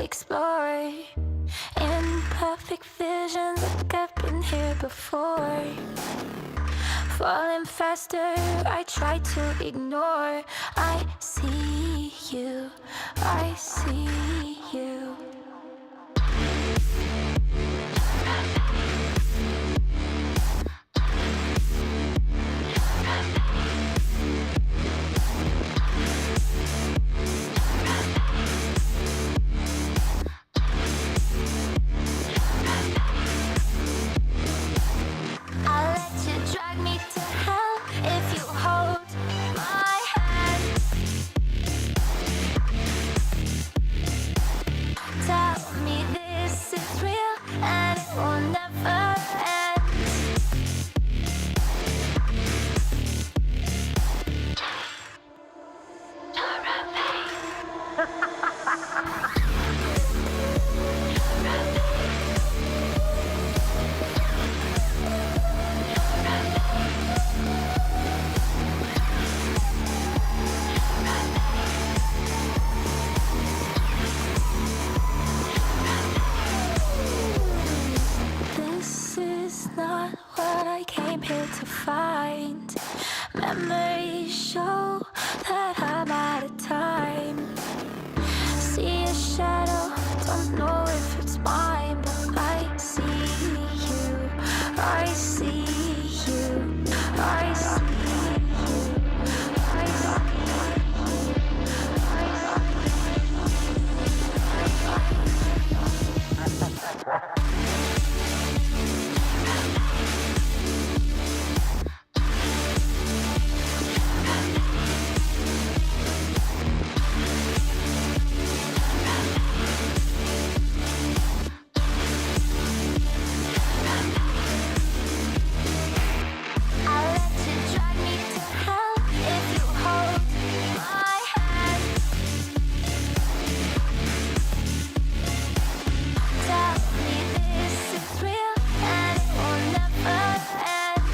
explore. Imperfect visions, like I've been here before. Falling faster, I try to ignore. I see you, I see you. I'll let you drag me to hell if you hold my hand. Tell me this is real and it will never end. This is not what I came here to find. Memories show that I'm out of time. See a shadow, don't know if it's mine, but I see you, I see you, I see you, I see I'll let you drag me to hell if you hold my hand. Tell me this is real and it will never end.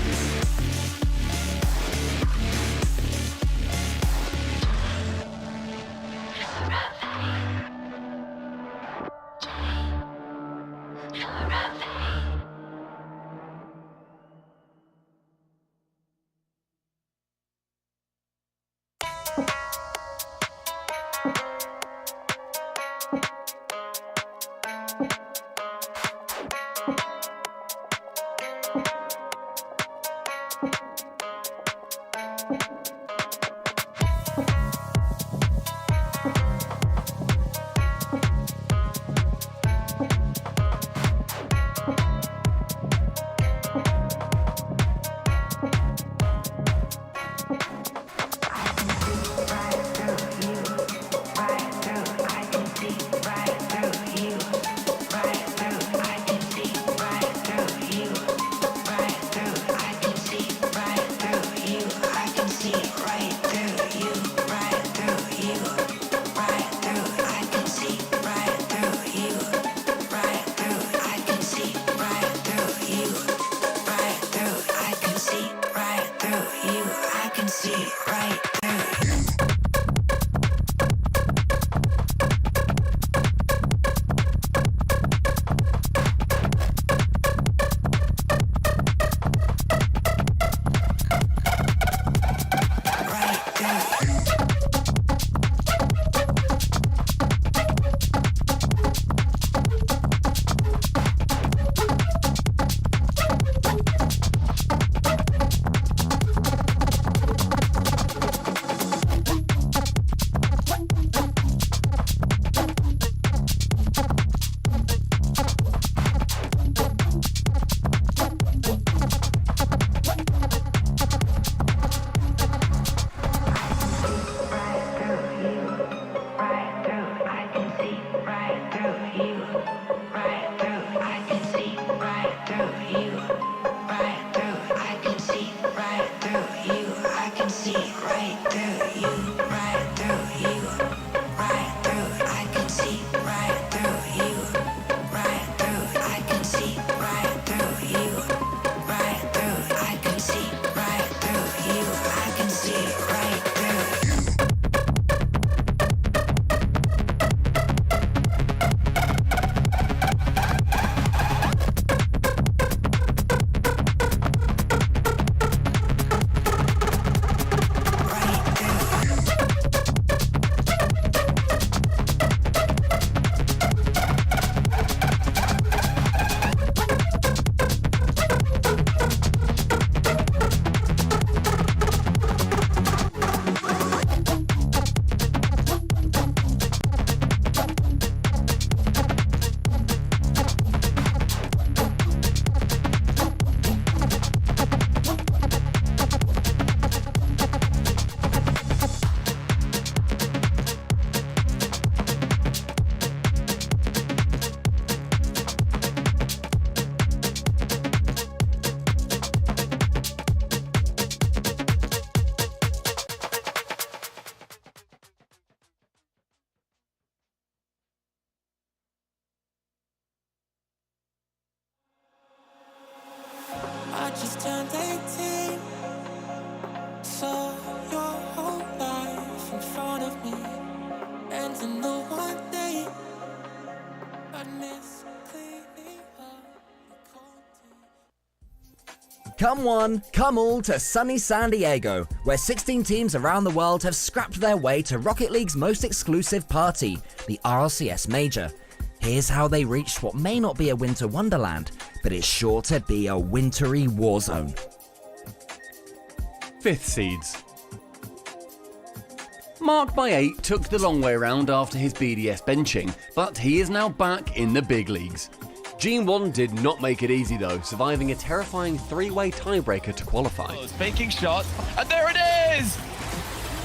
turned 18. Saw your whole life in front of me, and to know one day I'd miss cleaning up your cold tea. Come one, come all to sunny San Diego, where 16 teams around the world have scrapped their way to Rocket League's most exclusive party, the RLCS Major. Here's how they reached what may not be a winter wonderland, but is sure to be a wintry war zone. 5th seeds. Mark by 8 took the long way around after his BDS benching, but he is now back in the big leagues. G1 did not make it easy though, surviving a terrifying 3-way tiebreaker to qualify. Faking shots, and there it is!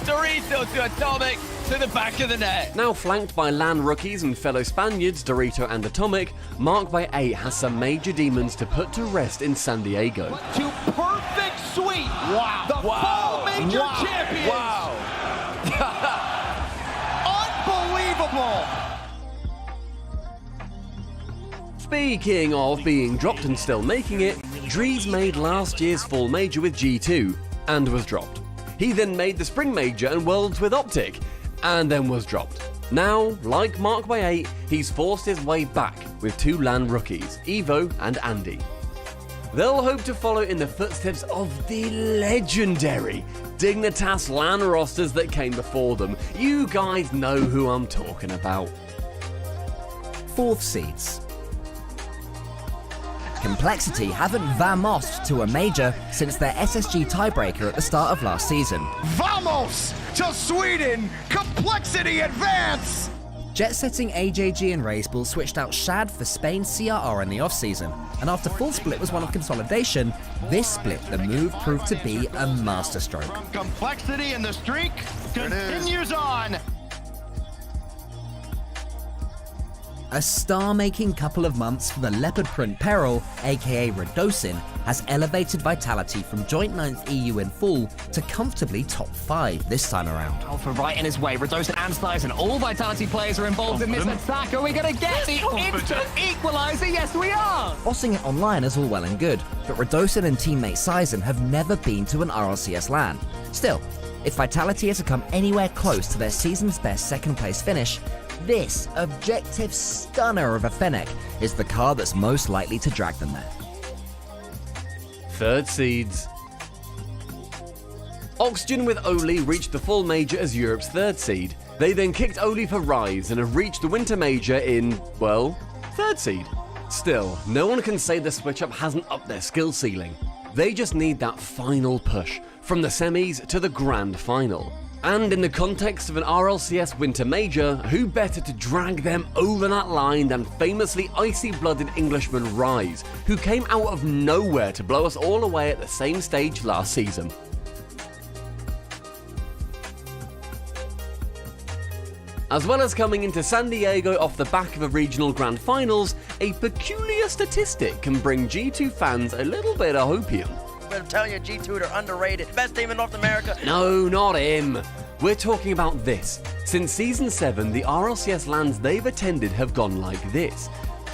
Dorito to Atomic to the back of the net. Now flanked by LAN rookies and fellow Spaniards Dorito and Atomic, Mark by 8 has some major demons to put to rest in San Diego. To perfect sweep. Wow. The full major champions. Wow. Unbelievable. Speaking of being dropped and still making it, Drees made last year's full major with G2 and was dropped. He then made the spring major and worlds with Optic and then was dropped. Now, like Mark by 8, he's forced his way back with 2 LAN rookies, Evo and Andy. They'll hope to follow in the footsteps of the legendary Dignitas LAN rosters that came before them. You guys know who I'm talking about. 4th seeds. Complexity haven't vamossed to a major since their SSG tiebreaker at the start of last season. Vamos to Sweden! Complexity advance! Jet-setting AJG and Razebull switched out Shad for Spain's CRR in the off-season, and after full split was one of consolidation, this split the move proved to be a masterstroke. From Complexity and the streak continues on! A star-making couple of months for the Leopard Print Peril, aka Redosin, has elevated Vitality from joint 9th EU in full to comfortably top 5 this time around. Alpha right in his way, Redosin and Slice, and all Vitality players are involved in this attack. Are we going to get the instant equaliser? Yes, we are! Bossing it online is all well and good, but Redosin and teammate Sizen have never been to an RLCS LAN. Still, if Vitality is to come anywhere close to their season's best second place finish, this objective stunner of a Fennec is the car that's most likely to drag them there. 3rd seeds. Oxygen with Oli reached the full major as Europe's 3rd seed. They then kicked Oli for Rise and have reached the Winter Major in, well, 3rd seed. Still, no one can say the switch up hasn't upped their skill ceiling. They just need that final push, from the semis to the grand final. And in the context of an RLCS Winter Major, who better to drag them over that line than famously icy-blooded Englishman Rise, who came out of nowhere to blow us all away at the same stage last season. As well as coming into San Diego off the back of a regional grand finals, a peculiar statistic can bring G2 fans a little bit of hopium. I'm telling you, G2 are underrated. Best team in North America. No, not him. We're talking about this. Since Season 7, the RLCS LANs they've attended have gone like this.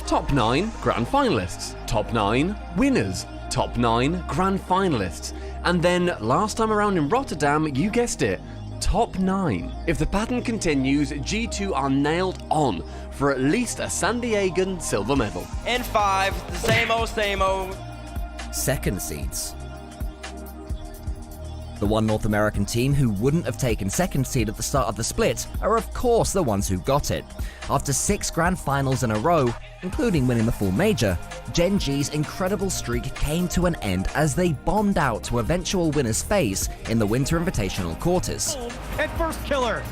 Top 9 Grand Finalists, Top 9 Winners, Top 9 Grand Finalists, and then last time around in Rotterdam, you guessed it, Top 9. If the pattern continues, G2 are nailed on for at least a San Diegan silver medal. In 5, the same old, same old. 2nd seeds. The one North American team who wouldn't have taken 2nd seed at the start of the split are of course the ones who got it. After 6 grand finals in a row, including winning the full major, Gen G's incredible streak came to an end as they bombed out to eventual winners phase in the Winter Invitational quarters. And first killer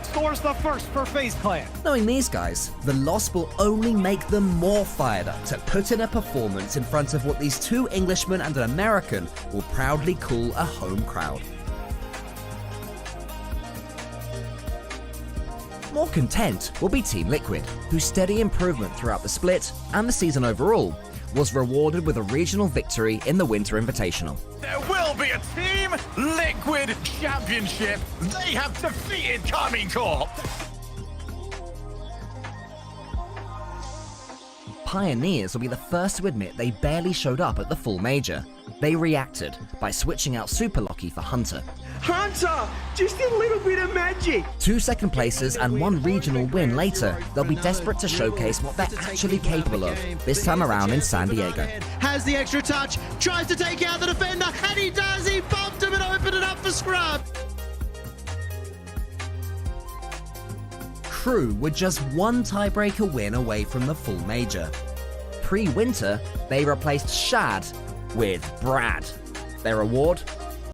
scores the first for FaZe Clan. Knowing these guys, the loss will only make them more fired up to put in a performance in front of what these 2 Englishmen and an American will proudly call a home crowd. More content will be Team Liquid, whose steady improvement throughout the split and the season overall was rewarded with a regional victory in the Winter Invitational. There will be a Team Liquid Championship. They have defeated Kami Corp. Pioneers will be the first to admit they barely showed up at the full major. they reacted by switching out Super Lucky for Hunter. Hunter, just a little bit of magic. 2 second places and 1 regional win later, they'll be desperate to showcase what they're actually capable of, this time around in San Diego. Has the extra touch, tries to take out the defender, and he does, he bumped him and opened it up for Scrub. Crew were just 1 tiebreaker win away from the full major. Pre-winter, they replaced Shad with Brad. Their reward?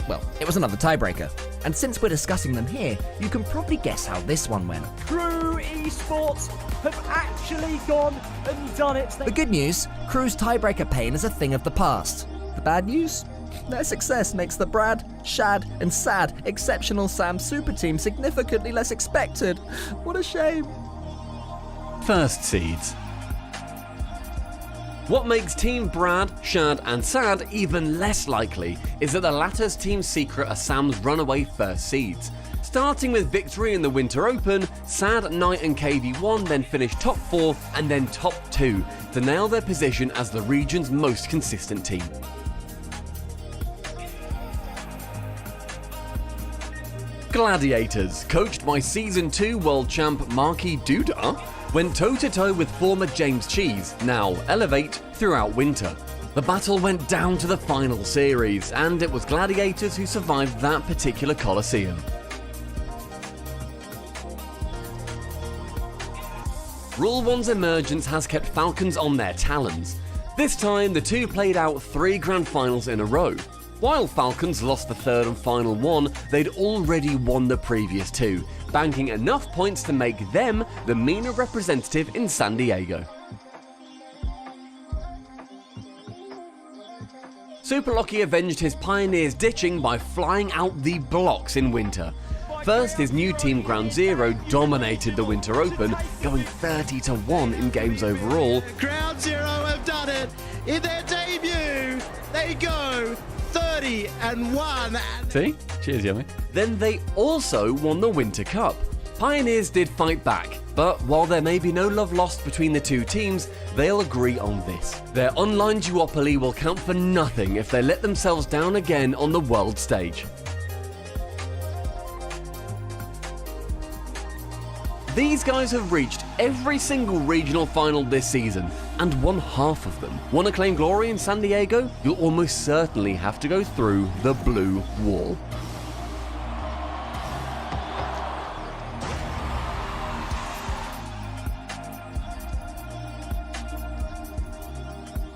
Well, it was another tiebreaker. And since we're discussing them here, you can probably guess how this one went. Crew Esports have actually gone and done it. The good news, Crew's tiebreaker pain is a thing of the past. The bad news? Their success makes the Brad, Shad, and Sad Exceptional Sam super team significantly less expected. What a shame. First seeds. What makes Team Brad, Shad, and Sad even less likely is that the latter's team secret are Sam's runaway first seeds. Starting with victory in the Winter Open, Sad, Knight, and KV1 then finished top 4 and then top 2 to nail their position as the region's most consistent team. Gladiators, coached by Season 2 World Champ Marky Duda, went toe-to-toe with former James Cheese, now Elevate, throughout winter. The battle went down to the final series, and it was Gladiators who survived that particular Coliseum. Rule 1's emergence has kept Falcons on their talons. This time, the two played out 3 grand finals in a row. While Falcons lost the third and final one, they'd already won the previous 2, banking enough points to make them the MENA representative in San Diego. Super Lucky avenged his Pioneers' ditching by flying out the blocks in winter. First, his new team Ground Zero dominated the Winter Open, going 30-1 in games overall. Ground Zero have done it. In their debut, they go 30-1. See? Cheers, Yummy. Then they also won the Winter Cup. Pioneers did fight back, but while there may be no love lost between the two teams, they'll agree on this. Their online duopoly will count for nothing if they let themselves down again on the world stage. These guys have reached every single regional final this season, and won half of them. Want to claim glory in San Diego? You'll almost certainly have to go through the blue wall.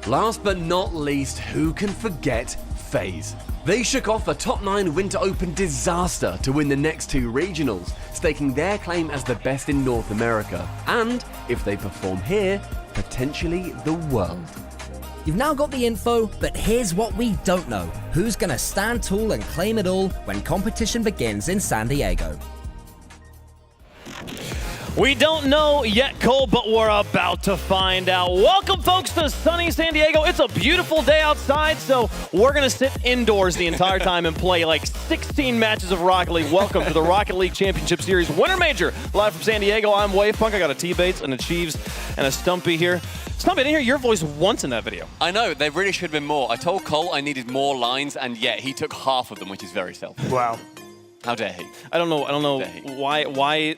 Last but not least, who can forget FaZe? They shook off a top 9 Winter Open disaster to win the next 2 regionals, staking their claim as the best in North America, and, if they perform here, potentially the world. You've now got the info, but here's what we don't know. Who's gonna stand tall and claim it all when competition begins in San Diego? We don't know yet, Cole, but we're about to find out. Welcome, folks, to sunny San Diego. It's a beautiful day outside, so we're going to sit indoors the entire time and play like 16 matches of Rocket League. Welcome to the Rocket League Championship Series Winter Major. Live from San Diego, I'm Wavepunk. I got a T-Bates and a Cheeves and a Stumpy here. Stumpy, I didn't hear your voice once in that video. I know, there really should have been more. I told Cole I needed more lines, and yet he took half of them, which is very selfish. Wow. How dare he? I don't know why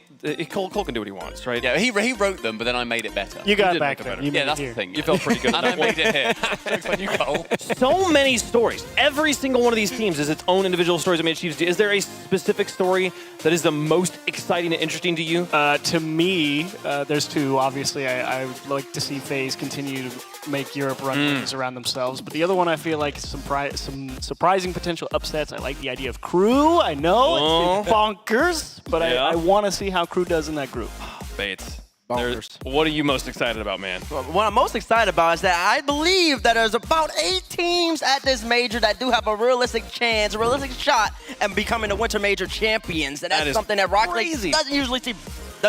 Cole can do what he wants, right? Yeah, he wrote them, but then I made it better. You got did back make it then. better. You Yeah, made that's it the here. thing. You felt pretty good. And I made it here. Jokes on you, Cole. So many stories. Every single one of these teams is its own individual stories. I mean, Chiefs, is there a specific story that is the most exciting and interesting to you? To me, there's 2. Obviously, I would like to see FaZe continue to make Europe run rings around themselves. But the other one, I feel like some surprising potential upsets. I like the idea of Crew. I know it's bonkers, but Yeah. I want to see how Crew does in that group. Bates. Bonkers. What are you most excited about, man? What I'm most excited about is that I believe that there's about 8 teams at this major that do have a realistic chance, a realistic shot at becoming the Winter Major champions. And That that's is something that Rocket crazy. League doesn't usually see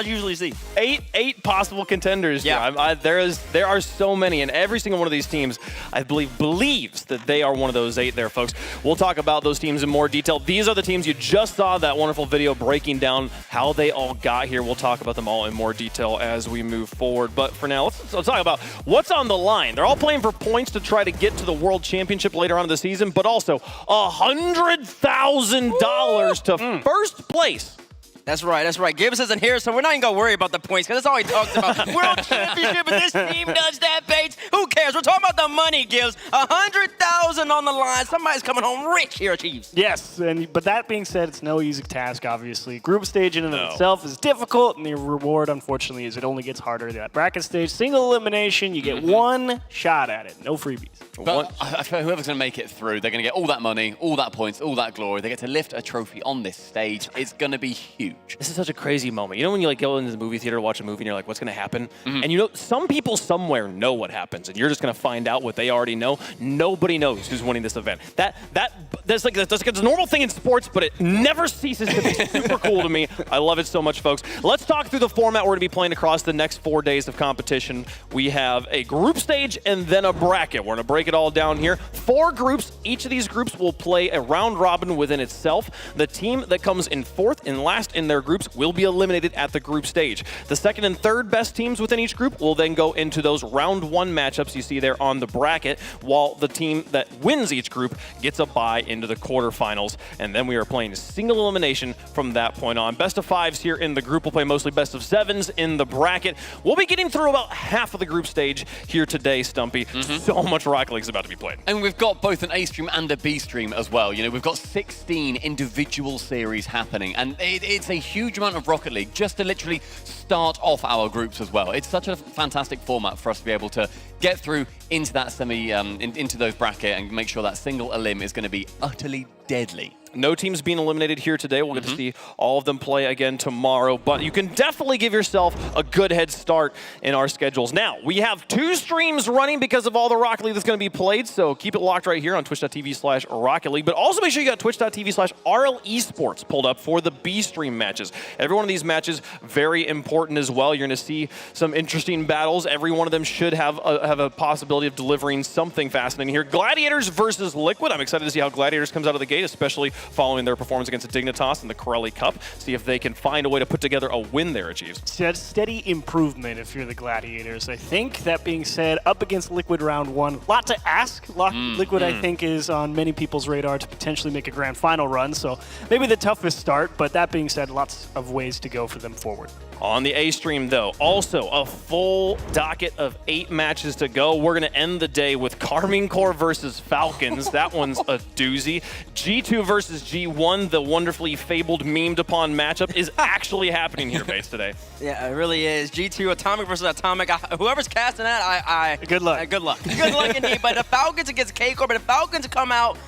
usually see. Eight possible contenders. Yeah. There are so many, and every single one of these teams, I believe, believes that they are one of those 8 there, folks. We'll talk about those teams in more detail. These are the teams you just saw that wonderful video breaking down how they all got here. We'll talk about them all in more detail as we move forward. But for now, let's talk about what's on the line. They're all playing for points to try to get to the World Championship later on in the season, but also $100,000 to first place. That's right, that's right. Gibbs isn't here, so we're not even going to worry about the points, because that's all he talks about. World Championship, and this team does that, Bates. Who cares? We're talking about the money, Gibbs. $100,000 on the line. Somebody's coming home rich here, Chiefs. Yes, but that being said, it's no easy task, obviously. Group stage in and of itself is difficult, and the reward, unfortunately, is it only gets harder. That bracket stage, single elimination, you get one shot at it. No freebies. But I feel whoever's going to make it through, they're going to get all that money, all that points, all that glory. They get to lift a trophy on this stage. It's going to be huge. This is such a crazy moment. You know when you go into the movie theater to watch a movie and you're like, what's going to happen? And you know, some people somewhere know what happens, and you're just going to find out what they already know. Nobody knows who's winning this event. That's like a normal thing in sports, but it never ceases to be super cool to me. I love it so much, folks. Let's talk through the format we're going to be playing across the next 4 days of competition. We have a group stage and then a bracket. We're going to break it all down here. 4 groups. Each of these groups will play a round robin within itself. The team that comes in 4th and last in their groups will be eliminated at the group stage. The 2nd and 3rd best teams within each group will then go into those round 1 matchups you see there on the bracket, while the team that wins each group gets a bye into the quarterfinals. And then we are playing single elimination from that point on. Best of 5s here in the group. We'll play mostly best of 7s in the bracket. We'll be getting through about half of the group stage here today, Stumpy. So much Rocket League's about to be played. And we've got both an A stream and a B stream as well. You know, we've got 16 individual series happening, and it's a huge amount of Rocket League just to literally start off our groups as well. It's such a fantastic format for us to be able to get through into that into those bracket and make sure that single elim is going to be utterly deadly. No teams being eliminated here today. We'll get to see all of them play again tomorrow, but you can definitely give yourself a good head start in our schedules. Now, we have 2 streams running because of all the Rocket League that's going to be played, so keep it locked right here on twitch.tv/Rocket League, but also make sure you got twitch.tv/RL Esports pulled up for the B stream matches. Every one of these matches, very important as well. You're going to see some interesting battles. Every one of them should have a possibility of delivering something fascinating here. Gladiators versus Liquid. I'm excited to see how Gladiators comes out of the gate, especially following their performance against Dignitas in the Corelli Cup. See if they can find a way to put together a win there, Achieves. Steady improvement if you're the Gladiators, I think. That being said, up against Liquid round 1, lot to ask. Liquid, I think, is on many people's radar to potentially make a grand final run, so maybe the toughest start, but that being said, lots of ways to go for them forward. On the A stream, though, also a full docket of 8 matches to go. We're going to end the day with Carmine Corps versus Falcons. That one's a doozy. G2 versus G1, the wonderfully fabled, memed upon matchup, is actually happening here, Bates, today. Yeah, it really is. G2, Atomic versus Atomic. Whoever's casting that, good luck. Good luck. Good luck indeed. But the Falcons against K-Corps, but the Falcons come out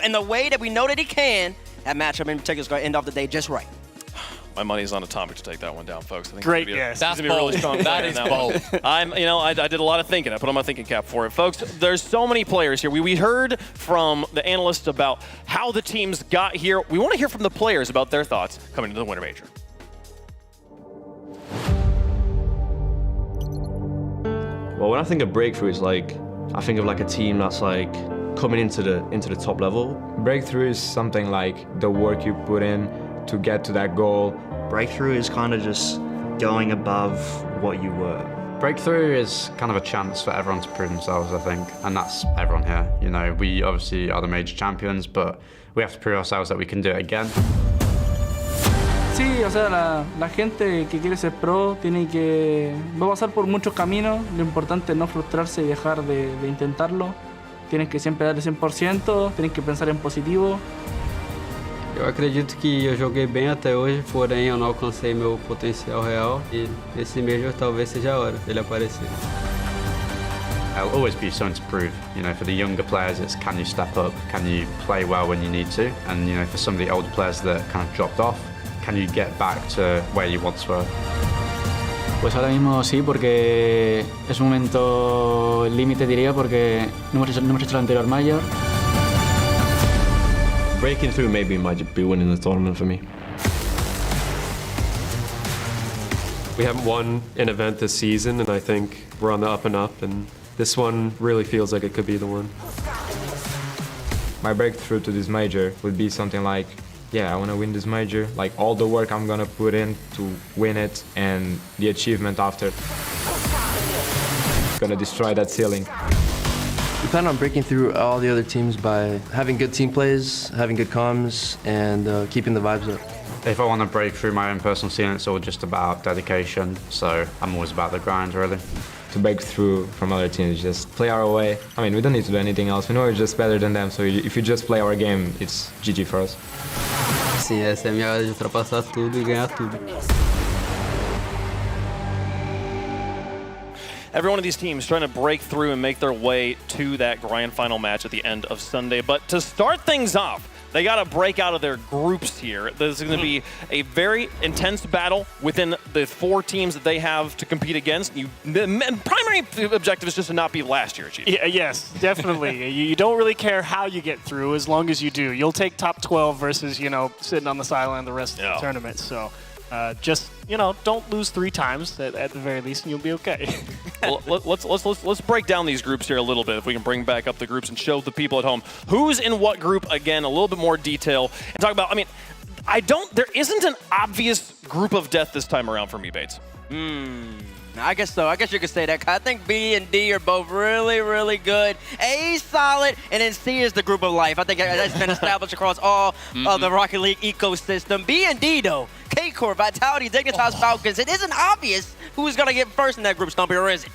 in the way that we know that he can, that matchup in particular is going to end off the day just right. My money's on Atomic to take that one down, folks. I think Great guess. That's bold. That is bold. I did a lot of thinking. I put on my thinking cap for it, folks. There's so many players here. We heard from the analysts about how the teams got here. We want to hear from the players about their thoughts coming into the Winter Major. Well, when I think of Breakthrough, I think of a team that's coming into the top level. Breakthrough is something like the work you put in to get to that goal. Breakthrough is kind of just going above what you were. Breakthrough is kind of a chance for everyone to prove themselves, I think, and that's everyone here. You know, we obviously are the major champions, but we have to prove ourselves that we can do it again. Sí, o sea, la gente que quiere ser pro tiene que... va a pasar por muchos caminos. Lo importante es no frustrarse y dejar de intentarlo. Tienes que siempre dar el 100%, tienes que pensar en positivo. Eu acredito que eu joguei bem até hoje, porém eu não alcancei meu potencial real e esse Major talvez seja a hora dele aparecer. There'll always be something to prove. You know, for the younger players, it's can you step up, can you play well when you need to, and you know, for some of the older players that kind of dropped off, can you get back to where you once were? Pues ahora mismo sí, porque es un momento límite, diría, porque no hemos hecho el anterior Major. Breaking through maybe might be winning the tournament for me. We haven't won an event this season, and I think we're on the up and up, and this one really feels like it could be the one. My breakthrough to this major would be something like, yeah, I want to win this major, like all the work I'm gonna put in to win it and the achievement after. Gonna destroy that ceiling. We plan on breaking through all the other teams by having good team plays, having good comms, and keeping the vibes up. If I want to break through my own personal ceiling, it's all just about dedication. So I'm always about the grind, really. To break through from other teams, just play our way. I mean, we don't need to do anything else. We know we're just better than them, so if you just play our game, it's GG for us. Sim, essa é a minha hora de ultrapassar tudo e ganhar tudo. Every one of these teams trying to break through and make their way to that grand final match at the end of Sunday. But to start things off, they got to break out of their groups here. This is going to be a very intense battle within the 4 teams that they have to compete against. The primary objective is just to not be last year, Chief. Yeah, yes, definitely. You don't really care how you get through as long as you do. You'll take top 12 versus, sitting on the sideline the rest of the tournament. So just, don't lose 3 times at the very least, and you'll be okay. Well, let's break down these groups here a little bit. If we can bring back up the groups and show the people at home who's in what group again, a little bit more detail, and talk about. I mean, there isn't an obvious group of death this time around for me, Bates. I guess so. I guess you could say that. I think B and D are both really, really good. A is solid, and then C is the group of life. I think that's been established across all of the Rocket League ecosystem. B and D, though, K-Core, Vitality, Dignitas, Falcons, it isn't obvious who's going to get first in that group, Stumpy, or is it?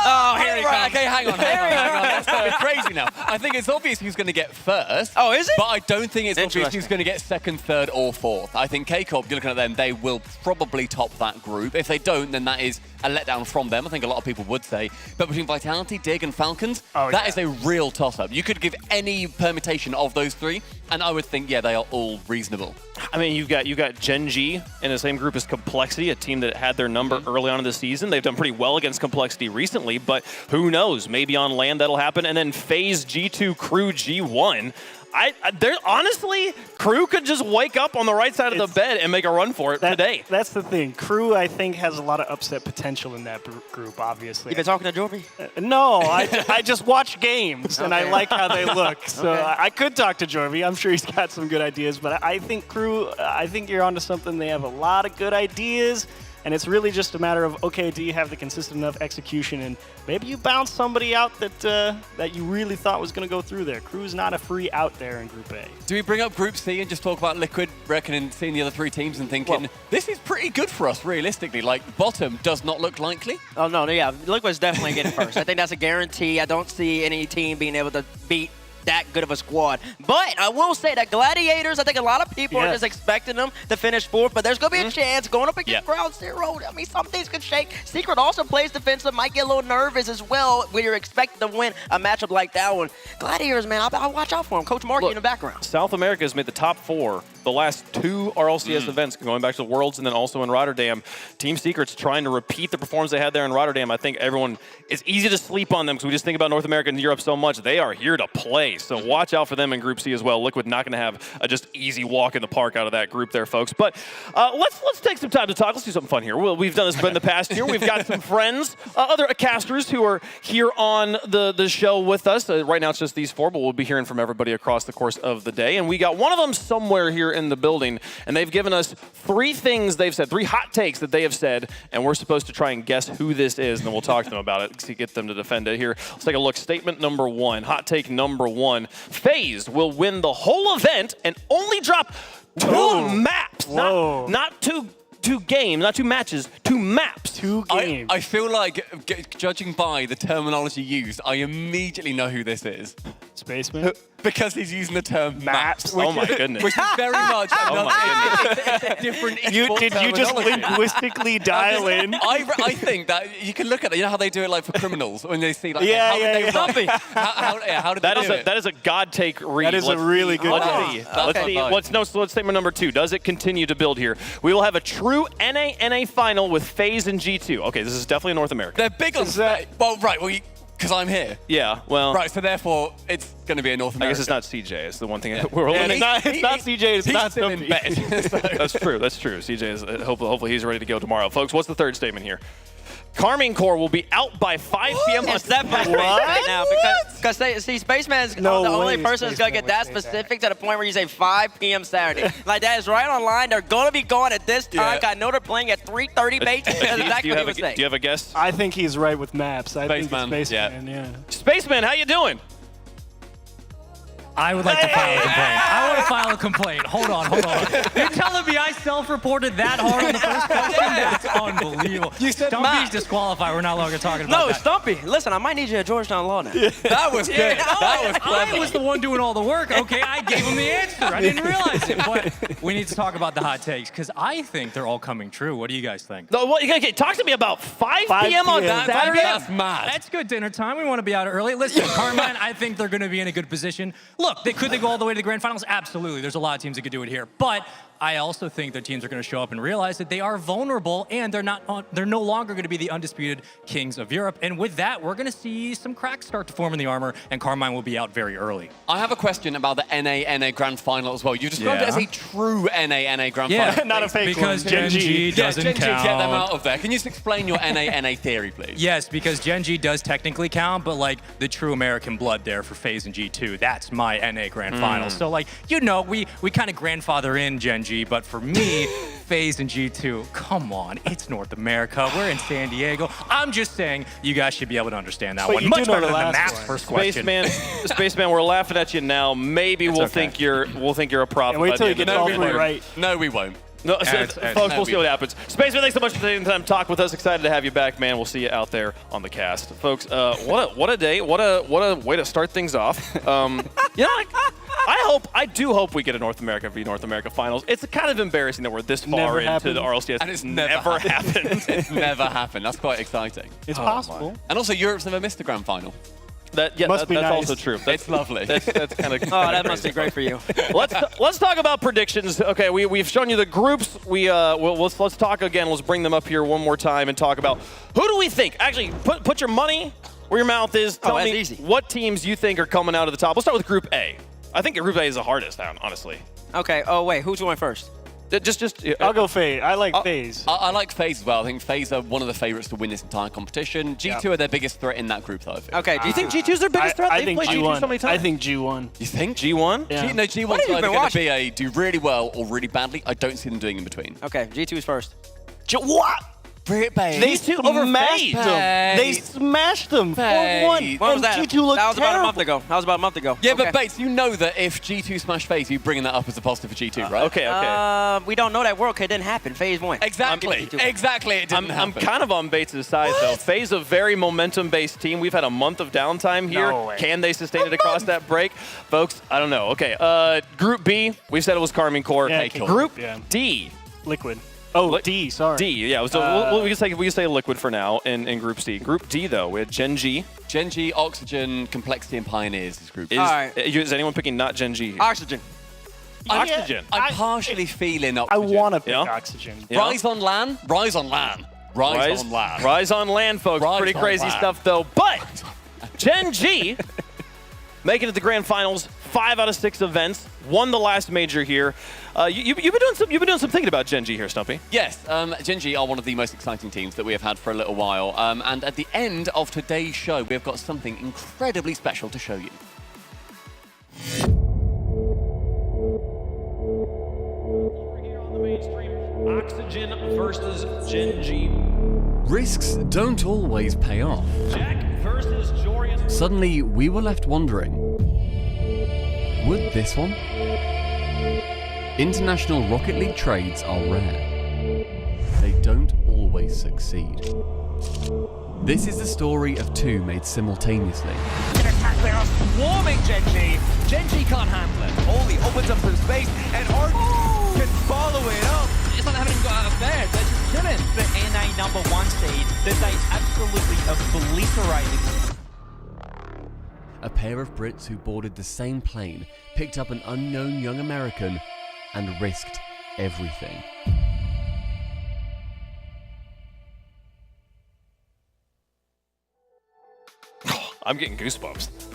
Oh, here he comes. Okay, hang on. That's a bit crazy now. I think it's obvious who's going to get first. Oh, is it? But I don't think it's obvious who's going to get second, third, or fourth. I think K-Corp, you're looking at them, they will probably top that group. If they don't, then that is a letdown from them. I think a lot of people would say. But between Vitality, Dig, and Falcons, that is a real toss-up. You could give any permutation of those 3, and I would think, yeah, they are all reasonable. I mean, you've got Gen G in the same group as Complexity, a team that had their number early on in the season. They've done pretty well against Complexity recently, but who knows? Maybe on land that'll happen. And then FaZe G2, Crew G1. Honestly, Crew could just wake up on the right side of the bed and make a run for it today. That's the thing. Crew, I think, has a lot of upset potential in that group, obviously. You been talking to Jorby? No, I just watch games, and I like how they look. So I could talk to Jorby. I'm sure he's got some good ideas. But I think Crew, I think you're onto something. They have a lot of good ideas. And it's really just a matter of, okay, do you have the consistent enough execution? And maybe you bounce somebody out that you really thought was going to go through there. Crew's not a free out there in Group A. Do we bring up Group C and just talk about Liquid, reckoning, seeing the other 3 teams and thinking, this is pretty good for us, realistically? Like, bottom does not look likely. Oh, no, yeah. Liquid's definitely getting first. I think that's a guarantee. I don't see any team being able to beat that good of a squad. But I will say that Gladiators, I think a lot of people are just expecting them to finish 4th, but there's going to be a chance going up against Ground Zero. I mean, some things could shake. Secret also plays defensive, might get a little nervous as well when you're expecting to win a matchup like that one. Gladiators, man, I'll watch out for them. Coach Markey in the background. South America has made the top 4 the last 2 RLCS events, going back to the Worlds and then also in Rotterdam. Team Secret's trying to repeat the performance they had there in Rotterdam. I think everyone, it's easy to sleep on them because we just think about North America and Europe so much. They are here to play, so watch out for them in Group C as well. Liquid not going to have a just easy walk in the park out of that group there, folks. But let's take some time to talk. Let's do something fun here. We've done this in the past year. We've got some friends, other casters who are here on the show with us. Right now it's just these 4, but we'll be hearing from everybody across the course of the day. And we got one of them somewhere here in the building, and they've given us 3 things they've said, 3 hot takes that they have said, and we're supposed to try and guess who this is, and then we'll talk to them about it to get them to defend it here. Let's take a look. Statement number 1, hot take number 1. FaZe will win the whole event and only drop 2 maps, not 2 games, not 2 matches, 2 maps. 2 games. I feel like, judging by the terminology used, I immediately know who this is. Spaceman? Because he's using the term maps. Oh my goodness. Which is very much it's a different Did you just linguistically dial in? I think that you can look at it. You know how they do it like for criminals when they see like how did they do it? That is a god take read. That is a really good Let's see. Let's statement number 2. Does it continue to build here? We will have a true NA final with FaZe and G2. Okay, this is definitely North America. They're big on that. Well, right. Well, Because I'm here. Yeah, well. Right, so therefore, it's going to be a North America. I guess it's not CJ. It's the one thing that we're Yeah, it's not CJ. It's he's not still in bed. So. That's true. That's true. CJ is hopefully he's ready to go tomorrow, folks. What's the third statement here? Carmine Corps will be out by 5 p.m. on Step by Spaceman now because see, Spaceman's the only person who's gonna get that specific to the point where you say 5 p.m. Saturday. Like that is right online. They're gonna be going at this time. I know they're playing at 3:30 base. That's exactly what he was saying. Do you have a guess? I think he's right with maps. I think it's Spaceman. Yeah. Spaceman, how you doing? I would like to file a complaint. I want to file a complaint. Hold on. You're telling me I self-reported that hard on the first question? That's unbelievable. You said Stumpy's disqualified. We're not longer talking about that. No, Stumpy. Listen, I might need you at Georgetown Law now. That was good. I was the one doing all the work. Okay, I gave him the answer. I didn't realize it. But we need to talk about the hot takes because I think they're all coming true. What do you guys think? No, okay, talk to me about 5 p.m. on Saturday. That's mad. That's good dinner time. We want to be out early. Listen, Carmine, I think they're going to be in a good position. Look, could they go all the way to the grand finals? Absolutely. There's a lot of teams that could do it here. But I also think that teams are going to show up and realize that they are vulnerable and they're no longer going to be the undisputed kings of Europe. And with that, we're going to see some cracks start to form in the armor, and Carmine will be out very early. I have a question about the NA Grand Final as well. You described it as a true NA Grand Final. Not a fake because one. Gen G doesn't Gen G, count. get them out of there. Can you just explain your NA theory, please? Yes, because Gen G does technically count, but like the true American blood there for FaZe and G2, that's my NA Grand Final. So like, you know, we kind of grandfather in Gen G, but for me, FaZe and G2, come on, it's North America. We're in San Diego. I'm just saying, you guys should be able to understand that one. Much better than the Maps first question. Spaceman, we're laughing at you now. Maybe we'll think you're a prophet. Wait till you get all three right. No, we won't. No, folks, we'll see what happens. Spaceman, thanks so much for taking the time to talk with us. Excited to have you back, man. We'll see you out there on the cast, folks. What a day! What a way to start things off. I do hope we get a North America finals. It's kind of embarrassing that we're this far into the RLCS, and it's never happened. It's never happened. That's quite exciting. It's possible. And also, Europe's never missed a grand final. That's nice. also true. It's lovely. That's kind of. Oh, that must be great for you. Let's talk about predictions. Okay, we've shown you the groups. Let's talk again. Let's bring them up here one more time and talk about who do we think. Actually, put your money where your mouth is. Tell me easy. What teams you think are coming out of the top. We'll start with Group A. I think Group A is the hardest, honestly. Okay. Oh wait, who's going first? I'll go FaZe. I like FaZe. I like FaZe as well. I think FaZe are one of the favorites to win this entire competition. G2 are their biggest threat in that group, though. Okay. Do you think G2's their biggest threat? I think played G2 so many times. I think G1. You think? G1? Yeah. G1's either going to be do really well or really badly. I don't see them doing in between. Okay. G2's first. What? They smashed them. They smashed them 4-1. When was that? G2 looked That was about a month terrible. ago. That was about a month ago. Yeah, okay. but Bates, you know that if G2 smash FaZe, you're bringing that up as a positive for G2, right? Okay. We don't know that World Cup didn't happen. FaZe won. Exactly. Exactly. It didn't I'm happen. kind of on Bates' side, though. FaZe a very momentum-based team. We've had a month of downtime here. No way. Can they sustain it across that break? Folks, I don't know. Okay, Group B, we said it was Carmine Corps. Yeah, Group yeah. D. Liquid. Oh, D, sorry. D, yeah. So we can say Liquid for now in Group C. Group D, though, we had Gen G. Gen G, Oxygen, Complexity, and Pioneers is Group D. Is anyone picking not Gen G? Oxygen. Oxygen. I'm partially feeling Oxygen. I want to pick Oxygen. Yeah. Rise on LAN. Rise on LAN. Rise on LAN. Rise on LAN, folks. Rise Pretty on crazy LAN. stuff, though. But Gen G making it to the grand finals, 5 out of 6 events, won the last major here. You've been doing some thinking about Gen G here, Stumpy. Yes, Gen G are one of the most exciting teams that we have had for a little while. And at the end of today's show, we have got something incredibly special to show you. Over here on the main stream, Oxygen versus Gen G. Risks don't always pay off. Jack versus Jorian. Suddenly, we were left wondering, would this one? International Rocket League trades are rare. They don't always succeed. This is the story of two made simultaneously. They are swarming Gen G. Gen G can't handle it. Oli opens up some space, and Art can follow it up. It's like they haven't even got out of bed. They're just chilling. The NA #1 seed, this is absolutely obliterating. A pair of Brits who boarded the same plane, picked up an unknown young American, and risked everything. I'm getting goosebumps.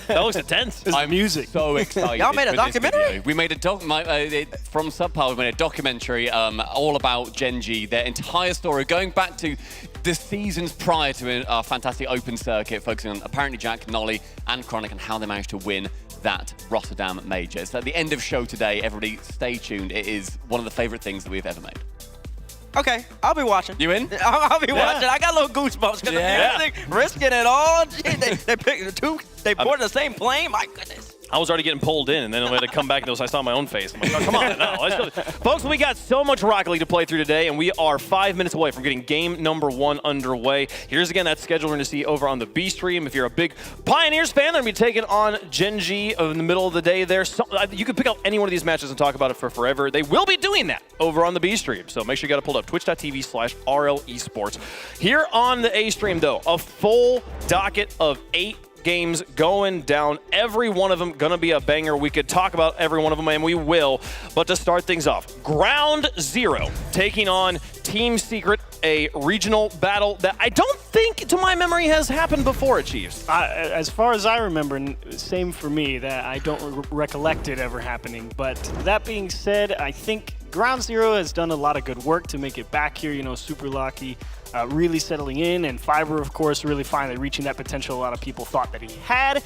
That looks intense. I'm music. So excited. Y'all made a for this documentary? video. We made a from Subpar. We made a documentary all about Gen.G, their entire story, going back to the seasons prior to our fantastic open circuit, focusing on apparently Jack, Nolly, and Chronic, and how they managed to win that Rotterdam Major. So at the end of show today, everybody stay tuned. It is one of the favorite things that we've ever made. Okay, I'll be watching. You in? I'll be watching. I got little goosebumps because the music, risking it all. Gee, they picked the two. They boarded the same plane. My goodness. I was already getting pulled in, and then I had to come back, and I saw my own face. I'm like, oh, come on. No, let's go. Folks, we got so much Rocket League to play through today, and we are 5 minutes away from getting game number 1 underway. Here's again that schedule we're going to see over on the B stream. If you're a big Pioneers fan, they're going to be taking on Gen.G in the middle of the day there. So, you can pick out any one of these matches and talk about it for forever. They will be doing that over on the B stream, so make sure you got it pulled up. Twitch.tv/RL Esports. Here on the A stream, though, a full docket of 8 games going down. Every one of them gonna be a banger. We could talk about every one of them, and we will. But to start things off, Ground Zero taking on Team Secret, a regional battle that I don't think, to my memory, has happened before, Chiefs. As far as I remember, same for me, that I don't recollect it ever happening. But that being said, I think Ground Zero has done a lot of good work to make it back here. You know, Super Lucky really settling in, and Fiverr, of course, really finally reaching that potential a lot of people thought that he had.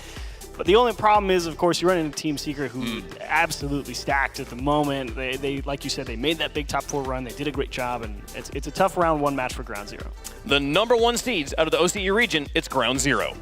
But the only problem is, of course, you're running a Team Secret who absolutely stacked at the moment. They, like you said, they made that big top 4 run. They did a great job, and it's a tough round 1 match for Ground Zero. The number 1 seeds out of the OCE region, it's Ground Zero.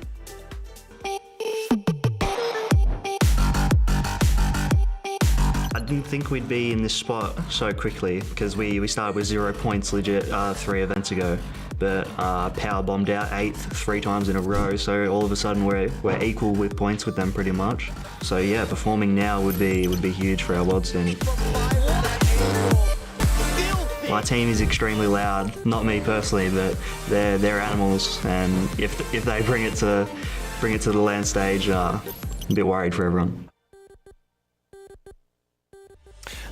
I didn't think we'd be in this spot so quickly because we started with 0 points legit 3 events ago, but power bombed out 8th 3 times in a row, so all of a sudden we're equal with points with them pretty much. So yeah, performing now would be huge for our world standing. My team is extremely loud, not me personally, but they're animals, and if they bring it to the LAN stage, I'm a bit worried for everyone.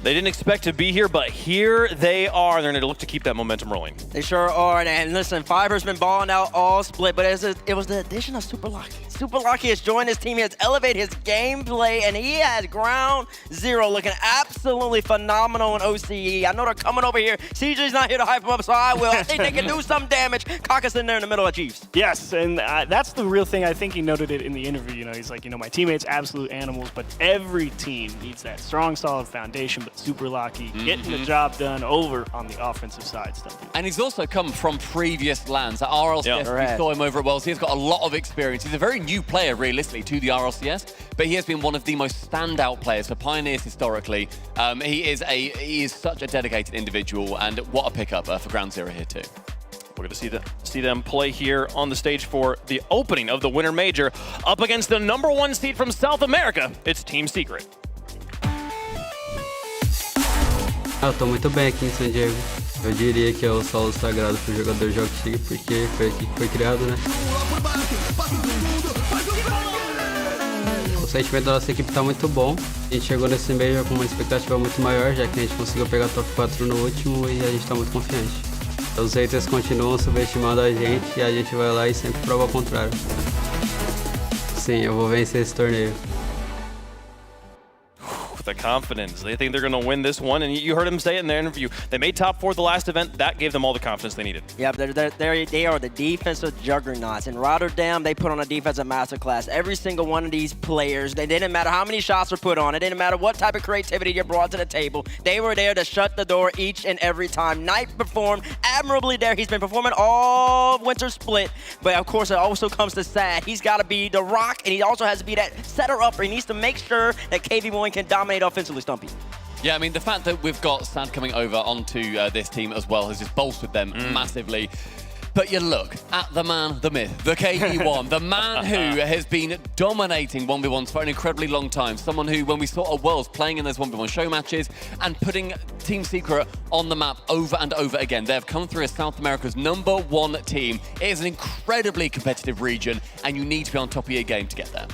They didn't expect to be here, but here they are. They're going to look to keep that momentum rolling. They sure are. And listen, Fiverr's been balling out all split, but it was the addition of Super Lucky. Super Lucky has joined his team. He has elevated his gameplay, and he has Ground Zero looking absolutely phenomenal in OCE. I know they're coming over here. CJ's not here to hype him up, so I will. I think they can do some damage. Caucus in there in the middle of Chiefs. Yes, and that's the real thing. I think he noted it in the interview. You know, he's like, my teammates absolute animals, but every team needs that strong, solid foundation. But Super Lucky getting the job done over on the offensive side stuff. And he's also come from previous lands. At RLCS, we saw him over at Worlds. He's got a lot of experience. He's a very new player, realistically, to the RLCS, but he has been one of the most standout players for Pioneers historically. He is such a dedicated individual, and what a pickup for Ground Zero here too. We're going to see them play here on the stage for the opening of the Winter Major up against the number 1 seed from South America. It's Team Secret. Eu tô muito bem aqui em San Diego. Eu diria que é o solo sagrado pro jogador Jockey, porque foi aqui que foi criado, né? O sentimento da nossa equipe tá muito bom. A gente chegou nesse Major com uma expectativa muito maior, já que a gente conseguiu pegar top 4 no último e a gente tá muito confiante. Os haters continuam subestimando a gente e a gente vai lá e sempre prova ao contrário. Sim, eu vou vencer esse torneio. The confidence. They think they're going to win this one, and you heard him say it in their interview. They made top 4 the last event. That gave them all the confidence they needed. Yeah, they are the defensive juggernauts. In Rotterdam, they put on a defensive masterclass. Every single one of these players, they didn't matter how many shots were put on. It didn't matter what type of creativity you brought to the table. They were there to shut the door each and every time. Knight performed admirably there. He's been performing all Winter Split, but of course it also comes to Sad. He's got to be the rock, and he also has to be that setter-upper. He needs to make sure that KV1 can dominate offensively, Stumpy. Yeah, I mean, the fact that we've got Sad coming over onto this team as well has just bolstered them massively. But you look at the man, the myth, the KV1, the man who has been dominating 1v1s for an incredibly long time. Someone who, when we saw at Worlds playing in those 1v1 show matches and putting Team Secret on the map over and over again. They've come through as South America's number 1 team. It is an incredibly competitive region, and you need to be on top of your game to get there.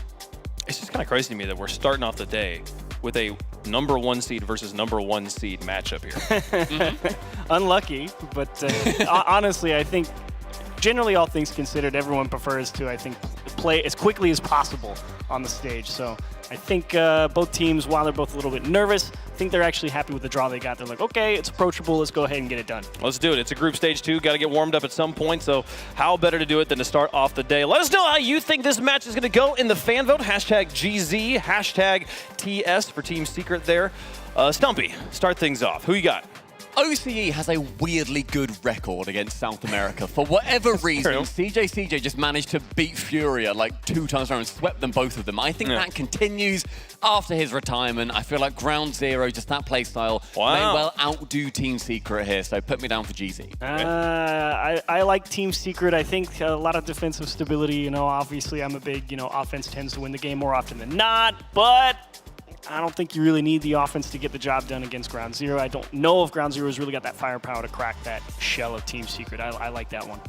It's just kind of crazy to me that we're starting off the day with a number 1 seed versus number 1 seed matchup here. Unlucky, but honestly, I think generally all things considered, everyone prefers to, I think, play as quickly as possible on the stage. So I think both teams, while they're both a little bit nervous, I think they're actually happy with the draw they got. They're like, okay, it's approachable. Let's go ahead and get it done. Let's do it. It's a group stage 2. Got to get warmed up at some point, so how better to do it than to start off the day. Let us know how you think this match is going to go in the fan vote. Hashtag GZ, hashtag TS for Team Secret there. Stumpy, start things off. Who you got? OCE has a weirdly good record against South America. For whatever reason, CJ just managed to beat Furia like 2 times around and swept them, both of them. I think that continues after his retirement. I feel like Ground Zero, just that play style, may well outdo Team Secret here, so put me down for GZ. I like Team Secret. I think a lot of defensive stability. You know, obviously I'm a big, offense tends to win the game more often than not, but I don't think you really need the offense to get the job done against Ground Zero. I don't know if Ground Zero's really got that firepower to crack that shell of Team Secret. I like that one.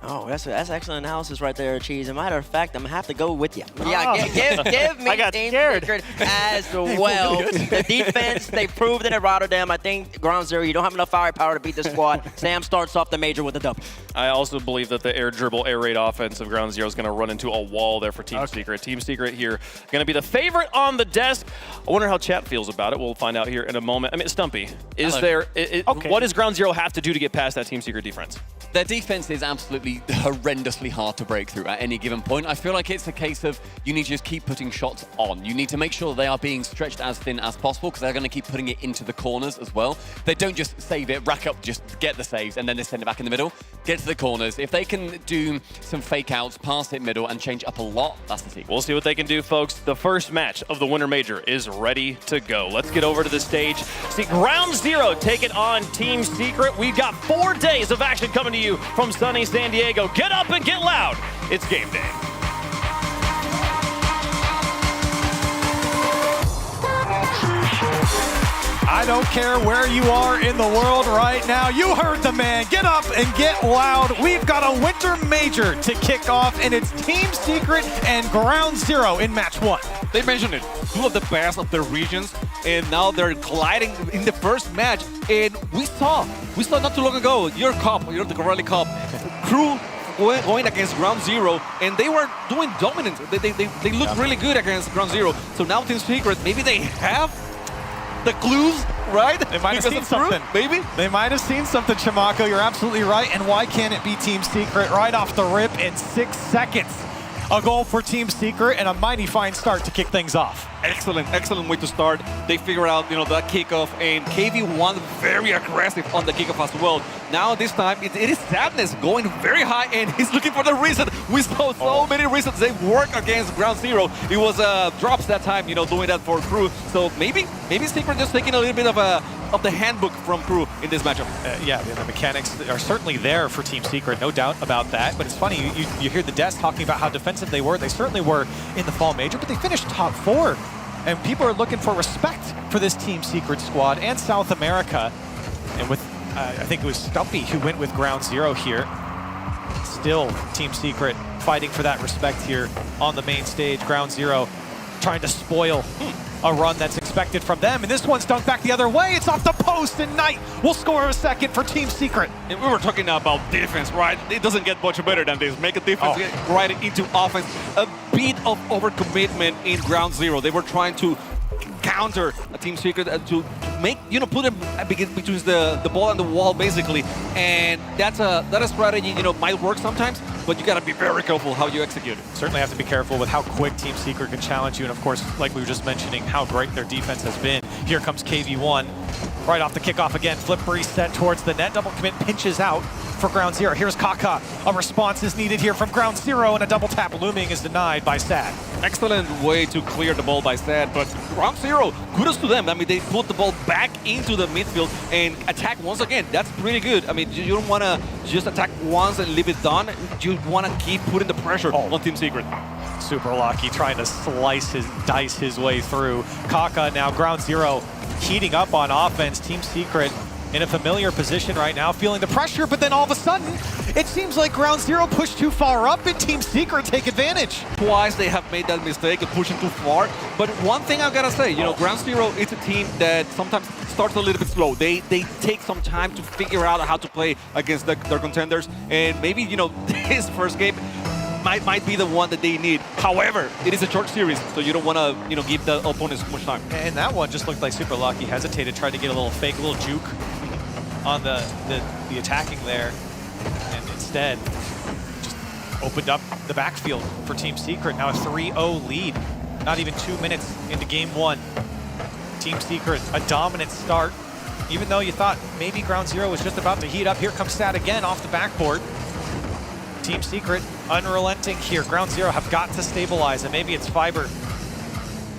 Oh, that's excellent analysis right there, Cheese. As a matter of fact, I'm going to have to go with you. Yeah, give me Team Secret as well. The defense, they proved it at Rotterdam. I think Ground Zero, you don't have enough firepower to beat the squad. Sam starts off the major with a double. I also believe that the air dribble, air raid offense of Ground Zero is going to run into a wall there for Team Secret. Team Secret here going to be the favorite on the desk. I wonder how chat feels about it. We'll find out here in a moment. I mean, Stumpy, what does Ground Zero have to do to get past that Team Secret defense? Their defense is absolutely horrendously hard to break through at any given point. I feel like it's a case of you need to just keep putting shots on. You need to make sure they are being stretched as thin as possible because they're going to keep putting it into the corners as well. They don't just save it, rack up, just get the saves, and then they send it back in the middle. Get to the corners. If they can do some fake outs, pass it middle, and change up a lot, that's the secret. We'll see what they can do, folks. The first match of the Winter Major is ready to go. Let's get over to the stage. See Ground Zero take it on Team Secret. We've got 4 days of action coming to you from sunny San Diego. Get up and get loud. It's game day. I don't care where you are in the world right now. You heard the man. Get up and get loud. We've got a Winter Major to kick off, and it's Team Secret and Ground Zero in match 1. They mentioned it. 2 of the best of their regions, and now they're colliding in the first match. And we saw not too long ago, your the Corelli Cup, Crew going against Ground Zero, and they were doing dominant. They looked really good against Ground Zero. So now Team Secret, maybe they have the clues, right? They might have seen something. Maybe? They might have seen something, Shamako. You're absolutely right. And why can't it be Team Secret right off the rip in 6 seconds? A goal for Team Secret and a mighty fine start to kick things off. Excellent way to start. They figure out, that kickoff, and KV1 very aggressive on the kickoff as well. Now this time, it is Sadness going very high, and he's looking for the reason. We saw so many reasons they work against Ground Zero. It was drops that time, doing that for Crew. So maybe Secret just taking a little bit of the handbook from Crew in this matchup. Yeah, the mechanics are certainly there for Team Secret, no doubt about that. But it's funny, you hear the desk talking about how defensive they were. They certainly were in the Fall Major, but they finished top 4. And people are looking for respect for this Team Secret squad and South America. And with, I think it was Stumpy who went with Ground Zero here. Still, Team Secret fighting for that respect here on the main stage. Ground Zero trying to spoil a run that's expected from them. And this one's dunked back the other way. It's off the post, and Knight will score a second for Team Secret. And we were talking about defense, right? It doesn't get much better than this. Make a defense, get right into offense. A bit of overcommitment in Ground Zero. They were trying to counter a Team Secret to make, put them between the ball and the wall, basically. And that a strategy, might work sometimes, but you got to be very careful how you execute it. Certainly have to be careful with how quick Team Secret can challenge you. And of course, like we were just mentioning, how great their defense has been. Here comes KV1. Right off the kickoff again, flip reset towards the net. Double commit pinches out for Ground Zero. Here's Kaka. A response is needed here from Ground Zero, and a double tap looming is denied by Sad. Excellent way to clear the ball by Sad, but Ground Zero, kudos to them. I mean, they put the ball back into the midfield and attack once again. That's pretty good. I mean, you don't want to just attack once and leave it done. You want to keep putting the pressure on Team Secret. Super lucky, trying to dice his way through. Kaka now, Ground Zero heating up on offense. Team Secret in a familiar position right now, feeling the pressure, but then all of a sudden, it seems like Ground Zero pushed too far up and Team Secret take advantage. Twice they have made that mistake of pushing too far, but one thing I've got to say, Ground Zero is a team that sometimes starts a little bit slow. They take some time to figure out how to play against their contenders, and maybe, this first game might be the one that they need. However, it is a short series, so you don't want to give the opponents much time. And that one just looked like Super Lucky hesitated, tried to get a little fake, a little juke on the attacking there, and instead just opened up the backfield for Team Secret. Now a 3-0 lead, not even 2 minutes into game one. Team Secret, a dominant start. Even though you thought maybe Ground Zero was just about to heat up, here comes Sad again off the backboard. Team Secret unrelenting here. Ground Zero have got to stabilize, and maybe it's Fiber.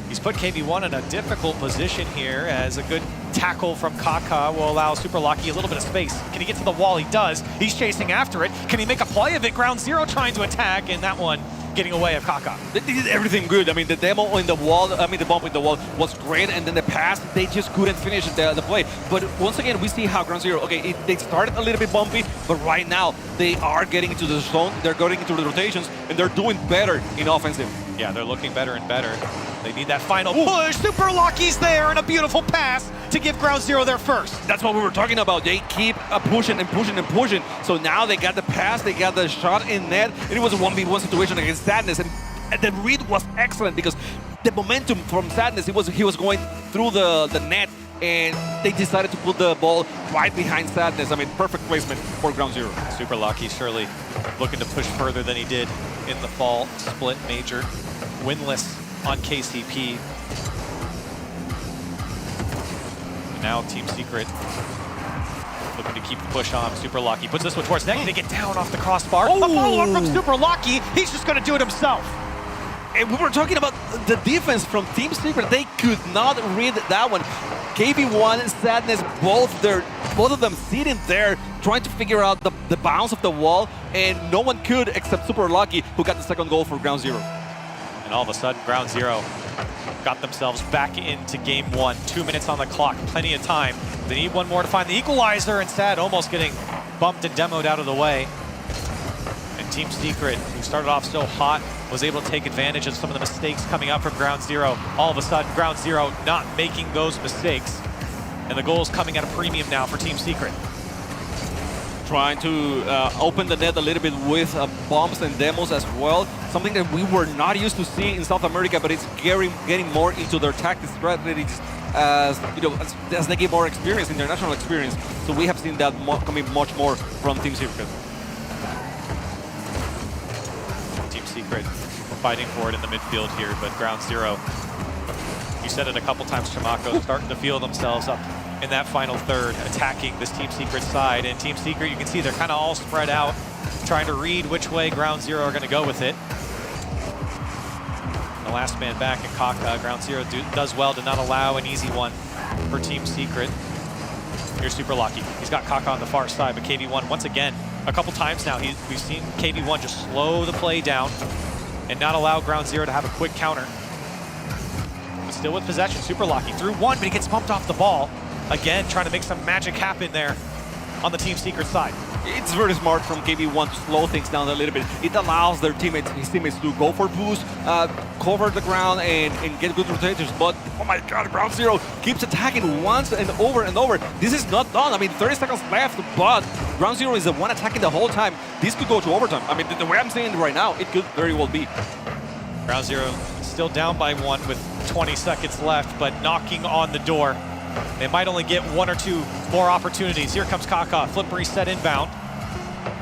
He's put KV1 in a difficult position here, as a good tackle from Kaka will allow Super Lucky a little bit of space. Can he get to the wall? He does. He's chasing after it. Can he make a play of it? Ground Zero trying to attack, and that one getting away of Kaka. They did everything good. I mean, the demo in the wall, the bump in the wall was great, and then the pass, they just couldn't finish the play. But once again, we see how Ground Zero, okay, they started a little bit bumpy, but right now, they are getting into the zone, they're going into the rotations, and they're doing better in offensive. Yeah, they're looking better and better. They need that final push. Super Lucky's there, and a beautiful pass to give Ground Zero their first. That's what we were talking about. They keep pushing and pushing and pushing. So now they got the pass, they got the shot in net, and it was a 1v1 situation against Sadness. And the read was excellent because the momentum from Sadness, he was going through the net, and they decided to put the ball right behind Sadness. I mean, perfect placement for Ground Zero. Super Lucky surely looking to push further than he did in the fall split major. Winless on KCP. And now Team Secret looking to keep the push on. Super Lucky puts this one towards net. They get down off the crossbar. A follow-up from Super Lucky. He's just going to do it himself. And we were talking about the defense from Team Secret. They could not read that one. KV1 and Sadness, both of them sitting there trying to figure out the bounce of the wall, and no one could except Super Lucky, who got the second goal for Ground Zero. And all of a sudden, Ground Zero got themselves back into game one. 2 minutes on the clock, plenty of time. They need one more to find the equalizer, and Sad almost getting bumped and demoed out of the way. And Team Secret, who started off so hot, was able to take advantage of some of the mistakes coming up from Ground Zero. All of a sudden, Ground Zero not making those mistakes. And the goal's coming at a premium now for Team Secret. Trying to open the net a little bit with bombs and demos as well. Something that we were not used to see in South America, but it's getting more into their tactics strategies as as they get more experience, international experience. So we have seen that coming much more from Team Secret. Team Secret fighting for it in the midfield here, but Ground Zero, you said it a couple times, Chamaco, starting to feel themselves up in that final third, attacking this Team Secret side. And Team Secret, you can see they're kind of all spread out, trying to read which way Ground Zero are going to go with it. The last man back in Kaka, Ground Zero does well to not allow an easy one for Team Secret. Here's Super Lucky. He's got Kaka on the far side, but KV1, once again, a couple times now, we've seen KV1 just slow the play down and not allow Ground Zero to have a quick counter. But still with possession, Super Lucky through one, but he gets bumped off the ball. Again, trying to make some magic happen there on the Team Secret side. It's very smart from KV1 to slow things down a little bit. It allows his teammates to go for boost, cover the ground, and get good rotations. But, oh my god, Ground Zero keeps attacking once and over. This is not done. I mean, 30 seconds left, but Ground Zero is the one attacking the whole time. This could go to overtime. I mean, the way I'm seeing it right now, it could very well be. Ground Zero still down by one with 20 seconds left, but knocking on the door. They might only get one or two more opportunities. Here comes Kaka, flip reset inbound.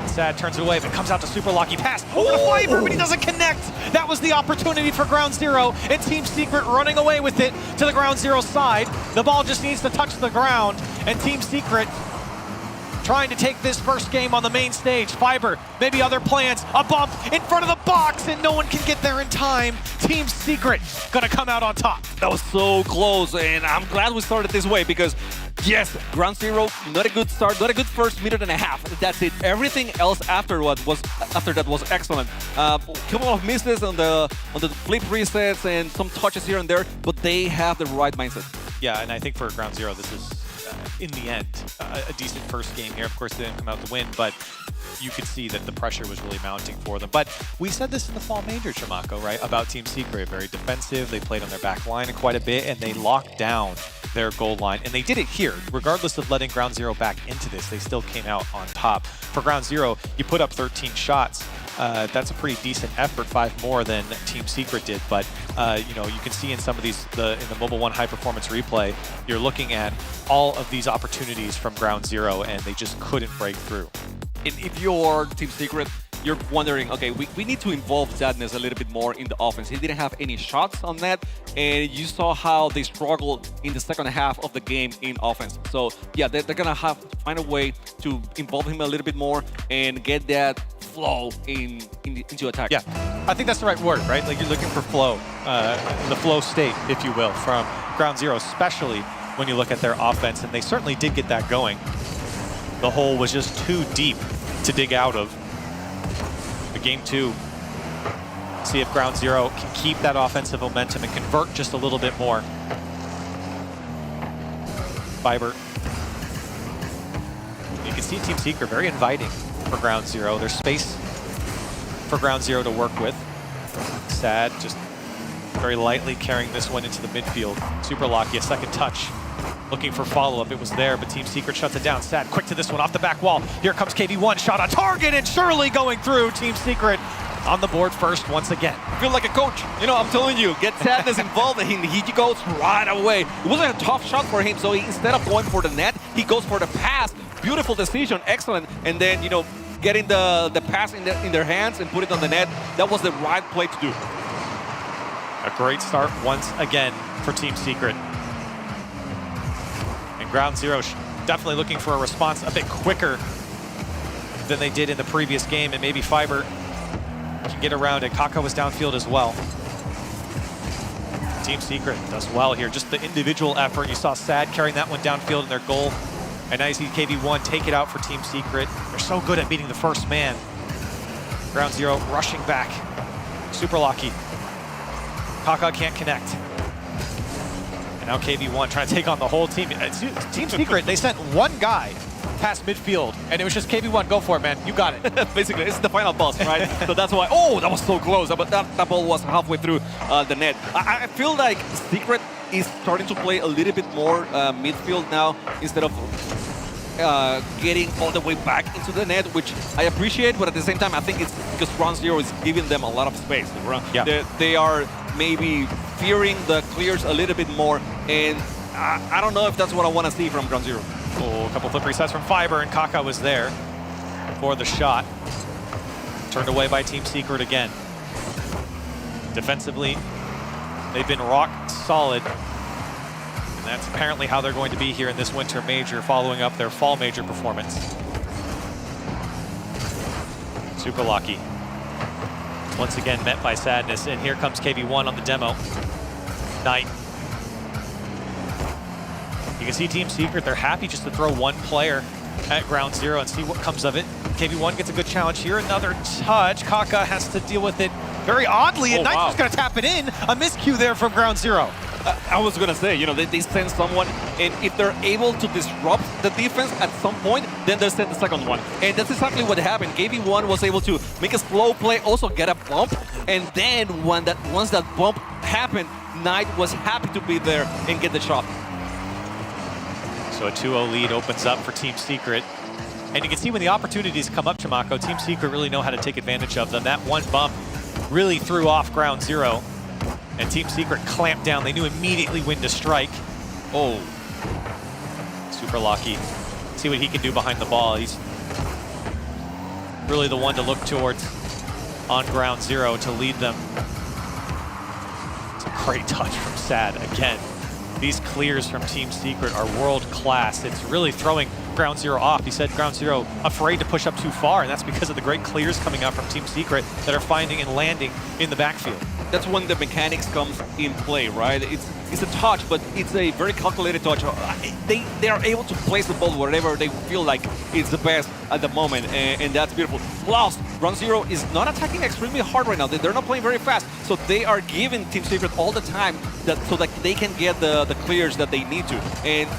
Sad turns it away, but comes out to Super Lucky. Pass over the Fiber, but he doesn't connect. That was the opportunity for Ground Zero, and Team Secret running away with it to the Ground Zero side. The ball just needs to touch the ground, and Team Secret trying to take this first game on the main stage. Fiber, maybe other plans, a bump in front of the box, and no one can get there in time. Team Secret gonna come out on top. That was so close, and I'm glad we started this way because, yes, Ground Zero, not a good start, not a good first minute and a half. That's it. Everything else after that was excellent. Couple of misses on the flip resets and some touches here and there, but they have the right mindset. Yeah, and I think for Ground Zero, this is, in the end, a decent first game here. Of course, they didn't come out to win, but you could see that the pressure was really mounting for them. But we said this in the fall major, Chamaco, right, about Team Secret. Very defensive. They played on their back line quite a bit, and they locked down their goal line. And they did it here. Regardless of letting Ground Zero back into this, they still came out on top. For Ground Zero, you put up 13 shots. That's a pretty decent effort, 5 more than Team Secret did. But you know, you can see in some of these, in the Mobile 1 high performance replay, you're looking at all of these opportunities from Ground Zero, and they just couldn't break through. If you're Team Secret, you're wondering, okay, we need to involve Sadness a little bit more in the offense. He didn't have any shots on that, and you saw how they struggled in the second half of the game in offense. So yeah, they're gonna have to find a way to involve him a little bit more and get that flow into attack. Yeah, I think that's the right word, right? Like, you're looking for flow, the flow state, if you will, from Ground Zero, especially when you look at their offense, and they certainly did get that going. The hole was just too deep to dig out of. The game 2, see if Ground Zero can keep that offensive momentum and convert just a little bit more. Fiber. You can see Team Secret very inviting for Ground Zero. There's space for Ground Zero to work with. Sad, just very lightly carrying this one into the midfield. Super Lucky, a second touch. Looking for follow-up, it was there, but Team Secret shuts it down. Sad, quick to this one off the back wall. Here comes KV1, shot on target, and Shirley going through. Team Secret on the board first once again. I feel like a coach. You know, I'm telling you, get Sadness involved, and he goes right away. It wasn't a tough shot for him, so instead of going for the net, he goes for the pass. Beautiful decision, excellent. And then, you know, getting the pass in their hands and put it on the net, that was the right play to do. A great start once again for Team Secret. And Ground Zero definitely looking for a response a bit quicker than they did in the previous game, and maybe Fiber can get around it. Kaka was downfield as well. Team Secret does well here. Just the individual effort. You saw Sad carrying that one downfield in their goal. And now you see KV1 take it out for Team Secret. They're so good at beating the first man. Ground Zero rushing back. Super Lucky. Kaka can't connect. And now KV1 trying to take on the whole team. Team Secret, they sent one guy past midfield, and it was just KV1, go for it, man. You got it. Basically, it's the final boss, right? So that's why, oh, that was so close. But that ball was halfway through the net. I feel like Secret is starting to play a little bit more midfield now instead of getting all the way back into the net, which I appreciate, but at the same time, I think it's because Ground Zero is giving them a lot of space. Yeah. They are maybe fearing the clears a little bit more, and I don't know if that's what I want to see from Ground Zero. Oh, a couple flip resets from Fiber, and Kaka was there for the shot. Turned away by Team Secret again. Defensively, they've been rock solid. And that's apparently how they're going to be here in this Winter Major, following up their Fall Major performance. Super Lucky. Once again met by Sadness, and here comes KV1 on the demo. Knight. You can see Team Secret, they're happy just to throw one player at Ground Zero and see what comes of it. KV1 gets a good challenge here, another touch. Kaka has to deal with it very oddly, and Knight's just gonna tap it in. A miscue there from Ground Zero. I was gonna say, you know, they send someone, and if they're able to disrupt the defense at some point, then they send the second one. And that's exactly what happened. KV1 was able to make a slow play, also get a bump, and then once that bump happened, Knight was happy to be there and get the shot. So a 2-0 lead opens up for Team Secret. And you can see when the opportunities come up, Chimako, Team Secret really know how to take advantage of them. That one bump really threw off Ground Zero. And Team Secret clamped down. They knew immediately when to strike. Oh. Super Lucky. See what he can do behind the ball. He's really the one to look towards on Ground Zero to lead them. It's a great touch from Sad again. These clears from Team Secret are world class. It's really throwing Ground Zero off. He said Ground Zero afraid to push up too far, and that's because of the great clears coming out from Team Secret that are finding and landing in the backfield. That's when the mechanics comes in play, right? It's a touch, but it's a very calculated touch. They are able to place the ball wherever they feel like it's the best at the moment, and that's beautiful. Plus, Ground Zero is not attacking extremely hard right now. They're not playing very fast, so they are giving Team Secret all the time so that they can get the clears that they need to. And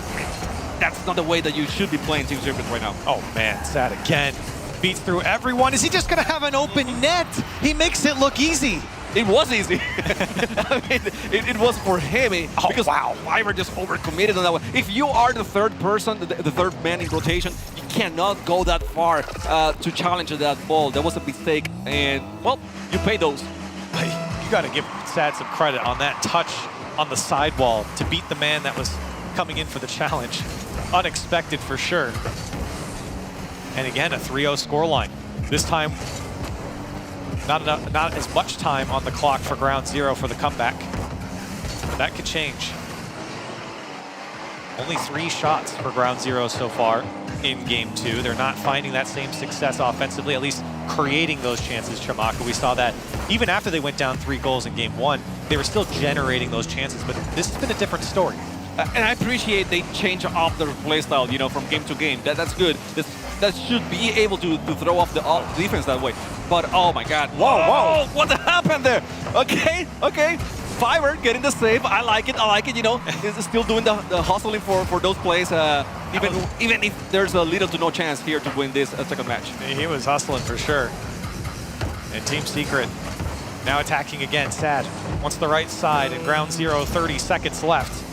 that's not the way that you should be playing Team Secret right now. Oh man, Sad again. Beats through everyone. Is he just gonna have an open net? He makes it look easy. It was easy. I mean, it was for him because wow, Fiber just overcommitted on that one. If you are the third person, the third man in rotation, you cannot go that far to challenge that ball. That was a mistake, and well, you pay those. You got to give Sad some credit on that touch on the sidewall to beat the man that was coming in for the challenge. Unexpected for sure. And again, a 3-0 scoreline. This time, not as much time on the clock for Ground Zero for the comeback. That could change. Only 3 shots for Ground Zero so far in Game 2. They're not finding that same success offensively, at least creating those chances, Chamaka. We saw that even after they went down 3 goals in Game 1, they were still generating those chances, but this has been a different story. And I appreciate they change up their playstyle, you know, from game to game. That's good. That should be able to throw off the defense that way. But oh my God! Whoa! What happened there? Okay. Fiverr getting the save. I like it. You know, he's still doing the hustling for those plays. Even if there's a little to no chance here to win this second match. He was hustling for sure. And Team Secret now attacking again. Sad wants the right side, and Ground Zero 30 seconds left.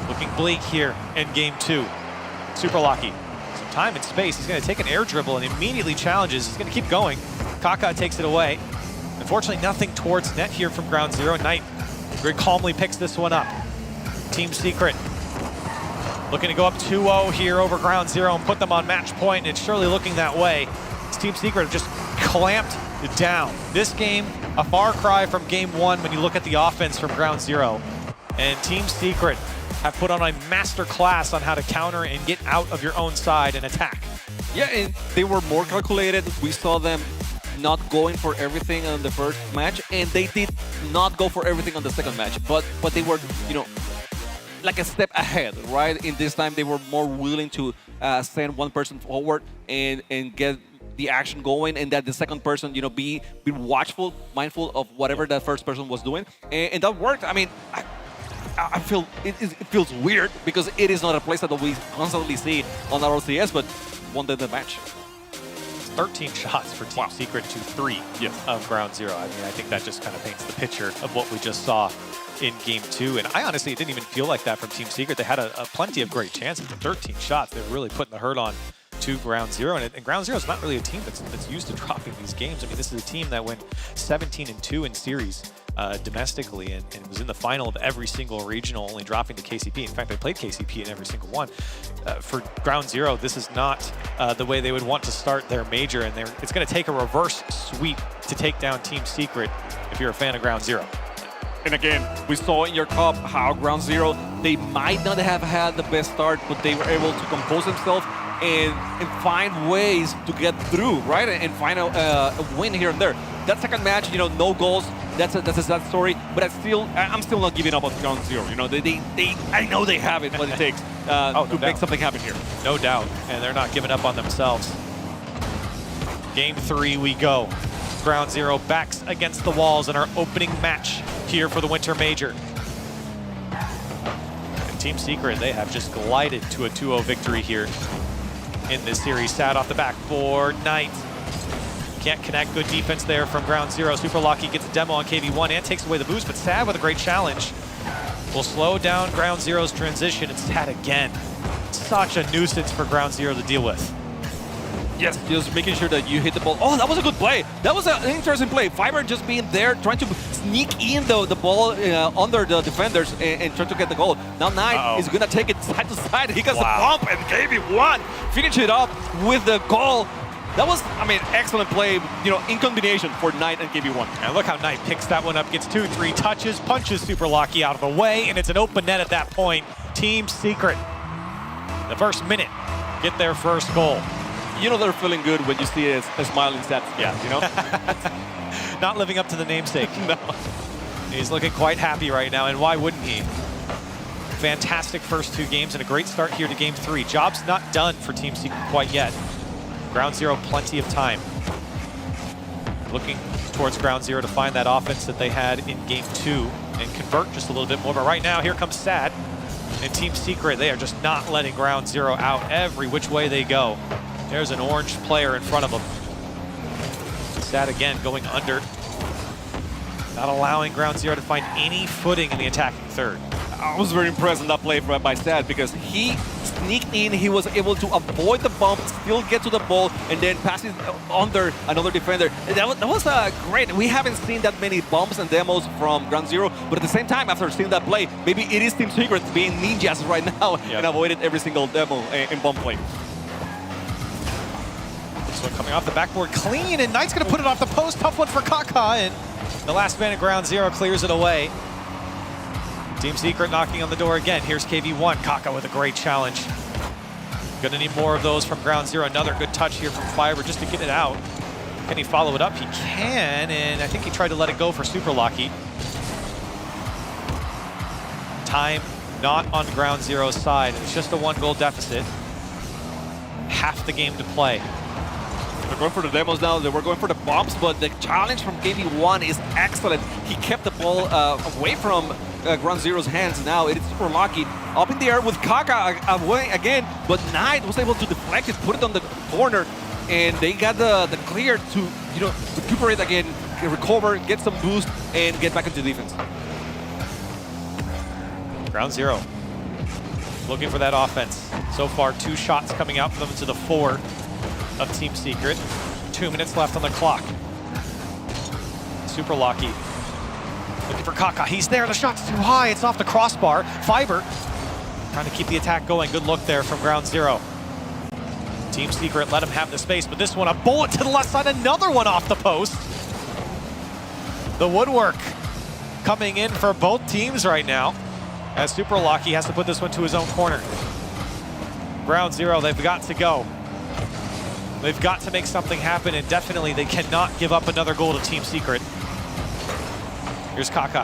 Looking bleak here in Game 2. Super Lucky. Some time and space. He's going to take an air dribble and immediately challenges. He's going to keep going. Kaka takes it away. Unfortunately, nothing towards net here from Ground Zero. Knight very calmly picks this one up. Team Secret looking to go up 2-0 here over Ground Zero and put them on match point, and it's surely looking that way. This Team Secret have just clamped it down. This game, a far cry from Game 1 when you look at the offense from Ground Zero. And Team Secret have put on a master class on how to counter and get out of your own side and attack. Yeah, and they were more calculated. We saw them not going for everything on the first match, and they did not go for everything on the second match. But they were, you know, like a step ahead, right? In this time, they were more willing to send one person forward and get the action going, and that the second person, you know, be watchful, mindful of whatever that first person was doing, and that worked. I mean, I feel it feels weird because it is not a place that we constantly see on RLCS, but won the match. 13 shots for Team Secret to 3 of Ground Zero. I mean, I think that just kind of paints the picture of what we just saw in Game 2. And I honestly didn't even feel like that from Team Secret. They had a plenty of great chances. 13 shots. They were really putting the hurt on to Ground Zero. And Ground Zero is not really a team that's used to dropping these games. I mean, this is a team that went 17-2 in series domestically and was in the final of every single regional, only dropping to KCP. In fact, they played KCP in every single one. For Ground Zero, this is not the way they would want to start their major, and it's going to take a reverse sweep to take down Team Secret if you're a fan of Ground Zero. And again, we saw in your cup how Ground Zero, they might not have had the best start, but they were able to compose themselves and find ways to get through, right? And find a win here and there. That second match, you know, no goals. That's a sad story, but I'm still not giving up on Ground Zero. You know, I know they have it, what it takes to make something happen here. No doubt, and they're not giving up on themselves. Game 3 we go. Ground Zero backs against the walls in our opening match here for the Winter Major. And Team Secret, they have just glided to a 2-0 victory here in this series. Sad off the back for Knight. Can't connect. Good defense there from Ground Zero. Super Lucky gets a demo on KV1 and takes away the boost, but Sad with a great challenge will slow down Ground Zero's transition. It's Sad again. Such a nuisance for Ground Zero to deal with. Yes, just making sure that you hit the ball. Oh, that was a good play. That was an interesting play. Fiverr just being there, trying to sneak in the ball under the defenders and try to get the goal. Now Knight is going to take it side to side. He gets the bump and KV1 finish it up with the goal. That was, I mean, excellent play, you know, in combination for Knight and KV1. And look how Knight picks that one up, gets 2-3 touches, punches Super Lucky out of the way, and it's an open net at that point. Team Secret, the first minute, get their first goal. You know they're feeling good when you see a smiling stats. Yeah, you know? Not living up to the namesake. No. He's looking quite happy right now, and why wouldn't he? Fantastic first 2 games and a great start here to Game 3. Job's not done for Team Secret quite yet. Ground Zero, plenty of time. Looking towards Ground Zero to find that offense that they had in Game 2 and convert just a little bit more. But right now, here comes Sad. And Team Secret, they are just not letting Ground Zero out every which way they go. There's an orange player in front of them. Sad again going under. Not allowing Ground Zero to find any footing in the attacking third. I was very impressed in that play by Sad because he sneaked in, he was able to avoid the bump, still get to the ball, and then pass it under another defender. That was great. We haven't seen that many bumps and demos from Ground Zero, but at the same time, after seeing that play, maybe it is Team Secret being ninjas right now and avoided every single demo and bump play. This one coming off the backboard clean, and Knight's going to put it off the post. Tough one for Kaka, and the last man at Ground Zero clears it away. Team Secret knocking on the door again. Here's KV1. Kaka with a great challenge. Gonna need more of those from Ground Zero. Another good touch here from Fiber just to get it out. Can he follow it up? He can, and I think he tried to let it go for Super Locky. Time not on Ground Zero's side. It's just a 1-goal deficit. Half the game to play. They're going for the demos now. They were going for the bumps, but the challenge from KV1 is excellent. He kept the ball away from Ground Zero's hands. Now it is Super Lucky up in the air with Kaka away again, but Knight was able to deflect it, put it on the corner, and they got the clear to recuperate again, recover, get some boost, and get back into defense. Ground Zero looking for that offense. So far, 2 shots coming out for them to the 4 of Team Secret. 2 minutes left on the clock. Super Lucky looking for Kaka. He's there. The shot's too high. It's off the crossbar. Fiber trying to keep the attack going. Good look there from Ground Zero. Team Secret let him have the space, but this one, a bullet to the left side. Another one off the post. The woodwork coming in for both teams right now, as Super Lucky has to put this one to his own corner. Ground Zero, they've got to go. They've got to make something happen, and definitely they cannot give up another goal to Team Secret. Here's Kaka.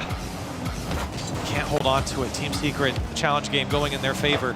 Can't hold on to it. Team Secret, the challenge game going in their favor.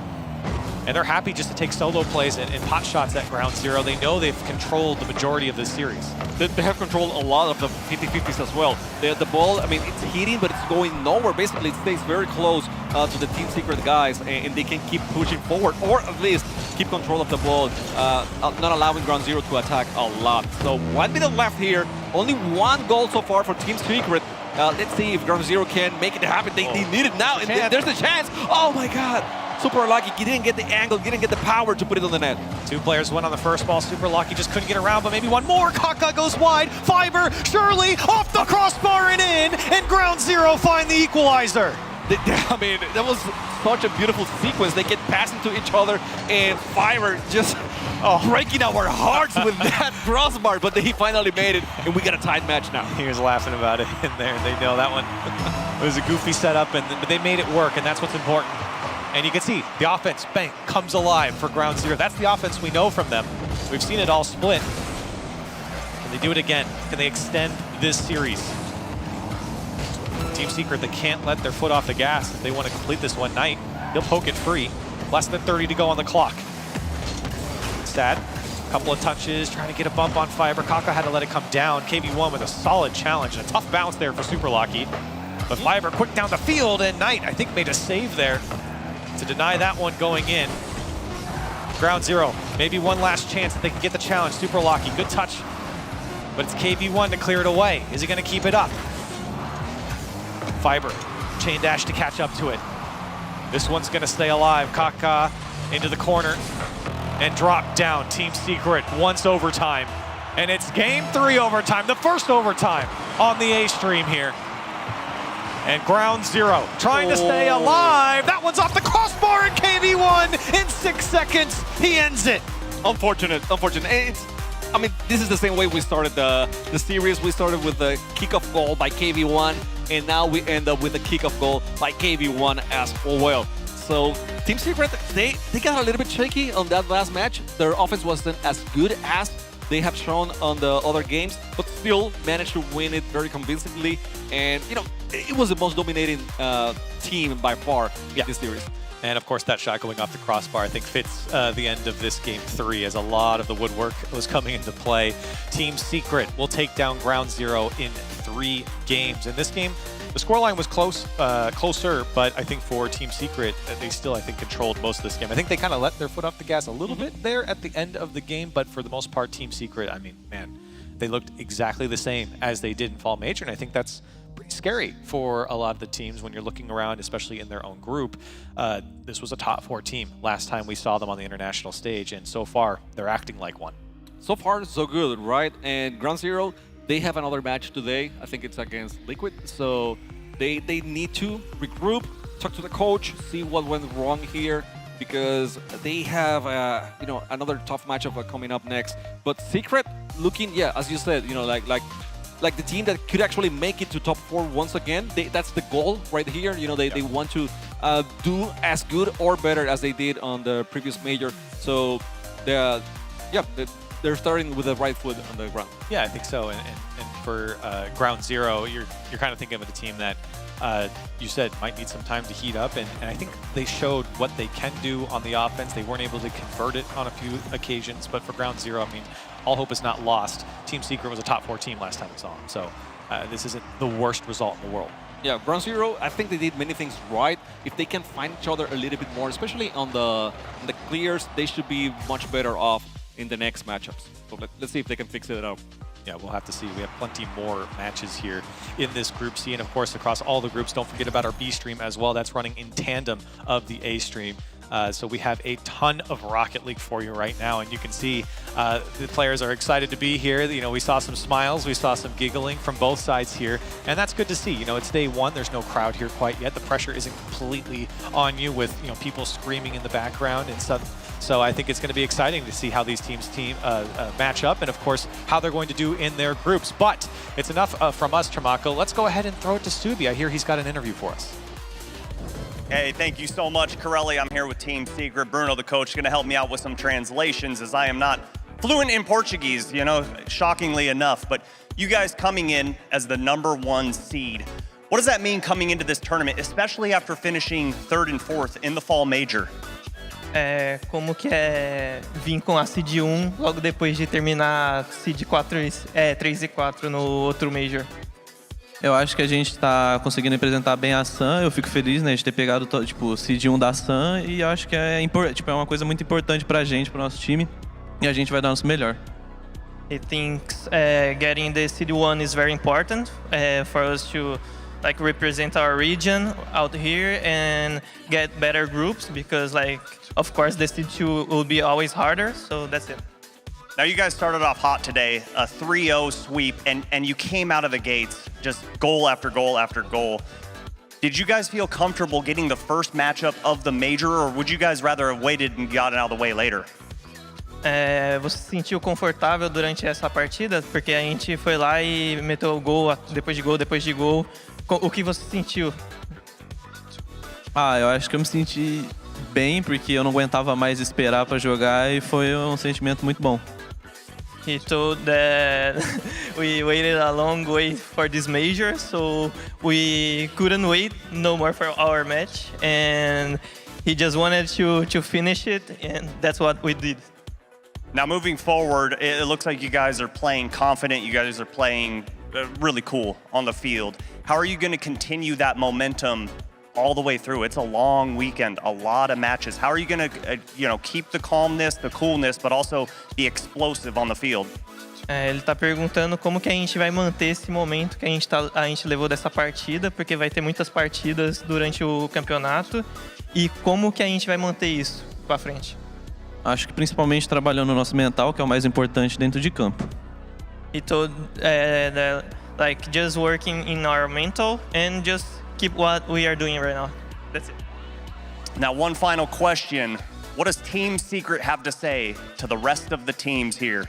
And they're happy just to take solo plays and pot shots at Ground Zero. They know they've controlled the majority of this series. They have controlled a lot of the 50-50s as well. The ball, I mean, it's hitting, but it's going nowhere. Basically, it stays very close to the Team Secret guys, and they can keep pushing forward, or at least keep control of the ball, not allowing Ground Zero to attack a lot. So 1 minute left here. Only 1 goal so far for Team Secret. Let's see if Ground Zero can make it happen. They need it now, and there's a chance. Oh my God. Super Lucky, he didn't get the angle, didn't get the power to put it on the net. 2 players went on the first ball. Super Lucky just couldn't get around, but maybe one more. Kaka goes wide. Fiber, Shirley, off the crossbar and in, and Ground Zero find the equalizer. I mean, that was such a beautiful sequence. They get passing to each other, and Fiber just breaking our hearts with that crossbar, but he finally made it, and we got a tied match now. He was laughing about it in there. They know that one. It was a goofy setup, but they made it work, and that's what's important. And you can see the offense, bang, comes alive for Ground Zero. That's the offense we know from them. We've seen it all split. Can they do it again? Can they extend this series? Team Secret, they can't let their foot off the gas if they want to complete this one night. He'll poke it free. Less than 30 to go on the clock. Sad. Couple of touches, trying to get a bump on Fiber. Kaka had to let it come down. KV1 with a solid challenge and a tough bounce there for Super Lucky. But Fiber quick down the field, and Knight, I think, made a save there to deny that one going in. Ground Zero, maybe one last chance that they can get the challenge. Super Lucky, good touch, but it's KV1 to clear it away. Is he going to keep it up? Fiber, chain dash to catch up to it. This one's going to stay alive. Kaka into the corner and drop down. Team Secret once overtime, and it's game 3 overtime, the first overtime on the A stream here. And Ground Zero trying to stay alive. That one's off the crossbar, and KV1 in 6 seconds, he ends it. Unfortunate. I mean, this is the same way we started the series. We started with the kickoff goal by KV1, and now we end up with the kickoff goal by KV1 as well. So Team Secret, they got a little bit shaky on that last match. Their offense wasn't as good as they have shown on the other games, but still managed to win it very convincingly. And, it was the most dominating team by far in this series. And of course, that shot going off the crossbar, I think, fits the end of this game 3, as a lot of the woodwork was coming into play. Team Secret will take down Ground Zero in 3 games. In this game, the scoreline was closer, but I think for Team Secret, they still, I think, controlled most of this game. I think they kind of let their foot off the gas a little bit there at the end of the game, but for the most part, Team Secret, I mean, man, they looked exactly the same as they did in Fall Major, and I think that's pretty scary for a lot of the teams when you're looking around, especially in their own group. This was a top 4 team last time we saw them on the international stage, and so far they're acting like one. So far, so good, right? And Ground Zero, they have another match today. I think it's against Liquid. So they need to regroup, talk to the coach, see what went wrong here, because they have another tough matchup coming up next. But Secret looking, yeah, as you said, like the team that could actually make it to top 4 once again. That's the goal right here. They want to do as good or better as they did on the previous major. So they're starting with the right foot on the ground. Yeah, I think so. And for Ground Zero, you're kind of thinking of a team that you said might need some time to heat up, and I think they showed what they can do on the offense. They weren't able to convert it on a few occasions, but for Ground Zero, I mean, all hope is not lost. Team Secret was a top 4 team last time we saw them, so this isn't the worst result in the world. Yeah, Ground Zero, I think they did many things right. If they can find each other a little bit more, especially on the clears, they should be much better off in the next matchups. So let's see if they can fix it up. Yeah, we'll have to see. We have plenty more matches here in this Group C, and of course across all the groups. Don't forget about our B stream as well. That's running in tandem of the A stream. So we have a ton of Rocket League for you right now, and you can see the players are excited to be here. We saw some smiles, we saw some giggling from both sides here, and that's good to see. It's day 1. There's no crowd here quite yet. The pressure isn't completely on you with people screaming in the background and stuff. So I think it's going to be exciting to see how these teams match up, and of course how they're going to do in their groups. But it's enough from us, Tramako. Let's go ahead and throw it to Subi. I hear he's got an interview for us. Hey, thank you so much, Corelli. I'm here with Team Secret. Bruno, the coach, is going to help me out with some translations as I am not fluent in Portuguese, shockingly enough. But you guys coming in as the #1 seed, what does that mean coming into this tournament, especially after finishing 3rd and 4th in the Fall Major? Como que é vir com a Seed 1 logo depois de terminar Seed 3 e 4 no outro Major? Eu acho que a gente está conseguindo representar bem a Sun. Eu fico feliz, né, de ter pegado o Seed 1 da Sun, e acho que é uma coisa muito importante pra gente, pro nosso time, e a gente vai dar o nosso melhor. He thinks getting the Seed 1 is very important for us to represent our region out here and get better groups, because of course the Seed 2 will be always harder, so that's it. Now you guys started off hot today, a 3-0 sweep, and you came out of the gates just goal after goal after goal. Did you guys feel comfortable getting the first matchup of the major, or would you guys rather have waited and gotten out of the way later? Você se sentiu confortável durante essa partida? Porque a gente foi lá e meteu gol depois de gol, depois de gol. O que você sentiu? Eu acho que eu me senti bem, porque eu não aguentava mais esperar para jogar, e foi um sentimento muito bom. He told that we waited a long way for this major, so we couldn't wait no more for our match, and he just wanted to finish it, and that's what we did. Now moving forward, it looks like you guys are playing confident, you guys are playing really cool on the field. How are you going to continue that momentum all the way through? It's a long weekend, a lot of matches. How are you going to, keep the calmness, the coolness, but also be explosive on the field? Ele está perguntando como que a gente vai manter esse momento que a gente levou dessa partida, porque vai ter muitas partidas durante o campeonato, e como que a gente vai manter isso para frente. Acho que principalmente trabalhando no nosso mental, que é o mais importante dentro de campo. He told that, just working in our mental and just keep what we are doing right now. That's it. Now, one final question. What does Team Secret have to say to the rest of the teams here?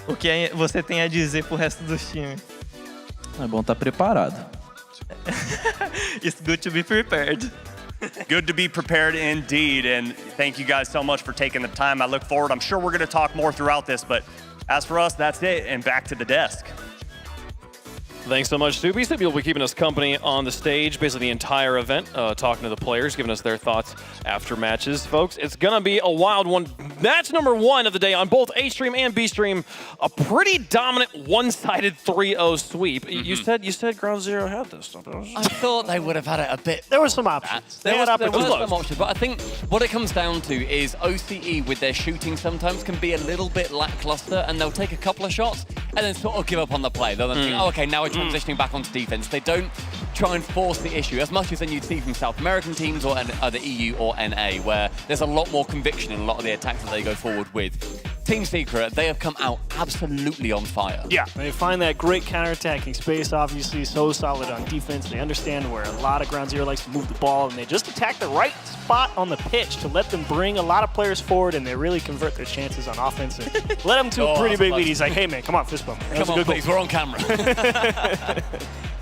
O que você tem a dizer pro resto dos times? É bom estar preparado. It's good to be prepared. Good to be prepared indeed, and thank you guys so much for taking the time. I look forward. I'm sure we're going to talk more throughout this, but as for us, that's it, and back to the desk. Thanks so much, Subi. Subi will be keeping us company on the stage, basically the entire event, talking to the players, giving us their thoughts after matches. Folks, it's going to be a wild one. Match #1 of the day on both A stream and B stream. A pretty dominant one-sided 3-0 sweep. You said Ground Zero had this. I thought they would have had it a bit. There were some options. There was some options, but I think what it comes down to is OCE with their shooting sometimes can be a little bit lackluster, and they'll take a couple of shots and then sort of give up on the play. They'll then think, oh, okay, now we're transitioning back onto defense. They don't try and force the issue as much as then you'd see from South American teams or the EU or NA, where there's a lot more conviction in a lot of the attacks that they go forward with. Team Secret, they have come out absolutely on fire. Yeah, they find that great counterattacking space, obviously, so solid on defense. They understand where a lot of Ground Zero likes to move the ball, and they just attack the right spot on the pitch to let them bring a lot of players forward, and they really convert their chances on offense and let them to a pretty big lead. He's like, hey, man, come on, fist bump. Come on, please, we're on camera.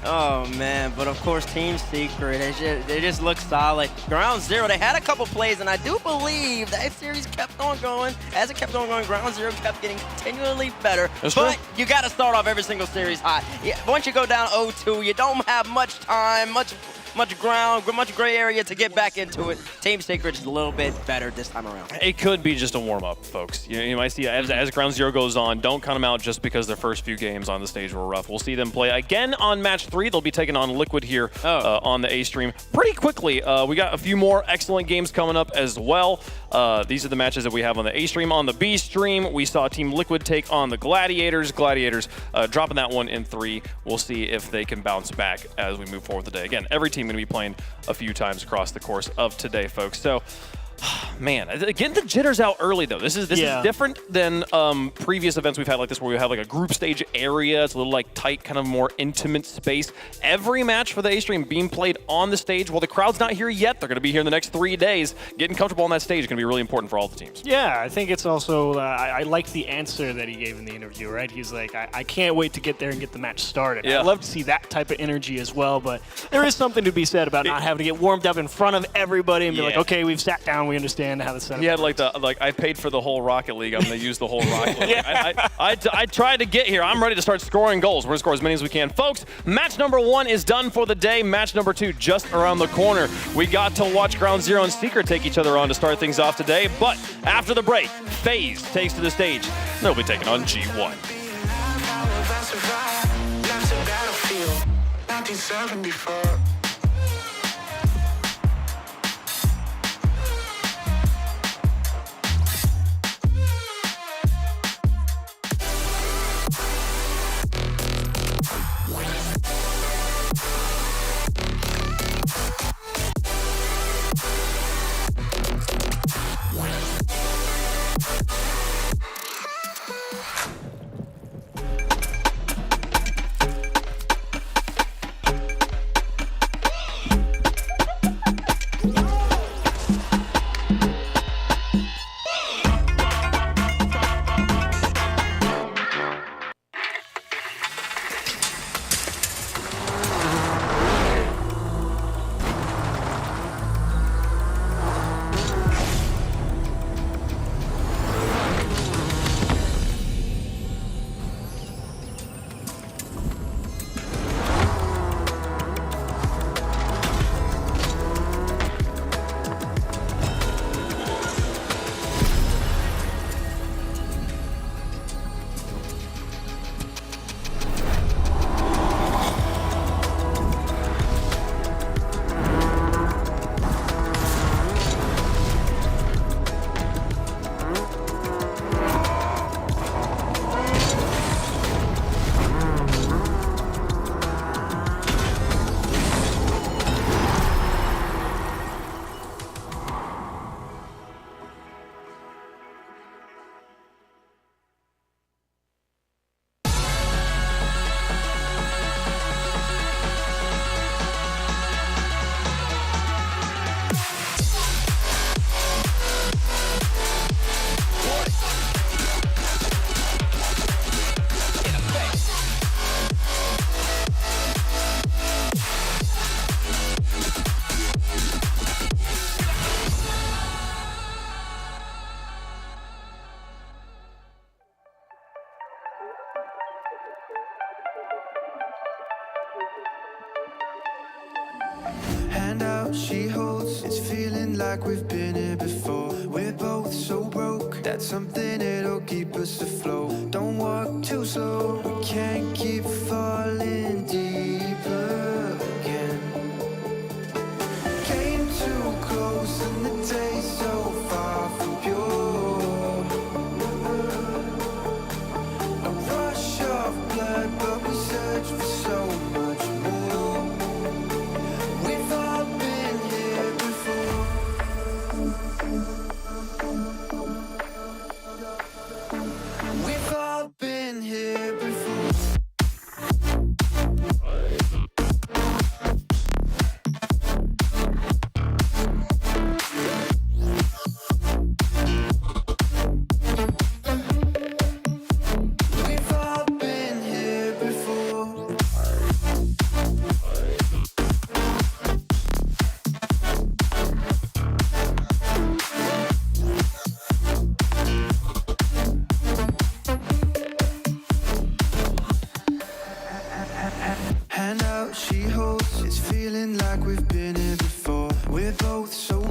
Oh, man, but of course, Team Secret, they just look solid. Ground Zero, they had a couple plays, and I do believe that series kept on going. As it kept on going, Ground Zero kept getting continually better. That's but true. you got to start off every single series hot. Once you go down 0-2, you don't have much time, much ground, much gray area to get back into it. Team Secret's a little bit better this time around. It could be just a warm-up, folks. You might see as Ground Zero goes on, don't count them out just because their first few games on the stage were rough. We'll see them play again on match 3. They'll be taking on Liquid here on the A stream pretty quickly. We got a few more excellent games coming up as well. These are the matches that we have on the A stream. On the B stream, we saw Team Liquid take on the Gladiators. Gladiators dropping that one in 3. We'll see if they can bounce back as we move forward today. Again, every team going to be playing a few times across the course of today, folks. So, man, getting the jitters out early, though. This is different than previous events we've had like this, where we have like a group stage area. It's a little like tight, kind of more intimate space. Every match for the A stream being played on the stage. While the crowd's not here yet, they're going to be here in the next 3 days. Getting comfortable on that stage is going to be really important for all the teams. Yeah, I think it's also, I like the answer that he gave in the interview, right? He's like, I can't wait to get there and get the match started. Yeah. I'd love to see that type of energy as well, but there is something to be said about not having to get warmed up in front of everybody and be like, okay, we've sat down, we understand how the setup He had like I paid for the whole Rocket League. I'm going to use the whole Rocket League. I tried to get here. I'm ready to start scoring goals. We're going to score as many as we can. Folks, match number 1 is done for the day. Match number 2 just around the corner. We got to watch Ground Zero and Secret take each other on to start things off today. But after the break, FaZe takes to the stage. They'll be taking on G1. 1974. Hand out she holds, it's feeling like we've been here before. We're both so broke, that's something that'll keep us afloat. Don't walk too slow, we can't keep falling deeper again. Came too close and the day's so far from pure. A rush of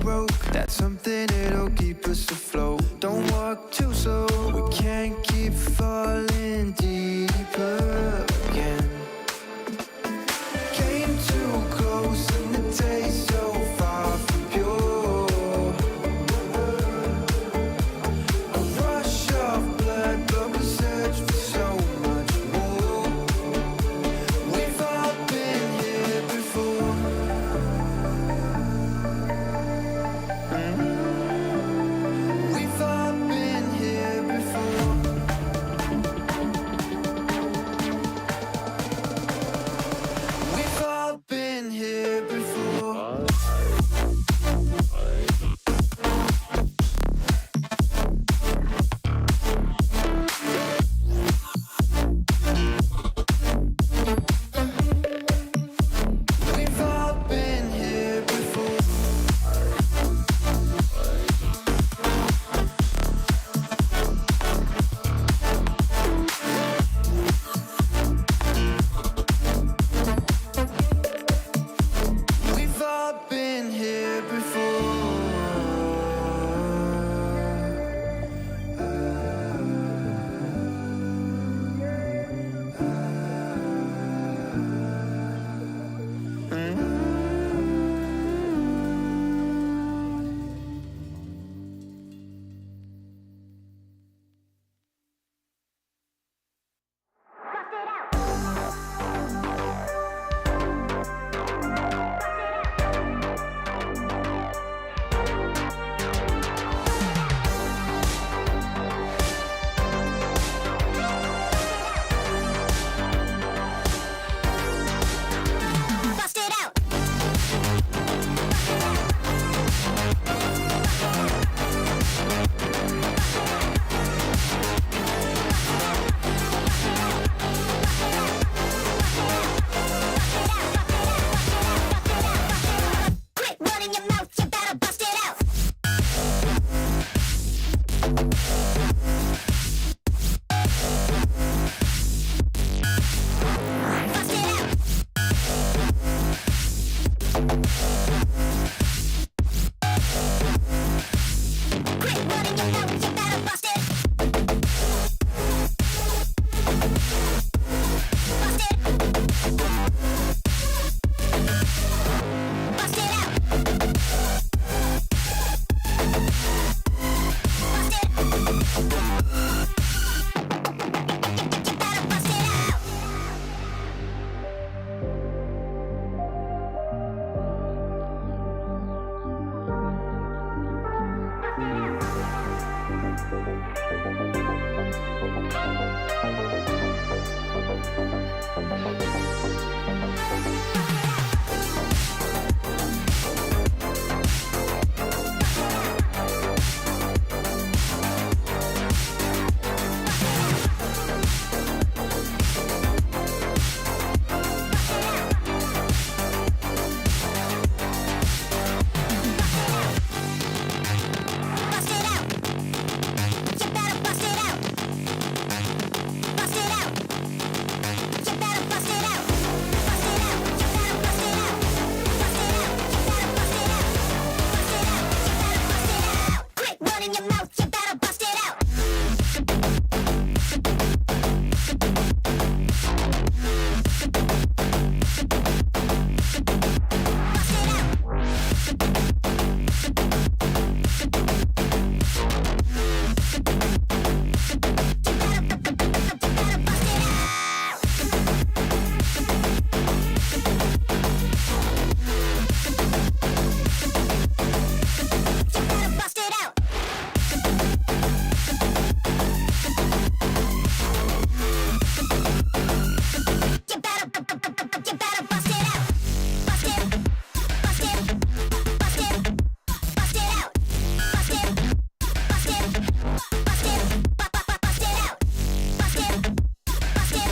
broke. That's something that'll keep us afloat. Don't walk too slow. We can't keep falling deeper again. Came too close and the taste so far from pure. A rush of blood, but we search for so much more. We've all been here before. We've all been here before. We've all been here before. We've all been here before. We've all been here Bust it out. Quit running your mouth, you better bust it out. Bust it out. Quit running your mouth, you better bust it. Bust it. Bust it out. Bust it. You better bust it out. Bust it out. You better bust it out. Bust it out. You better bust it out. Bust it out. You better bust it out. Bust it out. You better bust it out. Bust it out. You better bust it out. Quit running your mouth. You better bust it out. Bust it out. You better bust it out. You better bust it out. Bust it. Bust it. Bust it. Bust it out. Bust it. Bust it. Bust it. Bust it out. Bust it. Bust it.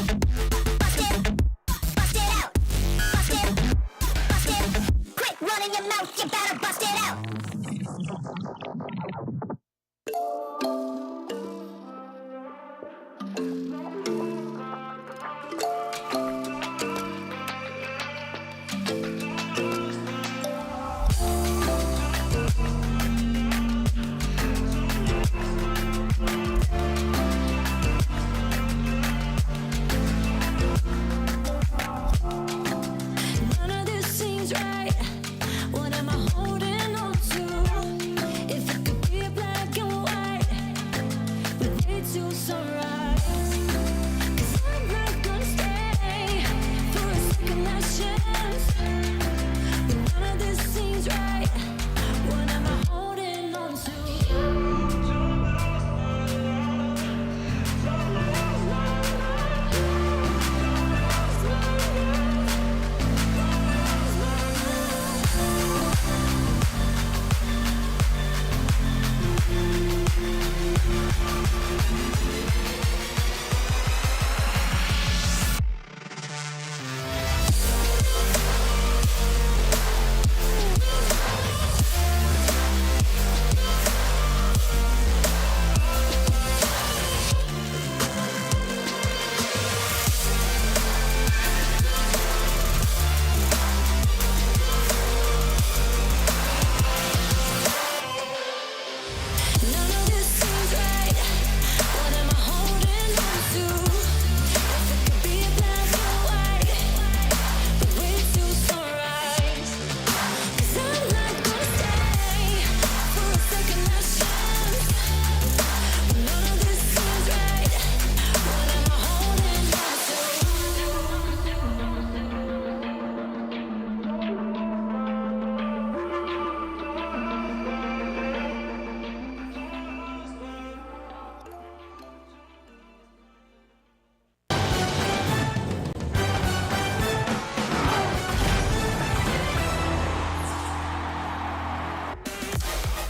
Bust it. Bust it out. Bust it. Bust it. Quit running your mouth. You better bust it out.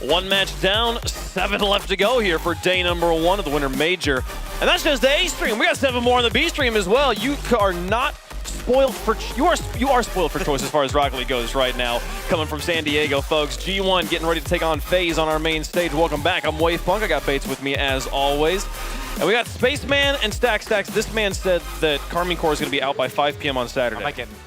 One match down, 7 left to go here for day number 1 of the Winter Major. And that's just the A stream. We got 7 more on the B stream as well. You are not spoiled for you are spoiled for choice as far as Rocket League goes right now. Coming from San Diego, folks. G1 getting ready to take on FaZe on our main stage. Welcome back. I'm Wave Punk. I got Bates with me as always. And we got Spaceman and Stacks. This man said that Carmine Core is going to be out by 5 p.m. on Saturday.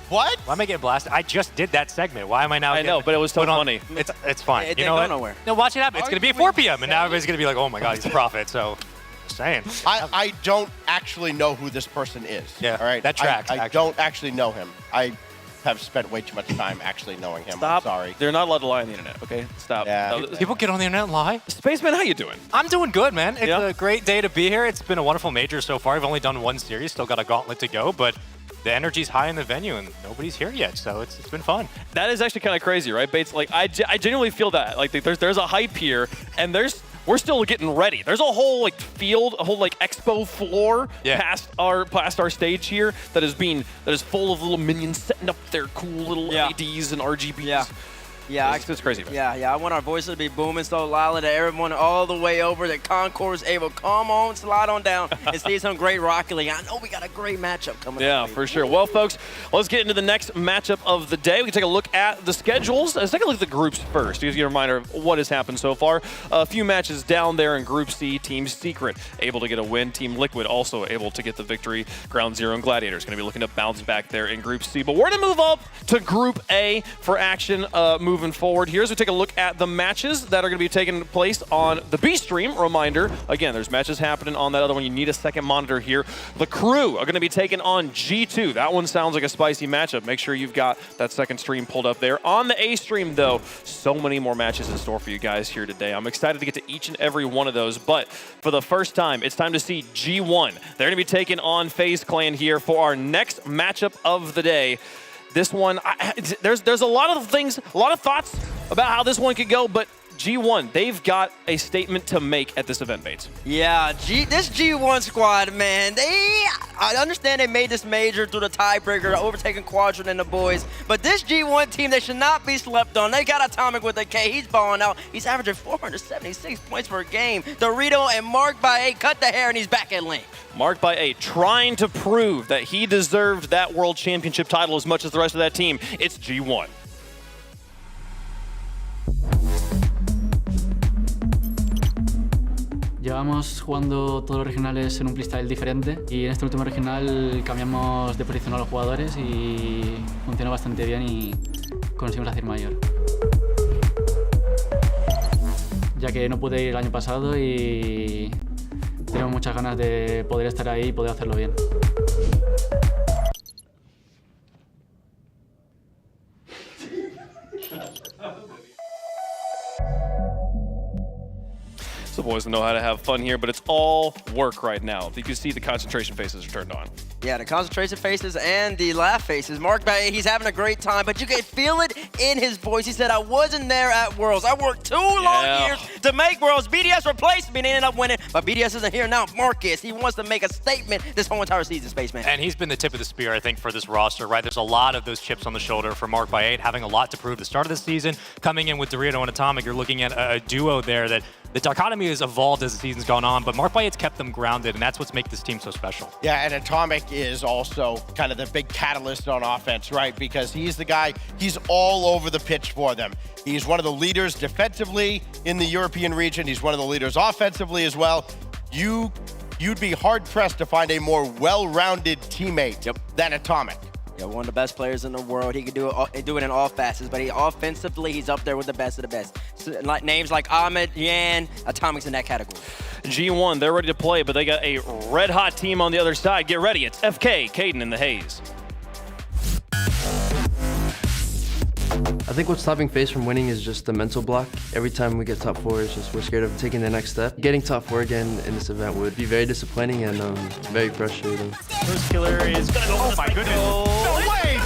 What? Why am I getting blasted? I just did that segment. Why am I now? I know, but it was so funny. It's fine. It you didn't know go what? nowhere. No, watch it happen. It's going to be at 4 p.m. and now everybody's going to be like, oh my God, he's a prophet. So, just saying. I don't actually know who this person is. Yeah, all right. that tracks. I don't actually know him. I have spent way too much time actually knowing him. Stop. I'm sorry. They're not allowed to lie on the internet, okay? Stop. Yeah. People get on the internet and lie. Spaceman, how you doing? I'm doing good, man. It's a great day to be here. It's been a wonderful major so far. I've only done 1 series, still got a gauntlet to go, but the energy's high in the venue and nobody's here yet, so it's been fun. That is actually kind of crazy, right, Bates? Like, I genuinely feel that. Like, there's a hype here, and we're still getting ready. There's a whole field, a whole expo floor past our stage here that is full of little minions setting up their cool little LEDs and RGBs. Yeah, it's crazy, man. Yeah. I want our voices to be booming so loudly that everyone all the way over the concourse is able to come on, slide on down, and see some great Rocket League. I know we got a great matchup coming up. Yeah, for sure. Well, folks, let's get into the next matchup of the day. We can take a look at the schedules. Let's take a look at the groups first to give you a reminder of what has happened so far. A few matches down there in Group C. Team Secret able to get a win. Team Liquid also able to get the victory. Ground Zero and Gladiators going to be looking to bounce back there in Group C. But we're going to move up to Group A for action moving forward here. So we take a look at the matches that are going to be taking place on the B stream. Reminder, again, there's matches happening on that other one. You need a second monitor here. The Crew are going to be taking on G2. That one sounds like a spicy matchup. Make sure you've got that second stream pulled up there. On the A stream, though, so many more matches in store for you guys here today. I'm excited to get to each and every one of those. But for the first time, it's time to see G1. They're going to be taking on FaZe Clan here for our next matchup of the day. This one, there's a lot of things, a lot of thoughts about how this one could go, but G1, they've got a statement to make at this event, Bates. Yeah, this G1 squad, man, I understand they made this major through the tiebreaker, overtaking Quadrant and the boys, but this G1 team, they should not be slept on. They got Atomic with a K. He's balling out. He's averaging 476 points per game. Dorito and Mark by 8 cut the hair, and he's back at lane. Mark by 8, trying to prove that he deserved that World Championship title as much as the rest of that team. It's G1. Llevamos jugando todos los regionales en un playstyle diferente y en este último regional cambiamos de posición a los jugadores y funcionó bastante bien y conseguimos la cima mayor. Ya que no pude ir el año pasado y tenemos muchas ganas de poder estar ahí y poder hacerlo bien. The boys know how to have fun here, but it's all work right now. You can see the concentration faces are turned on. Yeah, the concentration faces and the laugh faces. Mark Bay, he's having a great time, but you can feel it in his voice. He said, I wasn't there at Worlds. I worked 2 long years to make Worlds. BDS replaced me and ended up winning, but BDS isn't here now. Mark is. He wants to make a statement this whole entire season, Spaceman. And he's been the tip of the spear, I think, for this roster, right? There's a lot of those chips on the shoulder for Mark by 8, having a lot to prove. The start of the season, coming in with Dorito and Atomic, you're looking at a duo there that the dichotomy has evolved as the season's gone on, but Mark by 8's kept them grounded, and that's what's made this team so special. Yeah, and Atomic is also kind of the big catalyst on offense, right? Because he's the guy, he's all over the pitch for them. He's one of the leaders defensively in the European region. He's one of the leaders offensively as well. You'd be hard-pressed to find a more well-rounded teammate than Atomic. Yeah, one of the best players in the world. He can do it in all facets, but offensively, he's up there with the best of the best. So, names like Ahmed, Yan, Atomic's in that category. G1, they're ready to play, but they got a red-hot team on the other side. Get ready. It's FK, Caden, and the Haze. I think what's stopping FaZe from winning is just the mental block. Every time we get top 4, it's just we're scared of taking the next step. Getting top 4 again in this event would be very disappointing and very frustrating. First killer is gonna go. Oh my goodness! No way!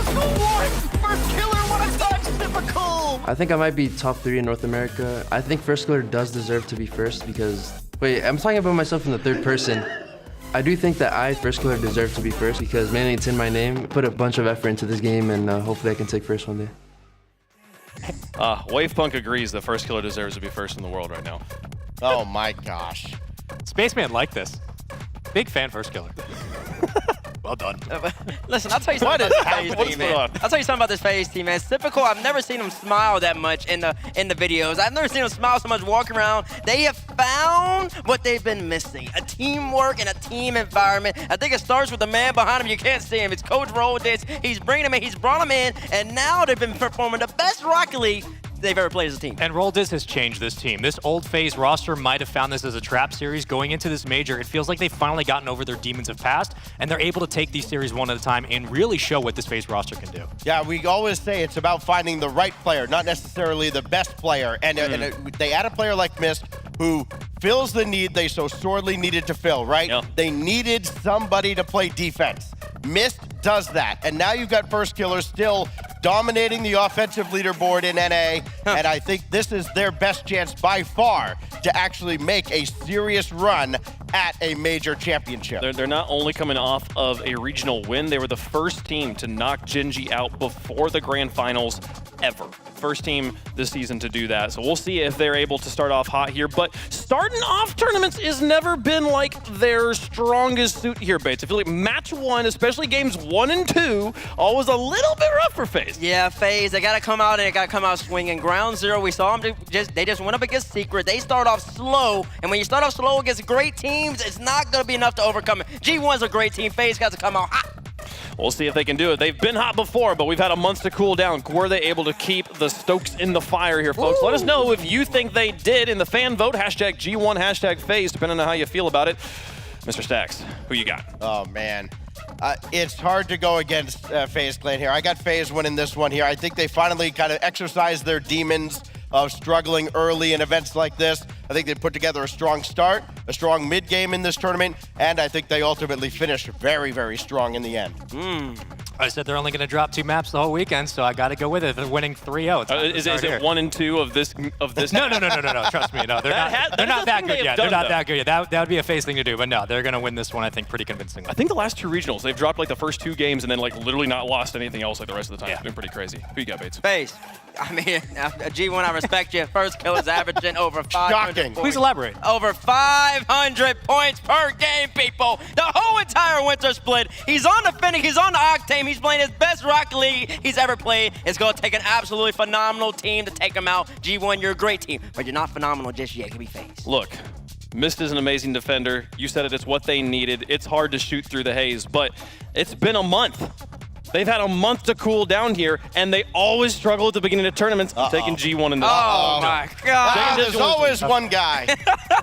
First killer, what a touch! Typical! I think I might be top 3 in North America. I think first killer does deserve to be first because, wait, I'm talking about myself in the third person. I do think that first killer, deserve to be first because mainly it's in my name. Put a bunch of effort into this game and hopefully I can take first one day. Wavepunk agrees that First Killer deserves to be first in the world right now. Oh my gosh. Spaceman liked this. Big fan First Killer. Well done. Listen, I'll tell you something about this FaZe team, man. I'll tell you something about this FaZe team, man. It's typical. I've never seen them smile that much in the videos. I've never seen them smile so much walking around. They have found what they've been missing: a teamwork and a team environment. I think it starts with the man behind him. You can't see him. It's Coach Roldis. He's bringing him in. He's brought him in, and now they've been performing the best Rocket League they've ever played as a team. And Roldis has changed this team. This old FaZe roster might have found this as a trap series. Going into this major, it feels like they've finally gotten over their demons of past, and they're able to take these series one at a time and really show what this FaZe roster can do. Yeah, we always say it's about finding the right player, not necessarily the best player. And, they add a player like Mist who fills the need they so sorely needed to fill, right? Yeah. They needed somebody to play defense. Mist does that. And now you've got First Killer still dominating the offensive leaderboard in NA. And I think this is their best chance by far to actually make a serious run at a major championship. They're not only coming off of a regional win, they were the first team to knock Genji out before the grand finals ever. First team this season to do that. So we'll see if they're able to start off hot here. But starting off tournaments has never been like their strongest suit here, Bates. I feel like match one, especially games 1 and 2, always a little bit rough for FaZe. Yeah, FaZe, they gotta come out and they gotta come out swinging. Ground zero, we saw them they just went up against Secret. They start off slow, and when you start off slow against great teams, it's not gonna be enough to overcome it. G1's a great team. FaZe got to come out hot. We'll see if they can do it. They've been hot before, but we've had a month to cool down. Were they able to keep the Stokes in the fire here, folks? Let us know if you think they did in the fan vote. Hashtag G1, hashtag FaZe, depending on how you feel about it. Mr. Stacks, who you got? Oh, man. It's hard to go against FaZe Clan here. I got FaZe winning this one here. I think they finally kind of exercised their demons of struggling early in events like this. I think they put together a strong start, a strong mid-game in this tournament, and I think they ultimately finished very, very strong in the end. I said they're only going to drop 2 maps the whole weekend, so I got to go with it. They're winning 3-0. Is it 1 and 2 of this? No. Trust me, no. They're not that good yet. They're not that good yet. That would be a FaZe thing to do, but no, they're going to win this one, I think, pretty convincingly. I think the last 2 regionals, they've dropped like the first 2 games and then like literally not lost anything else like the rest of the time. Yeah. It's been pretty crazy. Who you got, Bates? FaZe. I mean, G1, I respect you. First Killer's averaging over 500 points. Please elaborate. Over 500 points per game, people. The whole entire winter split. He's on the Fennec. He's on the Octane. He's playing his best Rocket League he's ever played. It's going to take an absolutely phenomenal team to take him out. G1, you're a great team, but you're not phenomenal just yet. Give me FaZe. Look, Mist is an amazing defender. You said it. It's what they needed. It's hard to shoot through the haze, but it's been a month. They've had a month to cool down here, and they always struggle at the beginning of tournaments. I'm taking G1 in this. Oh, my God. There's always one guy.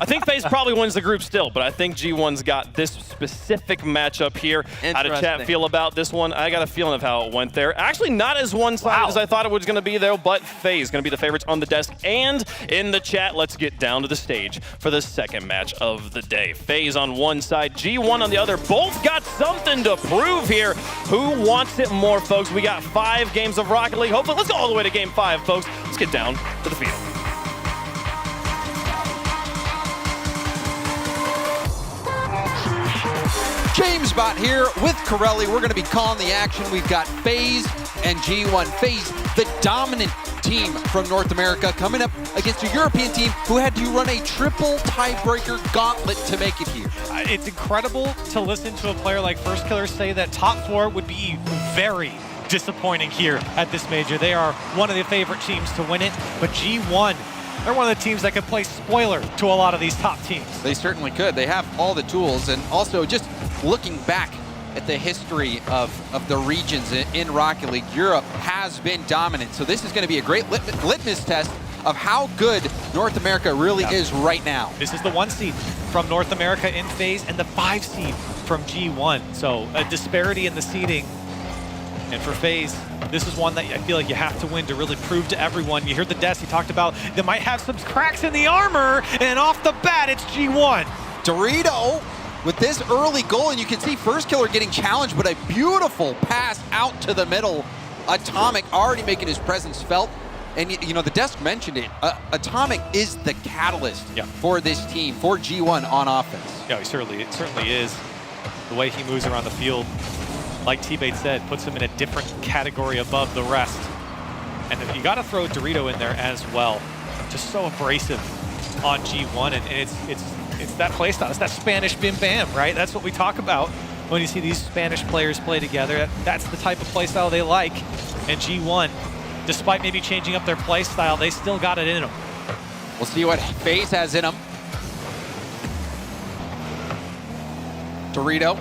I think FaZe probably wins the group still, but I think G1's got this specific matchup here. How did chat feel about this one? I got a feeling of how it went there. Actually, not as one-sided as I thought it was going to be, though, but FaZe going to be the favorites on the desk and in the chat. Let's get down to the stage for the second match of the day. FaZe on one side, G1 on the other. Both got something to prove here. Who wants it more, folks? We got 5 games of Rocket League. Hopefully, let's go all the way to game 5, folks. Let's get down to the field. James Bot here with Corelli. We're going to be calling the action. We've got FaZe and G1. FaZe, the dominant team from North America, coming up against a European team who had to run a triple tiebreaker gauntlet to make it here. It's incredible to listen to a player like First Killer say that top 4 would be very disappointing here at this major. They are one of the favorite teams to win it, but G1, they're one of the teams that could play spoiler to a lot of these top teams. They certainly could. They have all the tools, and also just looking back at the history of the regions in Rocket League, Europe has been dominant. So this is going to be a great litmus test of how good North America really is right now. This is the 1 seed from North America in FaZe and the 5 seed from G1. So a disparity in the seeding. And for FaZe, this is one that I feel like you have to win to really prove to everyone. You heard the desk, he talked about they might have some cracks in the armor, and off the bat, it's G1. Dorito with this early goal, and you can see First Killer getting challenged, but a beautiful pass out to the middle. Atomic already making his presence felt. And you know, the desk mentioned it. Atomic is the catalyst for this team, for G1 on offense. Yeah, it certainly is. The way he moves around the field, like T-Bait said, puts him in a different category above the rest. And then you got to throw Dorito in there as well. Just so abrasive on G1, and it's that playstyle. It's that Spanish bim bam, right? That's what we talk about when you see these Spanish players play together. That's the type of playstyle they like. And G1, despite maybe changing up their playstyle, they still got it in them. We'll see what FaZe has in them. Dorito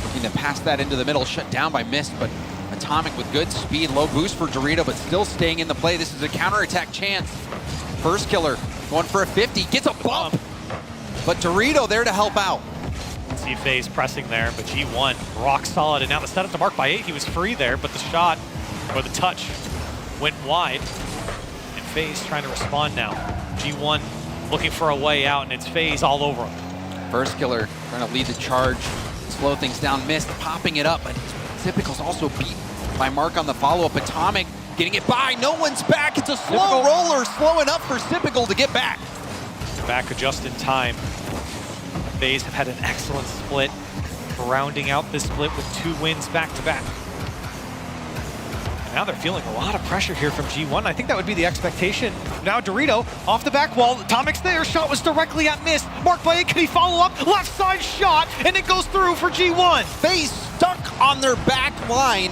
looking to pass that into the middle, shut down by Mist, but Atomic with good speed, low boost for Dorito, but still staying in the play. This is a counterattack chance. First Killer going for a 50, gets a bump, but Dorito there to help out. See FaZe pressing there, but G1 rock solid, and now the setup to Mark by 8, he was free there, but the shot, or the touch, went wide, and FaZe trying to respond now. G1 looking for a way out, and it's FaZe all over him. First Killer trying to lead the charge, slow things down, Mist popping it up, but Typical's also beat by Mark on the follow-up. Atomic getting it by, no one's back, it's a slow roller, slow enough for Typical to get back. Back just in time. FaZe have had an excellent split, rounding out this split with 2 wins back-to-back. And now they're feeling a lot of pressure here from G1. I think that would be the expectation. Now Dorito off the back wall, Atomic's there, shot was directly at Mist. Mark by 8, can he follow up? Left side shot, and it goes through for G1. FaZe stuck on their back line,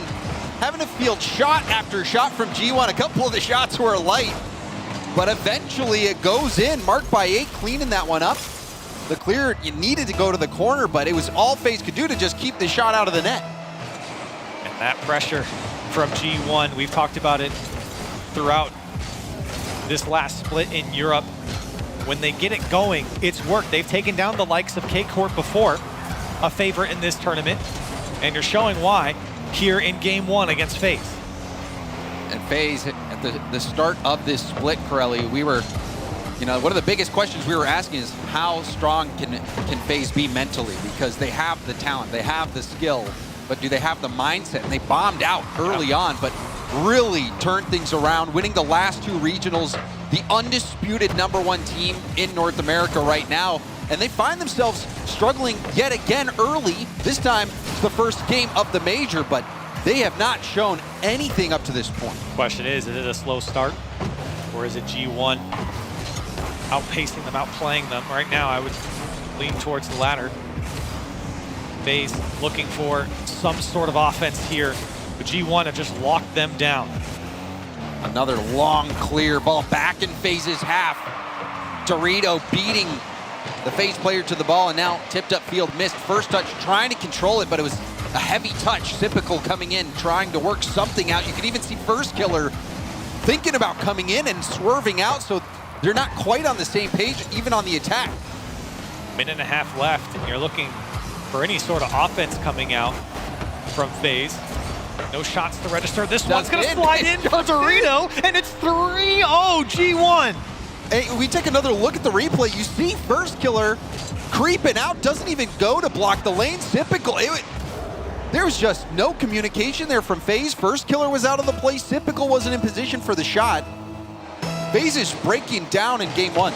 having to field shot after shot from G1. A couple of the shots were light, but eventually it goes in. Mark by 8 cleaning that one up. The clear, you needed to go to the corner, but it was all FaZe could do to just keep the shot out of the net. And that pressure from G1, we've talked about it throughout this last split in Europe. When they get it going, it's worked. They've taken down the likes of K-Corp before, a favorite in this tournament, and you're showing why here in game 1 against FaZe. And FaZe, at the start of this split, Corelli, we were, you know, one of the biggest questions we were asking is how strong can FaZe be mentally? Because they have the talent, they have the skill, but do they have the mindset? And they bombed out early on, but really turned things around, winning the last 2 regionals, the undisputed #1 team in North America right now. And they find themselves struggling yet again early. This time, it's the first game of the major, but they have not shown anything up to this point. Question is it a slow start? Or is it G1 outpacing them, outplaying them? Right now, I would lean towards the latter. FaZe looking for some sort of offense here, but G1 have just locked them down. Another long clear ball back in FaZe's half. Dorito beating the FaZe player to the ball, and now tipped up field, Missed first touch, trying to control it, but it was a heavy touch. Typical coming in, trying to work something out. You can even see First Killer thinking about coming in and swerving out, so they're not quite on the same page, even on the attack. Minute and a half left, and you're looking for any sort of offense coming out from FaZe. No shots to register. This one's gonna slide in for Dorito, and it's 3-0 G1. Hey, we take another look at the replay. You see First Killer creeping out, doesn't even go to block the lane. Typical. There was just no communication there from FaZe. First Killer was out of the play. Typical wasn't in position for the shot. FaZe is breaking down in game 1.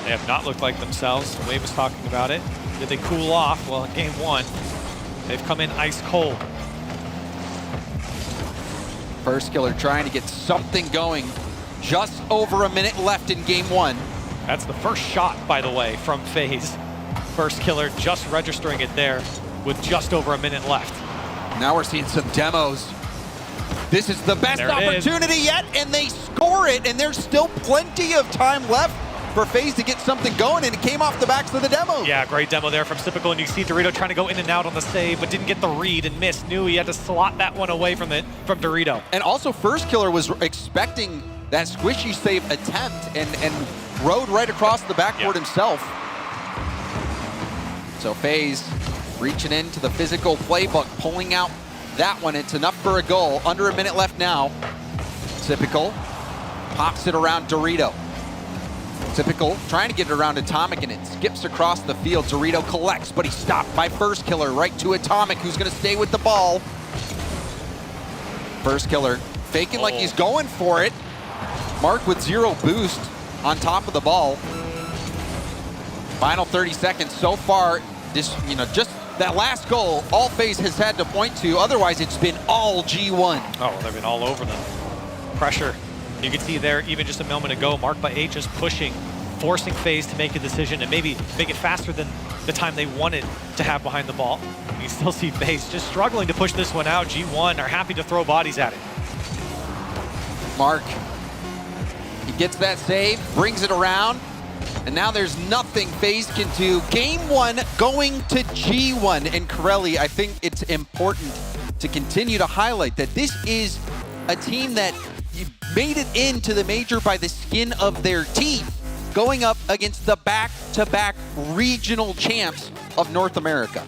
They have not looked like themselves. Wade was talking about it. Did they cool off? Well, in game 1, they've come in ice cold. First Killer trying to get something going. Just over a minute left in game 1. That's the first shot, by the way, from FaZe. First Killer just registering it there with just over a minute left. Now we're seeing some demos. This is the best opportunity yet, and they score it, and there's still plenty of time left for FaZe to get something going, and it came off the backs of the demo. Yeah, great demo there from Typical, and you see Dorito trying to go in and out on the save, but didn't get the read and missed. Knew he had to slot that one away from Dorito. And also First Killer was expecting that squishy save attempt and rode right across the backboard himself. So FaZe reaching into the physical playbook, pulling out that one. It's enough for a goal. Under a minute left now. Typical pops it around Dorito. Typical trying to get it around Atomic, and it skips across the field. Dorito collects, but he's stopped by First Killer. Right to Atomic, who's going to stay with the ball. First Killer faking like he's going for it. Mark with 0 boost on top of the ball. Final 30 seconds so far. This, you know, just that last goal, all FaZe has had to point to. Otherwise, it's been all G1. Oh, they've been all over them. Pressure. You can see there, even just a moment ago, Mark by 8 just pushing, forcing FaZe to make a decision and maybe make it faster than the time they wanted to have behind the ball. You still see FaZe just struggling to push this one out. G1 are happy to throw bodies at it. Mark, he gets that save, brings it around, and now there's nothing FaZe can do. Game 1 going to G1. And Corelli, I think it's important to continue to highlight that this is a team that made it into the major by the skin of their teeth, going up against the back-to-back regional champs of North America.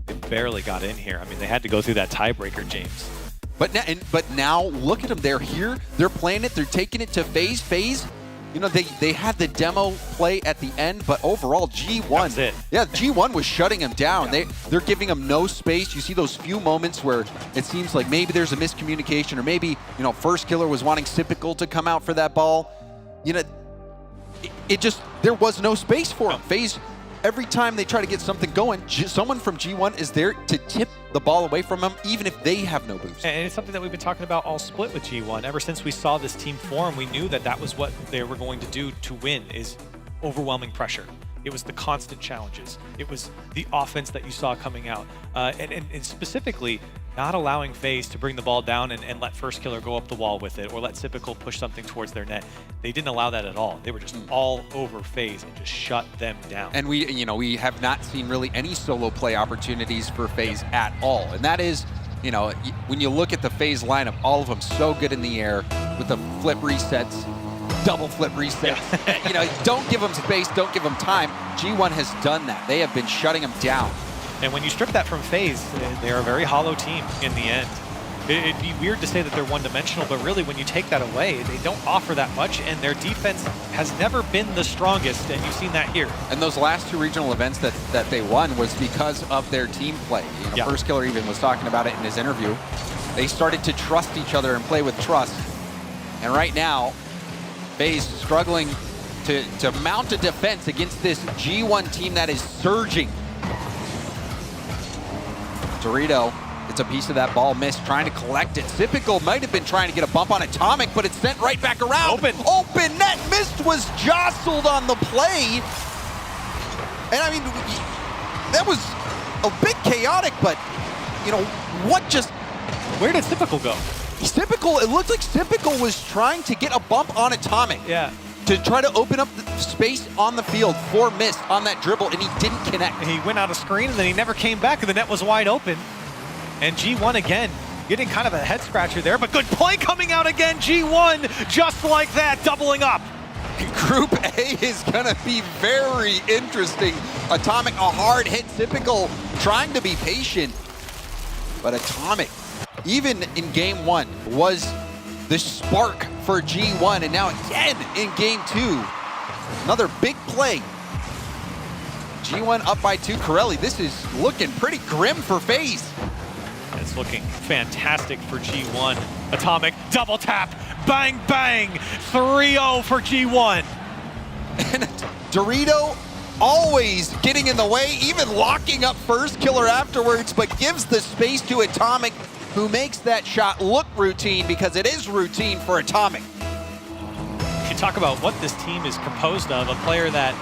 They barely got in here. I mean, they had to go through that tiebreaker, James. But now look at them. They're here. They're playing it. They're taking it to FaZe. FaZe, you know, they had the demo play at the end, but overall, G1. That's it. Yeah, G1 was shutting them down. Yeah. They're giving them no space. You see those few moments where it seems like maybe there's a miscommunication, or maybe, you know, First Killer was wanting Sypical to come out for that ball. You know, it just, there was no space for him. FaZe, every time they try to get something going, someone from G1 is there to tip the ball away from them, even if they have no boost. And it's something that we've been talking about all split with G1. Ever since we saw this team form, we knew that that was what they were going to do to win, is overwhelming pressure. It was the constant challenges. It was the offense that you saw coming out. And specifically, not allowing FaZe to bring the ball down and let First Killer go up the wall with it, or let Sypical push something towards their net. They didn't allow that at all. They were just all over FaZe and just shut them down. And we have not seen really any solo play opportunities for FaZe at all. And that is, you know, when you look at the FaZe lineup, all of them so good in the air with the flip resets, double flip resets. Yeah. You know, don't give them space, don't give them time. G1 has done that. They have been shutting them down. And when you strip that from FaZe, they're a very hollow team in the end. It'd be weird to say that they're one-dimensional, but really when you take that away, they don't offer that much, and their defense has never been the strongest, and you've seen that here. And those last two regional events that they won was because of their team play. You know, yeah. First Killer even was talking about it in his interview. They started to trust each other and play with trust. And right now, FaZe struggling to mount a defense against this G1 team that is surging. Dorito, it's a piece of that ball missed, trying to collect it. Sypical might have been trying to get a bump on Atomic, but it's sent right back around. Open net, missed, was jostled on the play. And I mean, that was a bit chaotic, but you know, where did Sypical go? Sypical, it looked like Sypical was trying to get a bump on Atomic. Yeah. To try to open up the space on the field for Mist on that dribble, and he didn't connect. And he went out of screen, and then he never came back, and the net was wide open. And G1 again, getting kind of a head scratcher there, but good play coming out again. G1, just like that, doubling up. Group A is gonna be very interesting. Atomic, a hard hit, Sypical trying to be patient, but Atomic, even in game 1, was the spark for G1, and now again in game 2. Another big play. G1 up by 2. Corelli, this is looking pretty grim for FaZe. It's looking fantastic for G1. Atomic, double tap, bang, bang, 3-0 for G1. And Dorito always getting in the way, even locking up First Killer afterwards, but gives the space to Atomic, who makes that shot look routine, because it is routine for Atomic. You talk about what this team is composed of, a player that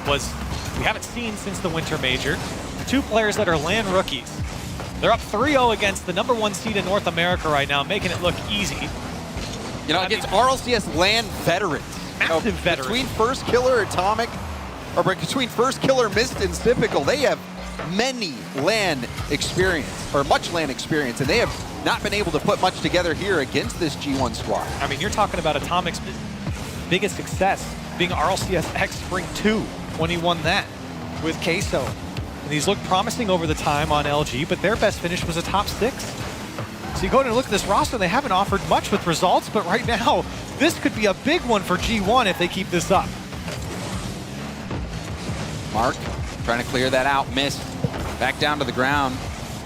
we haven't seen since the Winter Major. 2 players that are LAN rookies. They're up 3-0 against the #1 seed in North America right now, making it look easy. You know, against RLCS LAN veterans. Massive veterans. Between First Killer, Atomic, or between First Killer, Mist, and Sypical, they have many LAN experience, or much LAN experience, and they have not been able to put much together here against this G1 squad. I mean, you're talking about Atomic's biggest success being RLCS X Spring 2 when he won that with Queso. And these look promising over the time on LG, but their best finish was a top 6. So you go and look at this roster, they haven't offered much with results, but right now, this could be a big one for G1 if they keep this up. Mark trying to clear that out, missed. Back down to the ground,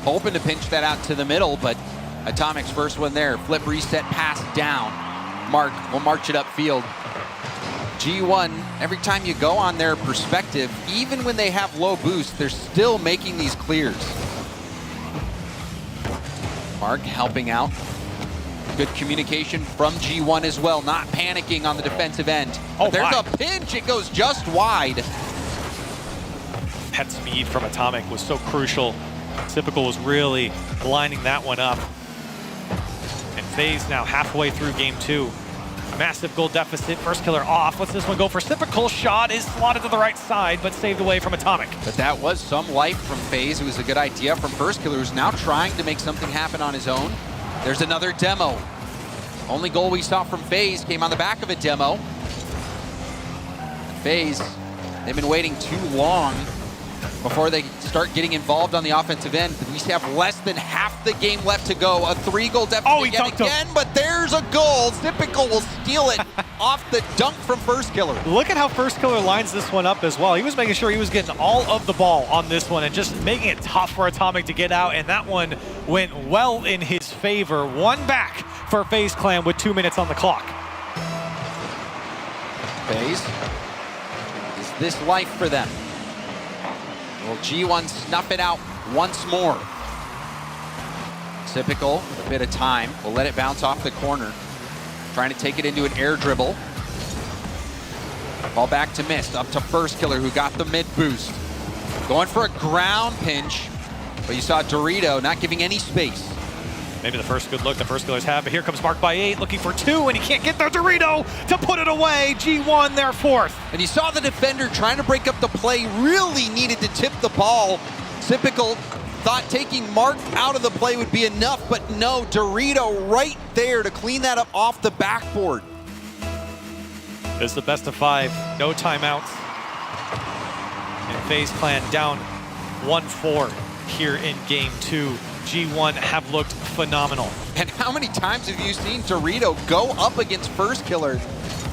hoping to pinch that out to the middle, but Atomic's first one there. Flip reset, pass down. Mark will march it upfield. G1, every time you go on their perspective, even when they have low boost, they're still making these clears. Mark helping out. Good communication from G1 as well, not panicking on the defensive end. Oh, but there's my. a pinch, it goes just wide. That speed from Atomic was so crucial. Typical was really lining that one up. And FaZe now halfway through game 2. Massive goal deficit, first killer off. What's this one go for? Typical shot is slotted to the right side, but saved away from Atomic. But that was some life from FaZe. It was a good idea from first killer, who's now trying to make something happen on his own. There's another demo. Only goal we saw from FaZe came on the back of a demo. FaZe, they've been waiting too long before they start getting involved on the offensive end. We have less than half the game left to go. A 3-goal deficit yet again, but there's a goal. Typical will steal it off the dunk from first killer. Look at how first killer lines this one up as well. He was making sure he was getting all of the ball on this one and just making it tough for Atomic to get out, and that one went well in his favor. One back for FaZe Clan with 2 minutes on the clock. FaZe, is this life for them? Will G1 snuff it out once more? Typical, with a bit of time, will let it bounce off the corner. Trying to take it into an air dribble. Ball back to Mist, up to first killer who got the mid boost. Going for a ground pinch, but you saw Dorito not giving any space. Maybe the first good look the first killers have, but here comes Mark by 8 looking for 2, and he can't get there. Dorito to put it away. G1 their 4th. And you saw the defender trying to break up the play, really needed to tip the ball. Typical thought taking Mark out of the play would be enough, but no, Dorito right there to clean that up off the backboard. This is the best of 5, no timeouts. And FaZe Clan down 1-4 here in game 2. G1 have looked phenomenal. And how many times have you seen Dorito go up against first killer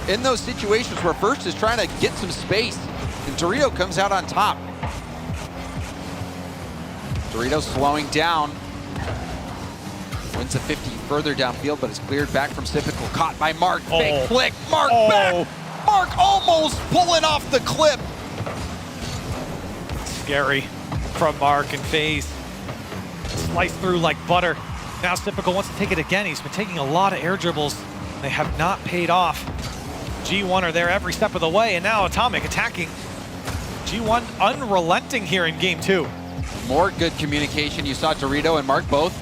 in those situations where first is trying to get some space and Dorito comes out on top? Dorito slowing down. Wins the 50 further downfield, but is cleared back from Typical. Caught by Mark. Big flick. Mark back. Mark almost pulling off the clip. Scary from Mark and FaZe. Sliced through like butter. Now Typical wants to take it again. He's been taking a lot of air dribbles. They have not paid off. G1 are there every step of the way, and now Atomic attacking. G1 unrelenting here in game 2. More good communication. You saw Dorito and Mark both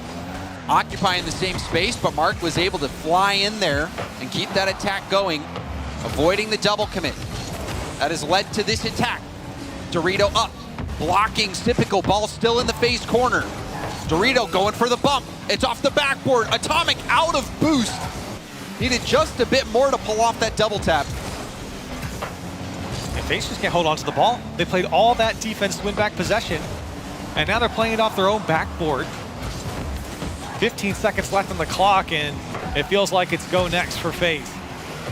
occupying the same space, but Mark was able to fly in there and keep that attack going, avoiding the double commit. That has led to this attack. Dorito up, blocking Typical. Ball still in the FaZe corner. Dorito going for the bump. It's off the backboard. Atomic out of boost. Needed just a bit more to pull off that double tap. And FaZe just can't hold on to the ball. They played all that defense to win back possession, and now they're playing it off their own backboard. 15 seconds left on the clock, and it feels like it's go next for FaZe.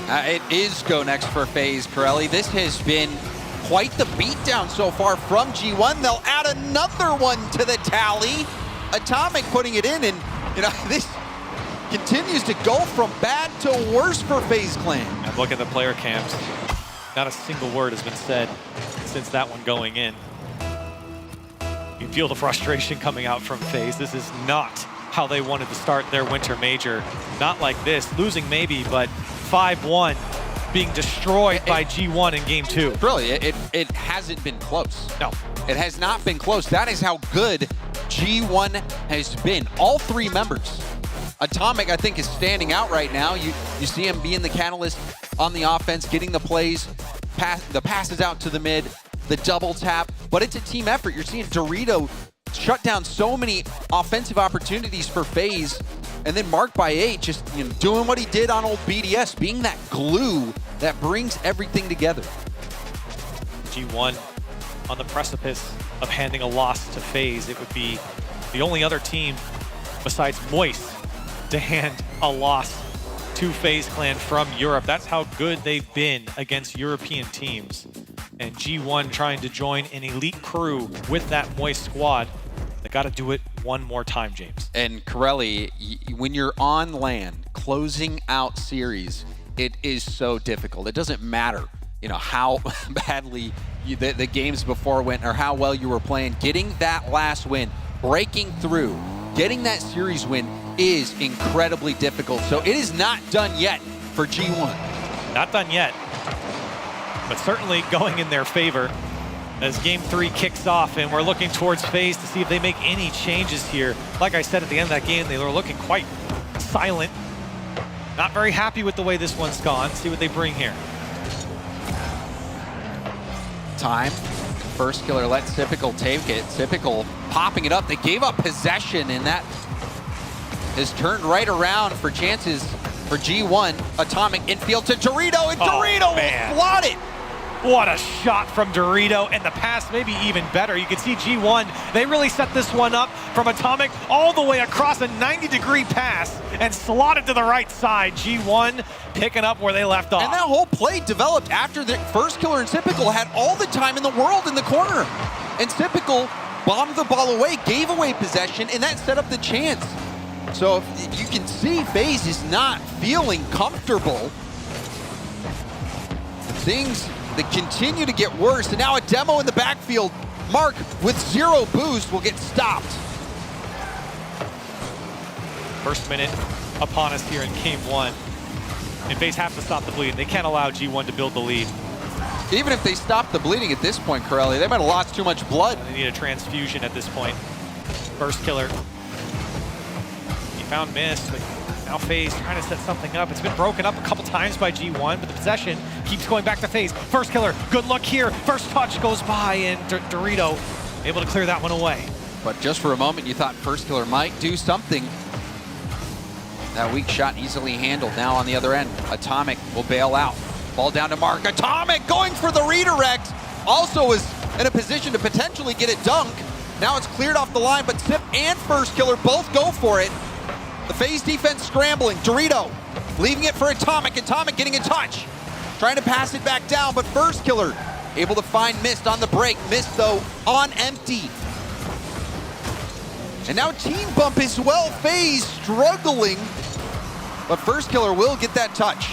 It is go next for FaZe, Corelli. This has been quite the beatdown so far from G1. They'll add another one to the tally. Atomic putting it in, and this continues to go from bad to worse for FaZe Clan. And look at the player cams. Not a single word has been said since that one going in. You feel the frustration coming out from FaZe. This is not how they wanted to start their winter major. Not like this, losing maybe, but 5-1, being destroyed by G1 in game 2. Really, it hasn't been close. No. It has not been close. That is how good G1 has been. All 3 members. Atomic, I think, is standing out right now. You see him being the catalyst on the offense, getting the plays, the passes out to the mid, the double tap, but it's a team effort. You're seeing Dorito shut down so many offensive opportunities for FaZe, and then Mark by 8 just doing what he did on old BDS, being that glue that brings everything together. G1 on the precipice of handing a loss to FaZe. It would be the only other team besides Moist to hand a loss to FaZe Clan from Europe. That's how good they've been against European teams. And G1 trying to join an elite crew with that Moist squad. They got to do it one more time, James. And Corelli, when you're on LAN, closing out series, it is so difficult. It doesn't matter you know, how badly the games before went or how well you were playing. Getting that last win, breaking through, getting that series win is incredibly difficult. So it is not done yet for G1. Not done yet, but certainly going in their favor as Game 3 kicks off, and we're looking towards FaZe to see if they make any changes here. Like I said at the end of that game, they were looking quite silent. Not very happy with the way this one's gone. See what they bring here. Time. First killer let Typical take it. Typical popping it up. They gave up possession, and that has turned right around for chances for G1. Atomic infield to Dorito, and Dorito will slot it. What a shot from Dorito, and the pass maybe even better. You can see G1, they really set this one up from Atomic all the way across a 90-degree pass and slotted to the right side. G1 picking up where they left off. And that whole play developed after the first killer and Typical had all the time in the world in the corner. And Typical bombed the ball away, gave away possession, and that set up the chance. So you can see FaZe is not feeling comfortable. Things that continue to get worse, and now a demo in the backfield. Mark with 0 boost will get stopped. First minute upon us here in Game 1. And FaZe have to stop the bleeding. They can't allow G1 to build the lead. Even if they stop the bleeding at this point, Corelli, they might have lost too much blood. They need a transfusion at this point. First killer. He found miss, but now FaZe trying to set something up. It's been broken up a couple times by G1, but the possession keeps going back to FaZe. First killer, good luck here. First touch goes by, and Dorito able to clear that one away. But just for a moment, you thought first killer might do something. That weak shot easily handled. Now on the other end, Atomic will bail out. Ball down to Mark. Atomic going for the redirect. Also is in a position to potentially get it dunk. Now it's cleared off the line, but Sip and first killer both go for it. The FaZe defense scrambling. Dorito leaving it for Atomic. Atomic getting a touch. Trying to pass it back down, but first killer able to find Mist on the break. Mist, though, on empty. And now team bump as well. FaZe struggling, but first killer will get that touch.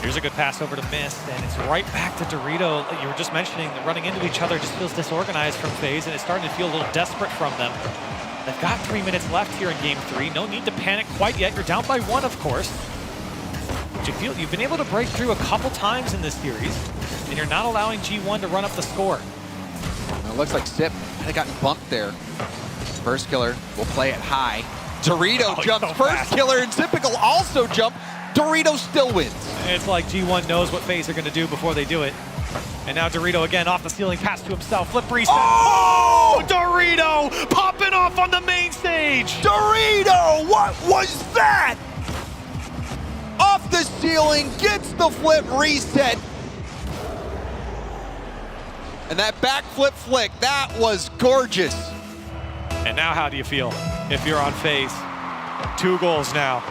Here's a good pass over to Mist, and it's right back to Dorito. You were just mentioning that running into each other just feels disorganized from FaZe, and it's starting to feel a little desperate from them. They've got 3 minutes left here in Game 3. No need to panic quite yet. You're down by 1, of course. But you feel you've been able to break through a couple times in this series, and you're not allowing G1 to run up the score. It looks like Sip had gotten bumped there. First killer will play it high. Dorito jumps. First killer and Typical also jump. Dorito still wins. It's like G1 knows what FaZe are going to do before they do it. And now Dorito again off the ceiling, pass to himself, flip reset. Oh! Dorito popping off on the main stage. Dorito, what was that? Off the ceiling, gets the flip reset. And that backflip flick, that was gorgeous. And now how do you feel if you're on FaZe? 2 goals now,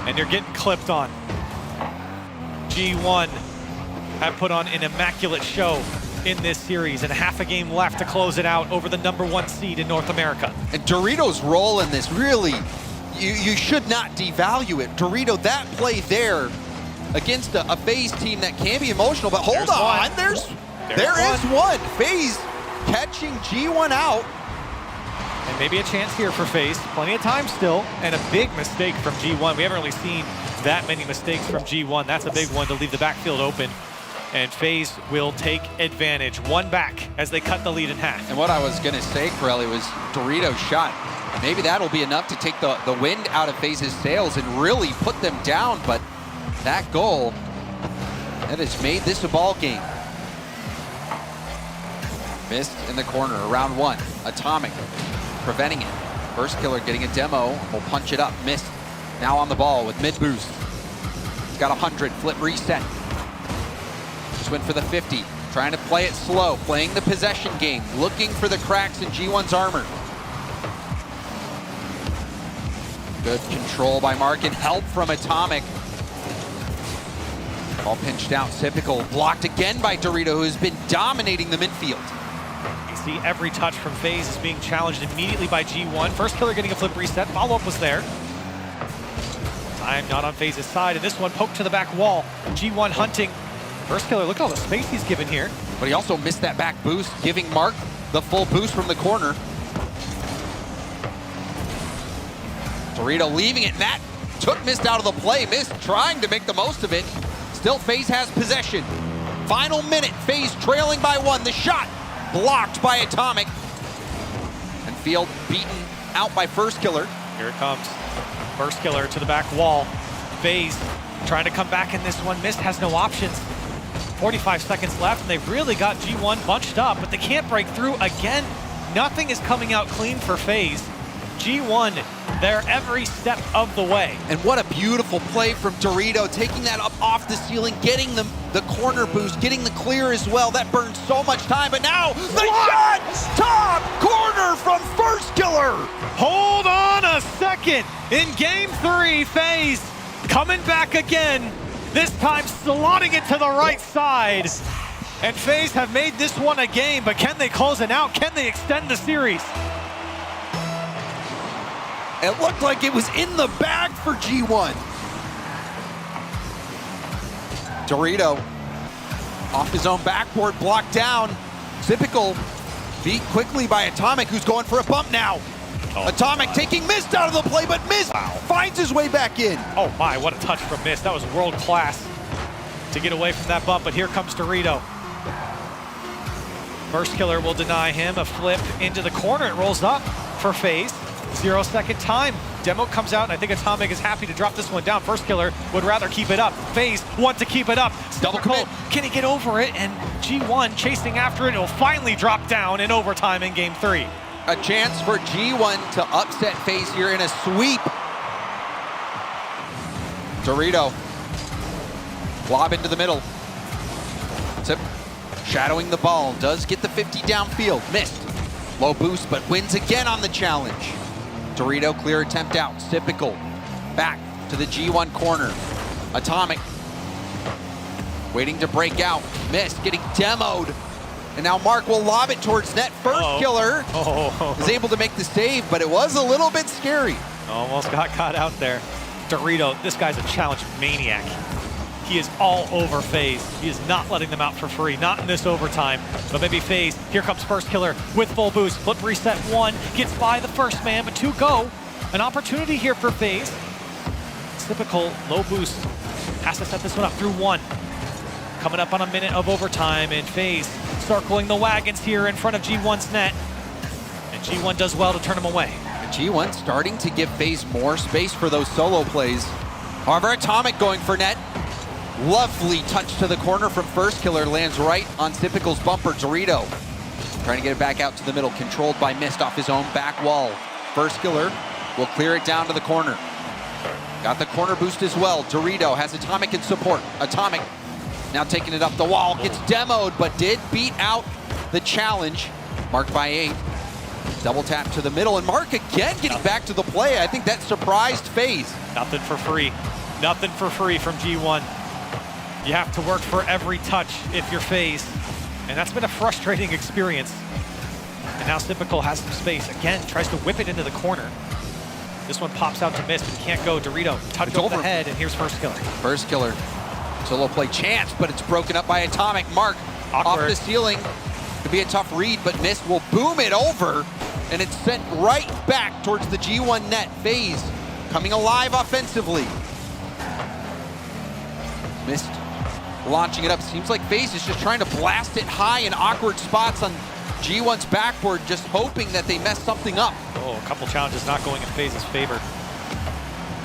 and you're getting clipped on. G1 have put on an immaculate show in this series, and half a game left to close it out over the #1 seed in North America. And Dorito's role in this, really, you should not devalue it. Dorito, that play there against a FaZe team that can be emotional, but hold on, there is one. FaZe catching G1 out. And maybe a chance here for FaZe. Plenty of time still, and a big mistake from G1. We haven't really seen that many mistakes from G1. That's a big one to leave the backfield open. And FaZe will take advantage. 1 back as they cut the lead in half. And what I was going to say, Corelli, was Dorito's shot. Maybe that'll be enough to take the wind out of FaZe's sails and really put them down. But that goal, that has made this a ball game. Missed in the corner, around 1. Atomic preventing it. First killer getting a demo, will punch it up. Missed. Now on the ball with mid boost. He's got 100, flip reset. Just went for the 50, trying to play it slow, playing the possession game, looking for the cracks in G1's armor. Good control by Mark and help from Atomic. Ball pinched out, Typical, blocked again by Dorito, who has been dominating the midfield. You see every touch from FaZe is being challenged immediately by G1. First killer getting a flip reset, follow-up was there. Time not on FaZe's side, and this one poked to the back wall. G1 hunting First killer, look at all the space he's given here. But he also missed that back boost, giving Mark the full boost from the corner. Dorito leaving it, and that took Mist out of the play. Mist trying to make the most of it. Still, FaZe has possession. Final minute, FaZe trailing by 1. The shot blocked by Atomic. And Field beaten out by First Killer. Here it comes. First Killer to the back wall. FaZe trying to come back in this one. Mist has no options. 45 seconds left, and they've really got G1 bunched up, but they can't break through again. Nothing is coming out clean for FaZe. G1 there every step of the way. And what a beautiful play from Dorito, taking that up off the ceiling, getting the corner boost, getting the clear as well. That burned so much time, but now the shot! Top corner from First Killer! Hold on a second. In game 3, FaZe coming back again, this time slotting it to the right side. And FaZe have made this one a game, but can they close it out? Can they extend the series? It looked like it was in the bag for G1. Dorito off his own backboard, blocked down. Typical beat quickly by Atomic, who's going for a bump now. Atomic taking Mist out of the play, but Mist finds his way back in. Oh my, what a touch from Mist. That was world class to get away from that bump, but here comes Dorito. First Killer will deny him a flip into the corner. It rolls up for FaZe. 0-second time. Demo comes out, and I think Atomic is happy to drop this one down. First Killer would rather keep it up. FaZe want to keep it up. Double commit. Can he get over it? And G1 chasing after it. It'll finally drop down in overtime in game 3. A chance for G1 to upset FaZe here in a sweep. Dorito. Lob into the middle. Tip. Shadowing the ball. Does get the 50 downfield. Missed. Low boost, but wins again on the challenge. Dorito, clear attempt out. Typical. Back to the G1 corner. Atomic. Waiting to break out. Missed. Getting demoed. And now Mark will lob it towards net. First Killer is able to make the save, but it was a little bit scary. Almost got caught out there. Dorito, this guy's a challenge maniac. He is all over FaZe. He is not letting them out for free, not in this overtime. But maybe FaZe, here comes First Killer with full boost. Flip reset 1, gets by the first man, but 2 go. An opportunity here for FaZe. Typical low boost. Has to set this one up through 1. Coming up on a minute of overtime, and FaZe circling the wagons here in front of G1's net. And G1 does well to turn him away. And G1 starting to give FaZe more space for those solo plays. However, Atomic going for net. Lovely touch to the corner from First Killer, lands right on Typical's bumper. Dorito trying to get it back out to the middle, controlled by Mist off his own back wall. First Killer will clear it down to the corner. Got the corner boost as well. Dorito has Atomic in support. Atomic now taking it up the wall, gets demoed, but did beat out the challenge. Marked by 8. Double tap to the middle, and Mark again getting back to the play. I think that surprised FaZe. Nothing for free. Nothing for free from G1. You have to work for every touch if you're FaZe. And that's been a frustrating experience. And now Typical has some space. Again, tries to whip it into the corner. This one pops out to Mist, but can't go. Dorito, touch over the head, and here's First Killer. First Killer. Solo play chance, but it's broken up by Atomic. Mark off the ceiling. Could be a tough read, but Mist will boom it over, and it's sent right back towards the G1 net. FaZe coming alive offensively. Mist launching it up. Seems like FaZe is just trying to blast it high in awkward spots on G1's backboard, just hoping that they mess something up. Oh, a couple challenges not going in FaZe's favor.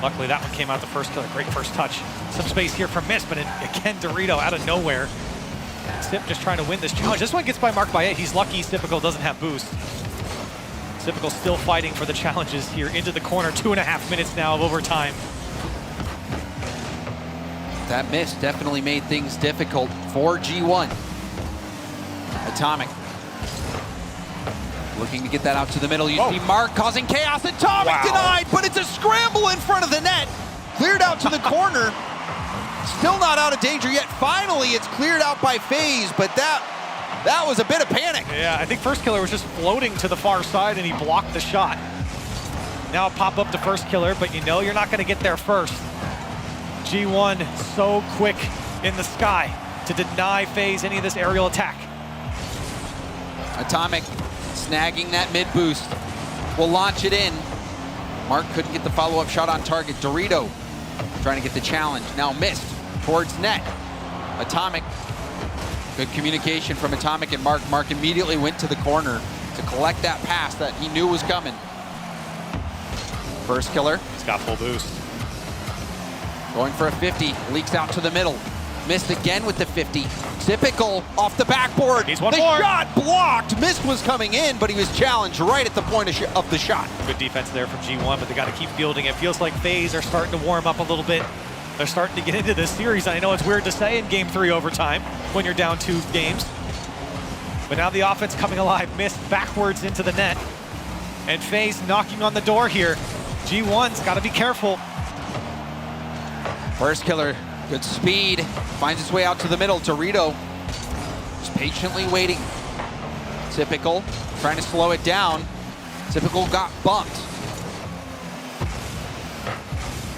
Luckily, that one came out the First Killer. Great first touch. Some space here from Mist, but again, Dorito out of nowhere. Sip just trying to win this challenge. This one gets by Mark by 8. He's lucky Typical doesn't have boost. Typical still fighting for the challenges here into the corner. 2.5 minutes now of overtime. That miss definitely made things difficult for G1. Atomic looking to get that out to the middle. You see Mark causing chaos. Atomic denied, but it's a scramble in front of the net. Cleared out to the corner. Still not out of danger yet. Finally, it's cleared out by FaZe, but that was a bit of panic. Yeah, I think First Killer was just floating to the far side, and he blocked the shot. Now pop up to First Killer, but you know you're not going to get there first. G1 so quick in the sky. to deny FaZe any of this aerial attack. Atomic snagging that mid boost. Will launch it in. Mark couldn't get the follow-up shot on target. Dorito trying to get the challenge. Now missed towards net. Atomic. Good communication from Atomic and Mark. Mark immediately went to the corner to collect that pass that he knew was coming. First killer. He's got full boost. Going for a 50. Leaks out to the middle. Missed again with the 50. Typical off the backboard. He's one the more. Shot blocked. Mist was coming in, but he was challenged right at the point of the shot. Good defense there from G1, but they got to keep fielding. It feels like FaZe are starting to warm up a little bit. They're starting to get into this series. I know it's weird to say in Game 3 overtime when you're down 2 games. But now the offense coming alive. Mist backwards into the net. And FaZe knocking on the door here. G1's got to be careful. First killer, good speed. Finds its way out to the middle. Dorito just patiently waiting. Typical trying to slow it down. Typical got bumped.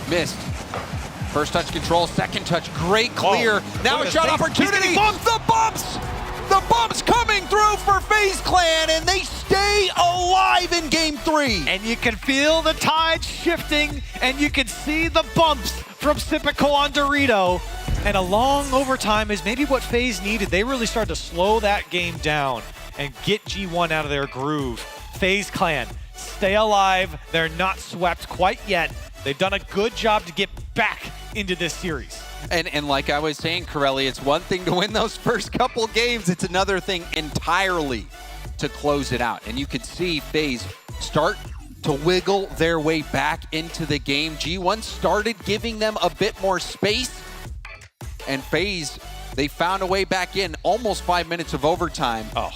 Missed. First touch control, second touch, great clear. Whoa. Now a shot opportunity. The bumps! The bumps coming through for FaZe Clan, and they stay alive in Game 3. And you can feel the tide shifting, and you can see the bumps from Typical on Dorito. And a long overtime is maybe what FaZe needed. They really started to slow that game down and get G1 out of their groove. FaZe Clan, stay alive. They're not swept quite yet. They've done a good job to get back into this series. And like I was saying, Corelli, it's one thing to win those first couple games. It's another thing entirely to close it out. And you could see FaZe start to wiggle their way back into the game. G1 started giving them a bit more space. And FaZe, they found a way back in almost 5 minutes of overtime. Oh.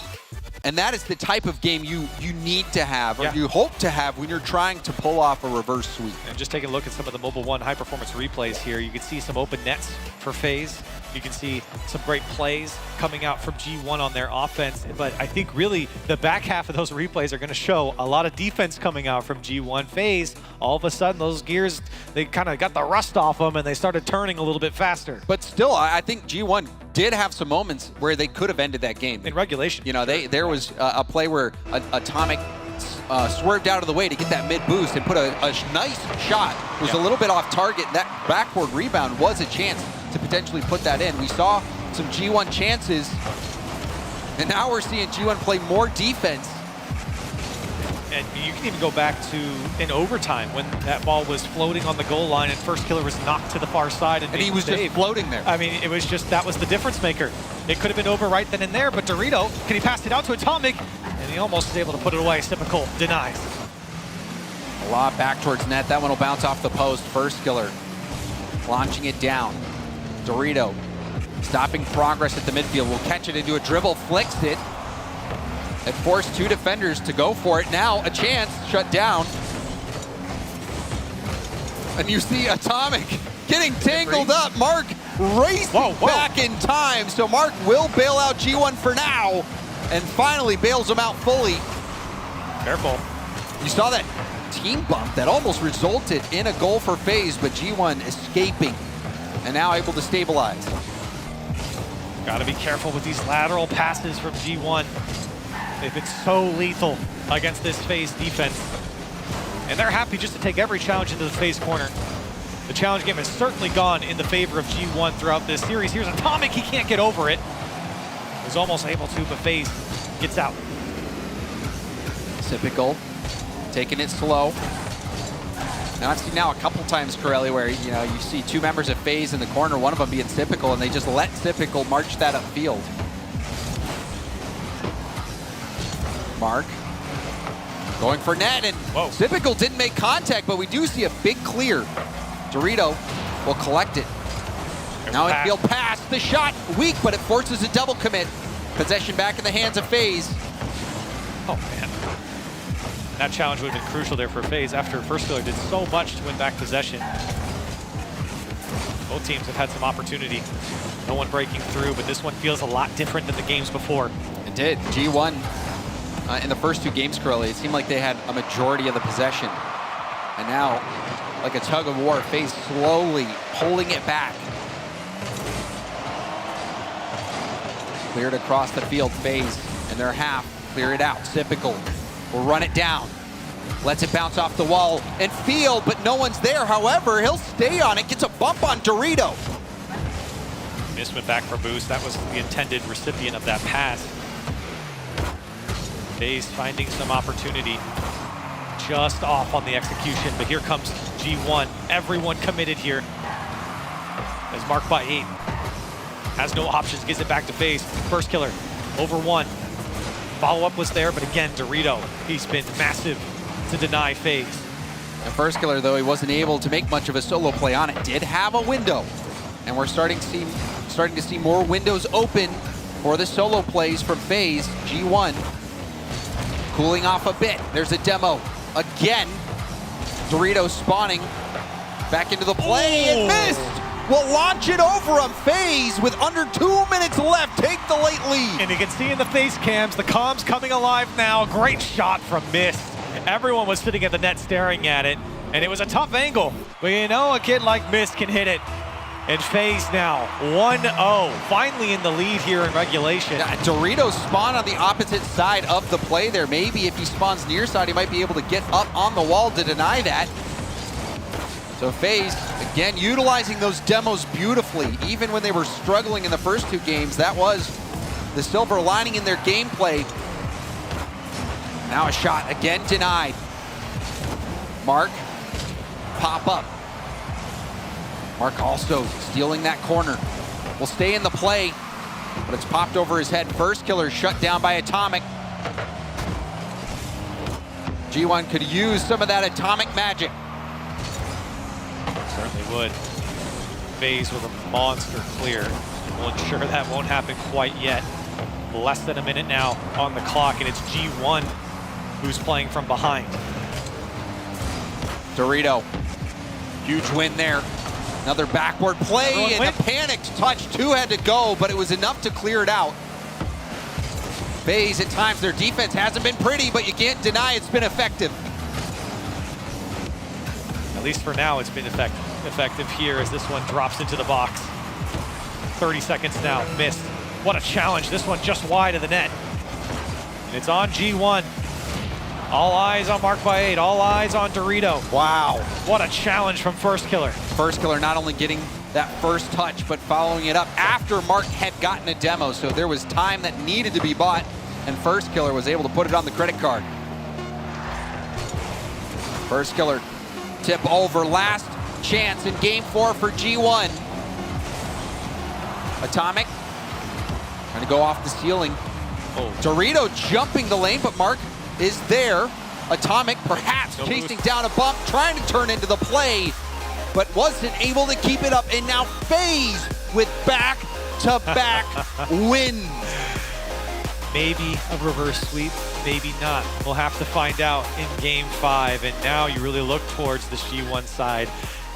And that is the type of game you need to have, or you hope to have, when you're trying to pull off a reverse sweep. And just taking a look at some of the Mobile One high-performance replays here, you can see some open nets for FaZe. You can see some great plays coming out from G1 on their offense. But I think really the back half of those replays are going to show a lot of defense coming out from G1. FaZe, all of a sudden, those gears, they kind of got the rust off them, and they started turning a little bit faster. But still, I think G1 did have some moments where they could have ended that game. In regulation. You know, there was a play where Atomic swerved out of the way to get that mid boost and put a nice shot. It was a little bit off target. That backboard rebound was a chance to potentially put that in. We saw some G1 chances, and now we're seeing G1 play more defense. And you can even go back to in overtime when that ball was floating on the goal line and first killer was knocked to the far side. And he was just floating there. I mean, it was just, that was the difference maker. It could have been over right then and there, but Dorito, can he pass it out to Atomic? And he almost is able to put it away. Typical denies. A lot back towards net. That one will bounce off the post. First killer launching it down. Dorito stopping progress at the midfield. Will catch it into a dribble, flicks it. It forced 2 defenders to go for it. Now a chance, shut down. And you see Atomic getting tangled up. Mark racing back in time. So Mark will bail out G1 for now and finally bails them out fully. Careful. You saw that team bump that almost resulted in a goal for FaZe, but G1 escaping and now able to stabilize. Got to be careful with these lateral passes from G1. They've been so lethal against this FaZe defense. And they're happy just to take every challenge into the FaZe corner. The challenge game has certainly gone in the favor of G1 throughout this series. Here's Atomic, he can't get over it. Was almost able to, but FaZe gets out. Typical, taking it slow. Now I've seen now a couple times, Corelli, where you see 2 members of FaZe in the corner, one of them being Typical, and they just let Typical march that upfield. Mark going for net, and Typical didn't make contact, but we do see a big clear. Dorito will collect it. Now infield pass, the shot weak, but it forces a double commit. Possession back in the hands of FaZe. Oh man, that challenge would have been crucial there for FaZe after First Killer did so much to win back possession. Both teams have had some opportunity. No one breaking through, but this one feels a lot different than the games before. It did. G1 in the first 2 games, Corelli, it seemed like they had a majority of the possession. And now, like a tug of war, FaZe slowly pulling it back. Cleared across the field, FaZe in their half. Clear it out, Typical will run it down. Lets it bounce off the wall and Field, but no one's there. However, he'll stay on it, gets a bump on Dorito. Miss went back for boost. That was the intended recipient of that pass. FaZe finding some opportunity. Just off on the execution, but here comes G1. Everyone committed here. As marked by 8. Has no options, gives it back to FaZe. First killer, over 1. Follow-up was there, but again, Dorito, he's been massive to deny FaZe. The first killer, though, he wasn't able to make much of a solo play on it. Did have a window, and we're starting to see more windows open for the solo plays from FaZe. G1 cooling off a bit. There's a demo again. Dorito spawning back into the play and missed. Will launch it over him. FaZe with under 2 minutes left take the late lead. And you can see in the face cams, the comms coming alive now. Great shot from Mist. Everyone was sitting at the net staring at it, and it was a tough angle. But you know, a kid like Mist can hit it. And FaZe now 1-0, finally in the lead here in regulation. Yeah, Dorito spawned on the opposite side of the play there. Maybe if he spawns near side, he might be able to get up on the wall to deny that. So FaZe, again, utilizing those demos beautifully. Even when they were struggling in the first 2 games, that was the silver lining in their gameplay. Now a shot, again denied. Mark, pop up. Mark also stealing that corner. Will stay in the play, but it's popped over his head. First killer shut down by Atomic. G1 could use some of that Atomic magic. Certainly would. FaZe with a monster clear. We'll ensure that won't happen quite yet. Less than a minute now on the clock, and it's G1 who's playing from behind. Dorito, huge win there. Another backward play and a panicked touch. 2 had to go, but it was enough to clear it out. FaZe, at times, their defense hasn't been pretty, but you can't deny it's been effective. At least for now, it's been effective here as this one drops into the box. 30 seconds now, missed. What a challenge, this one just wide of the net. And it's on G1. All eyes on Mark by 8, all eyes on Dorito. Wow. What a challenge from First Killer. First Killer not only getting that first touch, but following it up after Mark had gotten a demo. So there was time that needed to be bought, and First Killer was able to put it on the credit card. First Killer tip over, last chance in game 4 for G1. Atomic trying to go off the ceiling. Dorito jumping the lane, but Mark is there. Atomic perhaps chasing down a bump, trying to turn into the play, but wasn't able to keep it up. And now FaZe with back-to-back wins. Maybe a reverse sweep, maybe not. We'll have to find out in game 5. And now you really look towards the G1 side.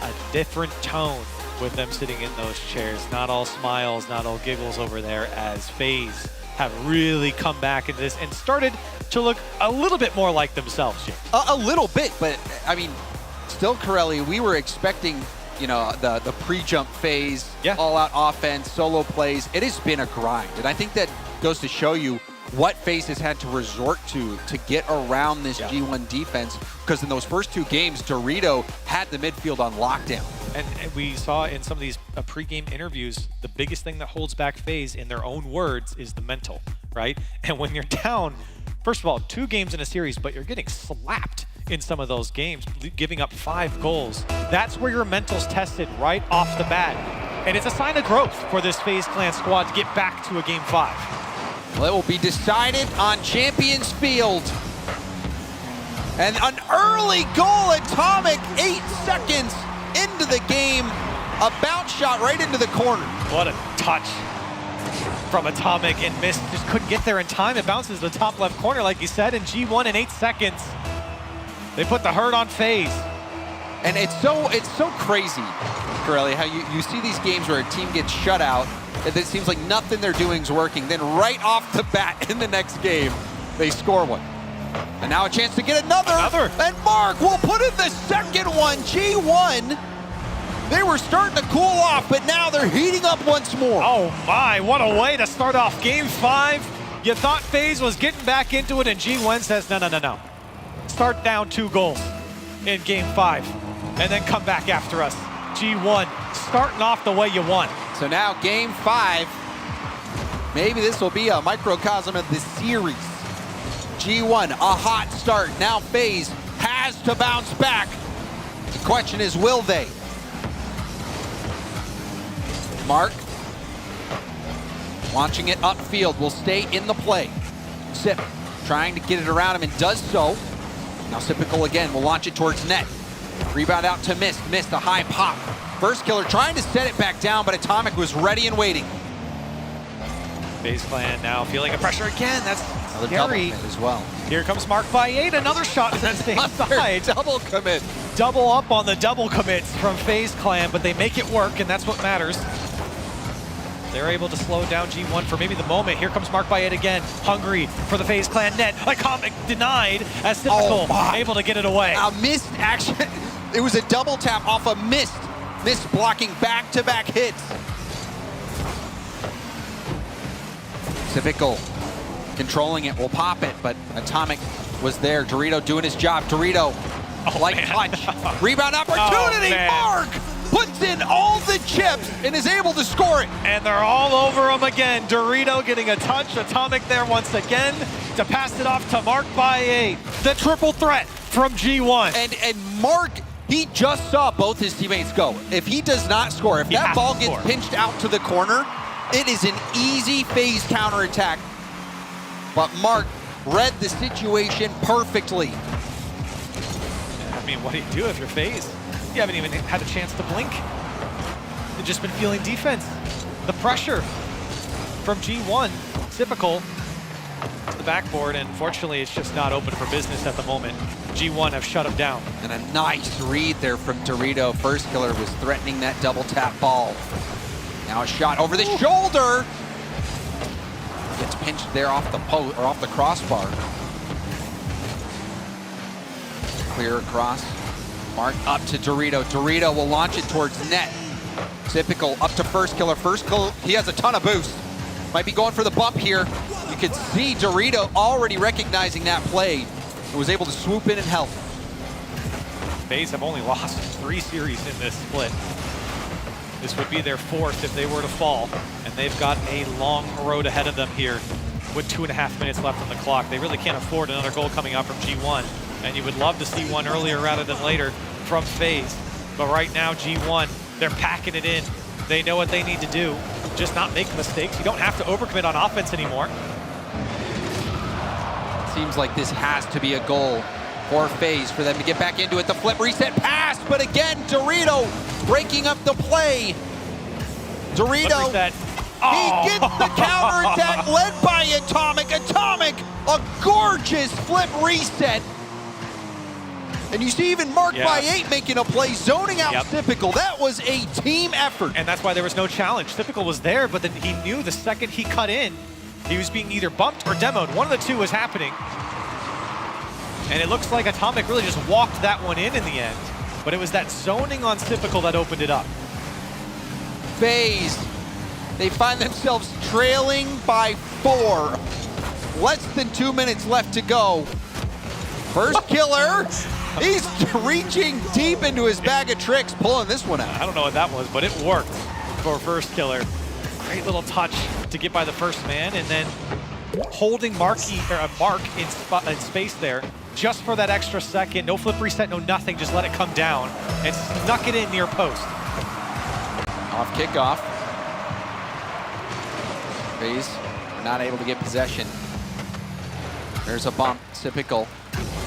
A different tone with them sitting in those chairs. Not all smiles, not all giggles over there, as FaZe have really come back into this and started to look a little bit more like themselves, James. A little bit, but I mean, still, Corelli, we were expecting, you know, the pre-jump phase, all-out offense, solo plays. It has been a grind, and I think that goes to show you what FaZe has had to resort to get around this G1 defense, because in those first 2 games, Dorito had the midfield on lockdown. And we saw in some of these pre-game interviews, the biggest thing that holds back FaZe, in their own words, is the mental, right? And when you're down, first of all, 2 games in a series, but you're getting slapped in some of those games, giving up 5 goals. That's where your mental's tested right off the bat. And it's a sign of growth for this FaZe Clan squad to get back to a game 5. Well, it will be decided on Champions Field. And an early goal, Atomic, 8 seconds into the game. A bounce shot right into the corner. What a touch from Atomic, and Mist just couldn't get there in time. It bounces to the top left corner, like you said, and G1 in 8 seconds. They put the hurt on FaZe. And it's so crazy, Corelli, how you see these games where a team gets shut out, and it seems like nothing they're doing is working. Then right off the bat in the next game, they score one. And now a chance to get another. And Mark will put in the second one. G1 They were starting to cool off, but now they're heating up once more. Oh my, what a way to start off Game 5. You thought FaZe was getting back into it, and G1 says, no. Start down 2 goals in Game 5, and then come back after us. G1 starting off the way you want. So now Game 5, maybe this will be a microcosm of this series. G1, a hot start. Now FaZe has to bounce back. The question is, will they? Mark, launching it upfield, will stay in the play. Sip, trying to get it around him and does so. Now Sipical again will launch it towards net. Rebound out to Mist. Mist, a high pop. First Killer trying to set it back down, but Atomic was ready and waiting. FaZe Clan now feeling the pressure again. That's scary as well. Here comes Mark by 8, another shot to that same side. Double commit. Double up on the double commits from FaZe Clan, but they make it work, and that's what matters. They're able to slow down G1 for maybe the moment. Here comes Mark by 8 again. Hungry for the FaZe Clan net. Atomic denied as Typical able to get it away. A missed action. It was a double tap off a Mist. Mist blocking back-to-back hits. Typical controlling it, will pop it, but Atomic was there. Dorito doing his job. Dorito, clutch. Rebound opportunity. Mark puts in all the chips and is able to score it. And they're all over him again. Dorito getting a touch. Atomic there once again to pass it off to Mark by 8. The triple threat from G1. And Mark, he just saw both his teammates go. If he does not score, if that ball gets pinched out to the corner, it is an easy FaZe counterattack. But Mark read the situation perfectly. I mean, what do you do if you're FaZe? You haven't even had a chance to blink. You've just been feeling defense. The pressure from G1, typical to the backboard, and fortunately it's just not open for business at the moment. G1 have shut him down. And a nice read there from Dorito. First Killer was threatening that double tap ball. Now a shot over the shoulder. Gets pinched there off the post or off the crossbar. Clear across. Mark up to Dorito. Dorito will launch it towards net. Typical up to First Killer. First Killer, he has a ton of boost. Might be going for the bump here. You can see Dorito already recognizing that play. He was able to swoop in and help. FaZe have only lost 3 series in this split. This would be their 4th if they were to fall. And they've got a long road ahead of them here with 2.5 minutes left on the clock. They really can't afford another goal coming out from G1. And you would love to see one earlier rather than later from FaZe. But right now, G1, they're packing it in. They know what they need to do. Just not make mistakes. You don't have to overcommit on offense anymore. Seems like this has to be a goal for FaZe for them to get back into it. The flip reset pass, but again, Dorito breaking up the play. Dorito, he gets the counterattack led by Atomic. Atomic, a gorgeous flip reset. And you see even Mark by 8 making a play, zoning out Typical. That was a team effort. And that's why there was no challenge. Typical was there, but then he knew the second he cut in, he was being either bumped or demoed. One of the two was happening. And it looks like Atomic really just walked that one in the end. But it was that zoning on Typical that opened it up. FaZe, they find themselves trailing by 4. Less than 2 minutes left to go. First Killer, he's reaching deep into his bag of tricks, pulling this one out. I don't know what that was, but it worked for First Killer. Great little touch to get by the first man, and then holding Mark in space there just for that extra second. No flip reset, no nothing, just let it come down and snuck it in near post. Off kickoff. FaZe are not able to get possession. There's a bump. Typical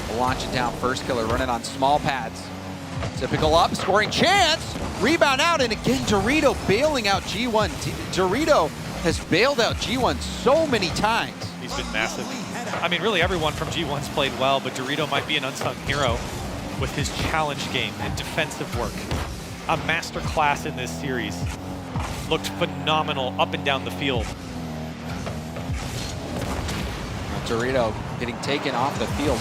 will launch it down. First Killer running on small pads. Typical up, scoring chance. Rebound out, and again Dorito bailing out G1. Dorito has bailed out G1 so many times. He's been massive. I mean, really everyone from G1's played well, but Dorito might be an unsung hero with his challenge game and defensive work. A master class in this series. Looked phenomenal up and down the field. Dorito getting taken off the field.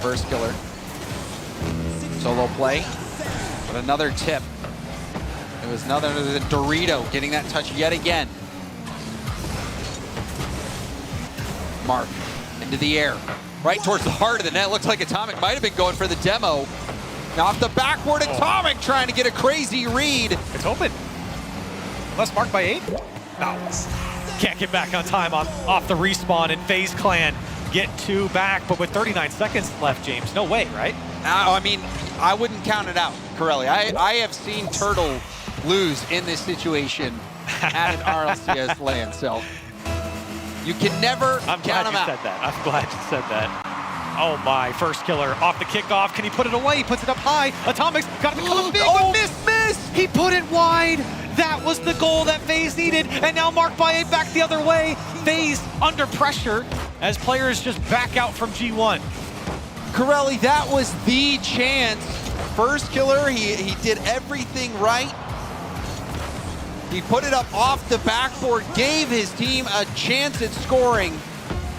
First Killer. Solo play. But another tip. It was another than Dorito getting that touch yet again. Mark into the air, right towards the heart of the net. Looks like Atomic might have been going for the demo. Now off the backboard, Atomic trying to get a crazy read. It's open. Less marked by 8. No. Can't get back on time off the respawn, and FaZe Clan get 2 back, but with 39 seconds left, James, no way, right? I mean, I wouldn't count it out, Corelli. I have seen Turtle lose in this situation at an RLCS LAN, so you can never count them out. I'm glad you said that. Oh my, first killer off the kickoff. Can he put it away? He puts it up high. Atomic's got to become a big one. Miss! He put it wide. That was the goal that FaZe needed. And now Mark by 8 back the other way. FaZe under pressure as players just back out from G1. Corelli, that was the chance. First killer, he did everything right. He put it up off the backboard, gave his team a chance at scoring,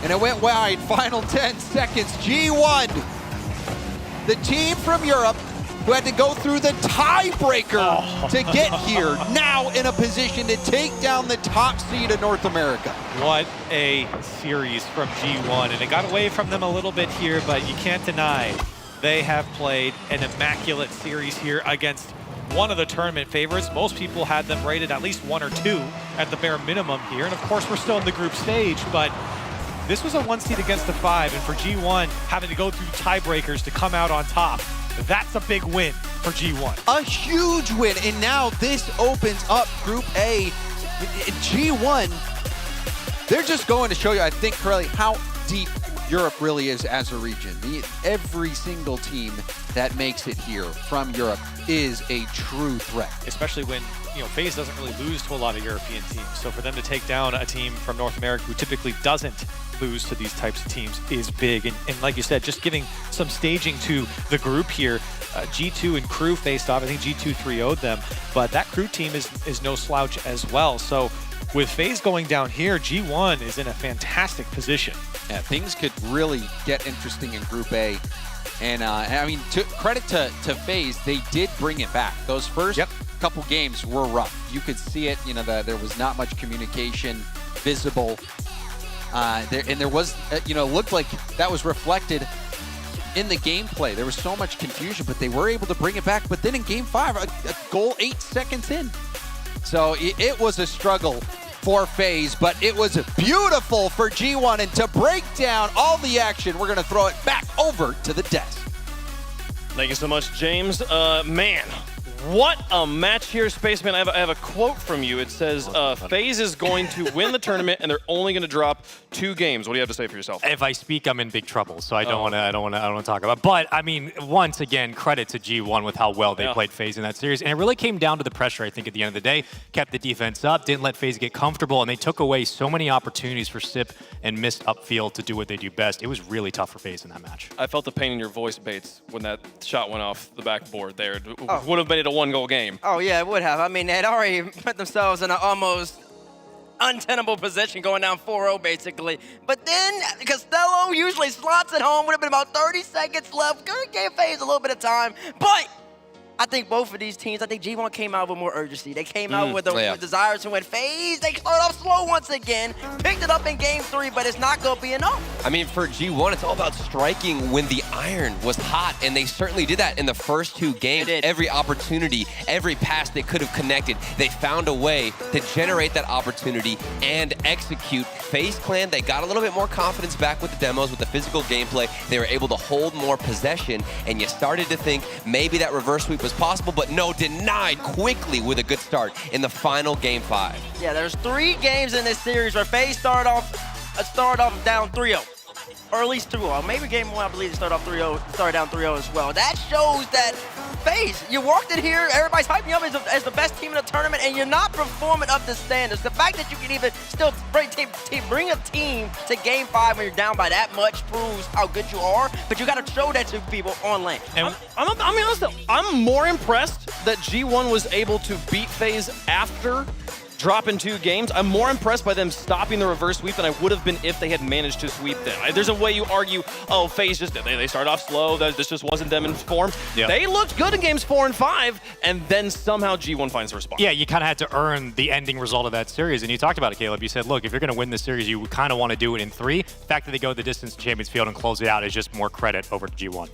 and it went wide. Final 10 seconds. G1, the team from Europe who had to go through the tiebreaker to get here, now in a position to take down the top seed of North America. What a series from G1, and it got away from them a little bit here, but you can't deny they have played an immaculate series here against one of the tournament favorites. Most people had them rated at least 1 or 2 at the bare minimum here, and of course we're still in the group stage, but this was a 1 seed against a 5, and for G1 having to go through tiebreakers to come out on top, that's a big win for G1. A huge win, and now this opens up Group A. G1, they're just going to show you, I think, Corelli, how deep Europe really is as a region. Every single team that makes it here from Europe is a true threat. Especially when, FaZe doesn't really lose to a lot of European teams. So for them to take down a team from North America who typically doesn't lose to these types of teams is big. And like you said, just giving some staging to the group here. G2 and Crew faced off. I think G2 3-0'd them, but that Crew team is no slouch as well. So with FaZe going down here, G1 is in a fantastic position. Yeah, things could really get interesting in Group A. And I mean, credit to FaZe, they did bring it back. Those first couple games were rough. You could see it, there was not much communication visible. There was, looked like that was reflected in the gameplay. There was so much confusion, but they were able to bring it back. But then in Game 5, a goal 8 seconds in. So it was a struggle for FaZe, but it was beautiful for G1. And to break down all the action, we're going to throw it back over to the desk. Thank you so much, James. Man, what a match here, Spaceman. I have a quote from you. It says, FaZe is going to win the tournament, and they're only going to drop 2 games. What do you have to say for yourself? If I speak, I'm in big trouble, so I don't want to talk about it. But I mean, once again, credit to G1 with how well they played FaZe in that series, and it really came down to the pressure. I think at the end of the day, kept the defense up, didn't let FaZe get comfortable, and they took away so many opportunities for Sip and missed upfield to do what they do best. It was really tough for FaZe in that match. I felt the pain in your voice, Bates, when that shot went off the backboard there. Would have made it a 1-goal game. Oh, yeah, it would have. I mean, they'd already put themselves in an almost untenable position going down 4-0, basically. But then Costello usually slots it home. Would have been about 30 seconds left. Good, gave FaZe a little bit of time. But I think both of these teams, I think G1 came out with more urgency. They came out with a desire to win. FaZe, they started off slow once again. Picked it up in Game 3, but it's not going to be enough. I mean, for G1, it's all about striking when the iron was hot, and they certainly did that in the first 2 games. Every opportunity, every pass they could have connected, they found a way to generate that opportunity and execute. FaZe Clan, they got a little bit more confidence back with the demos, with the physical gameplay. They were able to hold more possession, and you started to think maybe that reverse sweep was possible, but no, denied quickly with a good start in the final Game 5. Yeah, there's 3 games in this series where FaZe started off down 3-0. Or at least 2-0. Maybe Game 1, I believe, they started down 3-0 as well. That shows that FaZe, you walked in here, everybody's hyping you up as the best team in the tournament, and you're not performing up to standards. The fact that you can even still bring a team to Game 5 when you're down by that much proves how good you are, but you got to show that to people on lane. I'm more impressed that G1 was able to beat FaZe after dropping 2 games. I'm more impressed by them stopping the reverse sweep than I would have been if they had managed to sweep them. There's a way you argue, oh, FaZe just, they started off slow, this just wasn't them in form. Yeah. They looked good in games 4 and 5, and then somehow G1 finds the response. Yeah, you kind of had to earn the ending result of that series, and you talked about it, Caleb. You said, look, if you're going to win this series, you kind of want to do it in 3. The fact that they go the distance to Champions Field and close it out is just more credit over to G1.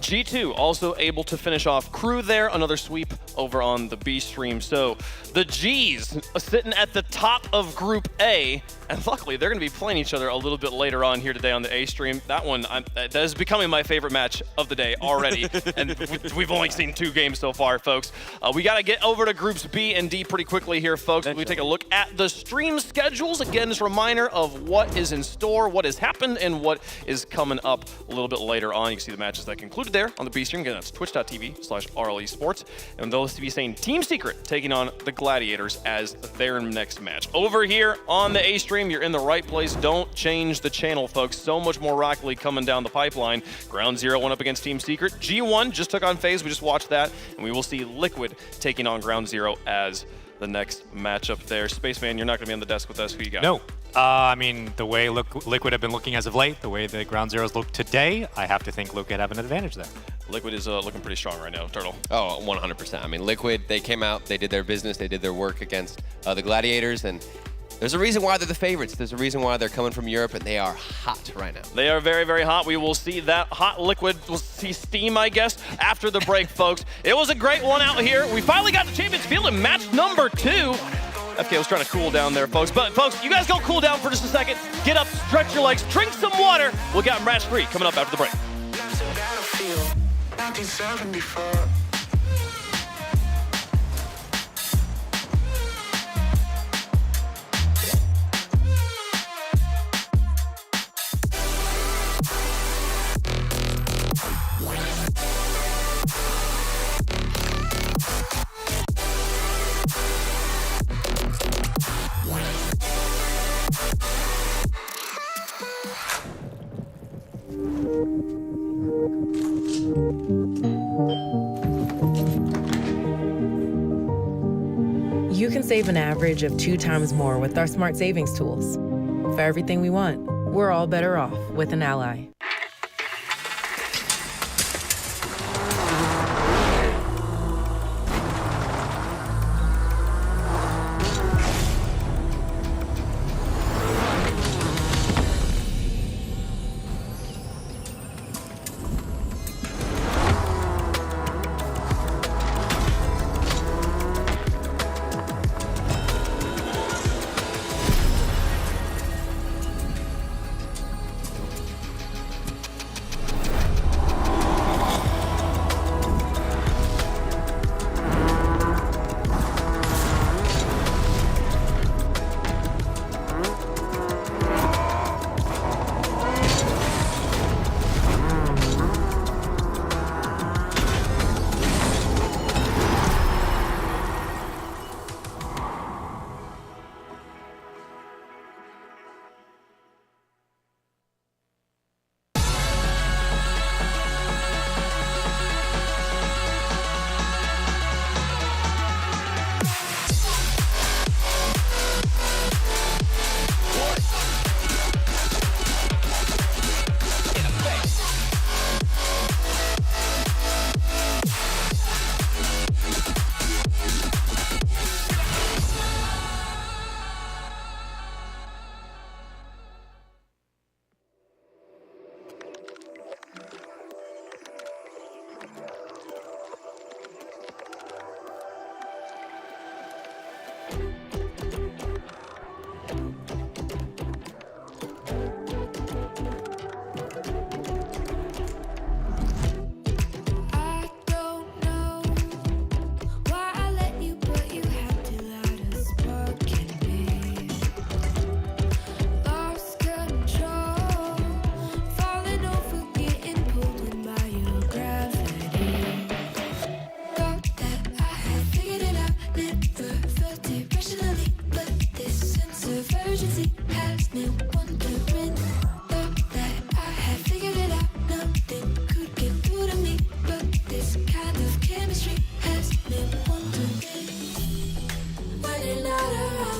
G2 also able to finish off Crew there, another sweep over on the B stream. So the G's sitting at the top of Group A, and luckily they're going to be playing each other a little bit later on here today on the A stream. That one, that is becoming my favorite match of the day already, and we've only seen 2 games so far, folks. We got to get over to Groups B and D pretty quickly here, folks. We take a look at the stream schedules. Again, just a reminder of what is in store, what has happened, and what is coming up a little bit later on. You can see the matches that concluded there on the B stream. Again, that's twitch.tv/RLEsports. And they'll be saying Team Secret taking on the Gladiators as their next match. Over here on the A stream, you're in the right place. Don't change the channel, folks. So much more Rocket League coming down the pipeline. Ground Zero went up against Team Secret. G1 just took on FaZe. We just watched that. And we will see Liquid taking on Ground Zero as the next matchup there. Spaceman, you're not going to be on the desk with us. Who you got? No. I mean, the way Liquid have been looking as of late, the way the Ground Zeroes look today, I have to think Liquid have an advantage there. Liquid is looking pretty strong right now, Turtle. Oh, 100%. I mean, Liquid, they came out, they did their business, they did their work against the Gladiators, and there's a reason why they're the favorites. There's a reason why they're coming from Europe, and they are hot right now. They are very, very hot. We will see that hot Liquid. We'll see steam, I guess, after the break, folks. It was a great one out here. We finally got the Champions Field in match number 2. FK was trying to cool down there, folks. But, folks, you guys go cool down for just a second. Get up, stretch your legs, drink some water. We'll get match 3 coming up after the break. 1974. You can save an average of 2 times more with our smart savings tools. For everything we want, we're all better off with an ally. When you're not around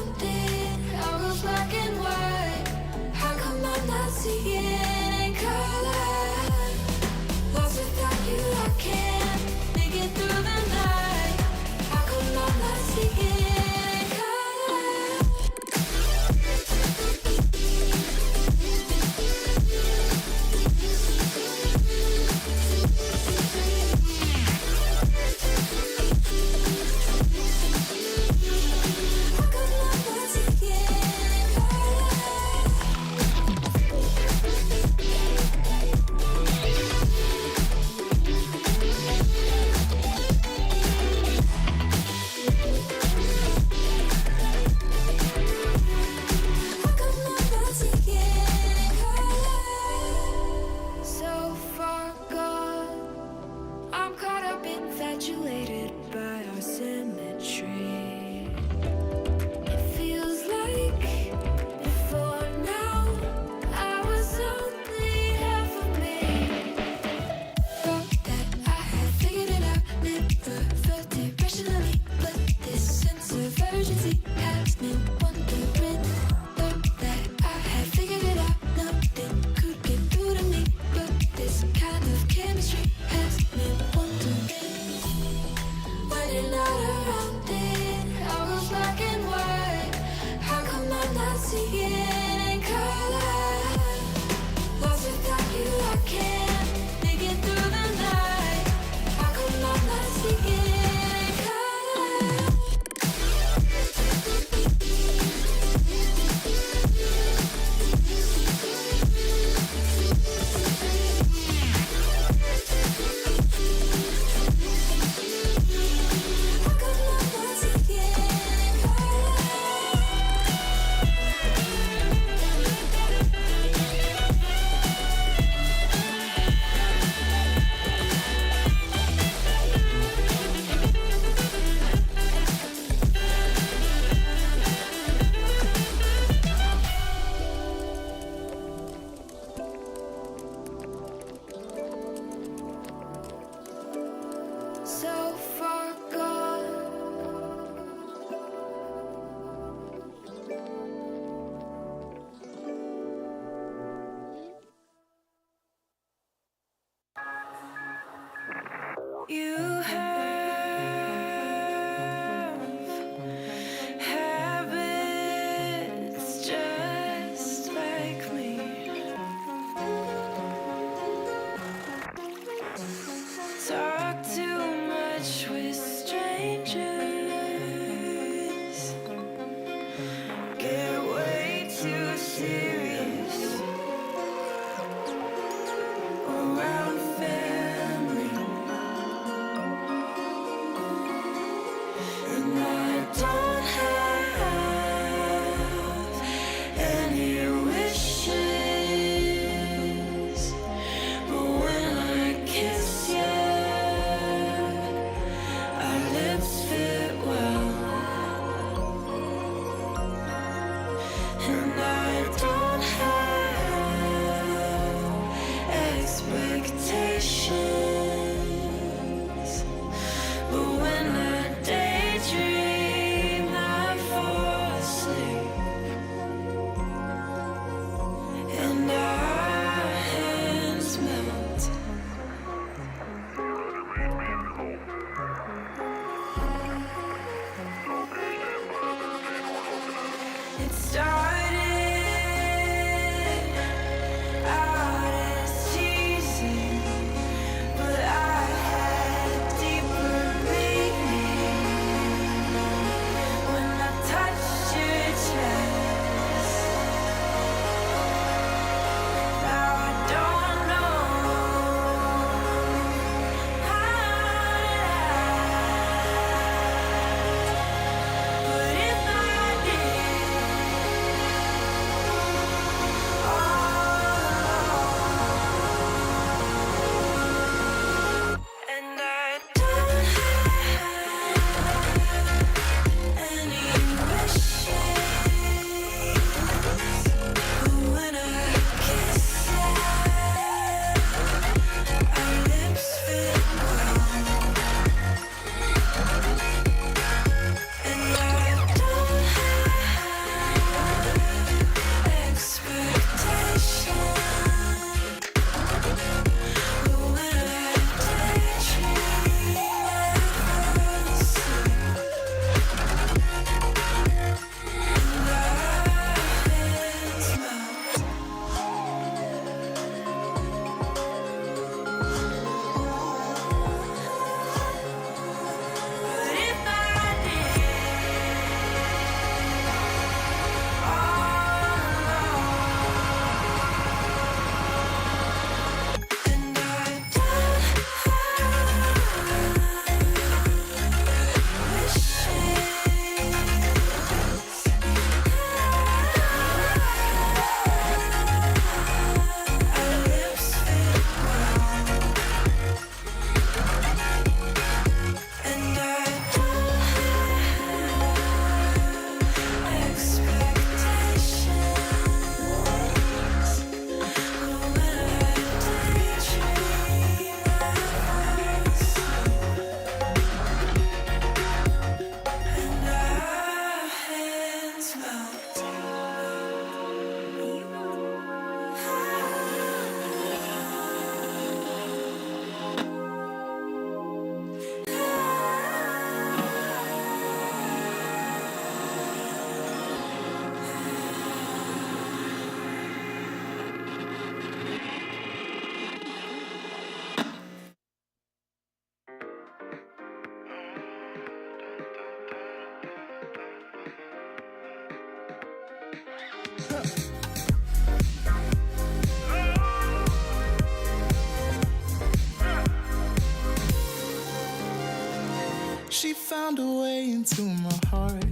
She found a way into my heart.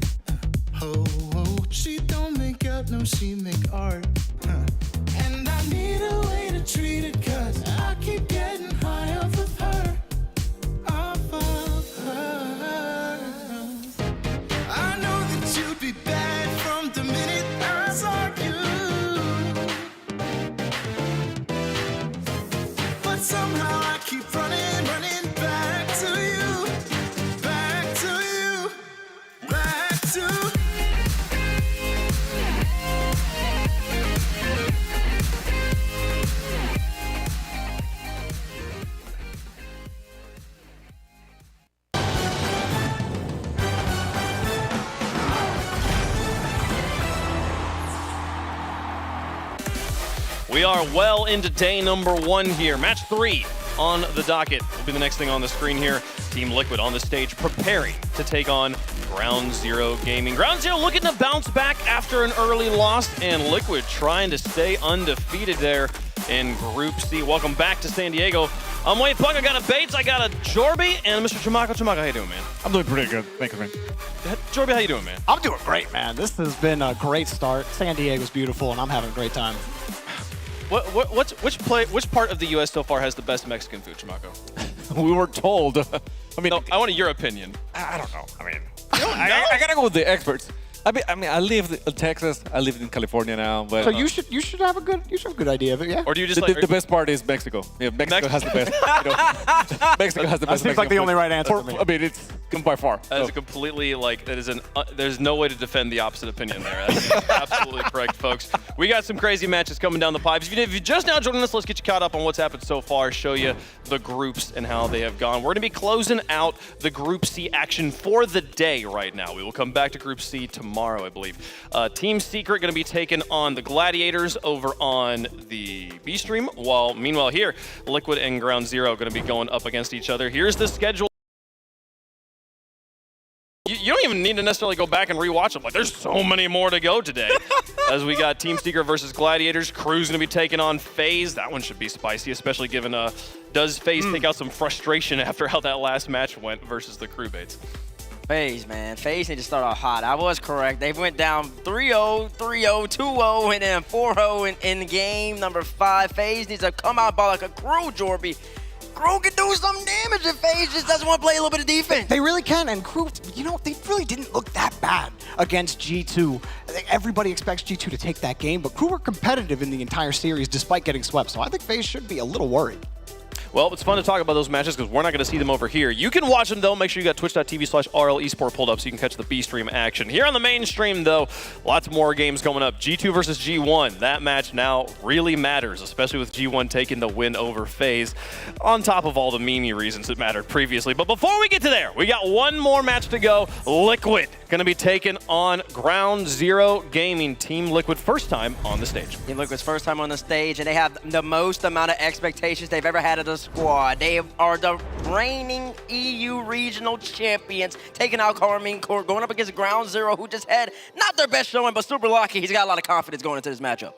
Oh, oh, she don't make up, no, she make art. And I need a way to treat it, cause I keep getting high off of her. Off of her. I know that you'd be bad from the minute I saw you. But somehow I keep running back to you. Back to you. Back to We are well into day number 1 here. Match 3 on the docket will be the next thing on the screen here. Team Liquid on the stage preparing to take on Ground Zero Gaming. Ground Zero looking to bounce back after an early loss, and Liquid trying to stay undefeated there in Group C. Welcome back to San Diego. I'm Wade Puck, I got a Bates, I got a Jorby, and Mr. Chimako. Chimako, how you doing, man? I'm doing pretty good. Thank you, man. Jorby, how you doing, man? I'm doing great, man. This has been a great start. San Diego's beautiful, and I'm having a great time. Which part of the U.S. so far has the best Mexican food, Chimako? We were told. I mean, no, I want your opinion. I don't know. I mean, I gotta go with the experts. I mean, I live in Texas. I live in California now, but So you should have a good idea of it, yeah. Or do you just the best part is Mexico. Yeah, Mexico has the best. Mexico has the best. That seems like the only right answer to me. I mean, it's by far. That is completely there's no way to defend the opposite opinion there. That's absolutely correct, folks. We got some crazy matches coming down the pipes. If you just now joining us, let's get you caught up on what's happened so far, show you the groups and how they have gone. We're going to be closing out the Group C action for the day right now. We will come back to Group C tomorrow, I believe. Team Secret going to be taking on the Gladiators over on the B stream, while meanwhile here, Liquid and Ground Zero going to be going up against each other. Here's the schedule. You don't even need to necessarily go back and rewatch them. Like, there's so many more to go today. As we got Team Secret versus Gladiators. Crew's going to be taking on FaZe. That one should be spicy, especially given does FaZe take out some frustration after how that last match went versus the Crew Bates? FaZe, man. FaZe need to start off hot. I was correct. They went down 3-0, 3-0, 2-0, and then 4-0 in game number 5. FaZe needs to come out ball like a Crew, Jorby. Crew can do some damage if FaZe just doesn't want to play a little bit of defense. They really can, and Crew, you know, they really didn't look that bad against G2. Everybody expects G2 to take that game, but Crew were competitive in the entire series despite getting swept, so I think FaZe should be a little worried. Well, it's fun to talk about those matches because we're not going to see them over here. You can watch them, though. Make sure you got twitch.tv/RLEsport pulled up so you can catch the B stream action. Here on the main stream, though, lots more games coming up. G2 versus G1. That match now really matters, especially with G1 taking the win over FaZe, on top of all the meme reasons that mattered previously. But before we get to there, we got one more match to go. Liquid going to be taking on Ground Zero Gaming. Team Liquid, first time on the stage. Team Liquid's first time on the stage, and they have the most amount of expectations they've ever had of the squad. They are the reigning EU regional champions, taking out Carmine Court, going up against Ground Zero, who just had not their best showing, but super lucky. He's got a lot of confidence going into this matchup.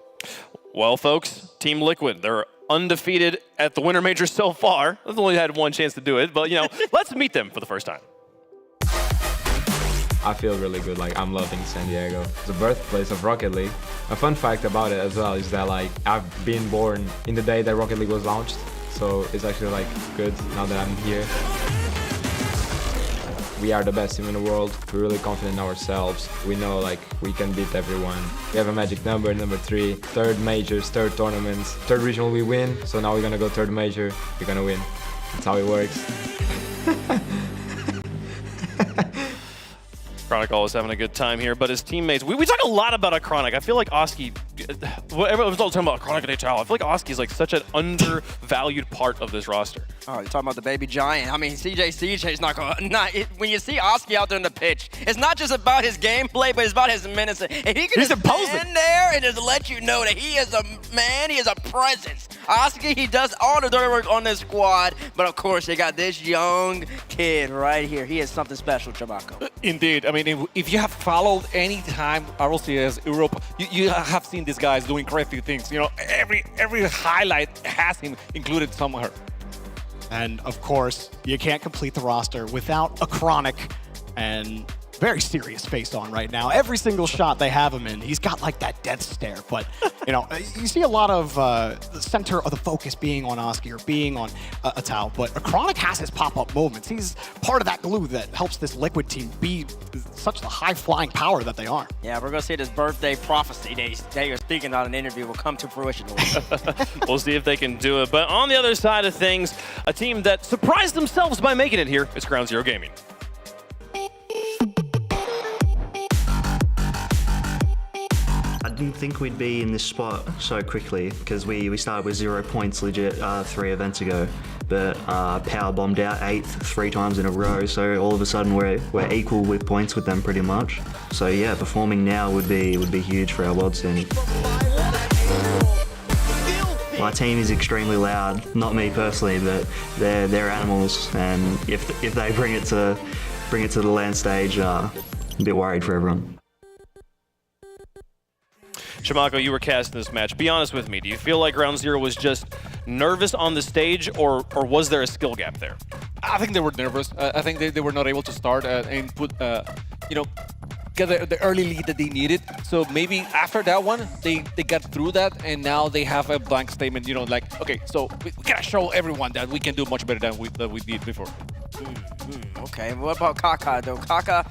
Well, folks, Team Liquid, they're undefeated at the Winter Major so far. They've only had one chance to do it, but, you know, let's meet them for the first time. I feel really good, like I'm loving San Diego. It's the birthplace of Rocket League. A fun fact about it as well is that like I've been born in the day that Rocket League was launched, so it's actually like good now that I'm here. We are the best team in the world. We're really confident in ourselves. We know like we can beat everyone. We have a magic number 3, third majors, third tournaments, third regional we win, so now we're gonna go third major, we're gonna win. That's how it works. Chronic always having a good time here, but his teammates, we talk a lot about Chronic. I feel like Oski, everyone's all talking about Chronic and HL. I feel like Oski's like such an undervalued part of this roster. Oh, you're talking about the baby giant. I mean, CJ's not going to, when you see Oski out there in the pitch, it's not just about his gameplay, but it's about his menace. And he can just stand there and just let you know that he is a man, he is a presence Oski, he does all the dirty work on this squad, but of course they got this young kid right here. He is something special, Chamako. Indeed. I mean, if you have followed any time RLCS Europe, you have seen these guys doing crazy things. You know, every highlight has him included somewhere. And of course, you can't complete the roster without a Chronic and very serious face on right now. Every single shot they have him in, he's got like that death stare. But, you know, you see a lot of the center of the focus being on Oski or being on Atao. But a Chronic has his pop-up moments. He's part of that glue that helps this Liquid team be such the high-flying power that they are. Yeah, we're going to see this birthday prophecy they were speaking on an interview will come to fruition. We'll see if they can do it. But on the other side of things, a team that surprised themselves by making it here is Ground Zero Gaming. I didn't think we'd be in this spot so quickly because we started with 0 points legit 3 events ago, but power bombed out 8th 3 times in a row, so all of a sudden we're equal with points with them pretty much. So yeah, performing now would be huge for our world scene. My team is extremely loud, not me personally, but they're animals, and if they bring it to the LAN stage, I'm a bit worried for everyone. Chamako, you were cast in this match. Be honest with me. Do you feel like Ground Zero was just nervous on the stage, or was there a skill gap there? I think they were nervous. I think they were not able to start and put, you know, get the early lead that they needed. So maybe after that one, they got through that, and now they have a blank statement, you know, like, okay, so we gotta show everyone that we can do much better than we did before. Okay, what about Kaka, though? Kaka,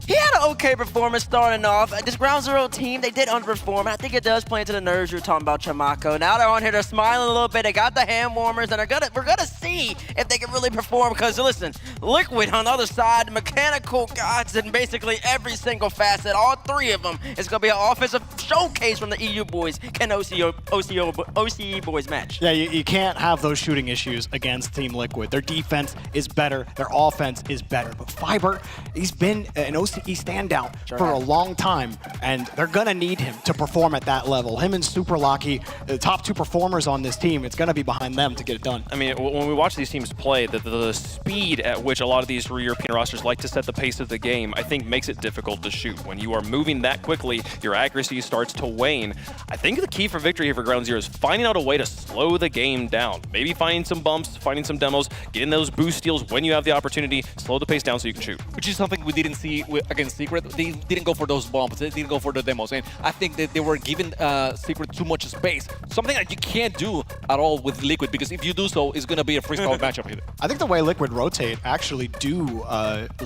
he had an okay performance starting off. This Ground Zero team, they did underperform. I think it does play into the nerves you're talking about, Chamako. Now they're on here, they're smiling a little bit. They got the hand warmers, and we're gonna see if they can really perform. Because listen, Liquid on the other side, mechanical gods in basically every single facet. All 3 of them. It's gonna be an offensive showcase from the EU boys. Can OCE boys match? Yeah, you can't have those shooting issues against Team Liquid. Their defense is better, their offense is better. But Fiber, he's been an OCE standout for a long time, and they're gonna need him to perform at that level. Him and Super Lucky, the top 2 performers on this team, it's gonna be behind them to get it done. I mean, when we watch these teams play, the speed at which a lot of these European rosters like to set the pace of the game, I think makes it difficult to shoot. When you are moving that quickly, your accuracy starts to wane. I think the key for victory here for Ground Zero is finding out a way to slow the game down. Maybe finding some bumps, finding some demos, getting those boost steals when you have the opportunity, slow the pace down so you can shoot. Which is something we didn't see against Secret. They didn't go for those bumps, they didn't go for the demos, and I think that they were giving Secret too much space. Something that you can't do at all with Liquid, because if you do so, it's going to be a freeze-call matchup here. I think the way Liquid rotate actually do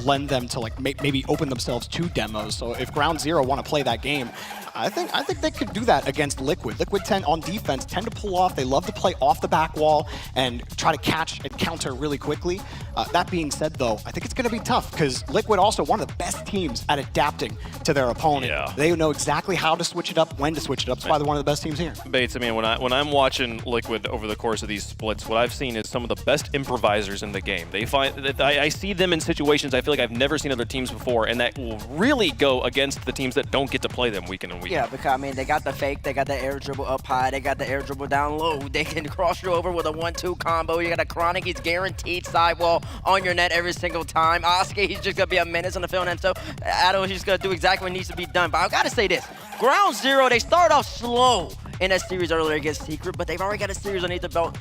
lend them to like maybe open themselves to demos. So if Ground Zero want to play that game, I think they could do that against Liquid. Liquid on defense tend to pull off. They love to play off the back wall and try to catch and counter really quickly. That being said, though, I think it's going to be tough because Liquid also one of the best teams at adapting to their opponent. Yeah. They know exactly how to switch it up, when to switch it up. That's why they're one of the best teams here. Bates, I mean, when I'm watching Liquid over the course of these splits, what I've seen is some of the best improvisers in the game. They find that I see them in situations I feel like I've never seen other teams before, and that will really go against the teams that don't get to play them week in and week out. Yeah, because I mean, they got the fake, they got the air dribble up high, they got the air dribble down low. They can cross you over with a 1-2 combo. You got a Chronic, he's guaranteed sidewall on your net every single time. Oski, he's just gonna be a menace on the field, and so Addo, he's just gonna do exactly what needs to be done. But I gotta say this, Ground Zero, they start off slow in that series earlier against Secret, but they've already got a series underneath the belt.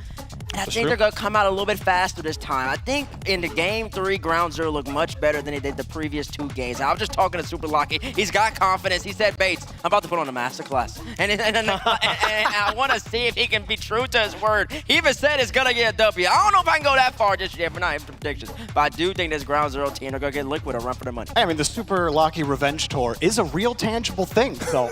And I think they're going to come out a little bit faster this time. I think in the Game 3, Ground Zero looked much better than he did the previous 2 games. I was just talking to Super Lucky. He's got confidence. He said, Bates, I'm about to put on a masterclass. And I want to see if he can be true to his word. He even said it's going to get a W. I don't know if I can go that far just yet. We're not even predictions. But I do think this Ground Zero team are going to get Liquid a run for their money. I mean, the Super Lucky Revenge Tour is a real tangible thing. So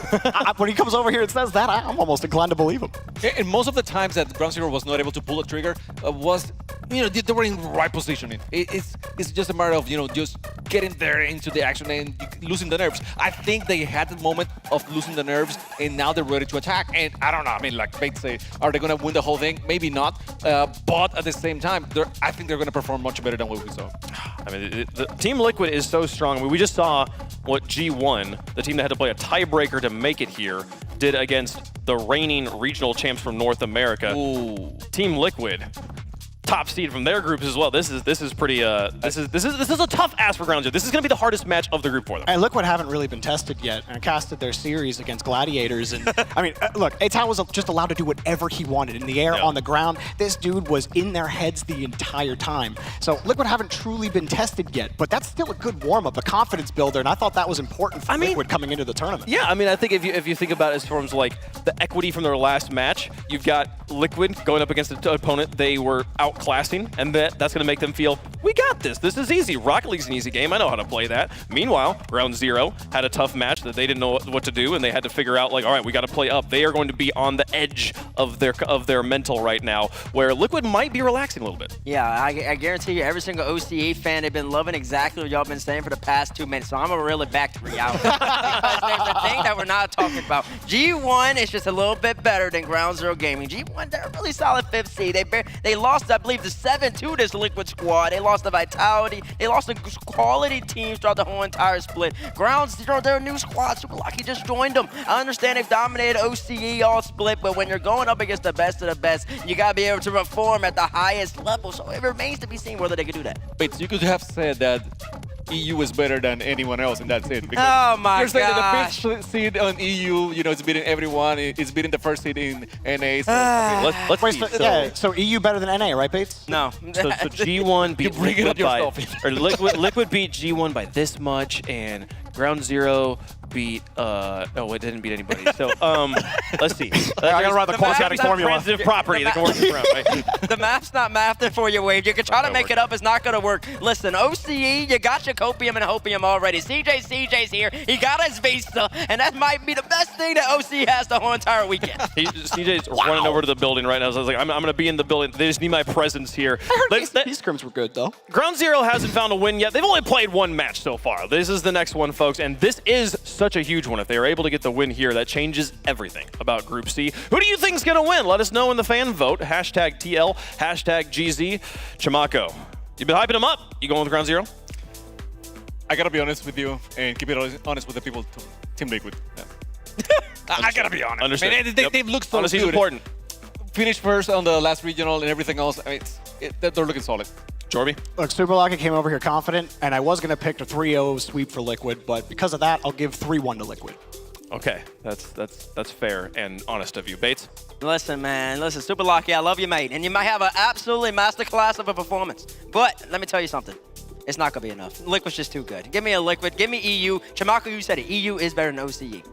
when he comes over here and says that, I'm almost inclined to believe him. And most of the times that Ground Zero was not able to pull a trigger was, you know, they were in the right positioning. It's just a matter of, you know, just getting there into the action and losing the nerves. I think they had the moment of losing the nerves, and now they're ready to attack. And I don't know, I mean, like Bates say, are they going to win the whole thing? Maybe not. But at the same time, I think they're going to perform much better than what we saw. I mean, the Team Liquid is so strong. I mean, we just saw what G1, the team that had to play a tiebreaker to make it here, did against the reigning regional champs from North America. Ooh. Team Liquid, top seed from their groups as well. This is pretty this is a tough ask for Ground Zero. This is going to be the hardest match of the group for them. And Liquid haven't really been tested yet, and casted their series against Gladiators. And I mean, look, Eitan was just allowed to do whatever he wanted in the air, on the ground. This dude was in their heads the entire time. So Liquid haven't truly been tested yet, but that's still a good warm-up, a confidence builder, and I thought that was important for Liquid coming into the tournament. Yeah, I mean, I think if you think about it as terms like the equity from their last match, you've got Liquid going up against an opponent they were outclassing, and that's going to make them feel, we got this. This is easy. Rocket League's an easy game. I know how to play that. Meanwhile, Ground Zero had a tough match that they didn't know what to do, and they had to figure out, like, all right, we got to play up. They are going to be on the edge of their mental right now, where Liquid might be relaxing a little bit. Yeah, I guarantee you, every single OCE fan, they've been loving exactly what y'all been saying for the past 2 minutes. So I'm going to reel it back to reality. Because there's a thing that we're not talking about. G1 is just a little bit better than Ground Zero Gaming. G1, they're a really solid 5th seed. They lost, I believe, the 7 to this Liquid squad. They lost the Vitality. They lost the quality teams throughout the whole entire split. Ground Zero, their new squad, Super Lucky just joined them. I understand they've dominated OCE all split, but when you're going up against the best of the best, you got to be able to perform at the highest level. So it remains to be seen whether they can do that. Wait, so you could have said that EU is better than anyone else, and that's it. Oh my you're saying gosh. that the 5th seed on EU, you know, it's beating everyone. It's beating the 1st seed in NA. So, I mean, let's Wait, see. so EU better than NA, right, Bates? No. So G1 beat bring it up Liquid by, yourself. or Liquid beat G1 by this much, and Ground Zero beat it didn't beat anybody. So let's see. I gotta write the quadratic formula. Transitive property that can work around, right? The math's not mathing for you, Wade. You can try to make it up. It's not going to work. Listen, OCE, you got your copium and hopium already. CJ's here. He got his visa, and that might be the best thing that OCE has the whole entire weekend. CJ's running over to the building right now. So I was like, I'm going to be in the building. They just need my presence here. These scrims were good, though. Ground Zero hasn't found a win yet. They've only played one match so far. This is the next one, folks, and this is such a huge one. If they are able to get the win here, that changes everything about Group C. Who do you think is going to win? Let us know in the fan vote. Hashtag TL, hashtag GZ. Chamaco, you've been hyping them up. You going with Ground Zero? I gotta be honest with you and keep it honest with the people. Team Liquid. Yeah. I gotta be honest. Understood. I mean, they've looked so Honesty is good. important. Finished first on the last regional and everything else. I mean, they're looking solid. Jorby? Look, Super Lucky came over here confident, and I was going to pick a 3-0 sweep for Liquid, but because of that, I'll give 3-1 to Liquid. Okay, that's fair and honest of you. Bates? Listen, man. Listen, Super Lucky, I love you, mate. And you might have an absolutely masterclass of a performance. But let me tell you something. It's not going to be enough. Liquid's just too good. Give me a Liquid. Give me EU. Chamaco, you said it. EU is better than OCE.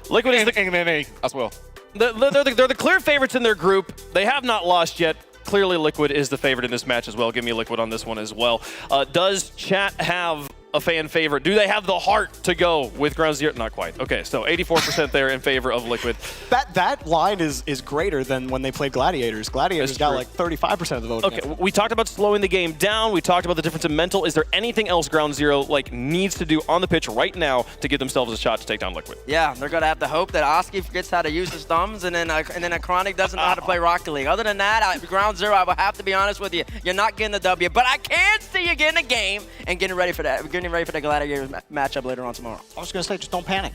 Liquid is And NA as well. they're the clear favorites in their group. They have not lost yet. Clearly, Liquid is the favorite in this match as well. Give me Liquid on this one as well. Does chat have a fan favorite? Do they have the heart to go with Ground Zero? Not quite. Okay, so 84% there in favor of Liquid. That line is greater than when they played Gladiators. Gladiators got like 35% of the vote. Okay, we talked about slowing the game down. We talked about the difference in mental. Is there anything else Ground Zero needs to do on the pitch right now to give themselves a shot to take down Liquid? Yeah, they're going to have to hope that Oski forgets how to use his thumbs, and then a Chronic doesn't know how to play Rocket League. Other than that, Ground Zero, I will have to be honest with you, you're not getting the W. But I can see you getting a game and getting ready for that. Getting ready for the Gladiators matchup later on tomorrow. I was going to say, just don't panic,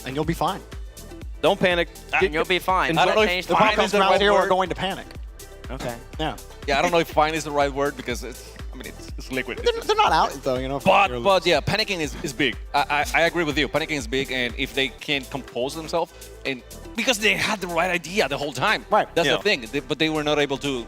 and you'll be fine. Don't panic. And you'll be fine. I don't know if The fine is the right Zero are word. going to panic. Okay. Yeah. Yeah, I don't know if fine is the right word because it's Liquid. They're not out, though, you know. But yeah, panicking is big. I agree with you. Panicking is big, and if they can't compose themselves, and because they had the right idea the whole time. Right. That's the thing. But they were not able to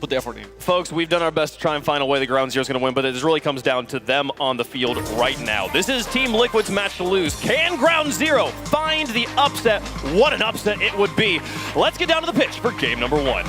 put the effort in. Folks, we've done our best to try and find a way the Ground Zero is going to win, but it really comes down to them on the field right now. This is Team Liquid's match to lose. Can Ground Zero find the upset? What an upset it would be. Let's get down to the pitch for game number 1.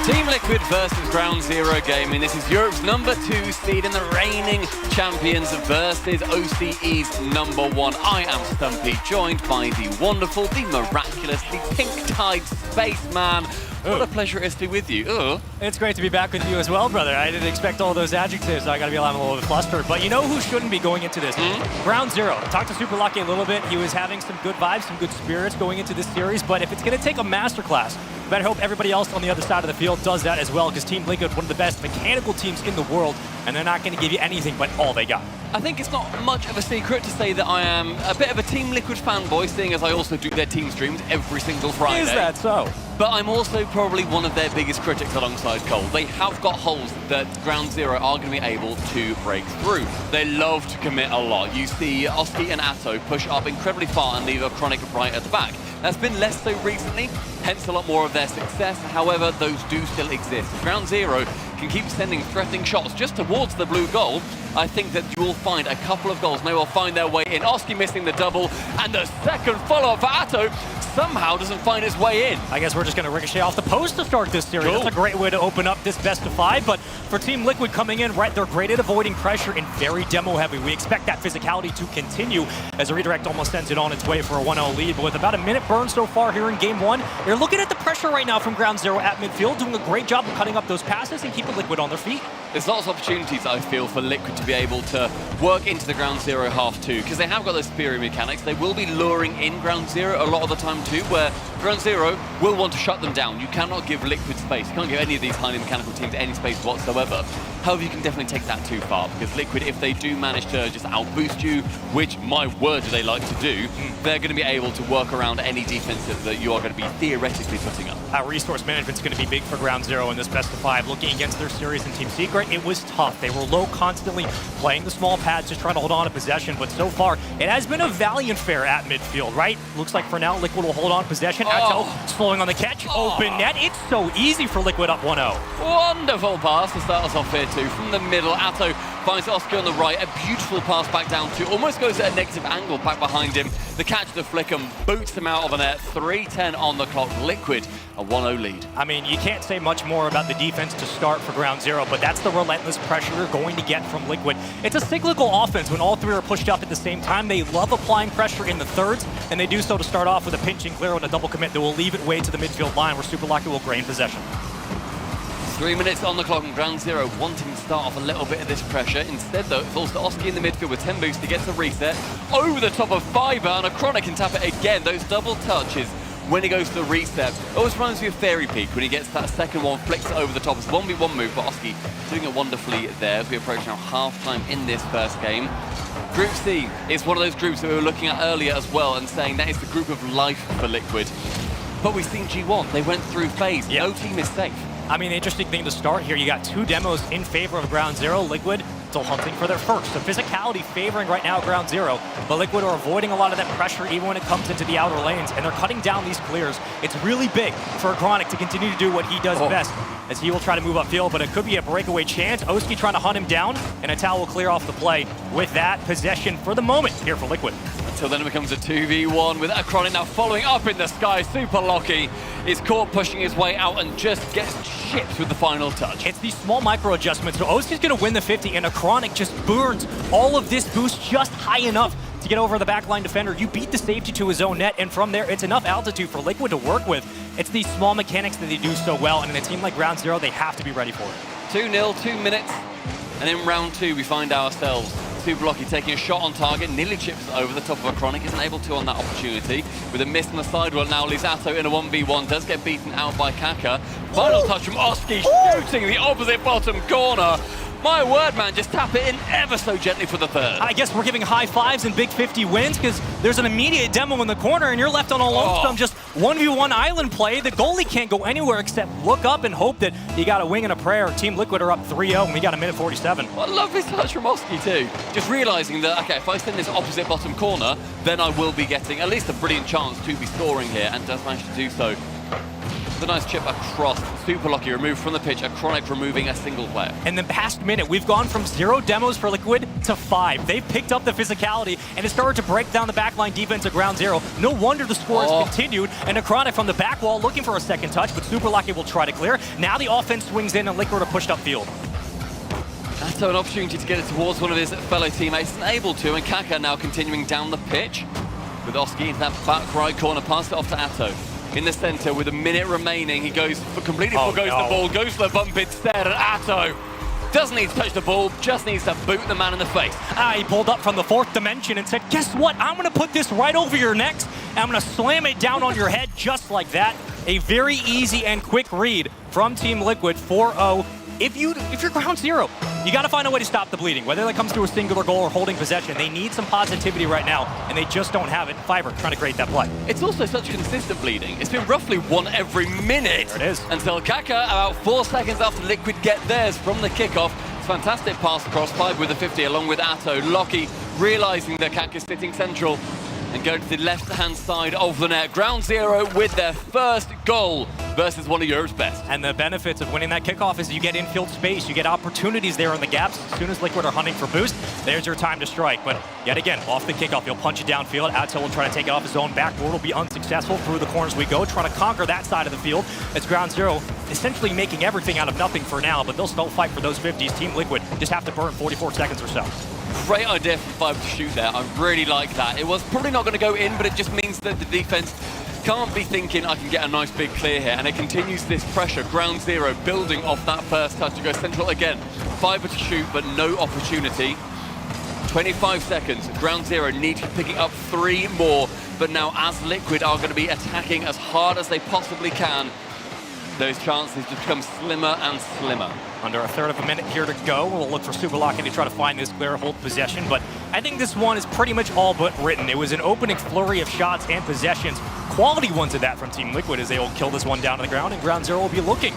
Team Liquid versus Ground Zero Gaming. This is Europe's #2 seed and the reigning champions versus OCE's #1. I am Stumpy, joined by the wonderful, the miraculous, the pink-tied spaceman. What a pleasure it is to be with you. It's great to be back with you as well, brother. I didn't expect all those adjectives. I got to be a little bit flustered. But you know who shouldn't be going into this? Ground Zero. I talked to Super Lucky a little bit. He was having some good vibes, some good spirits going into this series. But if it's going to take a masterclass of better hope everybody else on the other side of the field does that as well, because Team Liquid, one of the best mechanical teams in the world, and they're not going to give you anything but all they got. I think it's not much of a secret to say that I am a bit of a Team Liquid fanboy, seeing as I also do their team streams every single Friday. Is that so? But I'm also probably one of their biggest critics alongside Cole. They have got holes that Ground Zero are going to be able to break through. They love to commit a lot. You see Oski and Atto push up incredibly far and leave a Chronic right at the back. That's been less so recently, hence a lot more of their success. However, those do still exist. Ground Zero can keep sending threatening shots just towards the blue goal. I think that you will find a couple of goals. They will find their way in. Oski missing the double, and the second follow-up for Atto somehow doesn't find its way in. I guess we're just going to ricochet off the post to start this series. Cool. That's a great way to open up this best of 5. But for Team Liquid coming in, right, they're great at avoiding pressure and very demo-heavy. We expect that physicality to continue as a redirect almost sends it on its way for a 1-0 lead. But with about a minute burned so far here in Game 1, you're looking at the pressure right now from Ground Zero at midfield, doing a great job of cutting up those passes and keeping Liquid on their feet. There's lots of opportunities, I feel, for Liquid to be able to work into the Ground Zero half too, because they have got those superior mechanics. They will be luring in Ground Zero a lot of the time too, where Ground Zero will want to shut them down. You cannot give Liquid space. You can't give any of these highly mechanical teams any space whatsoever. However, you can definitely take that too far, because Liquid, if they do manage to just outboost you, which, my word, do they like to do, they're going to be able to work around any defense that you are going to be theoretically putting up. Resource management's going to be big for Ground Zero in this best of 5. Looking against their series in Team Secret, it was tough. They were low constantly, playing the small pads, just trying to hold on to possession. But so far, it has been a valiant fare at midfield, right? Looks like for now, Liquid will hold on possession. Atto slowing on the catch. Open net. It's so easy for Liquid up 1-0. Wonderful pass to start us off here too. From the middle, Atto finds Oski on the right. A beautiful pass back down to, almost goes at a negative angle back behind him. The catch, the flick, and boots him out of the net. 3:10 on the clock. Liquid, a 1-0 lead. I mean, you can't say much more about the defense to start for Ground Zero, but that's the relentless pressure you're going to get from Liquid. It's a cyclical offense when all three are pushed up at the same time. They love applying pressure in the thirds, and they do so to start off with a pinch and clear and a double commit that will leave it way to the midfield line where Super Lucky will gain possession. 3 minutes on the clock, and Ground Zero wanting to start off a little bit of this pressure. Instead, though, it falls to Oski in the midfield with 10 boosts. He gets a reset over the top of Fiber, and a Chronic can tap it again. Those double touches when he goes to the reset. It always reminds me of Fairy Peak when he gets that second one, flicks it over the top. It's a 1v1 move, but Oski doing it wonderfully there as we approach now half-time in this first game. Group C is one of those groups that we were looking at earlier as well and saying that is the group of life for Liquid. But we've seen G1. They went through phase. Yep. No team is safe. I mean, the interesting thing to start here, you got 2 demos in favor of Ground Zero. Liquid still hunting for their first. So physicality favoring right now Ground Zero, but Liquid are avoiding a lot of that pressure even when it comes into the outer lanes, and they're cutting down these clears. It's really big for Chronic to continue to do what he does best, as he will try to move upfield, but it could be a breakaway chance. Oski trying to hunt him down, and Atal will clear off the play with that possession for the moment here for Liquid. Until then it becomes a 2v1 with Chronic now following up in the sky. Super Lucky is caught pushing his way out and just gets chipped with the final touch. It's these small micro adjustments. So Oski's going to win the 50, and Chronic just burns all of this boost just high enough to get over the backline defender. You beat the safety to his own net, and from there, it's enough altitude for Liquid to work with. It's these small mechanics that they do so well, and in a team like Ground Zero, they have to be ready for it. 2-0, 2 minutes, and in round 2, we find ourselves Super Lucky taking a shot on target, nearly chips over the top of a Chronic, isn't able to on that opportunity. With a miss on the sidewall now, leaves Atto in a 1v1, does get beaten out by Kaka. Final touch from Oski, shooting the opposite bottom corner. My word, man, just tap it in ever so gently for the third. I guess we're giving high fives and big 50 wins because there's an immediate demo in the corner and you're left on a lonesome just 1v1 island play. The goalie can't go anywhere except look up and hope that you got a wing and a prayer. Team Liquid are up 3-0 and we got a minute 47. What a lovely touch from Oski too. Just realizing that, okay, if I send this opposite bottom corner, then I will be getting at least a brilliant chance to be scoring here, and does manage to do so. A nice chip across. Super Lucky removed from the pitch. A Chronic removing a single player. In the past minute, we've gone from 0 demos for Liquid to 5. They've picked up the physicality and it started to break down the backline defense of Ground Zero. No wonder the score has continued. And a Chronic from the back wall looking for a second touch, but Super Lucky will try to clear. Now the offense swings in and Liquid are pushed upfield. Atto an opportunity to get it towards one of his fellow teammates, and able to, and Kaka now continuing down the pitch. With Oski into that back right corner, pass it off to Atto. In the center with a minute remaining, he goes completely forgoes the ball, goes for the bump instead, and Atto doesn't need to touch the ball, just needs to boot the man in the face. He pulled up from the 4th dimension and said, guess what? I'm going to put this right over your necks, and I'm going to slam it down on your head just like that. A very easy and quick read from Team Liquid, 4-0. If you're ground zero, you got to find a way to stop the bleeding. Whether that comes through a singular goal or holding possession, they need some positivity right now, and they just don't have it. Fiber trying to create that play. It's also such consistent bleeding. It's been roughly one every minute. There it is. Until Kaka, about 4 seconds after Liquid get theirs from the kickoff. Fantastic pass across, Fiber with a 50 along with Atto. Lockie realizing that Kaka's sitting central and going to the left-hand side of the net. Ground zero with their first goal versus one of Europe's best. And the benefits of winning that kickoff is you get infield space, you get opportunities there in the gaps. As soon as Liquid are hunting for boost, there's your time to strike. But yet again, off the kickoff, you'll punch it downfield. Atto will try to take it off his own backboard. Will be unsuccessful. Through the corners we go, trying to conquer that side of the field. It's ground zero, essentially making everything out of nothing for now, but they'll still fight for those 50s. Team Liquid just have to burn 44 seconds or so. Great idea for Fiber to shoot there. I really like that. It was probably not going to go in, but it just means that the defense can't be thinking, I can get a nice big clear here. And it continues this pressure. Ground zero building off that first touch to go central again. Fiber to shoot, but no opportunity. 25 seconds. Ground zero need to be picking up 3 more. But now as Liquid are going to be attacking as hard as they possibly can, those chances just become slimmer and slimmer. Under a third of a minute here to go. We'll look for Superlocking to try to find this clear, hold possession, but I think this one is pretty much all but written. It was an opening flurry of shots and possessions. Quality ones of that from Team Liquid as they will kill this one down to the ground, and Ground Zero will be looking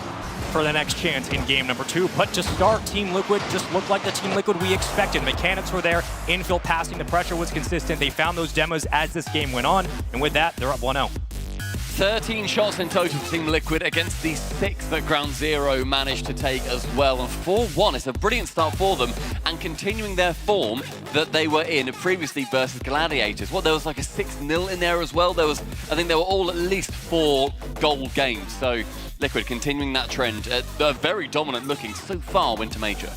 for the next chance in game number 2. But to start, Team Liquid just looked like the Team Liquid we expected. Mechanics were there, infield passing, the pressure was consistent. They found those demos as this game went on, and with that, they're up 1-0. 13 shots in total for Team Liquid against the 6 that Ground Zero managed to take as well. And 4-1, it's a brilliant start for them, and continuing their form that they were in previously versus Gladiators. There was like a 6-0 in there as well. I think they were all at least 4-goal games. So Liquid continuing that trend. They're very dominant looking so far, Winter Major.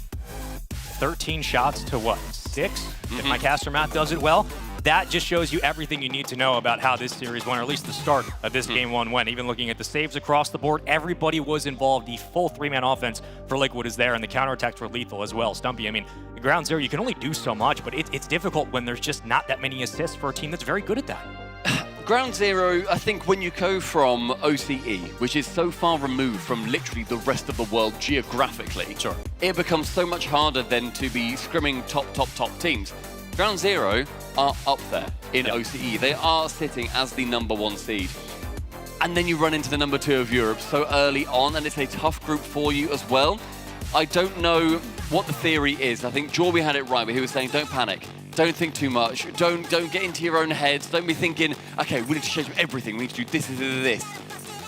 13 shots to what, 6? If my caster math does it well. That just shows you everything you need to know about how this series went, or at least the start of this game 1 went. Even looking at the saves across the board, everybody was involved. The full 3-man offense for Liquid is there, and the counterattacks were lethal as well. Stumpy, I mean, Ground Zero, you can only do so much, but it's difficult when there's just not that many assists for a team that's very good at that. Ground Zero, I think when you go from OCE, which is so far removed from literally the rest of the world geographically, it becomes so much harder than to be scrimming top teams. Ground Zero are up there in OCE. They are sitting as the #1 seed. And then you run into the #2 of Europe so early on, and it's a tough group for you as well. I don't know what the theory is. I think Jorby had it right, but he was saying, don't panic. Don't think too much. Don't get into your own heads. Don't be thinking, okay, we need to change everything. We need to do this.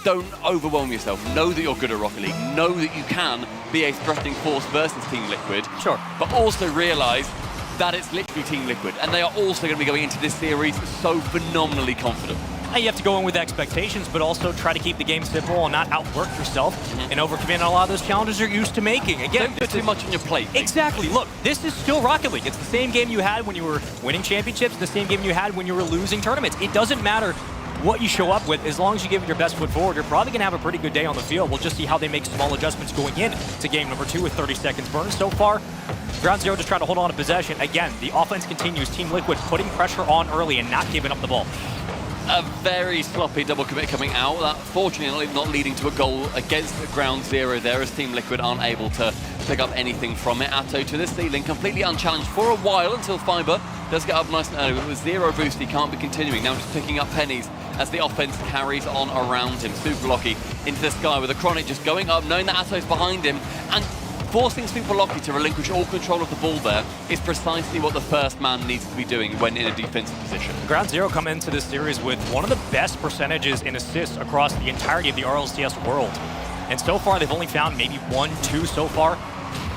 Don't overwhelm yourself. Know that you're good at Rocket League. Know that you can be a threatening force versus Team Liquid. Sure. But also realize that it's literally Team Liquid, and they are also going to be going into this series so phenomenally confident. You have to go in with expectations, but also try to keep the game simple and not outwork yourself and overcommit a lot of those challenges you're used to making. Again, don't put too much on your plate. Exactly. Look, this is still Rocket League. It's the same game you had when you were winning championships, the same game you had when you were losing tournaments. It doesn't matter what you show up with, as long as you give it your best foot forward, you're probably going to have a pretty good day on the field. We'll just see how they make small adjustments going in to game number 2 with 30 seconds burned. So far, Ground Zero just trying to hold on to possession. Again, the offense continues. Team Liquid putting pressure on early and not giving up the ball. A very sloppy double commit coming out. That fortunately not leading to a goal against the Ground Zero there, as Team Liquid aren't able to pick up anything from it. Atto to the ceiling, completely unchallenged for a while until Fiber does get up nice and early. But with 0 boost, he can't be continuing. Now just picking up pennies as the offense carries on around him. Superlockie into the sky with a Chronic just going up, knowing that Atto's behind him, and forcing Superlockie to relinquish all control of the ball there is precisely what the first man needs to be doing when in a defensive position. Ground Zero come into this series with one of the best percentages in assists across the entirety of the RLCS world. And so far, they've only found maybe 1-2 so far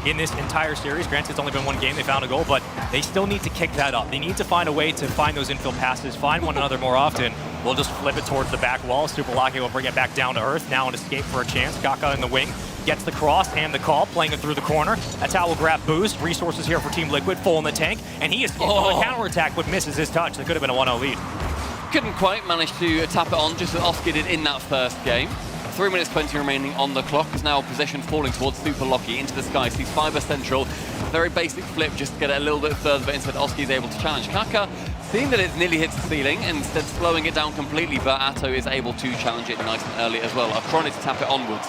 in this entire series. Granted, it's only been one game they found a goal, but they still need to kick that up. They need to find a way to find those infield passes, find one another more often. We'll just flip it towards the back wall. Superlockie will bring it back down to earth. Now an escape for a chance. Kaka in the wing gets the cross and the call, playing it through the corner. That's how we'll grab boost. Resources here for Team Liquid, full in the tank, and he escapes on the counterattack, but misses his touch. That could have been a 1-0 lead. Couldn't quite manage to tap it on, just as Oskar did in that first game. 3 minutes 20 remaining on the clock. Is now possession falling towards Superlockie into the sky. Sees Fiber central. Very basic flip just to get it a little bit further, but instead Oski is able to challenge. Kaka Seeing that it's nearly hits the ceiling, instead slowing it down completely, but Atto is able to challenge it nice and early as well. Chronic to tap it onwards.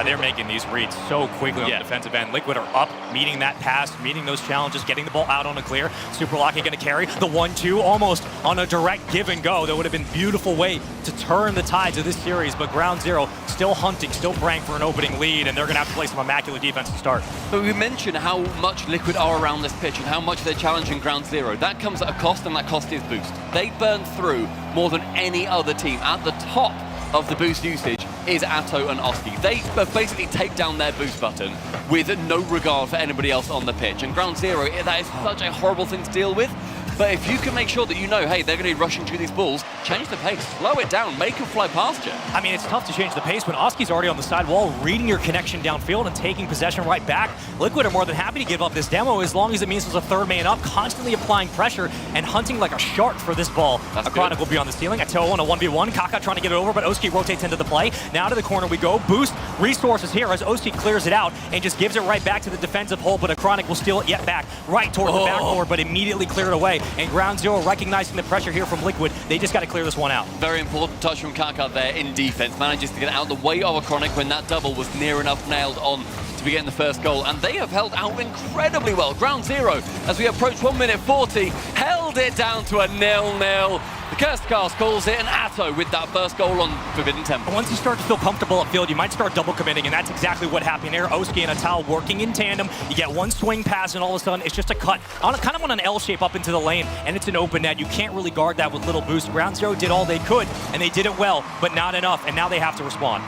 They're making these reads so quickly on the defensive end. Liquid are up, meeting that pass, meeting those challenges, getting the ball out on a clear. Super Lucky going to carry the 1-2 almost on a direct give and go. That would have been a beautiful way to turn the tides of this series, but Ground Zero still hunting, still praying for an opening lead, and they're going to have to play some immaculate defense to start. But we mentioned how much Liquid are around this pitch and how much they're challenging Ground Zero. That comes at a cost, and that cost is boost. They burn through more than any other team. At the top of the boost usage is Atto and Oski. They basically take down their boost button with no regard for anybody else on the pitch. And Ground Zero, that is such a horrible thing to deal with. But if you can make sure that you know, hey, they're going to be rushing through these balls, change the pace, slow it down, make them fly past you. I mean, it's tough to change the pace when Oski's already on the side wall, reading your connection downfield and taking possession right back. Liquid are more than happy to give up this demo as long as it means there's a third man up, constantly applying pressure and hunting like a shark for this ball. That's Chronic will be on the ceiling. Atto on a 1v1. Kaka trying to get it over, but Oski rotates into the play. Now to the corner we go. Boost resources here as Oski clears it out and just gives it right back to the defensive hole, but Chronic will steal it yet back right toward the backboard, but immediately cleared away. And Ground Zero recognizing the pressure here from Liquid. They just got to clear this one out. Very important touch from Kaka there in defense. Manages to get out of the way of Chronic when that double was near enough nailed on to be getting the first goal. And they have held out incredibly well. Ground Zero, as we approach 1 minute 40, held it down to a 0-0. The Cursed Cast calls it, and Atto with that first goal on Forbidden Temple. Once you start to feel comfortable upfield, you might start double committing, and that's exactly what happened here. Oski and Atto working in tandem. You get one swing pass, and all of a sudden, it's just a cut, kind of on an L shape up into the lane, and it's an open net. You can't really guard that with little boost. Ground Zero did all they could, and they did it well, but not enough, and now they have to respond.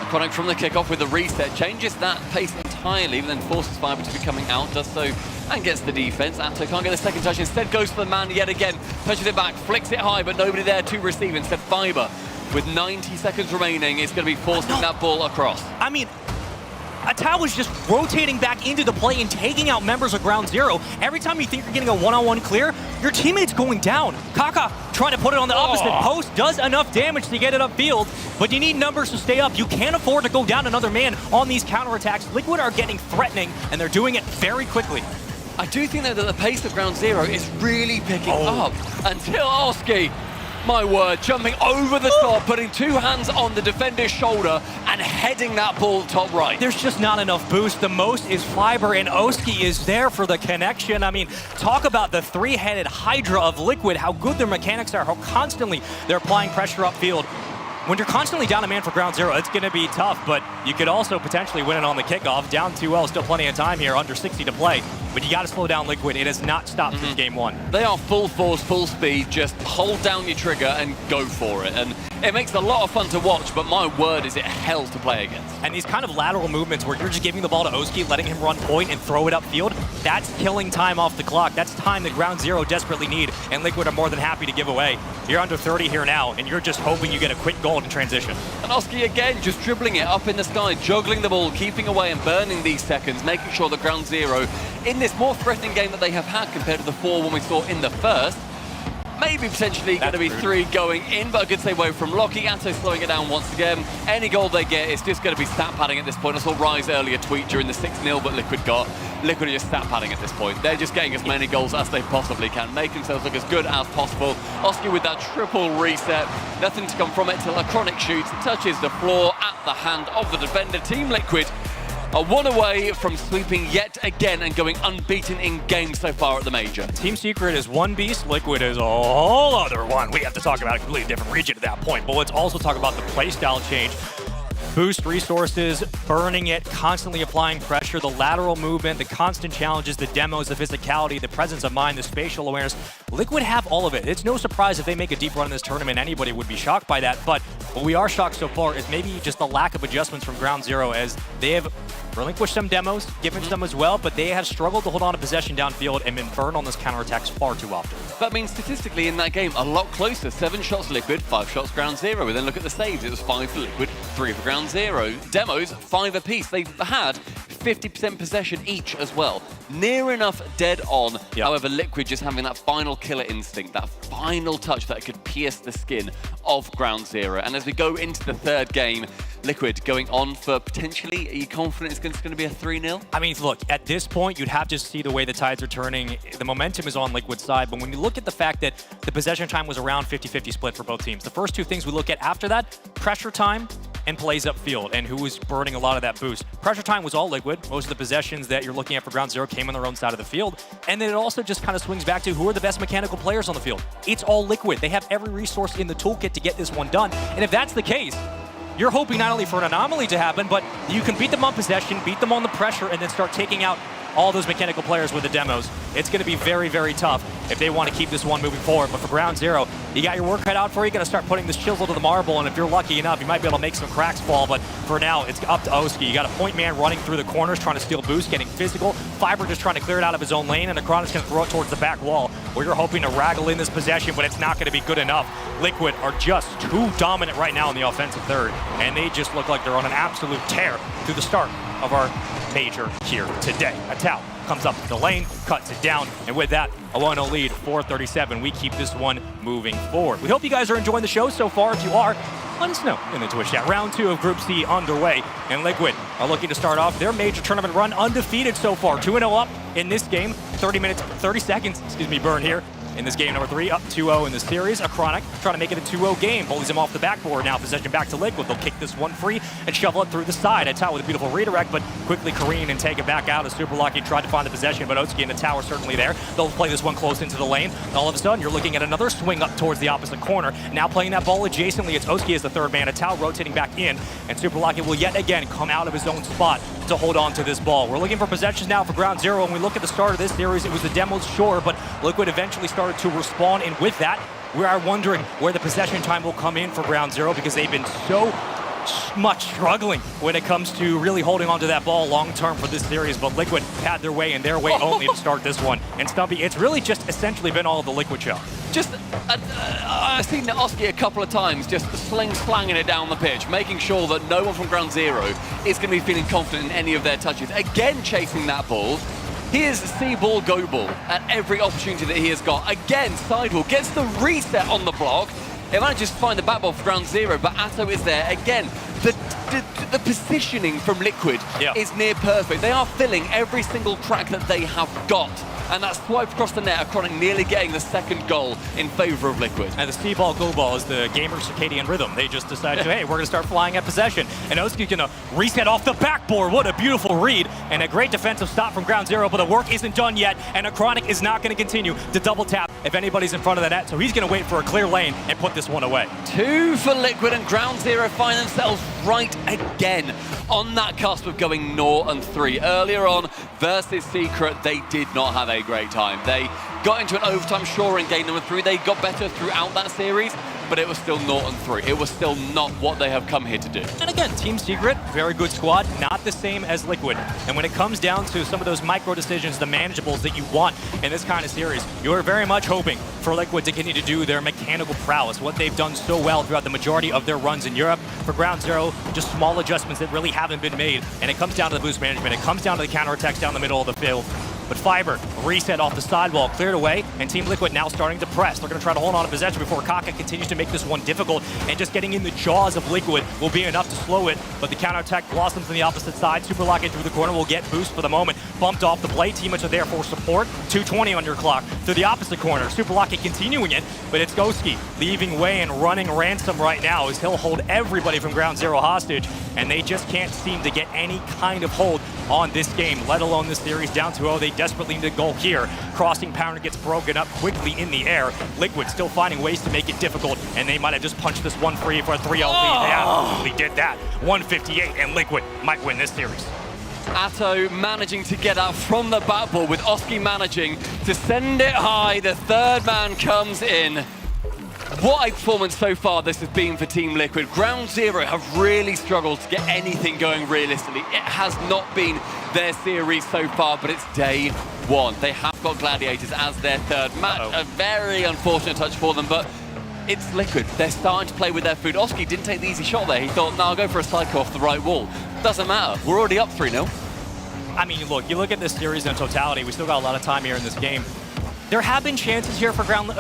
Chronic from the kickoff with the reset, changes that pace entirely, but then forces Fiber to be coming out, does so, and gets the defense. Atto can't get the second touch, instead goes for the man yet again, pushes it back, flicks it high, but nobody there to receive. Instead, Fiber, with 90 seconds remaining, is going to be forcing that ball across. I mean, Atto was just rotating back into the play and taking out members of Ground Zero. Every time you think you're getting a one-on-one clear, your teammate's going down. Kaka trying to put it on the opposite post, does enough damage to get it upfield, but you need numbers to stay up. You can't afford to go down another man on these counterattacks. Liquid are getting threatening, and they're doing it very quickly. I do think that the pace of Ground Zero is really picking up until Oski, my word, jumping over the top, putting two hands on the defender's shoulder and heading that ball top right. There's just not enough boost. The most is Fiber, and Oski is there for the connection. I mean, talk about the three-headed Hydra of Liquid, how good their mechanics are, how constantly they're applying pressure upfield. When you're constantly down a man for Ground Zero, it's going to be tough, but you could also potentially win it on the kickoff. Down 2-0, still plenty of time here, under 60 to play. But you got to slow down Liquid. It has not stopped since game one. They are full force, full speed. Just hold down your trigger and go for it. And it makes it a lot of fun to watch, but my word, is it hell to play against. And these kind of lateral movements where you're just giving the ball to Oski, letting him run point and throw it upfield, that's killing time off the clock. That's time that Ground Zero desperately need, and Liquid are more than happy to give away. You're under 30 here now, and you're just hoping you get a quick goal in transition. And Oski again, just dribbling it up in the sky, juggling the ball, keeping away and burning these seconds, making sure that Ground Zero, in this more threatening game that they have had compared to the 4 when we saw in the first, maybe potentially going to be 3 going in, but a good save away from Lockie. Atto slowing it down once again. Any goal they get is just going to be stat padding at this point. I saw Rise earlier tweet during the 6-0, but Liquid are just stat padding at this point. They're just getting as many goals as they possibly can, make themselves look as good as possible. Oski with that triple reset. Nothing to come from it till a Chronic shoots, touches the floor at the hand of the defender. Team Liquid are 1 away from sweeping yet again and going unbeaten in games so far at the Major. Team Secret is one beast, Liquid is a whole other one. We have to talk about a completely different region at that point, but let's also talk about the playstyle change. Boost resources, burning it, constantly applying pressure, the lateral movement, the constant challenges, the demos, the physicality, the presence of mind, the spatial awareness. Liquid have all of it. It's no surprise if they make a deep run in this tournament. Anybody would be shocked by that, but what we are shocked so far is maybe just the lack of adjustments from Ground Zero, as they have relinquished some demos, given some as well, but they have struggled to hold on to possession downfield and been burned on those counterattacks far too often. That means statistically in that game, a lot closer. 7 shots Liquid, 5 shots Ground Zero. And then look at the saves. It was 5 for Liquid, 3 for Ground Zero. Demos, 5 apiece. They've had 50% possession each as well. Near enough dead on. However, Liquid just having that final killer instinct, that final touch that could pierce the skin of Ground Zero. And as we go into the third game, Liquid going on for potentially, are you confident it's going to be a 3-0? I mean, look, at this point, you'd have to see the way the tides are turning. The momentum is on Liquid's side, but when you look at the fact that the possession time was around 50-50 split for both teams, the first two things we look at after that, pressure time and plays upfield, and who was burning a lot of that boost. Pressure time was all Liquid. Most of the possessions that you're looking at for Ground Zero came on their own side of the field. And then it also just kind of swings back to who are the best mechanical players on the field. It's all Liquid. They have every resource in the toolkit to get this one done. And if that's the case, you're hoping not only for an anomaly to happen, but you can beat them on possession, beat them on the pressure, and then start taking out all those mechanical players with the demos. It's going to be very, very tough if they want to keep this one moving forward. But for Ground Zero, you got your work cut out for you. You're going to start putting this chisel to the marble, and if you're lucky enough, you might be able to make some cracks fall. But for now, it's up to Oski. You got a point man running through the corners, trying to steal boost, getting physical. Fiber just trying to clear it out of his own lane, and Akronic's going to throw it towards the back wall, where you're hoping to raggle in this possession, but it's not going to be good enough. Liquid are just too dominant right now in the offensive third, and they just look like they're on an absolute tear through the start of our major here today. Atao comes up the lane, cuts it down, and with that, a 1-0 lead, 4:37. We keep this one moving forward. We hope you guys are enjoying the show so far. If you are, let us know in the Twitch chat. Round 2 of Group C underway, and Liquid are looking to start off their major tournament run undefeated so far. 2-0 up in this game, 30 seconds, burn here. In this game number 3, up 2-0 in the series. Acronic trying to make it a 2-0 game. Bullies him off the backboard now. Possession back to Liquid. They'll kick this one free and shovel it through the side. Atao with a beautiful redirect, but quickly careen and take it back out as Super Lucky tried to find the possession, but Otsuki and Atao are certainly there. They'll play this one close into the lane. And all of a sudden, you're looking at another swing up towards the opposite corner. Now playing that ball adjacently. It's Otsuki as the third man. Atao rotating back in, and Super Lucky will yet again come out of his own spot to hold on to this ball. We're looking for possessions now for Ground Zero. When we look at the start of this series, it was the demos, sure, but Liquid eventually started to respond, and with that, we are wondering where the possession time will come in for Ground Zero, because they've been so much struggling when it comes to really holding on to that ball long term for this series, but Liquid had their way and their way only to start this one. And Stumpy, it's really just essentially been all the Liquid show. Just, I've seen Oski a couple of times just slanging it down the pitch, making sure that no one from Ground Zero is going to be feeling confident in any of their touches. Again, chasing that ball. Here's see ball, go ball at every opportunity that he has got. Again, sidewall gets the reset on the block. It manages to find the back ball for Ground Zero, but Atto is there. Again, the positioning from Liquid is near perfect. They are filling every single crack that they have got. And that swipe across the net, Acronic nearly getting the second goal in favor of Liquid. And the C-ball, go ball is the gamer circadian rhythm. They just decided to, hey, we're going to start flying at possession. And Oski's going to reset off the backboard. What a beautiful read. And a great defensive stop from Ground Zero, but the work isn't done yet. And Acronic is not going to continue to double tap if anybody's in front of the net. So he's going to wait for a clear lane and put this one away. 2 for Liquid, and Ground Zero find themselves right again on that cusp of going 0-3. Earlier on versus Secret, they did not have a great time. They got into an overtime, sure, in game number 3. They got better throughout that series, but it was still 0-3. It was still not what they have come here to do. And again, Team Secret, very good squad, not the same as Liquid. And when it comes down to some of those micro decisions, the manageables that you want in this kind of series, you are very much hoping for Liquid to continue to do their mechanical prowess, what they've done so well throughout the majority of their runs in Europe. For Ground Zero, just small adjustments that really haven't been made. And it comes down to the boost management. It comes down to the counterattacks down the middle of the field. But Fiber, reset off the sidewall, cleared away, and Team Liquid now starting to press. They're going to try to hold on to possession before Kaka continues to make this one difficult, and just getting in the jaws of Liquid will be enough to slow it, but the counterattack blossoms on the opposite side. Super Locket through the corner will get boost for the moment. Bumped off the blade, teammates are there for support. 220 on your clock through the opposite corner. Super Locket continuing it, but it's Goski leaving way and running ransom right now as he'll hold everybody from Ground Zero hostage, and they just can't seem to get any kind of hold on this game, let alone this series. Down 2-0, they desperately need a goal here. Crossing pounder gets broken up quickly in the air. Liquid still finding ways to make it difficult, and they might have just punched this one free for a 3-0 lead. They absolutely did that. 158, and Liquid might win this series. Atto managing to get out from the backboard with Oski managing to send it high. The third man comes in. What a performance so far this has been for Team Liquid. Ground Zero have really struggled to get anything going realistically. It has not been their series so far, but it's day 1. They have got Gladiators as their third match. A very unfortunate touch for them, but it's Liquid. They're starting to play with their food. Oski didn't take the easy shot there. He thought, no, I'll go for a cycle off the right wall. Doesn't matter. We're already up 3-0. I mean, look, you look at this series in totality, we still got a lot of time here in this game. There have been chances here for Ground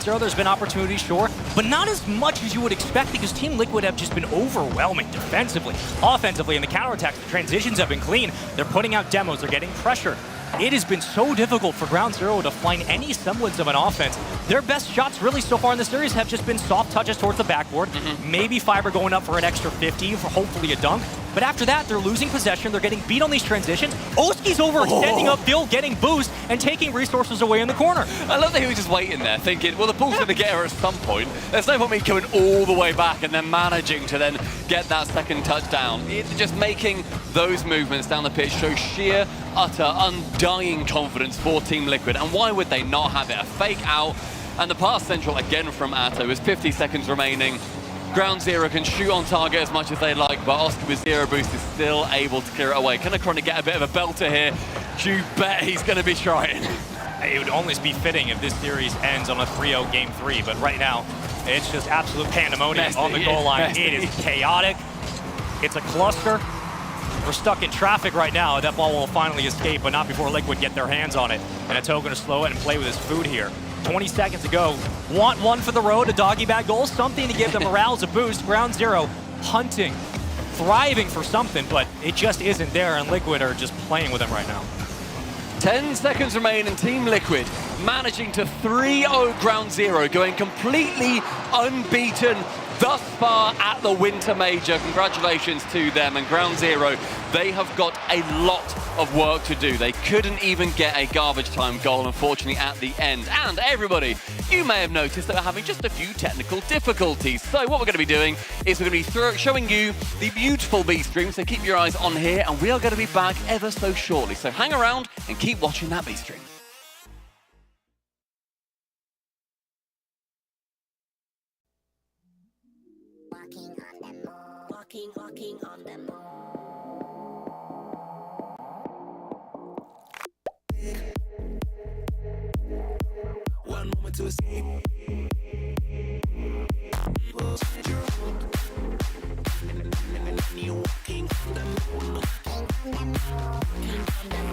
Zero. There's been opportunities, sure, but not as much as you would expect because Team Liquid have just been overwhelming defensively, offensively, and the counterattacks, the transitions have been clean. They're putting out demos, they're getting pressure. It has been so difficult for Ground Zero to find any semblance of an offense. Their best shots really so far in the series have just been soft touches towards the backboard, maybe Fiber going up for an extra 50 for hopefully a dunk. But after that, they're losing possession. They're getting beat on these transitions. Oski's overextending upfield, getting boost, and taking resources away in the corner. I love that he was just waiting there, thinking, well, the ball's going to get her at some point. There's no point me coming all the way back and then managing to then get that second touchdown. It's just making those movements down the pitch show sheer, utter, undying confidence for Team Liquid. And why would they not have it? A fake out, and the pass central again from Atto with 50 seconds remaining. Ground Zero can shoot on target as much as they like, but Oski with zero boost is still able to clear it away. Can Chronic get a bit of a belter here? You bet he's going to be trying. It would almost be fitting if this series ends on a 3-0 Game 3, but right now, it's just absolute pandemonium on the goal line. It is chaotic. It's a cluster. We're stuck in traffic right now. That ball will finally escape, but not before Liquid get their hands on it. And Atto going to slow it and play with his food here. 20 seconds to go. Want one for the road, a doggy bag goal, something to give the morales a boost. Ground Zero hunting, thriving for something, but it just isn't there, and Liquid are just playing with them right now. 10 seconds remain, and Team Liquid managing to 3-0 Ground Zero, going completely unbeaten thus far at the Winter Major. Congratulations to them. And Ground Zero, they have got a lot of work to do. They couldn't even get a garbage time goal, unfortunately, at the end. And everybody, you may have noticed that we're having just a few technical difficulties. So what we're going to be doing is we're going to be showing you the beautiful B stream. So keep your eyes on here, and we are going to be back ever so shortly. So hang around and keep watching that B stream. Walking on the moon. One moment to escape. You're walking on the moon. Walking on the moon.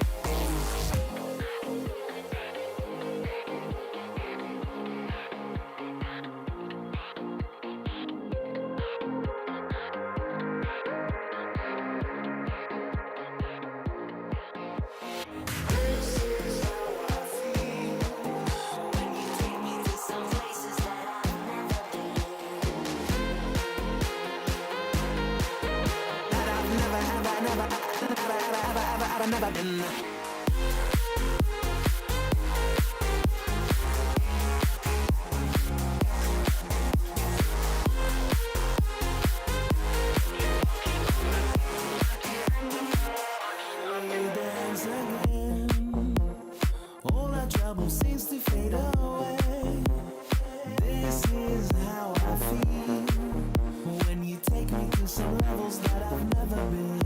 I've never been. All our trouble seems to fade away. This is how I feel when you take me to some levels that I've never been.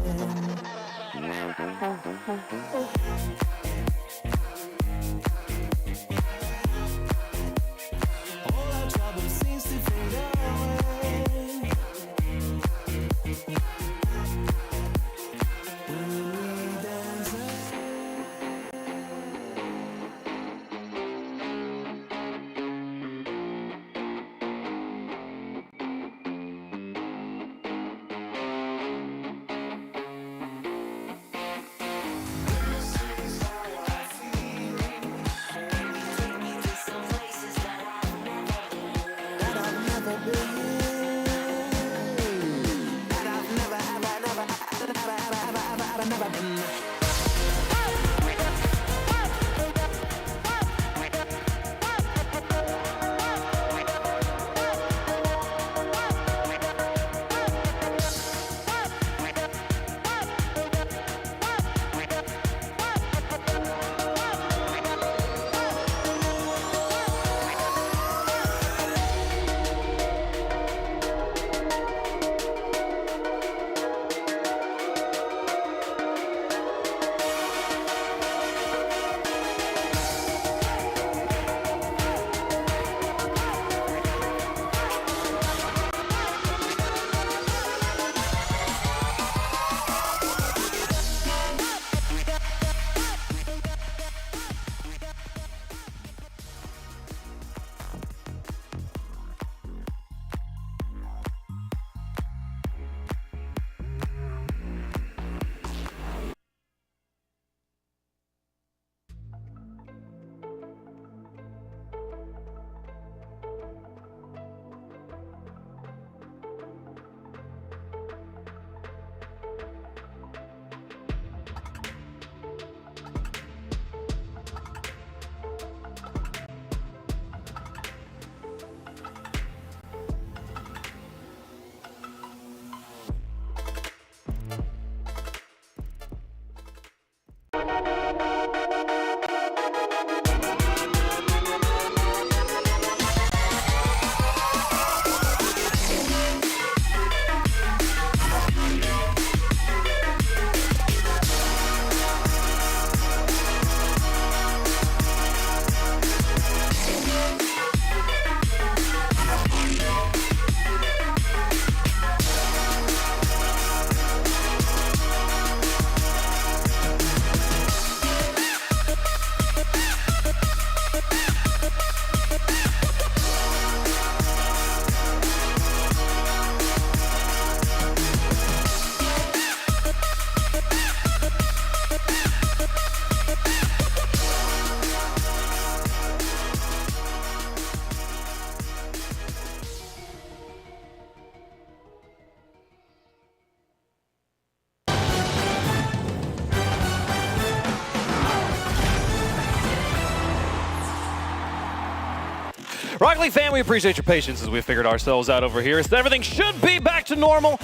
Rocket League fan, we appreciate your patience as we figured ourselves out over here. So everything should be back to normal.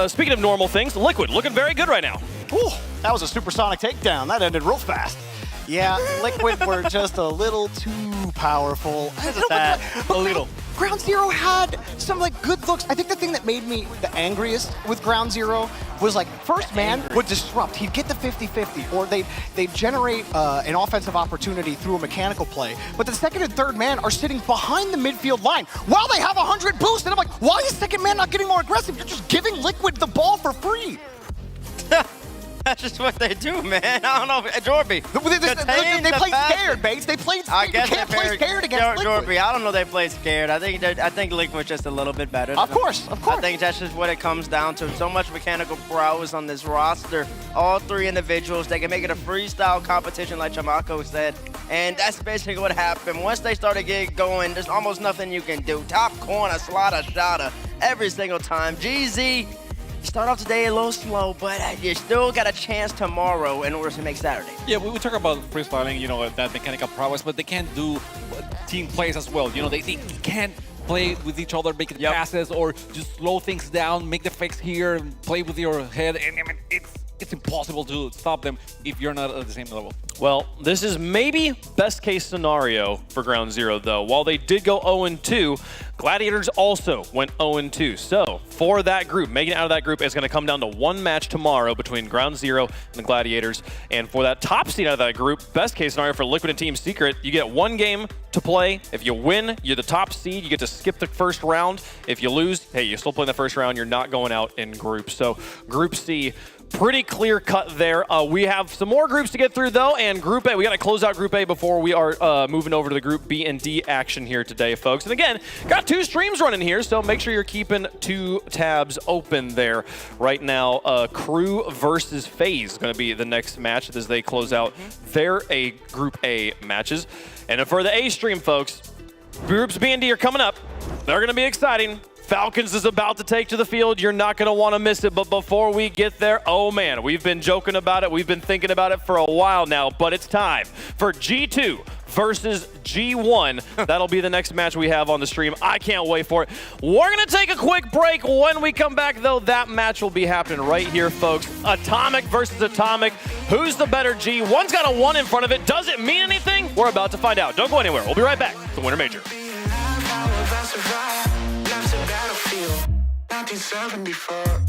Speaking of normal things, Liquid looking very good right now. Ooh, that was a supersonic takedown. That ended real fast. Yeah, Liquid were just a little too powerful. A little. Ground Zero had some good looks. I think the thing that made me the angriest with Ground Zero was first man would disrupt. He'd get the 50-50, or they'd generate an offensive opportunity through a mechanical play. But the second and third man are sitting behind the midfield line while they have 100 boost. And I'm like, why is second man not getting more aggressive? You're just giving Liquid the ball for free. That's just what they do, man. I don't know, Jorby. They play scared, Bates. They played scared. You can't play scared against Liquid. Jorby, I don't know they played scared. I think Liquid's just a little bit better. Of course. I think that's just what it comes down to. So much mechanical prowess on this roster. All three individuals, they can make it a freestyle competition like Chamako said. And that's basically what happened. Once they started getting going, there's almost nothing you can do. Top corner, slaughter, shotter, every single time. GZ, start off today a little slow, but you still got a chance tomorrow in order to make Saturday. Yeah, we talk about freestyling, that mechanical prowess, but they can't do team plays as well. They can't play with each other, make passes, or just slow things down, make the fakes here, and play with your head. And I mean, it's impossible to stop them if you're not at the same level. Well, this is maybe best case scenario for Ground Zero, though. While they did go 0-2, Gladiators also went 0-2. So for that group, making it out of that group is going to come down to one match tomorrow between Ground Zero and the Gladiators. And for that top seed out of that group, best case scenario for Liquid and Team Secret, you get one game to play. If you win, you're the top seed. You get to skip the first round. If you lose, hey, you still play in the first round. You're not going out in groups. So Group C, pretty clear cut there. We have some more groups to get through, though, and Group A, we got to close out Group A before we are moving over to the Group B and D action here today, folks. And again, got 2 streams running here, so make sure you're keeping 2 tabs open there. Right now, Crew versus FaZe is going to be the next match as they close out their Group A matches. And for the A stream, folks, Groups B and D are coming up. They're going to be exciting. Falcons is about to take to the field. You're not going to want to miss it. But before we get there, oh man, we've been joking about it. We've been thinking about it for a while now. But it's time for G2 versus G1. That'll be the next match we have on the stream. I can't wait for it. We're going to take a quick break. When we come back, though, that match will be happening right here, folks. Atomic versus Atomic. Who's the better G? One's got a 1 in front of it. Does it mean anything? We're about to find out. Don't go anywhere. We'll be right back. The Winter Major. 1974.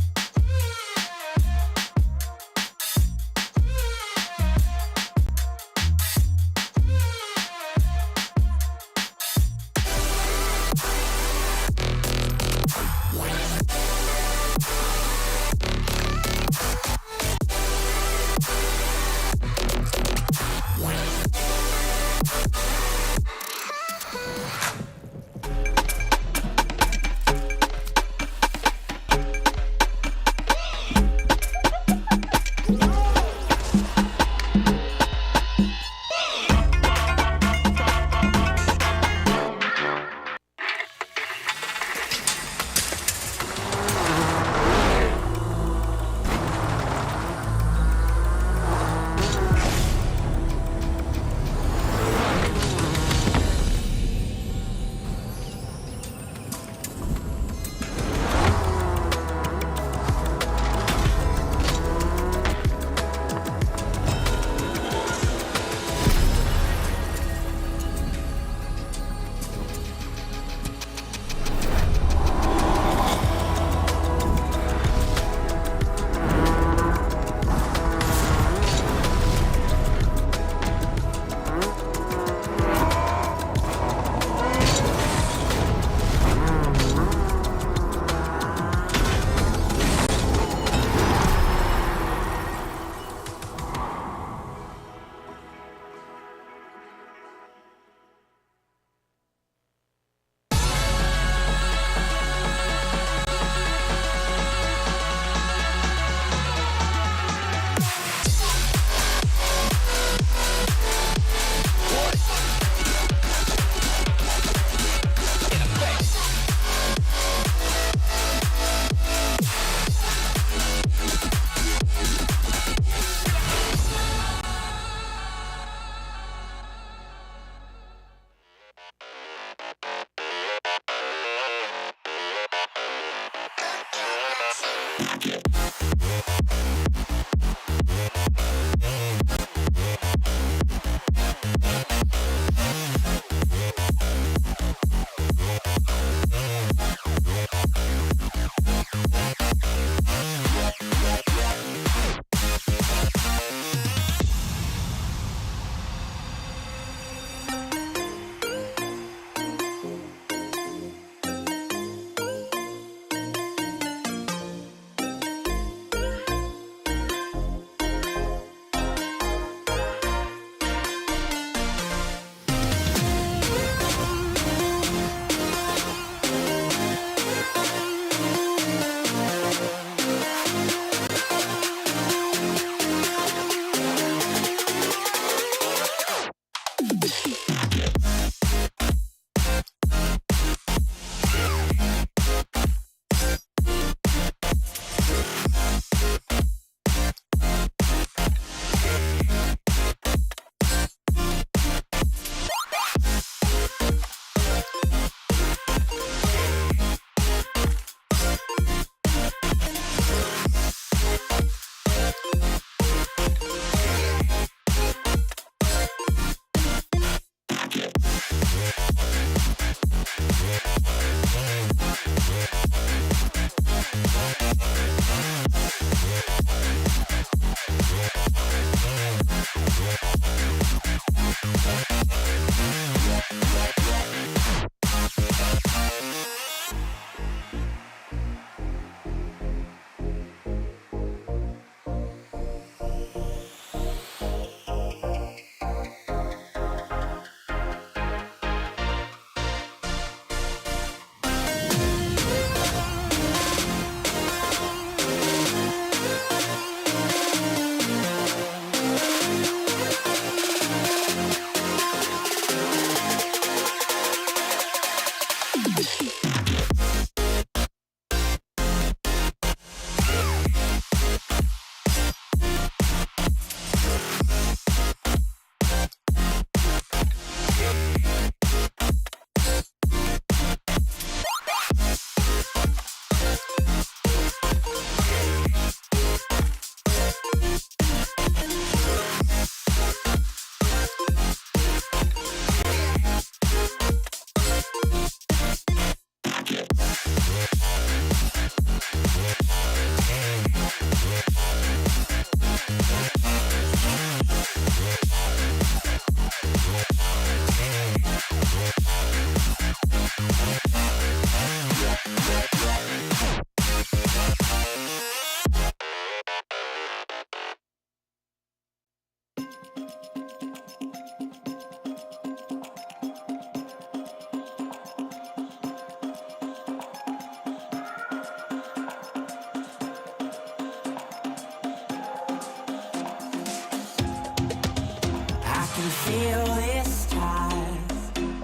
can feel this tide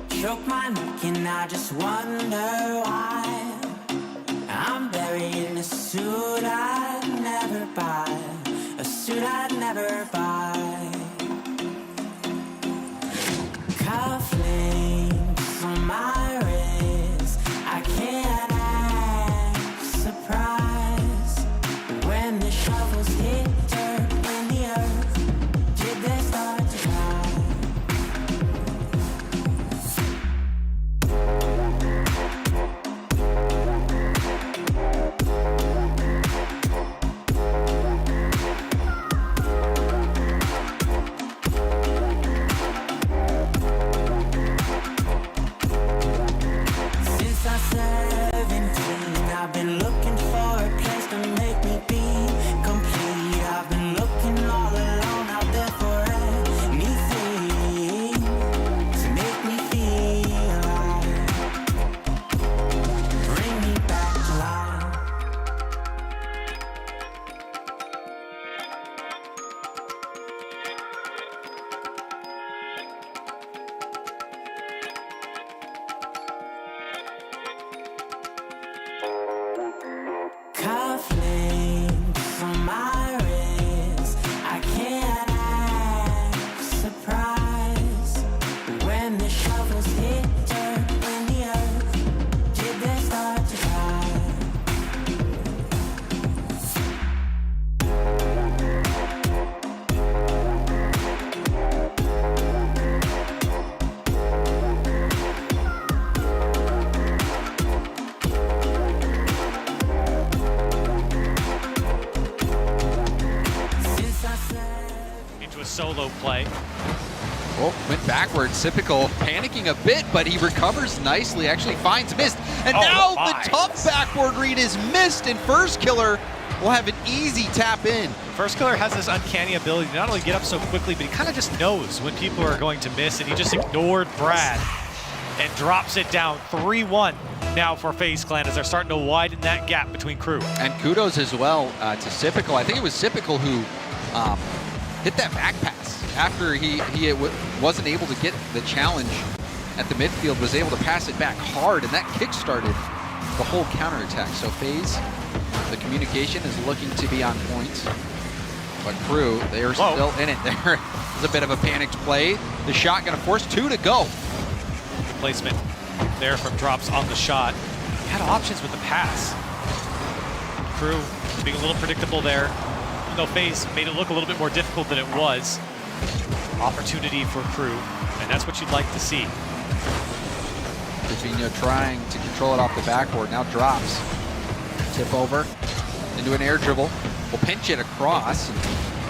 choke my neck and I just wonder why I'm buried in a suit I'd never buy, a suit I'd never buy. Cufflinks on my wrist, I can't act surprised when the shovels hit dirt in the earth. Did they start to cry? Oh, went backwards. Typical panicking a bit, but he recovers nicely. Actually finds Mist. And now the tough backward read is missed, and First Killer will have an easy tap in. First Killer has this uncanny ability to not only get up so quickly, but he kind of just knows when people are going to miss, and he just ignored Brad and drops it down 3-1 now for FaZe Clan as they're starting to widen that gap between crew. And kudos as well to Sipical. I think it was Sipical who hit that back pass after he wasn't able to get the challenge at the midfield, was able to pass it back hard, and that kick-started the whole counterattack. So FaZe, the communication is looking to be on point. But crew, they are still in it. There is a bit of a panicked play. The shot gonna force 2 to go. Placement there from Drops on the shot. Had options with the pass. Crew being a little predictable there. Though FaZe made it look a little bit more difficult than it was. Opportunity for Crew, and that's what you'd like to see. Trevino trying to control it off the backboard. Now Drops. Tip over into an air dribble. Will pinch it across.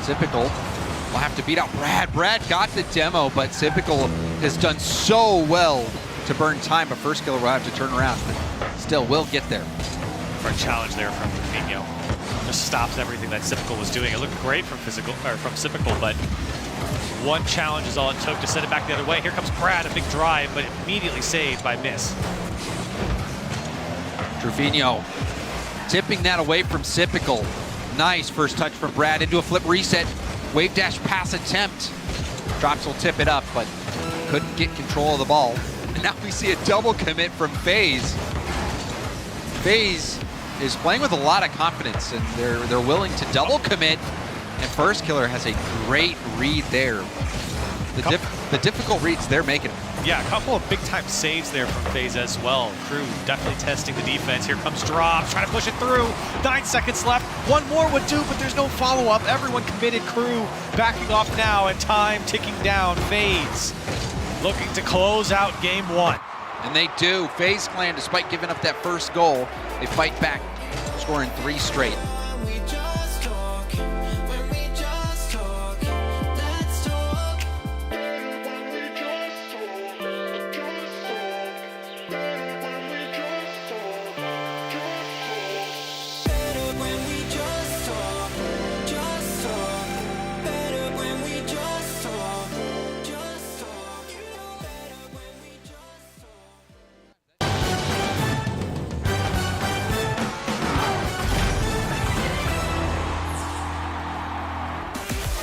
Typical will have to beat out Brad. Brad got the demo, but Typical has done so well to burn time, but First Killer will have to turn around, but still will get there. For a challenge there from Trevino. Just stops everything that Typical was doing. It looked great from Typical, but one challenge is all it took to send it back the other way. Here comes Brad, a big drive, but immediately saved by Miss. Trevino tipping that away from Typical. Nice first touch from Brad into a flip reset. Wave dash pass attempt. Drops will tip it up, but couldn't get control of the ball. And now we see a double commit from FaZe. FaZe is playing with a lot of confidence, and they're willing to double commit. And First Killer has a great read there. The difficult reads they're making. Yeah, a couple of big-time saves there from FaZe as well. Crew definitely testing the defense. Here comes Drops, trying to push it through. 9 seconds left. One more would do, but there's no follow-up. Everyone committed. Crew backing off now, and time ticking down. FaZe looking to close out game 1. And they do. FaZe Clan, despite giving up that first goal, they fight back, scoring 3 straight.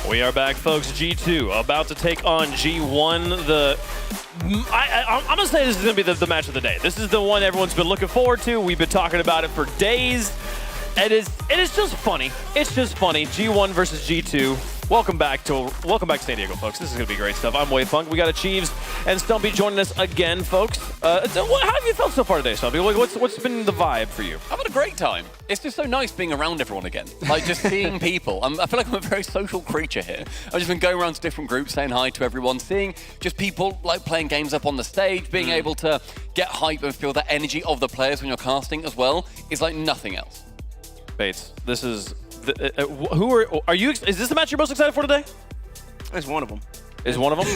We are back, folks. G2 about to take on G1. I'm going to say this is going to be the match of the day. This is the one everyone's been looking forward to. We've been talking about it for days. It is just funny. It's just funny. G1 versus G2. Welcome back to San Diego, folks. This is going to be great stuff. I'm Wave Funk. We got Achieves and Stumpy joining us again, folks. How have you felt so far today, Stumpy? What's been the vibe for you? I've had a great time. It's just so nice being around everyone again. Like, just seeing people. I feel like I'm a very social creature here. I've just been going around to different groups, saying hi to everyone, seeing just people like playing games up on the stage, being able to get hype and feel the energy of the players when you're casting as well is like nothing else. Bates, this is... are you? Is this the match you're most excited for today? It's one of them. Is one of them?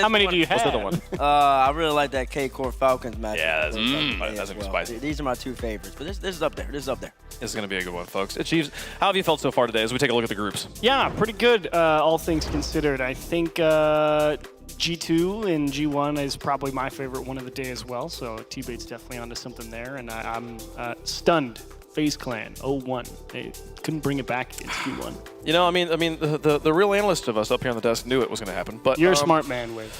How many do you have? What's the other one? I really like that K-Core Falcons match. Yeah, that's gonna be spicy. These are my 2 favorites, but this is up there. This is up there. This is gonna be a good one, folks. Achieves, how have you felt so far today as we take a look at the groups? Yeah, pretty good, all things considered. I think G2 and G1 is probably my favorite one of the day as well, so T-Bait's definitely onto something there, and I'm stunned. FaZe Clan 0-1. They couldn't bring it back against G1. You know, I mean, the real analyst of us up here on the desk knew it was going to happen. But you're a smart man, Wave.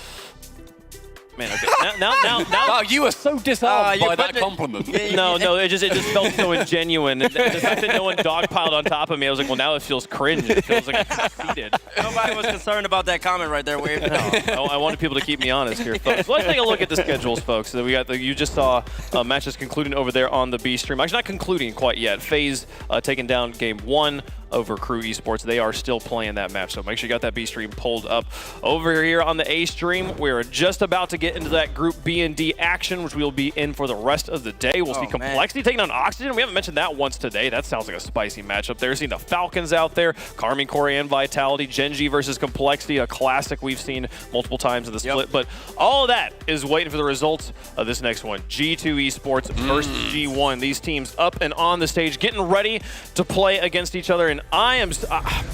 Man, okay. Now. Wow, you were so disarmed by that compliment. No, it just felt so ingenuine. The fact that no one dogpiled on top of me, I was like, well, now it feels cringe. It feels like I'm conceited. Nobody was concerned about that comment right there, Wave. No, I wanted people to keep me honest here, folks. So let's take a look at the schedules, folks. So we got you just saw matches concluding over there on the B stream. Actually, not concluding quite yet. FaZe taking down game 1. over Crew Esports. They are still playing that match, so make sure you got that B stream pulled up. Over here on the A stream, we're just about to get into that Group B and D action, which we'll be in for the rest of the day. We'll see Complexity taking on Oxygen. We haven't mentioned that once today. That sounds like a spicy matchup there. Seeing the Falcons out there, Carmine Corey and Vitality, Genji versus Complexity, a classic we've seen multiple times in the split. But all of that is waiting for the results of this next one. G2 Esports versus G1. These teams up and on the stage, getting ready to play against each other. And I am,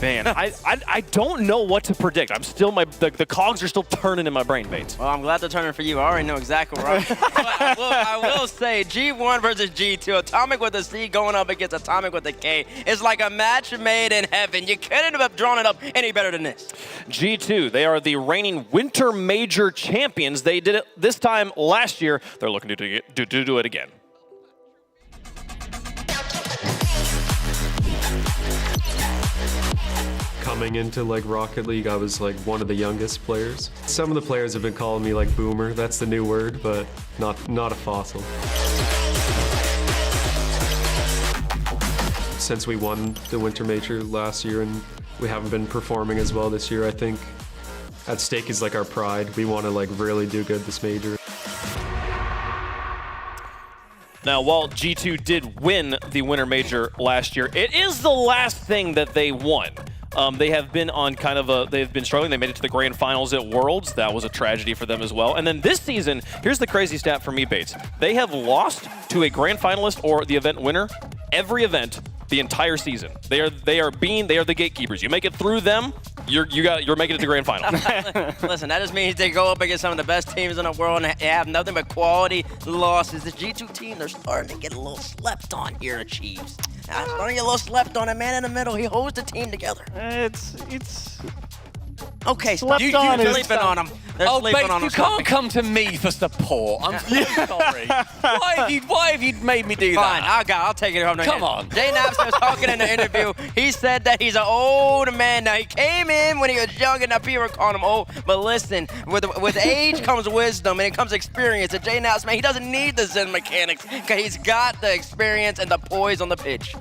man, I don't know what to predict. I'm still, the cogs are still turning in my brain, Bates. Well, I'm glad they're turning for you. I already know exactly where I'm I will say G1 versus G2. Atomic with a C going up against Atomic with a K is like a match made in heaven. You couldn't have drawn it up any better than this. G2, they are the reigning Winter Major champions. They did it this time last year. They're looking to do it again. Coming into like Rocket League, I was like one of the youngest players. Some of the players have been calling me like boomer. That's the new word, but not a fossil. Since we won the Winter Major last year and we haven't been performing as well this year, I think at stake is like our pride. We want to like really do good this major. Now, while G2 did win the Winter Major last year, it is the last thing that they won. They have been on kind of they've been struggling. They made it to the grand finals at Worlds. That was a tragedy for them as well. And then this season, here's the crazy stat for me, Bates. They have lost to a grand finalist or the event winner every event the entire season. They are the gatekeepers. You make it through them, you're making it to grand final. Listen, that just means they go up against some of the best teams in the world and have nothing but quality losses. The G2 team, they're starting to get a little slept on here at Chiefs. Starting to get a little slept on. A man in the middle, he holds the team together. It's okay, slept you're on sleeping on him. They're Oh, sleeping Bates, on you him. can't come to me for support. I'm so sorry. Why have you made me do Fine, that? I'll take it home. Come on. Jay Naps was talking in the interview. He said that he's an old man. Now, he came in when he was young and now people are calling him old. But listen, with age comes wisdom and it comes experience. And Jay Naps, man, he doesn't need the Zen mechanics because he's got the experience and the poise on the pitch.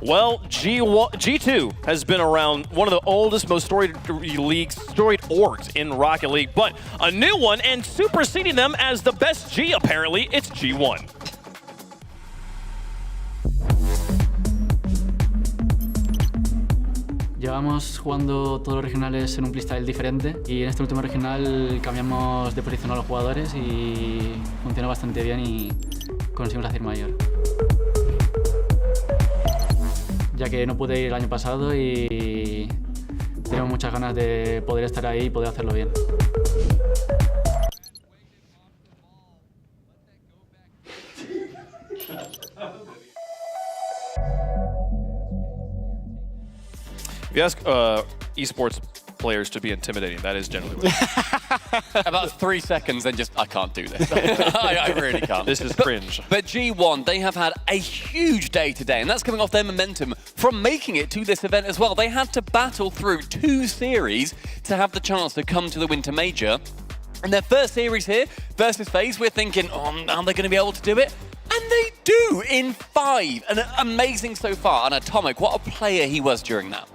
Well, G2 has been around, one of the oldest, most storied orgs in Rocket League, but a new one and superseding them as the best G, apparently, it's G1. Llevamos jugando todos los regionales en un playstyle diferente y en este último regional cambiamos de posición a los jugadores y funcionó bastante bien y conseguimos la CIR mayor. Ya que no pude ir el año pasado y tenemos muchas ganas de poder estar ahí y poder hacerlo bien. If you ask esports players to be intimidating, that is generally what About 3 seconds, then just, I can't do this. I really can't. This is cringe. But G1, they have had a huge day today, and that's coming off their momentum from making it to this event as well. They had to battle through 2 series to have the chance to come to the Winter Major. And their first series here versus FaZe, we're thinking, oh, are they going to be able to do it? And they do in 5. And amazing so far. And Atomic, what a player he was during that.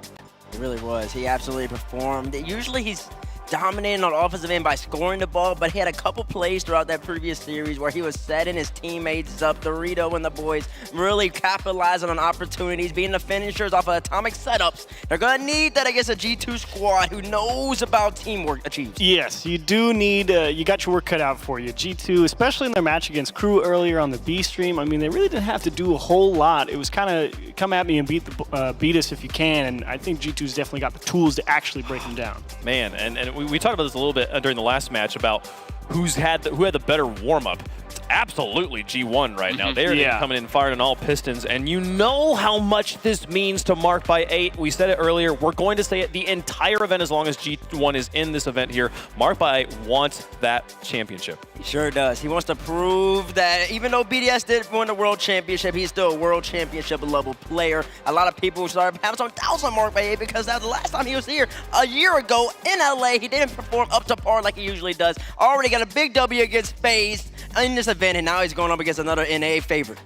He really was. He absolutely performed. Usually he's dominating on the offensive end by scoring the ball, but he had a couple plays throughout that previous series where he was setting his teammates up. Dorito and the boys really capitalizing on opportunities, being the finishers off of Atomic setups. They're going to need that against a G2 squad who knows about teamwork achieved. Yes, you do need, you got your work cut out for you. G2, especially in their match against Crew earlier on the B stream, I mean, they really didn't have to do a whole lot. It was kind of come at me and beat us if you can, and I think G2's definitely got the tools to actually break them down. Man, and we talked about this a little bit during the last match about who had the better warm-up. It's absolutely G1 right now. They're coming in firing on all pistons, and you know how much this means to Mark by 8. We said it earlier. We're going to say it the entire event as long as G1 is in this event here. Mark by 8 wants that championship. He sure does. He wants to prove that even though BDS did win the World Championship, he's still a World Championship level player. A lot of people started having some doubts on Mark by 8 because that was the last time he was here a year ago in LA. He didn't perform up to par like he usually does. Already got a big W against FaZe in this event, and now he's going up against another NA favorite.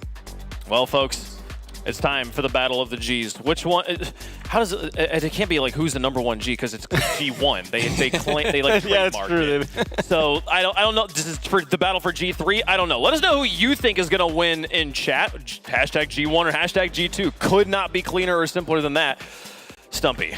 Well, folks, It's time for the battle of the Gs. Which one? How does it? It can't be like who's the #1 G because it's G1. They claim they like Yeah, it's trademark true, it. So I don't know. This is for the battle for G3. I don't know. Let us know who you think is gonna win in chat. Hashtag G1 or hashtag G2. Could not be cleaner or simpler than that. Stumpy,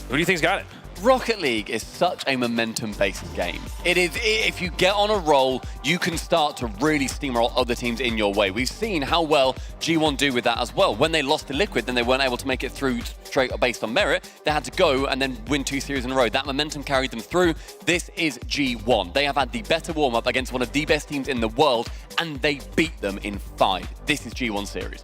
who do you think's got it? Rocket League is such a momentum-based game. It is. If you get on a roll, you can start to really steamroll other teams in your way. We've seen how well G1 do with that as well. When they lost to Liquid, then they weren't able to make it through straight based on merit. They had to go and then win 2 series in a row. That momentum carried them through. This is G1. They have had the better warm-up against one of the best teams in the world, and they beat them in 5. This is G1 series.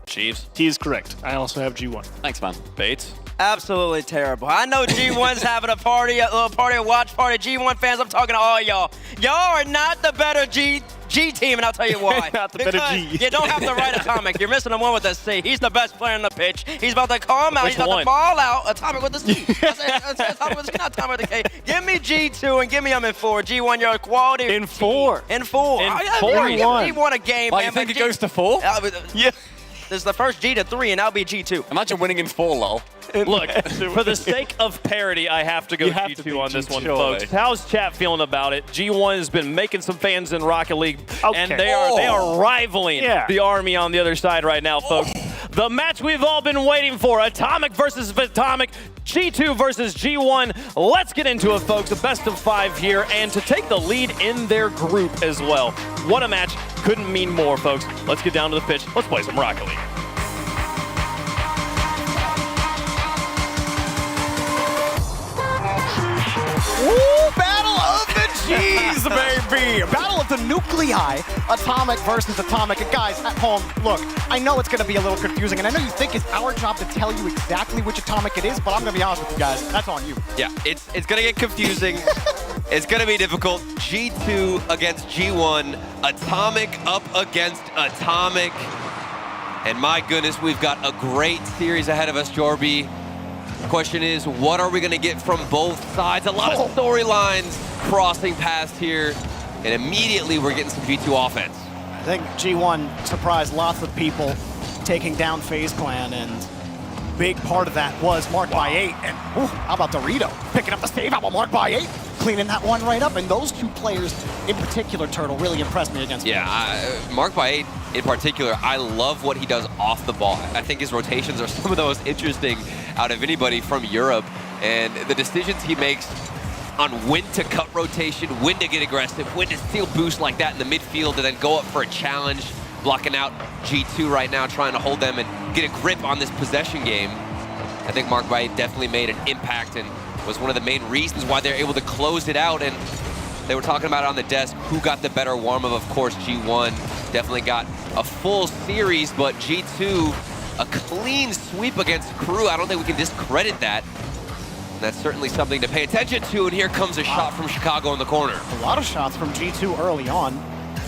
Chiefs? He is correct. I also have G1. Thanks, man. Bates? Absolutely terrible. I know G1's having a party, a little party, a watch party. G1 fans, I'm talking to all y'all. Y'all are not the better G team, and I'll tell you why. Not the better G. You don't have the right Atomic. You're missing the one with the C. He's the best player on the pitch. He's about to calm out. Which He's about one? to ball out. Atomic with the C. I said Atomic with the C, not Atomic with the K. Give me G2 and give me him in 4. G1, you're a quality. In 4. In 4. In I 4. give G1 a game, Oh, man. you think but it goes to 4? Yeah. This is the first G to 3, and that'll be G2. Imagine winning in 4, lol. Look, for the sake of parity, I have to go G2 on this one, folks. How's chat feeling about it? G1 has been making some fans in Rocket League, and they are rivaling the Army on the other side right now, folks. The match we've all been waiting for, Atomic versus Atomic, G2 versus G1. Let's get into it, folks. A best of 5 here, and to take the lead in their group as well. What a match. Couldn't mean more, folks. Let's get down to the pitch. Let's play some Rocket League. Ooh, Battle of the G's, baby! Battle of the Nuclei. Atomic versus Atomic. And guys, at home, look, I know it's going to be a little confusing, and I know you think it's our job to tell you exactly which Atomic it is, but I'm going to be honest with you guys, that's on you. Yeah, it's going to get confusing. It's going to be difficult. G2 against G1. Atomic up against Atomic. And my goodness, we've got a great series ahead of us, Jorby. Question is, what are we going to get from both sides? A lot of storylines crossing past here, and immediately we're getting some G2 offense. I think G1 surprised lots of people taking down FaZe Clan, and big part of that was Marked by 8. And how about Dorito picking up the save? How about Marked by 8? Cleaning that one right up. And those 2 players in particular, Turtle, really impressed me against Marked by 8 in particular, I love what he does off the ball. I think his rotations are some of the most interesting out of anybody from Europe. And the decisions he makes on when to cut rotation, when to get aggressive, when to steal boost like that in the midfield, and then go up for a challenge, blocking out G2 right now, trying to hold them and get a grip on this possession game. I think Marked by 8 definitely made an impact and was one of the main reasons why they're able to close it out. And they were talking about it on the desk, who got the better warm-up. Of course, G1 definitely got a full series, but G2, a clean sweep against Crew. I don't think we can discredit that. And that's certainly something to pay attention to. And here comes a shot from Chicago in the corner. A lot of shots from G2 early on.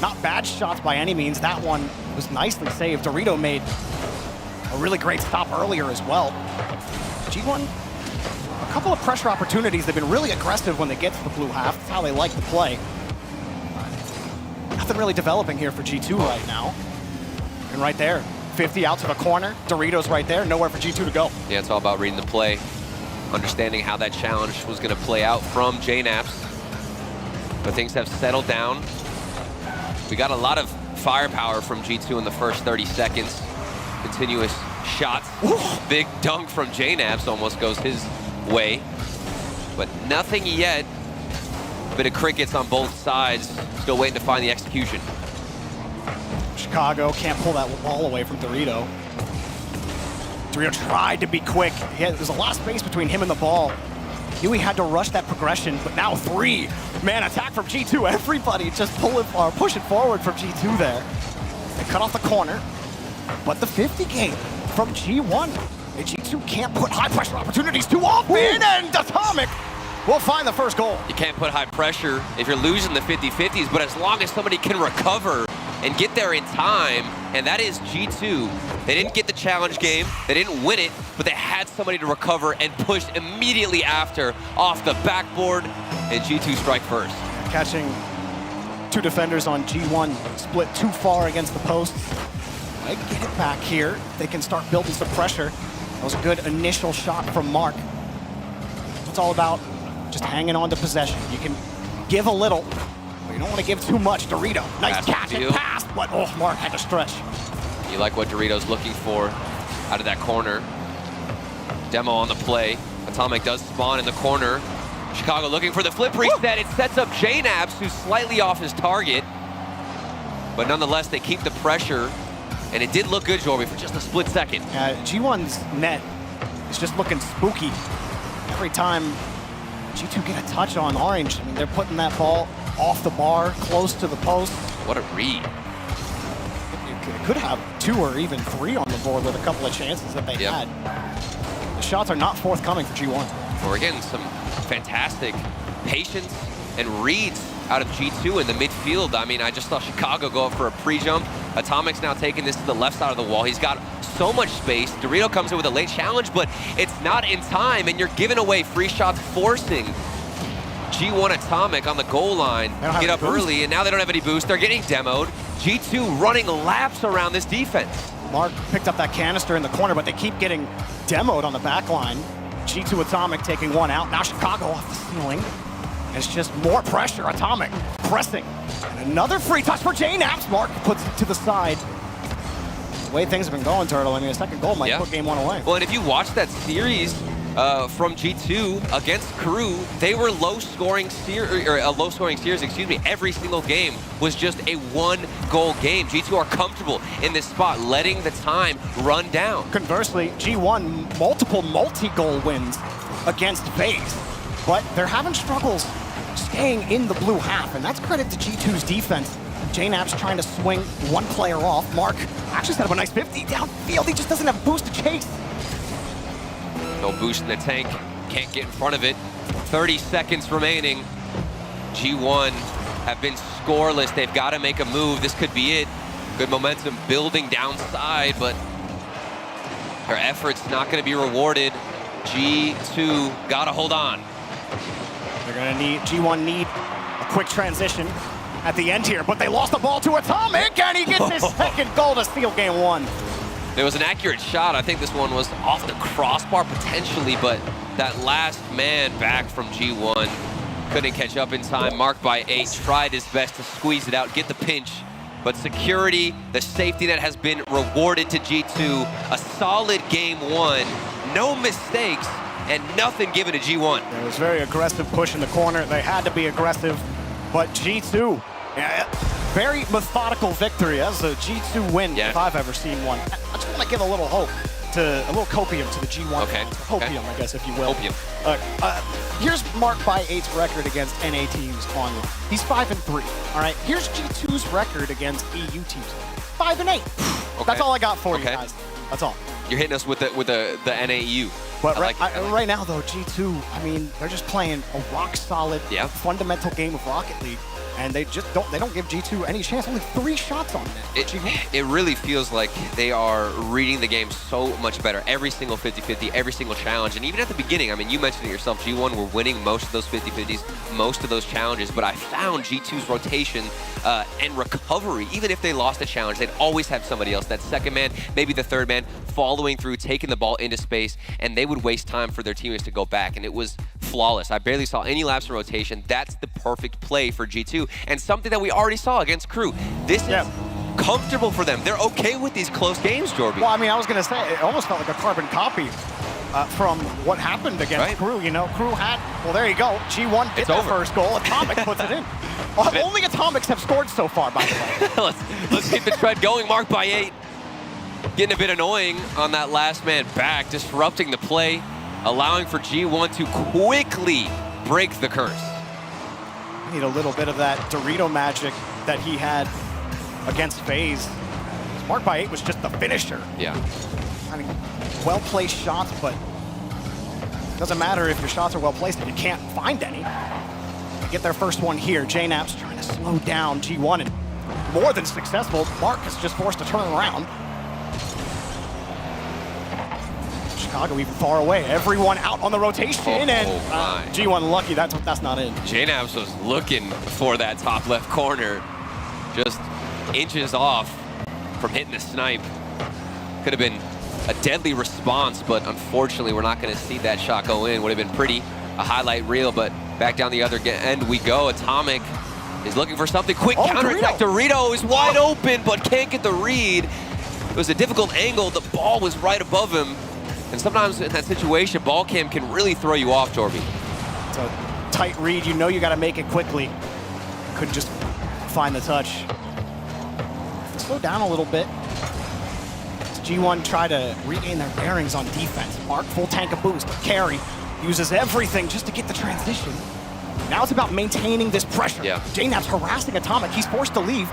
Not bad shots by any means. That one was nicely saved. Dorito made a really great stop earlier as well. G1, a couple of pressure opportunities. They've been really aggressive when they get to the blue half. That's how they like to play. Nothing really developing here for G2 right now. And right there, 50 out to the corner. Doritos right there, nowhere for G2 to go. Yeah, it's all about reading the play, understanding how that challenge was going to play out from JNaps. But things have settled down. We got a lot of firepower from G2 in the first 30 seconds. Continuous shots. Big dunk from JNaps almost goes his way. But nothing yet. Bit of crickets on both sides. Still waiting to find the execution. Chicago can't pull that ball away from Dorito. Dorito tried to be quick. There's a lot of space between him and the ball. Knew he had to rush that progression, but now 3-man attack from G2. Everybody just pushing forward from G2 there. They cut off the corner, but the 50 game from G1. And G2 can't put high pressure opportunities too often, and Atomic will find the first goal. You can't put high pressure if you're losing the 50-50s, but as long as somebody can recover and get there in time, and that is G2. They didn't get the challenge game, they didn't win it, but they had somebody to recover and push immediately after off the backboard, and G2 strike first. Catching 2 defenders on G1, split too far against the posts. They get it back here. They can start building some pressure. That was a good initial shot from Mark. It's all about just hanging on to possession. You can give a little, but you don't want to give too much. Dorito, nice catch and pass, but oh, Mark had to stretch. You like what Dorito's looking for out of that corner. Demo on the play. Atomic does spawn in the corner. Chicago looking for the flip reset. It sets up JNabs, who's slightly off his target. But nonetheless, they keep the pressure. And it did look good, Jorby, for just a split second. G1's net is just looking spooky. Every time G2 get a touch on Orange, I mean, they're putting that ball off the bar, close to the post. What a read. It could have 2 or even 3 on the board with a couple of chances that they had. The shots are not forthcoming for G1. We're getting some fantastic patience and reads out of G2 in the midfield. I mean, I just saw Chicago go up for a pre-jump. Atomic's now taking this to the left side of the wall. He's got so much space. Dorito comes in with a late challenge, but it's not in time, and you're giving away free shots, forcing G1 Atomic on the goal line to get up early, and now they don't have any boost. They're getting demoed. G2 running laps around this defense. Mark picked up that canister in the corner, but they keep getting demoed on the back line. G2 Atomic taking one out. Now Chicago off the ceiling. It's just more pressure. Atomic pressing. And another free touch for JNabs. Mark puts it to the side. The way things have been going, Turtle, I mean, a second goal might put game 1 away. Well, and if you watch that series from G2 against Crew, they were a low-scoring series, excuse me. Every single game was just a 1-goal game. G2 are comfortable in this spot, letting the time run down. Conversely, G1 multiple multi-goal wins against FaZe, but they're having struggles staying in the blue half, and that's credit to G2's defense. JNabs trying to swing one player off. Mark actually set up a nice 50 downfield. He just doesn't have boost to chase. No boost in the tank. Can't get in front of it. 30 seconds remaining. G1 have been scoreless. They've got to make a move. This could be it. Good momentum building downside, but their efforts not going to be rewarded. G2 got to hold on. They're going to need, G1 need a quick transition at the end here, but they lost the ball to Atomic, and he gets his second goal to steal game 1. There was an accurate shot. I think this one was off the crossbar potentially, but that last man back from G1 couldn't catch up in time. Marked by 8, tried his best to squeeze it out, get the pinch, but security, the safety net has been rewarded to G2. A solid game 1, no mistakes, and nothing given to G1. It was very aggressive push in the corner. They had to be aggressive, but G2, very methodical victory. That was a G2 win if I've ever seen one. I just want to give a little hope, a little copium to the G1. Hopium, I guess, if you will. Hopium. Here's Mark by 8's record against NA teams online. He's 5-3. All right. Here's G2's record against EU teams. 5-8. That's all I got for you guys. That's all. You're hitting us with the NAU. But right now, though, G2, I mean, they're just playing a rock-solid, fundamental game of Rocket League, and they don't give G2 any chance. Only 3 shots on net. It really feels like they are reading the game so much better. Every single 50-50, every single challenge, and even at the beginning, I mean, you mentioned it yourself, G1 were winning most of those 50-50s, most of those challenges, but I found G2's rotation and recovery, even if they lost a challenge, they'd always have somebody else, that second man, maybe the third man, following through, taking the ball into space, and they would waste time for their teammates to go back, and it was flawless. I barely saw any laps of rotation. That's the perfect play for G2, and something that we already saw against Crew. This is comfortable for them. They're okay with these close games, Jorby. Well, I mean, I was going to say, it almost felt like a carbon copy from what happened against Crew. You know, Crew had, well, there you go. G1 did their first goal. Atomic puts it in. Only Atomics have scored so far, by the way. let's keep the tread going. Marked by 8. Getting a bit annoying on that last man back, disrupting the play, allowing for G1 to quickly break the curse. Need a little bit of that Dorito magic that he had against FaZe. Marked by 8 was just the finisher. Yeah. I mean, well-placed shots, but it doesn't matter if your shots are well-placed if you can't find any. They get their first one here. JNabs trying to slow down G1, and more than successful. Mark is just forced to turn around. Chicago even far away. Everyone out on the rotation, and G1 lucky that's not in. JNabs was looking for that top left corner, just inches off. from hitting the snipe. Could have been a deadly response, but unfortunately we're not going to see that shot go in. Would have been pretty, a highlight reel, but back down the other end we go. Atomic is looking for something. Quick counterattack. Dorito is wide open, but can't get the read. It was a difficult angle. The ball was right above him. And sometimes in that situation, ball cam can really throw you off, Jorby. It's a tight read. You know you got to make it quickly. Couldn't just find the touch. Slow down a little bit. G1 try to regain their bearings on defense. Mark, full tank of boost. Carry uses everything just to get the transition. Now it's about maintaining this pressure. Yeah. JNAP's harassing Atomic. He's forced to leave.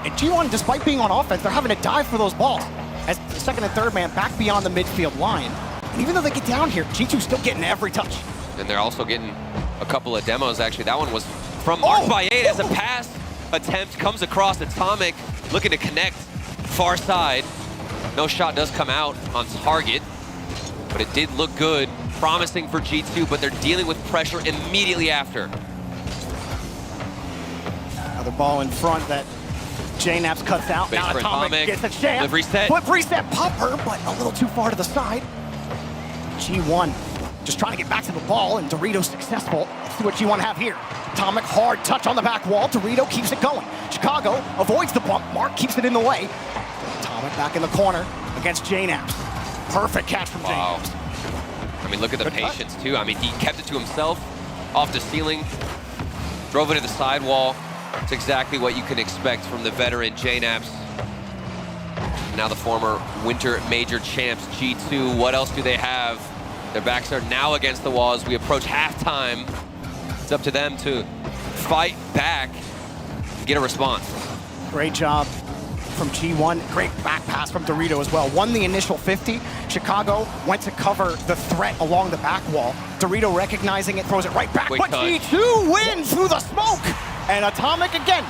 And G1, despite being on offense, they're having to dive for those balls as the second and third man back beyond the midfield line. And even though they get down here, G2's still getting every touch. And they're also getting a couple of demos, actually. That one was from Mark by 8 as a pass attempt comes across. Atomic looking to connect far side. No shot does come out on target, but it did look good. Promising for G2, but they're dealing with pressure immediately after. Another ball in front that JNAPS cuts out. Base Now for Atomic gets a chance. Flip reset. Flip reset, popper, but a little too far to the side. G1 just trying to get back to the ball, and Dorito's successful. Let's see what G1 have here. Atomic, hard touch on the back wall. Dorito keeps it going. Chicago avoids the bump. Mark keeps it in the way. Atomic back in the corner against JNAPS. Perfect catch from JNAPS. I mean, look at the patience, too. I mean, he kept it to himself, off the ceiling, drove it to the sidewall. It's exactly what you can expect from the veteran JNAPS. Now the former Winter Major champs, G2. What else do they have? Their backs are now against the wall as we approach halftime. It's up to them to fight back and get a response. Great job from G1. Great back pass from Dorito as well. Won the initial 50. Chicago went to cover the threat along the back wall. Dorito recognizing it, throws it right back. Quick but touch. G2 wins through the smoke. And Atomic again.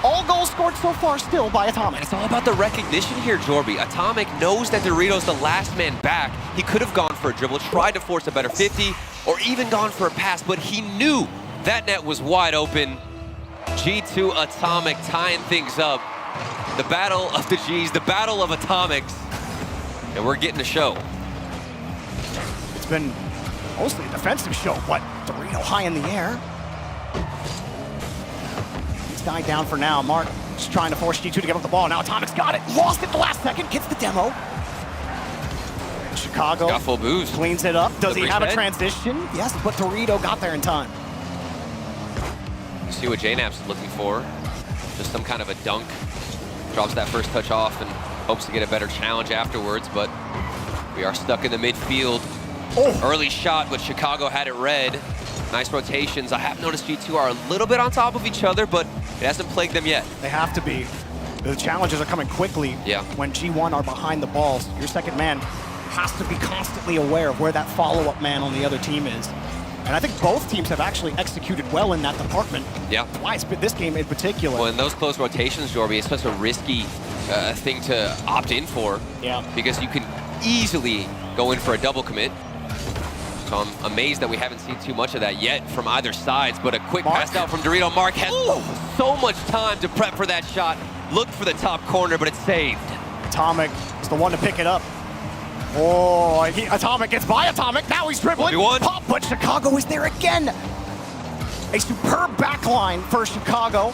All goals scored so far still by Atomic. It's all about the recognition here, Jorby. Atomic knows that Dorito's the last man back. He could have gone for a dribble, tried to force a better 50, or even gone for a pass, but he knew that net was wide open. G2 Atomic tying things up. The battle of the G's, the battle of Atomics, and we're getting the show. It's been mostly a defensive show, but Dorito high in the air. He's died down for now. Mark just trying to force G2 to get off the ball. Now Atomic's got it. Lost it the last second, gets the demo. Chicago got full boost. Cleans it up. Does he have a reset. transition? Yes, but Dorito got there in time. You see what JNAP's is looking for. Just some kind of a dunk. Drops that first touch off and hopes to get a better challenge afterwards, but we are stuck in the midfield. Early shot, but Chicago had it read. Nice rotations. I have noticed G2 are a little bit on top of each other, but it hasn't plagued them yet. They have to be. The challenges are coming quickly. Yeah. When G1 are behind the balls, your second man has to be constantly aware of where that follow-up man on the other team is. And I think both teams have actually executed well in that department. Yeah. Twice, but this game in particular. Well, in those close rotations, Jorby, it's such a risky thing to opt in for. Yeah. Because you can easily go in for a double commit. So I'm amazed that we haven't seen too much of that yet from either sides, but a quick pass out from Dorito. Mark has so much time to prep for that shot. Looked for the top corner, but it's saved. Atomic is the one to pick it up. Oh, Atomic gets by Atomic. Now he's dribbling. Pop, but Chicago is there again. A superb backline for Chicago.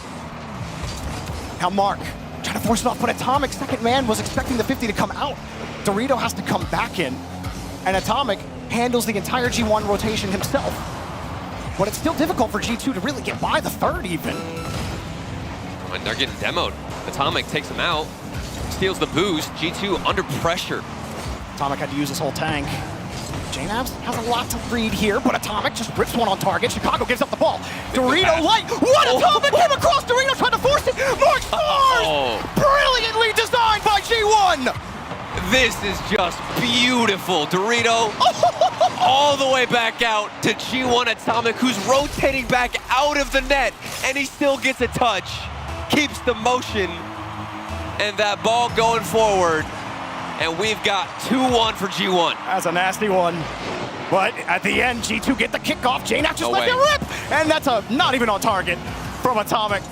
Now Mark trying to force it off, but Atomic, second man, was expecting the 50 to come out. Dorito has to come back in, and Atomic handles the entire G1 rotation himself. But it's still difficult for G2 to really get by the third even. And they're getting demoed. Atomic takes him out, steals the boost. G2 under pressure. Atomic had to use his whole tank. JNAPS has a lot to read here, but Atomic just rips one on target. Chicago gives up the ball. Dorito light. What? Atomic came across. Dorito trying to force it. Mark scores! Brilliantly designed by G1. This is just beautiful. Dorito all the way back out to G1 Atomic, who's rotating back out of the net, and he still gets a touch. Keeps the motion, and that ball going forward. And we've got 2-1 for G1. That's a nasty one. But at the end, G2 get the kickoff. JNAP just let it rip. And that's a not even on target from Atomic.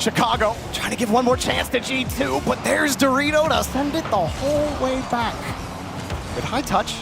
Chicago trying to give one more chance to G2, but there's Dorito to send it the whole way back. Good high touch.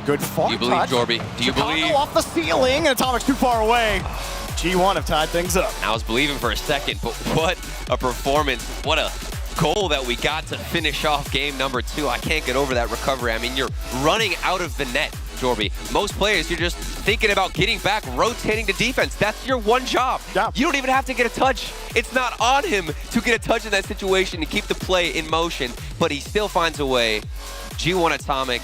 Good far touch. Do you believe, Jorby? Do you Chicago believe? off the ceiling, and Atomic's too far away. G1 have tied things up. I was believing for a second, but what a performance. What a goal that we got to finish off game number 2. I can't get over that recovery. I mean, you're running out of the net, Jorby. Most players, you're just thinking about getting back, rotating to defense. That's your one job. Yeah. You don't even have to get a touch. It's not on him to get a touch in that situation to keep the play in motion, but he still finds a way. G1 Atomic,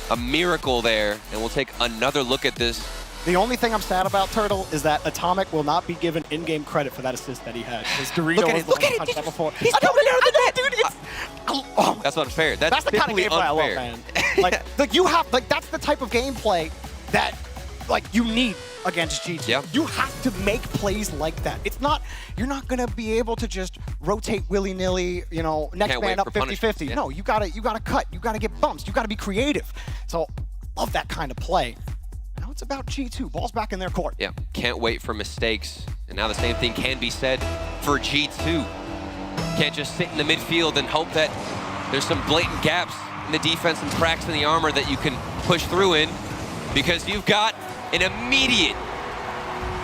a miracle there, and we'll take another look at this. The only thing I'm sad about, Turtle, is that Atomic will not be given in-game credit for that assist that he had. Because Dorito was the one who punched that before. He's coming out of the net, dude. That's unfair. That's the kind of gameplay I love, man. Like you have, like that's the type of gameplay that, like, you need against G2. Yeah. You have to make plays like that. It's not, you're not gonna be able to just rotate willy-nilly, you know, next Can't man wait up for 50-50. yeah. No, you gotta cut, you gotta get bumps, you gotta be creative. So, love that kind of play. Now it's about G2. Ball's back in their court. Yeah, can't wait for mistakes. And now the same thing can be said for G2. Can't just sit in the midfield and hope that there's some blatant gaps in the defense and cracks in the armor that you can push through in, because you've got an immediate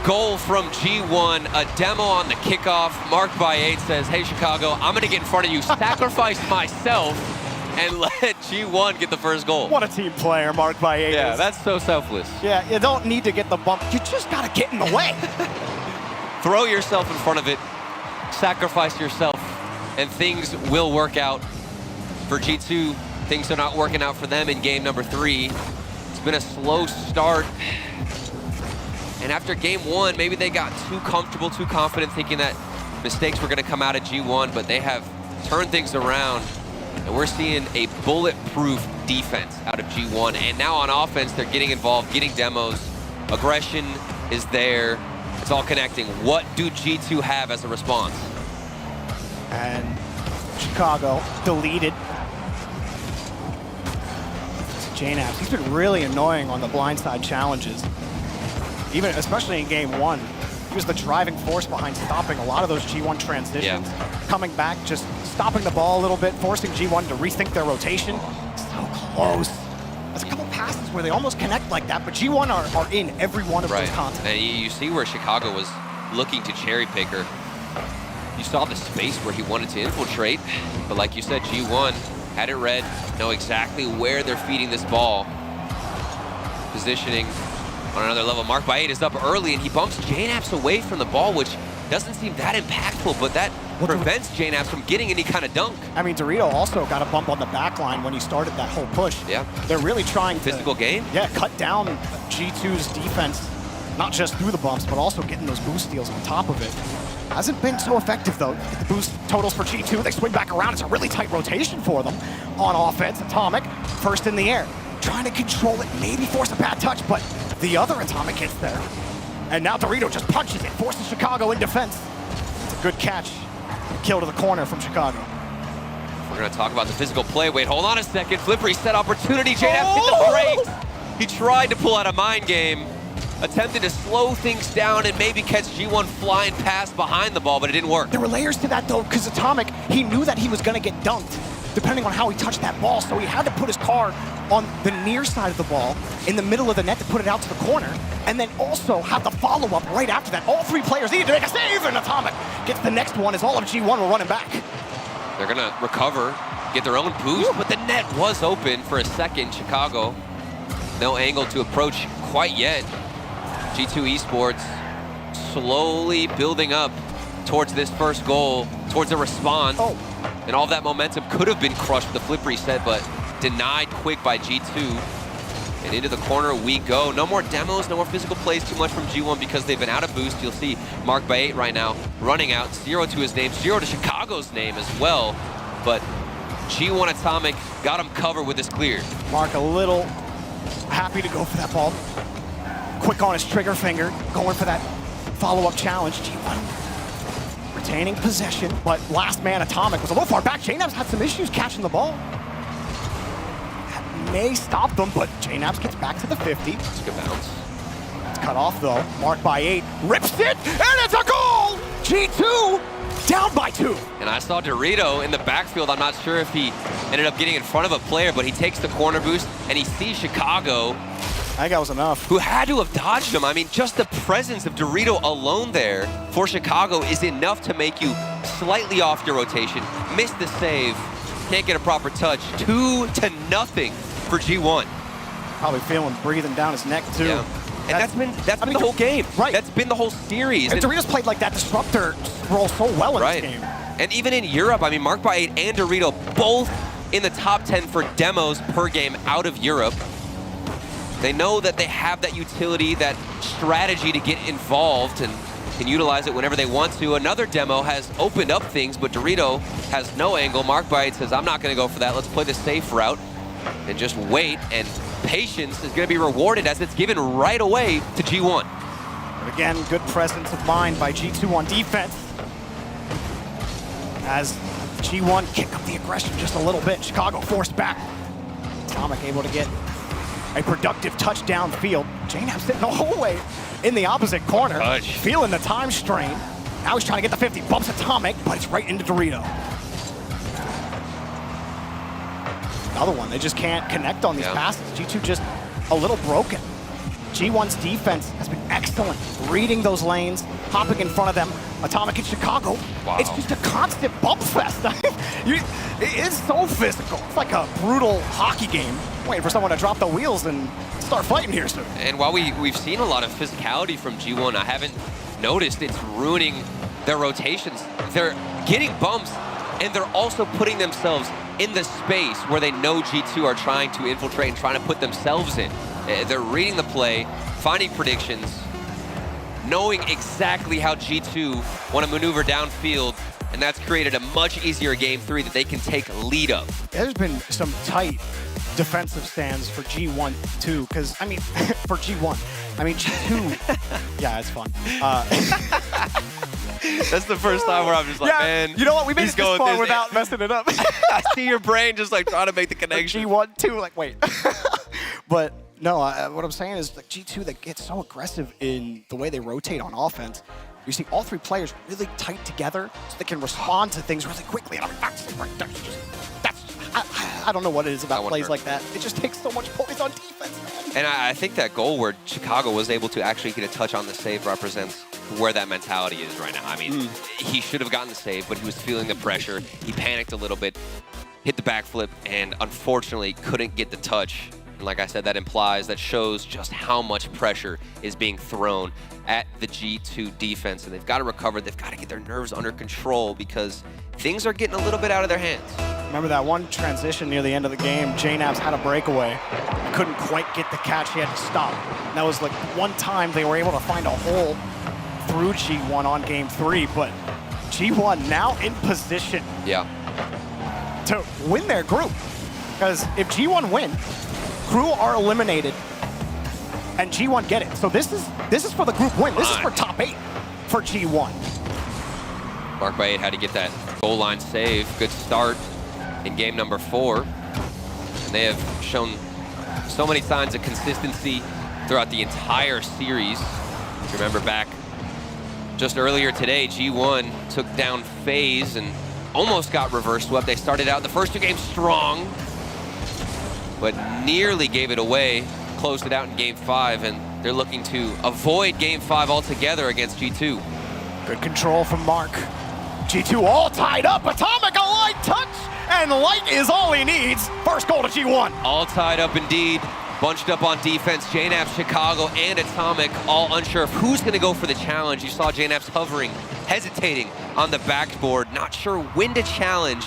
goal from G1, a demo on the kickoff. Marked by 8 says, hey, Chicago, I'm going to get in front of you, sacrifice myself, and let G1 get the first goal. What a team player, Marked by 8 Yeah, is. that's so selfless. Yeah, you don't need to get the bump. You just gotta get in the way. Throw yourself in front of it, sacrifice yourself, and things will work out. For G2, things are not working out for them in game number 3. It's been a slow start. And after game 1, maybe they got too comfortable, too confident, thinking that mistakes were gonna come out of G1, but they have turned things around. And we're seeing a bulletproof defense out of G1. And now on offense, they're getting involved, getting demos. Aggression is there. It's all connecting. What do G2 have as a response? And Chicago deleted. J-Naps, he's been really annoying on the blindside challenges. Even, especially in game 1. He was the driving force behind stopping a lot of those G1 transitions. Yeah. Coming back, just stopping the ball a little bit, forcing G1 to rethink their rotation. So close. There's a couple passes where they almost connect like that, but G1 are in every one of those contacts. And you see where Chicago was looking to cherry pick her. You saw the space where he wanted to infiltrate, but like you said, G1 had it read, know exactly where they're feeding this ball. Positioning on another level. Marked by 8 is up early, and he bumps J-Naps away from the ball, which doesn't seem that impactful, but that prevents J-Naps from getting any kind of dunk. I mean, Dorito also got a bump on the back line when he started that whole push. Yeah. They're really trying to... Physical game? Yeah, cut down G2's defense, not just through the bumps, but also getting those boost steals on top of it. Hasn't been so effective, though. The boost totals for G2, they swing back around. It's a really tight rotation for them on offense. Atomic, first in the air. Trying to control it, maybe force a bad touch, but the other Atomic gets there. And now Dorito just punches it, forces Chicago in defense. It's a good catch. Kill to the corner from Chicago. We're going to talk about the physical play. Wait, hold on a second. Flip reset opportunity. J-Naps hit the brakes. He tried to pull out a mind game. Attempted to slow things down and maybe catch G1 flying past behind the ball, but it didn't work. There were layers to that, though, because Atomic, he knew that he was going to get dunked, depending on how he touched that ball, so he had to put his car on the near side of the ball, in the middle of the net to put it out to the corner, and then also have the follow-up right after that. All 3 players needed to make a save, and Atomic gets the next one as all of G1 were running back. They're going to recover, get their own boost, but the net was open for a second. Chicago, no angle to approach quite yet. G2 Esports slowly building up towards this first goal, towards a response. And all of that momentum could have been crushed with the flip reset, but denied quick by G2. And into the corner we go. No more demos, no more physical plays too much from G1 because they've been out of boost. You'll see Marked by 8 right now running out. 0 to his name, 0 to Chicago's name as well. But G1 Atomic got him covered with this clear. Mark a little happy to go for that ball. Quick on his trigger finger, going for that follow-up challenge. G1 retaining possession, but last man Atomic was a little far back. J-Naps had some issues catching the ball. That may stop them, but J-Naps gets back to the 50. It's a good bounce. It's cut off though. Marked by 8, rips it, and it's a goal! G2 Down by 2. And I saw Dorito in the backfield. I'm not sure if he ended up getting in front of a player, but he takes the corner boost and he sees Chicago. I think that was enough. Who had to have dodged him. I mean, just the presence of Dorito alone there for Chicago is enough to make you slightly off your rotation, miss the save, can't get a proper touch. 2-0 for G1. Probably feeling breathing down his neck too. Yeah. And that's been the whole game. Right. That's been the whole series. And Doritos played like that disruptor role so well in this game. And even in Europe, I mean, Mark by 8 and Dorito both in the top 10 for demos per game out of Europe. They know that they have that utility, that strategy to get involved and can utilize it whenever they want to. Another demo has opened up things, but Dorito has no angle. Mark by 8 says, I'm not going to go for that. Let's play the safe route and just wait. And patience is going to be rewarded as it's given right away to G1. But again, good presence of mind by G2 on defense. As G1 kick up the aggression just a little bit. Chicago forced back. Atomic able to get a productive touchdown field. JNAP sitting the whole way in the opposite corner. Feeling the time strain. Now he's trying to get the 50. Bumps Atomic, but it's right into Dorito. Another one. They just can't connect on these passes. G2 just a little broken. G1's defense has been excellent, reading those lanes, hopping in front of them. Atomic in Chicago, it's just a constant bump fest. It is so physical. It's like a brutal hockey game, waiting for someone to drop the wheels and start fighting here soon. And while we've seen a lot of physicality from G1, I haven't noticed it's ruining their rotations. They're getting bumps, and they're also putting themselves in the space where they know G2 are trying to infiltrate and trying to put themselves in. They're reading the play, finding predictions, knowing exactly how G2 want to maneuver downfield, and that's created a much easier game 3 that they can take lead of. There's been some tight defensive stands for G1 too, because, I mean, for G1, I mean, G2, yeah, it's fun. That's the first time where I'm just like, man, you know what? We made he's it this going far through without messing it up. I see your brain just like trying to make the connection. G1, 2, like, wait. But no, what I'm saying is like G2, they get so aggressive in the way they rotate on offense. You see all 3 players really tight together so they can respond to things really quickly. And I'm like, I don't know what it is about plays like that. It just takes so much poise on defense, man. And I think that goal where Chicago was able to actually get a touch on the save represents where that mentality is right now. I mean, he should have gotten the save, but he was feeling the pressure. He panicked a little bit, hit the backflip, and unfortunately couldn't get the touch. And like I said, that shows just how much pressure is being thrown at the G2 defense. And they've got to recover. They've got to get their nerves under control because things are getting a little bit out of their hands. Remember that one transition near the end of the game, JNAP's had a breakaway. Couldn't quite get the catch, he had to stop. And that was like one time they were able to find a hole through G1 on game 3, but G1 now in position to win their group. Because if G1 win, Crew are eliminated, and G1 get it. So this is for the group win. This is for top 8 for G1. Mark by 8 had to get that goal line save. Good start in game number 4. And they have shown so many signs of consistency throughout the entire series. If you remember back just earlier today, G1 took down FaZe and almost got reverse swept. They started out the first 2 games strong, but nearly gave it away, closed it out in game 5, and they're looking to avoid game 5 altogether against G2. Good control from Mark. G2 all tied up. Atomic, a light touch, and light is all he needs. First goal to G1. All tied up indeed, bunched up on defense. JNAP, Chicago, and Atomic all unsure of who's going to go for the challenge. You saw JNAP's hovering, hesitating on the backboard, not sure when to challenge.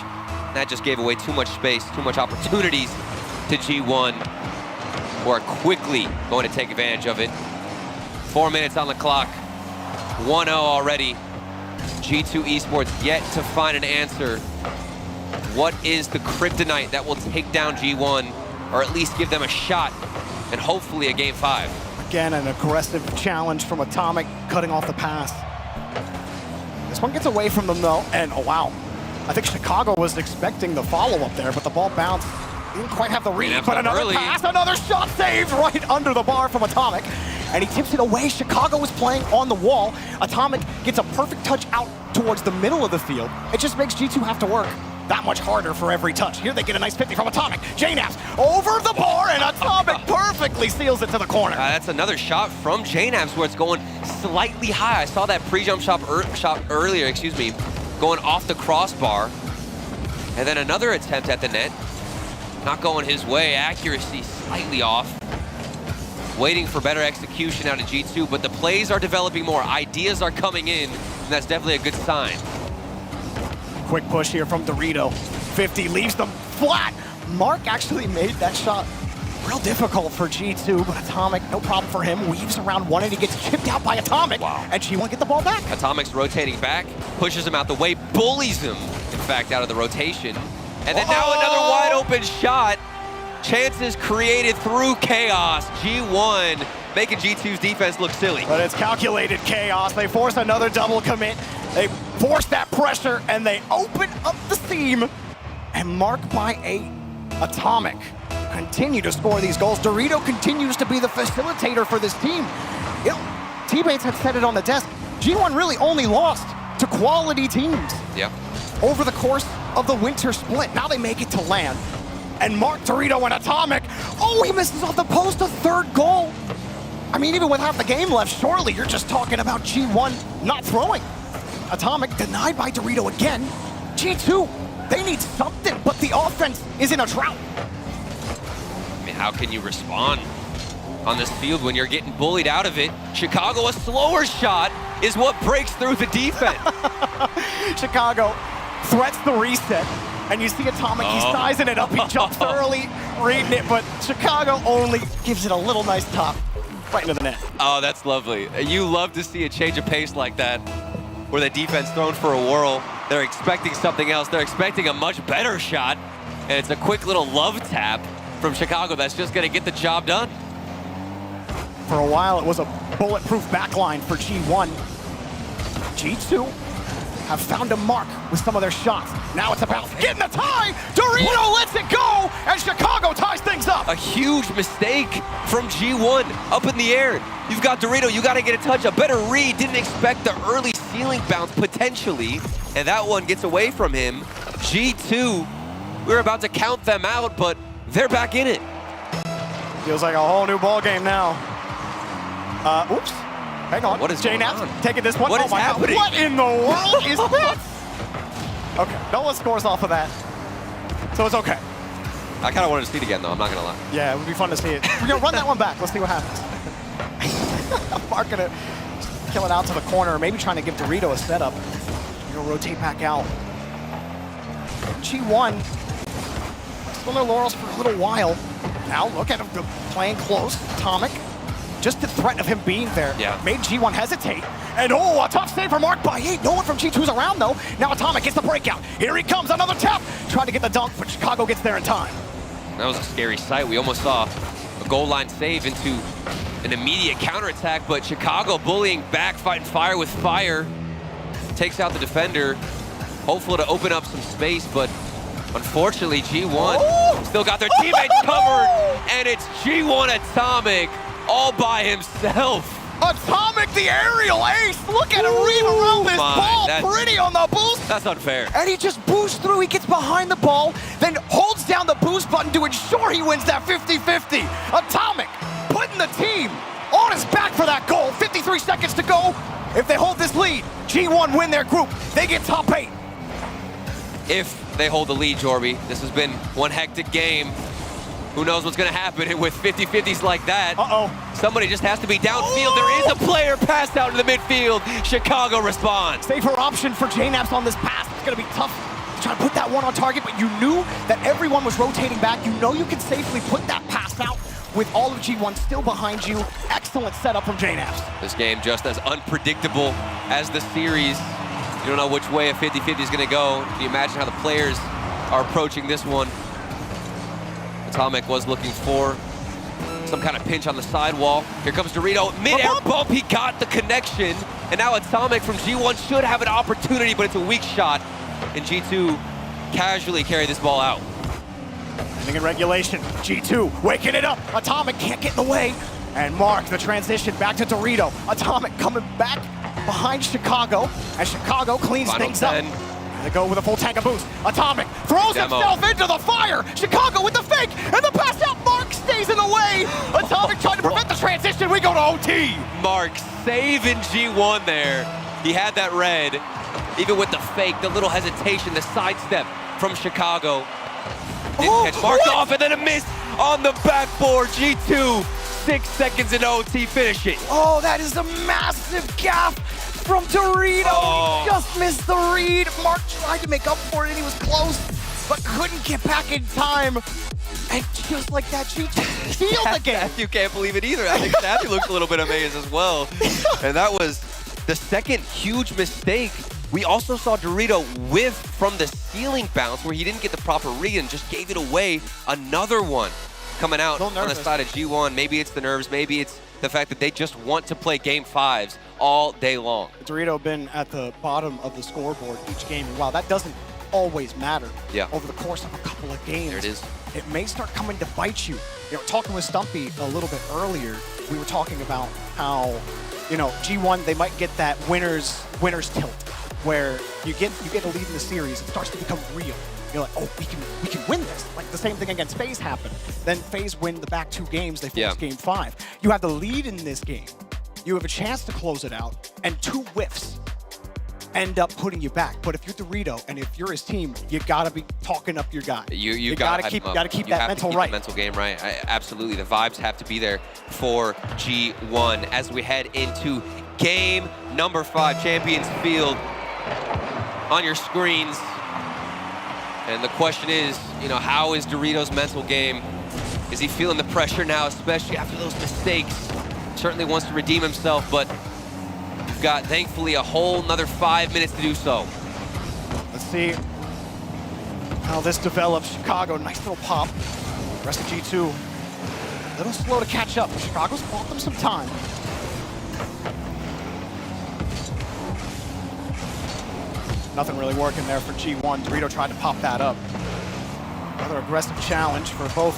That just gave away too much space, too much opportunities to G1, who are quickly going to take advantage of it. 4 minutes on the clock, 1-0 already. G2 Esports yet to find an answer. What is the kryptonite that will take down G1, or at least give them a shot, and hopefully a game 5? Again, an aggressive challenge from Atomic, cutting off the pass. This one gets away from them though, and oh wow. I think Chicago was expecting the follow-up there, but the ball bounced. Didn't quite have the read, but another pass, another shot saved right under the bar from Atomic. And he tips it away. Chicago is playing on the wall. Atomic gets a perfect touch out towards the middle of the field. It just makes G2 have to work that much harder for every touch. Here they get a nice 50 from Atomic. JNAPS over the bar, and Atomic perfectly seals it to the corner. That's another shot from JNAPS where it's going slightly high. I saw that pre-jump shot earlier, going off the crossbar. And then another attempt at the net. Not going his way, accuracy slightly off. Waiting for better execution out of G2, but the plays are developing more. Ideas are coming in, and that's definitely a good sign. Quick push here from Dorito. 50 leaves them flat. Mark actually made that shot real difficult for G2, but Atomic, no problem for him. Weaves around one and he gets chipped out by Atomic. Wow. And G1 get the ball back. Atomic's rotating back, pushes him out the way, bullies him, in fact, out of the rotation. And then now another wide open shot. Chances created through chaos. G1 making G2's defense look silly. But it's calculated chaos. They force another double commit. They force that pressure and they open up the seam. And Mark by 8. Atomic continue to score these goals. Dorito continues to be the facilitator for this team. You know, teammates had said it on the desk. G1 really only lost to quality teams over the course of the winter split. Now they make it to land. And Mark, Dorito, and Atomic, he misses off the post, a third goal. I mean, even with half the game left, surely you're just talking about G1 not throwing. Atomic denied by Dorito again. G2, they need something, but the offense is in a drought. I mean, how can you respond on this field when you're getting bullied out of it? Chicago, a slower shot is what breaks through the defense. Chicago threats the reset, and you see Atomic, he's sizing it up, he jumps early, reading it, but Chicago only gives it a little nice top right into the net. Oh, that's lovely. You love to see a change of pace like that, where the defense thrown for a whirl. They're expecting something else. They're expecting a much better shot, and it's a quick little love tap from Chicago that's just going to get the job done. For a while, it was a bulletproof backline for G1. G2 have found a mark with some of their shots. Now it's about getting the tie. Dorito lets it go, and Chicago ties things up. A huge mistake from G1 up in the air. You've got Dorito, you got to get a touch, a better read. Didn't expect the early ceiling bounce potentially, and that one gets away from him. G2, we're about to count them out, but they're back in it. Feels like a whole new ball game now. Oops. Hang on. What is JNAPS taking this one. What is happening? God. What in the world is this? Okay, no one scores off of that. So it's okay. I kind of wanted to see it again, though. I'm not going to lie. Yeah, it would be fun to see it. We're going to run that one back. Let's see what happens. Mark going to kill it out to the corner, maybe trying to give Dorito a setup. He'll rotate back out. G1 still no laurels for a little while. Now look at him playing close. Atomic. Just the threat of him being there made G1 hesitate. And a tough save for Mark by 8. No one from G2's around though. Now Atomic gets the breakout. Here he comes, another tap. Trying to get the dunk, but Chicago gets there in time. That was a scary sight. We almost saw a goal line save into an immediate counterattack, but Chicago bullying back, fighting fire with fire. Takes out the defender, hopeful to open up some space, but unfortunately G1 still got their teammates covered, and it's G1 Atomic all by himself. Atomic, the aerial ace. Look at him read around this ball. Pretty on the boost. That's unfair. And he just boosts through. He gets behind the ball, then holds down the boost button to ensure he wins that 50-50. Atomic putting the team on his back for that goal. 53 seconds to go. If they hold this lead, G1 win their group. They get top 8. If they hold the lead, Jorby, this has been one hectic game. Who knows what's going to happen with 50-50s like that. Somebody just has to be downfield. There is a player passed out in the midfield. Chicago responds. Safer option for JNAPS on this pass. It's going to be tough to try to put that one on target, but you knew that everyone was rotating back. You know you can safely put that pass out with all of G1 still behind you. Excellent setup from JNAPS. This game just as unpredictable as the series. You don't know which way a 50-50 is going to go. Can you imagine how the players are approaching this one? Atomic was looking for some kind of pinch on the sidewall. Here comes Dorito, mid-air bump, he got the connection. And now Atomic from G1 should have an opportunity, but it's a weak shot. And G2 casually carry this ball out. Ending in regulation, G2 waking it up. Atomic can't get in the way. And Mark, the transition back to Dorito. Atomic coming back behind Chicago, and Chicago cleans Final things 10. up. They go with a full tank of boost. Atomic throws himself into the fire. Chicago with the fake, and the pass out. Mark stays in the way. Atomic trying to prevent the transition. We go to OT. Mark saving G1 there. He had that red. Even with the fake, the little hesitation, the sidestep from Chicago. Didn't catch Mark off, and then a miss on the backboard. G2, 6 seconds in OT, finish it. Oh, that is a massive gap from Dorito. Oh. He just missed the read. Mark tried to make up for it, and he was close, but couldn't get back in time. And just like that, G2 sealed the game. You can't believe it either. I think Savvy looked a little bit amazed as well. And that was the second huge mistake. We also saw Dorito whiff from the ceiling bounce where he didn't get the proper read and just gave it away. Another one coming out on the side of G1. Maybe it's the nerves, maybe it's the fact that they just want to play game 5s all day long. Dorito been at the bottom of the scoreboard each game. And wow, that doesn't always matter. Yeah. Over the course of a couple of games. There it is. It may start coming to bite you. You know, talking with Stumpy a little bit earlier, we were talking about how, you know, G1, they might get that winner's tilt, where you get a lead in the series, it starts to become real. You're like, oh, we can win this. Like the same thing against FaZe happened. Then FaZe win the back 2 games, they force game 5. You have the lead in this game. You have a chance to close it out, and 2 whiffs end up putting you back. But if you're Dorito and if you're his team, you gotta be talking up your guy. You gotta keep that mental right. The mental game right. Absolutely, the vibes have to be there for G1 as we head into game number 5, Champions Field on your screens. And the question is, you know, how is Dorito's mental game? Is he feeling the pressure now, especially after those mistakes? Certainly wants to redeem himself, but you've got, thankfully, a whole another 5 minutes to do so. Let's see how this develops. Chicago, nice little pop. Rest of G2, a little slow to catch up. Chicago's bought them some time. Nothing really working there for G1. Dorito tried to pop that up. Another aggressive challenge for both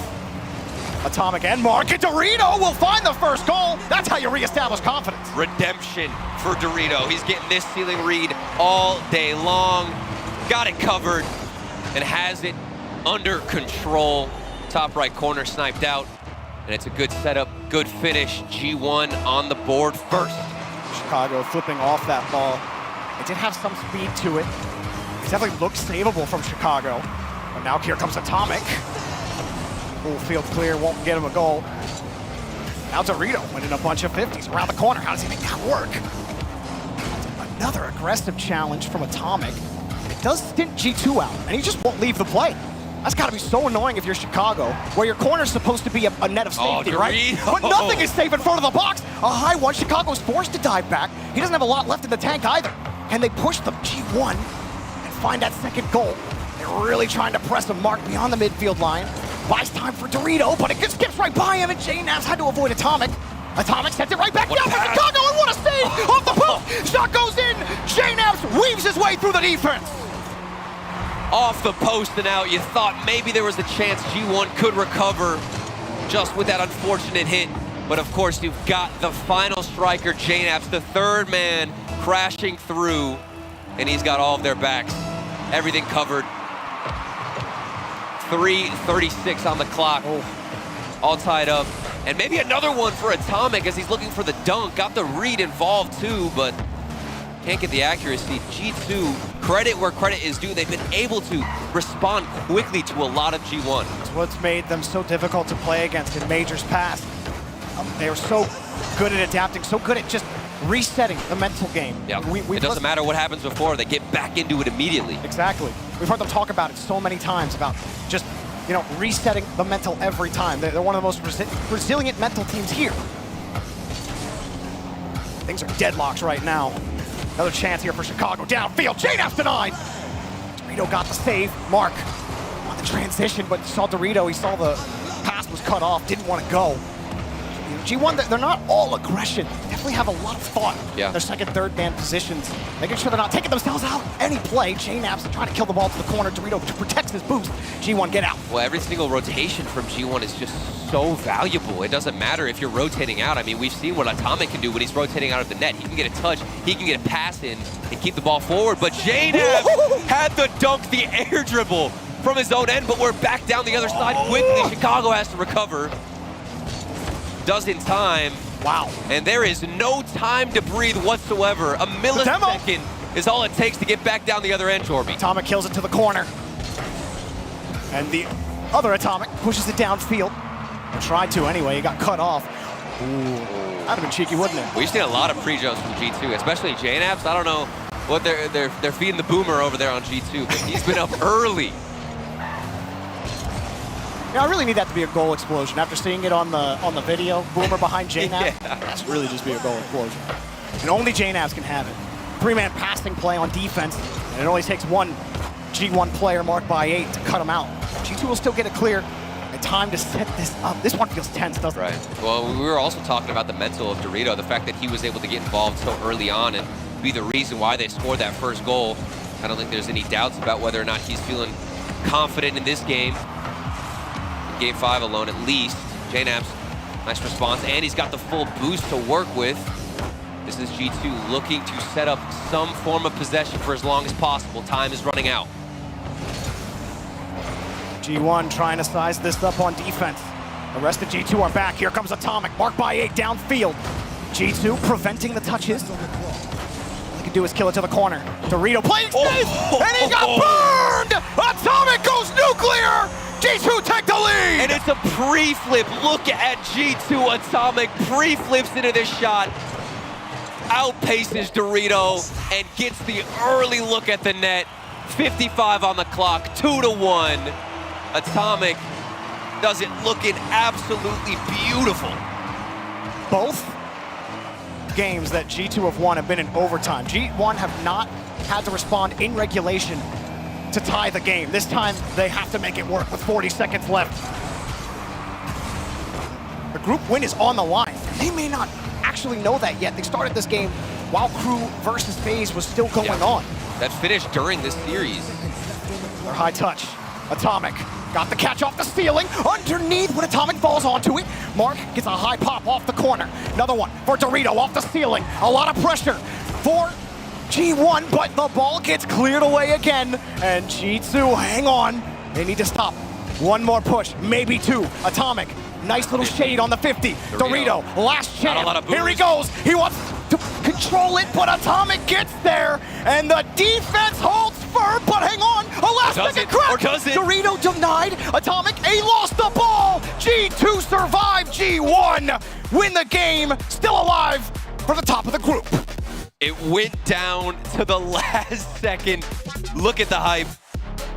Atomic and Mark. And Dorito will find the first goal. That's how you reestablish confidence. Redemption for Dorito. He's getting this ceiling read all day long. Got it covered and has it under control. Top right corner sniped out. And it's a good setup, good finish. G1 on the board first. Chicago flipping off that ball. It did have some speed to it. It definitely looked savable from Chicago. But now here comes Atomic. Full field clear, won't get him a goal. Now Dorito winning a bunch of 50s around the corner. How does he make that work? Another aggressive challenge from Atomic. It does stint G2 out, and he just won't leave the play. That's got to be so annoying if you're Chicago, where your corner's supposed to be a net of safety, right? But nothing is safe in front of the box. A high one, Chicago's forced to dive back. He doesn't have a lot left in the tank either. Can they push the G1 and find that second goal? They're really trying to press a Mark beyond the midfield line. Buys time for Dorito, but it just skips right by him, and JNavs had to avoid Atomic. Atomic sent it right back down for Chicago, and what a save off the post! Shot goes in, JNavs weaves his way through the defense. Off the post and out, you thought maybe there was a chance G1 could recover just with that unfortunate hit. But of course, you've got the final striker, JNavs, the third man crashing through, and he's got all of their backs. Everything covered. 3:36 on the clock. All tied up. And maybe another one for Atomic as he's looking for the dunk. Got the read involved too, but can't get the accuracy. G2, credit where credit is due. They've been able to respond quickly to a lot of G1. It's what's made them so difficult to play against in Majors past. They were so good at adapting, so good at just resetting the mental game. Yeah. It doesn't matter what happens before, they get back into it immediately. Exactly. We've heard them talk about it so many times, about just, you know, resetting the mental every time. They're one of the most resilient mental teams here. Things are deadlocked right now. Another chance here for Chicago. Downfield, JNavs denied! Dorito got the save. Mark on the transition, but saw Dorito. He saw the pass was cut off, didn't want to go. G1, they're not all aggression. They definitely have a lot of thought. Yeah. Their second, third man positions, making sure they're not taking themselves out any play. JNAP's trying to kill the ball to the corner. Dorito protects his boost. G1, get out. Well, every single rotation from G1 is just so valuable. It doesn't matter if you're rotating out. I mean, we've seen what Atomic can do when he's rotating out of the net. He can get a touch, he can get a pass in, and keep the ball forward. But JNAP had the dunk, the air dribble from his own end, but we're back down the other side quickly. Chicago has to recover. Does in time. Wow. And there is no time to breathe whatsoever. A millisecond is all it takes to get back down the other end, Torby. Atomic kills it to the corner. And the other Atomic pushes it downfield. Or tried to anyway, he got cut off. Ooh, that'd have been cheeky, wouldn't it? We've seen a lot of pre-jumps from G2, especially JNAPs. I don't know what they're feeding the boomer over there on G2, but he's been up early. Yeah, I really need that to be a goal explosion. After seeing it on the video, boomer behind JNAP, that's really just be a goal explosion. And only JNAPs can have it. Three-man passing play on defense, and it only takes one G1 player marked by 8 to cut him out. G2 will still get it clear. And time to set this up. This one feels tense, doesn't it? Right. Well, we were also talking about the mental of Dorito, the fact that he was able to get involved so early on and be the reason why they scored that first goal. I don't think there's any doubts about whether or not he's feeling confident in this game. Game 5 alone, at least. JNAP's nice response, and he's got the full boost to work with. This is G2 looking to set up some form of possession for as long as possible. Time is running out. G1 trying to size this up on defense. The rest of G2 are back. Here comes Atomic, marked by 8 downfield. G2 preventing the touches. All he can do is kill it to the corner. Dorito playing safe, and he got burned! Atomic goes nuclear! G2 take the lead! And it's a pre-flip. Look at G2 Atomic pre-flips into this shot. Outpaces Dorito and gets the early look at the net. 55 on the clock, 2-1. Atomic does it looking absolutely beautiful. Both games that G2 have won have been in overtime. G1 have not had to respond in regulation to tie the game. This time, they have to make it work with 40 seconds left. The group win is on the line. They may not actually know that yet. They started this game while Crew versus FaZe was still going on. That finished during this series. Their high touch. Atomic got the catch off the ceiling. Underneath when Atomic falls onto it. Mark gets a high pop off the corner. Another one for Dorito off the ceiling. A lot of pressure for G1, but the ball gets cleared away again. And G2, hang on. They need to stop. One more push, maybe 2. Atomic, nice little shade on the 50. Dorito, last chance. Here he goes. He wants to control it, but Atomic gets there. And the defense holds firm, but hang on. A last second crack. Dorito denied. Atomic, he lost the ball. G2 survived. G1 win the game. Still alive for the top of the group. It went down to the last second. Look at the hype.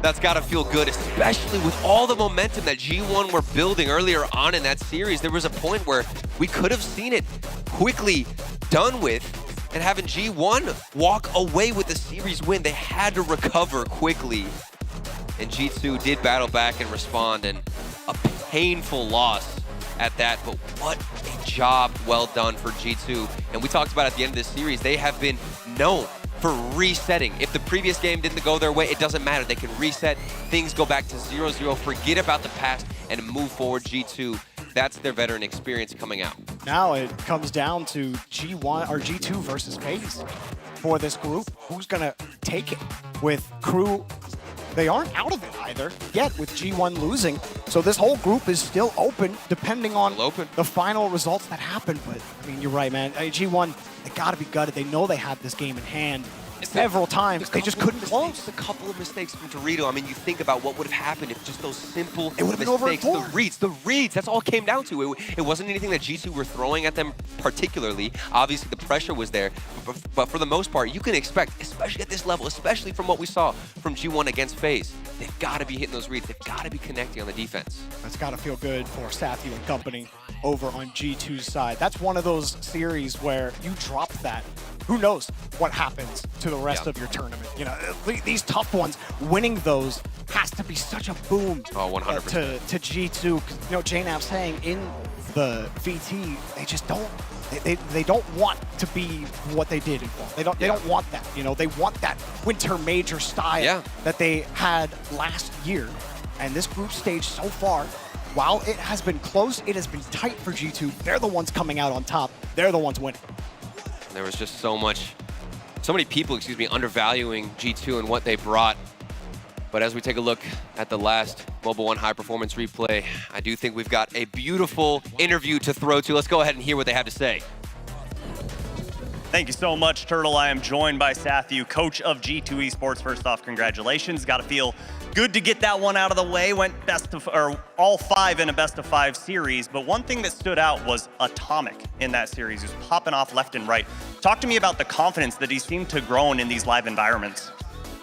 That's got to feel good, especially with all the momentum that G1 were building earlier on in that series. There was a point where we could have seen it quickly done with and having G1 walk away with the series win. They had to recover quickly, and G2 did battle back and respond, and a painful loss at that, but what a job well done for G2. And we talked about at the end of this series, they have been known for resetting. If the previous game didn't go their way, it doesn't matter. They can reset, things go back to 0-0, forget about the past, and move forward. G2, that's their veteran experience coming out. Now it comes down to G1 or G2 versus FaZe for this group. Who's gonna take it? With Crew, they aren't out of it either yet with G1 losing. So this whole group is still open depending on the final results that happen. But I mean, you're right, man. G1, they gotta be gutted. They know they had this game in hand several times. They just couldn't close. A couple of mistakes from Dorito. I mean, you think about what would have happened if just those simple mistakes, over the reads, that's all it came down to. It wasn't anything that G2 were throwing at them particularly. Obviously, the pressure was there. But for the most part, you can expect, especially at this level, especially from what we saw from G1 against FaZe, they've got to be hitting those reads. They've got to be connecting on the defense. That's got to feel good for Sathy and company over on G2's side. That's one of those series where you drop that. Who knows what happens to the rest of your tournament? You know, these tough ones, winning those has to be such a boom 100%. to G2. You know, JNAP saying in the VT, they just don't. They don't want to be what they did in fall. They don't want that. You know, they want that winter major style that they had last year. And this group stage so far, while it has been close, it has been tight for G2. They're the ones coming out on top. They're the ones winning. There was just so many people, undervaluing G2 and what they brought. But as we take a look at the last Mobile One High Performance replay, I do think we've got a beautiful interview to throw to. Let's go ahead and hear what they have to say. Thank you so much, Turtle. I am joined by Sathu, coach of G2 Esports. First off, congratulations. Got to feel good to get that one out of the way. Went all 5 in a best of 5 series. But one thing that stood out was Atomic in that series. He was popping off left and right. Talk to me about the confidence that he seemed to grow in these live environments.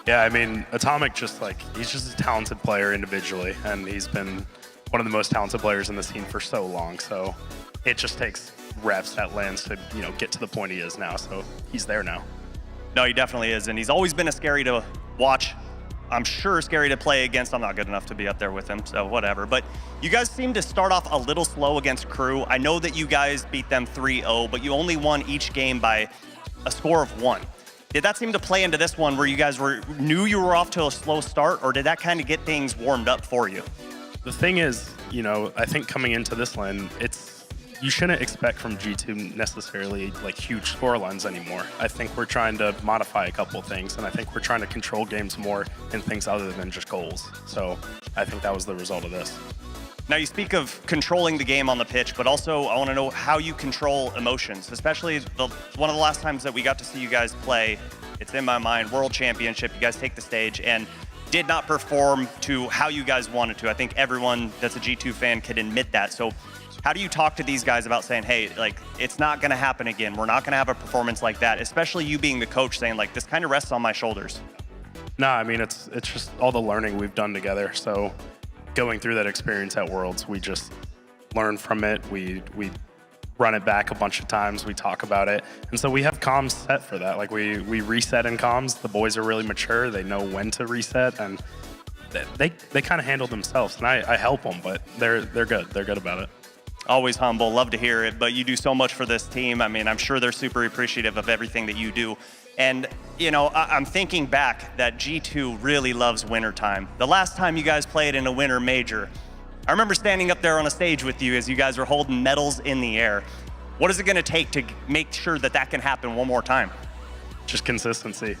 Yeah, I mean, Atomic he's just a talented player individually, and he's been one of the most talented players in the scene for so long. So it just takes reps at lands to, get to the point he is now. So he's there now. No, he definitely is, and he's always been a scary to watch. I'm sure scary to play against. I'm not good enough to be up there with him, so whatever. But you guys seem to start off a little slow against Crew. I know that you guys beat them 3-0, but you only won each game by a score of 1. Did that seem to play into this one where you guys knew you were off to a slow start, or did that kind of get things warmed up for you? The thing is, I think coming into this lane, you shouldn't expect from G2 necessarily huge score lines anymore. I think we're trying to modify a couple of things, and I think we're trying to control games more in things other than just goals. So I think that was the result of this. Now, you speak of controlling the game on the pitch, but also I want to know how you control emotions, especially one of the last times that we got to see you guys play. It's in my mind, World Championship. You guys take the stage and did not perform to how you guys wanted to. I think everyone that's a G2 fan can admit that. So how do you talk to these guys about saying, hey, it's not going to happen again. We're not going to have a performance like that, especially you being the coach saying, this kind of rests on my shoulders. No, I mean, it's just all the learning we've done together. So going through that experience at Worlds, we just learn from it. We run it back a bunch of times. We talk about it. And so we have comms set for that. We reset in comms. The boys are really mature. They know when to reset, and they kind of handle themselves. And I help them, but they're good. They're good about it. Always humble. Love to hear it. But you do so much for this team. I mean, I'm sure they're super appreciative of everything that you do. And, I'm thinking back that G2 really loves wintertime. The last time you guys played in a winter major, I remember standing up there on a stage with you as you guys were holding medals in the air. What is it going to take to make sure that can happen one more time? Just consistency.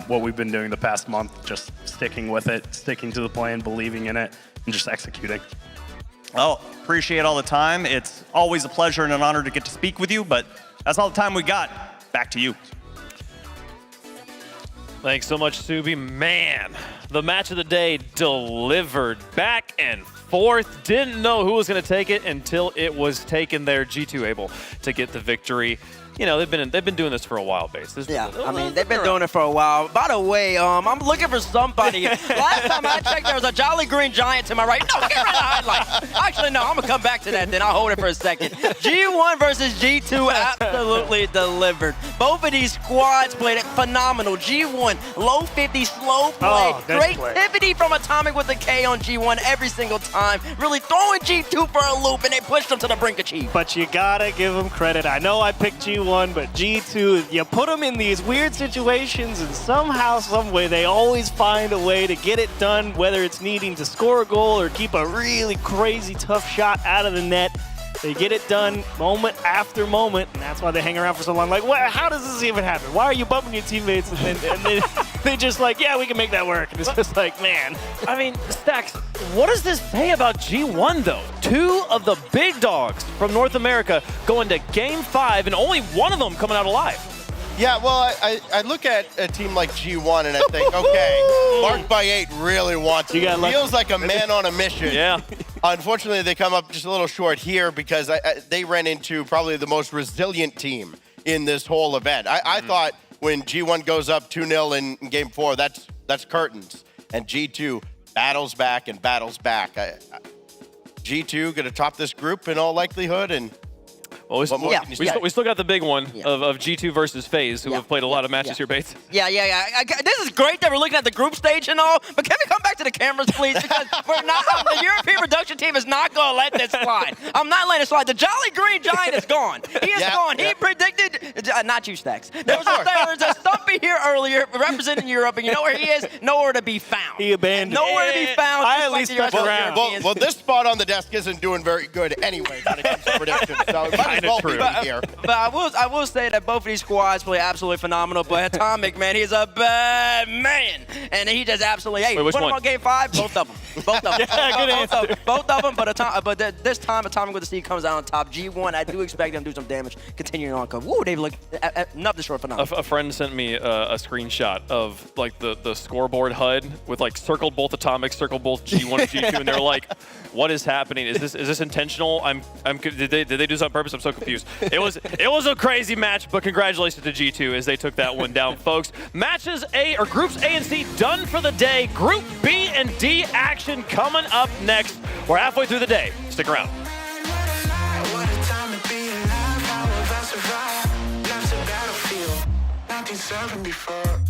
What we've been doing the past month, just sticking with it, sticking to the plan, believing in it, and just executing. Well, appreciate all the time. It's always a pleasure and an honor to get to speak with you, but that's all the time we got. Back to you. Thanks so much, Subi. Man, the match of the day delivered back and forth. Didn't know who was going to take it until it was taken there. G2 able to get the victory. They've been doing this for a while, Base. Yeah, I mean, they've been doing it for a while. By the way, I'm looking for somebody. Last time I checked, there was a Jolly Green Giant to my right. No, get rid of the highlights. Actually, no, I'm going to come back to that then. I'll hold it for a second. G1 versus G2 absolutely delivered. Both of these squads played it phenomenal. G1, low 50, slow play. Creativity from Atomic with the K on G1 every single time. Really throwing G2 for a loop, and they pushed them to the brink of cheese. But you got to give them credit. I know I picked G1. But G2, you put them in these weird situations, and somehow, some way, they always find a way to get it done, whether it's needing to score a goal or keep a really crazy tough shot out of the net. They get it done moment after moment, and that's why they hang around for so long. How does this even happen? Why are you bumping your teammates? And then they just yeah, we can make that work. And it's just man. I mean, Stacks, what does this say about G1, though? 2 of the big dogs from North America going to Game 5, and only one of them coming out alive. Yeah, well, I look at a team like G1 and I think, okay, Mark by 8 really wants it. Feels like a man on a mission. Yeah. Unfortunately, they come up just a little short here because they ran into probably the most resilient team in this whole event. I thought when G1 goes up 2-0 in Game 4, that's curtains. And G2 battles back and battles back. G2 going to top this group in all likelihood, and Well, we still got the big one of G2 versus FaZe, who have played a lot of matches here, Bates. Yeah. This is great that we're looking at the group stage and all, but can we come back to the cameras, please? Because we're not. The European production team is not going to let this slide. I'm not letting it slide. The Jolly Green Giant is gone. He is gone. He predicted, not you, Stacks. There was a Stumpy here earlier representing Europe, and you know where he is? Nowhere to be found. He abandoned. Nowhere to be found. I at least stuck around. Well, this spot on the desk isn't doing very good anyway when it comes to predictions, so it might as well be here. But I will say that both of these squads play absolutely phenomenal. But Atomic, man, he's a bad man, and he just absolutely. Hey, which put him one? on game 5. Both of them. Both of them. Good answer. Both of them. But this time Atomic with the C comes out on top. G1, I do expect them to do some damage. Continuing on, woo, they look nothing short phenomenal. A friend sent me a screenshot of like the scoreboard HUD with like circled both Atomic, circled both G1 and G2, and they're like, "What is happening? Is this intentional? Did they do this on purpose? I'm so confused." It was a crazy match, but congratulations to G2 as they took that one down, folks. Matches A or groups A and C done for the day. Group B and D action coming up next. We're halfway through the day. Stick around. What a time to be alive, how have I survived? Life's a battlefield, 1974.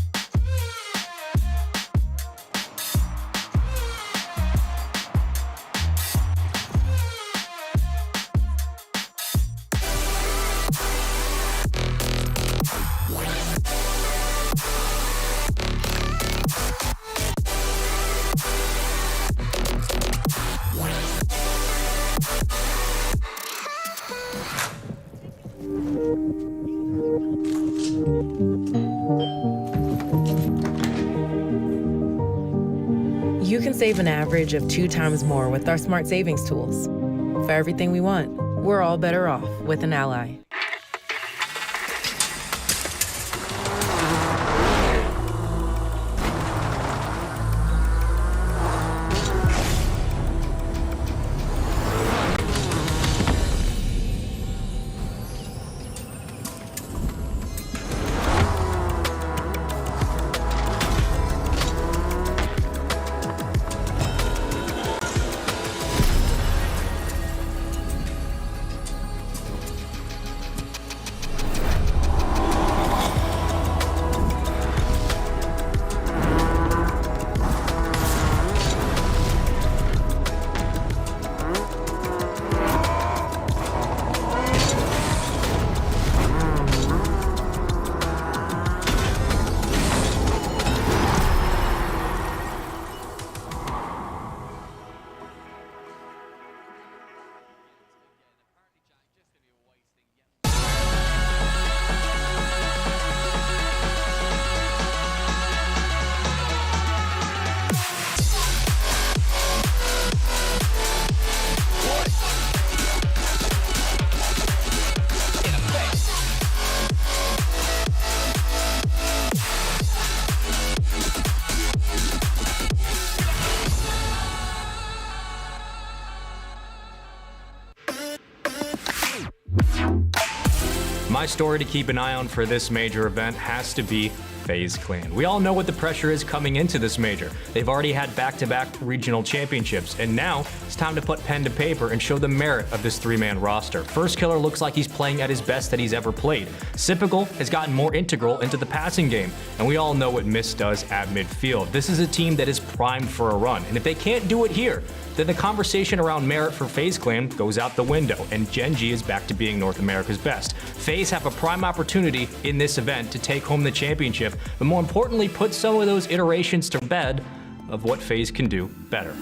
You can save an average of 2 times more with our smart savings tools. For everything we want, we're all better off with an ally. My story to keep an eye on for this major event has to be FaZe Clan. We all know what the pressure is coming into this major. They've already had back-to-back regional championships, and now it's time to put pen to paper and show the merit of this 3-man roster. First Killer looks like he's playing at his best that he's ever played. Sypical has gotten more integral into the passing game, and we all know what Mist does at midfield. This is a team that is primed for a run, and if they can't do it here, then the conversation around merit for FaZe Clan goes out the window, and Genji is back to being North America's best. FaZe have a prime opportunity in this event to take home the championship, but more importantly, put some of those iterations to bed of what FaZe can do better.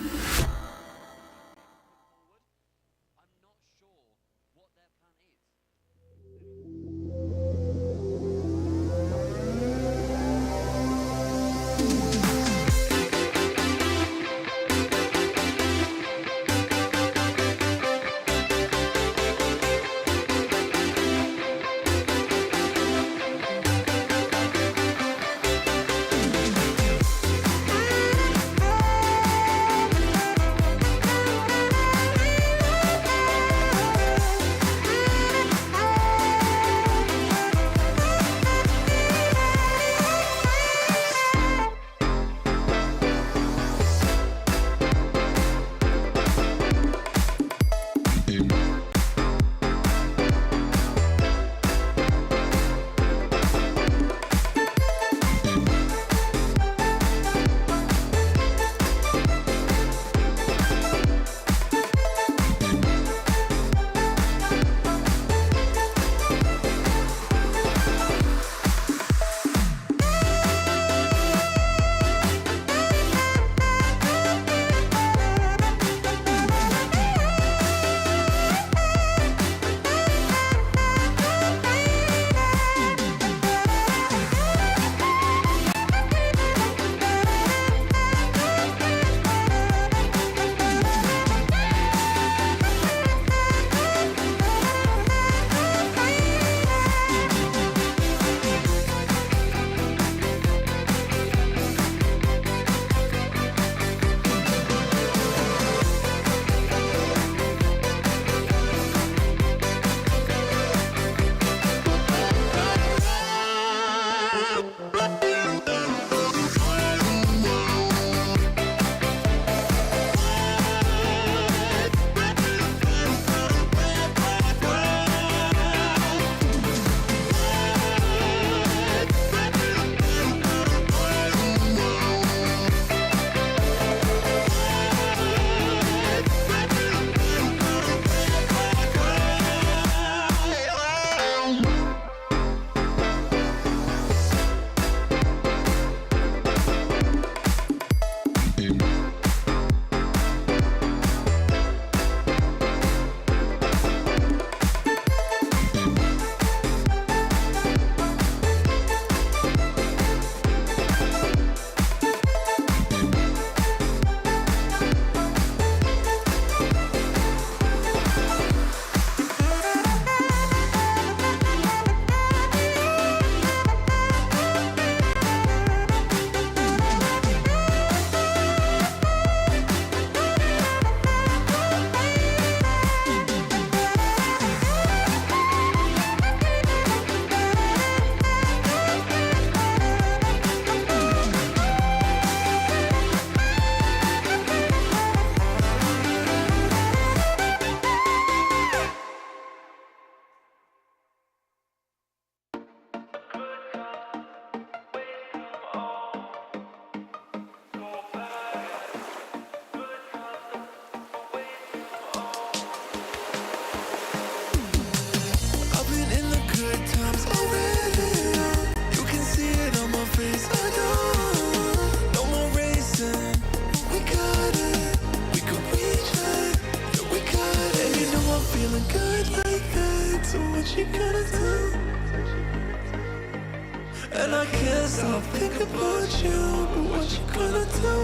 And I can't stop thinking about you, but what you gonna do?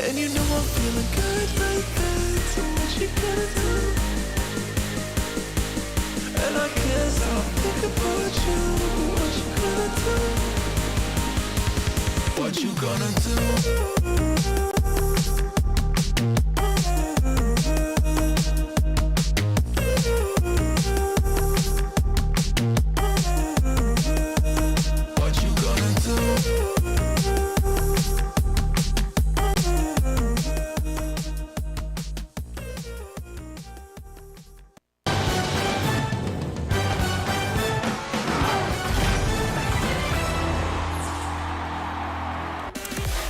And you know I'm feeling good like that, so what you gonna do? And I can't stop thinking about you, but what you gonna do? What you gonna do?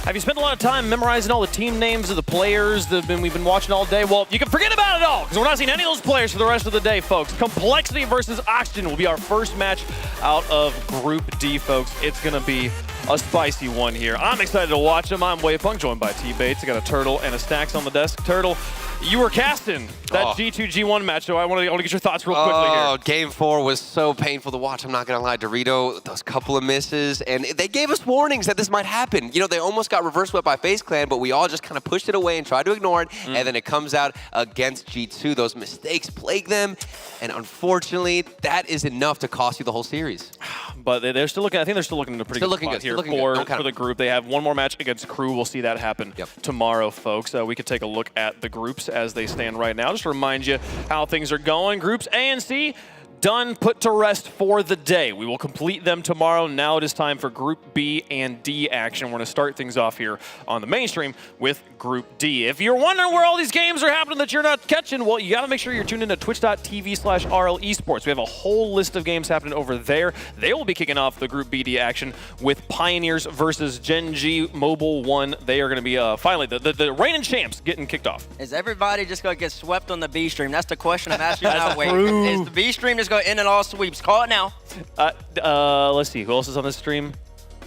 Have you spent a lot of time memorizing all the team names of the players that we've been watching all day? Well, you can forget about it all, because we're not seeing any of those players for the rest of the day, folks. Complexity versus Oxygen will be our first match out of Group D, folks. It's going to be a spicy one here. I'm excited to watch them. I'm Waypunk, joined by T-Bates. I got a Turtle and a Stacks on the desk. Turtle, you were casting that G2, G1 match, so I want to get your thoughts real quickly here. Oh, Game 4 was so painful to watch. I'm not going to lie. Dorito, those couple of misses, and they gave us warnings that this might happen. You know, they almost got reverse swept by FaZe Clan, but we all just kind of pushed it away and tried to ignore it, and then it comes out against G2. Those mistakes plague them, and unfortunately, that is enough to cost you the whole series. But they're still looking. I think they're still looking in a pretty good spot here for the group. They have one more match against Crew. We'll see that happen tomorrow, folks. We could take a look at the groups as they stand right now. Just to remind you how things are going. Groups A and C, done, put to rest for the day. We will complete them tomorrow. Now it is time for Group B and D action. We're going to start things off here on the mainstream with Group D. If you're wondering where all these games are happening that you're not catching, well, you got to make sure you're tuned in to twitch.tv/RL Esports. We have a whole list of games happening over there. They will be kicking off the Group BD action with Pioneers versus Gen G Mobile 1. They are going to be finally the reigning champs getting kicked off. Is everybody just going to get swept on the B stream? That's the question I'm asking you now, Wade. Is the B stream just going to end in all sweeps? Call it now. Let's see. Who else is on this stream?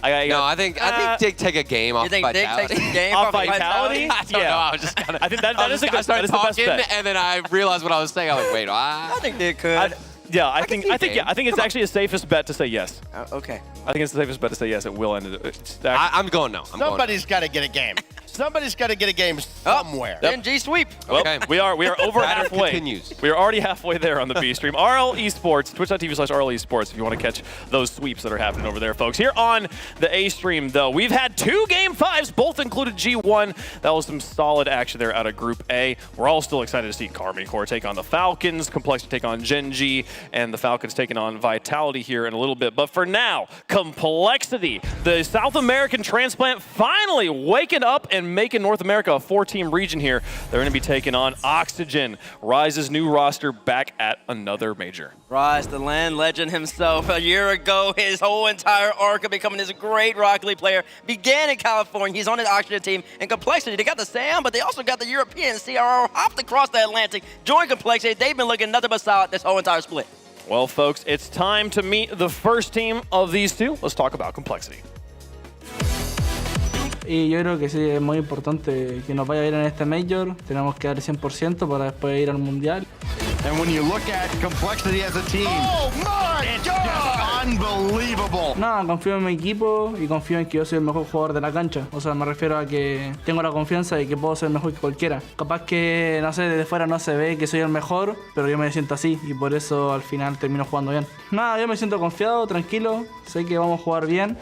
I think Dig take a game off Vitality. You think Dig takes a game off Vitality? I don't know. I was just kind of. I think that is the best bet. And then I realized what I was saying. I was like, wait, I think Dig could. I think it's actually the safest bet to say yes. Okay. I think it's the safest bet to say yes. It will end it. I'm going no. Somebody's got to get a game. Somebody's got to get a game somewhere. Gen G sweep. Well, we are over halfway. Continues. We are already halfway there on the B stream. RL Esports, twitch.tv/RL Esports if you want to catch those sweeps that are happening over there, folks. Here on the A stream, though, we've had 2 Game 5s, both included G1. That was some solid action there out of Group A. We're all still excited to see Karmine Corps take on the Falcons, Complexity take on Gen G, and the Falcons taking on Vitality here in a little bit. But for now, Complexity, the South American transplant, finally waking up and making North America a 4-team region here. They're going to be taking on Oxygen, Rise's new roster back at another major. Rise, the land legend himself. A year ago, his whole entire arc of becoming this great Rocket League player began in California. He's on the Oxygen team. And Complexity, they got the SAM, but they also got the European CRO hopped across the Atlantic, joined Complexity. They've been looking nothing but solid this whole entire split. Well, folks, it's time to meet the first team of these two. Let's talk about Complexity. Y yo creo que sí, es muy importante que nos vaya bien en este Major. Tenemos que dar el 100% para después ir al Mundial. And when you look at Complexity as a team, it's just unbelievable. No, confío en mi equipo y confío en que yo soy el mejor jugador de la cancha. O sea, me refiero a que tengo la confianza de que puedo ser mejor que cualquiera. Capaz que, no sé, desde fuera no se ve que soy el mejor, pero yo me siento así y por eso al final termino jugando bien. Nada, yo me siento confiado, tranquilo, sé que vamos a jugar bien.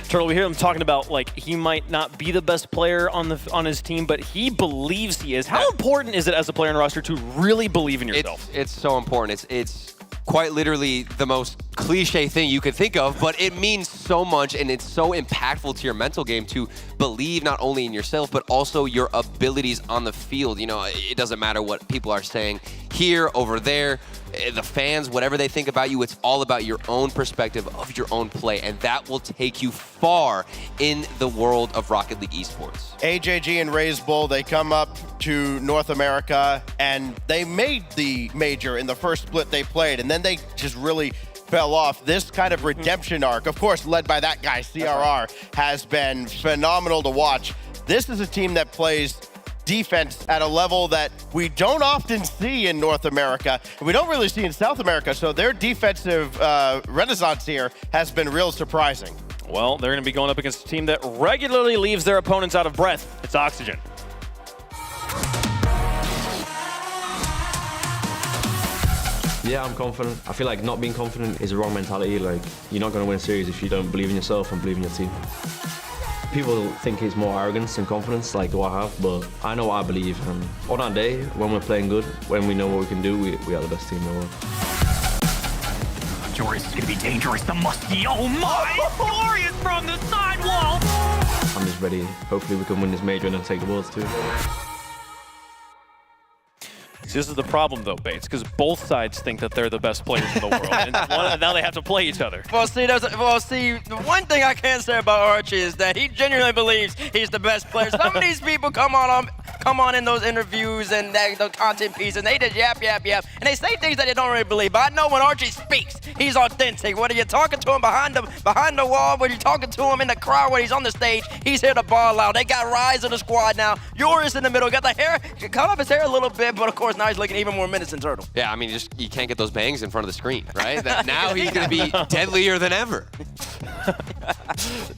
Turtle, we hear him talking about like he might not be the best player on his team, but he believes he is. How important is it as a player in the roster to really believe in yourself? It's so important. It's quite literally the most cliche thing you could think of, but it means so much and it's so impactful to your mental game to believe not only in yourself, but also your abilities on the field. You know, it doesn't matter what people are saying here, over there, the fans, whatever they think about you, it's all about your own perspective of your own play, and that will take you far in the world of Rocket League Esports. AJG and Raise Bull, they come up to North America, and they made the major in the first split they played, and then they just really fell off. This kind of redemption arc, of course, led by that guy, CRR, has been phenomenal to watch. This is a team that plays defense at a level that we don't often see in North America. We don't really see in South America, so their defensive renaissance here has been real surprising. Well, they're going to be going up against a team that regularly leaves their opponents out of breath. It's Oxygen. Yeah, I'm confident. I feel like not being confident is the wrong mentality. Like, you're not going to win a series if you don't believe in yourself and believe in your team. People think it's more arrogance than confidence, like what I have, but I know what I believe. And on our day, when we're playing good, when we know what we can do, we are the best team in the world. Glorious is going to be dangerous. The muskie. Oh my! Glorious from the sidewall! I'm just ready. Hopefully we can win this major and then take the worlds too. See, this is the problem, though, Bates, because both sides think that they're the best players in the world, and now they have to play each other. Well, see, the one thing I can say about Archie is that he genuinely believes he's the best player. Some of these people come on in those interviews and the content pieces, and they just yap, and they say things that they don't really believe. But I know when Archie speaks, he's authentic. Whether you're talking to him behind the wall, whether you're talking to him in the crowd, when he's on the stage, he's here to ball out. They got Rise in the squad now. Yours in the middle, got the hair, cut off his hair a little bit, but of course now he's looking even more menacing Turtle. Yeah, I mean, you can't get those bangs in front of the screen, right? Now he's going to be deadlier than ever.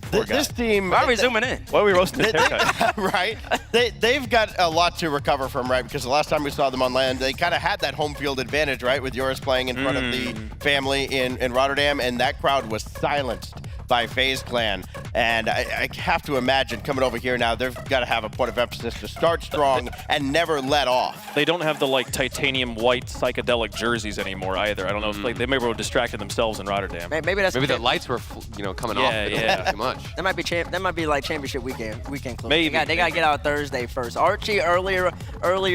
This team... Why are we zooming in? Why are we roasting this haircut? Right? They've got a lot to recover from, right? Because the last time we saw them on land, they kind of had that home field advantage, right? With Joris playing in front of the family in Rotterdam, and that crowd was silenced by FaZe Clan. And I have to imagine coming over here now, they've got to have a point of emphasis to start strong and never let off. They don't have the like titanium white psychedelic jerseys anymore either. I don't know if they maybe were distracted themselves in Rotterdam. Maybe the lights were coming off too much. That might be like championship weekend close. Maybe they got to get out Thursday first. Archie earlier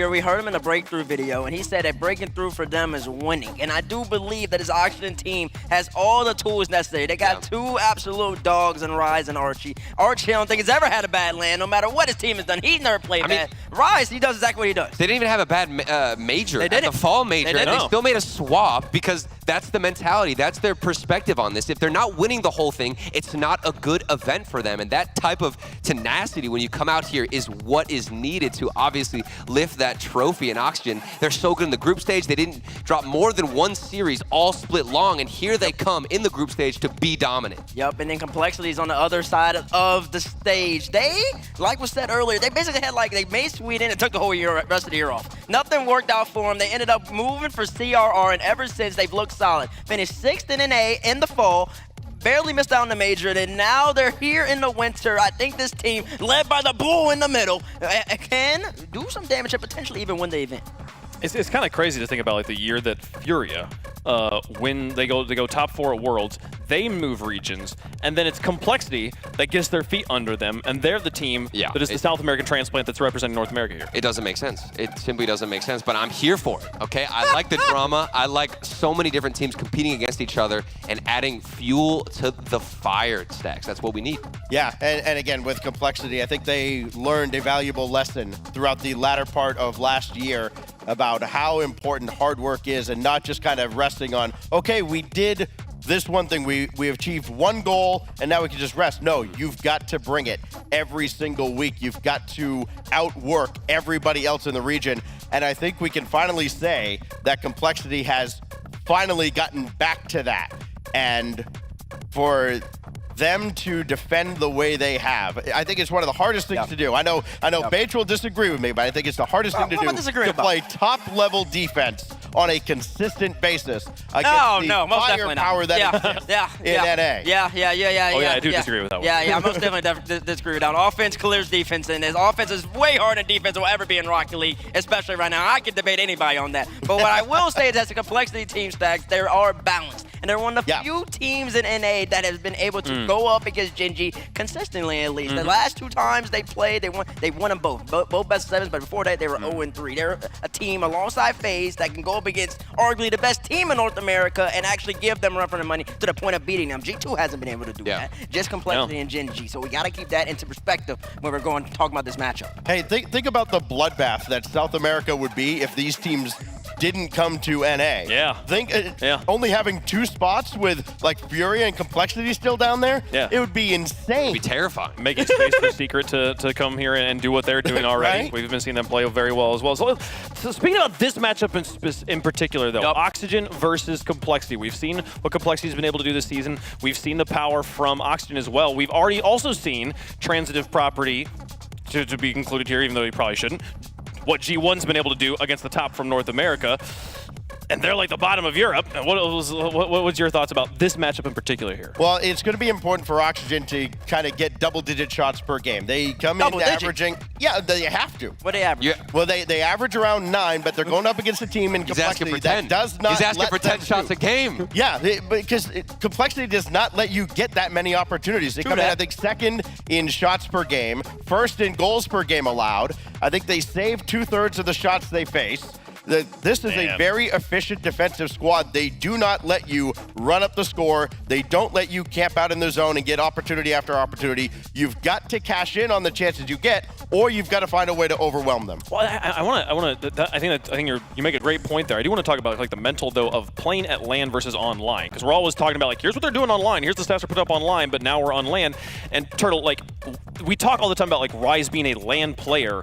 we heard him in the breakthrough video, and he said that breaking through for them is winning. And I do believe that his Oxygen team has all the tools necessary. They got two absolute dogs in Rise and Archie. Archie, I don't think has ever had a bad land, no matter what his team has done. He's never played bad. Rise, he does exactly what he does. They didn't even have a bad major at the fall major, and they still made a swap because that's the mentality. That's their perspective on this. If they're not winning the whole thing, it's not a good event for them. And that type of tenacity when you come out here is what is needed to obviously lift that trophy in Oxygen. They're so good in the group stage. They didn't drop more than one series all split long, and here they come in the group stage to be dominant. Yep, and then Complexities on the other side of the stage. They, like was said earlier, they basically had they made Sweden and took the whole rest of the year off. Nothing worked out for them. They ended up moving for CRR, and ever since they've looked solid. Finished 6th in NA in the fall. Barely missed out on the major, and now they're here in the winter. I think this team, led by the bull in the middle, can do some damage and potentially even win the event. It's kind of crazy to think about the year that Furia, when they go top 4 at Worlds, they move regions, and then it's Complexity that gets their feet under them, and they're the team that is the South American transplant that's representing North America here. It doesn't make sense. It simply doesn't make sense, but I'm here for it, okay? I like the drama. I like so many different teams competing against each other and adding fuel to the fire, Stacks. That's what we need. Yeah, and again, with Complexity, I think they learned a valuable lesson throughout the latter part of last year about how important hard work is, and not just kind of resting on, okay, we did this one thing, we achieved one goal, and now we can just rest. No, you've got to bring it every single week. You've got to outwork everybody else in the region, and I think we can finally say that Complexity has finally gotten back to that. And for them to defend the way they have, I think it's one of the hardest things to do. I know Bates will disagree with me, but I think it's the hardest thing to do to play top-level defense on a consistent basis against the firepower that exists in NA. Yeah, I do disagree with that one. Yeah, I most definitely disagree with that. Offense clears defense, and his offense is way harder than defense will ever be in Rocket League, especially right now. I could debate anybody on that. But what I will say is, as a Complexity team, Stacks, they are balanced. And they're one of the few teams in NA that has been able to go up against Genji consistently, at least. The last 2 times they played, they won them both best of 7s, but before that, they were 0-3. They're a team alongside FaZe that can go up against arguably the best team in North America and actually give them a run for the money to the point of beating them. G2 hasn't been able to do that. Just Complexity and Genji. So we got to keep that into perspective when we're going to talk about this matchup. Hey, think about the bloodbath that South America would be if these teams didn't come to NA. Yeah. Think only having 2 spots with like Fury and Complexity still down there, it would be insane. It'd be terrifying. Making space for Secret to come here and do what they're doing already. Right? We've been seeing them play very well as well. So speaking about this matchup in particular, though, Oxygen versus Complexity. We've seen what Complexity's been able to do this season. We've seen the power from Oxygen as well. We've already also seen transitive property to be included here, even though he probably shouldn't. What G1's been able to do against the top from North America. And they're like the bottom of Europe. What was your thoughts about this matchup in particular here? Well, it's going to be important for Oxygen to kind of get double-digit shots per game. They come in averaging... Yeah, they have to. What do they average? Yeah. Well, they average around 9, but they're going up against a team in Complexity that does not He's asking for 10 shots a game. Yeah, because Complexity does not let you get that many opportunities. They come in, I think, 2nd in shots per game, 1st in goals per game allowed. I think they save 2/3 of the shots they face. This is a very efficient defensive squad. They do not let you run up the score. They don't let you camp out in the zone and get opportunity after opportunity. You've got to cash in on the chances you get, or you've got to find a way to overwhelm them. Well, I think you make a great point there. I do want to talk about like the mental though of playing at LAN versus online, because we're always talking about like here's what they're doing online, here's the stats are put up online, but now we're on LAN. And Turtle, like we talk all the time about like Rise being a LAN player.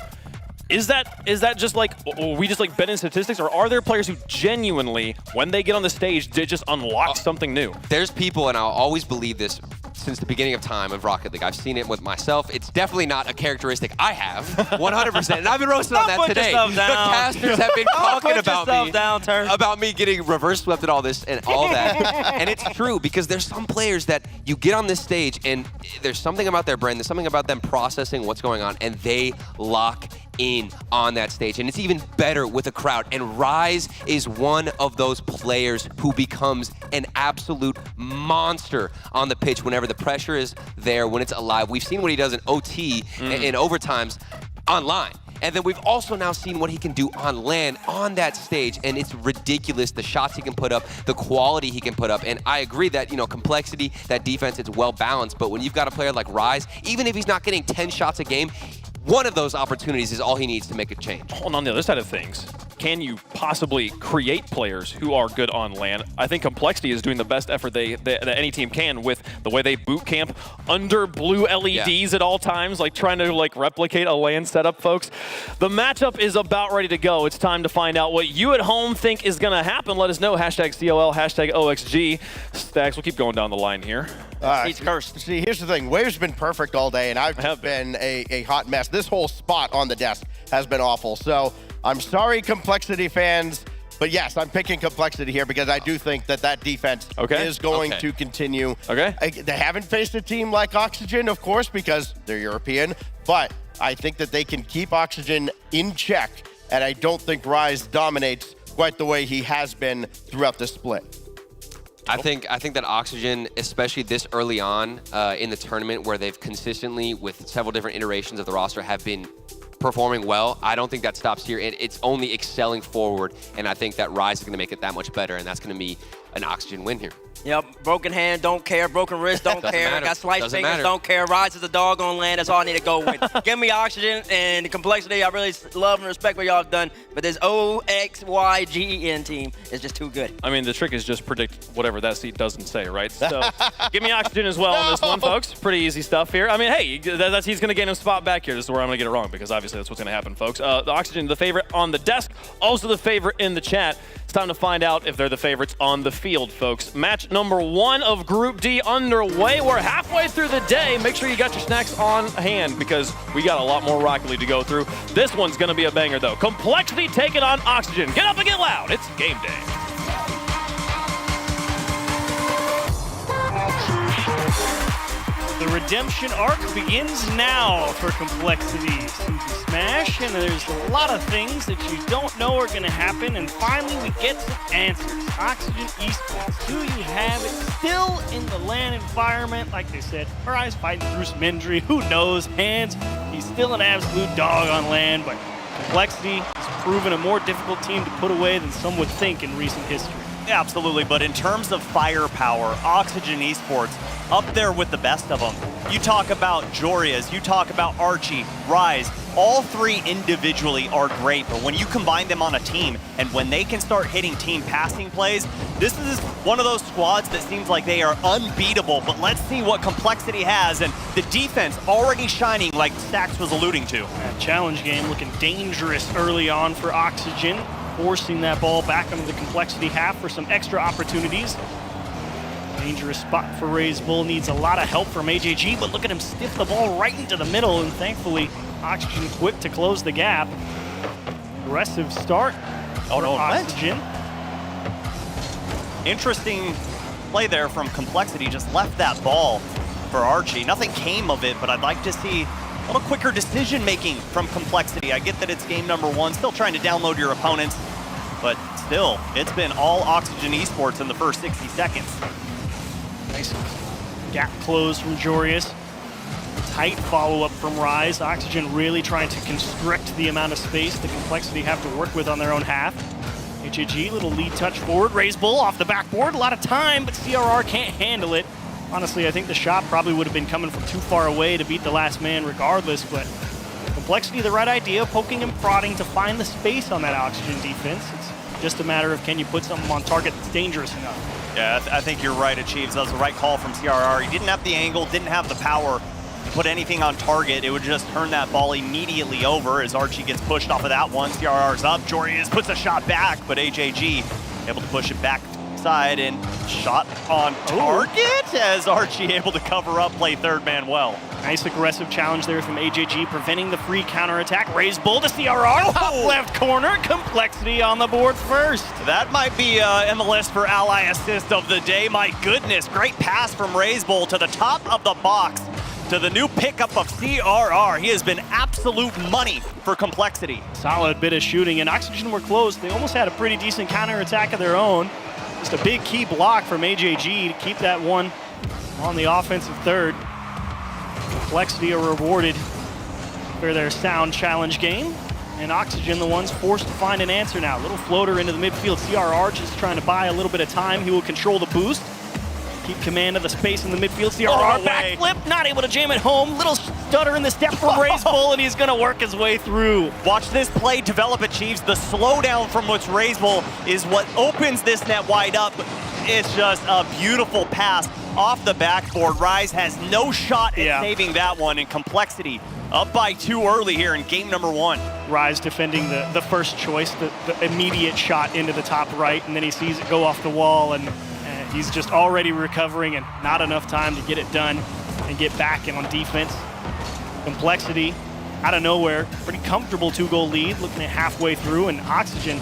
Is that just like, we just like bet in statistics, or are there players who genuinely, when they get on the stage, they just unlock something new? There's people, and I'll always believe this since the beginning of time of Rocket League. I've seen it with myself. It's definitely not a characteristic I have, 100%. And I've been roasting on that today. The casters have been talking about me getting reverse swept and all this and all that. And it's true, because there's some players that you get on this stage and there's something about their brain, there's something about them processing what's going on, and they lock in on that stage. And it's even better with a crowd. And Rise is one of those players who becomes an absolute monster on the pitch whenever the pressure is there, when it's alive. We've seen what he does in OT, in overtimes, online. And then we've also now seen what he can do on LAN, on that stage, and it's ridiculous, the shots he can put up, the quality he can put up. And I agree that, you know, Complexity, that defense, it's well balanced, but when you've got a player like Rise, even if he's not getting 10 shots a game, one of those opportunities is all he needs to make a change. Hold on the other side of things. Can you possibly create players who are good on LAN? I think Complexity is doing the best effort that any team can with the way they boot camp under blue LEDs at all times, like trying to like replicate a LAN setup, folks. The matchup is about ready to go. It's time to find out what you at home think is going to happen. Let us know. #COL, #OXG. Stacks, we'll keep going down the line here. He's cursed. See, here's the thing. Wave's been perfect all day, and I've just been a hot mess. This whole spot on the desk has been awful. So I'm sorry, Complexity fans, but yes, I'm picking Complexity here because I do think that defense is going to continue. They haven't faced a team like Oxygen, of course, because they're European, but I think that they can keep Oxygen in check, and I don't think Rise dominates quite the way he has been throughout the split. I think that Oxygen, especially this early on in the tournament, where they've consistently, with several different iterations of the roster, have been performing well. I don't think that stops here. It's only excelling forward, and I think that Rise is going to make it that much better, and that's going to be an Oxygen win here. Yep, broken hand, don't care. Broken wrist, don't care. Matter. Got sliced Doesn't fingers, matter. don't care. Rise is a dog on land. That's all I need to go with. Give me Oxygen and the Complexity. I really love and respect what y'all have done, but this OXYGEN team is just too good. I mean, the trick is just predict whatever that seat doesn't say, right? So give me Oxygen as well on this one, folks. Pretty easy stuff here. I mean, hey, he's going to gain a spot back here. This is where I'm going to get it wrong, because obviously that's what's going to happen, folks. The Oxygen, the favorite on the desk, also the favorite in the chat. It's time to find out if they're the favorites on the field, folks. Match number 1 of Group D underway. We're halfway through the day. Make sure you got your snacks on hand, because we got a lot more Rocket League to go through. This one's going to be a banger, though. Complexity taking on Oxygen. Get up and get loud. It's game day. The redemption arc begins now for Complexity. Smash, and there's a lot of things that you don't know are going to happen, and finally we get some answers. Oxygen Esports, do you have it still in the LAN environment? Like they said, Rise fighting through some injury, who knows? Hands, he's still an absolute dog on LAN, but Complexity has proven a more difficult team to put away than some would think in recent history. Absolutely, but in terms of firepower, Oxygen Esports, up there with the best of them. You talk about Jorias, you talk about Archie, Rise, all three individually are great, but when you combine them on a team, and when they can start hitting team passing plays, this is one of those squads that seems like they are unbeatable, but let's see what Complexity has, and the defense already shining like Stax was alluding to. That challenge game looking dangerous early on for Oxygen, forcing that ball back onto the Complexity half for some extra opportunities. Dangerous spot for Raised Bull, needs a lot of help from AJG, but look at him stiff the ball right into the middle, and thankfully Oxygen quick to close the gap. Aggressive start for Oxygen. Interesting play there from Complexity, just left that ball for Archie. Nothing came of it, but I'd like to see a little quicker decision making from Complexity. I get that it's game number 1, still trying to download your opponents, but still, it's been all Oxygen Esports in the first 60 seconds. Nice gap close from Jorias. Tight follow-up from Rise. Oxygen really trying to constrict the amount of space the Complexity have to work with on their own half. HAG, little lead touch forward. Raised Bull off the backboard. A lot of time, but CRR can't handle it. Honestly, I think the shot probably would have been coming from too far away to beat the last man regardless, but Complexity, the right idea, poking and prodding to find the space on that Oxygen defense. It's just a matter of can you put something on target that's dangerous enough. Yeah, I think you're right, Achieves. That was the right call from CRR. He didn't have the angle, didn't have the power to put anything on target. It would just turn that ball immediately over as Archie gets pushed off of that one. CRR's up, Jorias puts a shot back, but AJG able to push it back side and shot on target as Archie able to cover up, play third man well. Nice aggressive challenge there from AJG, preventing the free counterattack. Raised Bull to CRR, top left corner, Complexity on the board first. That might be MLS for Ally Assist of the day. My goodness, great pass from Raised Bull to the top of the box to the new pickup of CRR. He has been absolute money for Complexity. Solid bit of shooting, and Oxygen were close. They almost had a pretty decent counterattack of their own. Just a big key block from AJG to keep that one on the offensive third. Complexity are rewarded for their sound challenge game. And Oxygen, the ones forced to find an answer now. Little floater into the midfield. CRR just trying to buy a little bit of time. He will control the boost. Keep command of the space in the midfield. CRR backflip, not able to jam it home. Little stutter in the step from Raised Bull, and he's gonna work his way through. Watch this play develop, Achieves. The slowdown from what's Raised Bull is what opens this net wide up. It's just a beautiful pass off the backboard. Rise has no shot at saving that one, and Complexity up by 2 early here in game number 1. Rise defending the first choice, the immediate shot into the top right, and then he sees it go off the wall, and he's just already recovering and not enough time to get it done and get back in on defense. Complexity, out of nowhere, pretty comfortable 2-goal lead, looking at halfway through, and Oxygen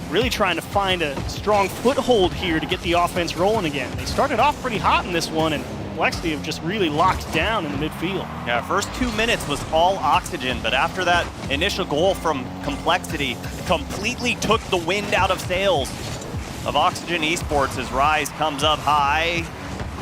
really trying to find a strong foothold here to get the offense rolling again. They started off pretty hot in this one, and Complexity have just really locked down in the midfield. Yeah, first 2 minutes was all Oxygen, but after that initial goal from Complexity, completely took the wind out of sails of Oxygen Esports as Rise comes up high.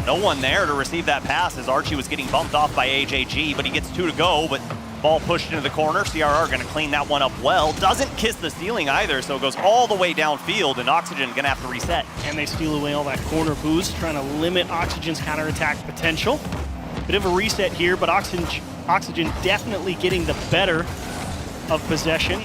No one there to receive that pass as Archie was getting bumped off by AJG, but he gets 2 to go, but ball pushed into the corner. CRR gonna clean that one up well. Doesn't kiss the ceiling either, so it goes all the way downfield, and Oxygen gonna have to reset. And they steal away all that corner boost, trying to limit Oxygen's counterattack potential. Bit of a reset here, but Oxygen definitely getting the better of possession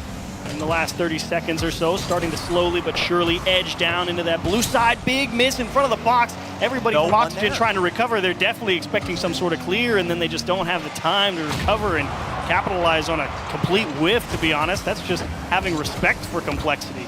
in the last 30 seconds or so, starting to slowly but surely edge down into that blue side. Big miss in front of the box. Everybody from Oxygen trying to recover. They're definitely expecting some sort of clear, and then they just don't have the time to recover and capitalize on a complete whiff, to be honest. That's just having respect for Complexity.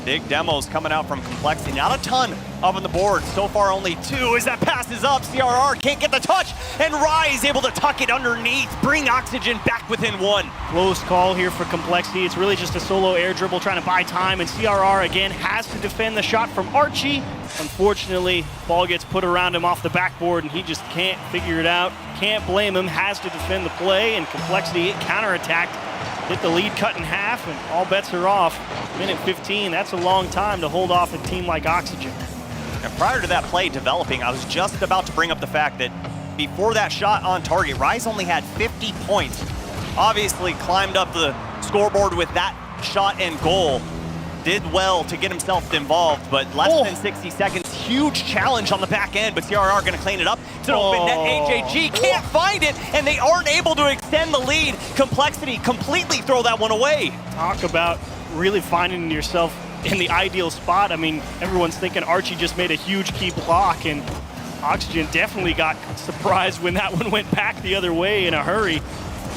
Big demos coming out from Complexity. Not a ton up on the board. So far only 2 as that pass is up. CRR can't get the touch, and Rise able to tuck it underneath. Bring Oxygen back within 1. Close call here for Complexity. It's really just a solo air dribble trying to buy time, and CRR again has to defend the shot from Archie. Unfortunately, ball gets put around him off the backboard, and he just can't figure it out. Can't blame him, has to defend the play, and Complexity counterattacked. Hit the lead cut in half, and all bets are off. Minute 15, that's a long time to hold off a team like Oxygen. And prior to that play developing, I was just about to bring up the fact that before that shot on target, Rise only had 50 points. Obviously climbed up the scoreboard with that shot and goal. did well to get himself involved, but less than 60 seconds. Huge challenge on the back end, but CRR going to clean it up. It's an open net. AJG can't find it, and they aren't able to extend the lead. Complexity completely throw that one away. Talk about really finding yourself in the ideal spot. I mean, everyone's thinking Archie just made a huge key block, and Oxygen definitely got surprised when that one went back the other way in a hurry.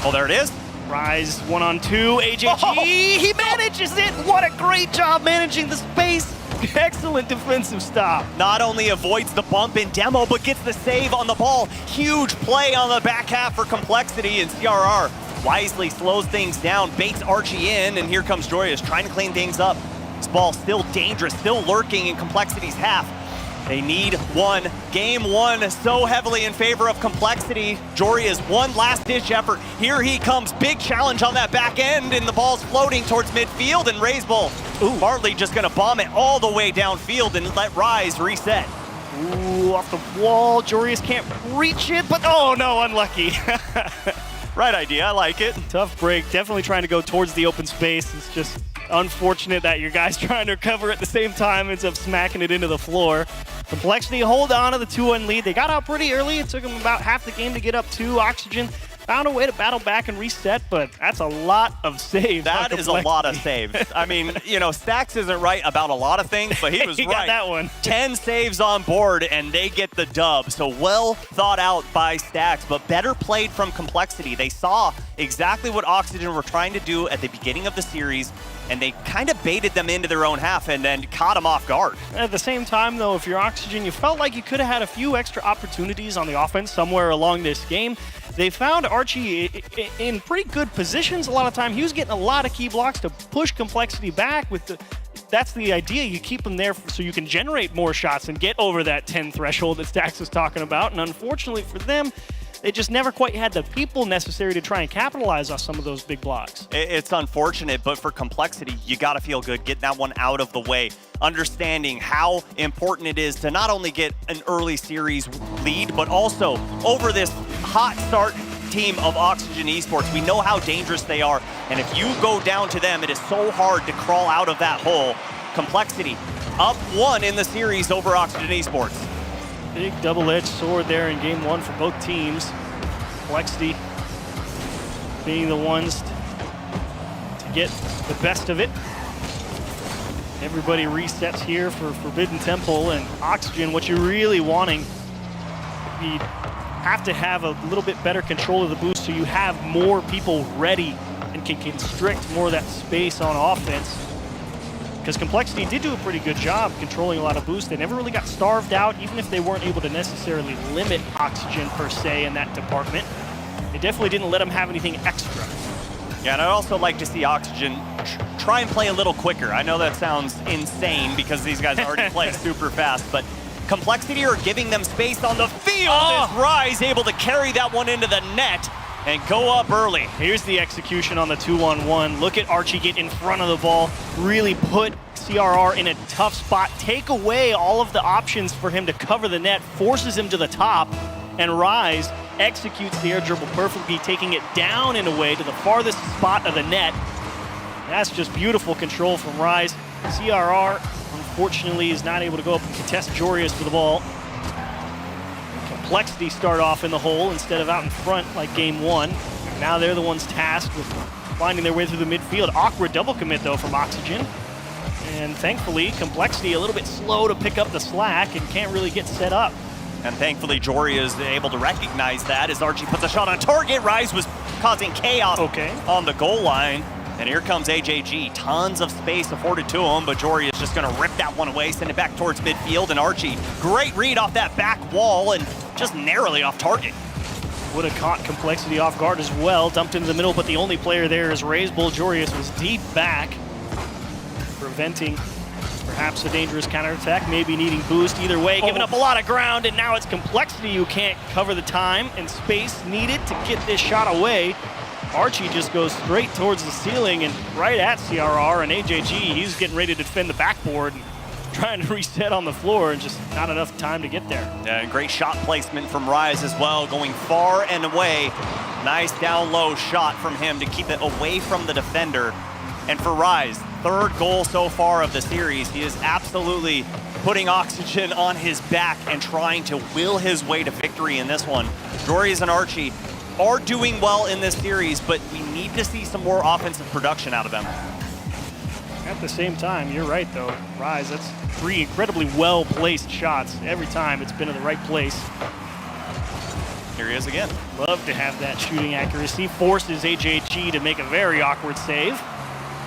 Oh, there it is. Rise 1-on-2, AJG, he manages it! What a great job managing the space! Excellent defensive stop. Not only avoids the bump in demo, but gets the save on the ball. Huge play on the back half for Complexity, and CRR wisely slows things down, baits Archie in, and here comes Joyous trying to clean things up. This ball still dangerous, still lurking in Complexity's half. They need one. Game one so heavily in favor of Complexity. Joria's one last-ditch effort. Here he comes. Big challenge on that back end, and the ball's floating towards midfield, and Raisbull Martley just going to bomb it all the way downfield and let Rise reset. Ooh, off the wall. Jorius can't reach it, but oh no, unlucky. Right idea, I like it. Tough break. Definitely trying to go towards the open space. It's just unfortunate that your guys trying to recover at the same time ends up smacking it into the floor. Complexity hold on to the 2-1 lead. They got out pretty early. It took them about half the game to get up 2. Oxygen found a way to battle back and reset, but that's a lot of saves. That is a lot of saves. I mean, you know, Stacks isn't right about a lot of things, but he was he right. got that one. 10 saves on board, and they get the dub. So well thought out by Stacks, but better played from Complexity. They saw exactly what Oxygen were trying to do at the beginning of the series, and they kind of baited them into their own half and then caught them off guard. At the same time, though, if you're Oxygen, you felt like you could have had a few extra opportunities on the offense somewhere along this game. They found Archie in pretty good positions a lot of time. He was getting a lot of key blocks to push Complexity back. That's the idea. You keep them there so you can generate more shots and get over that 10 threshold that Stacks was talking about. And unfortunately for them, they just never quite had the people necessary to try and capitalize on some of those big blocks. It's unfortunate, but for Complexity, you got to feel good getting that one out of the way, understanding how important it is to not only get an early series lead, but also over this hot start team of Oxygen Esports. We know how dangerous they are, and if you go down to them, it is so hard to crawl out of that hole. Complexity up 1 in the series over Oxygen Esports. Big double-edged sword there in game 1 for both teams. Complexity being the ones to get the best of it. Everybody resets here for Forbidden Temple, and Oxygen, what you're really wanting, you have to have a little bit better control of the boost so you have more people ready and can constrict more of that space on offense. Because Complexity did do a pretty good job controlling a lot of boost. They never really got starved out, even if they weren't able to necessarily limit Oxygen per se in that department. They definitely didn't let them have anything extra. Yeah, and I'd also like to see Oxygen try and play a little quicker. I know that sounds insane because these guys already play super fast, but Complexity are giving them space on the field as Rise able to carry that one into the net and go up early. Here's the execution on the 2-on-1. Look at Archie get in front of the ball, really put CRR in a tough spot, take away all of the options for him to cover the net, forces him to the top, and Rise executes the air dribble perfectly, taking it down in a way to the farthest spot of the net. That's just beautiful control from Rise. CRR, unfortunately, is not able to go up and contest Jorius for the ball. Complexity start off in the hole instead of out in front like game 1. Now they're the ones tasked with finding their way through the midfield. Awkward double commit, though, from Oxygen. And thankfully, Complexity a little bit slow to pick up the slack and can't really get set up. And thankfully, Joria is able to recognize that as Archie puts a shot on target. Rise was causing chaos on the goal line. And here comes AJG. Tons of space afforded to him, but Joria is just going to rip that one away, send it back towards midfield. And Archie, great read off that back wall and just narrowly off target. Would have caught Complexity off guard as well. Dumped into the middle, but the only player there is Raisbull. Jorius was deep back, preventing perhaps a dangerous counterattack, maybe needing boost. Either way, giving up a lot of ground, and now it's Complexity who can't cover the time and space needed to get this shot away. Archie just goes straight towards the ceiling and right at CRR, and AJG, he's getting ready to defend the backboard and trying to reset on the floor, and just not enough time to get there. Yeah, and great shot placement from Rise as well, going far and away. Nice down low shot from him to keep it away from the defender. And for Rise, third goal so far of the series. He is absolutely putting Oxygen on his back and trying to will his way to victory in this one. Joreuz and Archie are doing well in this series, but we need to see some more offensive production out of them. At the same time, you're right though, Rise, that's 3 incredibly well-placed shots. Every time it's been in the right place. Here he is again. Love to have that shooting accuracy. Forces AJG to make a very awkward save.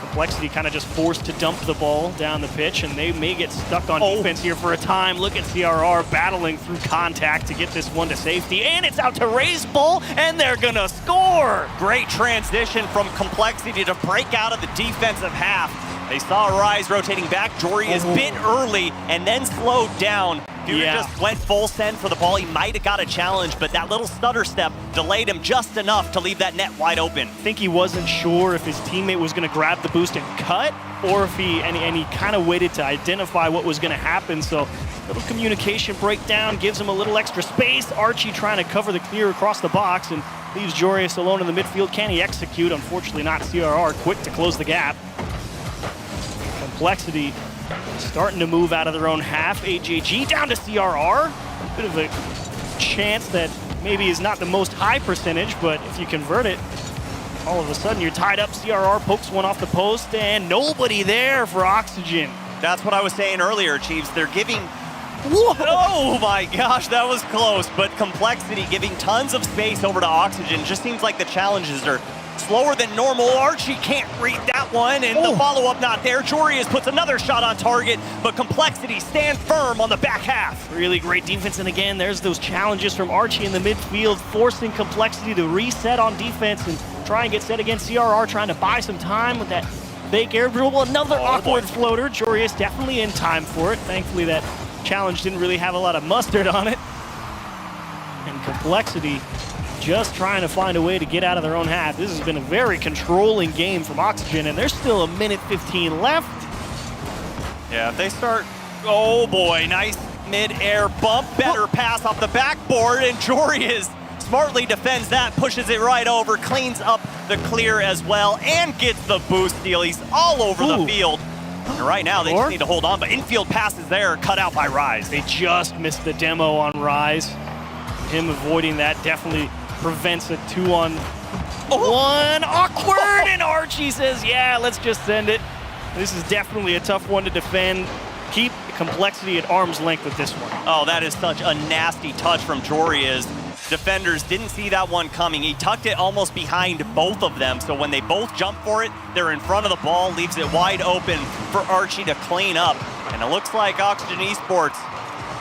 Complexity kind of just forced to dump the ball down the pitch, and they may get stuck on defense here for a time. Look at CRR battling through contact to get this one to safety, and it's out to RLCS, and they're gonna score! Great transition from Complexity to break out of the defensive half. They saw Rise rotating back. Joreuz bit early and then slowed down. Dude just went full send for the ball. He might have got a challenge, but that little stutter step delayed him just enough to leave that net wide open. I think he wasn't sure if his teammate was gonna grab the boost and cut, or if he kind of waited to identify what was gonna happen. So little communication breakdown gives him a little extra space. Archie trying to cover the clear across the box and leaves Joreuz alone in the midfield. Can he execute? Unfortunately not. CRR quick to close the gap. Complexity starting to move out of their own half. AJG down to CRR. Bit of a chance that maybe is not the most high percentage, but if you convert it, all of a sudden you're tied up. CRR pokes one off the post, and nobody there for Oxygen. That's what I was saying earlier, Chiefs. They're giving... Whoa! Oh my gosh, that was close. But Complexity giving tons of space over to Oxygen. Just seems like the challenges are slower than normal. Archie can't read that one, and the follow-up not there. Joreuz puts another shot on target, but Complexity stand firm on the back half. Really great defense, and again, there's those challenges from Archie in the midfield, forcing Complexity to reset on defense and try and get set against CRR, trying to buy some time with that fake air dribble. Another awkward floater. Joreuz definitely in time for it. Thankfully, that challenge didn't really have a lot of mustard on it. And Complexity just trying to find a way to get out of their own half. This has been a very controlling game from Oxygen, and there's still 1:15 left. Yeah, if they start... Oh boy, nice mid-air bump. Better pass off the backboard, and Joreuz smartly defends that, pushes it right over, cleans up the clear as well, and gets the boost steal. He's all over the field. And right now, they just need to hold on, but infield passes there, cut out by Rise. They just missed the demo on Rise. Him avoiding that definitely prevents a 2-on-1. Awkward, and Archie says, yeah, let's just send it. This is definitely a tough one to defend. Keep Complexity at arm's length with this one. Oh, that is such a nasty touch from Joreuz. Defenders didn't see that one coming. He tucked it almost behind both of them, so when they both jump for it, they're in front of the ball, leaves it wide open for Archie to clean up. And it looks like Oxygen Esports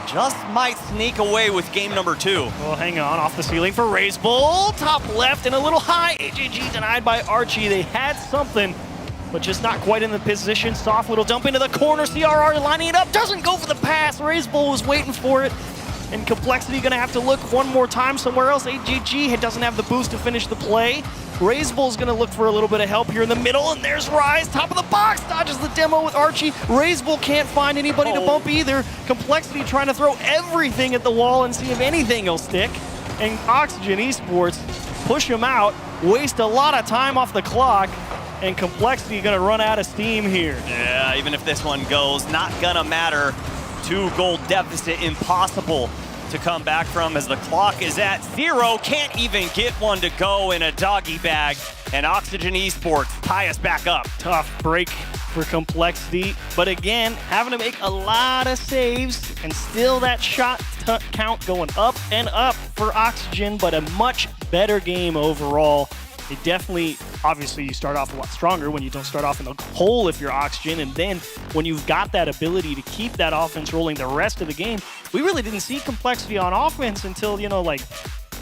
just might sneak away with game number 2. Well, hang on, off the ceiling for RLCS, top left and a little high. AJG denied by Archie. They had something, but just not quite in the position. Soft little dump into the corner. CRR lining it up, doesn't go for the pass. RLCS was waiting for it. And Complexity gonna have to look one more time somewhere else. AJG doesn't have the boost to finish the play. RLCS is gonna look for a little bit of help here in the middle, and there's Rise, top of the box, dodges the demo with Archie. RLCS can't find anybody to bump either. Complexity trying to throw everything at the wall and see if anything will stick. And Oxygen Esports push him out, waste a lot of time off the clock, and Complexity gonna run out of steam here. Yeah, even if this one goes, not gonna matter. 2-goal deficit, impossible to come back from as the clock is at 0. Can't even get one to go in a doggy bag. And Oxygen Esports tie us back up. Tough break for Complexity, but again, having to make a lot of saves, and still that shot count going up and up for Oxygen, but a much better game overall. They definitely, obviously you start off a lot stronger when you don't start off in the hole if you're Oxygen, and then when you've got that ability to keep that offense rolling the rest of the game, we really didn't see Complexity on offense until, you know, like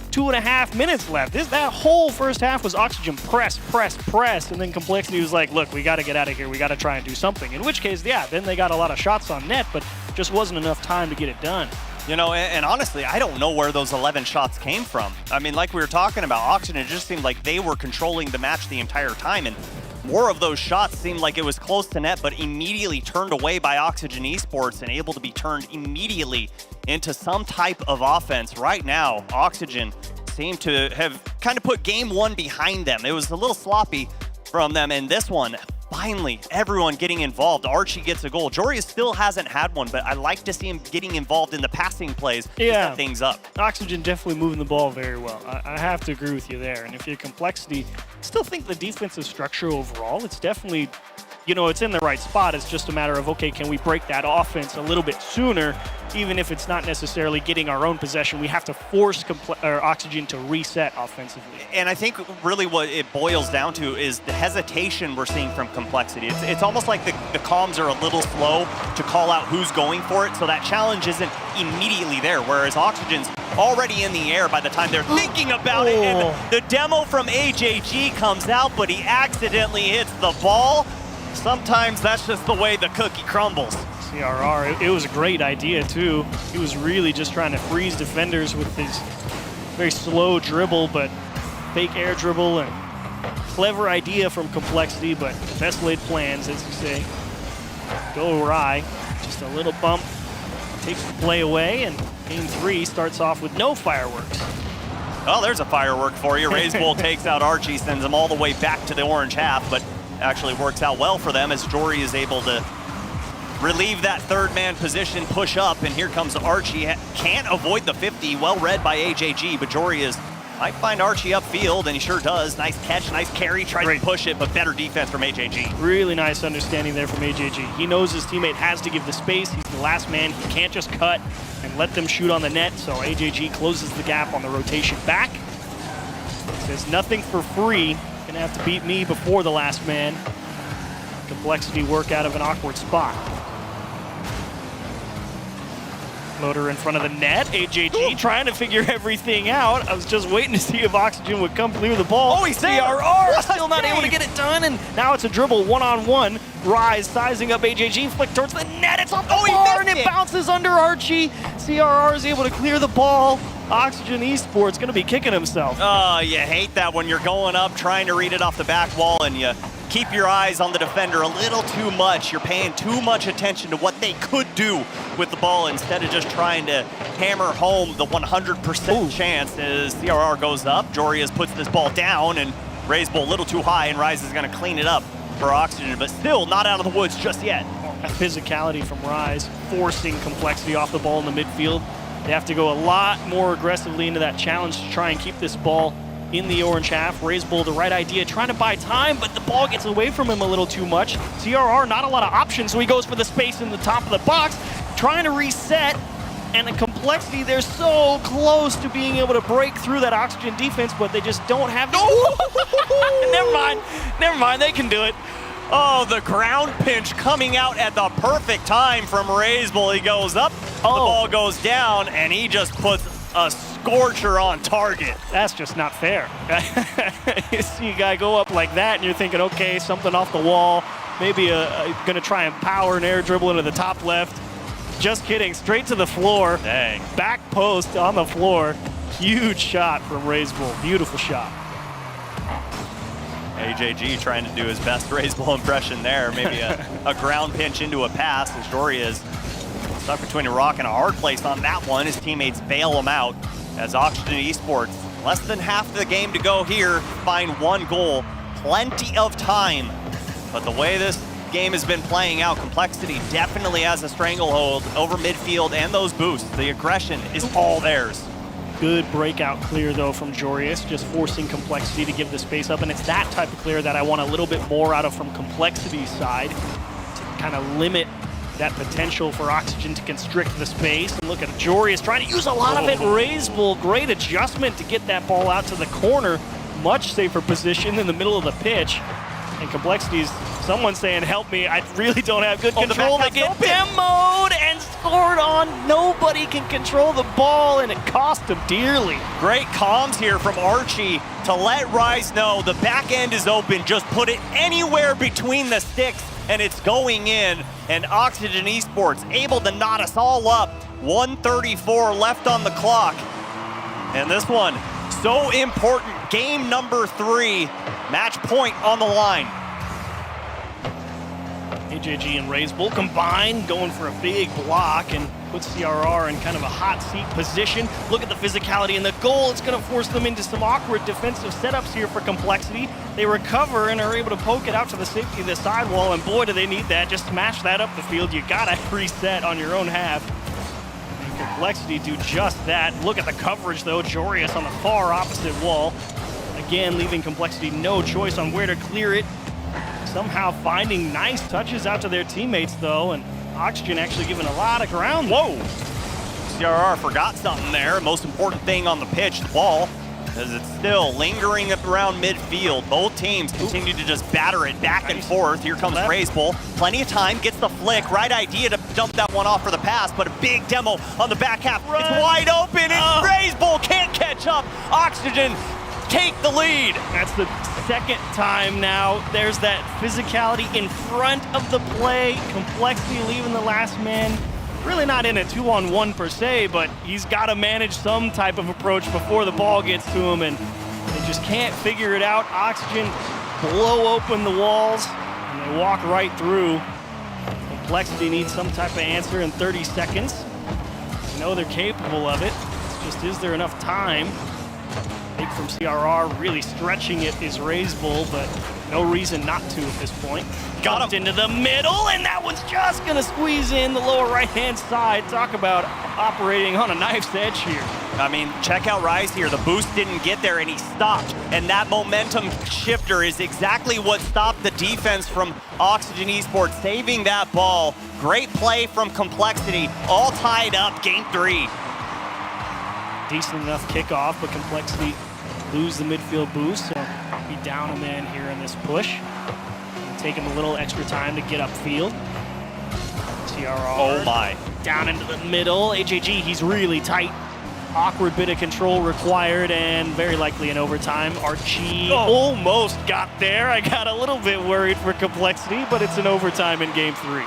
2.5 minutes left. That whole first half was Oxygen press, press, press, and then Complexity was like, look, we got to get out of here. We got to try and do something. In which case, yeah, then they got a lot of shots on net, but just wasn't enough time to get it done. You know, and honestly, I don't know where those 11 shots came from. I mean, like we were talking about, Oxygen, it just seemed like they were controlling the match the entire time, and more of those shots seemed like it was close to net, but immediately turned away by Oxygen Esports and able to be turned immediately into some type of offense. Right now, Oxygen seemed to have kind of put game 1 behind them. It was a little sloppy from them, and this one, finally, everyone getting involved. Archie gets a goal. Jory still hasn't had one, but I like to see him getting involved in the passing plays to set things up. Oxygen definitely moving the ball very well. I have to agree with you there. And if you're Complexity, I still think the defensive structure overall, it's definitely, it's in the right spot. It's just a matter of, okay, can we break that offense a little bit sooner? Even if it's not necessarily getting our own possession, we have to force Oxygen to reset offensively. And I think really what it boils down to is the hesitation we're seeing from Complexity. It's almost like the comms are a little slow to call out who's going for it, so that challenge isn't immediately there, whereas Oxygen's already in the air by the time they're thinking about it. And the demo from AJG comes out, but he accidentally hits the ball. Sometimes that's just the way the cookie crumbles. CRR, it was a great idea too. He was really just trying to freeze defenders with his very slow dribble, but fake air dribble, and clever idea from Complexity, but best laid plans, as you say, go awry. Just a little bump takes the play away, and game 3 starts off with no fireworks. Well, there's a firework for you. Raise Bull takes out Archie, sends them all the way back to the orange half, but actually works out well for them as Jory is able to relieve that third man position, push up, and here comes Archie. Can't avoid the 50, well read by AJG, but Jory might find Archie upfield, and he sure does. Nice catch, nice carry, tries to push it, but better defense from AJG. Really nice understanding there from AJG. He knows his teammate has to give the space. He's the last man. He can't just cut and let them shoot on the net, so AJG closes the gap on the rotation back. Says nothing for free. Gonna have to beat me before the last man. Complexity work out of an awkward spot. Floater in front of the net. AJG trying to figure everything out. I was just waiting to see if Oxygen would come clear the ball. Oh, he's CRR still not able to get it done, and now it's a dribble one-on-one. Rise sizing up AJG, flick towards the net. It's off the bar, and it bounces under Archie. CRR is able to clear the ball. Oxygen Esports gonna be kicking himself. Oh, you hate that when you're going up, trying to read it off the back wall, and you keep your eyes on the defender a little too much. You're paying too much attention to what they could do with the ball instead of just trying to hammer home the 100% chance as CRR goes up. Jorius puts this ball down, and Raise Bull a little too high, and Rise is gonna clean it up for Oxygen, but still not out of the woods just yet. A physicality from Rise, forcing Complexity off the ball in the midfield. They have to go a lot more aggressively into that challenge to try and keep this ball in the orange half. Raise Bull, the right idea, trying to buy time, but the ball gets away from him a little too much. CRR, not a lot of options, so he goes for the space in the top of the box, trying to reset, and the Complexity, they're so close to being able to break through that Oxygen defense, but they just don't have the... Never mind, they can do it. Oh, the ground pinch coming out at the perfect time from Raise Bull. He goes up, the ball goes down, and he just puts a scorcher on target. That's just not fair. You see a guy go up like that, and you're thinking, okay, something off the wall, maybe gonna try and power an air dribble into the top left. Just kidding, straight to the floor. Dang. Back post on the floor. Huge shot from Raise Bull, beautiful shot. AJG trying to do his best Raise Bull impression there. Maybe a ground pinch into a pass as Jory is stuck between a rock and a hard place on that one. His teammates bail him out as Oxygen Esports, less than half the game to go here, find one goal. Plenty of time. But the way this game has been playing out, Complexity definitely has a stranglehold over midfield and those boosts. The aggression is all theirs. Good breakout clear, though, from Jorius, just forcing Complexity to give the space up. And it's that type of clear that I want a little bit more out of from Complexity's side to kind of limit that potential for Oxygen to constrict the space. And look at Jorius trying to use a lot of it. Raise Bull, great adjustment to get that ball out to the corner. Much safer position in the middle of the pitch. And Complexity's, someone saying, help me, I really don't have good control. They get demoed and scored on. Nobody can control the ball, and it cost them dearly. Great comms here from Archie to let Rise know the back end is open. Just put it anywhere between the sticks, and it's going in. And Oxygen Esports able to knot us all up. 1:34 left on the clock. And this one, so important. Game number 3, match point on the line. AJG and RLCS combined, going for a big block and puts CRR in kind of a hot seat position. Look at the physicality in the goal. It's going to force them into some awkward defensive setups here for Complexity. They recover and are able to poke it out to the safety of the sidewall, and boy, do they need that. Just smash that up the field. You got to reset on your own half. And Complexity do just that. Look at the coverage, though. Jorius on the far opposite wall. Again, leaving Complexity no choice on where to clear it. Somehow finding nice touches out to their teammates, though, and Oxygen actually giving a lot of ground. Whoa! CRR forgot something there. Most important thing on the pitch, the ball, as it's still lingering up around midfield. Both teams continue to just batter it back and forth. Here comes RLCS. Plenty of time, gets the flick. Right idea to dump that one off for the pass, but a big demo on the back half. It's wide open, and RLCS can't catch up. Oxygen take the lead. That's the second time now. There's that physicality in front of the play. Complexity leaving the last man. Really not in a 2-on-1 per se, but he's got to manage some type of approach before the ball gets to him, and they just can't figure it out. Oxygen blow open the walls, and they walk right through. Complexity needs some type of answer in 30 seconds. You know they're capable of it. It's just, is there enough time? Big from CRR, really stretching it is RLCS, but no reason not to at this point. Got him into the middle, and that one's just gonna squeeze in the lower right-hand side. Talk about operating on a knife's edge here. I mean, check out Rise here. The boost didn't get there, and he stopped. And that momentum shifter is exactly what stopped the defense from Oxygen Esports, saving that ball. Great play from Complexity, all tied up, game 3. Decent enough kickoff, but Complexity lose the midfield boost, so be down a man here in this push. It'll take him a little extra time to get upfield. CRR. Oh my. Down into the middle. AJG, he's really tight. Awkward bit of control required, and very likely in overtime. Archie almost got there. I got a little bit worried for Complexity, but it's an overtime in game 3.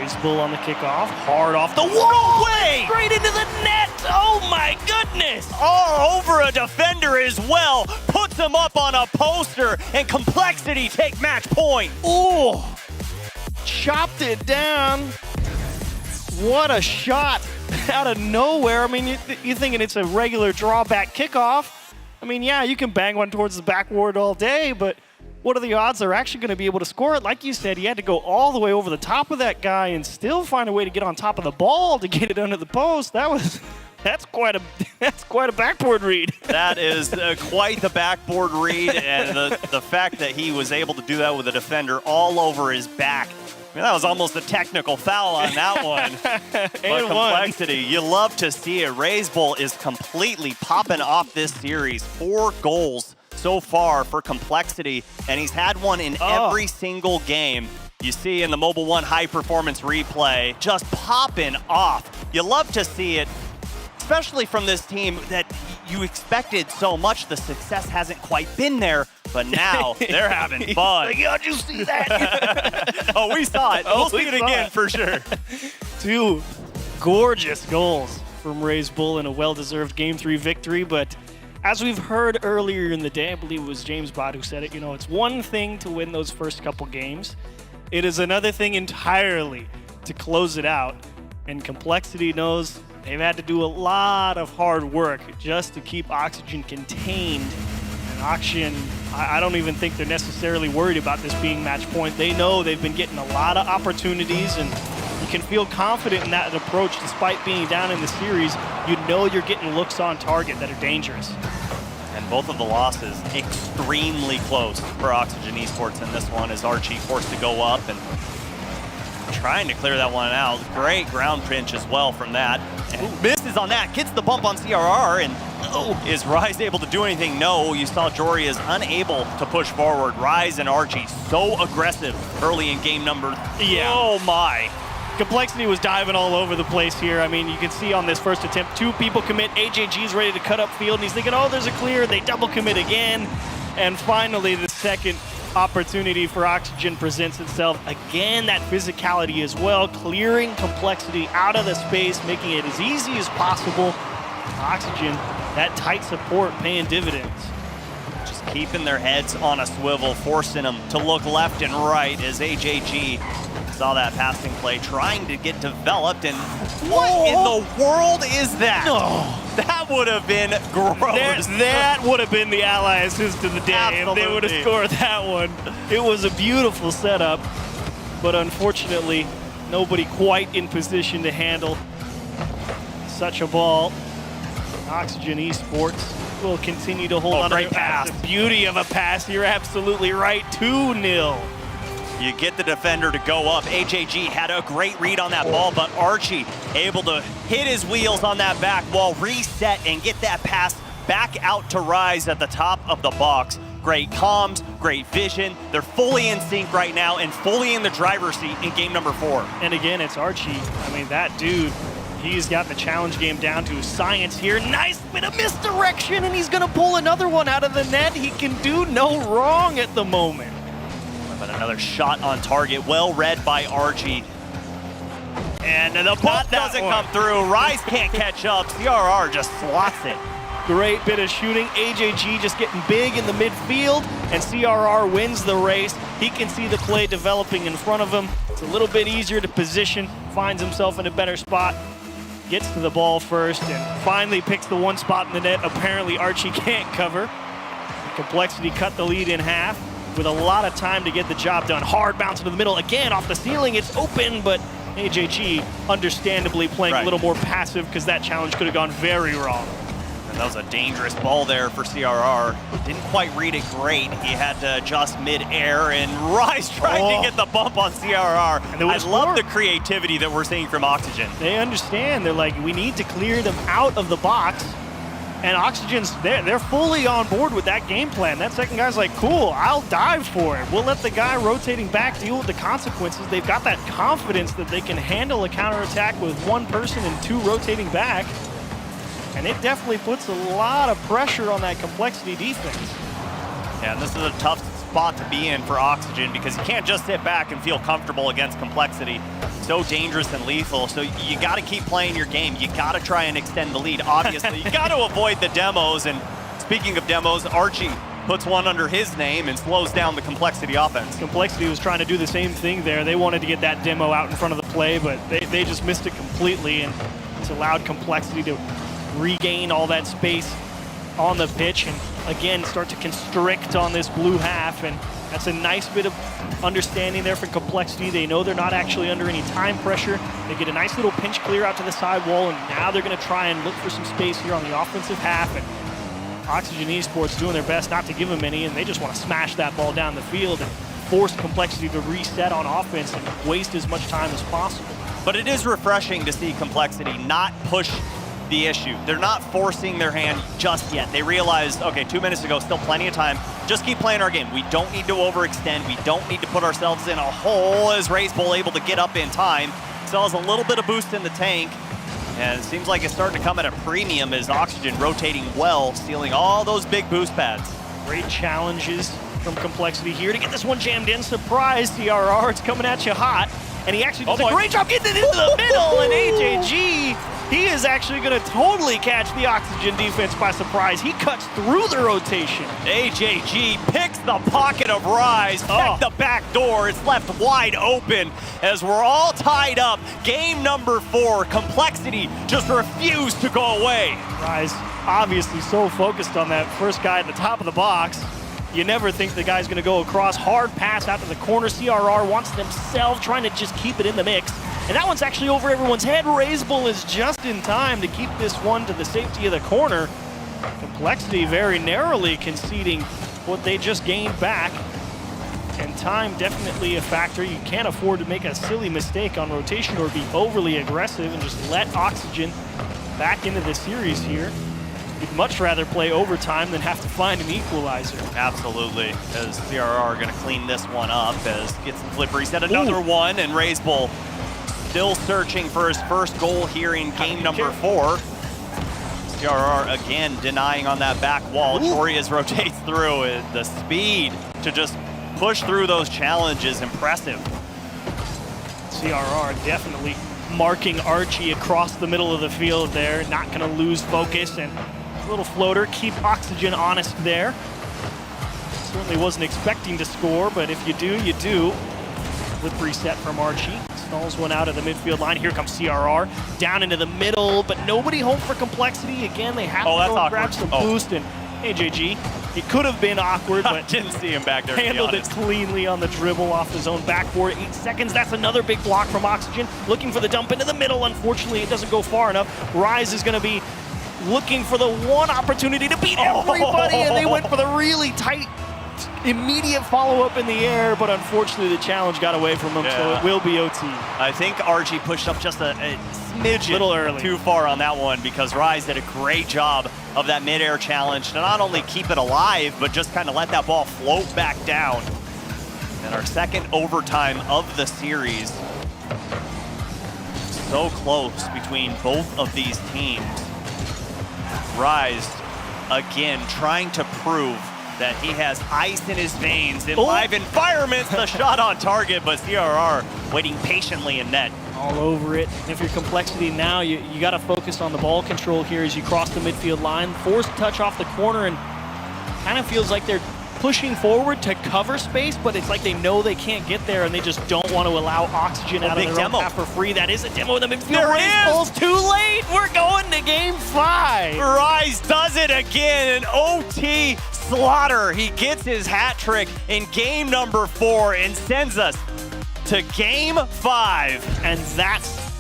RLCS on the kickoff, hard off the wall, way! Straight into the net. Oh my goodness! All over a defender as well. Puts him up on a poster, and Complexity take match point. Ooh, chopped it down. What a shot out of nowhere. I mean, you're thinking it's a regular drawback kickoff. I mean, yeah, you can bang one towards the backboard all day, but what are the odds they're actually going to be able to score it? Like you said, he had to go all the way over the top of that guy and still find a way to get on top of the ball to get it under the post. That's quite a backboard read. That is quite the backboard read, and the fact that he was able to do that with a defender all over his back. I mean, that was almost a technical foul on that one. But Complexity, you love to see it. RLCS is completely popping off this series. 4 goals so far for Complexity, and he's had one in every single game. You see in the Mobile 1 high performance replay, just popping off. You love to see it, especially from this team that you expected so much. The success hasn't quite been there, but now they're having fun. Like, how'd you see that? Oh, we saw it. We'll see it again for sure. 2 gorgeous goals from RLCS in a well-deserved Game 3 victory, but as we've heard earlier in the day, I believe it was James Bott who said it, you know, it's one thing to win those first couple games. It is another thing entirely to close it out. And Complexity knows they've had to do a lot of hard work just to keep Oxygen contained. And Oxygen, I don't even think they're necessarily worried about this being match point. They know they've been getting a lot of opportunities, and you can feel confident in that approach despite being down in the series. You know you're getting looks on target that are dangerous. And both of the losses extremely close for Oxygen Esports in this one, as Archie forced to go up and trying to clear that one out. Great ground pinch as well from that. And misses on that, gets the bump on CRR, and is Rise able to do anything? No, you saw Jory is unable to push forward. Rise and Archie so aggressive early in game number. Yeah. Oh my. Complexity was diving all over the place here. I mean, you can see on this first attempt, 2 people commit. AJG's ready to cut up field, and he's thinking, oh, there's a clear. They double commit again. And finally, the second opportunity for Oxygen presents itself. Again, that physicality as well, clearing Complexity out of the space, making it as easy as possible. Oxygen, that tight support paying dividends. Just keeping their heads on a swivel, forcing them to look left and right as AJG saw that passing play, trying to get developed, and what in the world is that? That would have been gross. That would have been the ally assist of the day. Absolutely. If they would have scored that one. It was a beautiful setup, but unfortunately, nobody quite in position to handle such a ball. Oxygen Esports will continue to hold on. Great pass. The beauty of a pass. You're absolutely right. 2-0. You get the defender to go up. AJG had a great read on that ball, but Archie able to hit his wheels on that back wall, reset, and get that pass back out to Rise at the top of the box. Great comms, great vision. They're fully in sync right now and fully in the driver's seat in game number 4. And again, it's Archie. I mean, that dude, he's got the challenge game down to science here. Nice bit of misdirection, and he's gonna pull another one out of the net. He can do no wrong at the moment. But another shot on target, well read by Archie. And the ball doesn't come through. Rise can't catch up. CRR just slots it. Great bit of shooting. AJG just getting big in the midfield, and CRR wins the race. He can see the play developing in front of him. It's a little bit easier to position, finds himself in a better spot, gets to the ball first, and finally picks the one spot in the net. Apparently Archie can't cover. Complexity cut the lead in half with a lot of time to get the job done. Hard bounce into the middle, again off the ceiling, it's open, but AJG understandably playing a little more passive because that challenge could have gone very wrong. And that was a dangerous ball there for CRR. Didn't quite read it great. He had to adjust mid-air, and Rise trying to get the bump on CRR. I love the creativity that we're seeing from Oxygen. They understand, they're like, we need to clear them out of the box. And Oxygen's, they're fully on board with that game plan. That second guy's like, cool, I'll dive for it. We'll let the guy rotating back deal with the consequences. They've got that confidence that they can handle a counterattack with one person and 2 rotating back. And it definitely puts a lot of pressure on that Complexity defense. Yeah, and this is a tough spot to be in for Oxygen because you can't just sit back and feel comfortable against Complexity. So dangerous and lethal, so you got to keep playing your game. You got to try and extend the lead, obviously. You got to avoid the demos, and speaking of demos, Archie puts one under his name and slows down the Complexity offense. Complexity was trying to do the same thing there. They wanted to get that demo out in front of the play, but they just missed it completely, and it's allowed Complexity to regain all that space on the pitch and again start to constrict on this blue half, and that's a nice bit of understanding there for Complexity. They know they're not actually under any time pressure. They get a nice little pinch clear out to the side wall, and now they're going to try and look for some space here on the offensive half. And Oxygen Esports doing their best not to give them any, and they just want to smash that ball down the field and force Complexity to reset on offense and waste as much time as possible. But it is refreshing to see Complexity not push the issue. They're not forcing their hand just yet. They realized, okay, 2 minutes ago, still plenty of time. Just keep playing our game. We don't need to overextend. We don't need to put ourselves in a hole as Razebull able to get up in time. Still has a little bit of boost in the tank. And it seems like it's starting to come at a premium as Oxygen rotating well, stealing all those big boost pads. Great challenges from Complexity here to get this one jammed in. Surprise, CRR, it's coming at you hot. And he actually does a great job getting it into the middle, and AJG, he is actually going to totally catch the Oxygen defense by surprise. He cuts through the rotation. AJG picks the pocket of Rise, check the back door. It's left wide open as we're all tied up. Game number 4, Complexity just refused to go away. Rise obviously so focused on that first guy at the top of the box. You never think the guy's going to go across. Hard pass out to the corner. CRR wants themselves, trying to just keep it in the mix. And that one's actually over everyone's head. Razebull is just in time to keep this one to the safety of the corner. Complexity very narrowly conceding what they just gained back. And time definitely a factor. You can't afford to make a silly mistake on rotation or be overly aggressive and just let Oxygen back into the series here. You'd much rather play overtime than have to find an equalizer. Absolutely, as CRR are going to clean this one up as gets some flip reset. Another one, and Razebull still searching for his first goal here in game number 4. CRR again denying on that back wall. Torias rotates through it. The speed to just push through those challenges, impressive. CRR definitely marking Archie across the middle of the field there. Not going to lose focus, and a little floater, keep Oxygen honest there. Certainly wasn't expecting to score, but if you do, you do. Flip reset from Archie. Stalls one out of the midfield line. Here comes CRR. Down into the middle, but nobody home for Complexity. Again, they have to go and grab some boost. And AJG, it could have been awkward, but didn't see him back there. Handled it cleanly on the dribble off his own backboard. 8 seconds. That's another big block from Oxygen. Looking for the dump into the middle. Unfortunately, it doesn't go far enough. Rise is going to be looking for the one opportunity to beat everybody, and they went for the really tight, immediate follow-up in the air, but unfortunately the challenge got away from them, so it will be OT. I think Archie pushed up just a smidgen Little early. too far on that one because Rise did a great job of that mid-air challenge to not only keep it alive, but just kind of let that ball float back down. And our second overtime of the series. So close between both of these teams. Rise, again, trying to prove that he has ice in his veins in live environments. The shot on target, but CRR waiting patiently in net. All over it. And if you're Complexity now, you got to focus on the ball control here as you cross the midfield line. Forced touch off the corner, and kind of feels like they're pushing forward to cover space, but it's like they know they can't get there, and they just don't want to allow Oxygen out of their own half for free. That is a demo in the midfield. There it is! Ball's too late. We're going to game 5. Rise does it again, an OT slaughter. He gets his hat trick in game number 4 and sends us to game 5. And that's,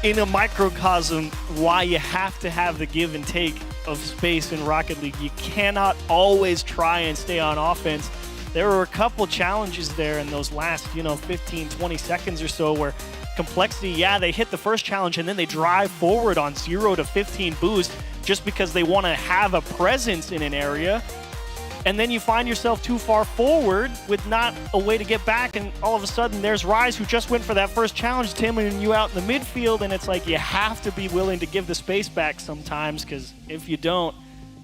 in a microcosm, why you have to have the give and take of space in Rocket League. You cannot always try and stay on offense. There were a couple challenges there in those last, 15, 20 seconds or so where Complexity, they hit the first challenge and then they drive forward on 0 to 15 boost just because they want to have a presence in an area. And then you find yourself too far forward with not a way to get back, and all of a sudden there's Rise, who just went for that first challenge, timming you out in the midfield, and it's like you have to be willing to give the space back sometimes, because if you don't,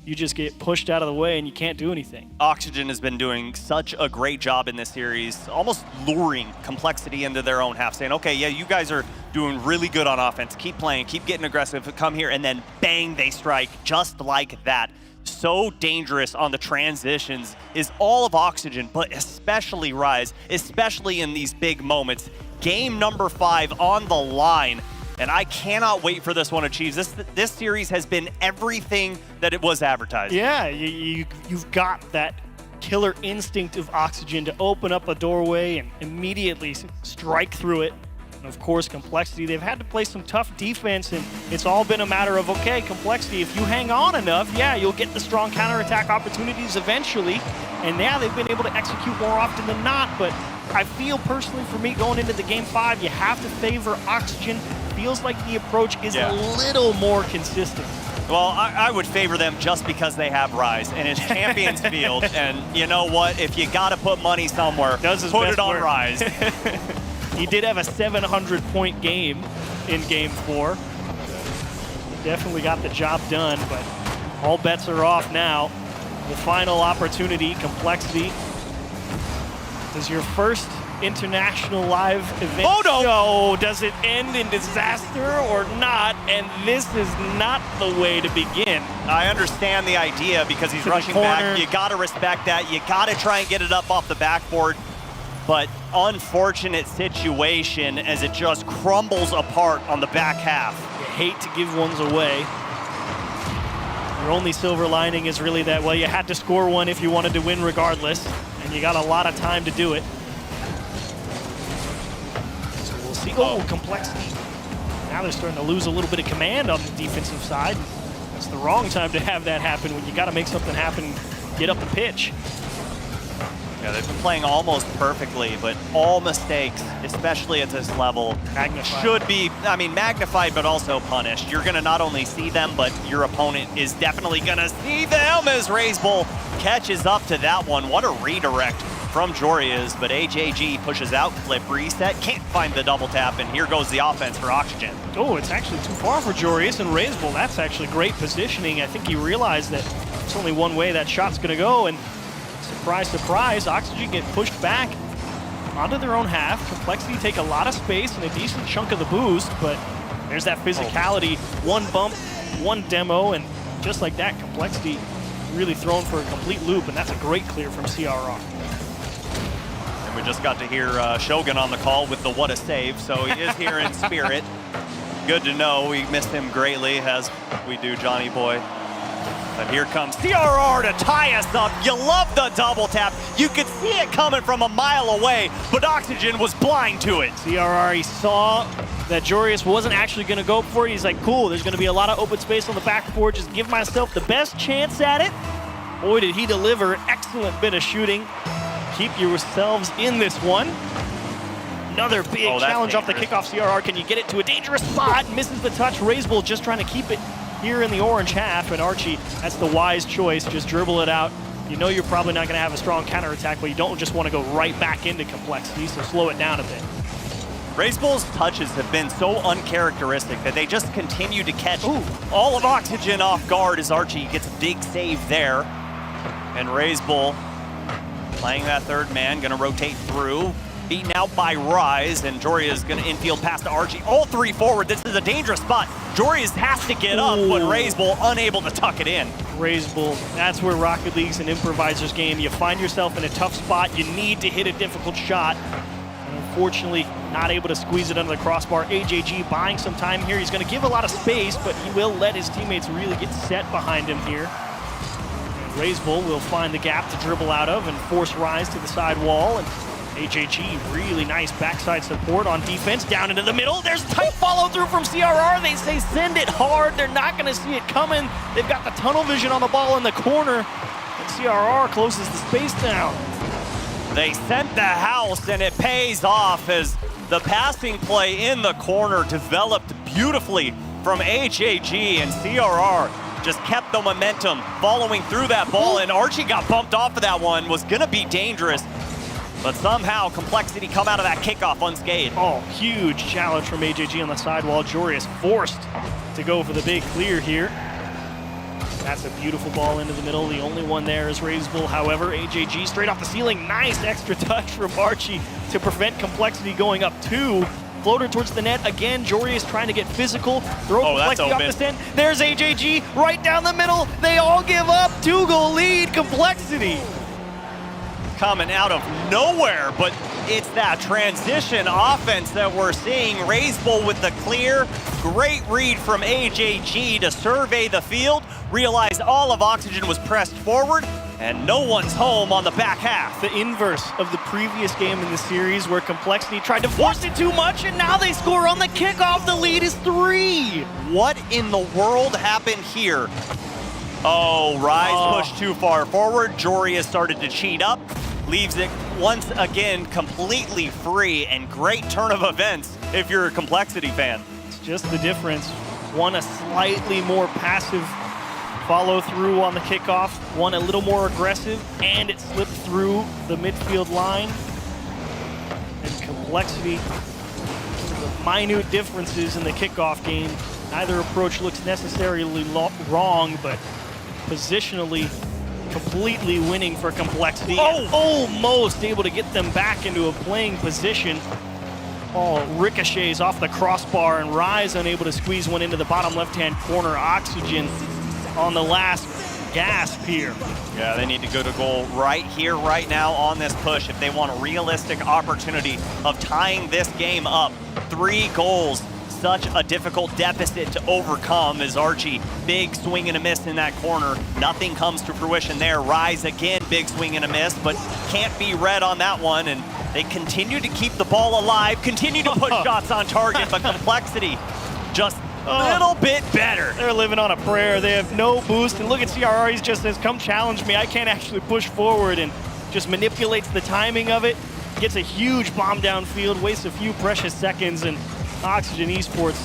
you just get pushed out of the way and you can't do anything. Oxygen has been doing such a great job in this series, almost luring Complexity into their own half, saying, okay, you guys are doing really good on offense. Keep playing, keep getting aggressive, come here, and then bang, they strike just like that. So dangerous on the transitions is all of Oxygen, but especially Rise, especially in these big moments. Game number 5 on the line, and I cannot wait for this one to achieve. This series has been everything that it was advertised. Yeah, you've got that killer instinct of Oxygen to open up a doorway and immediately strike through it. And of course, Complexity, they've had to play some tough defense, and it's all been a matter of, okay, Complexity, if you hang on enough, you'll get the strong counterattack opportunities eventually. And they've been able to execute more often than not, but I feel personally for me going into the game 5, you have to favor Oxygen. Feels like the approach is a little more consistent. Well, I would favor them just because they have Rise, and it's Champions Field, and you know what? If you got to put money somewhere, put it on Rise. He did have a 700-point game in game 4. Definitely got the job done, but all bets are off now. The final opportunity, Complexity. Does your first international live event show, does it end in disaster or not? And this is not the way to begin. I understand the idea because he's rushing back. You got to respect that. You got to try and get it up off the backboard. But unfortunate situation as it just crumbles apart on the back half. You hate to give ones away. Your only silver lining is really that, you had to score one if you wanted to win regardless, and you got a lot of time to do it. So we'll see. Complexity. Now they're starting to lose a little bit of command on the defensive side. It's the wrong time to have that happen when you got to make something happen, get up the pitch. Yeah, they've been playing almost perfectly, but all mistakes, especially at this level, should be, magnified, but also punished. You're going to not only see them, but your opponent is definitely going to see them as Razebull catches up to that one. What a redirect from Jorias, but AJG pushes out, flip reset, can't find the double tap, and here goes the offense for Oxygen. Oh, it's actually too far for Jorias, and Razebull, that's actually great positioning. I think he realized that it's only one way that shot's going to go, and surprise, surprise, Oxygen get pushed back onto their own half. Complexity take a lot of space and a decent chunk of the boost, but there's that physicality. One bump, one demo, and just like that, Complexity really thrown for a complete loop, and that's a great clear from CRR. And we just got to hear Shogun on the call with the what a save, so he is here in spirit. Good to know. We missed him greatly, as we do Johnny Boy. But here comes CRR to tie us up. You love the double tap. You could see it coming from a mile away, but Oxygen was blind to it. CRR, he saw that Jorius wasn't actually going to go for it. He's like, cool, there's going to be a lot of open space on the backboard. Just give myself the best chance at it. Boy, did he deliver. Excellent bit of shooting. Keep yourselves in this one. Another big challenge off the kickoff. CRR, can you get it to a dangerous spot? Misses the touch. Razebull just trying to keep it here in the orange half. And Archie, that's the wise choice. Just dribble it out. You know you're probably not going to have a strong counterattack, but you don't just want to go right back into complexity, so slow it down a bit. Razebull's touches have been so uncharacteristic that they just continue to catch all of Oxygen off guard as Archie gets a big save there. And Razebull playing that third man, gonna rotate through. Beaten out by Rise, and Joria is gonna infield pass to Archie. All three forward, this is a dangerous spot. Joria has to get up, but Razebull unable to tuck it in. Razebull, that's where Rocket League's an improviser's game. You find yourself in a tough spot, you need to hit a difficult shot. Unfortunately, not able to squeeze it under the crossbar. AJG buying some time here. He's going to give a lot of space, but he will let his teammates really get set behind him here. And Razebull will find the gap to dribble out of and force Rise to the side wall. And AJG, really nice backside support on defense. Down into the middle. There's tight follow through from CRR. They say send it hard. They're not going to see it coming. They've got the tunnel vision on the ball in the corner. And CRR closes the space down. They sent the house, and it pays off as the passing play in the corner developed beautifully from HAG, and CRR just kept the momentum following through that ball, and Archie got bumped off of that one, was gonna be dangerous, but somehow Complexity come out of that kickoff unscathed. Oh, huge challenge from AJG on the sidewall. Jorius forced to go for the big clear here. That's a beautiful ball into the middle. The only one there is Razebull. However, AJG straight off the ceiling. Nice extra touch from Archie to prevent Complexity going up two. Floater towards the net. Again, Jorius trying to get physical. Throw Complexity off the stand. There's AJG right down the middle. They all give up. 2-goal lead. Complexity coming out of nowhere, but it's that transition offense that we're seeing. Razebull with the clear. Great read from AJG to survey the field, realized all of Oxygen was pressed forward, and no one's home on the back half. The inverse of the previous game in the series where Complexity tried to force it too much, and now they score on the kickoff. The lead is 3. What in the world happened here? Oh, Rise pushed too far forward. Joria started to cheat up, leaves it once again completely free, and great turn of events if you're a Complexity fan. It's just the difference. One a slightly more passive follow through on the kickoff, one a little more aggressive, and it slipped through the midfield line. And Complexity, the minute differences in the kickoff game. Neither approach looks necessarily wrong, but positionally, completely winning for Complexity. Almost able to get them back into a playing position. Ball ricochets off the crossbar, and Rise unable to squeeze one into the bottom left-hand corner. Oxygen on the last gasp here. Yeah, they need to go to goal right here, right now on this push if they want a realistic opportunity of tying this game up. 3 goals. Such a difficult deficit to overcome as Archie, big swing and a miss in that corner. Nothing comes to fruition there. Rise again, big swing and a miss, but can't be read on that one. And they continue to keep the ball alive, continue to put shots on target, but Complexity just a little bit better. They're living on a prayer. They have no boost. And look at CRR, he just says, come challenge me. I can't actually push forward, and just manipulates the timing of it. Gets a huge bomb downfield, wastes a few precious seconds, and Oxygen Esports,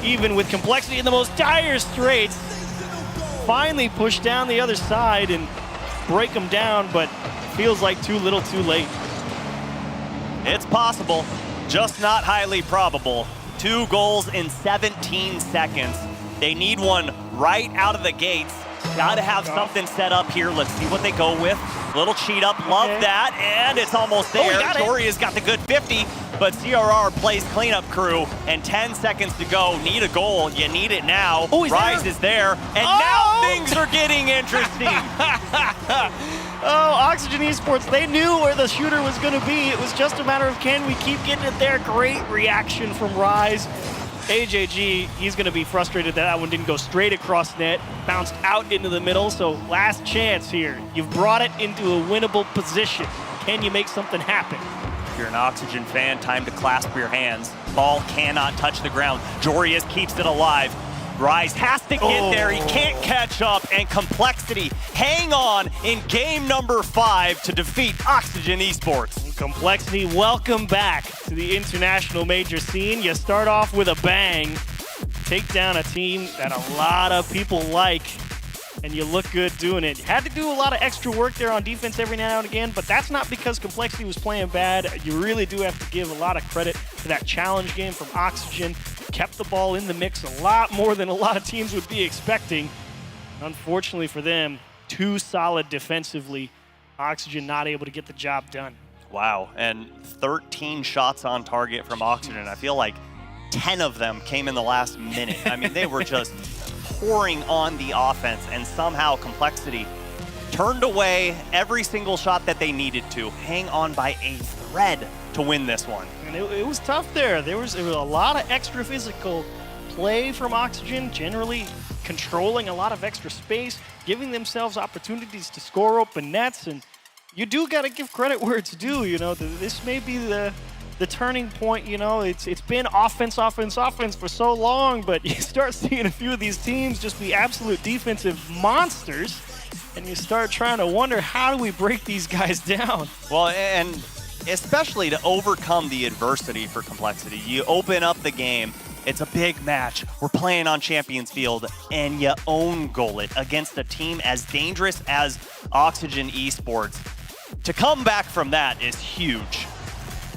even with Complexity in the most dire straits, finally push down the other side and break them down, but feels like too little too late. It's possible, just not highly probable. 2 goals in 17 seconds. They need one right out of the gates. Gotta have something set up here. Let's see what they go with. Little cheat up, love that, and it's almost there. Toria's got the good 50, but CRR plays cleanup crew, and 10 seconds to go. Need a goal, you need it now. Rise is there, and now things are are getting interesting. Oh, Oxygen Esports, they knew where the shooter was going to be. It was just a matter of can we keep getting it there. Great reaction from Rise. AJG, he's going to be frustrated that one didn't go straight across net, bounced out into the middle, so last chance here. You've brought it into a winnable position. Can you make something happen? If you're an Oxygen fan, time to clasp your hands. Ball cannot touch the ground. Jorius keeps it alive. Rise has to get there. He can't catch up. And Complexity hang on in game number 5 to defeat Oxygen Esports. Complexity, welcome back to the international major scene. You start off with a bang, take down a team that a lot of people like, and you look good doing it. You had to do a lot of extra work there on defense every now and again, but that's not because Complexity was playing bad. You really do have to give a lot of credit to that challenge game from Oxygen. Kept the ball in the mix a lot more than a lot of teams would be expecting. Unfortunately for them, too solid defensively. Oxygen not able to get the job done. Wow, and 13 shots on target from Oxygen. I feel like 10 of them came in the last minute. I mean, they were just pouring on the offense, and somehow Complexity turned away every single shot that they needed to. Hang on by a thread to win this one. And it was tough there. There was a lot of extra physical play from Oxygen, generally controlling a lot of extra space, giving themselves opportunities to score open nets, and you do got to give credit where it's due. You know, this may be the turning point. You know, it's been offense for so long, but you start seeing a few of these teams just be absolute defensive monsters, and you start trying to wonder, how do we break these guys down? Well, and especially to overcome the adversity for Complexity. You open up the game, it's a big match, we're playing on Champions Field, and you own goal it against a team as dangerous as Oxygen Esports. To come back from that is huge.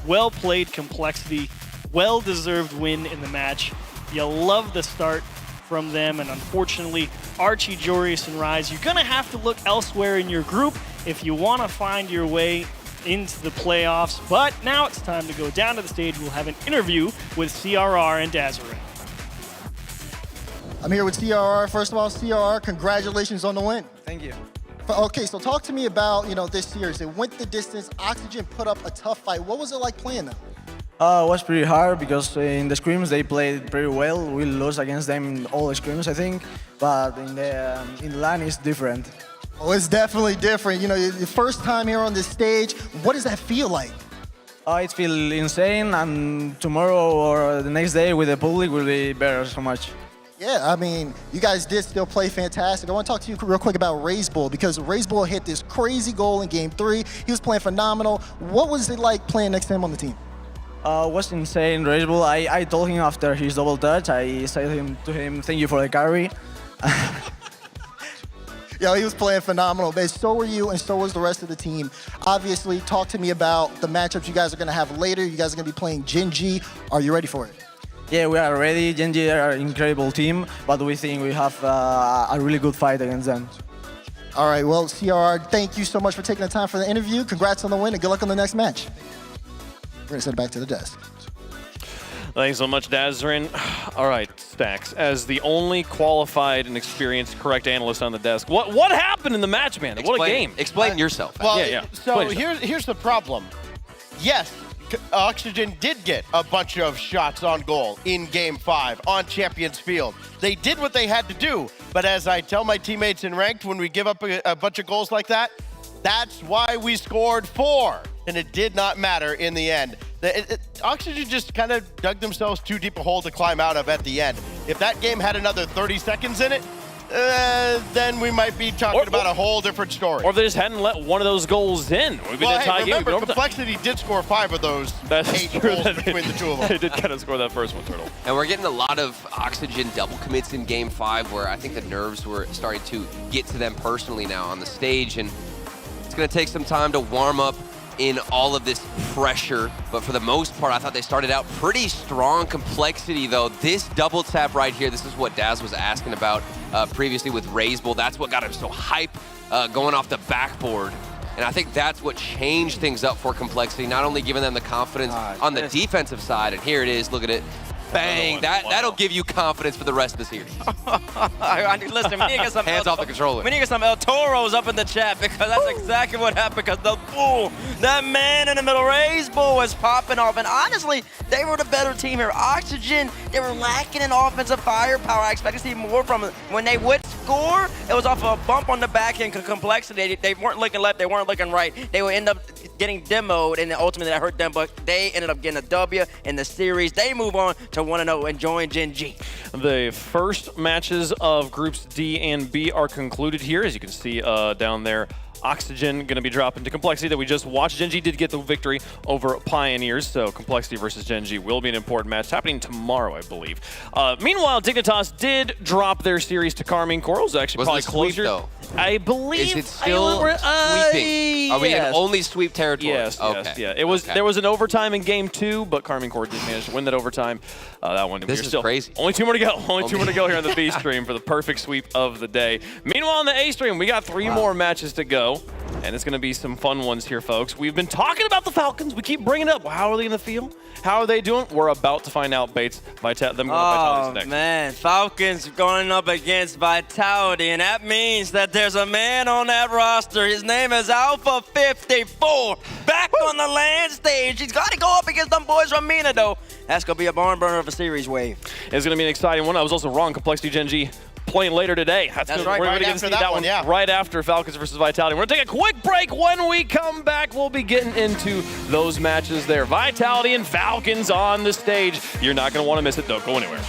Well played, Complexity. Well-deserved win in the match. You love the start from them, and unfortunately, Archie, Jorius, and Rise, you're going to have to look elsewhere in your group if you want to find your way into the playoffs. But now it's time to go down to the stage. We'll have an interview with CRR and Desiree. I'm here with CRR. First of all, CRR, congratulations on the win. Thank you. Okay, so talk to me about, this series. It went the distance. Oxygen put up a tough fight. What was it like playing them? It was pretty hard because in the scrims they played pretty well. We lost against them in all the scrims, I think. But in the LAN it's different. Oh, it's definitely different. The first time here on this stage, what does that feel like? It feels insane, and tomorrow or the next day with the public will be better so much. Yeah, I mean, you guys did still play fantastic. I want to talk to you real quick about Razebull, because Razebull hit this crazy goal in Game 3. He was playing phenomenal. What was it like playing next to him on the team? It was insane, Razebull. I told him after his double touch, I said to him, thank you for the carry. Yeah, he was playing phenomenal. But so were you, and so was the rest of the team. Obviously, talk to me about the matchups you guys are going to have later. You guys are going to be playing Gen G. Are you ready for it? Yeah, we are ready. Gen G are an incredible team, but we think we have a really good fight against them. All right, well, CRR, thank you so much for taking the time for the interview. Congrats on the win, and good luck on the next match. We're going to send it back to the desk. Thanks so much, Dazrin. All right, Stacks, as the only qualified and experienced correct analyst on the desk, what happened in the match, man? What a game. Explain yourself. Well, yeah. So here's the problem. Yes, Oxygen did get a bunch of shots on goal in Game 5 on Champions Field. They did what they had to do, but as I tell my teammates in Ranked, when we give up a bunch of goals like that, that's why we scored 4, and it did not matter in the end. Oxygen just kind of dug themselves too deep a hole to climb out of at the end. If that game had another 30 seconds in it, then we might be talking about a whole different story. Or if they just hadn't let one of those goals in. We'd be in a tie game. Remember, Complexity did score 5 of those. That's 8 true. goals between the two of them. They did kind of score that first one, Turtle. And we're getting a lot of Oxygen double commits in Game 5, where I think the nerves were starting to get to them personally now on the stage, and it's going to take some time to warm up in all of this pressure, but for the most part, I thought they started out pretty strong. Complexity, though, this double tap right here, this is what Daz was asking about previously with Razebull. That's what got him so hype going off the backboard. And I think that's what changed things up for Complexity, not only giving them the confidence on the defensive side, and here it is, look at it, Bang! That'll give you confidence for the rest of the series. Listen, we need to get some hands off the controller. We need to get some El Toros up in the chat because that's exactly what happened. Because that man in the middle, Raze Bull, was popping off. And honestly, they were the better team here. Oxygen, they were lacking in offensive firepower. I expect to see more from them. When they would score, it was off of a bump on the back end complexity. They weren't looking left, they weren't looking right. They would end up getting demoed, and then ultimately that hurt them, but they ended up getting a W in the series. They move on to 1-0 and join Gen G. The first matches of Groups D and B are concluded here. As you can see down there, Oxygen going to be dropping to Complexity that we just watched. Gen G did get the victory over Pioneers, so Complexity versus Gen G will be an important match happening tomorrow, I believe. Meanwhile, Dignitas did drop their series to Carmine Coral. It was actually probably closer. Though? I believe. Is it still sweeping? Are we in only sweep territory? Yes, okay. Yeah. It was. There was an overtime in Game 2, but Carmine Coral did manage to win that overtime. That one. This is still crazy. Only 2 more to go. Only 2 more to go here on the B stream for the perfect sweep of the day. Meanwhile, on the A stream, we got 3 more matches to go. And it's going to be some fun ones here, folks. We've been talking about the Falcons. We keep bringing it up. How are they going to feel? How are they doing? We're about to find out. Bates, them going to Vitality next. Man, Falcons going up against Vitality, and that means that there's a man on that roster. His name is Alpha 54, back on the land stage. He's got to go up against them boys from Mina, though. That's going to be a barn burner of a series wave. It's going to be an exciting one. I was also wrong. Complexity Gen G playing later today. That's right. We're going to get to see that one right after Falcons versus Vitality. We're going to take a quick break. When we come back, we'll be getting into those matches there. Vitality and Falcons on the stage. You're not going to want to miss it. Don't go anywhere.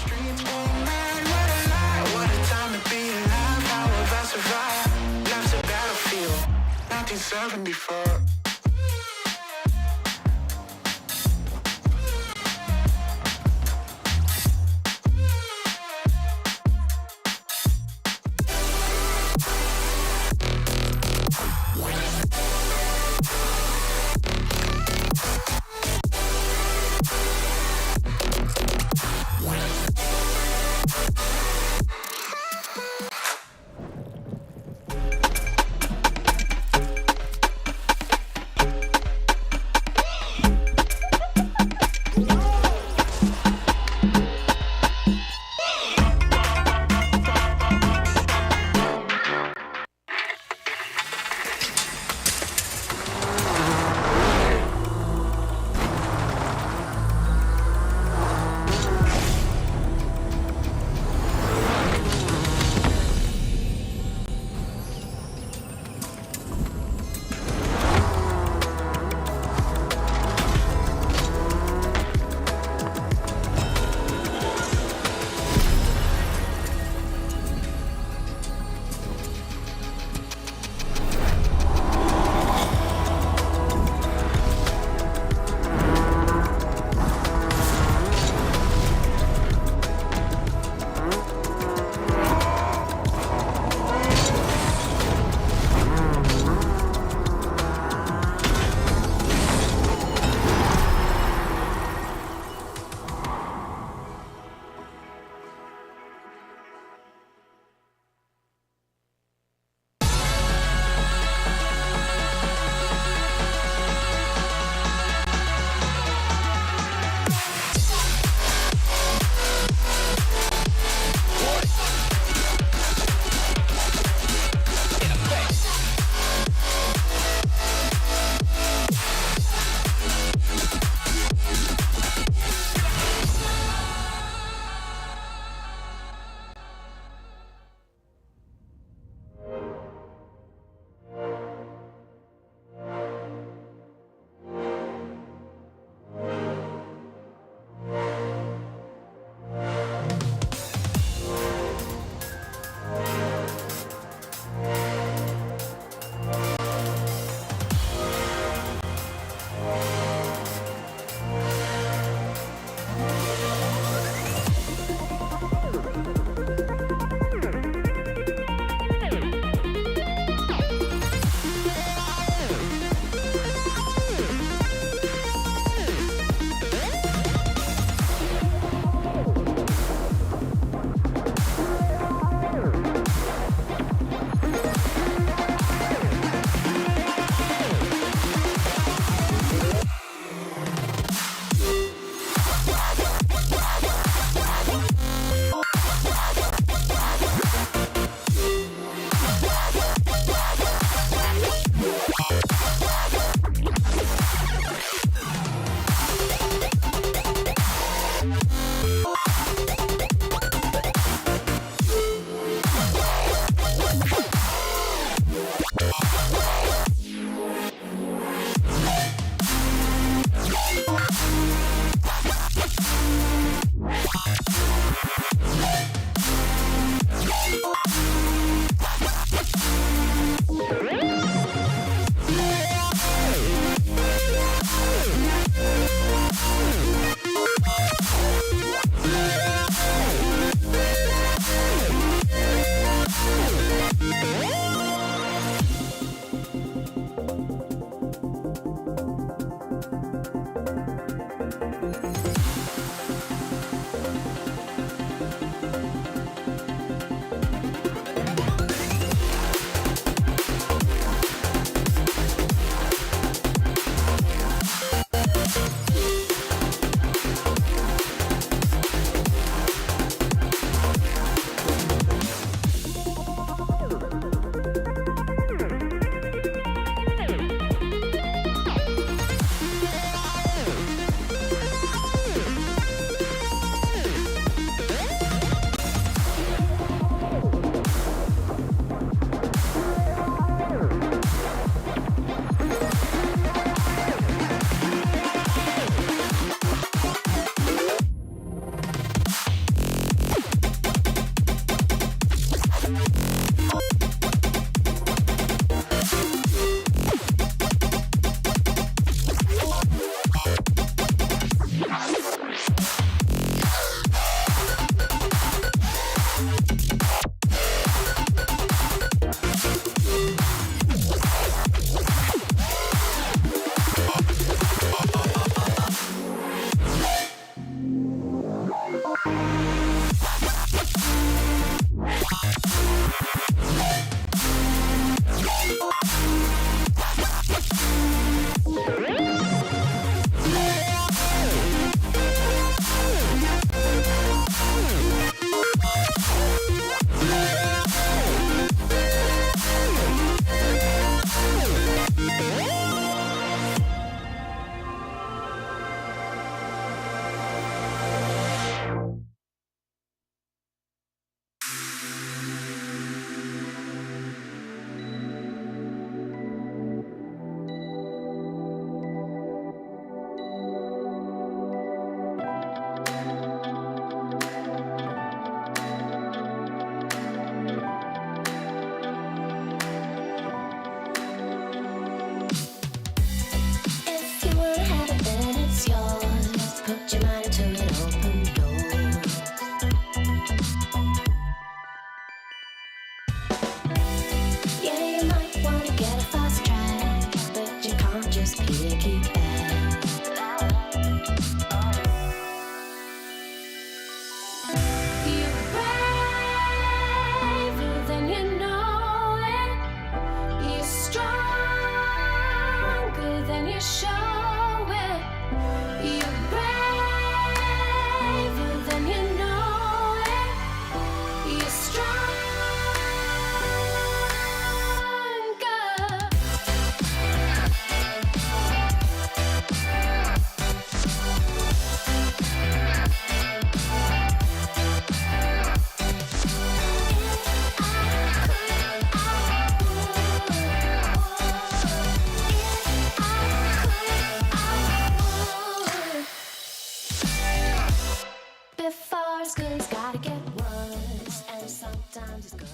sticky air. You're braver than you know it. You're stronger than you show it. You're braver than you know it. You're stronger. Before school's gotta get worse, and sometimes it's gonna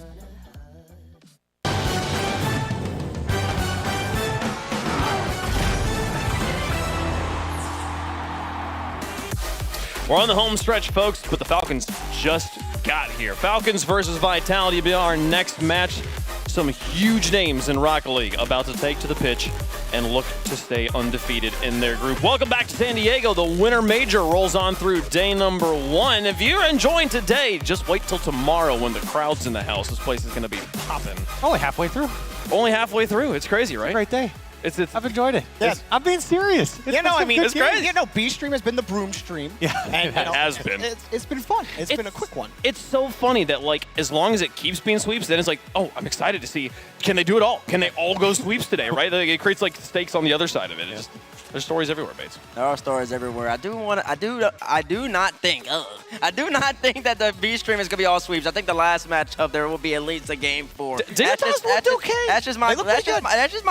We're on the home stretch, folks, but the Falcons just got here. Falcons versus Vitality will be our next match. Some huge names in Rocket League about to take to the pitch and look to stay undefeated in their group. Welcome back to San Diego. The Winter Major rolls on through day number 1. If you're enjoying today, just wait till tomorrow when the crowd's in the house. This place is going to be popping. Only halfway through. Only halfway through. It's crazy, right? Great day. I've enjoyed it. Yes, I'm being serious. You know, I mean, it's crazy. You know, B stream has been the broom stream. Yeah, and, it has been. It's been fun. It's been a quick one. It's so funny that, like, as long as it keeps being sweeps, then it's like, oh, I'm excited to see, can they do it all? Can they all go sweeps today, right? Like, it creates, like, stakes on the other side of it. It's just, there's stories everywhere, Bates. There are stories everywhere. I do not think that the B stream is gonna be all sweeps. I think the last matchup there will be at least a game 4. That's just my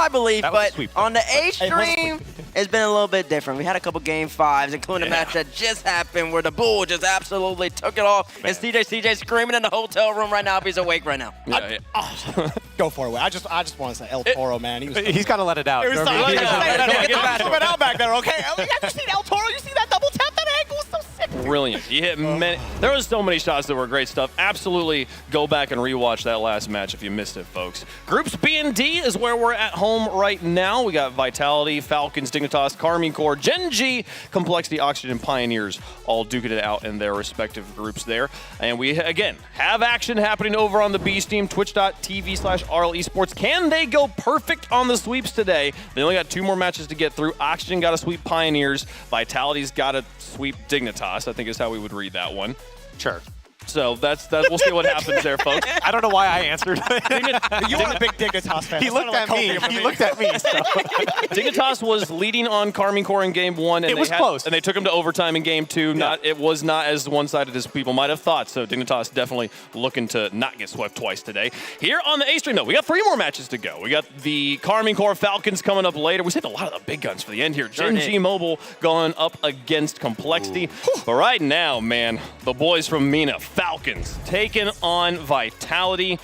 belief. But on the A stream, it's been a little bit different. We had a couple game 5s, including a match that just happened where the Bull just absolutely took it off, and CJ screaming in the hotel room right now if he's awake right now. Go for it. I just want to say El Toro, man. He's got to let it out. Get the back there, okay? Have you seen El Toro? You see that double tap? That angle was so sick. Brilliant. He hit many. There was so many shots that were great stuff. Absolutely go back and rewatch that last match if you missed it, folks. Groups B and D is where we're at home right now. We got Vitality, Falcons, Dignitas, Karmine Corps, Gen G, Complexity, Oxygen, Pioneers all duking it out in their respective groups there. And we, again, have action happening over on the B Steam, twitch.tv/RL Esports. Can they go perfect on the sweeps today? They only got 2 more matches to get through. Oxygen got to sweep Pioneers. Vitality's got to sweep Dignitas, I think is how we would read that one. Sure. So that's we'll see what happens there, folks. I don't know why I answered. You are a big Dignitas fan. He looked at me. He looked at me. So. Dignitas was leading on Karmine Corps in game 1. And it was close. And they took him to overtime in game 2. Yeah. It was not as one-sided as people might have thought. So Dignitas definitely looking to not get swept twice today. Here on the A stream, though, we got 3 more matches to go. We got the Karmine Corps Falcons coming up later. We saved a lot of the big guns for the end here. Gen G Mobile going up against Complexity. But right now, man, the boys from MENA, Falcons, taking on Vitality.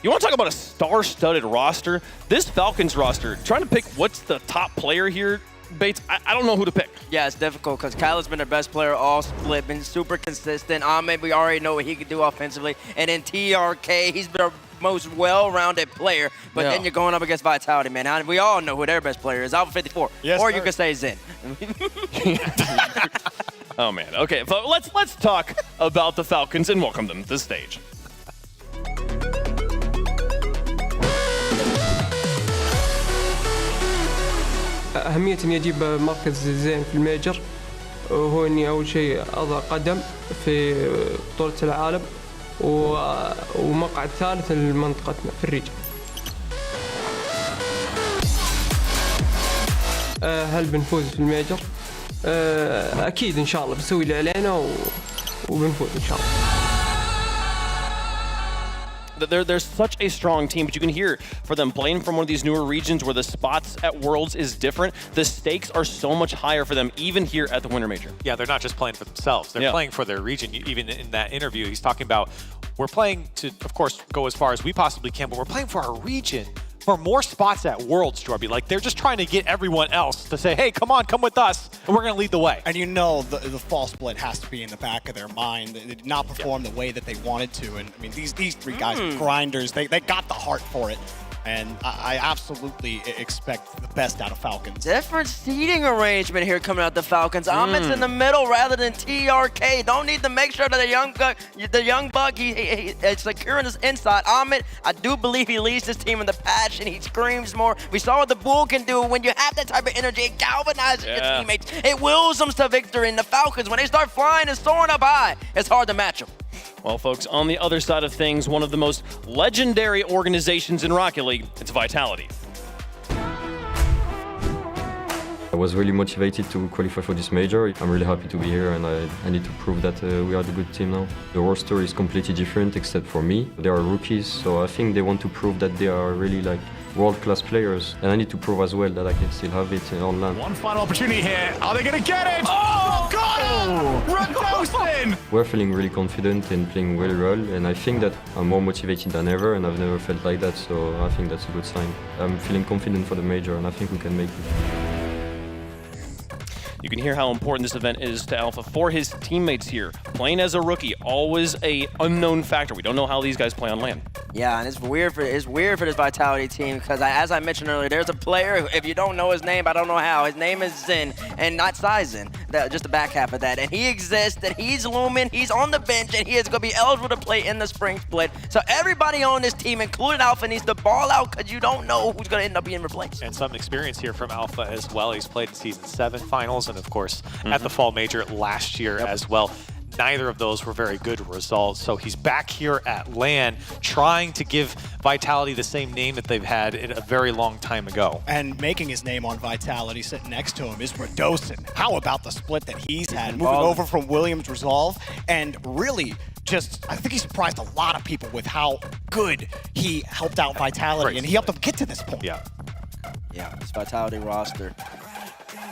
You want to talk about a star-studded roster? This Falcons roster, trying to pick what's the top player here, Bates, I don't know who to pick. Yeah, it's difficult because Kyle's been their best player all split, been super consistent. Ahmed, we already know what he can do offensively. And then TRK, he's been our most well-rounded player. But then you're going up against Vitality, man. And we all know who their best player is, Alpha 54. Yes, or sir. you could say Zen. Oh, man. Okay, but let's talk about the Falcons and welcome them to the stage. أهمية إني أجيب مركز زين في الميجر وهو إني أول شيء أضع قدم في بطولة العالم ومقعد ثالث لمنطقتنا في الريجن. هل بنفوز في الميجر؟ أكيد إن شاء الله بنسوي اللي علينا وبنفوز إن شاء الله. They're such a strong team, but you can hear for them playing from one of these newer regions where the spots at Worlds is different, the stakes are so much higher for them, even here at the Winter Major. Yeah, they're not just playing for themselves. They're playing for their region. Even in that interview, he's talking about, we're playing to, of course, go as far as we possibly can, but we're playing for our region. For more spots at Worlds, Jorby. Like, they're just trying to get everyone else to say, hey, come on, come with us, and we're going to lead the way. And you know the fall split has to be in the back of their mind. They did not perform the way that they wanted to. And, I mean, these 3 guys are grinders. They got the heart for it. And I absolutely expect the best out of Falcons. Different seating arrangement here coming out the Falcons. Amit's in the middle rather than TRK. Don't need to make sure that the young buck, it's securing his inside. Amit, I do believe he leads his team in the passion. He screams more. We saw what the Bull can do when you have that type of energy. It galvanizes your teammates. It wills them to victory. And the Falcons, when they start flying and soaring up high, it's hard to match them. Well, folks, on the other side of things, one of the most legendary organizations in Rocket League, it's Vitality. I was really motivated to qualify for this major. I'm really happy to be here, and I need to prove that we are the good team now. The roster is completely different except for me. They are rookies, so I think they want to prove that they are really like world-class players, and I need to prove as well that I can still have it on land. One final opportunity here. Are they going to get it? Oh, got it! Radosin! We're feeling really confident and playing really well, and I think that I'm more motivated than ever, and I've never felt like that, so I think that's a good sign. I'm feeling confident for the major, and I think we can make it. You can hear how important this event is to Alpha for his teammates here. Playing as a rookie, always a unknown factor. We don't know how these guys play on land. Yeah, and it's weird for this Vitality team because, as I mentioned earlier, there's a player who, if you don't know his name, I don't know how. His name is Zen, and not Sizen. Just the back half of that. And he exists, and he's looming. He's on the bench, and he is going to be eligible to play in the spring split. So everybody on this team, including Alpha, needs to ball out because you don't know who's going to end up being replaced. And some experience here from Alpha as well. He's played in Season 7 finals and, of course, at the Fall Major last year as well. Neither of those were very good results. So he's back here at LAN trying to give Vitality the same name that they've had a very long time ago. And making his name on Vitality, sitting next to him, is Radosin. How about the split that he's had, moving over from Williams Resolve, and really just, I think he surprised a lot of people with how good he helped out Vitality, and he helped them get to this point. Yeah, this Vitality roster.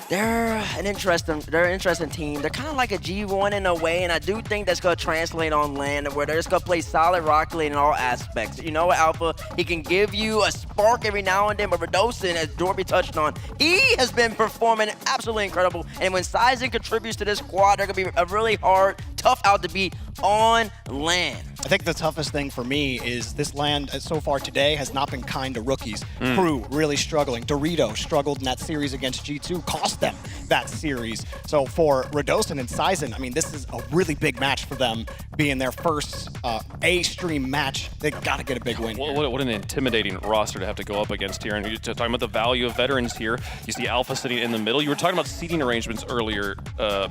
They're an interesting team. They're kind of like a G1 in a way, and I do think that's going to translate on land where they're just going to play solid Rocket League in all aspects. You know what, Alpha? He can give you a spark every now and then, but Radosin, as Dorby touched on, he has been performing absolutely incredible. And when Sizen contributes to this squad, they're going to be a really hard, tough out to beat on land. I think the toughest thing for me is this land so far today has not been kind to rookies. Crew really struggling. Dorito struggled in that series against G2, cost them that series. So for Radosin and Sizen, I mean, this is a really big match for them, being their first A-stream match. They got to get a big win. What an intimidating roster to have to go up against here. And you're talking about the value of veterans here. You see Alpha sitting in the middle. You were talking about seating arrangements earlier,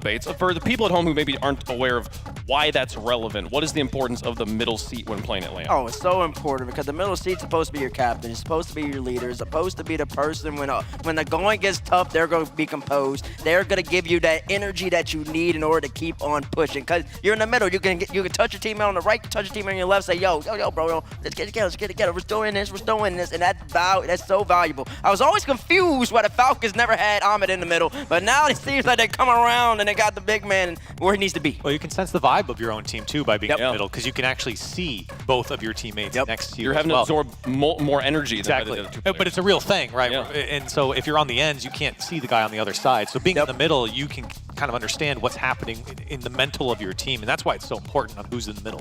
Bates. For the people at home who maybe aren't aware of why that's relevant, what is the importance of the middle seat when playing at LAN? Oh, it's so important because the middle seat's supposed to be your captain. It's supposed to be your leader. It's supposed to be the person when the going gets tough, they're going to be composed. They're going to give you that energy that you need in order to keep on pushing. Because you're in the middle. You can touch your teammate on the right, touch your teammate on your left, say, yo, bro, let's get it together. We're doing this. And that's so valuable. I was always confused why the Falcons never had Amit in the middle, but now it seems like they come around and they got the big man where he needs to be. Well, you can sense the vibe of your own team, too, by being in the middle, because you can actually see both of your teammates next to you. You're having to absorb more energy. Exactly. Than the but it's a real thing, right? Yeah. And so if you're on the ends, you can't see the guy on the other side. So being in the middle, you can kind of understand what's happening in the mental of your team, and that's why it's so important on who's in the middle.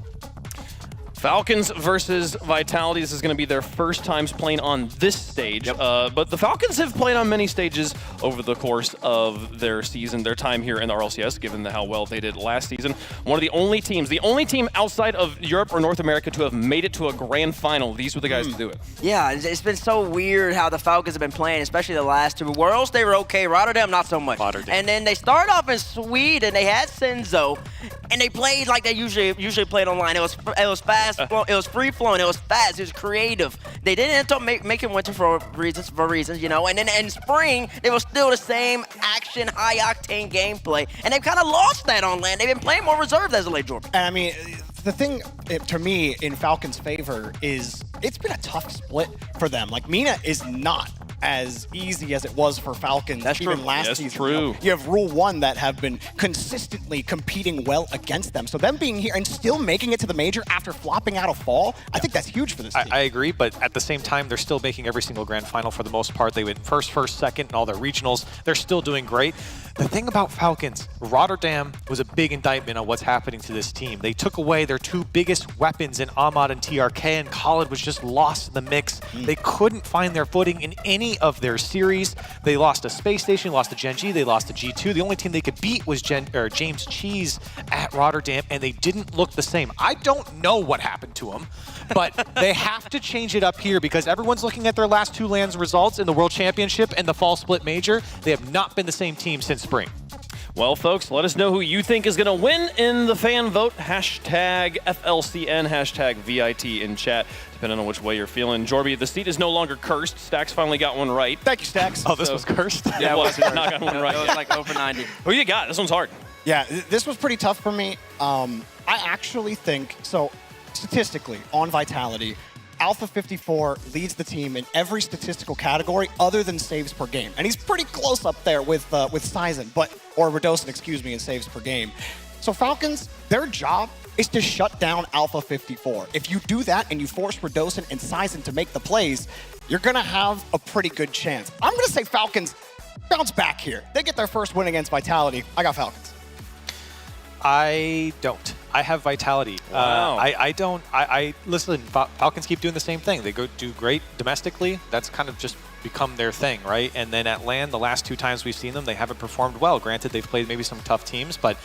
Falcons versus Vitality. This is going to be their first times playing on this stage. But the Falcons have played on many stages over the course of their season, their time here in the RLCS, given how well they did last season. One of the only team outside of Europe or North America to have made it to a grand final. These were the guys to do it. Yeah, it's been so weird how the Falcons have been playing, especially the last two. Worlds, they were okay. Rotterdam, not so much. And then they started off in Sweden. They had Senzo, and they played like they usually played online. It was fast. It was free flowing. It was fast. It was creative. They didn't end up making winter for reasons, you know. And then in spring, they were still the same action, high octane gameplay, and they've kind of lost that on land. They've been playing more reserved as of late, Jordan. I mean, the thing to me in Falcons' favor is it's been a tough split for them. Like Mina is not as easy as it was for Falcons even last season. True. You have Rule 1 that have been consistently competing well against them. So them being here and still making it to the major after flopping out of fall, I think that's huge for this team. I agree, but at the same time, they're still making every single grand final for the most part. They win first, second, in all their regionals. They're still doing great. The thing about Falcons, Rotterdam was a big indictment on what's happening to this team. They took away their two biggest weapons in Ahmad and TRK, and Khalid was just lost in the mix. They couldn't find their footing in any of their series. They lost to Space Station, lost to Gen G, they lost to G2. The only team they could beat was James Cheese at Rotterdam, and they didn't look the same. I don't know what happened to them, but they have to change it up here because everyone's looking at their last two LANs results in the World Championship and the Fall Split Major. They have not been the same team since spring. Well, folks, let us know who you think is going to win in the fan vote. Hashtag FLCN, hashtag VIT in chat, depending on which way you're feeling. Jorby, the seat is no longer cursed. Stacks finally got one right. Thank you, Stacks. Oh, this was cursed? Yeah, it was. It's not got one right. It was like over 90. Who you got? This one's hard. Yeah, this was pretty tough for me. I actually think, so statistically, on Vitality, Alpha 54 leads the team in every statistical category other than saves per game. And he's pretty close up there with Sizen, or Radosin, excuse me, in saves per game. So Falcons, their job is to shut down Alpha 54. If you do that and you force Radosin and Sizen to make the plays, you're going to have a pretty good chance. I'm going to say Falcons bounce back here. They get their first win against Vitality. I got Falcons. I don't. I have Vitality. Wow. I listen, Falcons keep doing the same thing. They go do great domestically. That's kind of just become their thing, right? And then at LAN, the last two times we've seen them, they haven't performed well. Granted, they've played maybe some tough teams, but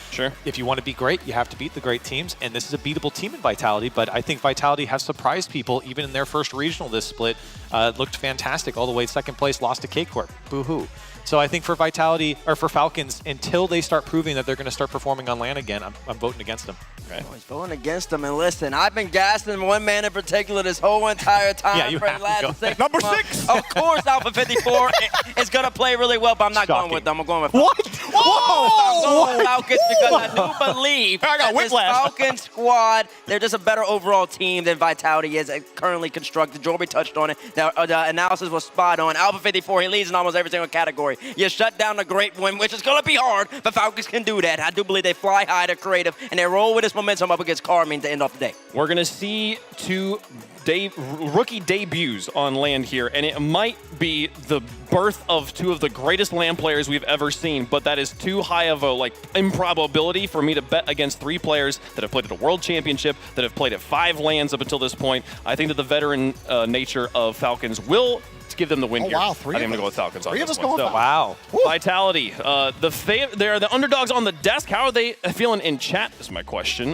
if you want to be great, you have to beat the great teams. And this is a beatable team in Vitality, but I think Vitality has surprised people even in their first regional this split. Looked fantastic all the way second place, lost to K-Corp. Boo-hoo. So I think for Vitality, or for Falcons, until they start proving that they're going to start performing on LAN again, I'm voting against them. Okay. Oh, he's voting against them. And listen, I've been gassing one man in particular this whole entire time. Yeah, you for have the last 6 Number months. 6! Of course, Alpha 54 is going to play really well, but I'm not going with them. I'm going with What? I'm going with Falcons because I do believe I got that this whiplash. Falcons squad, they're just a better overall team than Vitality is currently constructed. Jorby touched on it. The analysis was spot on. Alpha 54, he leads in almost every single category. You shut down the great win, which is going to be hard, but Falcons can do that. I do believe they fly high, they're creative, and they roll with this momentum up against Carmine to end off the day. We're going to see two rookie debuts on LAN here, and it might be the birth of two of the greatest LAN players we've ever seen, but that is too high of a improbability for me to bet against 3 players that have played at a world championship, that have played at 5 LANs up until this point. I think that the veteran nature of Falcons will give them the win here. Wow, I think I'm going to go with Falcons on Three this of us one. going So, wow. Vitality, they're the underdogs on the desk. How are they feeling in chat is my question.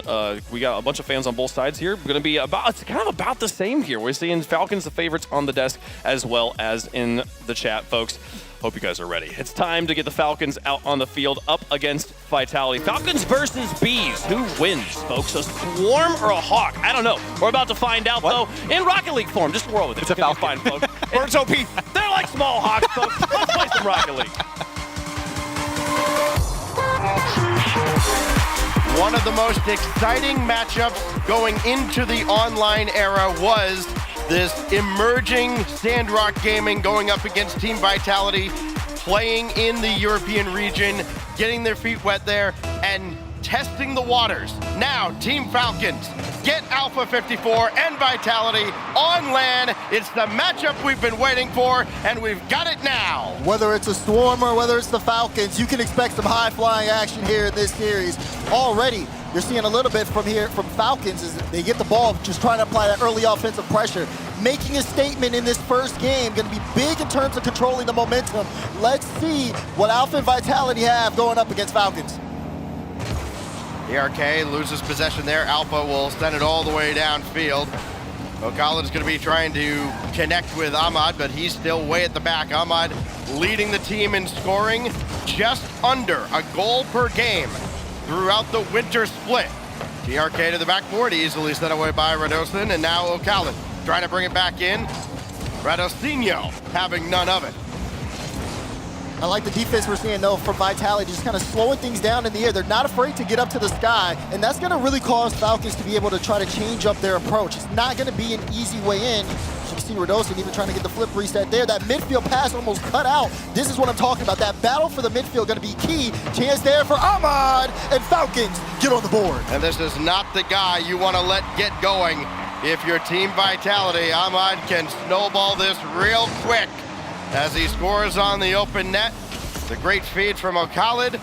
We got a bunch of fans on both sides here. We're going to be it's kind of about the same here. We're seeing Falcons the favorites on the desk as well as in the chat, folks. Hope you guys are ready. It's time to get the Falcons out on the field up against Vitality. Falcons versus Bees. Who wins, folks? A Swarm or a Hawk? I don't know. We're about to find out, though, in Rocket League form. Just roll with it. It's a Falcon. Fine, folks. Birds OP. They're like small Hawks, folks. Let's play some Rocket League. One of the most exciting matchups going into the online era was this emerging Sandrock Gaming going up against Team Vitality, playing in the European region, getting their feet wet there, and testing the waters. Now, Team Falcons get Alpha 54 and Vitality on LAN. It's the matchup we've been waiting for, and we've got it now. Whether it's a Swarm or whether it's the Falcons, you can expect some high-flying action here in this series. Already, you're seeing a little bit from Falcons as they get the ball, just trying to apply that early offensive pressure. Making a statement in this first game, going to be big in terms of controlling the momentum. Let's see what Alpha and Vitality have going up against Falcons. TRK loses possession there. Alpha will send it all the way downfield. Khalid is going to be trying to connect with Ahmad, but he's still way at the back. Ahmad leading the team in scoring, just under a goal per game throughout the winter split. TRK to the backboard, easily sent away by Radosin, and now Khalid trying to bring it back in. Radosinho having none of it. I like the defense we're seeing, though, from Vitality, just kind of slowing things down in the air. They're not afraid to get up to the sky, and that's going to really cause Falcons to be able to try to change up their approach. It's not going to be an easy way in. can see Radosin even trying to get the flip reset there. That midfield pass almost cut out. This is what I'm talking about. That battle for the midfield going to be key. Chance there for Ahmad, and Falcons get on the board. And this is not the guy you want to let get going. If your team vitality, Ahmad can snowball this real quick as he scores on the open net. The great feed from O'Khalid,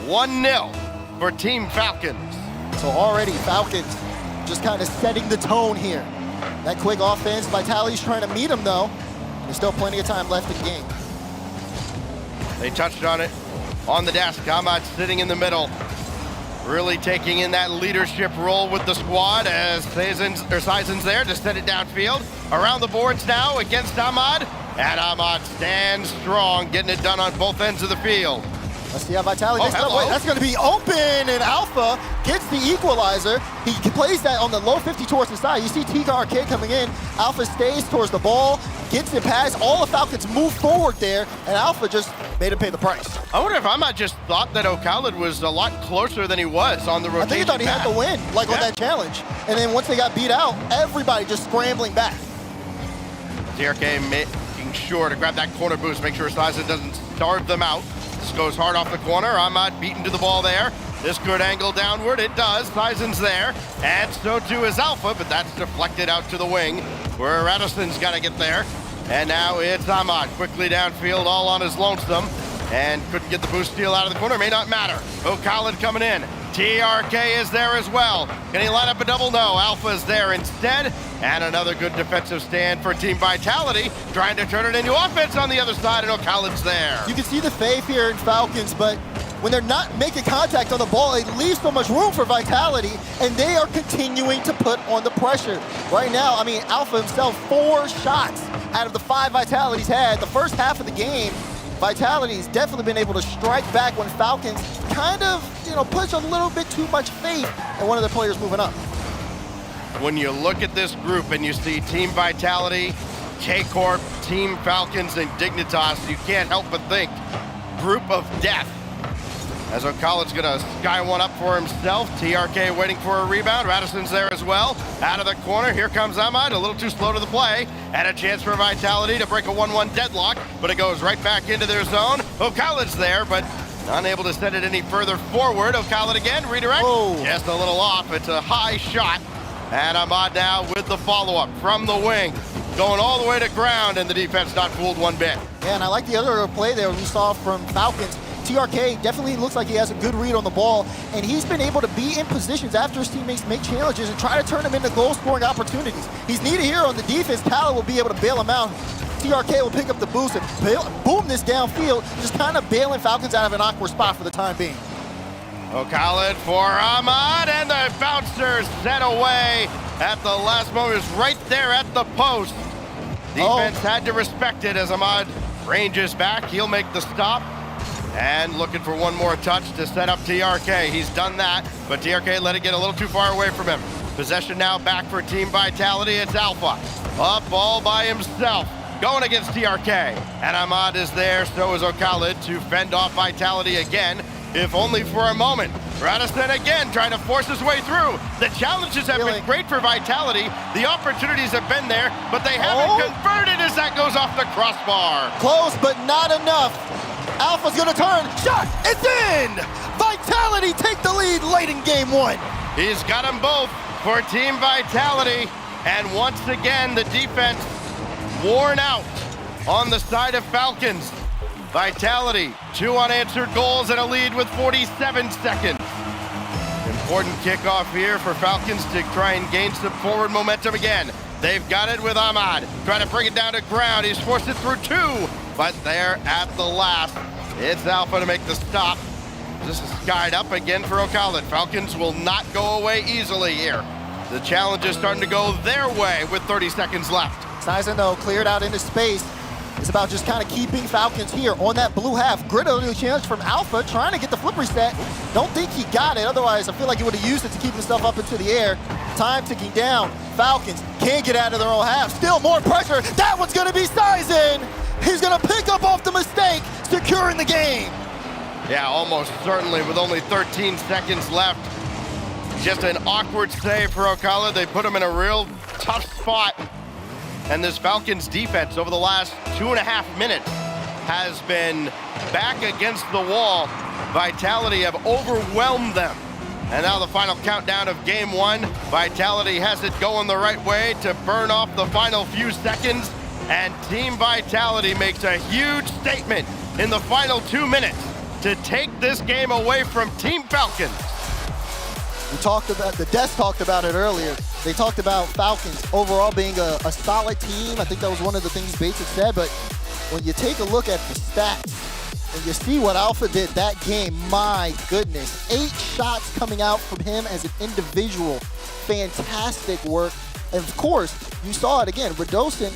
1-0 for Team Falcons. So already Falcons just kind of setting the tone here. That quick offense, Vitality's trying to meet him though. There's still plenty of time left in the game. They touched on it on the desk. Ahmad sitting in the middle, really taking in that leadership role with the squad as Seizen's there to set it downfield. Around the boards now against Ahmad, and Ahmad stands strong, getting it done on both ends of the field. Let's see how Vitality takes it up. Wait, that's going to be open, and Alpha gets the equalizer. He plays that on the low 50 towards the side. You see TRK coming in. Alpha stays towards the ball, gets it past. All the Falcons move forward there, and Alpha just made him pay the price. I wonder if Ahmad just thought that O'Khalid was a lot closer than he was on the rotation. I think he thought he had to win, like on that challenge. And then once they got beat out, everybody just scrambling back. TRK making sure to grab that corner boost, make sure Seizen doesn't starve them out. This goes hard off the corner. Ahmad beaten to the ball there. This could angle downward. It does. Seizen's there. And so too is Alpha, but that's deflected out to the wing where Radisson's got to get there. And now it's Ahmad quickly downfield, all on his lonesome. And couldn't get the boost steal out of the corner. May not matter. O'Khalid coming in. TRK is there as well. Can he line up a double? No. Alpha's there instead. And another good defensive stand for Team Vitality, trying to turn it into offense on the other side, and O'Khalid's there. You can see the faith here in Falcons, but when they're not making contact on the ball, it leaves so much room for Vitality, and they are continuing to put on the pressure. Right now, I mean, Alpha himself, 4 shots out of the 5 Vitality's had. The first half of the game, Vitality's definitely been able to strike back when Falcons kind of, push a little bit too much faith in one of their players moving up. When you look at this group and you see Team Vitality, K-Corp, Team Falcons, and Dignitas, you can't help but think group of death. As O'Khalid's gonna sky one up for himself. TRK waiting for a rebound. Radisson's there as well. Out of the corner, here comes Ahmad, a little too slow to the play. And a chance for Vitality to break a 1-1 deadlock, but it goes right back into their zone. O'Khalid's there, but unable to send it any further forward. O'Khalid again, redirect. Just a little off. It's a high shot. And Ahmad now with the follow-up from the wing. Going all the way to ground, and the defense not fooled one bit. Yeah, and I like the other play there we saw from Falcons. TRK definitely looks like he has a good read on the ball, and he's been able to be in positions after his teammates make challenges and try to turn them into goal-scoring opportunities. He's needed here on the defense. Kala will be able to bail him out. TRK will pick up the boost and boom this downfield, just kind of bailing Falcons out of an awkward spot for the time being. O'Khalid for Ahmad, and the bouncer set away at the last moment. It was right there at the post. Defense had to respect it as Ahmad ranges back. He'll make the stop. And looking for one more touch to set up TRK. He's done that, but TRK let it get a little too far away from him. Possession now back for Team Vitality. It's Alpha up all by himself, going against TRK. And Ahmad is there, so is O'Khalid to fend off Vitality again, if only for a moment. Radisson again trying to force his way through. The challenges have been great for Vitality. The opportunities have been there, but they haven't converted as that goes off the crossbar. Close, but not enough. Alpha's gonna turn, shot, it's in! Vitality take the lead late in game 1. He's got them both for Team Vitality. And once again, the defense worn out on the side of Falcons. Vitality, 2 unanswered goals and a lead with 47 seconds. Important kickoff here for Falcons to try and gain some forward momentum again. They've got it with Ahmad, trying to bring it down to ground. He's forced it through 2, but there at the last, it's Alpha to make the stop. This is skied up again for O'Khalid. Falcons will not go away easily here. The challenge is starting to go their way with 30 seconds left. Seizen, though, cleared out into space. It's about just kind of keeping Falcons here on that blue half. Griddle challenge from Alpha, trying to get the flip reset. Don't think he got it, otherwise I feel like he would have used it to keep himself up into the air. Time ticking down. Falcons can't get out of their own half. Still more pressure. That one's gonna be Seizen. He's gonna pick up off the mistake, securing the game. Yeah, almost certainly with only 13 seconds left. Just an awkward save for O'Khalid. They put him in a real tough spot. And this Falcons defense over the last 2.5 minutes has been back against the wall. Vitality have overwhelmed them. And now the final countdown of game 1. Vitality has it going the right way to burn off the final few seconds. And Team Vitality makes a huge statement in the final 2 minutes to take this game away from Team Falcons. We talked about, the Des talked about it earlier. They talked about Falcons overall being a solid team. I think that was one of the things Bates had said, but when you take a look at the stats and you see what Alpha did that game, my goodness, 8 shots coming out from him as an individual. Fantastic work. And of course, you saw it again, Radosin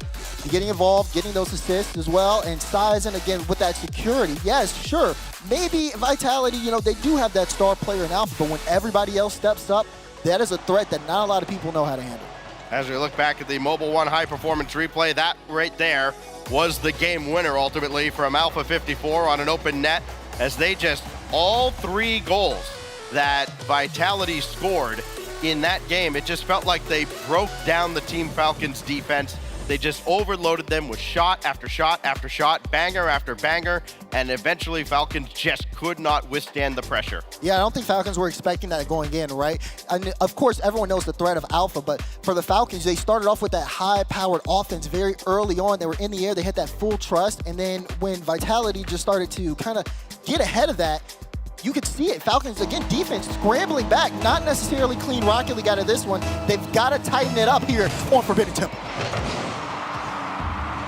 getting involved, getting those assists as well, and Sizen again with that security. Yes, sure, maybe Vitality, you know, they do have that star player in Alpha, but when everybody else steps up, that is a threat that not a lot of people know how to handle. As we look back at the Mobile One high performance replay, that right there was the game winner ultimately from Alpha 54 on an open net, as they just, all 3 goals that Vitality scored in that game, it just felt like they broke down the Team Falcons defense. They just overloaded them with shot after shot after shot, banger after banger, and eventually Falcons just could not withstand the pressure. Yeah, I don't think Falcons were expecting that going in, right? And of course, everyone knows the threat of Alpha, but for the Falcons, they started off with that high-powered offense very early on. They were in the air, they hit that full trust, and then when Vitality just started to kind of get ahead of that, you could see it. Falcons, again, defense scrambling back, not necessarily clean Rocket League out of this one. They've got to tighten it up here on Forbidden Temple.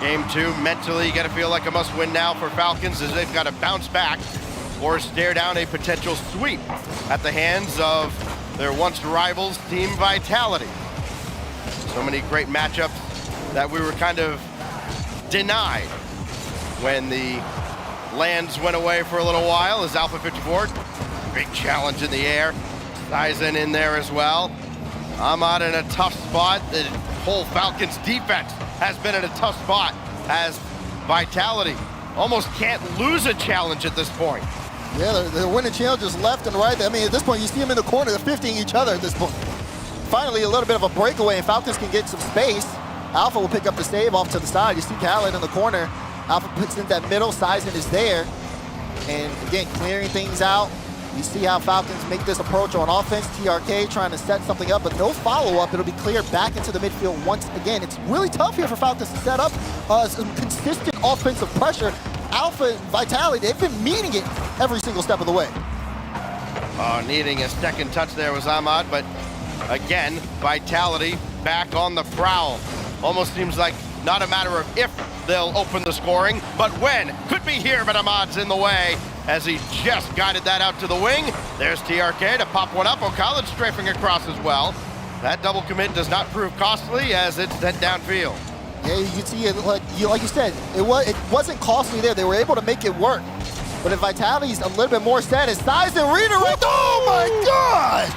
Game 2, mentally, you got to feel like a must-win now for Falcons, as they've got to bounce back or stare down a potential sweep at the hands of their once rivals, Team Vitality. So many great matchups that we were kind of denied when the lands went away for a little while, as Alpha 54, big challenge in the air. Sizen in there as well. Ahmad in a tough spot. The whole Falcons defense has been in a tough spot, as Vitality almost can't lose a challenge at this point. Yeah, they're winning challenges left and right. I mean, at this point, you see them in the corner. They're 50ing each other at this point. Finally, a little bit of a breakaway, and Falcons can get some space. Alpha will pick up the save off to the side. You see Khaled in the corner. Alpha puts in that middle. Sizen is there. And again, clearing things out. You see how Falcons make this approach on offense. TRK trying to set something up, but no follow-up. It'll be cleared back into the midfield once again. It's really tough here for Falcons to set up some consistent offensive pressure. Alpha and Vitality, they've been meeting it every single step of the way. Needing a second touch there was Ahmad, but again, Vitality back on the prowl. Almost seems like not a matter of if they'll open the scoring, but when. Could be here, but Ahmad's in the way as he just guided that out to the wing. There's TRK to pop one up. O'Khaled strafing across as well. That double commit does not prove costly as it's sent downfield. Yeah, you can see it, like you said, it wasn't costly there. They were able to make it work. But if Vitality's a little bit more set, it's Sizen redirect. Oh my God!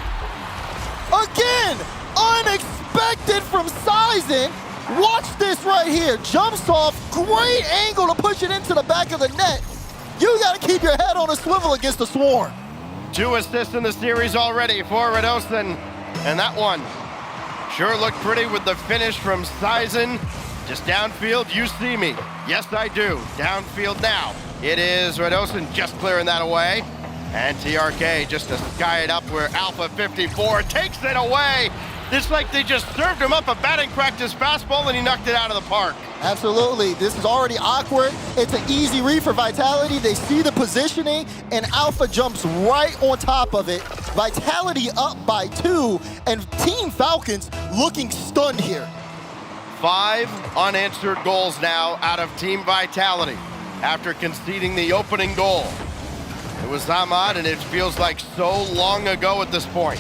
Again, unexpected from Sizen. Watch this right here. Jumps off, great angle to push it into the back of the net. You gotta keep your head on a swivel against the Swarm. 2 assists in the series already for Radosin. And that one sure looked pretty with the finish from Sizen. Just downfield, you see me. Yes, I do. Downfield now. It is Radosin just clearing that away. And TRK just to sky it up where Alpha 54 takes it away. It's like they just served him up a batting practice fastball and he knocked it out of the park. Absolutely. This is already awkward. It's an easy read for Vitality. They see the positioning, and Alpha jumps right on top of it. Vitality up by 2, and Team Falcons looking stunned here. 5 unanswered goals now out of Team Vitality after conceding the opening goal. It was Ahmad, and it feels like so long ago at this point.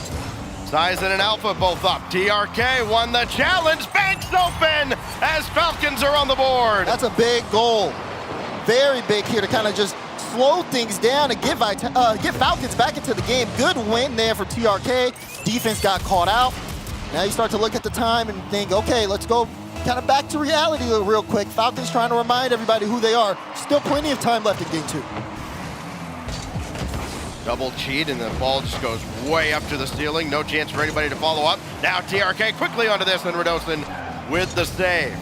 Sizen and Alpha both up. TRK won the challenge. Banks open as Falcons are on the board. That's a big goal. Very big here to kind of just slow things down and get Falcons back into the game. Good win there for TRK. Defense got caught out. Now you start to look at the time and think, okay, let's go kind of back to reality real quick. Falcons trying to remind everybody who they are. Still plenty of time left in game 2. Double cheat, and the ball just goes way up to the ceiling. No chance for anybody to follow up. Now TRK quickly onto this, and Radosin with the save.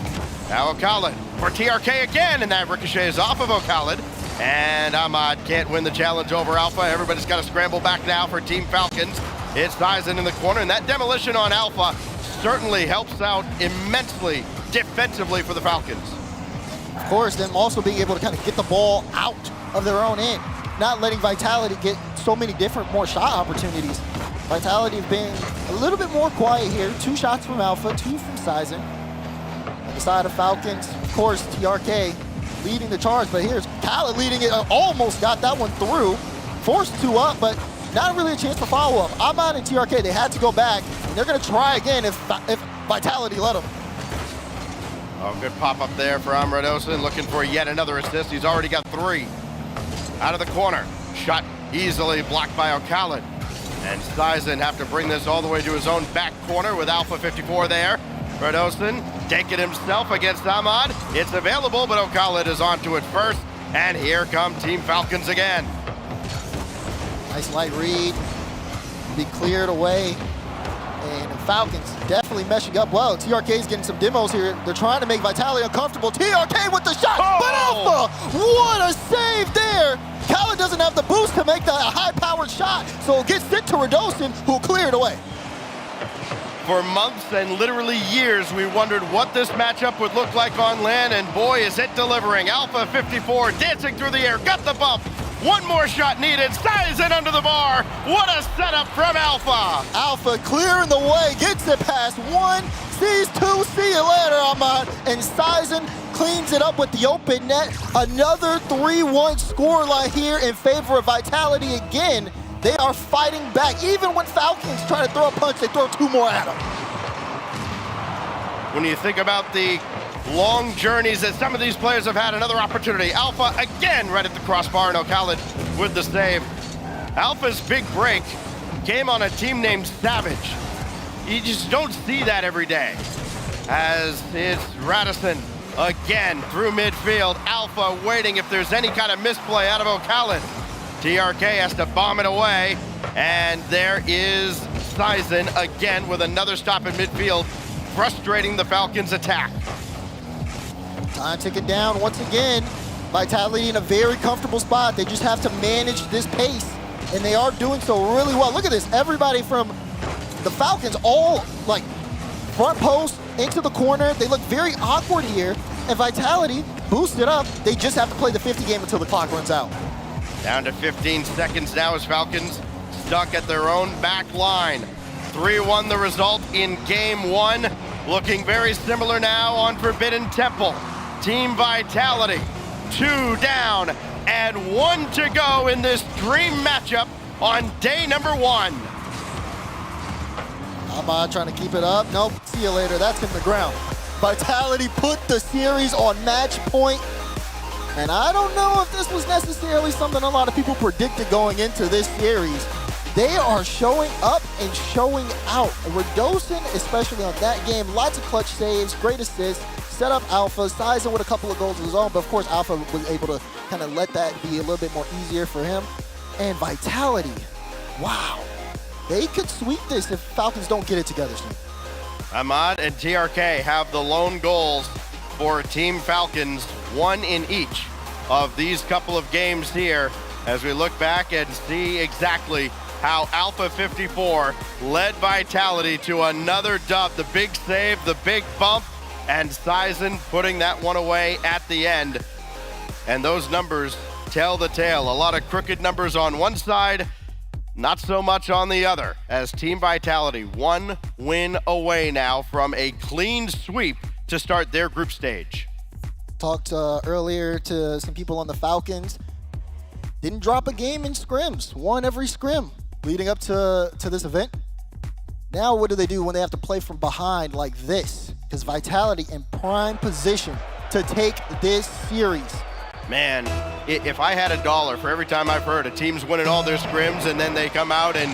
Now O'Khalid for TRK again, and that ricochets off of O'Khalid. And Ahmad can't win the challenge over Alpha. Everybody's got to scramble back now for Team Falcons. It's Sizen in the corner, and that demolition on Alpha certainly helps out immensely defensively for the Falcons. Of course, them also being able to kind of get the ball out of their own end, not letting Vitality get so many different more shot opportunities. Vitality have been a little bit more quiet here. 2 shots from Alpha, 2 from Sizen. On the side of Falcons, of course, TRK leading the charge, but here's Khaled leading it. Almost got that one through. Forced 2 up, but not really a chance for follow-up. Ahmad and TRK, they had to go back. And they're going to try again if Vitality let them. Oh, good pop-up there for Amradosin, looking for yet another assist. He's already got 3. Out of the corner. Shot easily blocked by O'Khalid. And Sizen have to bring this all the way to his own back corner with Alpha 54 there. Radosin taking himself against Ahmad. It's available, but O'Khalid is onto it first. And here come Team Falcons again. Nice light read. Be cleared away. And the Falcons definitely meshing up well. TRK's getting some demos here. They're trying to make Vitality uncomfortable. TRK with the shot, but Alpha, what a save there. Khaled doesn't have the boost to make the high-powered shot, so it gets sent to Radosin, who cleared away. For months and literally years, we wondered what this matchup would look like on LAN, and boy, is it delivering. Alpha 54 dancing through the air, got the bump. 1 more shot needed, Sizen under the bar. What a setup from Alpha. Alpha clearing the way, gets it past 1, sees 2, see you later, Ahmad. And Sizen cleans it up with the open net. Another 3-1 scoreline here in favor of Vitality again. They are fighting back. Even when Falcons try to throw a punch, they throw 2 more at them. When you think about the long journeys that some of these players have had, another opportunity. Alpha again right at the crossbar, and O'Khalid with the save. Alpha's big break came on a team named Savage. You just don't see that every day. As it's Radisson again through midfield. Alpha waiting if there's any kind of misplay out of O'Khalid. TRK has to bomb it away. And there is Sizen again with another stop in midfield, frustrating the Falcons' attack. Time ticking down once again. Vitality in a very comfortable spot. They just have to manage this pace, and they are doing so really well. Look at this. Everybody from the Falcons all like front post into the corner. They look very awkward here, and Vitality boosted up. They just have to play the 50 game until the clock runs out. Down to 15 seconds now as Falcons stuck at their own back line. 3-1 the result in game 1. Looking very similar now on Forbidden Temple. Team Vitality, 2 down and 1 to go in this dream matchup on day number 1. Ahmad trying to keep it up. Nope, see you later. That's in the ground. Vitality put the series on match point. And I don't know if this was necessarily something a lot of people predicted going into this series. They are showing up and showing out. Radosin, especially on that game, lots of clutch saves, great assists, set up Alpha, Sizen with a couple of goals of his own, but of course Alpha was able to kind of let that be a little bit more easier for him. And Vitality, wow. They could sweep this if Falcons don't get it together soon. Ahmad and TRK have the lone goals for Team Falcons, 1 in each of these couple of games here, as we look back and see exactly how Alpha 54 led Vitality to another dub. The big save, the big bump, and Sizen putting that one away at the end. And those numbers tell the tale. A lot of crooked numbers on one side, not so much on the other, as Team Vitality 1 win away now from a clean sweep to start their group stage. Talked earlier to some people on the Falcons. Didn't drop a game in scrims, won every scrim leading up to this event. Now what do they do when they have to play from behind like this? Because Vitality in prime position to take this series. Man, if I had $1 for every time I've heard a team's winning all their scrims and then they come out and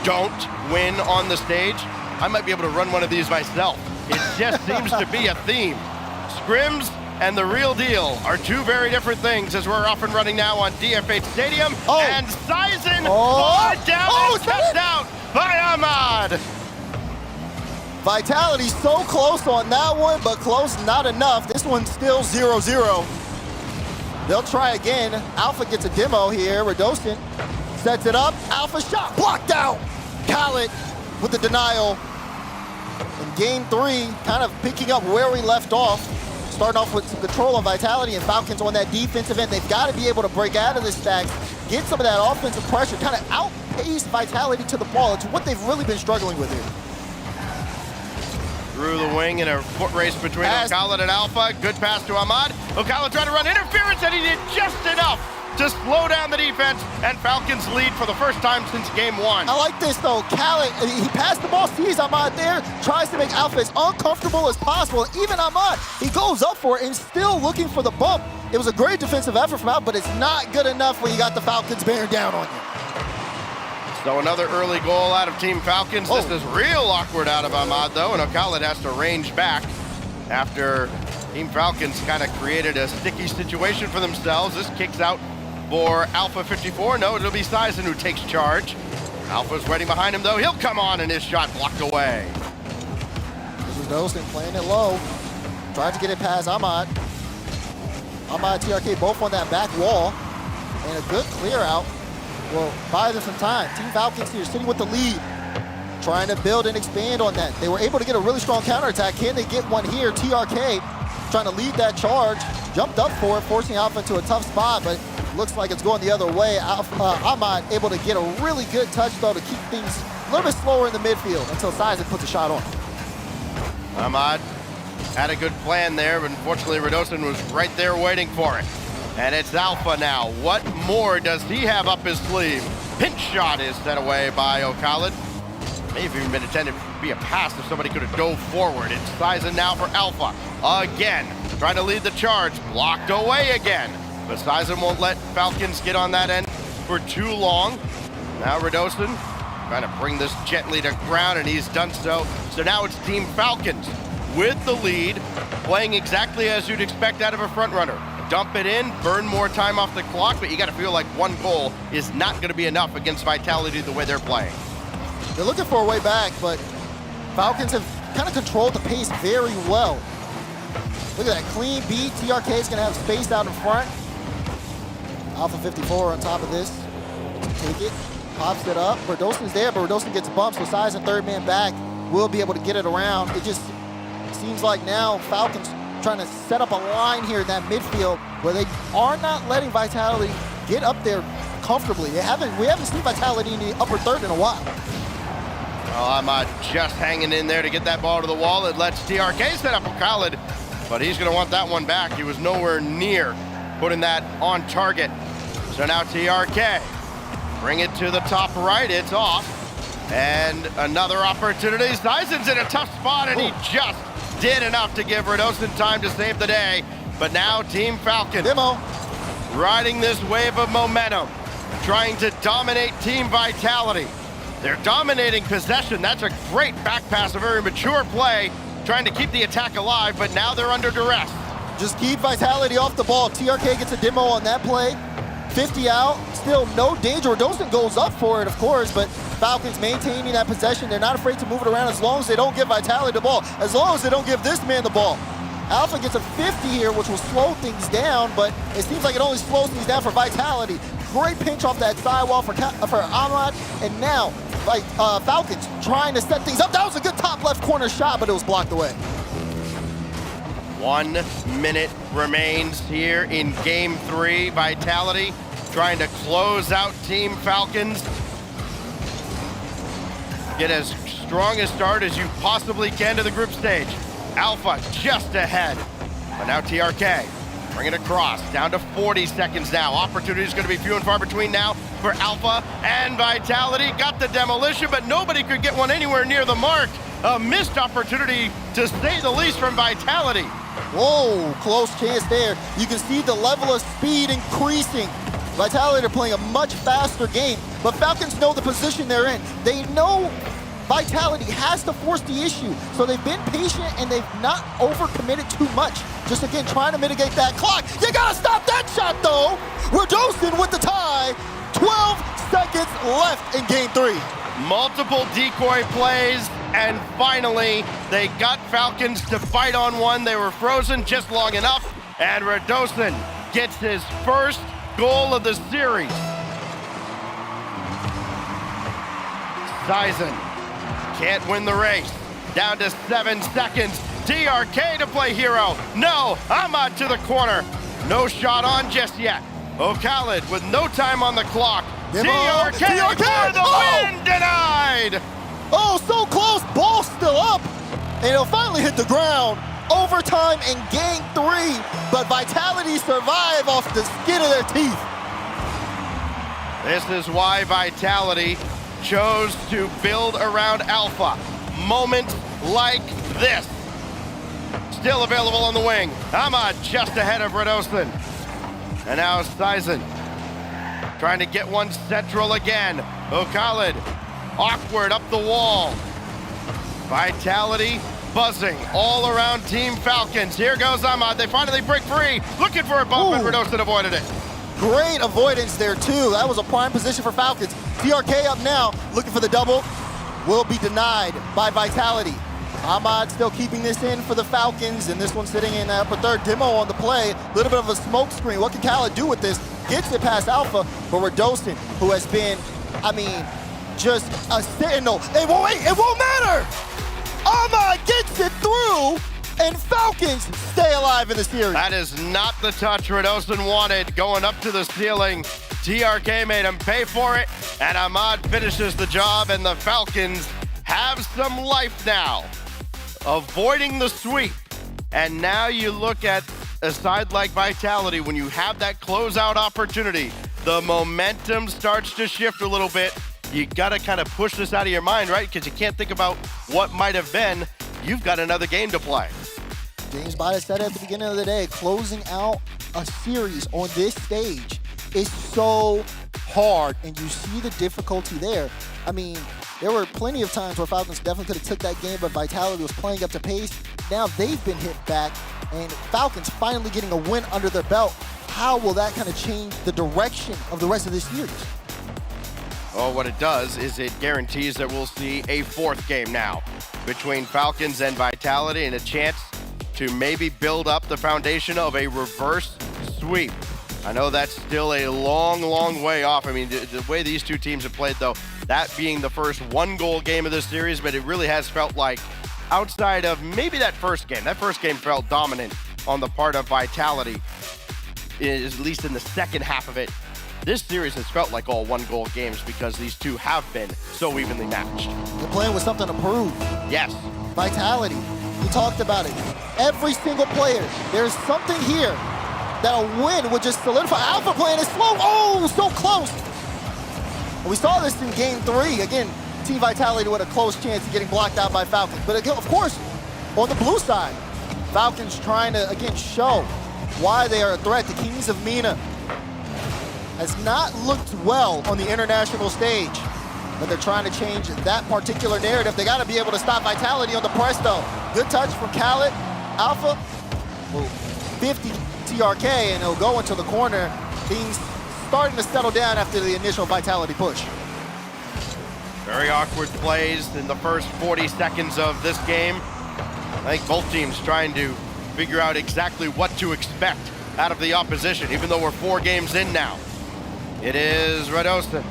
don't win on the stage, I might be able to run one of these myself. It just seems to be a theme. Scrims and the real deal are 2 very different things, as we're off and running now on DFH Stadium. And Sizen down and touched out by Ahmad. Vitality so close on that one, but close not enough. This one's still 0-0. They'll try again. Alpha gets a demo here. Radosin sets it up. Alpha shot blocked out. Khaled with the denial. In game 3, kind of picking up where we left off. Starting off with some control on Vitality, and Falcons on that defensive end. They've got to be able to break out of this stack, get some of that offensive pressure, kind of outpace Vitality to the ball. It's what they've really been struggling with here. Through the wing in a foot race between Khaled and Alpha. Good pass to Ahmad. Khaled trying to run interference, and he did just enough to slow down the defense, and Falcons lead for the first time since game 1. I like this though. Khaled, he passed the ball, sees Ahmad there, tries to make Alpha as uncomfortable as possible. Even Ahmad, he goes up for it and still looking for the bump. It was a great defensive effort from Alpha, but it's not good enough when you got the Falcons bearing down on you. So another early goal out of Team Falcons. This is real awkward out of Ahmad though, and Khaled has to range back after Team Falcons kind of created a sticky situation for themselves. This kicks out for Alpha 54. No, it'll be Sizen who takes charge. Alpha's waiting behind him though. He'll come on, and his shot blocked away. This is Dawson playing it low. Trying to get it past Ahmad. Ahmad and TRK both on that back wall. And a good clear out will buy them some time. Team Falcons here sitting with the lead. Trying to build and expand on that. They were able to get a really strong counterattack. Can they get one here? TRK trying to lead that charge. Jumped up for it, forcing Alpha into a tough spot, but looks like it's going the other way. Ahmad able to get a really good touch, though, to keep things a little bit slower in the midfield until Sizen puts a shot on. Ahmad had a good plan there, but unfortunately Radosin was right there waiting for it. And it's Alpha now. What more does he have up his sleeve? Pinch shot is set away by Khaled. May have even been intended to be a pass if somebody could have dove forward. It's Sizen now for Alpha. Again, trying to lead the charge. Blocked away again. But Sizen won't let Falcons get on that end for too long. Now Radosin trying to bring this gently to ground, and he's done so. So now it's Team Falcons with the lead, playing exactly as you'd expect out of a front runner. Dump it in, burn more time off the clock, but you got to feel like one goal is not going to be enough against Vitality the way they're playing. They're looking for a way back, but Falcons have kind of controlled the pace very well. Look at that clean beat. TRK is going to have space out in front. Alpha 54 on top of this. Take it, pops it up. Radosin's there, but Radosin gets bumped, so Sizen, third man back, will be able to get it around. It just seems like now Falcons trying to set up a line here in that midfield where they are not letting Vitality get up there comfortably. We haven't seen Vitality in the upper third in a while. Well, Ahmad just hanging in there to get that ball to the wall. It lets TRK set up a Khaled, but he's going to want that one back. He was nowhere near putting that on target. So now TRK, bring it to the top right. It's off. And another opportunity. Sizen's in a tough spot, and he just did enough to give Radosin time to save the day. But now Team Falcon riding this wave of momentum, trying to dominate Team Vitality. They're dominating possession. That's a great back pass, a very mature play, trying to keep the attack alive, but now they're under duress. Just keep Vitality off the ball. TRK gets a demo on that play. 50 out, still no danger. Radosin goes up for it, of course, but Falcons maintaining that possession. They're not afraid to move it around as long as they don't give Vitality the ball, as long as they don't give this man the ball. Alpha gets a 50 here, which will slow things down, but it seems like it only slows things down for Vitality. Great pinch off that sidewall for Ahmad, and now Falcons trying to set things up. That was a good top left corner shot, but it was blocked away. 1 minute remains here in game 3. Vitality trying to close out Team Falcons. Get as strong a start as you possibly can to the group stage. Alpha just ahead, but now TRK bring it across, down to 40 seconds now. Opportunity is going to be few and far between now for Alpha and Vitality. Got the demolition, but nobody could get one anywhere near the mark. A missed opportunity, to say the least, from Vitality. Whoa, close chance there. You can see the level of speed increasing. Vitality are playing a much faster game, but Falcons know the position they're in. They know Vitality has to force the issue, so they've been patient and they've not overcommitted too much. Just again, trying to mitigate that clock. You gotta stop that shot though. Radosin with the tie. 12 seconds left in game 3. Multiple decoy plays. And finally, they got Falcons to fight on one. They were frozen just long enough. And Radosin gets his first goal of the series. Sizen can't win the race. Down to 7 seconds. TRK to play hero. No, Ahmad to the corner. No shot on just yet. O'Khaled with no time on the clock. TRK for the win, denied. Oh, so close. Ball still up. And it'll finally hit the ground. Overtime in game 3. But Vitality survive off the skin of their teeth. This is why Vitality chose to build around Alpha. Moments like this. Still available on the wing. Ahmad just ahead of Radosin. And now Sizen trying to get one central again. O'Khaled awkward up the wall. Vitality buzzing all around Team Falcons. Here goes Ahmad. They finally break free. Looking for a bump, and Radosin avoided it. Great avoidance there, too. That was a prime position for Falcons. TRK up now, looking for the double. Will be denied by Vitality. Ahmad still keeping this in for the Falcons, and this one sitting in the upper third. Demo on the play. A little bit of a smoke screen. What can Khaled do with this? Gets it past Alpha, but Radosin, who has been, I mean, just a sentinel. It won't matter! Ahmad gets it through, and Falcons stay alive in the series. That is not the touch Radosin wanted. Going up to the ceiling. TRK made him pay for it, and Ahmad finishes the job, and the Falcons have some life now. Avoiding the sweep. And now you look at a side like Vitality, when you have that closeout opportunity, the momentum starts to shift a little bit. You gotta kind of push this out of your mind, right? Because you can't think about what might have been. You've got another game to play. James Bada said at the beginning of the day, closing out a series on this stage is so hard, and you see the difficulty there. I mean, there were plenty of times where Falcons definitely could have took that game, but Vitality was playing up to pace. Now they've been hit back, and Falcons finally getting a win under their belt. How will that kind of change the direction of the rest of this series? Oh, what it does is it guarantees that we'll see a 4th game now between Falcons and Vitality, and a chance to maybe build up the foundation of a reverse sweep. I know that's still a long, long way off. I mean, the way these two teams have played, though, that being the first 1-goal game of this series, but it really has felt like, outside of maybe that first game felt dominant on the part of Vitality, at least in the second half of it. This series has felt like all 1-goal games because these two have been so evenly matched. They're playing with something to prove. Yes. Vitality, we talked about it. Every single player, there's something here that a win would just solidify. Alpha playing is slow. Oh, so close. We saw this in game 3. Again, Team Vitality with a close chance of getting blocked out by Falcons. But again, of course, on the blue side, Falcons trying to, again, show why they are a threat. The Kings of Mina has not looked well on the international stage, but they're trying to change that particular narrative. They got to be able to stop Vitality on the press, though. Good touch from Khaled. Alpha, well, 50 TRK, and he'll go into the corner. Things starting to settle down after the initial Vitality push. Very awkward plays in the first 40 seconds of this game. I think both teams trying to figure out exactly what to expect out of the opposition, even though we're 4 games in now. It is Radosin.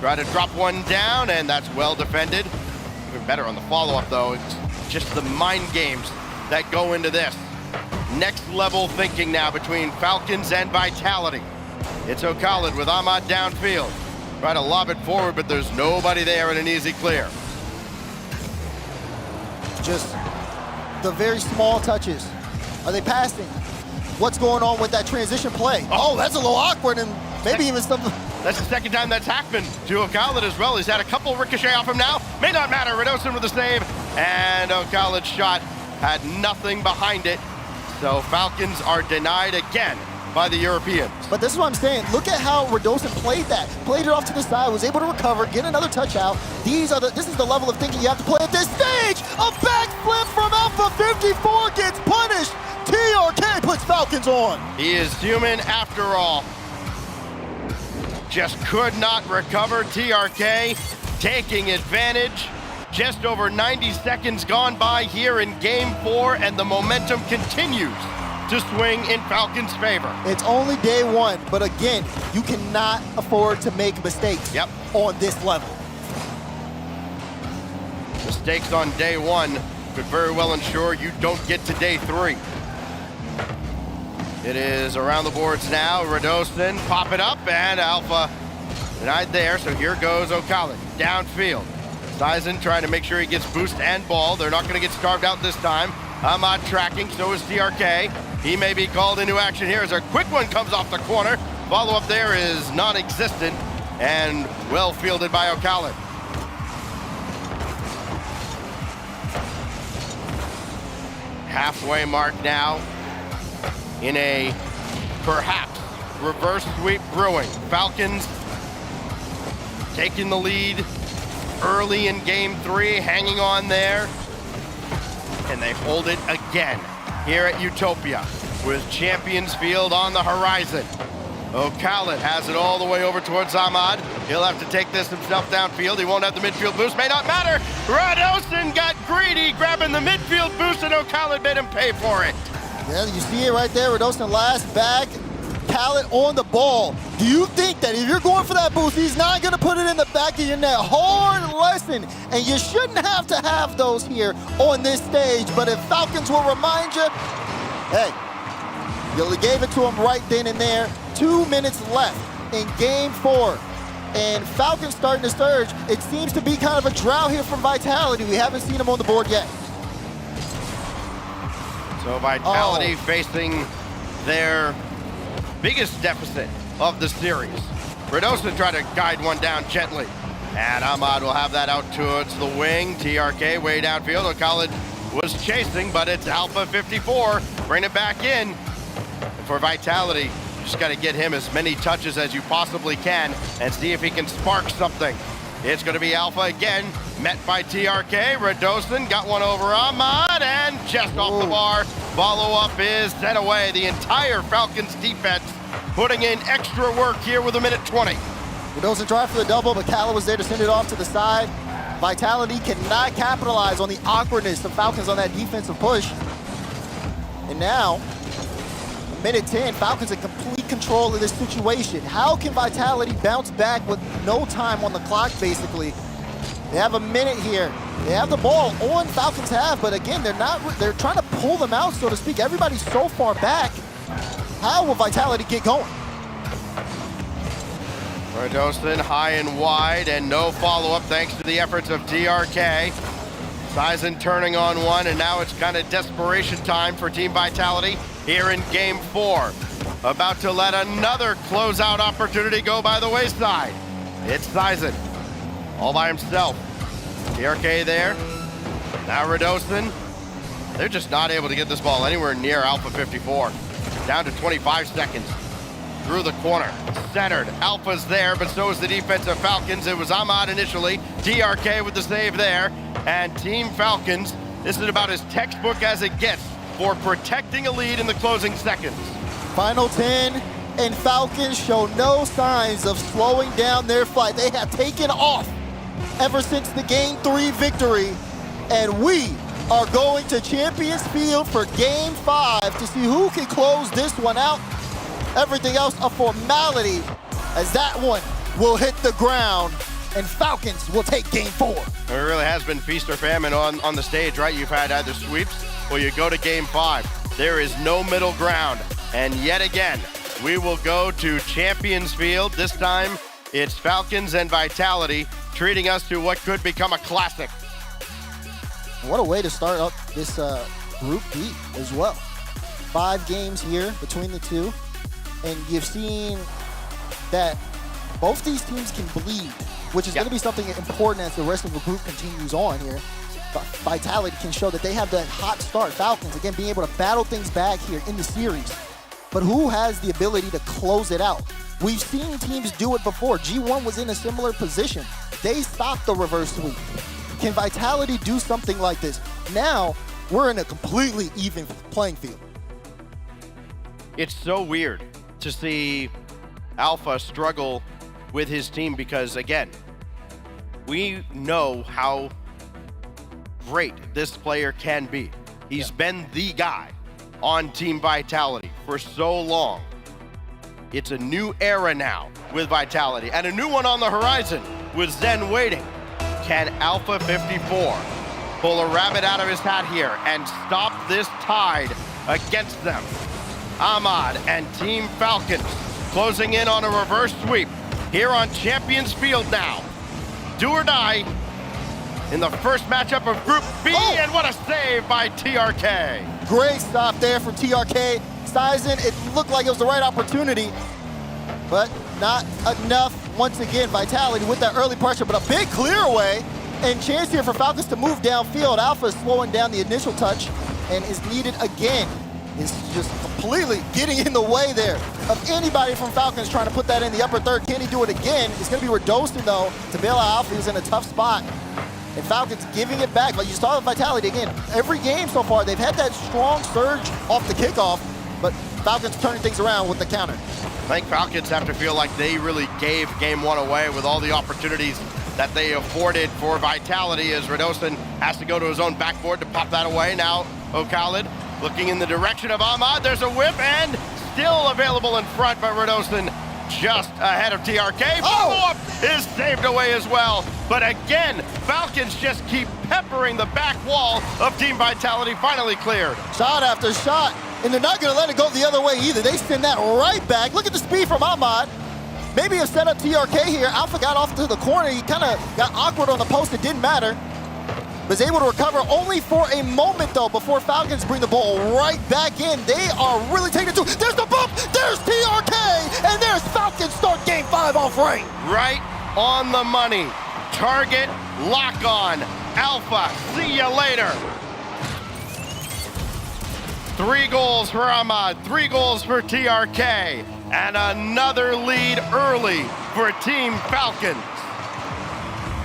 Try to drop one down, and that's well defended. Even better on the follow-up, though. It's just the mind games that go into this. Next level thinking now between Falcons and Vitality. It's O'Khaled with Ahmad downfield. Try to lob it forward, but there's nobody there in an easy clear. Just the very small touches. Are they passing? What's going on with that transition play? Oh, that's a little awkward, and maybe even something. That's the second time that's happened to O'Khaled as well. He's had a couple ricochet off him now. May not matter. Radosin with the save, and O'Khaled's shot had nothing behind it. So Falcons are denied again by the Europeans. But this is what I'm saying. Look at how Radosin played that. Played it off to the side, was able to recover, get another touch out. This is the level of thinking you have to play at this stage. A backflip from Alpha 54 gets punished. TRK puts Falcons on. He is human after all. Just could not recover. TRK taking advantage. Just over 90 seconds gone by here in Game 4, and the momentum continues to swing in Falcons' favor. It's only day one, but again, you cannot afford to make mistakes on this level. Mistakes on day one could very well ensure you don't get to day 3. It is around the boards now. Radosin pop it up, and Alpha denied there, so here goes O'Callaghan downfield. Sizen trying to make sure he gets boost and ball. They're not going to get starved out this time. Ahmad tracking, so is TRK. He may be called into action here as a quick one comes off the corner. Follow-up there is non-existent and well fielded by O'Callaghan. Halfway mark now in a perhaps reverse sweep brewing. Falcons taking the lead early in Game 3, hanging on there, and they hold it again here at Utopia with Champions Field on the horizon. O'Callaghan has it all the way over towards Ahmad. He'll have to take this himself downfield. He won't have the midfield boost, may not matter. Radosin got greedy, grabbing the midfield boost, and O'Callaghan made him pay for it. Yeah, you see it right there, Radosin last back. Khaled on the ball. Do you think that if you're going for that boost, he's not going to put it in the back of your net? Hard lesson, and you shouldn't have to have those here on this stage, but if Falcons will remind you, hey, you gave it to him right then and there. 2 minutes left in Game 4, and Falcons starting to surge. It seems to be kind of a drought here from Vitality. We haven't seen him on the board yet. So Vitality facing their biggest deficit of the series. Radosin tried to guide one down gently. And Ahmad will have that out towards the wing. TRK way downfield. O'Callaghan was chasing, but it's Alpha 54. Bring it back in. And for Vitality, you just got to get him as many touches as you possibly can and see if he can spark something. It's going to be Alpha again, met by TRK. Radosin got one over Ahmad, and just off the bar. Follow-up is sent away. The entire Falcons defense putting in extra work here with 1:20. Radosin tried for the double, but Khaled was there to send it off to the side. Vitality cannot capitalize on the awkwardness of Falcons on that defensive push. And now, 1:10, Falcons in complete control of this situation. How can Vitality bounce back with no time on the clock, basically? They have a minute here. They have the ball on Falcons half, but again, they're trying to pull them out, so to speak. Everybody's so far back. How will Vitality get going? Radosin high and wide, and no follow-up thanks to the efforts of TRK. Sizen turning on one, and now it's kind of desperation time for Team Vitality here in Game 4. About to let another closeout opportunity go by the wayside. It's Sizen, all by himself. TRK there. Now Radosin. They're just not able to get this ball anywhere near Alpha 54. Down to 25 seconds. Through the corner, centered. Alpha's there, but so is the defensive Falcons. It was Ahmad initially. TRK with the save there. And Team Falcons, this is about as textbook as it gets for protecting a lead in the closing seconds. Final 10, and Falcons show no signs of slowing down their flight. They have taken off ever since the Game 3 victory, and we are going to Champions Field for Game 5 to see who can close this one out. Everything else a formality, as that one will hit the ground, and Falcons will take Game 4. It really has been feast or famine on the stage, right? You've had either sweeps or you go to Game 5. There is no middle ground. And yet again, we will go to Champions Field. This time, it's Falcons and Vitality treating us to what could become a classic. What a way to start up this Group B as well. 5 games here between the two. And you've seen that both these teams can bleed, which is going to be something important as the rest of the group continues on here. But Vitality can show that they have that hot start. Falcons, again, being able to battle things back here in the series. But who has the ability to close it out? We've seen teams do it before. G1 was in a similar position. They stopped the reverse sweep. Can Vitality do something like this? Now, we're in a completely even playing field. It's so weird to see Alpha struggle with his team because, again, we know how great this player can be. He's been the guy on Team Vitality for so long. It's a new era now with Vitality and a new one on the horizon with Zen waiting. Can Alpha 54 pull a rabbit out of his hat here and stop this tide against them? Ahmad and Team Falcons closing in on a reverse sweep here on Champions Field now. Do or die in the first matchup of Group B, and what a save by TRK. Great stop there from TRK. Sizen, it looked like it was the right opportunity, but not enough. Once again, Vitality with that early pressure, but a big clear away, and chance here for Falcons to move downfield. Alpha is slowing down the initial touch and is needed again. Is just completely getting in the way there of anybody from Falcons trying to put that in the upper third. Can he do it again? It's going to be Redostin, though, to bail out Alpha. He was in a tough spot. And Falcons giving it back. Like you saw with Vitality again, every game so far, they've had that strong surge off the kickoff, but Falcons turning things around with the counter. I think Falcons have to feel like they really gave game one away with all the opportunities that they afforded for Vitality, as Redostin has to go to his own backboard to pop that away. Now O'Khaled looking in the direction of Ahmad. There's a whip and still available in front, but Redostin just ahead of TRK. Follow-up is saved away as well. But again, Falcons just keep peppering the back wall of Team Vitality, finally cleared. Shot after shot, and they're not going to let it go the other way either. They send that right back. Look at the speed from Ahmad. Maybe a set up TRK here. Alpha got off to the corner. He kind of got awkward on the post. It didn't matter. Was able to recover only for a moment, though, before Falcons bring the ball right back in. They are really taking it to. There's the bump. There's TRK. And there's Falcons start game 5 off right. Right on the money. Target, lock on. Alpha, see you later. 3 goals for Ahmad, 3 goals for TRK, and another lead early for Team Falcons.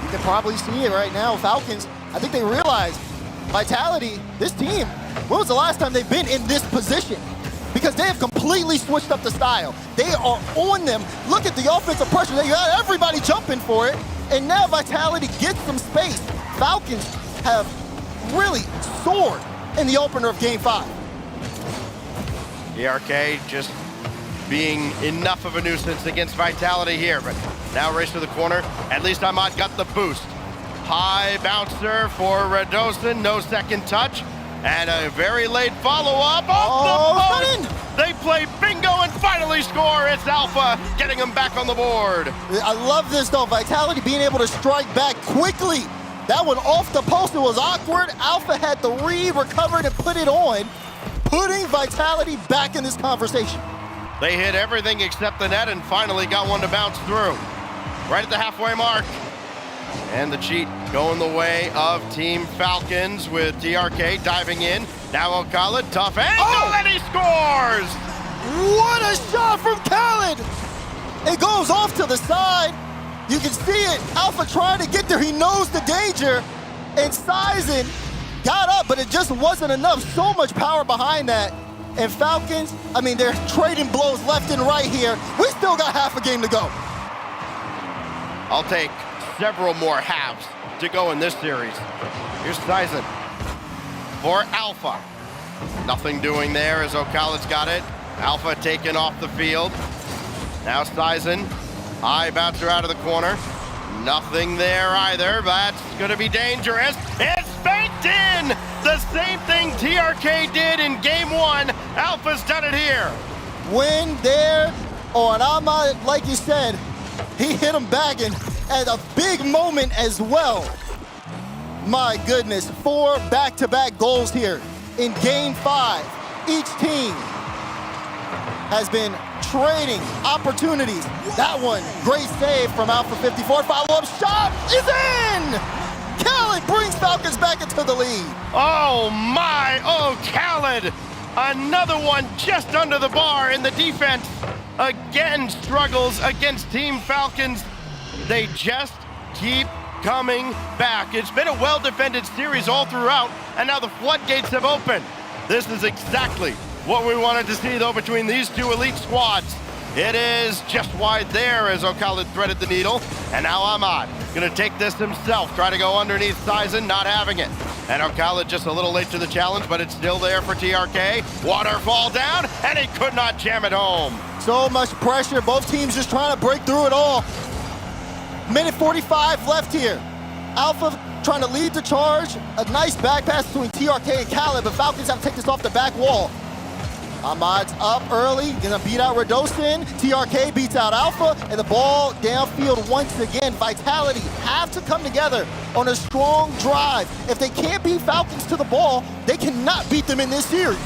You can probably see it right now. Falcons, I think they realize Vitality, this team, when was the last time they've been in this position? Because they have completely switched up the style. They are on them. Look at the offensive pressure. They got everybody jumping for it. And now Vitality gets some space. Falcons have really soared in the opener of Game 5. TRK just being enough of a nuisance against Vitality here, but now race to the corner. At least Ahmad got the boost. High bouncer for Redostin, no second touch, and a very late follow-up off the post. They play bingo and finally score. It's Alpha getting them back on the board. I love this, though. Vitality being able to strike back quickly. That one off the post, it was awkward. Alpha had the read, recovered, and put it on, putting Vitality back in this conversation. They hit everything except the net and finally got one to bounce through. Right at the halfway mark. And the cheat going the way of Team Falcons with TRK diving in. Now O'Khaled, tough angle, and he scores! What a shot from Khaled! It goes off to the side. You can see it. Alpha trying to get there. He knows the danger. And Sizen got up, but it just wasn't enough. So much power behind that. And Falcons, I mean, they're trading blows left and right here. We still got half a game to go. I'll take several more halves to go in this series. Here's Sizen for Alpha. Nothing doing there as O'Khaled's got it. Alpha taken off the field. Now Sizen, high bouncer out of the corner. Nothing there either. That's gonna be dangerous. It's banked in! The same thing TRK did in game 1. Alpha's done it here. Win there on Ahmad, like you said, he hit him back and a big moment as well. My goodness, 4 back-to-back goals here in game 5. Each team has been trading opportunities. That one, great save from Alpha 54. Follow-up shot is in! Khaled brings Falcons back into the lead. Oh my, Khaled! Another one just under the bar in the defense. Again struggles against Team Falcons. They just keep coming back. It's been a well-defended series all throughout, and now the floodgates have opened. This is exactly what we wanted to see, though, between these two elite squads. It is just wide there as O'Khaled threaded the needle, and now Ahmad gonna take this himself, try to go underneath Sizen, not having it. And Ocala just a little late to the challenge, but it's still there for TRK. Waterfall down, and he could not jam it home. So much pressure. Both teams just trying to break through it all. Minute 45 left here. Alpha trying to lead the charge. A nice back pass between TRK and Khaled, but Falcons have to take this off the back wall. Ahmad's up early, gonna beat out Radosin. TRK beats out Alpha, and the ball downfield once again. Vitality have to come together on a strong drive. If they can't beat Falcons to the ball, they cannot beat them in this series.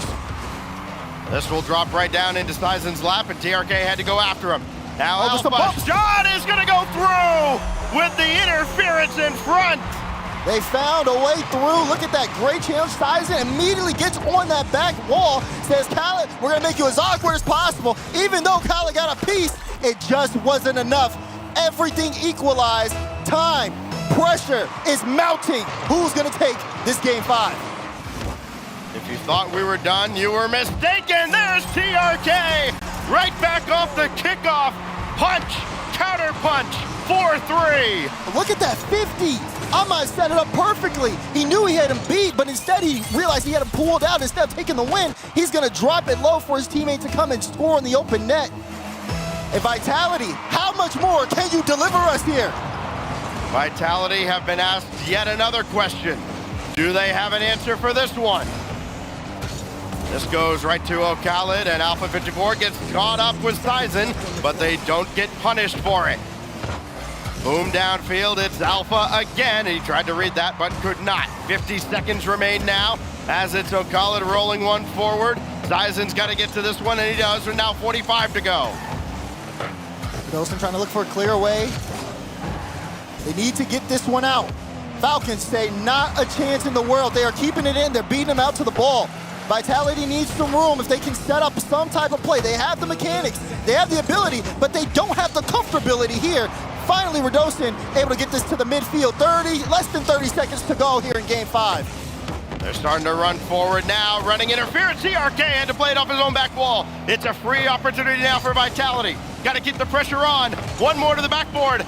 This will drop right down into Sizen's lap, and TRK had to go after him. Now just a Alpha, bump. John is gonna go through with the interference in front. They found a way through. Look at that great challenge. Sizen immediately gets on that back wall, says, Khaled, we're gonna make you as awkward as possible. Even though Khaled got a piece, it just wasn't enough. Everything equalized. Time, pressure is mounting. Who's gonna take this game 5? If you thought we were done, you were mistaken. There's TRK. Right back off the kickoff. Punch, counter punch, 4-3. Look at that 50. Ahmad set it up perfectly. He knew he had him beat, but instead he realized he had him pulled out. Instead of taking the win, he's gonna drop it low for his teammate to come and score in the open net. And Vitality, how much more can you deliver us here? Vitality have been asked yet another question. Do they have an answer for this one? This goes right to Ocala, and Alpha 54 gets caught up with Sizen, but they don't get punished for it. Boom downfield, it's Alpha again. He tried to read that, but could not. 50 seconds remain now, as it's Ocala rolling one forward. Sizen's got to get to this one, and he does, with now 45 to go. Wilson trying to look for a clear way. They need to get this one out. Falcons say not a chance in the world. They are keeping it in, they're beating them out to the ball. Vitality needs some room if they can set up some type of play. They have the mechanics, they have the ability, but they don't have the comfortability here. Finally, Radosin able to get this to the midfield. Less than 30 seconds to go here in game 5. They're starting to run forward now, running interference. TRK had to play it off his own back wall. It's a free opportunity now for Vitality. Got to keep the pressure on. One more to the backboard.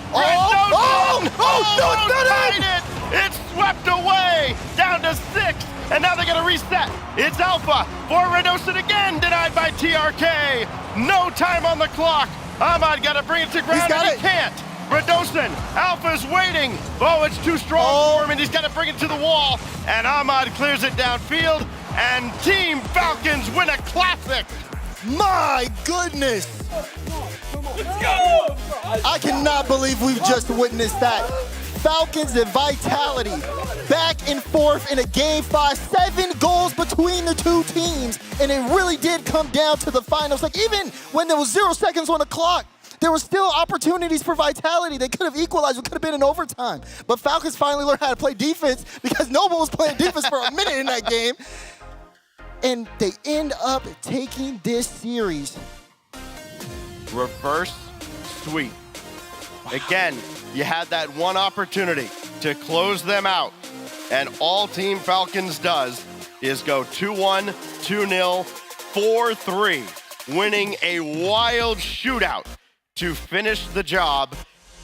It's swept away, down to 6, and now they got to reset. It's Alpha for Radosin again, denied by TRK. No time on the clock. Ahmad got to bring it to ground, and he can't. Radosin, Alpha's waiting. Oh, it's too strong for him, and he's got to bring it to the wall. And Ahmad clears it downfield, and Team Falcons win a classic. My goodness. Let's go! I cannot believe we've just witnessed that. Falcons and Vitality back and forth in a game 5, 7 goals between the two teams, and it really did come down to the finals. Like, even when there was 0 seconds on the clock, there were still opportunities for Vitality. They could have equalized. It could have been in overtime. But Falcons finally learned how to play defense because Noble was playing defense for a minute in that game. And they end up taking this series. Reverse sweep. Again, you had that one opportunity to close them out. And all Team Falcons does is go 2-1, 2-0, 4-3, winning a wild shootout to finish the job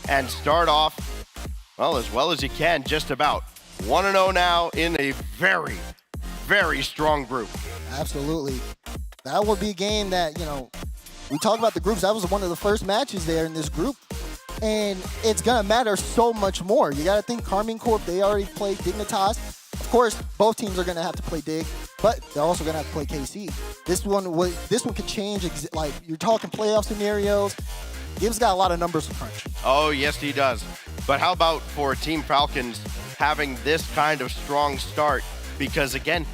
and start off, well as you can, just about. 1-0 now in a very, very strong group. Absolutely. That would be a game that, we talk about the groups. That was one of the first matches there in this group. And it's going to matter so much more. You got to think Carmine Corp, they already played Dignitas. Of course, both teams are going to have to play Dig, but they're also going to have to play KC. This one could change. Like, you're talking playoff scenarios. Gibbs got a lot of numbers to crunch. Oh, yes, he does. But how about for Team Falcons having this kind of strong start? Because, again,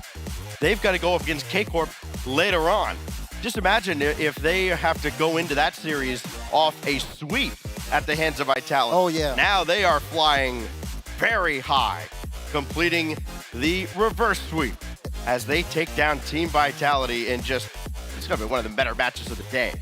they've got to go up against K-Corp later on. Just imagine if they have to go into that series off a sweep at the hands of Vitality. Oh, yeah. Now they are flying very high, completing the reverse sweep as they take down Team Vitality and it's going to be one of the better matches of the day.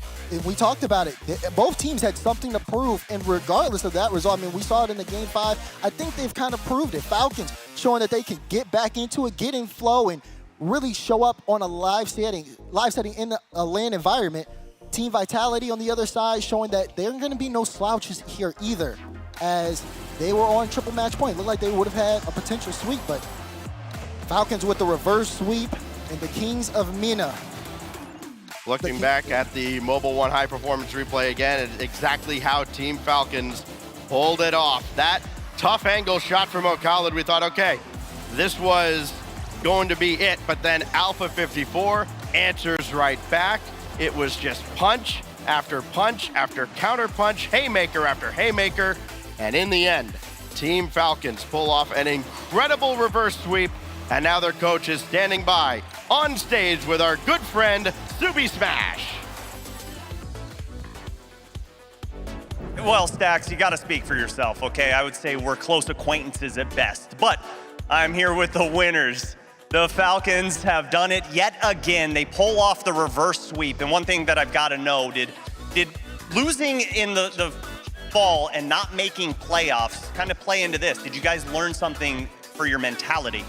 We talked about it. Both teams had something to prove, and regardless of that result, we saw it in the game 5. I think they've kind of proved it. Falcons showing that they can get back into it, get in flow, and really show up on a live setting in a LAN environment. Team Vitality on the other side showing that there aren't going to be no slouches here either, as they were on triple match point. Looked like they would have had a potential sweep, but Falcons with the reverse sweep and the Kings of Mina. Looking back at the Mobile One high performance replay again, it's exactly how Team Falcons pulled it off. That tough angle shot from O'Khalid, we thought, okay, this was going to be it, but then Alpha 54 answers right back. It was just punch after counter punch, haymaker after haymaker, and in the end, Team Falcons pull off an incredible reverse sweep, and now their coach is standing by on stage with our good friend, Subi Smash. Well, Stacks, you got to speak for yourself, okay? I would say we're close acquaintances at best, but I'm here with the winners. The Falcons have done it yet again. They pull off the reverse sweep, and one thing that I've got to know, did losing in the fall and not making playoffs kind of play into this? Did you guys learn something for your mentality?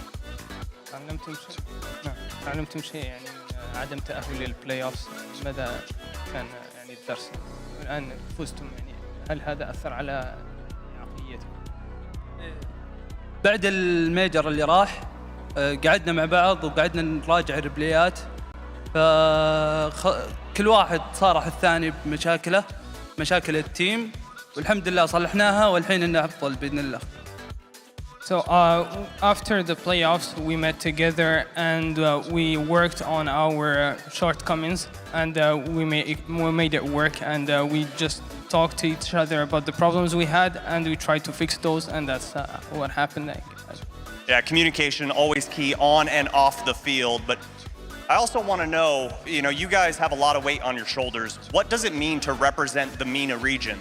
تعلمتم شيء يعني من عدم تأهل للبلاي اوفز ماذا كان يعني الدرس الآن فزتم يعني هل هذا أثر على عقليتكم؟ بعد الميجر اللي راح قعدنا مع بعض وقعدنا نراجع الريبليات فكل واحد صارح الثاني بمشاكله مشاكل التيم والحمد لله صلحناها والحين إنه أفضل بإذن الله. So after the playoffs, we met together and we worked on our shortcomings and we made it work and we just talked to each other about the problems we had and we tried to fix those and that's what happened. Yeah, communication always key on and off the field, but I also want to know, you guys have a lot of weight on your shoulders. What does it mean to represent the MENA region?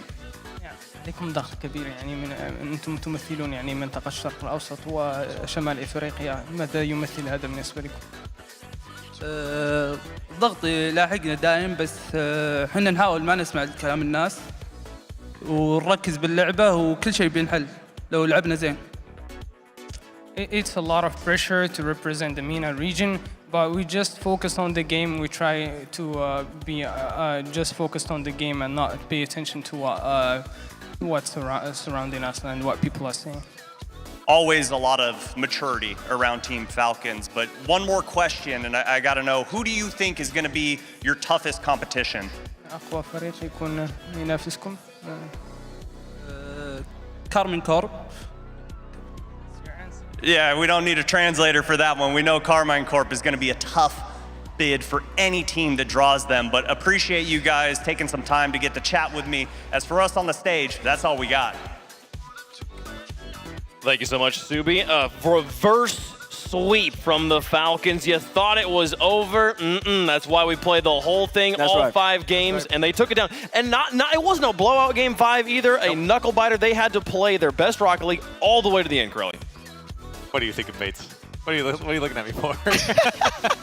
عليكم ضغط كبير يعني من انتم تمثلون يعني منطقة الشرق الأوسط وشمال إفريقيا، ماذا يمثل هذا بالنسبة لكم؟ ضغط لاحقنا دائم بس احنا نحاول ما نسمع كلام الناس ونركز باللعبة وكل شيء بينحل لو لعبنا زين. It's a lot of pressure to represent the MENA region, but we just focus on the game. We try to be just focused on the game and not pay attention to what's surrounding us and what people are saying. Always a lot of maturity around Team Falcons, but one more question, and I got to know, who do you think is going to be your toughest competition? أقوى فريق يكون ينافسكم. كارمين كورب. Yeah, we don't need a translator for that one. We know Carmine Corp is going to be a tough bid for any team that draws them, but appreciate you guys taking some time to get to chat with me. As for us on the stage, that's all we got. Thank you so much, Subi. Reverse sweep from the Falcons. You thought it was over. That's why we played the whole thing, all 5 games, and they took it down. And it wasn't a blowout game 5 either, a knuckle biter. They had to play their best Rocket League all the way to the end, Curly. What are you thinking, Bates? What are you looking at me for?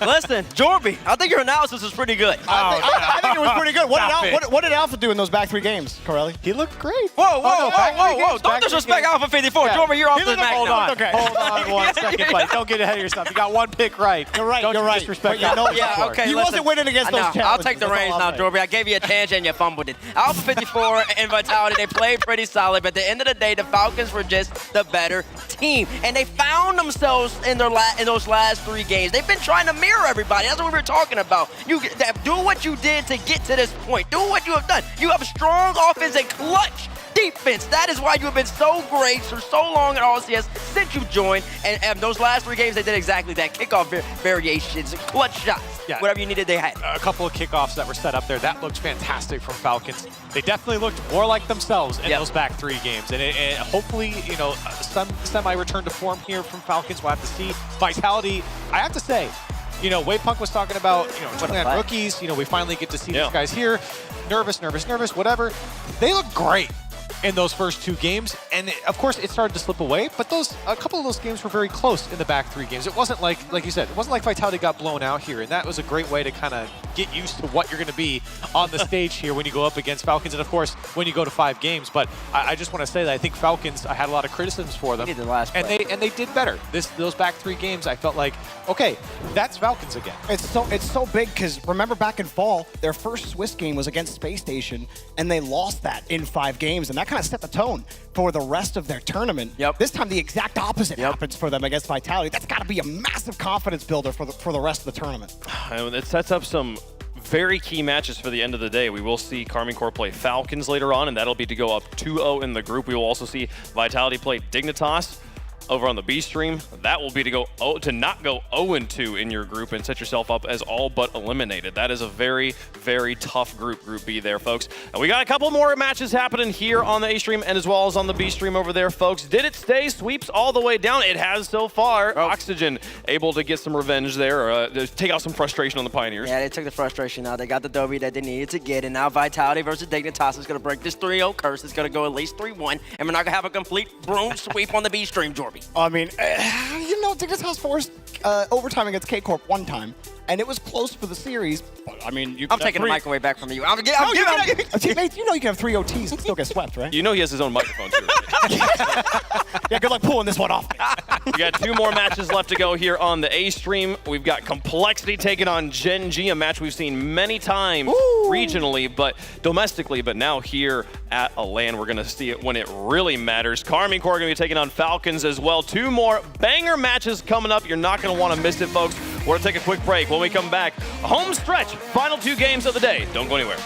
Listen, Jorby, I think your analysis was pretty good. I think it was pretty good. What did Alpha do in those back 3 games, Corelli? He looked great. Whoa. Don't disrespect Alpha 54. Yeah. Jorby, you're off the match now. Hold on 1 second, buddy. Don't get ahead of yourself. You got 1 pick right. You're right. Don't disrespect Yeah, okay. He wasn't winning against those challenges. I'll take the reins now, Jorby. I gave you a tangent and you fumbled it. Alpha 54 and Vitality, they played pretty solid, but at the end of the day, the Falcons were just the better team. And they found themselves in those last 3 games. They've been trying to mirror everybody. That's what we were talking about. You do what you did to get to this point. Do what you have done. You have a strong offense and clutch defense. That is why you have been so great for so long at RLCS since you joined. And those last 3 games, they did exactly that. Kickoff variations, clutch shots. Yeah. Whatever you needed, they had. A couple of kickoffs that were set up there. That looked fantastic from Falcons. They definitely looked more like themselves in those back 3 games. And hopefully, some semi-return to form here from Falcons. We'll have to see. Vitality, I have to say, Wade Punk was talking about, on rookies. We finally get to see these guys here. Nervous, whatever. They look great in those first 2 games, and of course it started to slip away, but a couple of those games were very close in the back 3 games. It wasn't like you said, it wasn't like Vitality got blown out here, and that was a great way to kind of get used to what you're going to be on the stage here when you go up against Falcons, and of course when you go to 5 games. But I just want to say that I think Falcons, I had a lot of criticisms for them, and they did better. Those back 3 games, I felt like, okay, that's Falcons again. It's so big because remember back in fall, their first Swiss game was against Space Station, and they lost that in 5 games, and that kind of set the tone for the rest of their tournament. This time the exact opposite happens for them against Vitality. That's got to be a massive confidence builder for the rest of the tournament. And it sets up some very key matches for the end of the day. We will see Karmine Corp play Falcons later on, and that'll be to go up 2-0 in the group. We will also see Vitality play Dignitas over on the B stream. That will be to not go 0-2 in your group and set yourself up as all but eliminated. That is a very, very tough group B there, folks. And we got a couple more matches happening here on the A stream and as well as on the B stream over there, folks. Did it stay? Sweeps all the way down. It has so far. Oxygen able to get some revenge there, take out some frustration on the Pioneers. Yeah, they took the frustration out. They got the W that they needed to get, and now Vitality versus Dignitas is going to break this 3-0 curse. It's going to go at least 3-1, and we're not going to have a complete broom sweep on the B stream, Jorby. I mean, you know, Dignitas forced overtime against K-Corp one time, and it was close for the series. But, I mean, you I'm taking the microwave back from you. Teammates, you know you can have 3 OTs and still get swept, right? You know he has his own microphone, too. Yeah, good luck pulling this one off. We got 2 more matches left to go here on the A stream. We've got Complexity taking on Gen G, a match we've seen many times regionally, but domestically, but now here at a LAN, we're going to see it when it really matters. Karmine Corp going to be taking on Falcons as well. 2 more banger matches coming up. You're not going to want to miss it, folks. We're going to take a quick break. When we come back, home stretch, final 2 games of the day. Don't go anywhere.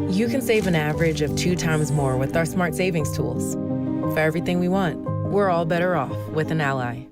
You can save an average of 2 times more with our smart savings tools. For everything we want, we're all better off with an ally.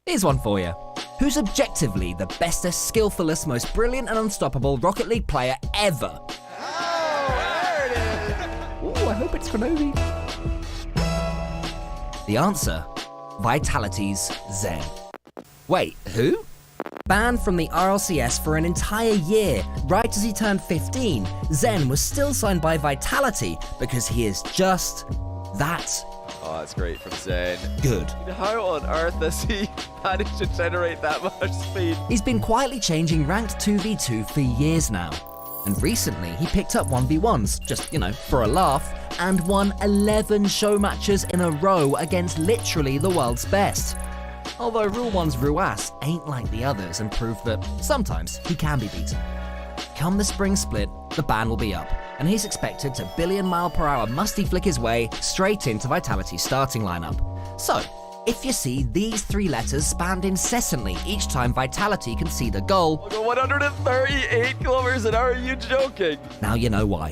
Here's one for you. Who's objectively the bestest, skillfulest, most brilliant and unstoppable Rocket League player ever? Ooh, I hope it's Konobi. The answer, Vitality's Zen. Wait, who? Banned from the RLCS for an entire year, right as he turned 15, Zen was still signed by Vitality because he is just that. Oh, that's great from Zen. Good. How on earth has he managed to generate that much speed? He's been quietly changing ranked 2v2 for years now. And recently, he picked up 1v1s, just, you know, for a laugh, and won 11 show matches in a row against literally the world's best. Although Rule 1's Ruas ain't like the others and prove that sometimes he can be beaten. Come the spring split, the ban will be up, and he's expected to billion-mile-per-hour musty flick his way straight into Vitality's starting lineup. So, if you see these 3 letters spammed incessantly each time Vitality concede a goal, 138 kilometers an hour, are you joking? now you know why.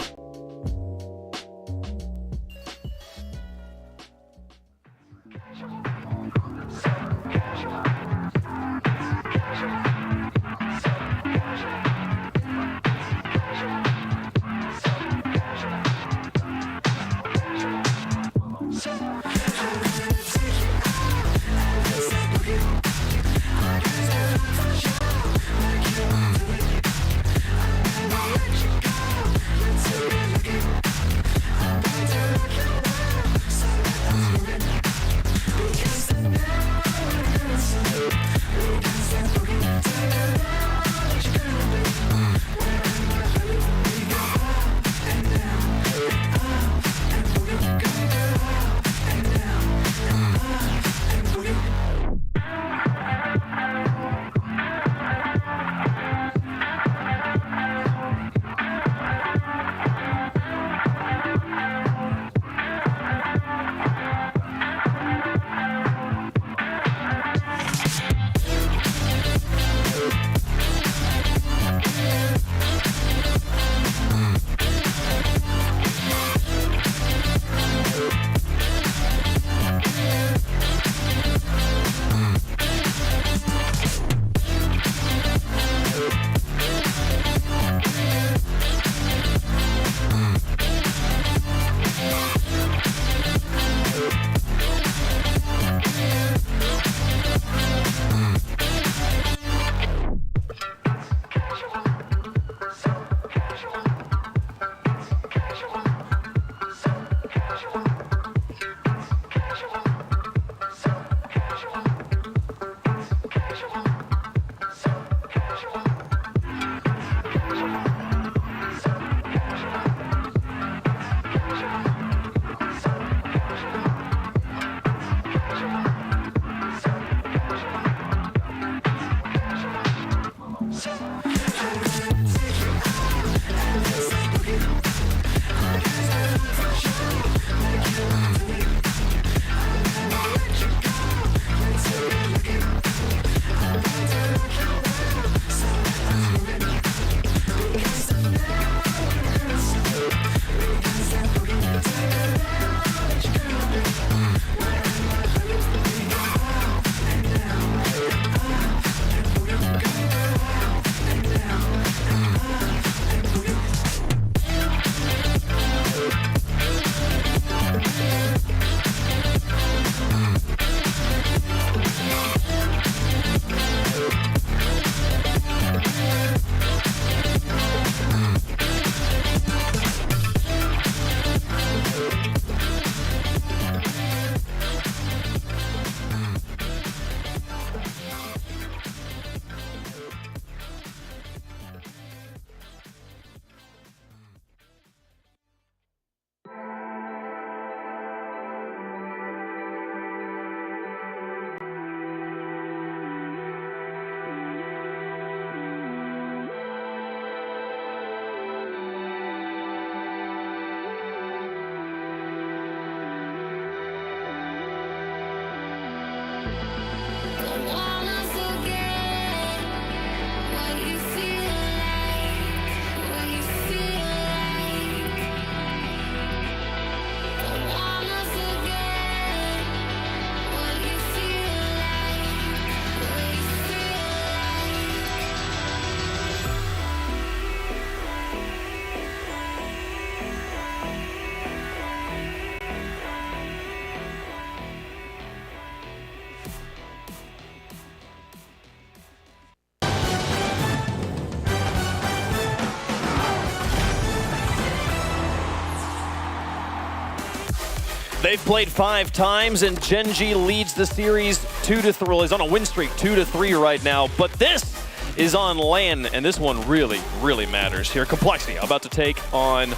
They've played 5 times, and Gen.G leads the series 2-3. Well, he's on a win streak, 2-3 right now. But this is on LAN, and this one really, really matters here. Complexity about to take on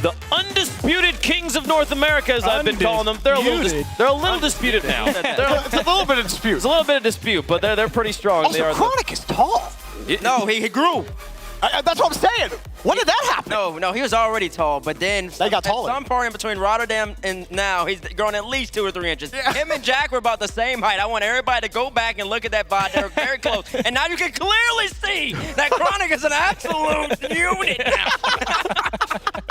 the undisputed kings of North America, as I've been calling them. They're a little disputed now. It's a little bit of dispute. It's a little bit of dispute, but they're pretty strong. Also, Chronic is tall. No, he grew. That's what I'm saying. When did that happen? No, he was already tall, but then they got taller. At some point in between Rotterdam and now, he's grown at least 2 or 3 inches. Yeah. Him and Jack were about the same height. I want everybody to go back and look at that body. They're very close. And now you can clearly see that Chronic is an absolute unit now.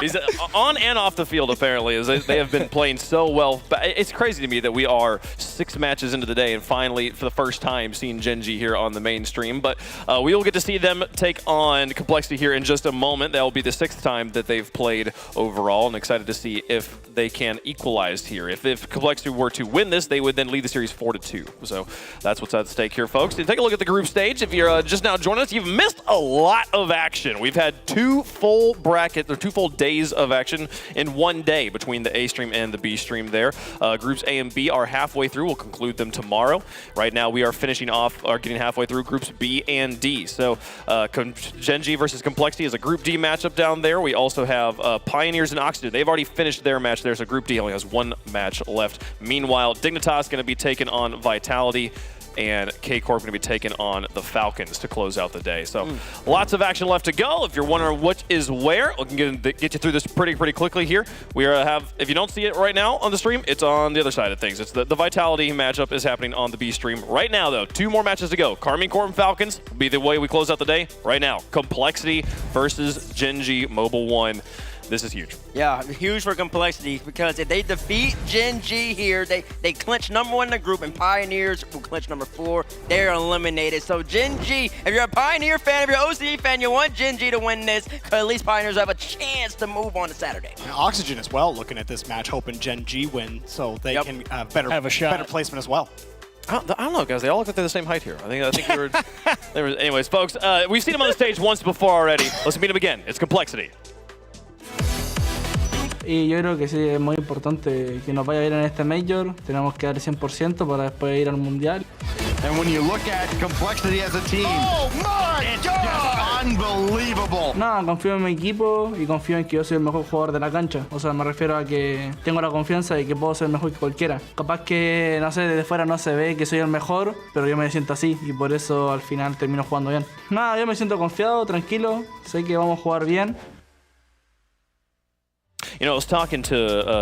He's on and off the field, apparently, as they have been playing so well. But it's crazy to me that we are 6 matches into the day and finally, for the first time, seeing Gen.G here on the mainstream. But we will get to see them take on Complexity here in just a moment. That will be the 6th time that they've played overall, and excited to see if they can equalize here. If Complexity were to win this, they would then lead the series 4-2. So that's what's at stake here, folks. And take a look at the group stage. If you're just now joining us, you've missed a lot of action. We've had 2 full brackets, or 2 full days of action in one day between the A stream and the B stream there. Groups A and B are halfway through. We'll conclude them tomorrow. Right now, we are finishing off, or getting halfway through groups B and D. So Gen.G versus Complexity is a Group D matchup down there. We also have Pioneers and Oxygen. They've already finished their match there, so Group D only has 1 match left. Meanwhile, Dignitas going to be taking on Vitality, and K-Corp going to be taking on the Falcons to close out the day. So lots of action left to go. If you're wondering what is where, we can get you through this pretty quickly here. We have, if you don't see it right now on the stream, it's on the other side of things. It's the Vitality matchup is happening on the B stream right now, though. 2 more matches to go. Karmine Corp and Falcons will be the way we close out the day right now. Complexity versus Gen.G Mobile 1. This is huge. Yeah, huge for Complexity, because if they defeat Gen.G here, they clinch #1 in the group, and Pioneers will clinch #4. They're eliminated. So Gen.G, if you're a Pioneer fan, if you're an OCE fan, you want Gen.G to win this, because at least Pioneers have a chance to move on to Saturday. And Oxygen as well, looking at this match, hoping Gen.G win, so they can have a shot. Better placement as well. I don't know, guys. They all look like they're the same height here. I think we were. Anyways, folks, we've seen them on the stage once before already. Let's meet them again. It's Complexity. Y yo creo que sí, es muy importante que nos vaya bien en este Major. Tenemos que dar 100% para después ir al Mundial. And when you look at Complexity as a team, it's just unbelievable. No, confío en mi equipo y confío en que yo soy el mejor jugador de la cancha. O sea, me refiero a que tengo la confianza de que puedo ser mejor que cualquiera. Capaz que, no sé, desde fuera no se ve que soy el mejor, pero yo me siento así y por eso al final termino jugando bien. Nada, yo me siento confiado, tranquilo, sé que vamos a jugar bien. You know, I was talking to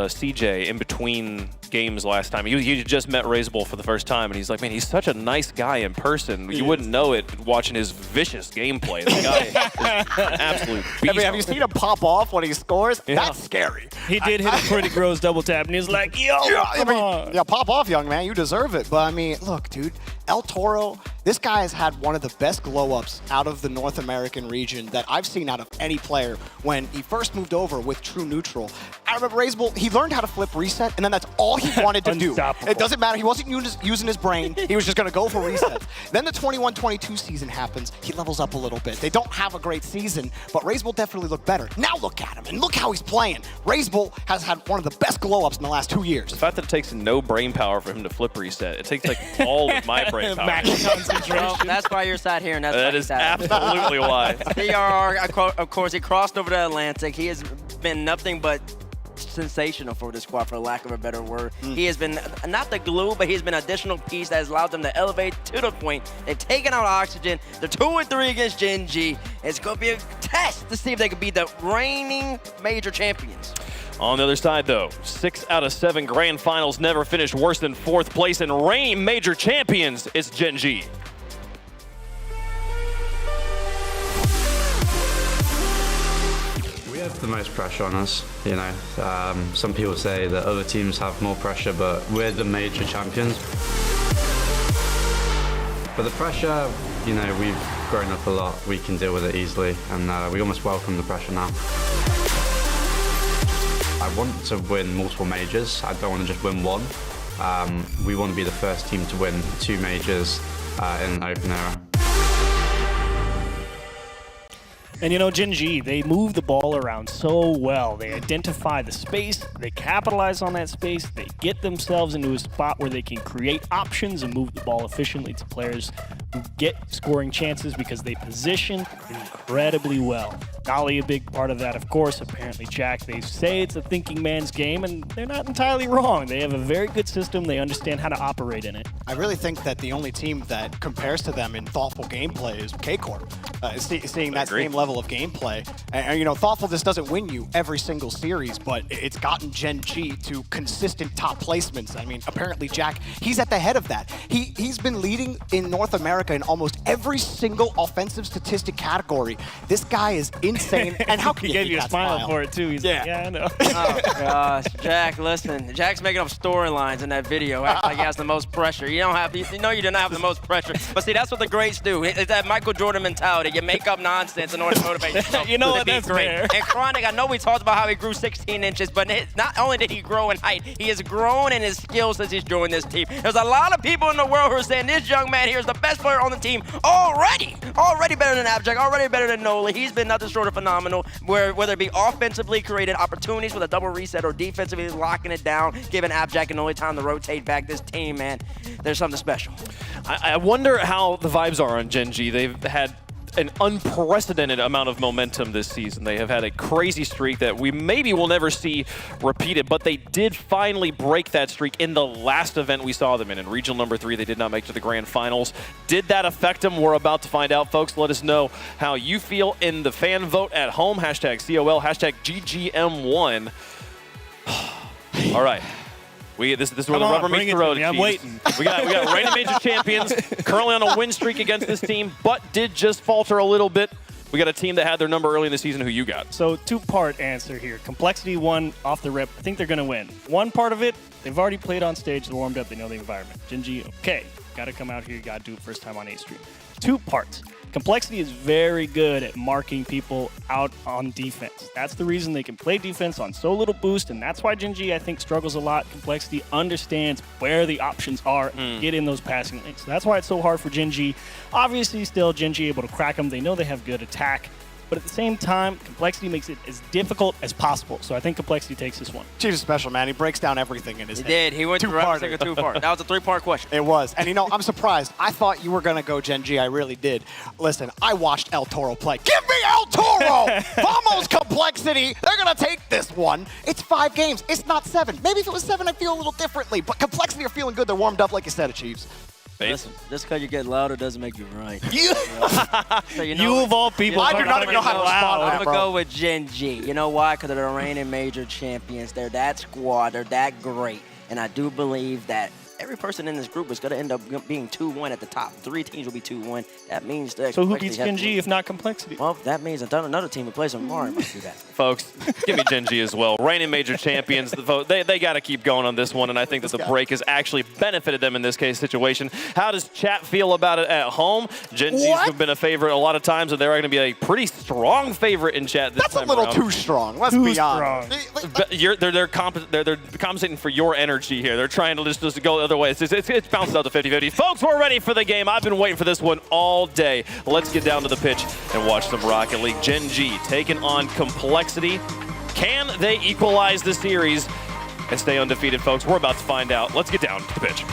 CJ in between games last time. He just met Razable for the first time, and he's like, man, he's such a nice guy in person. You wouldn't know it watching his vicious gameplay. The guy is an absolute beast. Have you seen him pop off when he scores? Yeah. That's scary. He did hit a pretty gross double tap, and he's like, yo, come on. Yeah, pop off, young man. You deserve it. But, I mean, look, dude, El Toro, this guy has had one of the best glow-ups out of the North American region that I've seen out of any player when he first moved over with True Neutral. I remember Razable, he learned how to flip reset, and then that's all he wanted to do. It doesn't matter. He wasn't using his brain. He was just going to go for resets. Then the 21-22 season happens. He levels up a little bit. They don't have a great season, but Razable definitely looked better. Now look at him, and look how he's playing. Razable has had one of the best glow-ups in the last 2 years. The fact that it takes no brain power for him to flip reset, it takes like all of my brain power. Well, that's why you're sat here, and that's why That he's is sat absolutely why. CRR, of course, he crossed over the Atlantic. He has been nothing but sensational for this squad, for lack of a better word. He has been not the glue, but he's been an additional piece that has allowed them to elevate to the point. They've taken out Oxygen. They're 2-3 against Gen.G. It's going to be a test to see if they can be the reigning major champions. On the other side, though, 6 out of 7 grand finals never finished worse than 4th place and reigning major champions. It's Gen.G. We have the most pressure on us, you know. Some people say that other teams have more pressure, but we're the major champions. But the pressure, you know, we've grown up a lot. We can deal with it easily, and we almost welcome the pressure now. I want to win multiple majors. I don't want to just win one. We want to be the first team to win 2 majors in an open era. And you know, Gen G, they move the ball around so well. They identify the space, they capitalize on that space, they get themselves into a spot where they can create options and move the ball efficiently to players who get scoring chances because they position incredibly well. Dolly, a big part of that, of course. Apparently, Jack, they say it's a thinking man's game, and they're not entirely wrong. They have a very good system. They understand how to operate in it. I really think that the only team that compares to them in thoughtful gameplay is K-Corp. Seeing that same level of gameplay. And, you know, thoughtfulness doesn't win you every single series, but it's gotten Gen G to consistent top placements. I mean, apparently Jack, he's at the head of that. He's been leading in North America in almost every single offensive statistic category. This guy is insane. And how can he gave you a smile for it too? He's like, yeah, I know. Oh gosh, Jack, listen. Jack's making up storylines in that video. Acting like he has the most pressure. You don't have. You know you do not have the most pressure. But see, that's what the greats do. It's that Michael Jordan mentality. You make up nonsense in order to motivate yourself. You know to what? be That's great. fair. And Chronic, I know we talked about how he grew 16 inches, but not only did he grow in height, he has grown in his skills since he's joined this team. There's a lot of people in the world who are saying this young man here is the best player on the team already. Already better than Abjack. Already better than Noli. He's been nothing short of phenomenal. Whether it be offensively creating opportunities with a double reset or defensively locking it down, giving Abjack and Noli time to rotate back. This team, man, there's something special. I wonder how the vibes are on Gen G. They've had an unprecedented amount of momentum this season. They have had a crazy streak that we maybe will never see repeated, but they did finally break that streak in the last event we saw them in regional number 3. They did not make it to the grand finals. Did that affect them? We're about to find out, folks. Let us know how you feel in the fan vote at home. Hashtag COL, hashtag GGM1. All right. This is where the rubber meets the road. I'm waiting. We got reigning major champions, currently on a win streak against this team, but did just falter a little bit. We got a team that had their number early in the season. Who you got? So two-part answer here. Complexity won off the rip. I think they're going to win. One part of it, they've already played on stage, they're warmed up, they know the environment. Gen G, okay, got to come out here, got to do it first time on A-Stream. Two parts. Complexity is very good at marking people out on defense. That's the reason they can play defense on so little boost, and that's why Gen G, I think, struggles a lot. Complexity understands where the options are and get in those passing lanes. So that's why it's so hard for Gen G. Obviously, still, Gen G able to crack them. They know they have good attack. But at the same time, Complexity makes it as difficult as possible. So I think Complexity takes this one. Chief's special, man. He breaks down everything in his head. He did. He went through every single two-part. That was a three-part question. It was. And, you know, I'm surprised. I thought you were going to go Gen G. I really did. Listen, I watched El Toro play. Give me El Toro! Vamos, Complexity! They're going to take this one. It's 5 games. It's not 7. Maybe if it was 7, I'd feel a little differently. But Complexity are feeling good. They're warmed up, like you said, Chiefs. Listen, just because you get louder doesn't make you right. So you of all people. I do not even know how to respond. I'm going to go with Gen G. You know why? Because they're the reigning major champions. They're that squad. They're that great. And I do believe that every person in this group is going to end up being 2-1 at the top. 3 teams will be 2-1. That means that. So who beats Gen G if not Complexity? Well, that means another team who plays on Mario might do that. Folks, give me Gen G as well. Reigning major champions. They got to keep going on this one, and I think that the break has actually benefited them in this case situation. How does chat feel about it at home? Gen G's been a favorite a lot lot of times, and they're going to be a pretty strong favorite in chat this time That's a little around. too strong. Let's be honest. They're compensating for your energy here. They're trying to just go the other way. It's bounced out to 50-50. Folks, we're ready for the game. I've been waiting for this one all day. Let's get down to the pitch and watch some Rocket League. Gen G taking on Complexity. Can they equalize the series and stay undefeated, folks? We're about to find out. Let's get down to the pitch.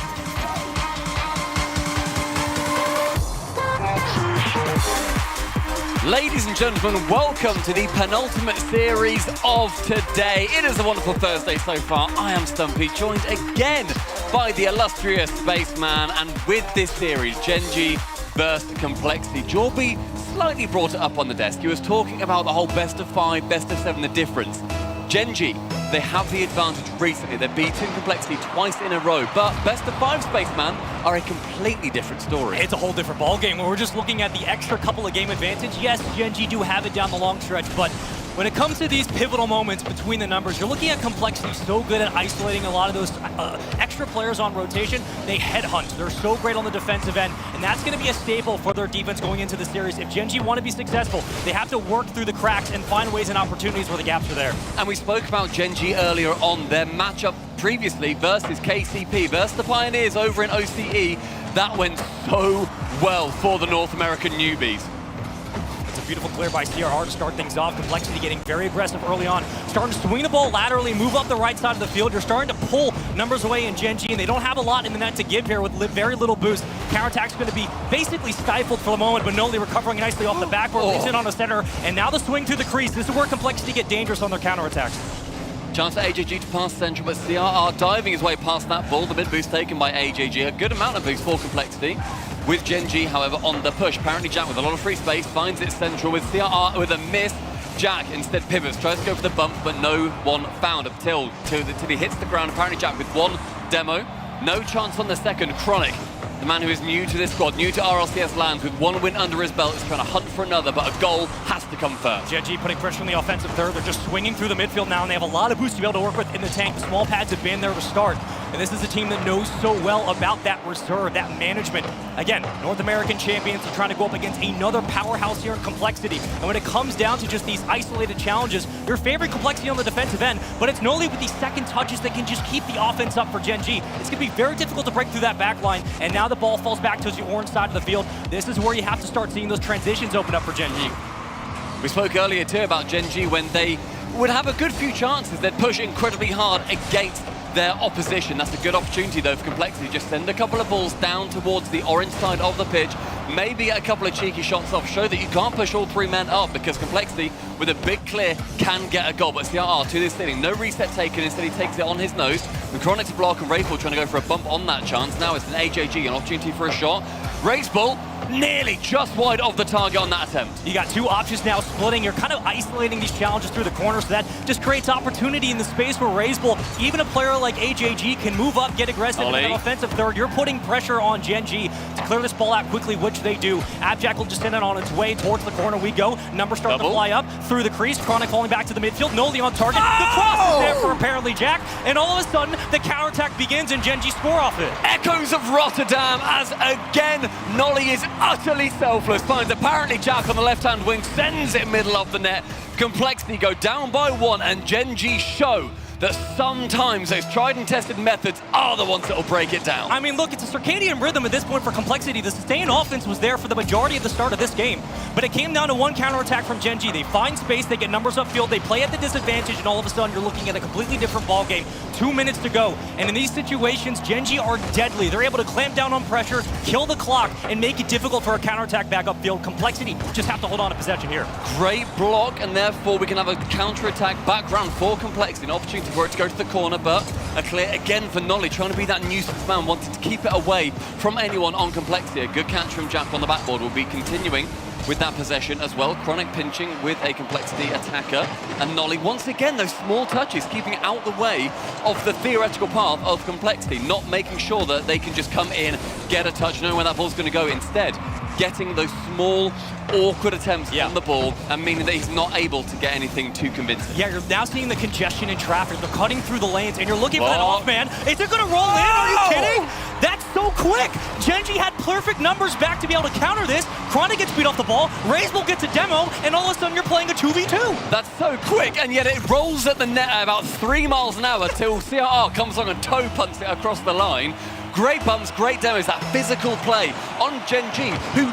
Ladies and gentlemen, welcome to the penultimate series of today. It is a wonderful Thursday so far. I am Stumpy, joined again by the illustrious Spaceman, and with this series, Gen G versus Complexity. Jorby slightly brought it up on the desk. He was talking about the whole best of 5, best of 7, the difference. Gen G, they have the advantage recently. They've beaten Complexity twice in a row, but best of 5 Spaceman are a completely different story. It's a whole different ballgame when we're just looking at the extra couple of game advantage. Yes, Gen G do have it down the long stretch, but when it comes to these pivotal moments between the numbers, you're looking at Complexity so good at isolating a lot of those extra players on rotation. They headhunt. They're so great on the defensive end, and that's going to be a staple for their defense going into the series. If Gen G want to be successful, they have to work through the cracks and find ways and opportunities where the gaps are there. And we spoke about Gen G earlier on, their matchup previously versus KCP, versus the Pioneers over in OCE. That went so well for the North American newbies. It's a beautiful clear by CRR to start things off. Complexity getting very aggressive early on. Starting to swing the ball laterally, move up the right side of the field. You're starting to pull numbers away in Gen G, and they don't have a lot in the net to give here with very little boost. Counterattack's going to be basically stifled for the moment, but Noli recovering nicely off the backboard, leaves in on the center, and now the swing through the crease. This is where Complexity get dangerous on their counterattacks. Chance for AJG to pass central, but CRR diving his way past that ball. The mid boost taken by AJG. A good amount of boost for Complexity. With Gen G, however, on the push. Apparently Jack with a lot of free space finds it central with CRR with a miss. Jack instead pivots, tries to go for the bump, but no one found until he hits the ground. Apparently Jack with one demo. No chance on the second. Chronic, the man who is new to this squad, new to RLCS lands with one win under his belt, is trying to hunt for another, but a goal has to come first. Gen G putting pressure on the offensive third. They're just swinging through the midfield now, and they have a lot of boost to be able to work with in the tank. The small pads have been there to start. And this is a team that knows so well about that reserve, that management. Again, North American champions are trying to go up against another powerhouse here in Complexity. And when it comes down to just these isolated challenges, your favorite Complexity on the defensive end, but it's Noli with these second touches that can just keep the offense up for Gen G. It's going to be very difficult to break through that back line, and now the ball falls back to the orange side of the field. This is where you have to start seeing those transitions open up for Gen G. We spoke earlier too about Gen G when they would have a good few chances. They'd push incredibly hard against their opposition. That's a good opportunity though for Complexity. Just send a couple of balls down towards the orange side of the pitch, maybe get a couple of cheeky shots off, show that you can't push all three men up, because Complexity with a big clear can get a goal. But CRR to this ceiling, no reset taken, instead he takes it on his nose. The Chronic to block and Rayful trying to go for a bump on that chance. Now it's an AJG, an opportunity for a shot. Raceball nearly just wide of the target on that attempt. You got two options now splitting. You're kind of isolating these challenges through the corner, so that just creates opportunity in the space where Raceball, even a player like AJG, can move up, get aggressive in that offensive third. You're putting pressure on Gen G to clear this ball out quickly, which they do. Abjack will just send it on its way towards the corner. We go. Numbers start to fly up through the crease. Chronic falling back to the midfield. Noli on target. The cross is there for apparently Jack. And all of a sudden, the counterattack begins and Gen G score off it. Echoes of Rotterdam as again Noli is utterly selfless. Finds apparently Jack on the left-hand wing, sends it middle of the net. Complexity go down by one, and Gen G show that sometimes those tried and tested methods are the ones that will break it down. I mean, look, it's a circadian rhythm at this point for Complexity. The sustained offense was there for the majority of the start of this game, but it came down to one counterattack from Gen G. They find space, they get numbers upfield, they play at the disadvantage, and all of a sudden you're looking at a completely different ball game. 2 minutes to go, and in these situations, Gen G are deadly. They're able to clamp down on pressure, kill the clock, and make it difficult for a counterattack back upfield. Complexity just have to hold on to possession here. Great block, and therefore we can have a counterattack background for Complexity. An opportunity for it to go to the corner, but a clear again for Noli, trying to be that nuisance man, wanting to keep it away from anyone on Complexity. A good catch from Jack on the backboard. Will be continuing with that possession as well. Chronic pinching with a Complexity attacker, and Noli once again those small touches, keeping it out the way of the theoretical path of Complexity, not making sure that they can just come in, get a touch, knowing where that ball's going to go. Instead, getting those small, awkward attempts on the ball, and meaning that he's not able to get anything too convincing. Yeah, you're now seeing the congestion in traffic. They're cutting through the lanes, and you're looking for that off man. Is it going to roll in? Are you kidding? That's so quick. Gen G had perfect numbers back to be able to counter this. Chronic gets beat off the ball. Raceball gets a demo, and all of a sudden you're playing a 2v2. That's so quick, and yet it rolls at the net at about 3 miles an hour till CRR comes along and toe punts it across the line. Great bumps, great demos, that physical play on Gen G, who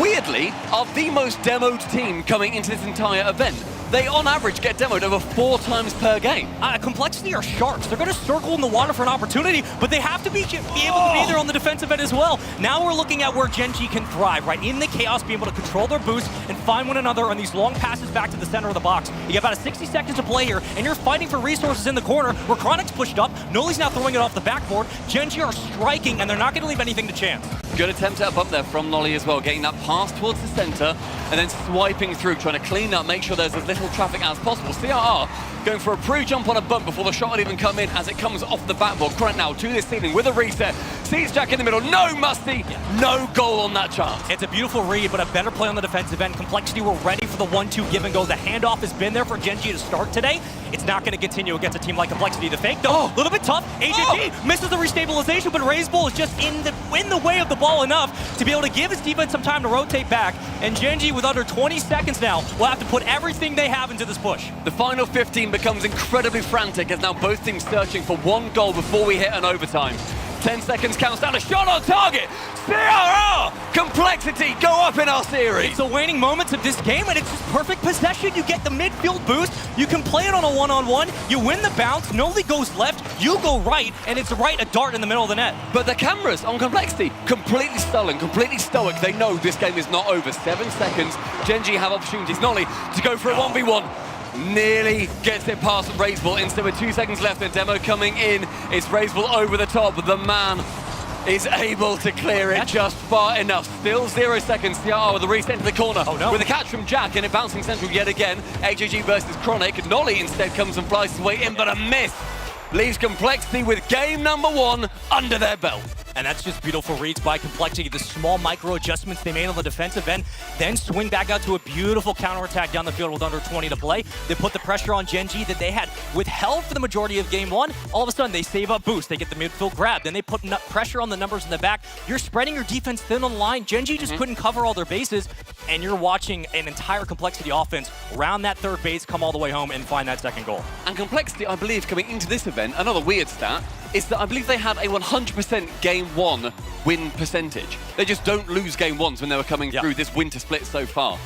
weirdly are the most demoed team coming into this entire event. They, on average, get demoed over 4 times per game. Complexity are sharks. They're going to circle in the water for an opportunity, but they have to be able to be there on the defensive end as well. Now we're looking at where Gen G can thrive, right? In the chaos, be able to control their boost and find one another on these long passes back to the center of the box. You got about 60 seconds to play here, and you're fighting for resources in the corner where Chronic's pushed up. Noli's now throwing it off the backboard. Gen G are striking, and they're not going to leave anything to chance. Good attempt at a bump there from Noli as well, getting that pass towards the center and then swiping through, trying to clean up, make sure there's as little traffic as possible. CRR going for a pre-jump on a bump before the shot will even come in as it comes off the backboard. Chronic now to this ceiling with a reset. Sees Jack in the middle. No Musty, no goal on that chance. It's a beautiful read, but a better play on the defensive end. Complexity were ready for the 1-2 give and go. The handoff has been there for Gen G to start today. It's not going to continue against a team like Complexity. The fake, though, a little bit tough. AJG misses the restabilization, but Raceball is just in the way of the ball enough to be able to give his defense some time to rotate back. And Gen G, with under 20 seconds now, will have to put everything they have into this push. The final 15 becomes incredibly frantic as now both teams searching for one goal before we hit an overtime. 10 seconds counts down, a shot on target. CRR! Complexity go up in our series. It's the waning moments of this game, and it's just perfect possession. You get the midfield boost, you can play it on a one-on-one, you win the bounce, Noli goes left, you go right, and it's right a dart in the middle of the net. But the cameras on Complexity, completely sullen, completely stoic. They know this game is not over. 7 seconds, Gen.G have opportunities, Noli, to go for a 1v1. Nearly gets it past Raiseball. Instead with 2 seconds left, the demo coming in. It's Raiseball over the top. The man is able to clear it just far enough. Still 0 seconds. CRR with the reset into the corner. Oh, no. With a catch from Jack and it bouncing central yet again. AJG versus Chronic. Noli instead comes and flies his way in, but a miss. Leaves Complexity with game number 1 under their belt. And that's just beautiful reads by Complexity. The small micro adjustments they made on the defensive end, then swing back out to a beautiful counterattack down the field with under 20 to play. They put the pressure on Gen.G that they had withheld for the majority of game 1. All of a sudden, they save up boost. They get the midfield grab. Then they put pressure on the numbers in the back. You're spreading your defense thin on the line. Gen.G just couldn't cover all their bases, and you're watching an entire Complexity offense round that third base, come all the way home, and find that second goal. And Complexity, I believe, coming into this event, another weird stat, is that I believe they had a 100% game 1 win percentage. They just don't lose game 1s when they were coming through this winter split so far.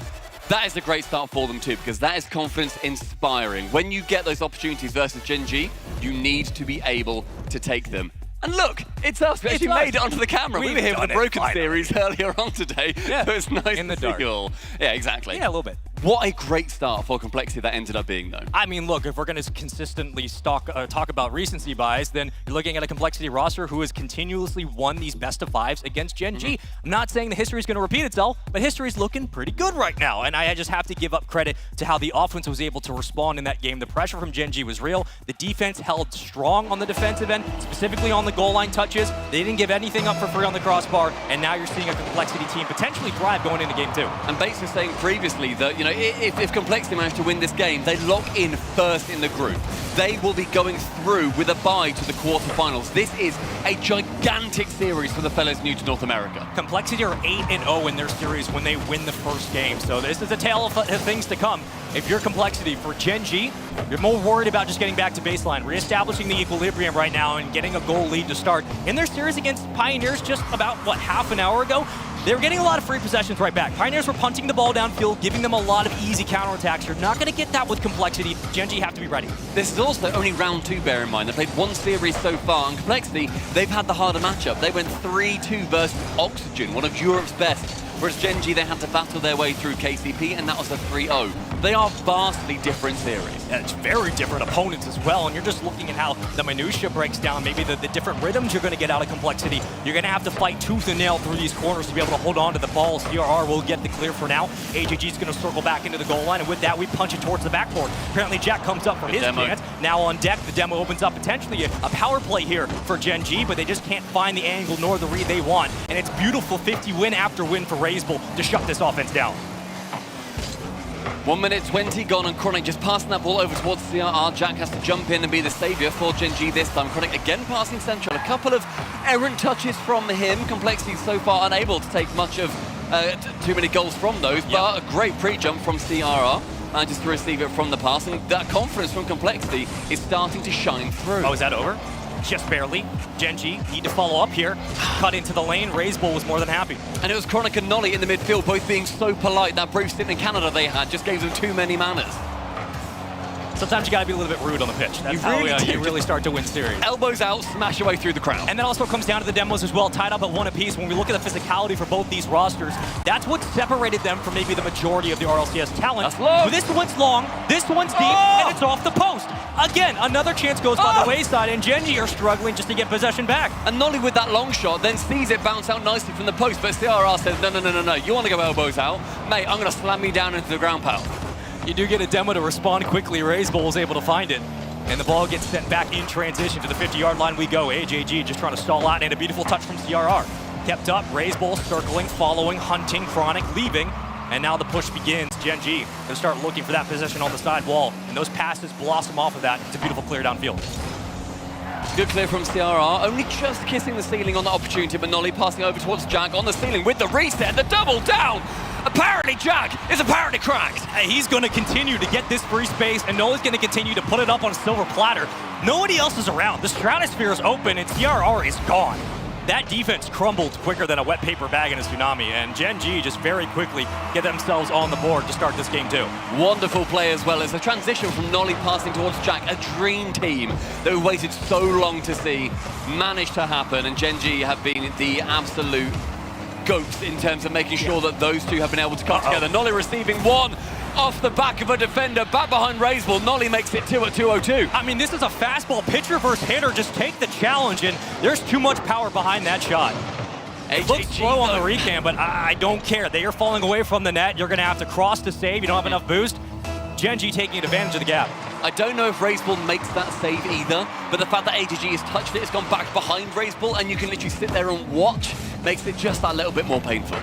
That is a great start for them too, because that is confidence inspiring. When you get those opportunities versus Gen.G, you need to be able to take them. And look, it's us. We actually made it onto the camera. We were here for the Broken series earlier on today. Yeah, so it's nice in the dark. Yeah, exactly. Yeah, a little bit. What a great start for Complexity that ended up being, though. I mean, look, if we're going to consistently talk about recency bias, then you're looking at a Complexity roster who has continuously won these best-of-5s against Gen.G. I'm not saying the history is going to repeat itself, but history's looking pretty good right now, and I just have to give up credit to how the offense was able to respond in that game. The pressure from Gen.G was real. The defense held strong on the defensive end, specifically on the goal line touches. They didn't give anything up for free on the crossbar, and now you're seeing a Complexity team potentially thrive going into game 2. And Bates was saying previously that, you know, if Complexity manage to win this game, they lock in first in the group. They will be going through with a bye to the quarterfinals. This is a gigantic series for the fellas new to North America. Complexity are 8-0 in their series when they win the first game, so this is a tale of things to come. If you're Complexity, for Gen.G, you're more worried about just getting back to baseline, reestablishing the equilibrium right now and getting a goal lead to start. In their series against Pioneers just about, half an hour ago, they were getting a lot of free possessions right back. Pioneers were punting the ball downfield, giving them a lot of easy counterattacks. You're not going to get that with Complexity. Gen.G have to be ready. This is also only round 2, bear in mind. They've played 1 series so far, and Complexity, they've had the harder matchup. They went 3-2 versus Oxygen, one of Europe's best. Whereas Gen.G, they had to battle their way through KCP, and that was a 3-0. They are vastly different series. Yeah, it's very different opponents as well, and you're just looking at how the minutia breaks down, maybe the different rhythms you're going to get out of Complexity. You're going to have to fight tooth and nail through these corners to be able to hold on to the ball. CRR will get the clear for now. AJG is going to circle back into the goal line, and with that, we punch it towards the backboard. Apparently, Jack comes up for his chance. Now on deck, the demo opens up potentially a power play here for Gen.G, but they just can't find the angle nor the read they want. And it's beautiful 50 win after win for Raiseball to shut this offense down. 1 minute 20 gone, and Chronic just passing that ball over towards CRR. Jack has to jump in and be the saviour for Gen.G this time. Chronic again passing central. A couple of errant touches from him. Complexity so far unable to take much of too many goals from those, but a great pre-jump from CRR. Manages to receive it from the pass, and that confidence from Complexity is starting to shine through. Oh, is that over? Just barely. Gen.G need to follow up here. Cut into the lane. Raiseball was more than happy. And it was Chronic and Noli in the midfield, both being so polite. That brief stint in Canada they had just gave them too many manners. Sometimes you gotta be a little bit rude on the pitch. That's how you really start to win series. Elbows out, smash your way through the crowd. And that also comes down to the demos as well, tied up at 1 apiece. When we look at the physicality for both these rosters, that's what separated them from maybe the majority of the RLCS talent. That's low. This one's long, this one's deep, and it's off the post. Again, another chance goes by the wayside, and Gen.G are struggling just to get possession back. And Noli with that long shot then sees it bounce out nicely from the post, but CRR says, no, you want to go elbows out? Mate, I'm going to slam you down into the ground, pal. You do get a demo to respond quickly. Raiseball was able to find it. And the ball gets sent back in transition to the 50-yard line we go. AJG just trying to stall out, and a beautiful touch from CRR. Kept up, Raiseball circling, following, hunting, Chronic, leaving. And now the push begins. Gen.G going to start looking for that position on the side wall. And those passes blossom off of that. It's a beautiful clear downfield. Good clear from CRR, only just kissing the ceiling on the opportunity, but Noli passing over towards Jack on the ceiling with the reset, the double down. Apparently Jack is apparently cracked. He's going to continue to get this free space, and Noli's going to continue to put it up on a silver platter. Nobody else is around. The stratosphere is open and CRR is gone. That defense crumbled quicker than a wet paper bag in a tsunami, and Gen G just very quickly get themselves on the board to start this game too. Wonderful play as well as a transition from Nolly passing towards Jack, a dream team that we waited so long to see managed to happen, and Gen G have been the absolute goats in terms of making sure that those two have been able to come together. Nolly receiving one off the back of a defender, back behind Raiseball. Nolly makes it 2 at 2:02. I mean, this is a fastball pitcher versus hitter. Just take the challenge, and there's too much power behind that shot. It looks slow on the recam, but I don't care. They are falling away from the net. You're going to have to cross to save. You don't have enough boost. Gen G taking advantage of the gap. I don't know if Raiseball makes that save either, but the fact that AGG has touched it, it's gone back behind Raiseball, and you can literally sit there and watch, makes it just that little bit more painful.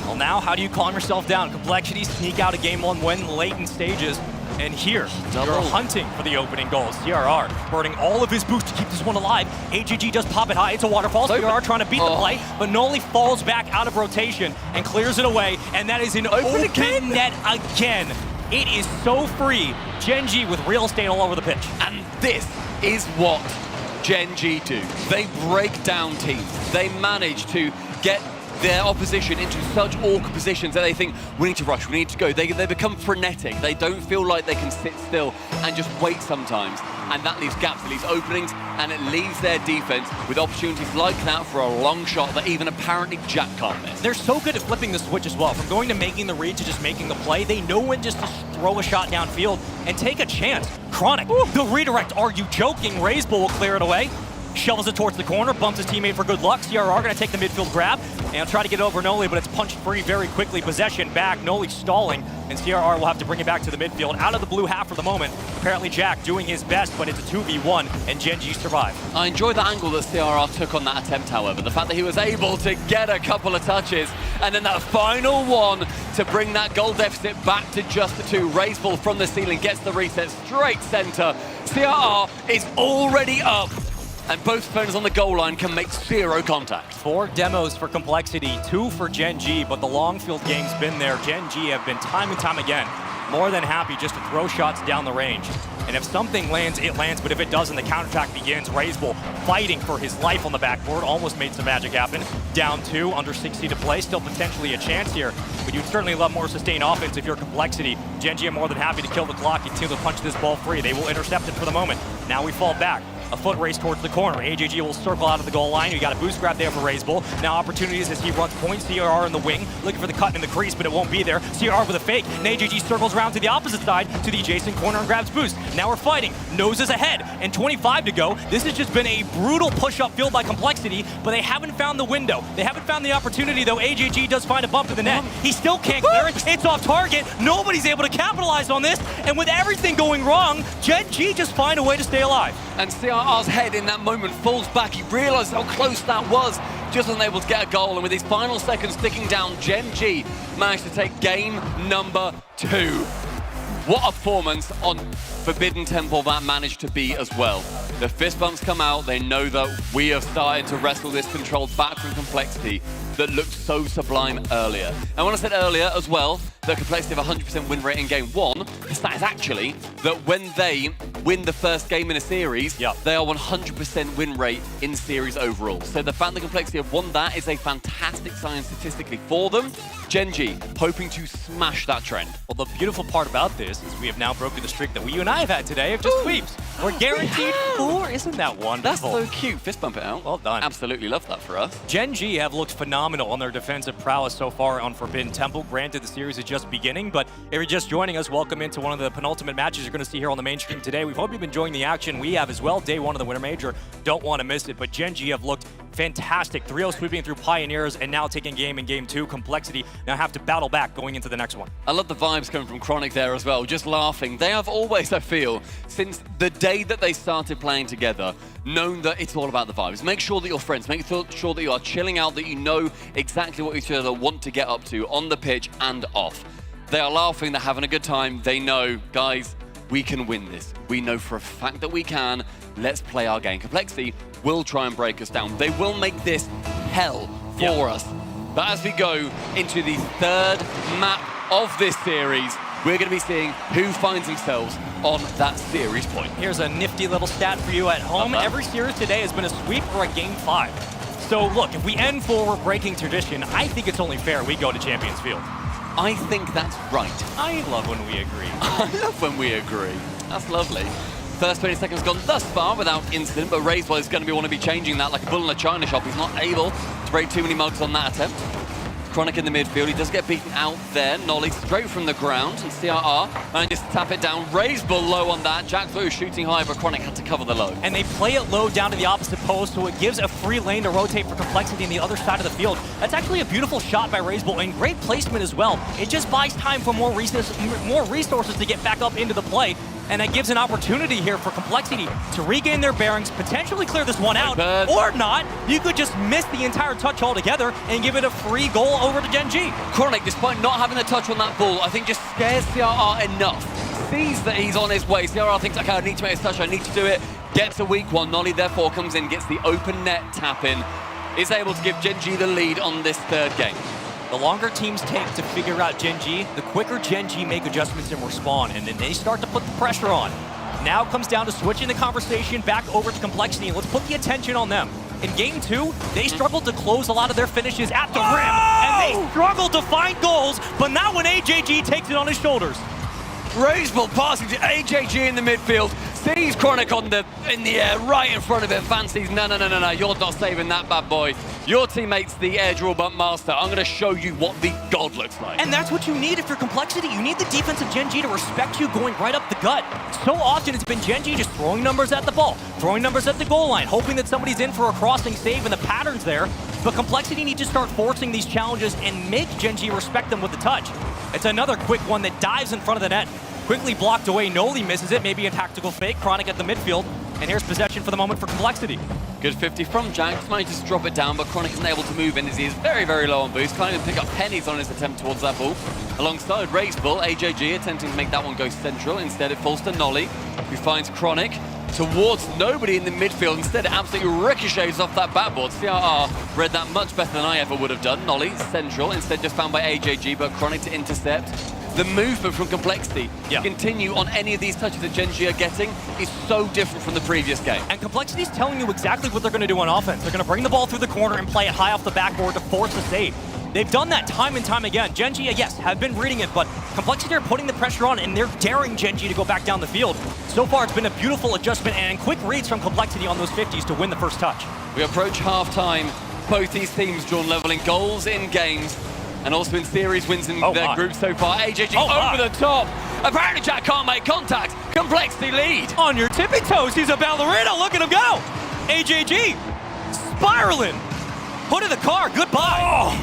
Well, now how do you calm yourself down? Complexity sneak out a game 1 win late in stages. And here, you're hunting for the opening goal. CRR burning all of his boost to keep this one alive. AGG does pop it high. It's a waterfall. CRR trying to beat the play, but Nolly falls back out of rotation and clears it away. And that is an open net again. It is so free. Gen G with real estate all over the pitch. And this is what Gen G do. They break down teams. They manage to get their opposition into such awkward positions that they think, we need to rush, we need to go. They become frenetic. They don't feel like they can sit still and just wait sometimes. And that leaves gaps, it leaves openings, and it leaves their defense with opportunities like that for a long shot that even apparently Jack can't miss. They're so good at flipping the switch as well. From going to making the read to just making the play, they know when just to throw a shot downfield and take a chance. Chronic, the redirect, are you joking? Raiseball will clear it away. Shovels it towards the corner, bumps his teammate for good luck. CRR going to take the midfield grab and try to get over Nolly, but it's punched free very quickly. Possession back, Nolly stalling, and CRR will have to bring it back to the midfield. Out of the blue half for the moment. Apparently Jack doing his best, but it's a 2v1, and Gen G survive. I enjoy the angle that CRR took on that attempt, however. The fact that he was able to get a couple of touches, and then that final one to bring that goal deficit back to just the 2. Raiseball from the ceiling gets the reset straight center. CRR is already up, and both opponents on the goal line can make 0 contact. 4 demos for Complexity, 2 for Gen G, but the long field game's been there. Gen G have been time and time again more than happy just to throw shots down the range. And if something lands, it lands, but if it doesn't, the counterattack begins. Raiseball fighting for his life on the backboard, almost made some magic happen. Down 2, under 60 to play, still potentially a chance here, but you'd certainly love more sustained offense if you're Complexity. Gen G are more than happy to kill the clock, continue to punch this ball free. They will intercept it for the moment. Now we fall back. A foot race towards the corner. AJG will circle out of the goal line. You got a boost grab there for Raiseball. Now opportunities as he runs point. CRR in the wing, looking for the cut in the crease, but it won't be there. CRR with a fake, and AJG circles around to the opposite side to the adjacent corner and grabs boost. Now we're fighting. Noses ahead, and 25 to go. This has just been a brutal push-up field by Complexity, but they haven't found the window. They haven't found the opportunity, though. AJG does find a bump in the net. He still can't clear it. It's off target. Nobody's able to capitalize on this, and with everything going wrong, Gen G just find a way to stay alive. And CRR's head in that moment falls back. He realizes how close that was. Just wasn't able to get a goal. And with his final seconds ticking down, Gen G managed to take game number 2. What a performance on Forbidden Temple that managed to be as well. The fist bumps come out. They know that we have started to wrestle this control back from Complexity that looked so sublime earlier. And when I said earlier as well, the Complexity of 100% win rate in game 1, the stat is actually that when they win the first game in a series, they are 100% win rate in series overall. So the fact that Complexity have won that is a fantastic sign statistically for them. Gen G hoping to smash that trend. Well, the beautiful part about this is we have now broken the streak that you and I have had today of just sweeps. We're guaranteed 4. Isn't that wonderful? That's so cute. Fist bump it out. Well done. Absolutely love that for us. Gen G have looked phenomenal on their defensive prowess so far on Forbidden Temple. Granted, the series is just beginning, but if you're just joining us, welcome into one of the penultimate matches you're going to see here on the main stream today. We hope you've been enjoying the action. We have as well. Day 1 of the Winter Major. Don't want to miss it, but Gen G have looked fantastic. 3-0 sweeping through Pioneers and now taking game in game 2. Complexity now have to battle back going into the next one. I love the vibes coming from Chronic there as well, just laughing. They have always, I feel, since the day that they started playing together, known that it's all about the vibes. Make sure that you're friends. Make sure that you are chilling out, that you know exactly what each other want to get up to on the pitch and off. They are laughing, they're having a good time. They know, guys, we can win this. We know for a fact that we can. Let's play our game. Complexity will try and break us down. They will make this hell for us. But as we go into the 3rd map of this series, we're going to be seeing who finds themselves on that series point. Here's a nifty little stat for you at home. Every series today has been a sweep or a game 5. So look, if we end 4, we're breaking tradition. I think it's only fair we go to Champions Field. I think that's right. I love when we agree. I love when we agree. That's lovely. First 20 seconds gone thus far without incident, but Razewell is going to want to be changing that like a bull in a china shop. He's not able to break too many mugs on that attempt. Chronic in the midfield, he does get beaten out there. Nolly straight from the ground, and CRR manages to tap it down. Razewell low on that. Jack Blue shooting high, but Chronic had to cover the low. And they play it low down to the opposite post, so it gives a free lane to rotate for Complexity on the other side of the field. That's actually a beautiful shot by Razewell, and great placement as well. It just buys time for more resources to get back up into the play. And that gives an opportunity here for Complexity to regain their bearings, potentially clear this one out, or not. You could just miss the entire touch altogether and give it a free goal over to Gen G. Chronic, despite not having the touch on that ball, I think just scares CRR enough. Sees that he's on his way. CRR thinks, okay, I need to make a touch, I need to do it. Gets a weak one. Nolly therefore comes in, gets the open net tap in, is able to give Gen G the lead on this third game. The longer teams take to figure out Gen G, the quicker Gen G make adjustments and respond, and then they start to put the pressure on. Now it comes down to switching the conversation back over to Complexity, and let's put the attention on them. In Game 2, they struggled to close a lot of their finishes at the rim, and they struggled to find goals, but not when AJG takes it on his shoulders. Razewell passing to AJG in the midfield, sees Chronic in the air, right in front of him, fancies, no, you're not saving that bad boy. Your teammate's the air draw bump master. I'm going to show you what the god looks like. And that's what you need if you're Complexity. You need the defensive Gen G to respect you going right up the gut. So often it's been Gen G just throwing numbers at the ball, throwing numbers at the goal line, hoping that somebody's in for a crossing save, and the pattern's there. But Complexity needs to start forcing these challenges and make Gen G respect them with the touch. It's another quick one that dives in front of the net. Quickly blocked away, Noli misses it, maybe a tactical fake. Chronic at the midfield, and here's possession for the moment for Complexity. Good 50 from Jack, manages to drop it down, but Chronic isn't able to move in as he is very, very low on boost. Can't even pick up pennies on his attempt towards that ball. Alongside Razewell, AJG attempting to make that one go central. Instead it falls to Nolly, who finds Chronic towards nobody in the midfield. Instead it absolutely ricochets off that backboard. CRR read that much better than I ever would have done. Nolly central, instead just found by AJG, but Chronic to intercept. The movement from Complexity to continue on any of these touches that Gen G are getting is so different from the previous game. And Complexity's telling you exactly what they're going to do on offense. They're going to bring the ball through the corner and play it high off the backboard to force a save. They've done that time and time again. Gen G, yes, have been reading it, but Complexity are putting the pressure on, and they're daring Gen G to go back down the field. So far, it's been a beautiful adjustment and quick reads from Complexity on those 50s to win the first touch. We approach halftime. Both these teams drawn level in goals in games, and also in series wins in their group so far. AJG over the top. Apparently Jack can't make contact. Complexity lead. On your tippy toes, he's a ballerina. Look at him go. AJG spiraling. Hood of the car, goodbye.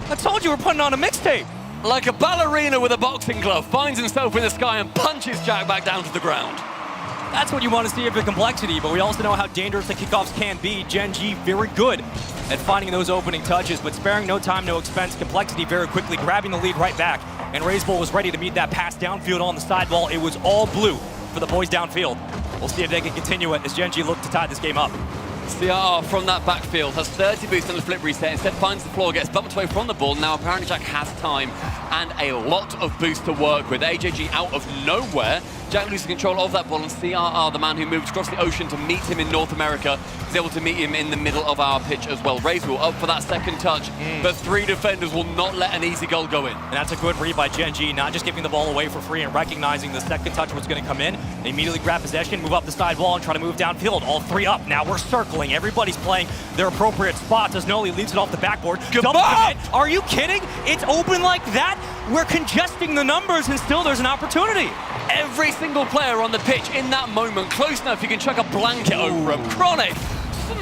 I told you we're putting on a mixtape. Like a ballerina with a boxing glove, finds himself in the sky and punches Jack back down to the ground. That's what you want to see of the Complexity, but we also know how dangerous the kickoffs can be. Gen G very good at finding those opening touches, but sparing no time, no expense. Complexity very quickly grabbing the lead right back, and Razewell was ready to meet that pass downfield on the sidewall. It was all blue for the boys downfield. We'll see if they can continue it as Gen G look to tie this game up. CRR from that backfield has 30 boost on the flip reset, instead finds the floor, gets bumped away from the ball. Now apparently Jack has time and a lot of boost to work with. AJG out of nowhere. Jack loses control of that ball, and CRR, the man who moved across the ocean to meet him in North America, is able to meet him in the middle of our pitch as well. Razewell up for that second touch, but 3 defenders will not let an easy goal go in. And that's a good read by Gen G, not just giving the ball away for free and recognizing the second touch was going to come in. They immediately grab possession, move up the sidewall, and try to move downfield. All 3 up. Now we're circling. Everybody's playing their appropriate spots as Noli leaves it off the backboard. Are you kidding? It's open like that? We're congesting the numbers, and still there's an opportunity. Every single player on the pitch in that moment, close enough you can chuck a blanket over him. Chronic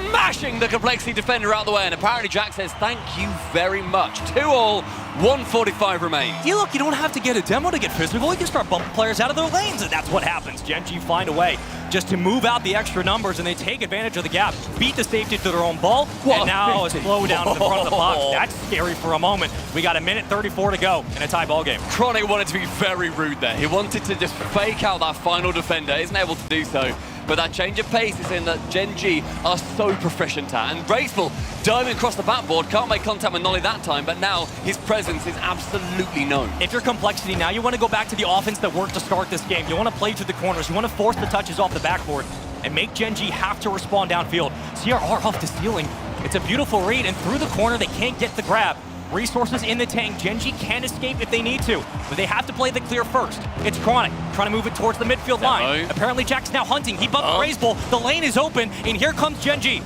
smashing the Complexity defender out of the way, and apparently Jack says thank you very much. 2-all, 1:45 remains. You look, you don't have to get a demo to get physical. You can start bumping players out of their lanes, and that's what happens. Gen G find a way just to move out the extra numbers, and they take advantage of the gap, beat the safety to their own ball, and now a slow down in the front of the box. That's scary for a moment. We got 1:34 to go in a tie ball game. Chronic wanted to be very rude there. He wanted to just fake out that final defender, isn't able to do so. But that change of pace is in that Gen G are so proficient at. And Raceful diving across the backboard, can't make contact with Nolly that time, but now his presence is absolutely known. If you're Complexity now, you want to go back to the offense that worked to start this game. You want to play through the corners. You want to force the touches off the backboard and make Gen G have to respond downfield. CRR off the ceiling. It's a beautiful read, and through the corner, they can't get the grab. Resources in the tank. Gen G can escape if they need to, but they have to play the clear first. It's Chronic trying to move it towards the midfield line. Apparently, Jack's now hunting. He bumped Raiseball. The lane is open, and here comes Gen G.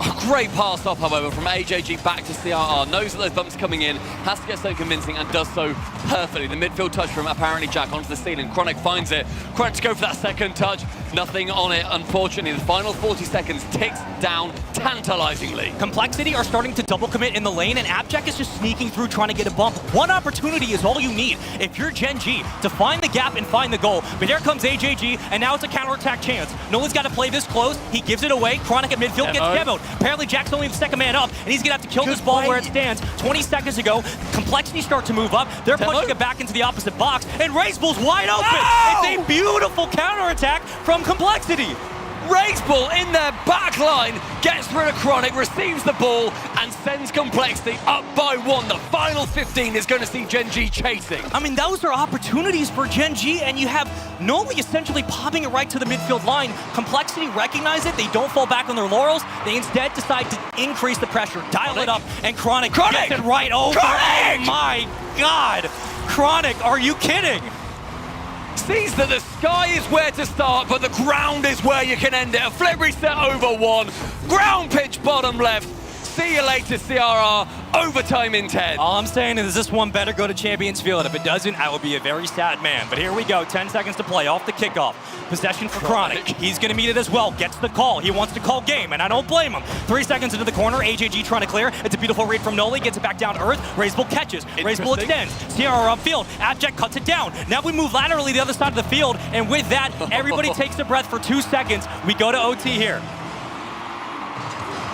A great pass off, however, from AJG back to CRR. Knows that those bumps coming in, has to get so convincing, and does so perfectly. The midfield touch from apparently Jack onto the ceiling. Chronic finds it. Chronic to go for that second touch. Nothing on it, unfortunately. The final 40 seconds ticks down tantalizingly. Complexity are starting to double commit in the lane, and Abjack is just sneaking through trying to get a bump. One opportunity is all you need if you're Gen G to find the gap and find the goal. But here comes AJG, and now it's a counterattack chance. Nolan's got to play this close. He gives it away. Chronic at midfield gets demoed. Apparently Jack's only the second man up, and he's gonna have to kill this ball where it stands. 20 seconds ago, Complexity start to move up. They're pushing it back into the opposite box, and Raceball's wide open. It's a beautiful counterattack from Complexity. Raceball in their back line, gets through to Chronic, receives the ball, and sends Complexity up by 1. The final 15 is going to see Gen G chasing. I mean, those are opportunities for Gen G, and you have Noli essentially popping it right to the midfield line. Complexity recognize it. They don't fall back on their laurels. They instead decide to increase the pressure, dial it up, and Chronic gets it right over. Chronic! Oh my God! Chronic, are you kidding? Sees that the sky is where to start, but the ground is where you can end it. A flip reset over 1. Ground pitch bottom left. See you later, CRR. Overtime in 10. All I'm saying is this one better go to Champions Field. If it doesn't, I will be a very sad man. But here we go. 10 seconds to play off the kickoff. Possession for Chronic. He's going to meet it as well. Gets the call. He wants to call game, and I don't blame him. 3 seconds into the corner. AJG trying to clear. It's a beautiful read from Noli. Gets it back down to earth. Raiseball catches. Raiseball extends. CRR upfield. Abject cuts it down. Now we move laterally the other side of the field, and with that, everybody takes a breath for 2 seconds. We go to OT here.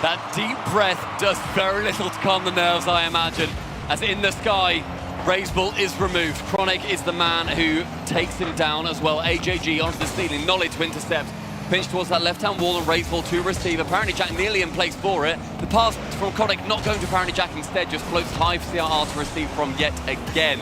That deep breath does very little to calm the nerves, I imagine. As in the sky, Raiseball is removed. Chronic is the man who takes him down as well. AJG onto the ceiling, Nolly to intercept. Pinch towards that left-hand wall and Raiseball to receive. Apparently Jack nearly in place for it. The pass from Chronic not going to apparently Jack, instead just floats high for CRR to receive from yet again.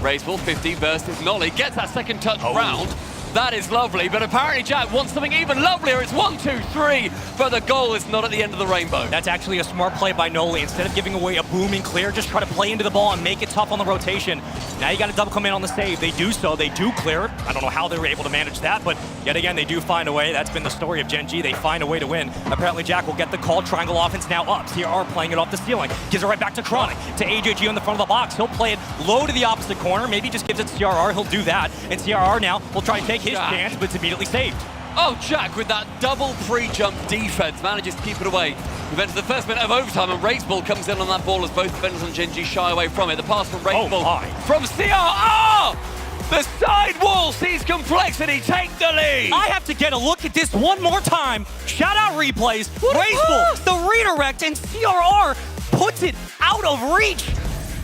Raiseball 50 versus Nolly, gets that second touch round. That is lovely, but apparently Jack wants something even lovelier. It's 1, 2, 3, but the goal is not at the end of the rainbow. That's actually a smart play by Noli. Instead of giving away a booming clear, just try to play into the ball and make it tough on the rotation. Now you got to double come in on the save. They do so. They do clear it. I don't know how they were able to manage that, but yet again, they do find a way. That's been the story of Gen G. They find a way to win. Apparently Jack will get the call. Triangle offense now up. CRR playing it off the ceiling. Gives it right back to Chronic. To AJG on the front of the box. He'll play it low to the opposite corner. Maybe just gives it to CRR. He'll do that. And CRR now will try and take his chance, but it's immediately saved. Oh, Jack with that double pre-jump defense manages to keep it away. We've entered the first minute of overtime, and Raiseball comes in on that ball as both defenders on Gen G shy away from it. The pass from Raiseball from CRR! The side wall sees Complexity take the lead. I have to get a look at this one more time. Shout out replays. Raiseball, the redirect, and CRR puts it out of reach.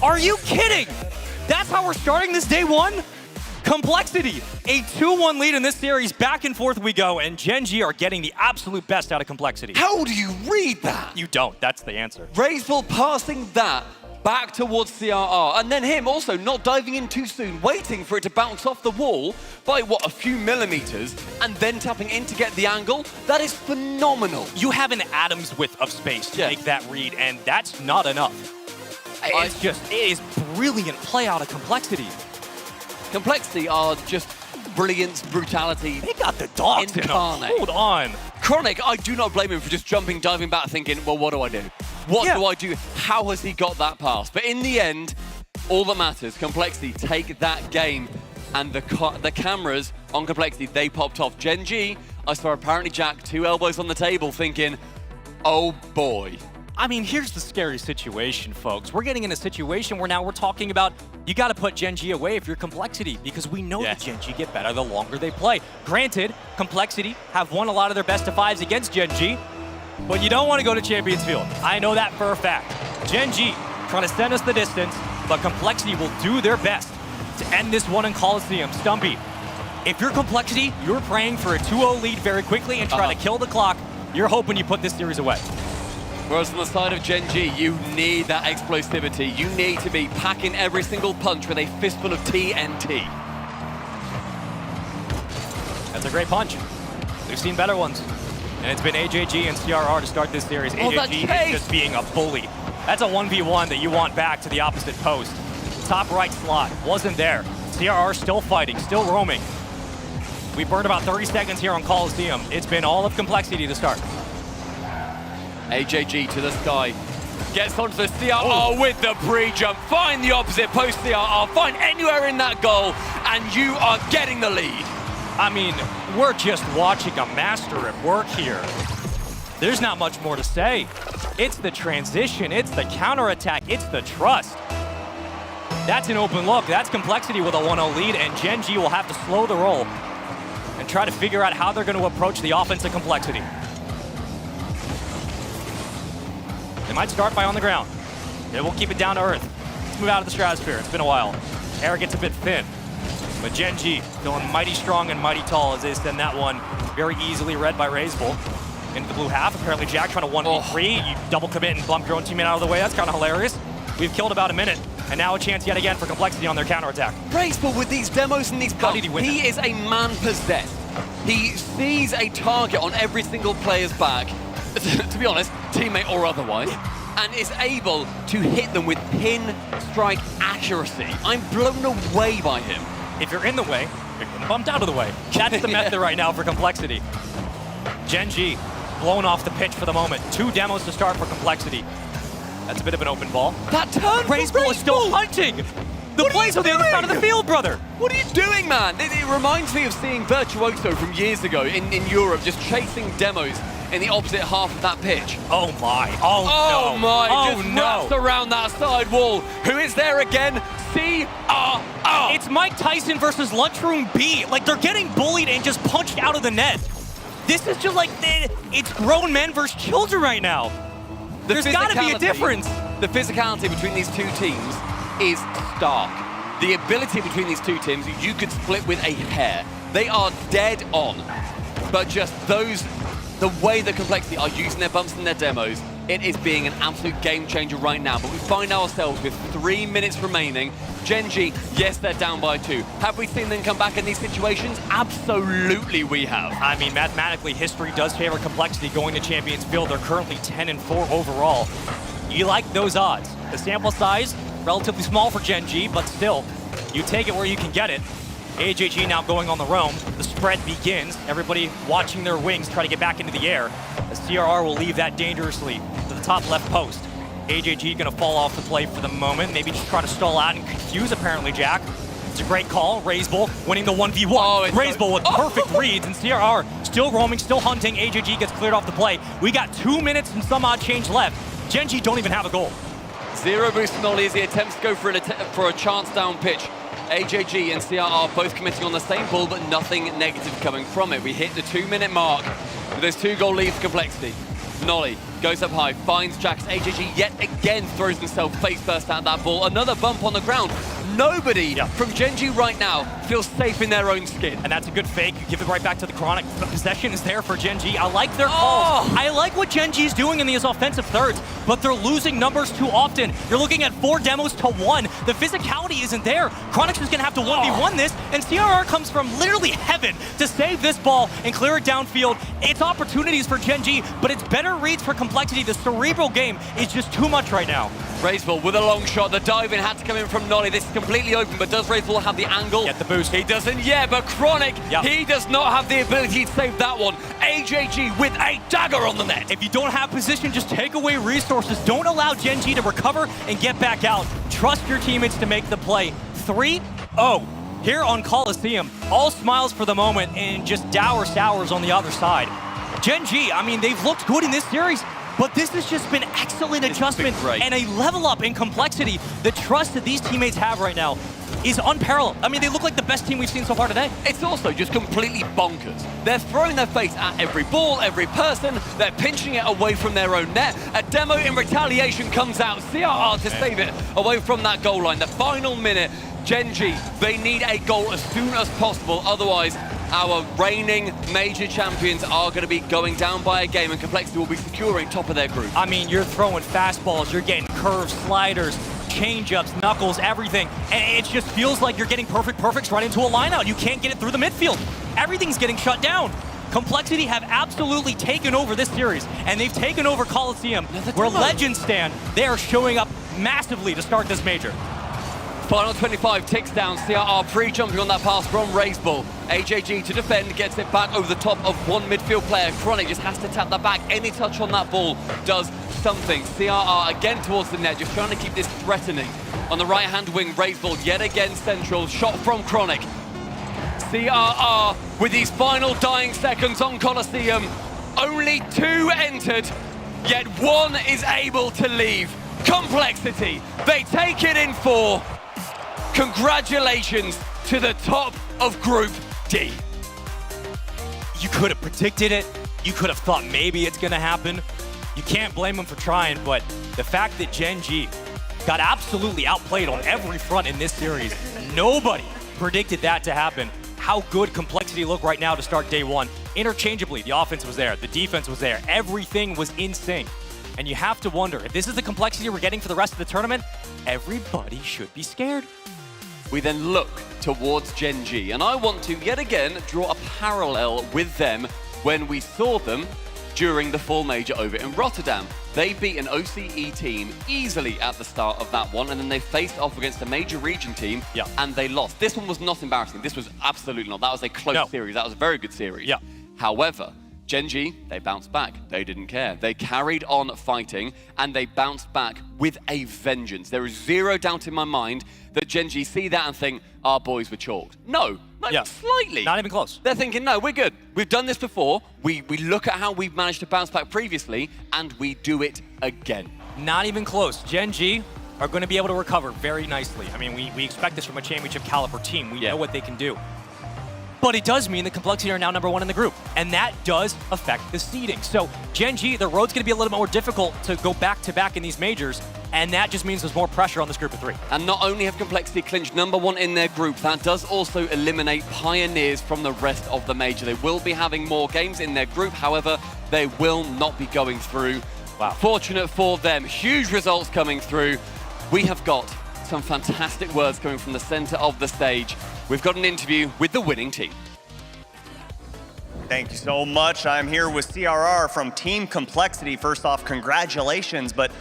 Are you kidding? That's how we're starting this day one? Complexity, a 2-1 lead in this series. Back and forth we go, and Gen G are getting the absolute best out of Complexity. How do you read that? You don't. That's the answer. Raiseball passing that back towards CRR, and then him also not diving in too soon, waiting for it to bounce off the wall by, what, a few millimeters, and then tapping in to get the angle. That is phenomenal. You have an atom's width of space to make that read, and that's not enough. It is brilliant play out of Complexity. Complexity are just brilliance, brutality. They got the dogs incarnate. Hold on. Chronic, I do not blame him for just jumping, diving back, thinking, well, what do I do? What do I do? How has he got that pass? But in the end, all that matters, Complexity take that game, and the cameras on Complexity, they popped off. Gen G, I saw apparently Jack, 2 elbows on the table, thinking, oh boy. I mean, here's the scary situation, folks. We're getting in a situation where now we're talking about you got to put Gen G away if you're Complexity, because we know that Gen G get better the longer they play. Granted, Complexity have won a lot of their best of 5s against Gen G, but you don't want to go to Champions Field. I know that for a fact. Gen G trying to send us the distance, but Complexity will do their best to end this one in Coliseum. Stumpy, If you're Complexity, you're praying for a 2-0 lead very quickly and try to kill the clock. You're hoping you put this series away. Whereas on the side of Gen G, you need that explosivity. You need to be packing every single punch with a fistful of TNT. That's a great punch. We've seen better ones. And it's been AJG and CRR to start this series. AJG is just being a bully. That's a 1v1 that you want back to the opposite post. Top right slot, wasn't there. CRR still fighting, still roaming. We burned about 30 seconds here on Coliseum. It's been all of Complexity to start. AJG to the sky. Gets onto the CRR with the pre-jump. Find the opposite post CRR. Find anywhere in that goal, and you are getting the lead. I mean, we're just watching a master at work here. There's not much more to say. It's the transition, it's the counterattack, it's the trust. That's an open look. That's Complexity with a 1-0 lead, and Gen G will have to slow the roll and try to figure out how they're going to approach the offense of Complexity. They might start by on the ground. They will keep it down to earth. Let's move out of the stratosphere. It's been a while. Air gets a bit thin. But Gen G going mighty strong and mighty tall as they send that one very easily read by Razebull into the blue half. Apparently Jack trying to 1v3. You double commit and bump your own teammate out of the way. That's kind of hilarious. We've killed about a minute, and now a chance yet again for Complexity on their counterattack. Razebull with these demos and these bumps, he is a man possessed. He sees a target on every single player's back, to be honest, teammate or otherwise, and is able to hit them with pin strike accuracy. I'm blown away by him. If you're in the way, you're getting bumped out of the way. That's the method right now for Complexity. Gen G blown off the pitch for the moment. 2 demos to start for Complexity. That's a bit of an open ball. That turn Razebull is still hunting. The play's on the other side of the field, brother. What are you doing, man? It reminds me of seeing Virtuoso from years ago in Europe, just chasing demos in the opposite half of that pitch. Oh my, oh no. My, oh just no. wraps around that side wall. Who is there again? CRR. It's Mike Tyson versus Lunchroom B. Like, they're getting bullied and just punched out of the net. This is just like, it's grown men versus children right now. There's gotta be a difference. The physicality between these two teams is stark. The ability between these two teams, you could split with a hair. They are dead on. But just the way that Complexity are using their bumps and their demos, it is being an absolute game changer right now. But we find ourselves with 3 minutes remaining. Gen G, yes, they're down by 2. Have we seen them come back in these situations? Absolutely we have. I mean, mathematically, history does favor Complexity going to Champions Field. They're currently 10-4 overall. You like those odds. The sample size, relatively small for Gen G, but still, you take it where you can get it. AJG now going on the roam. The spread begins. Everybody watching their wings try to get back into the air. The CRR will leave that dangerously to the top left post. AJG gonna fall off the play for the moment. Maybe just try to stall out and confuse, apparently, Jack. It's a great call. Razebull winning the 1v1. Razebull with perfect reads, and CRR still roaming, still hunting. AJG gets cleared off the play. We got 2 minutes and some odd change left. Gen G don't even have a goal. Zero boost Nolly as he attempts to go for a chance down pitch. AJG and CRR both committing on the same ball, but nothing negative coming from it. We hit the 2-minute mark with those 2-goal lead for Complexity. Nolly goes up high, finds Jax. AJG yet again throws himself face first at that ball. Another bump on the ground. Nobody from Gen G right now feels safe in their own skin. And that's a good fake. You give it right back to the Chronic. The possession is there for Gen G. I like their calls. I like what Gen G is doing in these offensive thirds, but they're losing numbers too often. You're looking at 4 demos to 1. The physicality isn't there. Chronic's is going to have to 1v1 this, and CRR comes from literally heaven to save this ball and clear it downfield. It's opportunities for Gen G, but it's better reads for Complexity. The cerebral game is just too much right now. Razebull with a long shot. The dive-in had to come in from Nolly. This is completely open, but does Razebull have the angle? Get the boost. He doesn't, but Chronic, he does not have the ability to save that one. AJG with a dagger on the net. If you don't have position, just take away resources. Don't allow Gen G to recover and get back out. Trust your teammates to make the play. 3-0 here on Coliseum. All smiles for the moment and just dour sours on the other side. Gen G, I mean, they've looked good in this series, but this has just been excellent adjustment and a level up in Complexity. The trust that these teammates have right now is unparalleled. I mean, they look like the best team we've seen so far today. It's also just completely bonkers. They're throwing their face at every ball, every person. They're pinching it away from their own net. A demo in retaliation comes out. CRR to save it away from that goal line. The final minute. Gen.G, they need a goal as soon as possible, otherwise our reigning major champions are going to be going down by a game and Complexity will be securing top of their group. I mean, you're throwing fastballs, you're getting curves, sliders, change-ups, knuckles, everything. And it just feels like you're getting perfects right into a line-out. You can't get it through the midfield. Everything's getting shut down. Complexity have absolutely taken over this series, and they've taken over Coliseum, where legends stand. They are showing up massively to start this major. Final 25 ticks down. CRR pre-jumping on that pass from Raiseball. AJG to defend, gets it back over the top of one midfield player. Chronic just has to tap that back. Any touch on that ball does something. CRR again towards the net, just trying to keep this threatening. On the right-hand wing, Raiseball yet again central. Shot from Chronic. CRR with these final dying seconds on Coliseum. Only 2 entered, yet 1 is able to leave. Complexity, they take it in 4. Congratulations to the top of Group D. You could have predicted it. You could have thought maybe it's gonna happen. You can't blame them for trying, but the fact that Gen.G got absolutely outplayed on every front in this series, nobody predicted that to happen. How good Complexity look right now to start day 1. Interchangeably, the offense was there, the defense was there, everything was in sync. And you have to wonder, if this is the Complexity we're getting for the rest of the tournament, everybody should be scared. We then look towards Gen.G, and I want to yet again draw a parallel with them when we saw them during the Fall Major over in Rotterdam. They beat an OCE team easily at the start of that one, and then they faced off against a major region team, and they lost. This one was not embarrassing. This was absolutely not. That was a close series. That was a very good series. However, Gen.G, they bounced back. They didn't care. They carried on fighting, and they bounced back with a vengeance. There is zero doubt in my mind that Gen.G see that and think, our boys were chalked. No, not even slightly. Not even close. They're thinking, no, we're good. We've done this before. We look at how we've managed to bounce back previously, and we do it again. Not even close. Gen.G are going to be able to recover very nicely. I mean, we expect this from a championship caliber team. We know what they can do. But it does mean that Complexity are now #1 in the group, and that does affect the seeding. So Gen.G, the road's going to be a little bit more difficult to go back-to-back in these majors, and that just means there's more pressure on this group of 3. And not only have Complexity clinched #1 in their group, that does also eliminate Pioneers from the rest of the major. They will be having more games in their group, however, they will not be going through. Wow. Fortunate for them. Huge results coming through. We have got some fantastic words coming from the center of the stage. We've got an interview with the winning team. Thank you so much. I'm here with CRR from Team Complexity. First off, congratulations, but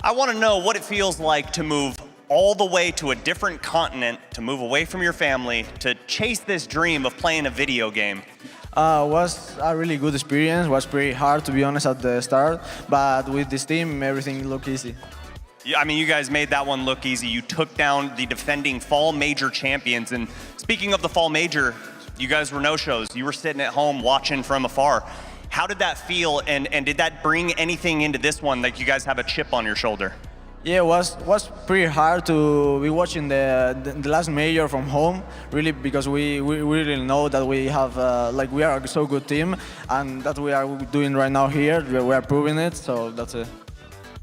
I want to know what it feels like to move all the way to a different continent, to move away from your family, to chase this dream of playing a video game. Was a really good experience. Was pretty hard, to be honest, at the start, but with this team, everything looked easy. Yeah, I mean, you guys made that one look easy. You took down the defending Fall Major champions. And speaking of the Fall Major, you guys were no-shows. You were sitting at home watching from afar. How did that feel, and did that bring anything into this one, like you guys have a chip on your shoulder? Yeah, it was pretty hard to be watching the last major from home, really, because we really know that we have, we are a so good team, and that we are doing right now here. We are proving it, so that's it.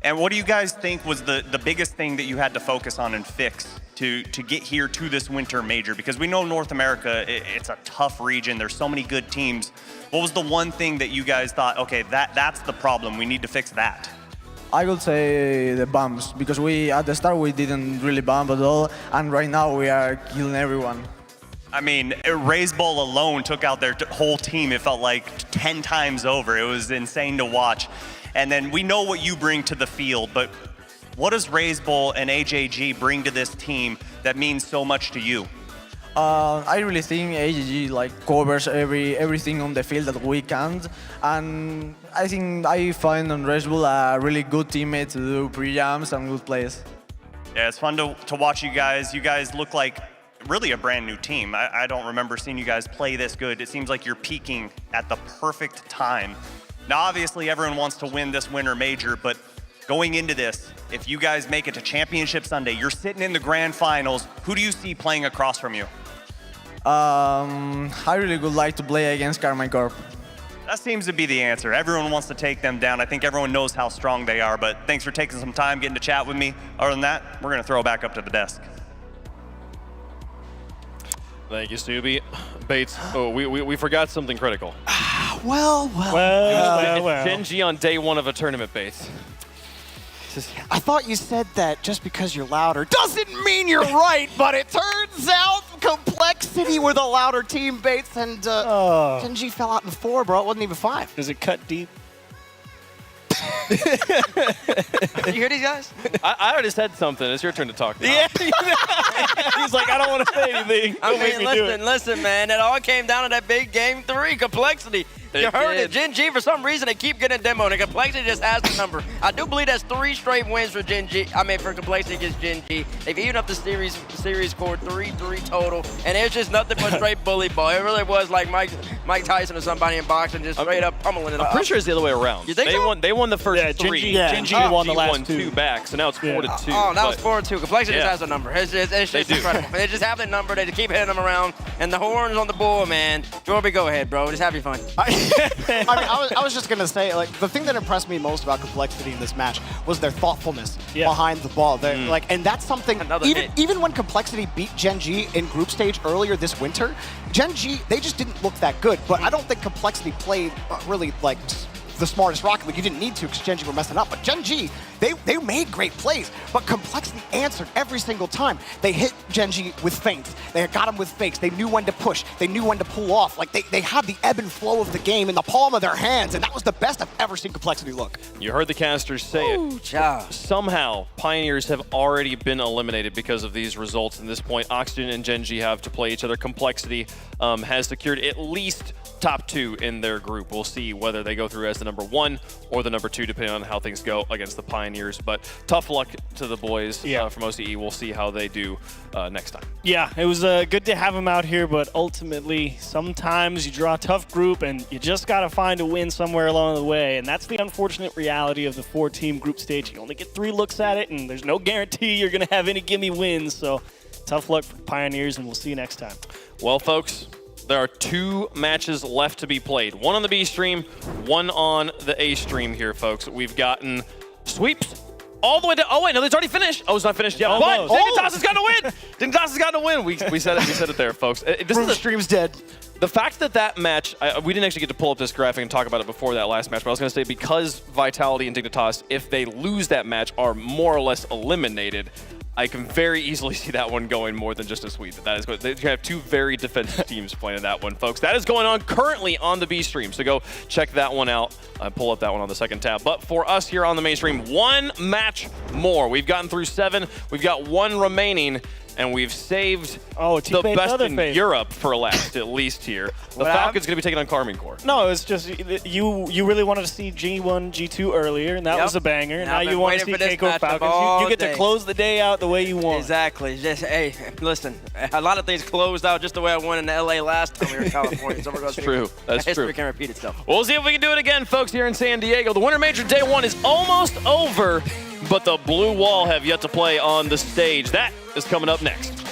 And what do you guys think was the biggest thing that you had to focus on and fix to get here to this winter major? Because we know North America, it's a tough region. There's so many good teams. What was the one thing that you guys thought, okay, that's the problem, we need to fix that? I would say the bumps, because at the start we didn't really bump at all, and right now we are killing everyone. I mean, Raiseball alone took out their whole team, it felt like 10 times over. It was insane to watch. And then we know what you bring to the field, but what does Raiseball and AJG bring to this team that means so much to you? I really think AJG covers everything on the field that we can't, and I think I find on Raiseball a really good teammate to do pre-jams and good plays. Yeah, it's fun to watch you guys. You guys look like really a brand new team. I don't remember seeing you guys play this good. It seems like you're peaking at the perfect time. Now, obviously, everyone wants to win this winter major, but going into this, if you guys make it to Championship Sunday, you're sitting in the grand finals. Who do you see playing across from you? I really would like to play against Carmine Corp. That seems to be the answer. Everyone wants to take them down. I think everyone knows how strong they are, but thanks for taking some time, getting to chat with me. Other than that, we're going to throw it back up to the desk. Thank you, Snoopy. Bates, oh, we forgot something critical. Well. Gen G on day one of a tournament, Bates. I thought you said that just because you're louder doesn't mean you're right, but it turns out Complexity were the louder team, Bates, and Gen G fell out in 4, bro. It wasn't even 5. Does it cut deep? You hear these guys? I already said something. It's your turn to talk now. Yeah. He's like, I don't want to say anything. I mean, listen, man. It all came down to that big game 3, Complexity. You heard it. Gen G, for some reason, they keep getting a demo, and Complexity just has the number. I do believe that's 3 straight wins for Gen G. I mean, for Complexity against Gen G. They've evened up the series score 3-3 total, and it's just nothing but straight bully ball. It really was like Mike Tyson or somebody in boxing, just straight up pummeling it. I'm pretty sure it's the other way around. You think so? They won the first 3. Gen G won the last 2 back, so now it's 4-2. Oh, now it's 4-2. Complexity just has a number. It's just incredible. They just have the number. They just keep hitting them around, and the horns on the board, man. Jorby, go ahead, bro. Just have your fun. I was just going to say, like, the thing that impressed me most about Complexity in this match was their thoughtfulness behind the ball. And that's something, even when Complexity beat Gen G in group stage earlier this winter, Gen G, they just didn't look that good. But I don't think Complexity played really, like, the smartest Rocket League. You didn't need to because Gen G were messing up. But Gen G, they made great plays, but Complexity answered every single time. They hit Gen G with feints. They got them with fakes. They knew when to push. They knew when to pull off. Like, they had the ebb and flow of the game in the palm of their hands, and that was the best I've ever seen Complexity look. You heard the casters say it. Somehow, Pioneers have already been eliminated because of these results. At this point, Oxygen and Gen G have to play each other. Complexity has secured at least top 2 in their group. We'll see whether they go through as the number 1 or the number 2, depending on how things go against the Pioneers. But tough luck to the boys from OCE. We'll see how they do next time. Yeah, it was good to have them out here, but ultimately, sometimes you draw a tough group and you just got to find a win somewhere along the way. And that's the unfortunate reality of the 4-team group stage. You only get 3 looks at it, and there's no guarantee you're going to have any gimme wins. So tough luck for Pioneers, and we'll see you next time. Well, folks, there are 2 matches left to be played. One on the B stream, one on the A stream here, folks. We've gotten sweeps all the way to, oh wait, no, it's already finished. Oh, it's not finished yet, but Dignitas has gotten a win. Dignitas has gotten a win. We said it there, folks. The stream's dead. The fact that match, we didn't actually get to pull up this graphic and talk about it before that last match, but I was going to say because Vitality and Dignitas, if they lose that match, are more or less eliminated, I can very easily see that one going more than just a sweep. That is going. You have 2 very defensive teams playing that one, folks. That is going on currently on the B stream, so go check that one out. Pull up that one on the second tab. But for us here on the main stream, 1 match more. We've gotten through 7. We've got 1 remaining. And we've saved the best in Europe for last, at least here. The Falcons going to be taking on Carmine Corps. No, it's just you really wanted to see G1, G2 earlier, and that was a banger. And now you want to see KCO Falcons. You get to close the day out the way you want. Exactly. Just, hey, listen, a lot of things closed out just the way I won in LA last time we were in California. So we're going to true. That's true. History can repeat itself. We'll see if we can do it again, folks, here in San Diego. The Winter Major Day 1 is almost over, but the Blue Wall have yet to play on the stage. That is coming up next.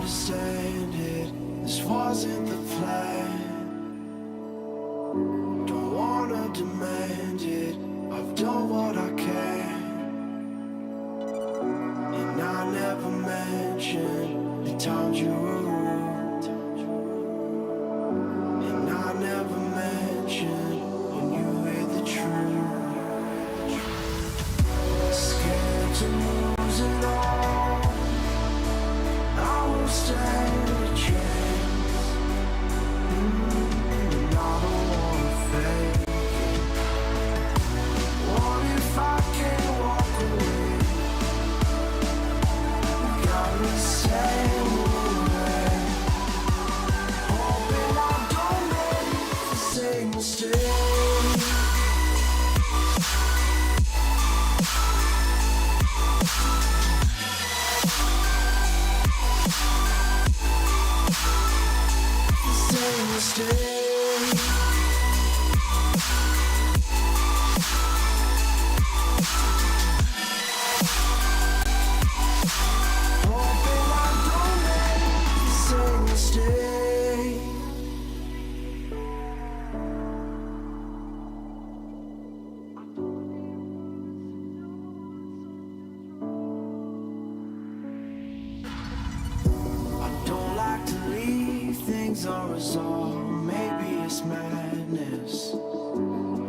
understand it. This wasn't the plan. Don't wanna demand it. I've done what I can. And I never mentioned the times you were rude. And I never mentioned when you hear the truth. Scared to lose it all. I won't stand a chance. And I don't wanna fake it. What if I can't walk away? You got me saying away. Hoping I don't make the same mistake. Same mistake. Hoping I don't make the same mistake. I don't like to leave things unresolved. Maybe it's madness.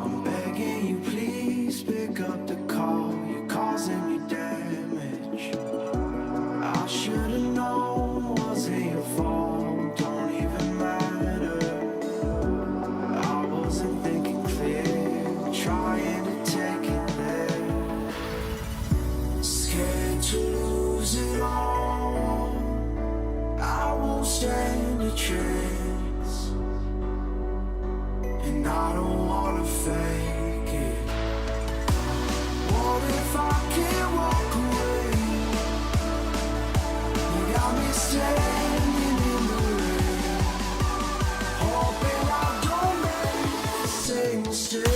I'm begging you, please pick up the call. You're causing me damage. I should've known, wasn't your fault. Don't even matter. I wasn't thinking clear, trying to take it there. Scared to lose it all. I won't stand a chance. And I don't wanna fake it. What if I can't walk away? You got me standing in the rain. Hoping I don't make the same mistake.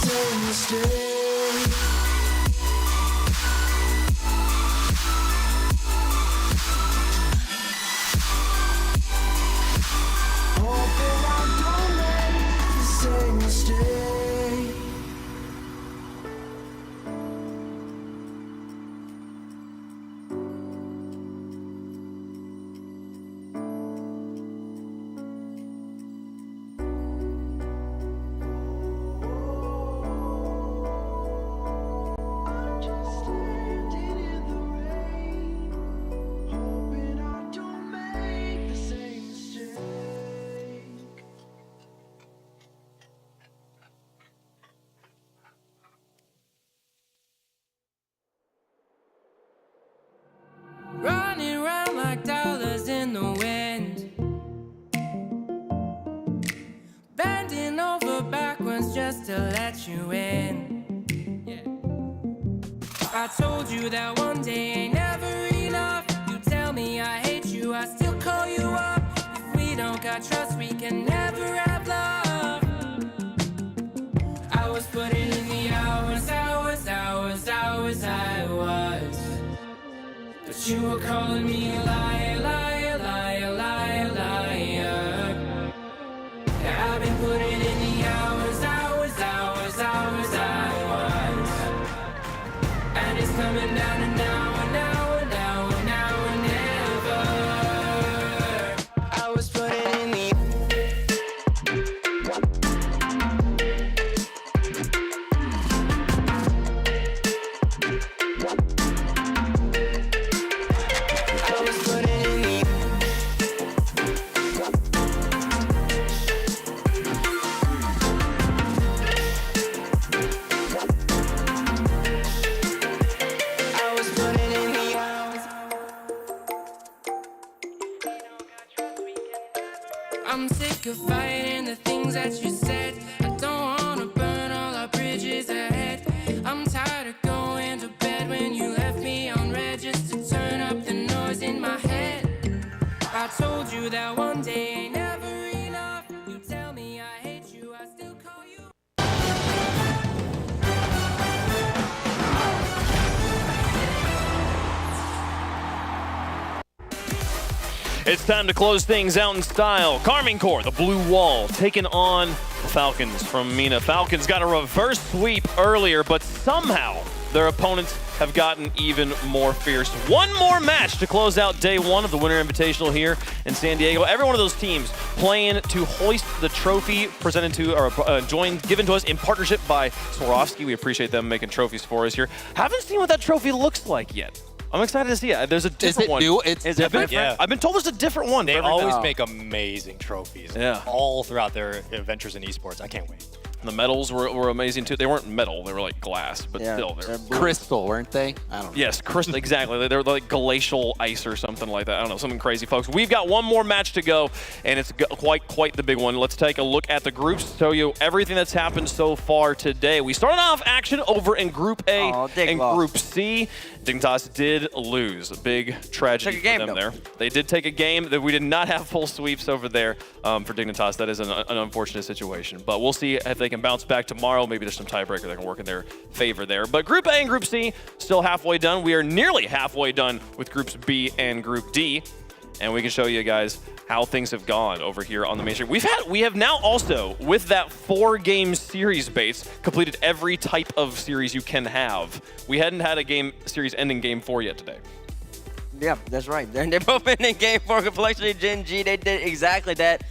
Same mistake. Hoping I don't make the same mistake. Running around like dollars in the wind, bending over backwards just to let you in. I told you that one day ain't never enough. You tell me I hate you, I still call you up. If we don't got trust, we can never have love. I was putting in the hours, I was. But you were calling me a liar, liar, liar, liar, liar. Yeah, I've been putting in the hours, I was. And it's coming down to now and now and now and now and never. I was putting in the I'm sick of fighting the things that you said. I don't wanna burn all our bridges ahead. I'm tired of going to bed when you left me on red just to turn up the noise in my head. I told you that one day ain't never enough. You tell It's time to close things out in style. Carmine Corps, the blue wall, taking on the Falcons from Mina. Falcons got a reverse sweep earlier, but somehow their opponents have gotten even more fierce. One more match to close out day one of the Winter Invitational here in San Diego. Every one of those teams playing to hoist the trophy presented to, or given to us in partnership by Swarovski. We appreciate them making trophies for us here. Haven't seen what that trophy looks like yet. I'm excited to see it. There's a different one. New? It's different? Yeah. I've been told there's a different one. They always make amazing trophies. Yeah. All throughout their adventures in esports. I can't wait. The medals were amazing too. They weren't metal, they were like glass, but still. They're crystal, weren't they? I don't know. Yes, crystal, exactly. They were like glacial ice or something like that. I don't know, something crazy, folks. We've got one more match to go, and it's quite the big one. Let's take a look at the groups, show you everything that's happened so far today. We started off action over in Group A and Group C. Dignitas did lose. A big tragedy for them there. They did take a game. That we did not have full sweeps over there for Dignitas. That is an unfortunate situation, but we'll see if they can bounce back tomorrow. Maybe there's some tiebreaker that can work in their favor there. But Group A and Group C still halfway done. We are nearly halfway done with Groups B and Group D, and we can show you guys how things have gone over here on the main stream. We have now also, with that 4-game series base, completed every type of series you can have. We hadn't had a game series ending game 4 yet today. Yeah, that's right. They're both ending game 4 Complexity. Gen G, they did exactly that.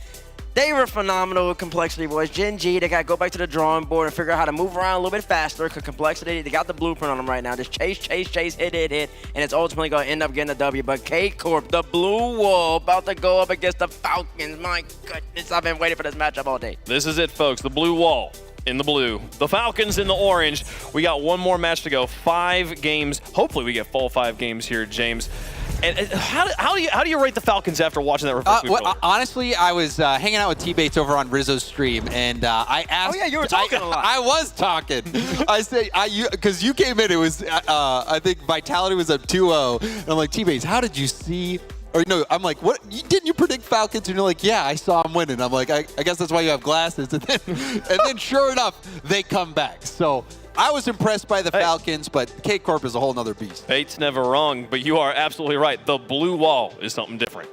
They were phenomenal with Complexity, boys. Gen G, they got to go back to the drawing board and figure out how to move around a little bit faster because Complexity, they got the blueprint on them right now. Just chase, hit, and it's ultimately going to end up getting a W. But K-Corp, the blue wall, about to go up against the Falcons. My goodness, I've been waiting for this matchup all day. This is it, folks. The blue wall in the blue. The Falcons in the orange. We got one more match to go. 5 games. Hopefully we get full 5 games here, James. And how do you rate the Falcons after watching that reverse sweep? Honestly, I was hanging out with T-Bates over on Rizzo's stream, and I asked. Oh yeah, you were talking a lot. I was talking. I said, because you came in, it was I think Vitality was up 2-0, and I'm like, T-Bates, how did you see? Or no, I'm like, what? Didn't you predict Falcons? And you're like, yeah, I saw him winning. I'm like, I guess that's why you have glasses. And then sure enough, they come back. So I was impressed by the Falcons, but K-Corp is a whole nother beast. Fate's never wrong, but you are absolutely right. The blue wall is something different.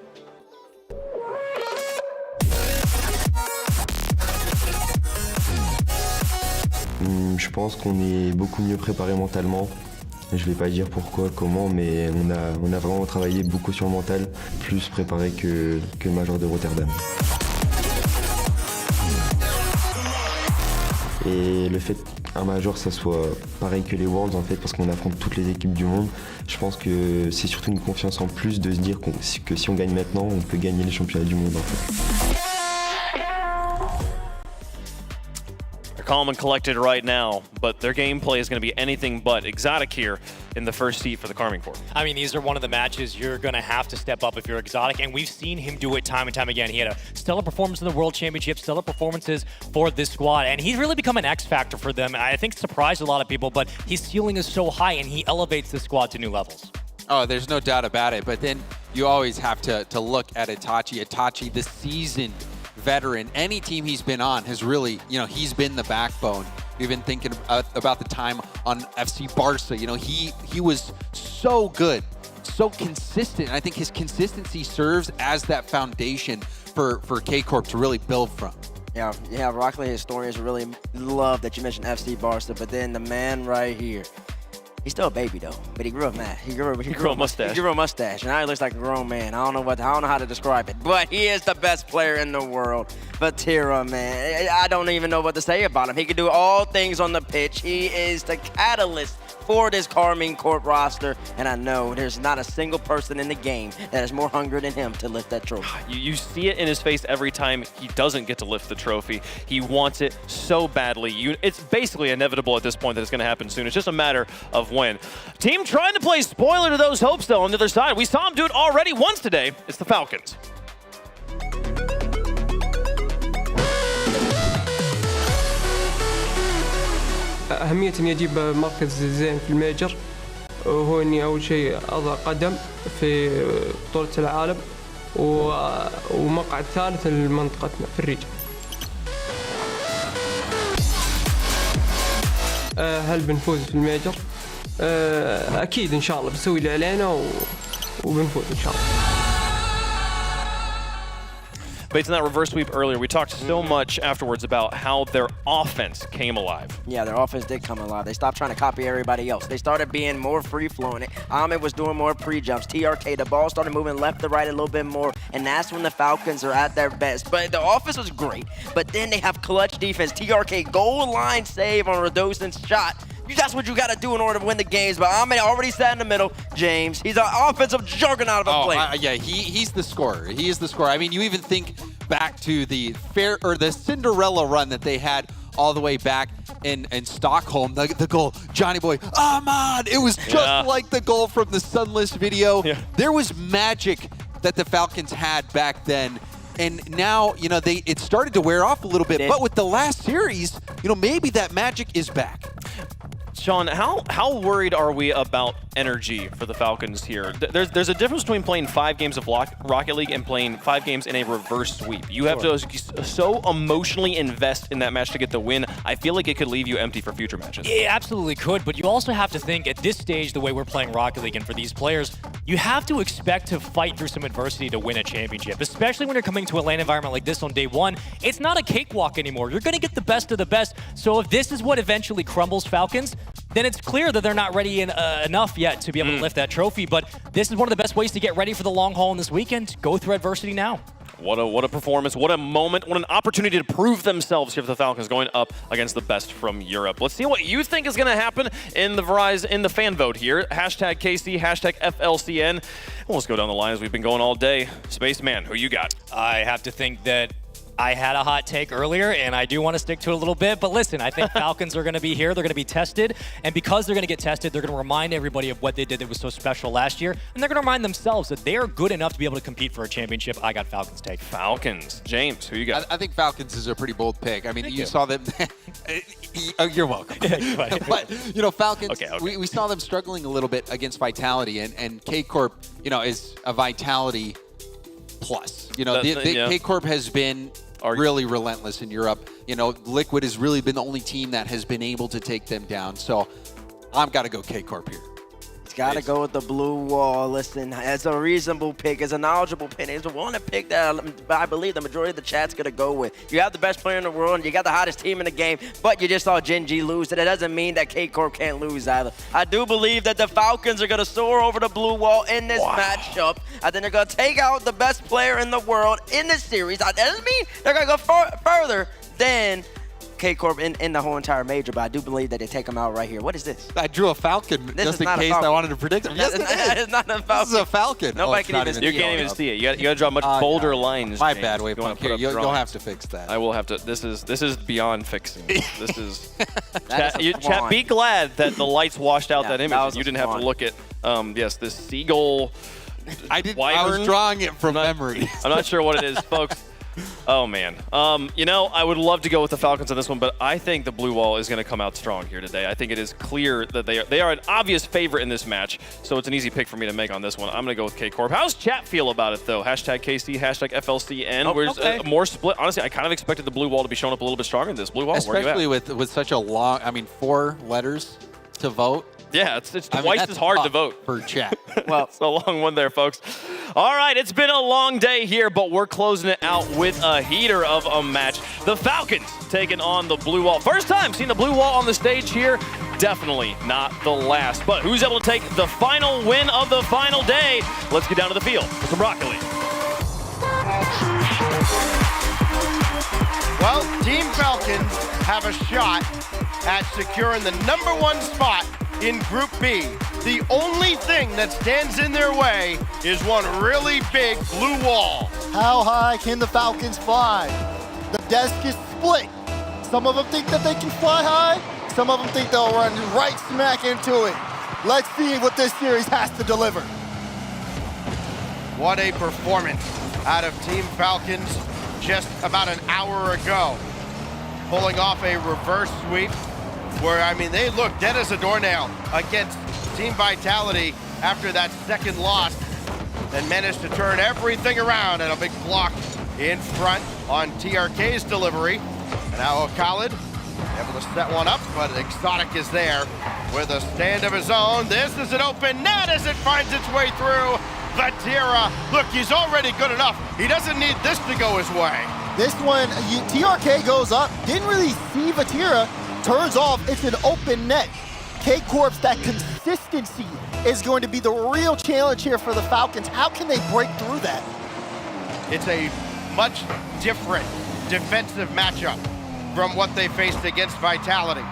Je pense qu'on est beaucoup mieux préparé mentalement. Je vais pas dire pourquoi, comment, mais on a vraiment travaillé beaucoup sur le mental, plus préparé que le Major de Rotterdam. Et le fait qu'un Major ça soit pareil que les Worlds en fait, parce qu'on affronte toutes les équipes du monde, je pense que c'est surtout une confiance en plus de se dire que si on gagne maintenant, on peut gagner les championnats du monde en fait. Calm and collected right now, but their gameplay is going to be anything but. Exotic here in the first seat for the Carmine Corps. I mean, these are one of the matches you're going to have to step up if you're Exotic, and we've seen him do it time and time again. He had a stellar performance in the World Championship, stellar performances for this squad, and he's really become an X factor for them. I think surprised a lot of people, but his ceiling is so high, and he elevates the squad to new levels. Oh, there's no doubt about it, but then you always have to look at Itachi. Itachi, the seasoned veteran, any team he's been on has really, he's been the backbone. We've been thinking about the time on FC Barca. He was so good, so consistent. And I think his consistency serves as that foundation for K-Corp to really build from. Yeah, Rocket League historians really love that you mentioned FC Barca, but then the man right here, he's still a baby though, but he grew a man. He grew a mustache. He grew a mustache, and now he looks like a grown man. I don't know how to describe it, but he is the best player in the world. Vatira, man, I don't even know what to say about him. He can do all things on the pitch. He is the catalyst for this Carmine Corp roster, and I know there's not a single person in the game that has more hunger than him to lift that trophy. You see it in his face every time he doesn't get to lift the trophy. He wants it so badly. It's basically inevitable at this point that it's going to happen soon. It's just a matter of when. Team trying to play spoiler to those hopes, though, on the other side. We saw him do it already once today. It's the Falcons. أهمية إني أجيب مركز زين في الميجر وهو إني أول شيء أضع قدم في بطولة العالم ومقعد ثالث لمنطقتنا في الريجن. هل بنفوز في الميجر؟ أكيد إن شاء الله بنسوي اللي علينا وبنفوز إن شاء الله. Based on that reverse sweep earlier, we talked so much afterwards about how their offense came alive. Yeah, their offense did come alive. They stopped trying to copy everybody else. They started being more free-flowing. Ahmed was doing more pre-jumps. TRK, the ball started moving left to right a little bit more, and that's when the Falcons are at their best. But the offense was great, but then they have clutch defense. TRK, goal line save on Radosin's shot. That's what you got to do in order to win the games. But Ahmed already sat in the middle. James, he's an offensive juggernaut of a player. Yeah, he's the scorer. He is the scorer. I mean, you even think back to the Cinderella run that they had all the way back in Stockholm. The goal, Johnny Boy, Ahmad. It was just like the goal from the Sunless video. Yeah. There was magic that the Falcons had back then. And now, it started to wear off a little bit. But with the last series, maybe that magic is back. Sean, how worried are we about energy for the Falcons here? There's a difference between playing 5 games of Rocket League and playing 5 games in a reverse sweep. You have to so emotionally invest in that match to get the win. I feel like it could leave you empty for future matches. It absolutely could, but you also have to think at this stage, the way we're playing Rocket League, and for these players, you have to expect to fight through some adversity to win a championship, especially when you're coming to a LAN environment like this on day one. It's not a cakewalk anymore. You're going to get the best of the best. So if this is what eventually crumbles Falcons, then it's clear that they're not ready enough yet to be able to lift that trophy. But this is one of the best ways to get ready for the long haul in this weekend. Go through adversity now. What a performance, what a moment, what an opportunity to prove themselves here for the Falcons going up against the best from Europe. Let's see what you think is going to happen in the fan vote here. Hashtag KC, hashtag FLCN. Well, let's go down the line as we've been going all day. Spaceman, who you got? I have to think that I had a hot take earlier, and I do want to stick to it a little bit. But listen, I think Falcons are going to be here. They're going to be tested. And because they're going to get tested, they're going to remind everybody of what they did that was so special last year. And they're going to remind themselves that they are good enough to be able to compete for a championship. I got Falcons take. Falcons. James, who you got? I think Falcons is a pretty bold pick. I mean, you saw them. You're welcome. But, Falcons, okay. We saw them struggling a little bit against Vitality. And K-Corp, is a Vitality plus. K-Corp has been really relentless in Europe. Liquid has really been the only team that has been able to take them down. So I've got to go K-Corp here. He's got to go with the blue wall. Listen, it's a reasonable pick. It's a knowledgeable pick. It's one to pick that I believe the majority of the chat's going to go with. You have the best player in the world, and you got the hottest team in the game, but you just saw Gen G lose. That doesn't mean that K-Corp can't lose either. I do believe that the Falcons are going to soar over the blue wall in this matchup. I think they're going to take out the best player in the world in this series. That doesn't mean they're going to go further than K-Corp in the whole entire major, but I do believe that they take them out right here. What is this? I drew a Falcon just in case I wanted to predict them. Yes, it's not a Falcon. This is a Falcon. Nobody can even see it. You can't even see it. You got to draw much bolder lines. My James. bad, Waypoint. Here, you'll have to fix that. I will have to. This is beyond fixing. This is. Chat, be glad that the lights washed out that image. You didn't have to look at. Yes, this seagull. I was drawing it from memory. I'm not sure what it is, folks. Oh, man. I would love to go with the Falcons on this one, but I think the blue wall is going to come out strong here today. I think it is clear that they are an obvious favorite in this match, so it's an easy pick for me to make on this one. I'm going to go with K-Corp. How's chat feel about it, though? Hashtag KC, hashtag FLCN. Where's more split? Honestly, I kind of expected the blue wall to be showing up a little bit stronger in this blue wall. Especially with such a long, 4 letters to vote. Yeah, it's twice as hard to vote. For chat. Well, it's a long one there, folks. All right, it's been a long day here, but we're closing it out with a heater of a match. The Falcons taking on the blue wall. First time seeing the blue wall on the stage here. Definitely not the last. But who's able to take the final win of the final day? Let's get down to the field for some Rocket League. Well, Team Falcons have a shot at securing the #1 spot in Group B. The only thing that stands in their way is one really big blue wall. How high can the Falcons fly? The desk is split. Some of them think that they can fly high. Some of them think they'll run right smack into it. Let's see what this series has to deliver. What a performance out of Team Falcons just about an hour ago. Pulling off a reverse sweep where, they looked dead as a doornail against Team Vitality after that second loss and managed to turn everything around and a big block in front on TRK's delivery. And now Khalid able to set one up, but Exotic is there with a stand of his own. This is an open net as it finds its way through. Vatira, look, he's already good enough. He doesn't need this to go his way. This one, TRK goes up, didn't really see Vatira, turns off, it's an open net. K-Corp's, that consistency is going to be the real challenge here for the Falcons. How can they break through that? It's a much different defensive matchup from what they faced against Vitality.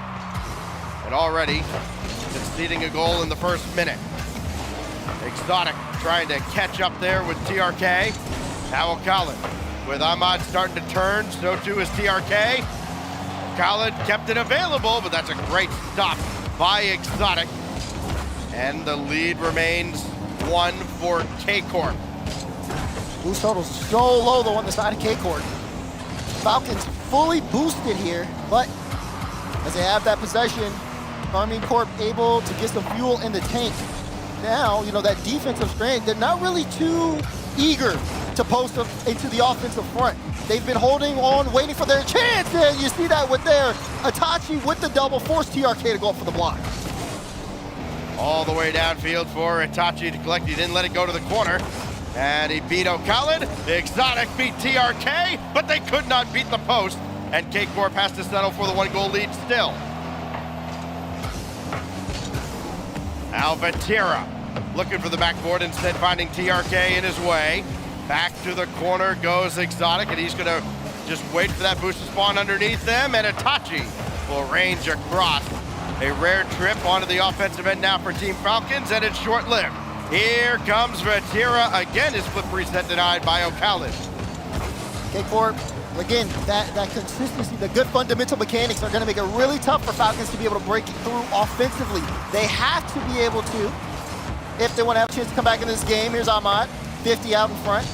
And already conceding a goal in the first minute. Exotic trying to catch up there with TRK. Now Khaled with Ahmad starting to turn, so too is TRK. Khaled kept it available, but that's a great stop by Exotic. And the lead remains 1 for K-Corp. Boost total's so low though on the side of K-Corp. Falcons fully boosted here, but as they have that possession, Karmine Corp able to get some fuel in the tank. Now, that defensive strength, they're not really too eager to post them into the offensive front. They've been holding on, waiting for their chance, and you see that with their Itachi with the double, forced TRK to go for the block. All the way downfield for Itachi to collect. He didn't let it go to the corner. And he beat O'Khaled. Exotic beat TRK, but they could not beat the post. And K-Corp has to settle for the 1-goal lead still. Now Vatira looking for the backboard, instead finding TRK in his way. Back to the corner goes Exotic, and he's gonna just wait for that boost to spawn underneath them, and Itachi will range across. A rare trip onto the offensive end now for Team Falcons, and it's short-lived. Here comes Vatira again, his flip reset denied by O'Khaled. K-Corp, again, that consistency, the good fundamental mechanics are gonna make it really tough for Falcons to be able to break through offensively. They have to be able to, if they want to have a chance to come back in this game. Here's Ahmad, 50 out in front.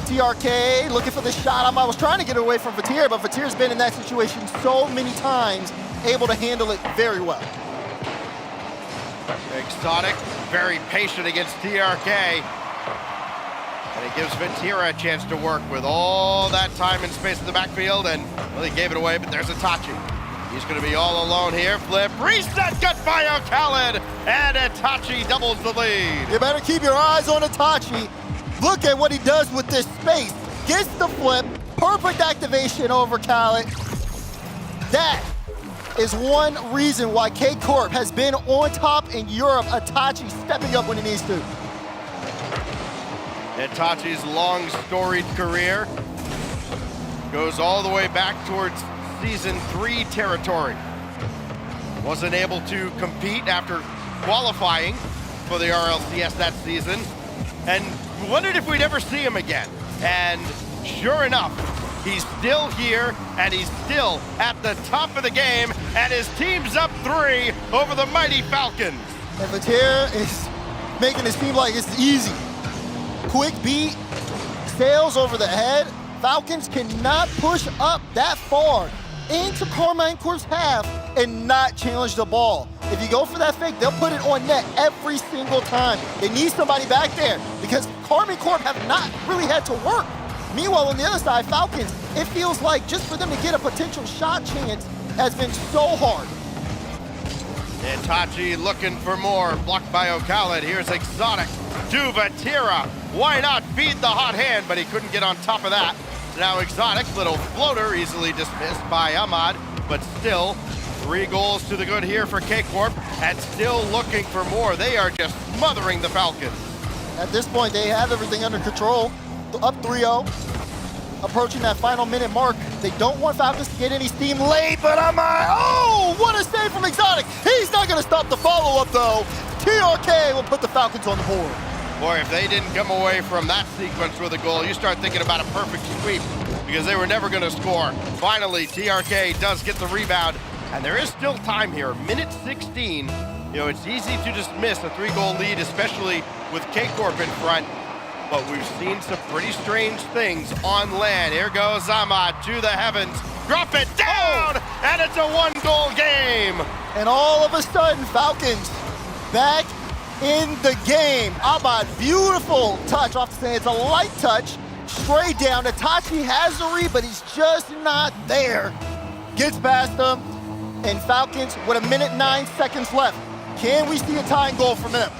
TRK looking for the shot. Ahmad was trying to get away from Vatira, but Vatira's been in that situation so many times, able to handle it very well. Exotic, very patient against TRK. And it gives Vatira a chance to work with all that time and space in the backfield, and well, he gave it away, but there's Itachi. He's gonna be all alone here. Flip, reset, cut by O'Khaled, and Itachi doubles the lead. You better keep your eyes on Itachi. Look at what he does with this space. Gets the flip, perfect activation over Khaled. That is one reason why K-Corp has been on top in Europe. Itachi stepping up when he needs to. Itachi's long storied career goes all the way back towards Season 3 territory. Wasn't able to compete after qualifying for the RLCS that season, and wondered if we'd ever see him again. And sure enough, he's still here, and he's still at the top of the game, and his team's up 3 over the mighty Falcons. And Vatira is making it seem like it's easy. Quick beat, sails over the head. Falcons cannot push up that far into Karmine Corp's half and not challenge the ball. If you go for that fake, they'll put it on net every single time. They need somebody back there because Karmine Corp have not really had to work. Meanwhile, on the other side, Falcons, it feels like just for them to get a potential shot chance has been so hard. Itachi looking for more, blocked by O'Khaled. Here's Exotic to Vatira. Why not feed the hot hand, but he couldn't get on top of that. So now Exotic, little floater, easily dismissed by Ahmad, but still 3 goals to the good here for K-Corp, and still looking for more. They are just smothering the Falcons. At this point, they have everything under control. Up 3-0, approaching that final minute mark. They don't want Falcons to get any steam late, but oh, what a save from Exotic. He's not gonna stop the follow-up though. TRK will put the Falcons on the board. Boy, if they didn't come away from that sequence with a goal, you start thinking about a perfect sweep because they were never gonna score. Finally, TRK does get the rebound, and there is still time here. Minute 16. It's easy to dismiss a 3-goal lead, especially with K-Corp in front. But we've seen some pretty strange things on land. Here goes Ahmad to the heavens. Drop it down, and it's a 1-goal game. And all of a sudden, Falcons back in the game. Ahmad, beautiful touch off the stand. It's a light touch, straight down. Itachi has the read, but he's just not there. Gets past them, and Falcons with 1 minute 9 seconds left. Can we see a tying goal from them?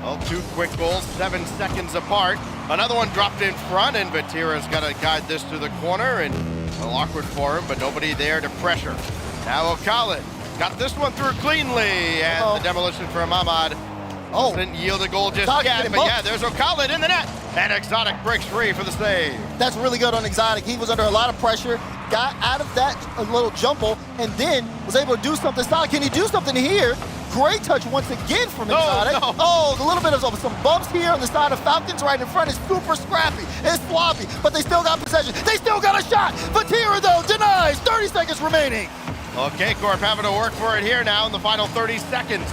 Well, 2 quick goals, 7 seconds apart. Another one dropped in front, and Vatira's got to guide this to the corner, and a little awkward for him, but nobody there to pressure. Now O'Khalid got this one through cleanly, and the demolition from Ahmad doesn't yield a goal just yet, but yeah, there's O'Khalid in the net, and Exotic breaks free for the save. That's really good on Exotic. He was under a lot of pressure, got out of that little jumble, and then was able to do something solid. Can he do something here? Great touch once again from Exotic. Oh, a little bit of some bumps here on the side of Falcons right in front. It's super scrappy. It's sloppy, but they still got possession. They still got a shot. Vatira, though, denies. 30 seconds remaining. Okay, Corp having to work for it here now in the final 30 seconds.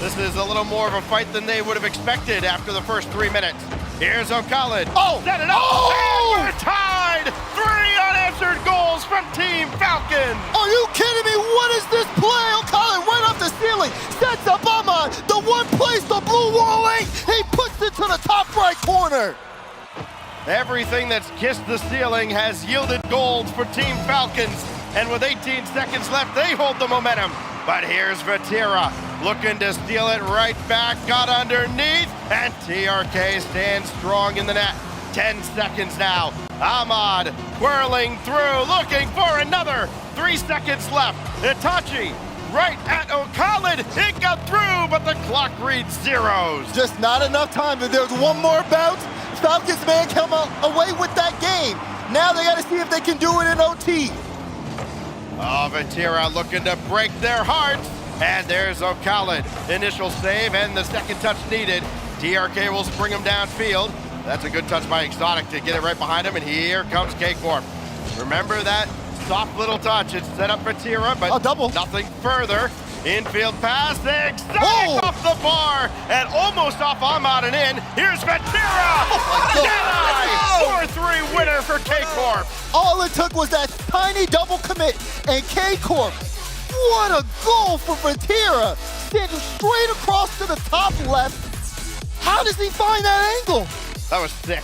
This is a little more of a fight than they would have expected after the first 3 minutes. Here's O'Khalid. Set it up. And we're tied. 3 unanswered goals from Team Falcons. Are you kidding me? What is this play? O'Khalid right off the ceiling. Sets up Ahmad. The one place the blue wall ain't. He puts it to the top right corner. Everything that's kissed the ceiling has yielded goals for Team Falcons. And with 18 seconds left, they hold the momentum. But here's Vatira looking to steal it right back, got underneath, and TRK stands strong in the net. 10 seconds now. Ahmad whirling through, looking for another. 3 seconds left. Itachi right at O'Khalid. It got through, but the clock reads zeros. Just not enough time. If there's one more bout, Falcons may come away with that game. Now they got to see if they can do it in OT. Oh, Vatira looking to break their hearts. And there's O'Khalid. Initial save and the second touch needed. TRK will spring him downfield. That's a good touch by Exotic to get it right behind him. And here comes K-Corp. Remember that soft little touch. It's set up for Vatira, but nothing further. Infield pass. Exotic off the bar and almost off Ahmad and in. Here's Vatira. 4-3 winner for K-Corp. All it took was that tiny double commit, and K-Corp, what a goal for Vatira! Standing straight across to the top left. How does he find that angle? That was sick.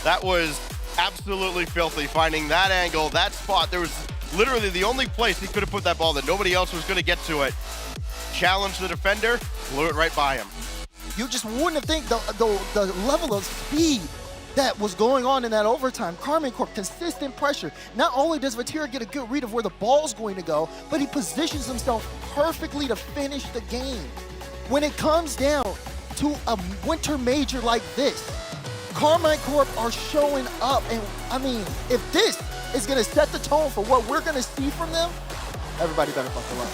That was absolutely filthy, finding that angle, that spot. There was literally the only place he could have put that ball that nobody else was going to get to it. Challenged the defender, blew it right by him. You just wouldn't have think the level of speed that was going on in that overtime. Karmine Corp, consistent pressure. Not only does Vatira get a good read of where the ball's going to go, but he positions himself perfectly to finish the game. When it comes down to a winter major like this, Karmine Corp are showing up. And I mean, if this is gonna set the tone for what we're gonna see from them, everybody better buckle up.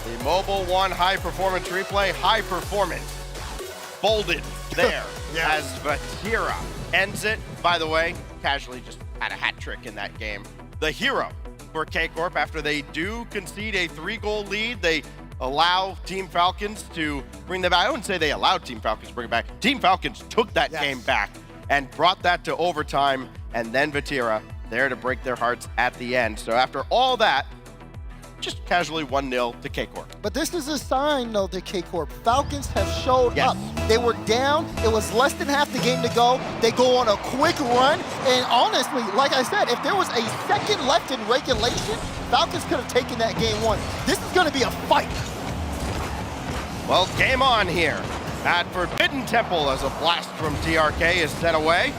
The Mobile One high performance replay, high performance. Bolded there as Vatira ends it. By the way, casually just had a hat trick in that game. The hero for K-Corp after they do concede a 3-goal lead. They allow Team Falcons to bring them back. I wouldn't say they allowed Team Falcons to bring it back. Team Falcons took that game back and brought that to overtime, and then Vatira there to break their hearts at the end. So after all that, just casually 1-0 to K-Corp. But this is a sign, though, that K-Corp Falcons have showed up. They were down. It was less than half the game to go. They go on a quick run. And honestly, like I said, if there was a second left in regulation, Falcons could have taken that game 1. This is going to be a fight. Well, game on here at Forbidden Temple as a blast from TRK is set away.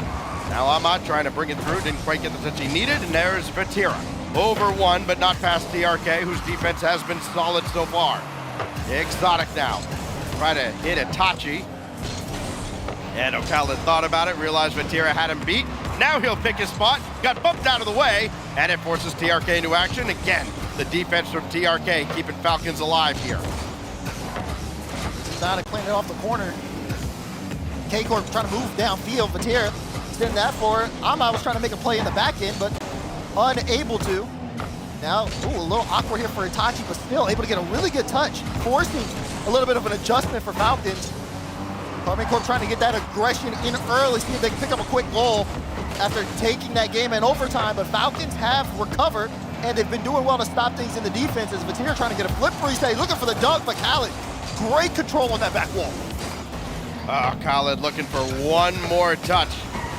Now Ahmad trying to bring it through. Didn't quite get the touch he needed. And there's Vatira. Over 1, but not past TRK, whose defense has been solid so far. Exotic now. Try to hit Itachi. And O'Khalid thought about it, realized Vatira had him beat. Now he'll pick his spot. Got bumped out of the way, and it forces TRK into action. Again, the defense from TRK keeping Falcons alive here. Exotic playing it off the corner. K-Corp trying to move downfield. Vatira sending that forward. Ahmad was trying to make a play in the back end, but unable to. Now, a little awkward here for Itachi, but still able to get a really good touch, forcing a little bit of an adjustment for Falcons. Karmine Corp trying to get that aggression in early, see if they can pick up a quick goal after taking that game in overtime, but Falcons have recovered, and they've been doing well to stop things in the defense as Vatira trying to get a flip reset, looking for the dunk, but Khaled, great control on that back wall. Khaled looking for one more touch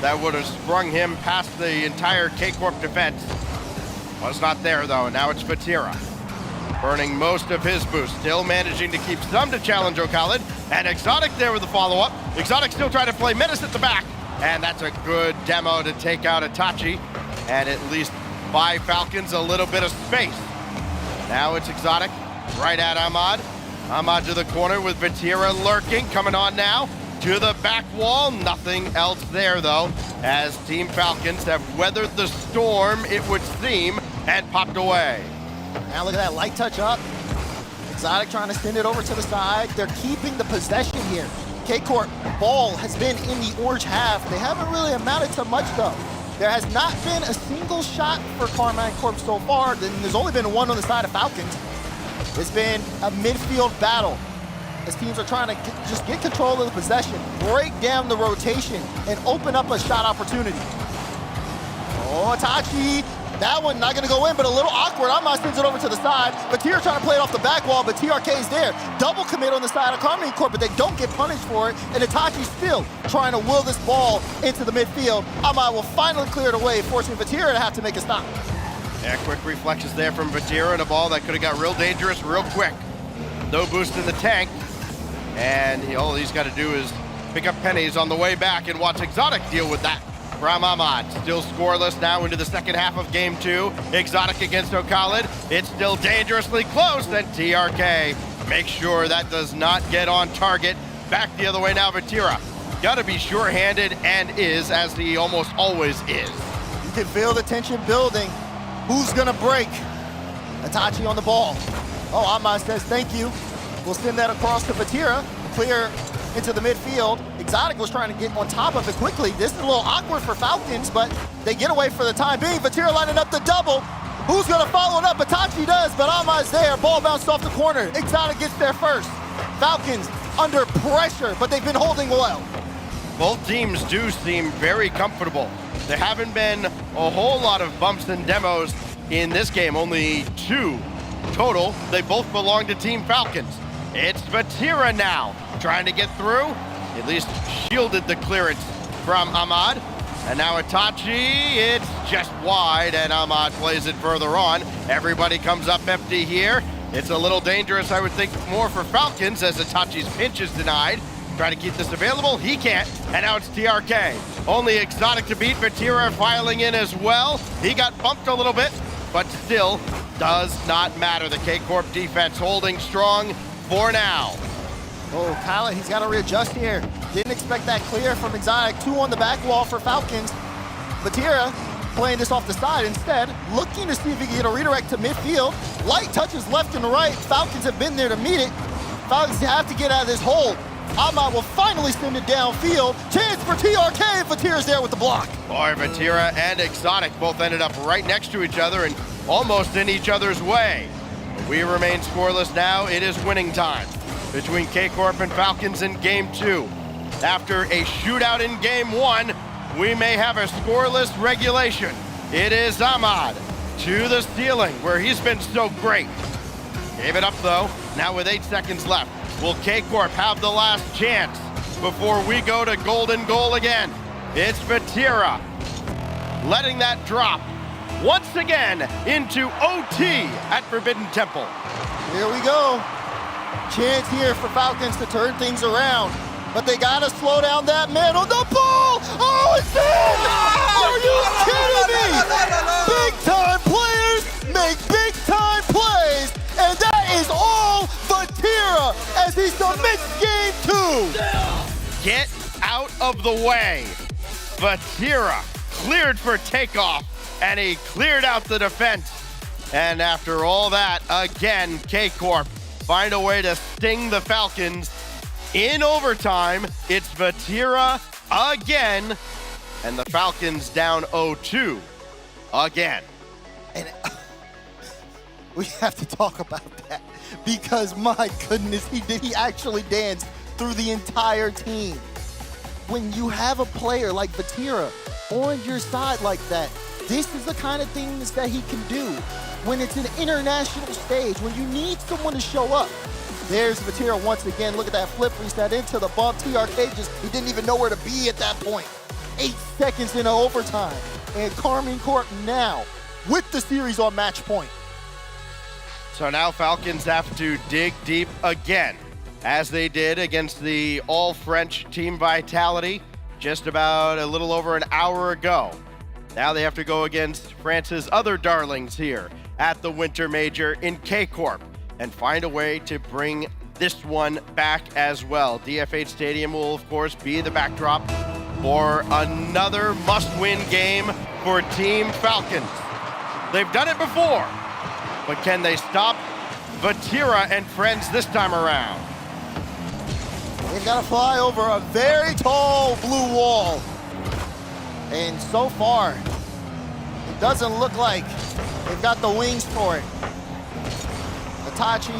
that would have sprung him past the entire K-Corp defense. Was not there though, and now it's Vatira. burning most of his boost. Still managing to keep some to challenge O'Khaled. And Exotic there with the follow-up. Exotic still trying to play Menace at the back. And that's a good demo to take out Itachi and at least buy Falcons a little bit of space. Now it's Exotic right at Ahmad. Ahmad to the corner with Vatira lurking, coming on now to the back wall. Nothing else there though, as Team Falcons have weathered the storm, it would seem, and popped away. Now look at that, light touch up. Exotic trying to send it over to the side. They're keeping the possession here. K-Corp ball has been in the orange half. They haven't really amounted to much though. There has not been a single shot for Carmine Corp so far. There's only been one on the side of Falcons. It's been a midfield battle as teams are trying to just get control of the possession, break down the rotation, and open up a shot opportunity. Oh, Itachi. That one not gonna go in, but a little awkward. Ahmad sends it over to the side. Batir trying to play it off the back wall, but TRK's there. Double commit on the side of Carmine Corp, but they don't get punished for it. And Itachi's still trying to will this ball into the midfield. Ahmad will finally clear it away, forcing Vatira to have to make a stop. Yeah, quick reflexes there from Vatira and a ball that could have got real dangerous real quick. No boost in the tank. And all he's got to do is pick up pennies on the way back and watch Exotic deal with that. From Ahmad, still scoreless now into the second half of game 2. Exotic against O'Khaled. It's still dangerously close, and TRK makes sure that does not get on target. Back the other way now, Vatira. Gotta be sure-handed and is, as he almost always is. You can feel the tension building. Who's gonna break? Itachi on the ball. Oh, Ahmad says thank you. We'll send that across to Vatira. Clear into the midfield. Exotic was trying to get on top of it quickly. This is a little awkward for Falcons, but they get away for the time being. Vatira lining up the double. Who's gonna follow it up? Itachi does, but Ahmad's there. Ball bounced off the corner. Exotic gets there first. Falcons under pressure, but they've been holding well. Both teams do seem very comfortable. There haven't been a whole lot of bumps and demos in this game, only 2 total. They both belong to Team Falcons. It's Vatira now, trying to get through. At least shielded the clearance from Ahmad. And now Itachi, it's just wide, and Ahmad plays it further on. Everybody comes up empty here. It's a little dangerous, I would think, more for Falcons, as Itachi's pinch is denied. Trying to keep this available, he can't, and now it's TRK. Only Exotic to beat. Vatira filing in as well. He got bumped a little bit, but still does not matter. The K-Corp defense holding strong for now. Oh, Khaled, he's got to readjust here. Didn't expect that clear from Exotic. 2 on the back wall for Falcons. Vatira playing this off the side instead, looking to see if he can get a redirect to midfield. Light touches left and right. Falcons have been there to meet it. Falcons have to get out of this hole. Ahmad will finally send it downfield. Chance for TRK. Vatira's there with the block. Boy, Vatira and Exotic both ended up right next to each other and almost in each other's way. We remain scoreless now. It is winning time between K-Corp and Falcons in game 2. After a shootout in game 1, we may have a scoreless regulation. It is Ahmad to the ceiling, where he's been so great. Gave it up though, now with 8 seconds left. Will K-Corp have the last chance before we go to golden goal again? It's Vatira letting that drop once again into OT at Forbidden Temple. Here we go. Chance here for Falcons to turn things around, but they gotta slow down that man on the ball. Oh, it's in! Are you kidding me? Big time players make big time plays, and that is all Vatira as he submits game 2. Get out of the way. Vatira cleared for takeoff, and he cleared out the defense. And after all that, again, K-Corp find a way to sting the Falcons in overtime. It's Vatira again, and the Falcons down 0-2 again. And we have to talk about that because my goodness, he actually danced through the entire team. When you have a player like Vatira on your side like that, this is the kind of things that he can do when it's an international stage, when you need someone to show up. There's Vatira once again. Look at that flip reset into the bump. TRK he didn't even know where to be at that point. 8 seconds into overtime. And Carmine Corp now with the series on match point. So now Falcons have to dig deep again, as they did against the all-French Team Vitality just about a little over an hour ago. Now they have to go against France's other darlings here at the Winter Major in K-Corp and find a way to bring this one back as well. DFH Stadium will, of course, be the backdrop for another must-win game for Team Falcons. They've done it before, but can they stop Vatira and friends this time around? They've got to fly over a very tall blue wall. And so far, it doesn't look like they've got the wings for it. Itachi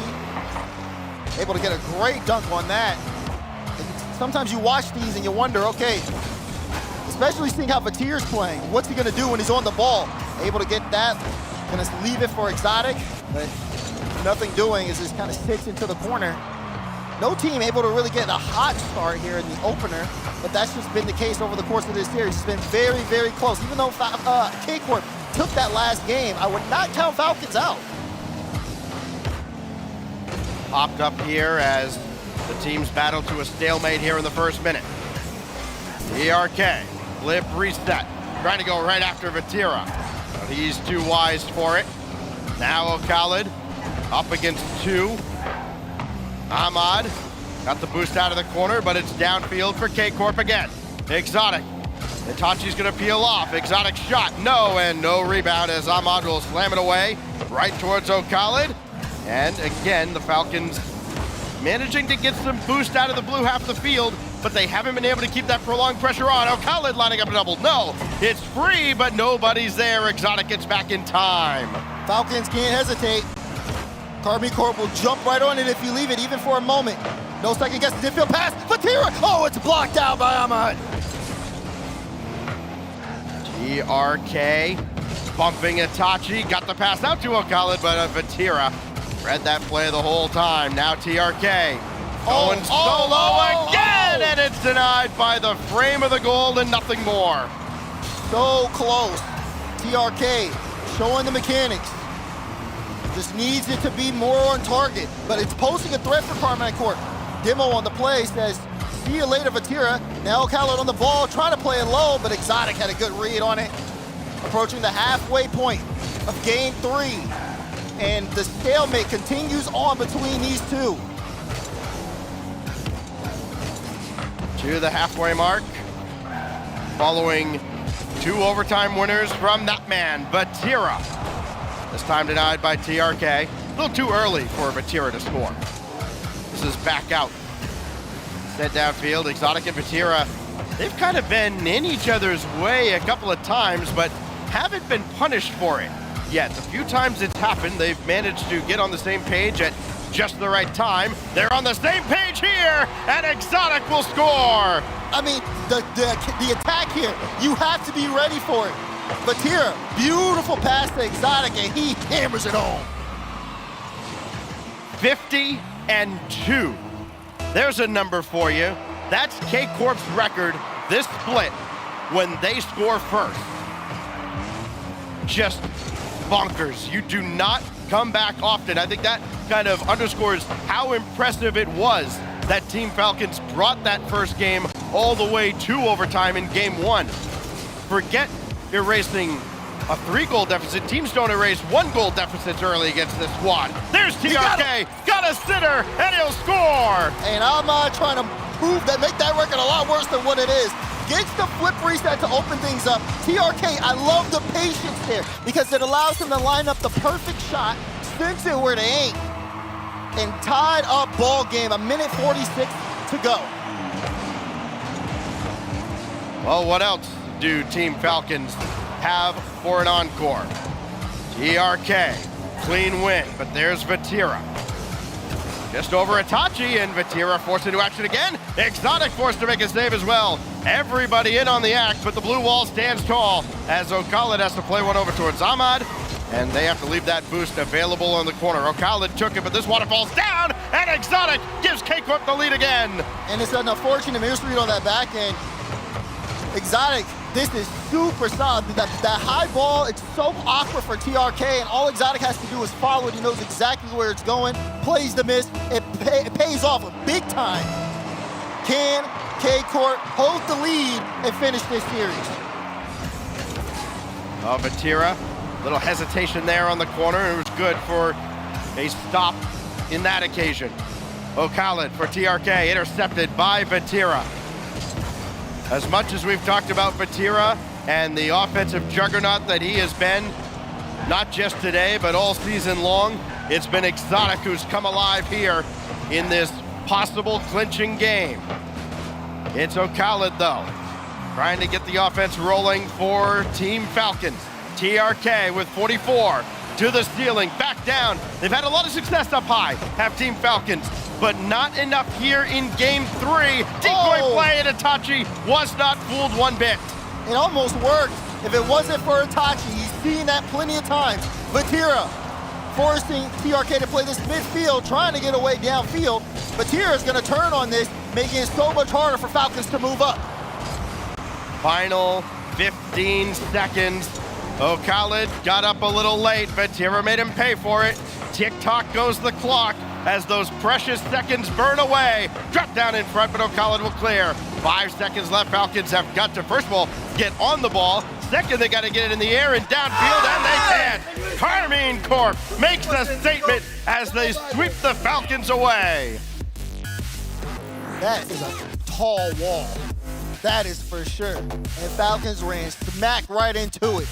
able to get a great dunk on that. And sometimes you watch these and you wonder, okay, especially seeing how Vatira's playing, what's he gonna do when he's on the ball? Able to get that, gonna leave it for Exotic, but nothing doing as this kind of sits into the corner. No team able to really get a hot start here in the opener, but that's just been the case over the course of this series. It's been very, very close. Even though K-Corp took that last game, I would not count Falcons out. Popped up here as the teams battle to a stalemate here in the first minute. ERK, flip reset, trying to go right after Vatira, but he's too wise for it. Now Khalid up against two. Ahmad got the boost out of the corner, but it's downfield for K-Corp again. Exotic. Itachi's gonna peel off. Exotic shot, no, and no rebound as Ahmad will slam it away right towards Khalid. And again, the Falcons managing to get some boost out of the blue half the field, but they haven't been able to keep that prolonged pressure on. Khalid lining up a double. No, it's free, but nobody's there. Exotic gets back in time. Falcons can't hesitate. Carbine Corp will jump right on it if you leave it, even for a moment. No second guess, midfield pass, Vatira! Oh, it's blocked out by Ahmad. TRK bumping Itachi, got the pass out to Khalid, but Vatira read that play the whole time. Now TRK going solo again, and it's denied by the frame of the goal and nothing more. So close. TRK showing the mechanics. Just needs it to be more on target, but it's posing a threat for Carbine Corp. Demo on the play says, see you later, Vatira. Now Khalid on the ball, trying to play it low, but Exotic had a good read on it. Approaching the halfway point of game 3. And the stalemate continues on between these two. To the halfway mark, following 2 overtime winners from that man, Vatira. This time denied by TRK. A little too early for Vatira to score. This is back out. Set downfield, Exotic and Vatira, they've kind of been in each other's way a couple of times, but haven't been punished for it yet. The few times it's happened, they've managed to get on the same page at just the right time. They're on the same page here, and Exotic will score. I mean, the attack here, you have to be ready for it. Vatira, beautiful pass to Exotic, and he hammers it home. 50-2. There's a number for you. That's K-Corp's record this split when they score first. Just bonkers. You do not come back often. I think that kind of underscores how impressive it was that Team Falcons brought that first game all the way to overtime in game 1. Forget erasing a 3-goal deficit. Teams don't erase 1-goal deficits early against this squad. There's TRK, got a sitter, and he'll score! And Ahmad trying to prove that, make that record a lot worse than what it is. Gets the flip reset to open things up. TRK, I love the patience there because it allows him to line up the perfect shot, sends it where they ain't, and tied up ball game, 1:46 to go. Well, what else do Team Falcons have for an encore? TRK, clean win, but there's Vatira. Just over Itachi, and Vatira forced into action again. Exotic forced to make a save as well. Everybody in on the act, but the blue wall stands tall as Khalid has to play one over towards Ahmad, and they have to leave that boost available on the corner. Khalid took it, but this waterfall's down, and Exotic gives K-Corp the lead again. And it's an unfortunate misread on that back end. Exotic This is super solid. That high ball, it's so awkward for TRK, and all Exotic has to do is follow it. He knows exactly where it's going, plays the miss. It pays off big time. Can K-Corp hold the lead and finish this series? Oh, Vatira, little hesitation there on the corner. It was good for a stop in that occasion. Khaled for TRK, intercepted by Vatira. As much as we've talked about Vatira and the offensive juggernaut that he has been, not just today, but all season long, it's been Exotic who's come alive here in this possible clinching game. It's Khaled, though, trying to get the offense rolling for Team Falcons. TRK with 44 to the ceiling, back down. They've had a lot of success up high, have Team Falcons, but not enough here in game 3. Decoy play at Itachi was not fooled one bit. It almost worked. If it wasn't for Itachi, he's seen that plenty of times. Vatira forcing TRK to play this midfield, trying to get away downfield. Vatira is going to turn on this, making it so much harder for Falcons to move up. Final 15 seconds. Khaled got up a little late. Vatira made him pay for it. Tick-tock goes the clock as those precious seconds burn away. Drop down in front, but Khaled will clear. 5 seconds left. Falcons have got to, first of all, get on the ball. Second, they got to get it in the air and downfield, and they can. Carmine Corp makes a statement as they sweep the Falcons away. That is a tall wall. That is for sure. And Falcons ran smack right into it.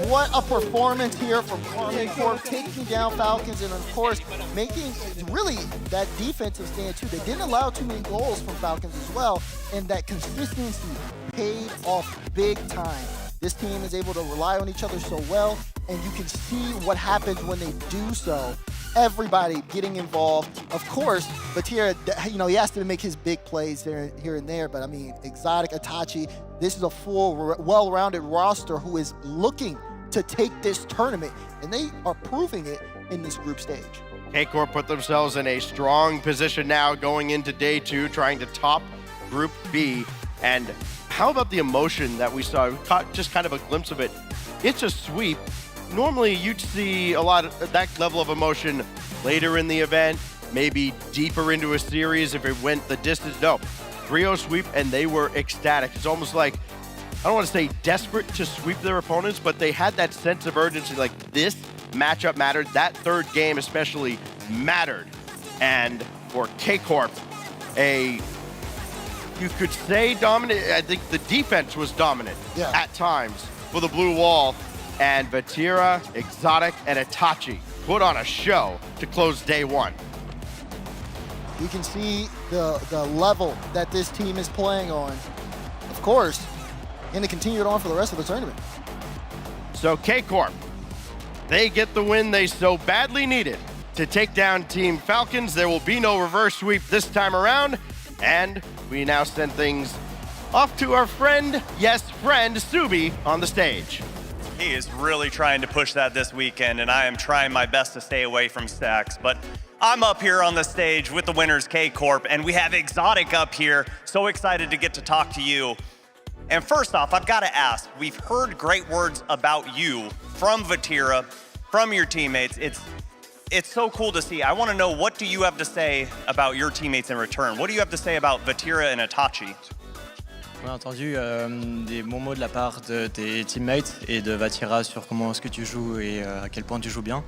What a performance here from Carmine Corp, taking down Falcons and, of course, making really that defensive stand, too. They didn't allow too many goals from Falcons as well, and that consistency paid off big time. This team is able to rely on each other so well, and you can see what happens when they do so. Everybody getting involved. Of course, Vatira, he has to make his big plays there, here and there, but I mean, Exotic, Itachi, this is a full, well-rounded roster who is looking to take this tournament, and they are proving it in this group stage. K-Corp put themselves in a strong position now going into day 2, trying to top Group B. And how about the emotion that we saw? We caught just kind of a glimpse of it. It's a sweep. Normally you'd see a lot of that level of emotion later in the event, maybe deeper into a series if it went the distance. No, 3-0 sweep, and they were ecstatic. It's almost like, I don't want to say desperate to sweep their opponents, but they had that sense of urgency, like this matchup mattered. That third game especially mattered. And for K-Corp, you could say dominant. I think the defense was dominant at times for the blue wall. And Vatira, Exotic, and Itachi put on a show to close day 1. You can see the level that this team is playing on. Of course, and to continue it on for the rest of the tournament. So K-Corp, they get the win they so badly needed to take down Team Falcons. There will be no reverse sweep this time around, and we now send things off to our friend, yes, friend, Subi on the stage. He is really trying to push that this weekend, and I am trying my best to stay away from stacks, but I'm up here on the stage with the winners, K-Corp, and we have Exotic up here. So excited to get to talk to you. And first off, I've got to ask, we've heard great words about you from Vatira, from your teammates. It's so cool to see. I want to know, what do you have to say about your teammates in return? What do you have to say about Vatira and Itachi? On a entendu des bons mots de la part de tes teammates et de Vatira sur comment est-ce que tu joues et à quel point tu joues bien.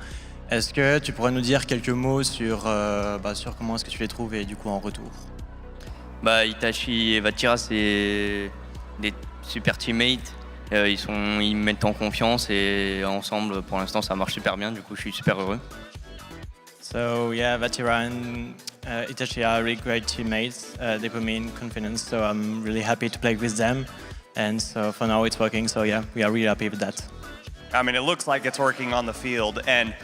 Est-ce que tu pourrais nous dire quelques mots sur comment est-ce que tu les trouves et du coup en retour? Itachi et Vatira, c'est des super teammates. Ils me mettent en confiance et ensemble, pour l'instant, ça marche super bien. Du coup, je suis super heureux. So yeah, Vatira and Itachi are really great teammates. They put me in confidence, so I'm really happy to play with them. And so for now, it's working. So yeah, we are really happy with that. I mean, it looks like it's working on the field. And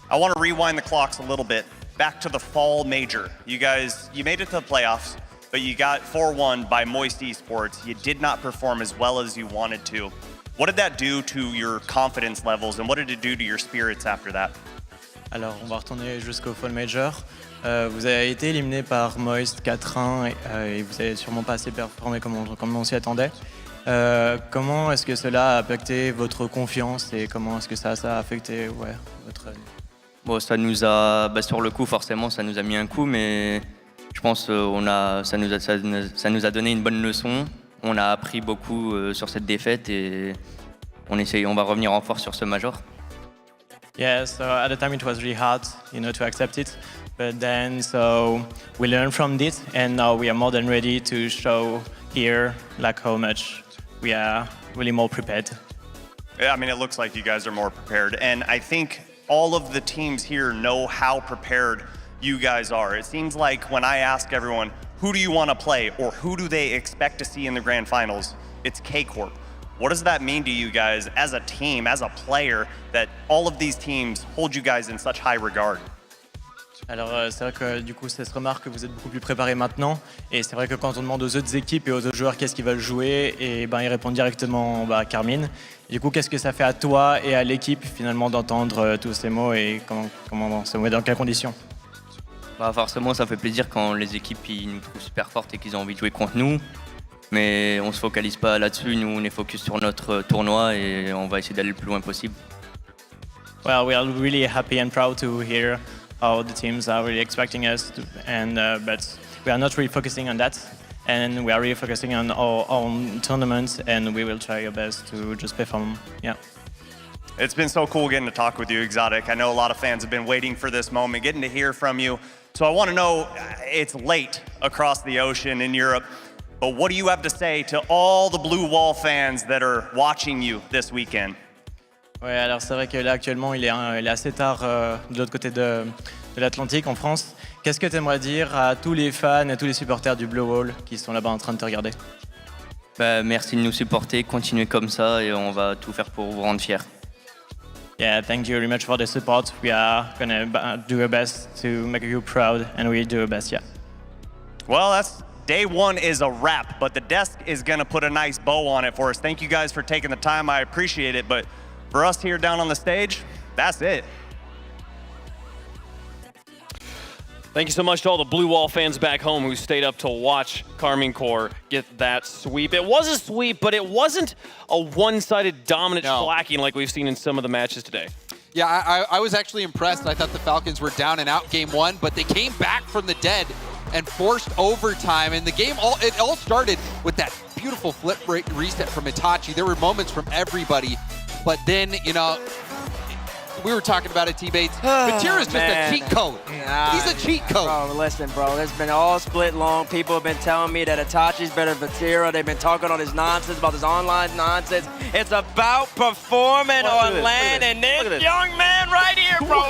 I want to rewind the clocks a little bit. Back to the fall major. You guys, you made it to the playoffs, but you got 4-1 by Moist Esports. You did not perform as well as you wanted to. What did that do to your confidence levels, and what did it do to your spirits after that? Alors, on va retourner jusqu'au Fall Major. Vous avez été éliminé par Moist 4-1 et vous avez sûrement pas assez performé comme on s'y attendait. Comment est-ce que cela a impacté votre confiance et comment est-ce que ça a affecté votre... Bon, ça nous a, sur le coup, forcément, ça nous a mis un coup, mais je pense ça nous a donné une bonne leçon. On a appris beaucoup sur cette défaite et on va revenir en force sur ce major. Yeah, so at the time it was really hard, to accept it. But then, so we learned from this, and now we are more than ready to show here, how much we are really more prepared. Yeah, I mean, it looks like you guys are more prepared. And I think all of the teams here know how prepared you guys are. It seems like when I ask everyone, who do you want to play or who do they expect to see in the grand finals, it's K-Corp. What does that mean to you guys as a team, as a player, that all of these teams hold you guys in such high regard? Alors c'est vrai que du coup ça se remarque que vous êtes beaucoup plus préparés maintenant et c'est vrai que quand on demande aux autres équipes et aux autres joueurs qu'est-ce qu'ils veulent jouer et ils répondent directement Carmine. Du coup qu'est-ce que ça fait à toi et à l'équipe finalement d'entendre tous ces mots et comment se met dans quelles conditions? Forcément ça fait plaisir quand les équipes ils nous trouvent super fortes et qu'ils ont envie de jouer contre nous, mais on se focalise pas là-dessus, nous on est focus sur notre tournoi et on va essayer d'aller le plus loin possible. Well, we are really happy and proud to hear how the teams are really expecting us but we are not really focusing on that and we are really focusing on our own tournaments and we will try our best to just perform. Yeah. It's been so cool getting to talk with you, Exotic. I know a lot of fans have been waiting for this moment, getting to hear from you. So I want to know, it's late across the ocean in Europe, but what do you have to say to all the Blue Wall fans that are watching you this weekend? Ouais, alors c'est vrai que là actuellement il est assez tard de l'autre côté de l'Atlantique en France. Qu'est-ce que tu aimerais dire à tous les fans et tous les supporters du Blue Wall qui sont là-bas en train de te regarder? Merci de nous supporter, continuez comme ça et on va tout faire pour vous rendre fiers. Yeah, thank you very much for the support. We are gonna do our best to make you proud and we do our best, yeah. Well, that's day one is a wrap, but the desk is gonna put a nice bow on it for us. Thank you guys for taking the time, I appreciate it, but for us here down on the stage, that's it. Thank you so much to all the Blue Wall fans back home who stayed up to watch Carmine Corp get that sweep. It was a sweep, but it wasn't a one-sided dominant shellacking like we've seen in some of the matches today. Yeah, I was actually impressed. I thought the Falcons were down and out game one, but they came back from the dead and forced overtime. And the game, it all started with that beautiful flip reset from Itachi. There were moments from everybody, but then, we were talking about it, T-Bates. Vatira's just a cheat code. He's a cheat code. Bro, listen, bro. There's been all split long. People have been telling me that Itachi's better than Vatira. They've been talking all this nonsense about this online nonsense. It's about performing on land, and this young man right here, bro.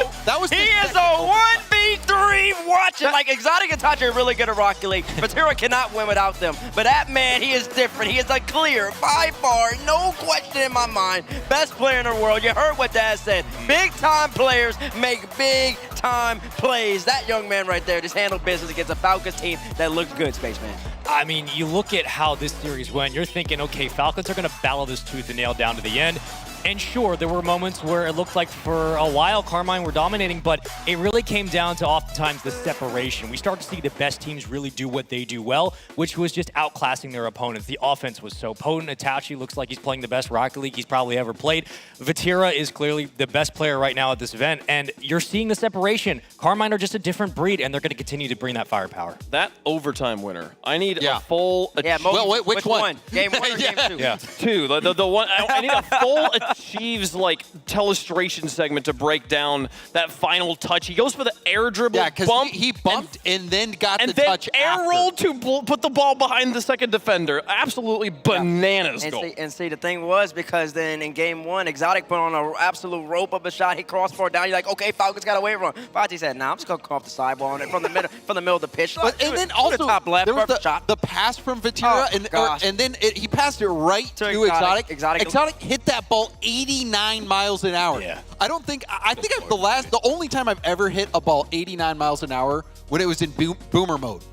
He is a 1v3 watching. Like, Exotic and Itachi are really good at Rocket League. Vatira cannot win without them. But that man, he is different. He is a clear, by far, no question in my mind, best player in the world. You heard what Dad said. Big-time players make big-time plays. That young man right there just handled business against a Falcons team that looks good, Spaceman. I mean, you look at how this series went, you're thinking, okay, Falcons are going to battle this tooth and nail down to the end. And sure, there were moments where it looked like for a while Carmine were dominating, but it really came down to oftentimes the separation. We start to see the best teams really do what they do well, which was just outclassing their opponents. The offense was so potent. Itachi looks like he's playing the best Rocket League he's probably ever played. Vatira is clearly the best player right now at this event, and you're seeing the separation. Carmine are just a different breed, and they're going to continue to bring that firepower. That overtime winner. I need a full... which one? Game one or game two? Yeah, two. The one. I need a full Achieves telestration segment to break down that final touch. He goes for the air dribble bump. He bumped and then got the touch air after. rolled to put the ball behind the second defender. Absolutely bananas goal. And see, the thing was, because then in game one, Exotic put on an absolute rope up a shot. He crossbar down. You're like, okay, Falcons got away from him. Fati said, nah, I'm just going to come off the sideball on it from the middle of the pitch. And then also, top left, there was the pass from Vatira, and then he passed it right to Exotic. Exotic hit that ball 89 miles an hour. Yeah. I think the only time I've ever hit a ball 89 miles an hour when it was in boomer mode.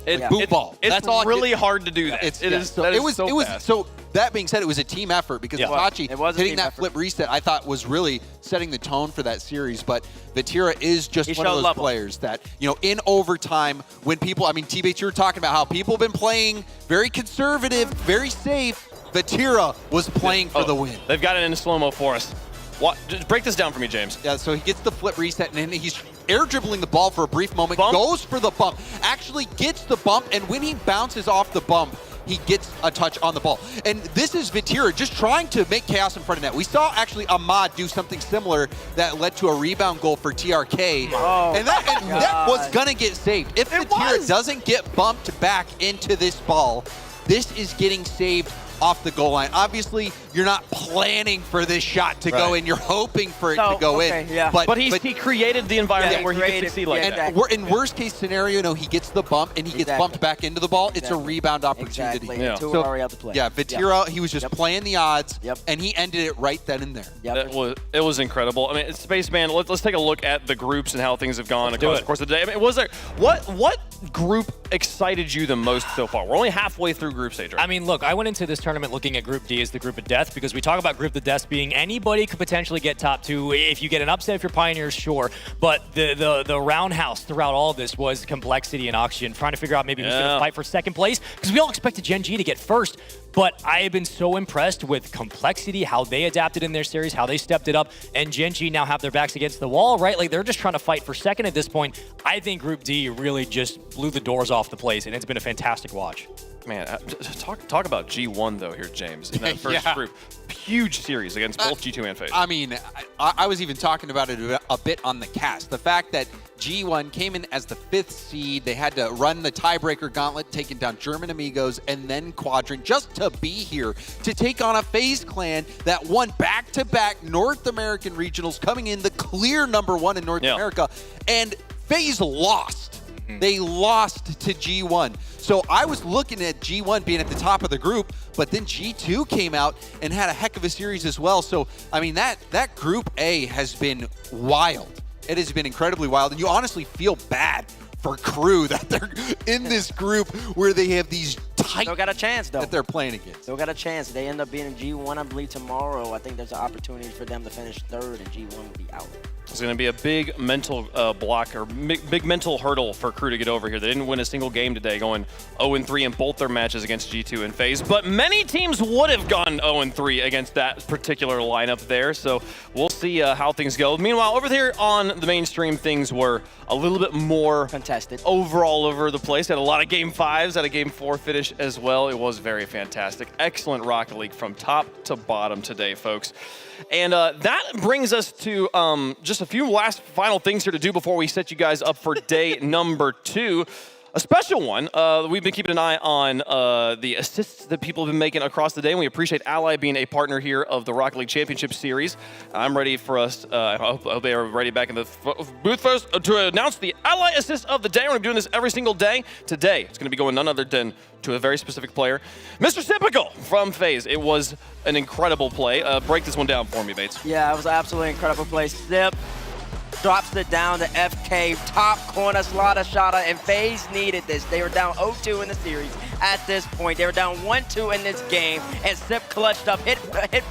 Boom ball. It's That's all really hard to do that. So that being said, it was a team effort because Itachi hitting that flip reset, I thought was really setting the tone for that series. But Vatira is just one of those players that, in overtime, when people, T-Bates, you were talking about how people have been playing very conservative, very safe. Vatira was playing for the win. They've got it in slow-mo for us. What? Just break this down for me, James. Yeah, so he gets the flip reset, and then he's air dribbling the ball for a brief moment, goes for the bump, actually gets the bump, and when he bounces off the bump, he gets a touch on the ball. And this is Vatira just trying to make chaos in front of net. We saw actually Ahmad do something similar that led to a rebound goal for TRK. And that was going to get saved. If Vatira doesn't get bumped back into this ball, this is getting saved off the goal line. Obviously, you're not planning for this shot to go in. You're hoping for it to go in. Yeah. But he created the environment where he could succeed like that. We're in worst case scenario, he gets the bump and he gets bumped back into the ball. It's a rebound opportunity. Yeah. Two are already out to play. Yeah, Vatira, he was just playing the odds, and he ended it right then and there. It was incredible. I mean, Spaceman, let's take a look at the groups and how things have gone across the course of the day. I mean, what group excited you the most so far? We're only halfway through group stage, right? I mean, look, I went into this tournament looking at Group D as the group of death because we talk about group of death being anybody could potentially get top 2. If you get an upset, if you're Pioneers, sure. But the roundhouse throughout all of this was complexity and oxygen, trying to figure out maybe who's going to fight for second place because we all expected Gen G to get first. But I have been so impressed with complexity, how they adapted in their series, how they stepped it up, and Gen G now have their backs against the wall, right? Like, they're just trying to fight for second at this point. I think Group D really just blew the doors off the place, and it's been a fantastic watch. Man, talk about G1, though, here, James, in that first group. Huge series against both G2 and FaZe. I mean, I was even talking about it a bit on the cast. The fact that G1 came in as the 5th seed, they had to run the tiebreaker gauntlet, taking down German Amigos and then Quadrant just to be here to take on a FaZe clan that won back-to-back North American regionals, coming in the clear #1 in North America, and FaZe lost. They lost to G1. So I was looking at G1 being at the top of the group, but then G2 came out and had a heck of a series as well. So, I mean, that Group A has been wild. It has been incredibly wild, and you honestly feel bad for Crew that they're in this group where they have these tight Still got a chance, though. that they're playing against. Still got a chance. They end up being in G1, I believe, tomorrow. I think there's an opportunity for them to finish 3rd, and G1 will be out. It's going to be a big mental block or big mental hurdle for Crew to get over here. They didn't win a single game today, going 0-3 in both their matches against G2 and FaZe. But many teams would have gone 0-3 against that particular lineup there. So we'll see how things go. Meanwhile, over here on the mainstream, things were a little bit more contested overall over the place. Had a lot of Game 5s, had a Game 4 finish as well. It was very fantastic. Excellent Rocket League from top to bottom today, folks. And that brings us to just a few last final things here to do before we set you guys up for day number 2. A special one. We've been keeping an eye on the assists that people have been making across the day, and we appreciate Ally being a partner here of the Rocket League Championship Series. I'm ready for us. I hope they are ready back in the booth first to announce the Ally assist of the day. We're going to be doing this every single day. Today, it's going to be going none other than to a very specific player, Mr. Sypical from FaZe. It was an incredible play. Break this one down for me, Bates. Yeah, it was an absolutely incredible play. Sip drops it down to FK, top corner slaughter shotter, and FaZe needed this. They were down 0-2 in the series at this point. They were down 1-2 in this game, and Sip clutched up, hit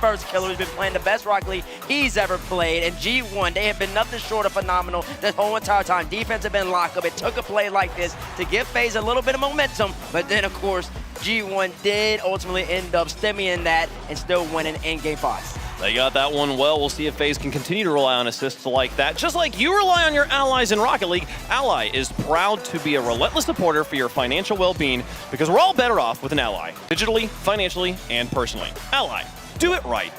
first killer, who's been playing the best Rocket League he's ever played. And G1, they have been nothing short of phenomenal this whole entire time. Defense have been locked up. It took a play like this to give FaZe a little bit of momentum, but then, of course, G1 did ultimately end up stemming that and still winning in Game 5. They got that one well. We'll see if FaZe can continue to rely on assists like that. Just like you rely on your allies in Rocket League, Ally is proud to be a relentless supporter for your financial well-being because we're all better off with an ally, digitally, financially, and personally. Ally, do it right.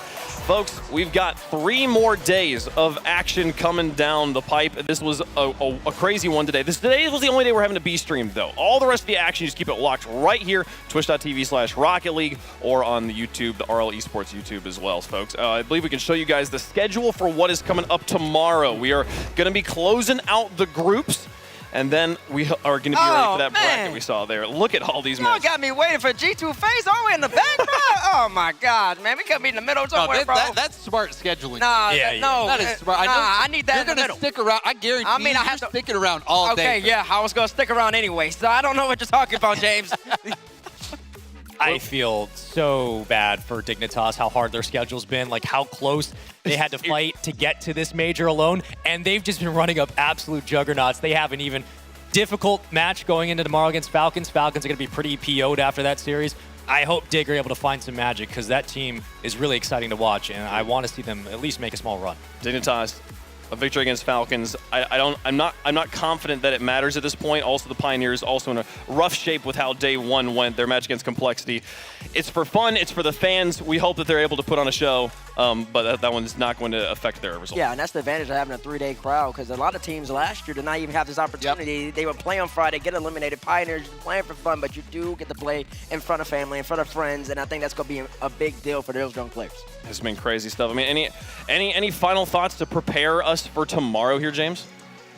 Folks, we've got 3 more days of action coming down the pipe. This was a crazy one today. Today was the only day we're having to be streamed, though. All the rest of the action, just keep it locked right here, twitch.tv/Rocket League, or on the YouTube, the RL Esports YouTube as well, folks. I believe we can show you guys the schedule for what is coming up tomorrow. We are going to be closing out the groups, and then we are going to be ready for that bracket we saw there. Look at all these matches. You got me waiting for G2 FaZe all the way in the back, bro. Oh my God, man, we could be in the middle somewhere, bro. That's smart scheduling. Nah, no, that is smart. I need that in the You're middle. gonna stick around. I guarantee I have you're sticking around all day. Okay, yeah, I was gonna stick around anyway, so I don't know what you're talking about, James. I feel so bad for Dignitas, how hard their schedule's been, like how close they had to fight to get to this major alone, and they've just been running up absolute juggernauts. They have an even difficult match going into tomorrow against Falcons. Falcons are going to be pretty PO'd after that series. I hope Dig are able to find some magic because that team is really exciting to watch, and I want to see them at least make a small run. Dignitas, a victory against Falcons. I'm not confident that it matters at this point. Also, the Pioneers also in a rough shape with how day one went. Their match against Complexity. It's for fun. It's for the fans. We hope that they're able to put on a show, but that one's not going to affect their results. Yeah, and that's the advantage of having a 3-day crowd because a lot of teams last year did not even have this opportunity. They would play on Friday, get eliminated. Pioneers playing for fun, but you do get to play in front of family, in front of friends, and I think that's going to be a big deal for those young players. It's been crazy stuff. I mean, any final thoughts to prepare us for tomorrow here, James?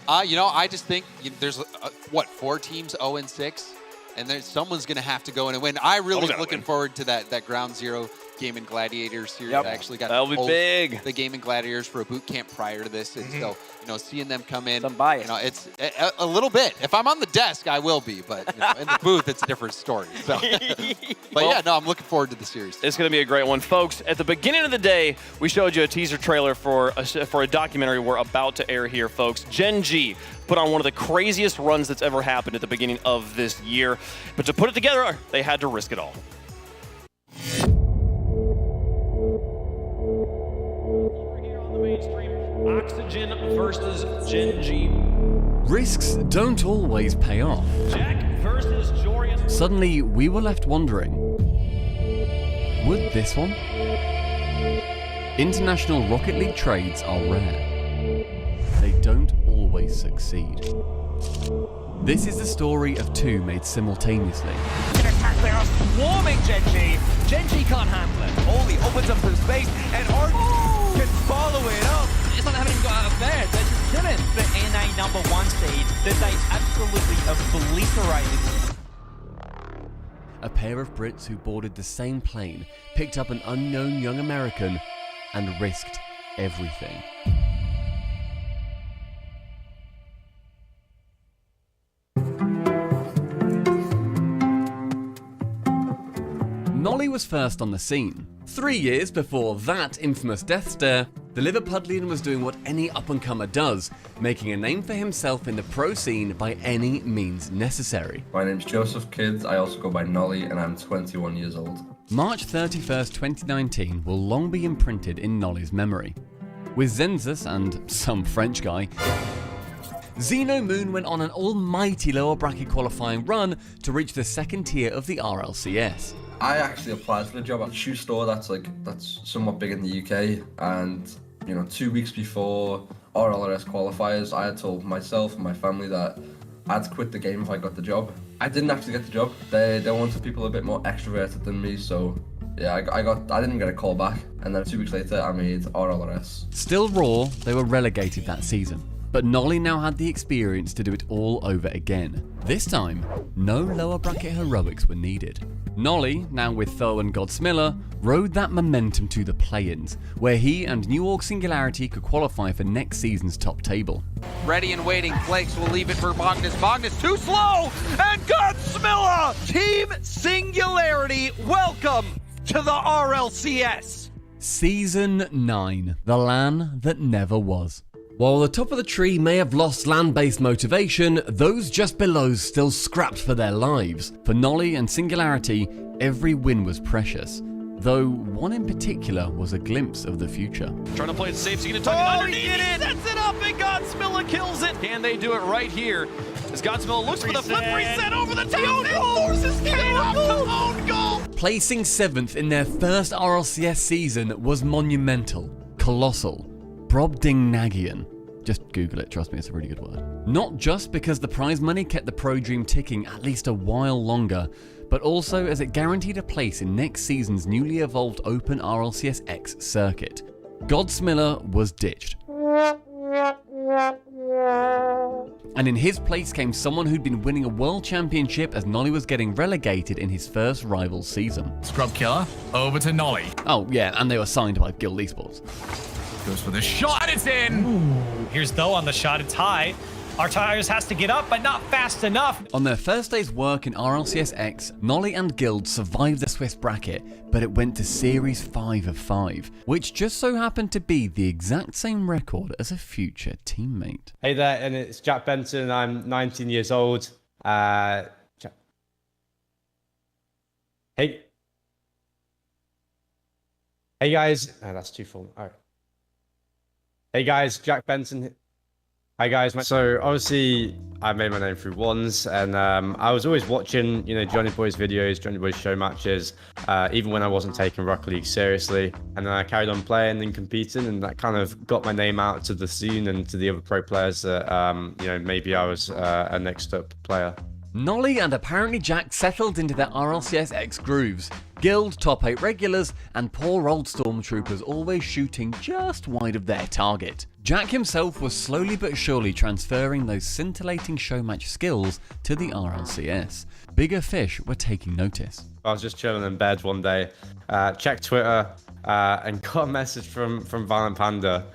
I just think there's, 4 teams 0-6? And there's someone's going to have to go in and win. I really am looking forward to that Ground Zero Game and Gladiators series. I actually got That'll be big. The Game and Gladiators for a boot camp prior to this. And so, seeing them come in, bias. It's a little bit. If I'm on the desk, I will be. But in the booth, it's a different story. So. But I'm looking forward to the series. It's going to be a great one. Folks, at the beginning of the day, we showed you a teaser trailer for a documentary we're about to air here, folks. Gen G put on one of the craziest runs that's ever happened at the beginning of this year. But to put it together, they had to risk it all. Oxygen versus Gen G. Risks don't always pay off. Jack versus Jorius. Suddenly, we were left wondering, would this one? International Rocket League trades are rare. They don't always succeed. This is the story of two made simultaneously. They are swarming Gen G. Gen G can't handle it. Holy opens up some space, and Art can follow it up. It's not having to go out of bed. They're just chilling. The NA #1 seed that they absolutely obliterated. A pair of Brits who boarded the same plane, picked up an unknown young American, and risked everything. Nolly was first on the scene. 3 years before that infamous death stare, the Liverpudlian was doing what any up-and-comer does, making a name for himself in the pro scene by any means necessary. My name's Joseph Kidd, I also go by Nolly, and I'm 21 years old. March 31st, 2019 will long be imprinted in Nolly's memory. With Zenzus and some French guy, Xeno Moon went on an almighty lower bracket qualifying run to reach the second tier of the RLCS. I actually applied for the job at a shoe store that's somewhat big in the UK, and 2 weeks before RLCS qualifiers, I had told myself and my family that I'd quit the game if I got the job. I didn't actually get the job. They wanted people a bit more extroverted than me, so yeah, I didn't get a call back, and then 2 weeks later I made RLCS. Still raw, they were relegated that season. But Nolly now had the experience to do it all over again. This time, no lower bracket heroics were needed. Nolly, now with Tho and Godsmiller, rode that momentum to the play-ins, where he and New Org Singularity could qualify for next season's top table. Ready and waiting, Flakes will leave it for Magnus. Magnus too slow, and Godsmiller! Team Singularity, welcome to the RLCS! Season 9, the LAN that never was. While the top of the tree may have lost land-based motivation, those just below still scrapped for their lives. For Nolly and Singularity, every win was precious, though one in particular was a glimpse of the future. Trying to play it safe, so you can target underneath. He did it! Sets it up, and Godsmiller kills it. Can they do it right here? As Godsmiller looks for the flip reset over the top, and forces K-Rock to own goal! Placing 7th in their first RLCS season was monumental, colossal, Brobdingnagian. Just Google it, trust me, it's a really good word. Not just because the prize money kept the pro dream ticking at least a while longer, but also as it guaranteed a place in next season's newly evolved open RLCS X circuit. Godsmiller was ditched. And in his place came someone who'd been winning a world championship as Nolly was getting relegated in his first rival season. Scrub Killer, over to Nolly. Oh yeah, and they were signed by Guild Esports. Goes for the shot, and it's in! Ooh, here's Tho on the shot, it's high. Artires has to get up, but not fast enough. On their first day's work in RLCS X, Nolly and Guild survived the Swiss bracket, but it went to Series 5 of 5, which just so happened to be the exact same record as a future teammate. Hey there, and it's Jack Benson, I'm 19 years old. Hey, Hey guys, oh, that's too full. All right. Hey guys, Jack Benson. Hi guys. So obviously I made my name through ones, and I was always watching, Johnny Boy's videos, Johnny Boy's show matches, even when I wasn't taking Rocket League seriously. And then I carried on playing and competing, and that kind of got my name out to the scene and to the other pro players that, maybe I was a next up player. Nolly and apparently Jack settled into their RLCS X grooves. Guild, top 8 regulars, and poor old Stormtroopers always shooting just wide of their target. Jack himself was slowly but surely transferring those scintillating showmatch skills to the RLCS. Bigger fish were taking notice. I was just chilling in bed one day, checked Twitter, and got a message from Violent Panda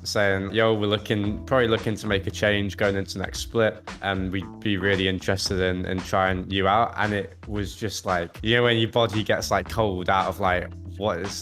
saying, yo, we're probably looking to make a change going into next split, and we'd be really interested in trying you out. And it was just like, when your body gets like cold out of like, what is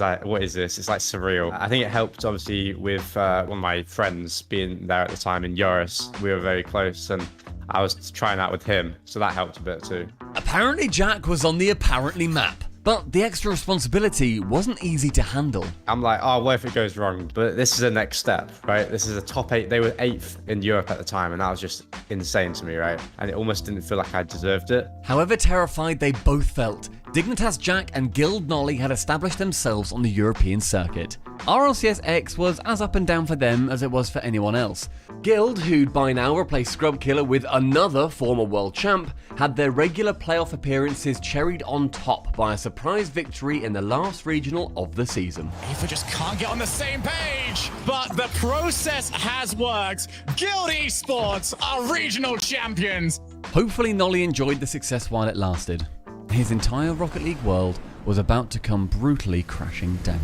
this? It's like surreal. I think it helped obviously with one of my friends being there at the time in Yoris. We were very close, and I was trying out with him, so that helped a bit too. Apparently Jack was on the apparently map. But the extra responsibility wasn't easy to handle. I'm like, oh, what if it goes wrong? But this is the next step, right? This is a top 8. They were 8th in Europe at the time, and that was just insane to me, right? And it almost didn't feel like I deserved it. However terrified they both felt, Dignitas Jack and Guild Nolly had established themselves on the European circuit. RLCS X was as up and down for them as it was for anyone else. Guild, who'd by now replaced Scrub Killer with another former world champ, had their regular playoff appearances cherried on top by a surprise victory in the last regional of the season. FIFA just can't get on the same page, but the process has worked. Guild Esports are regional champions. Hopefully Nolly enjoyed the success while it lasted. His entire Rocket League world was about to come brutally crashing down.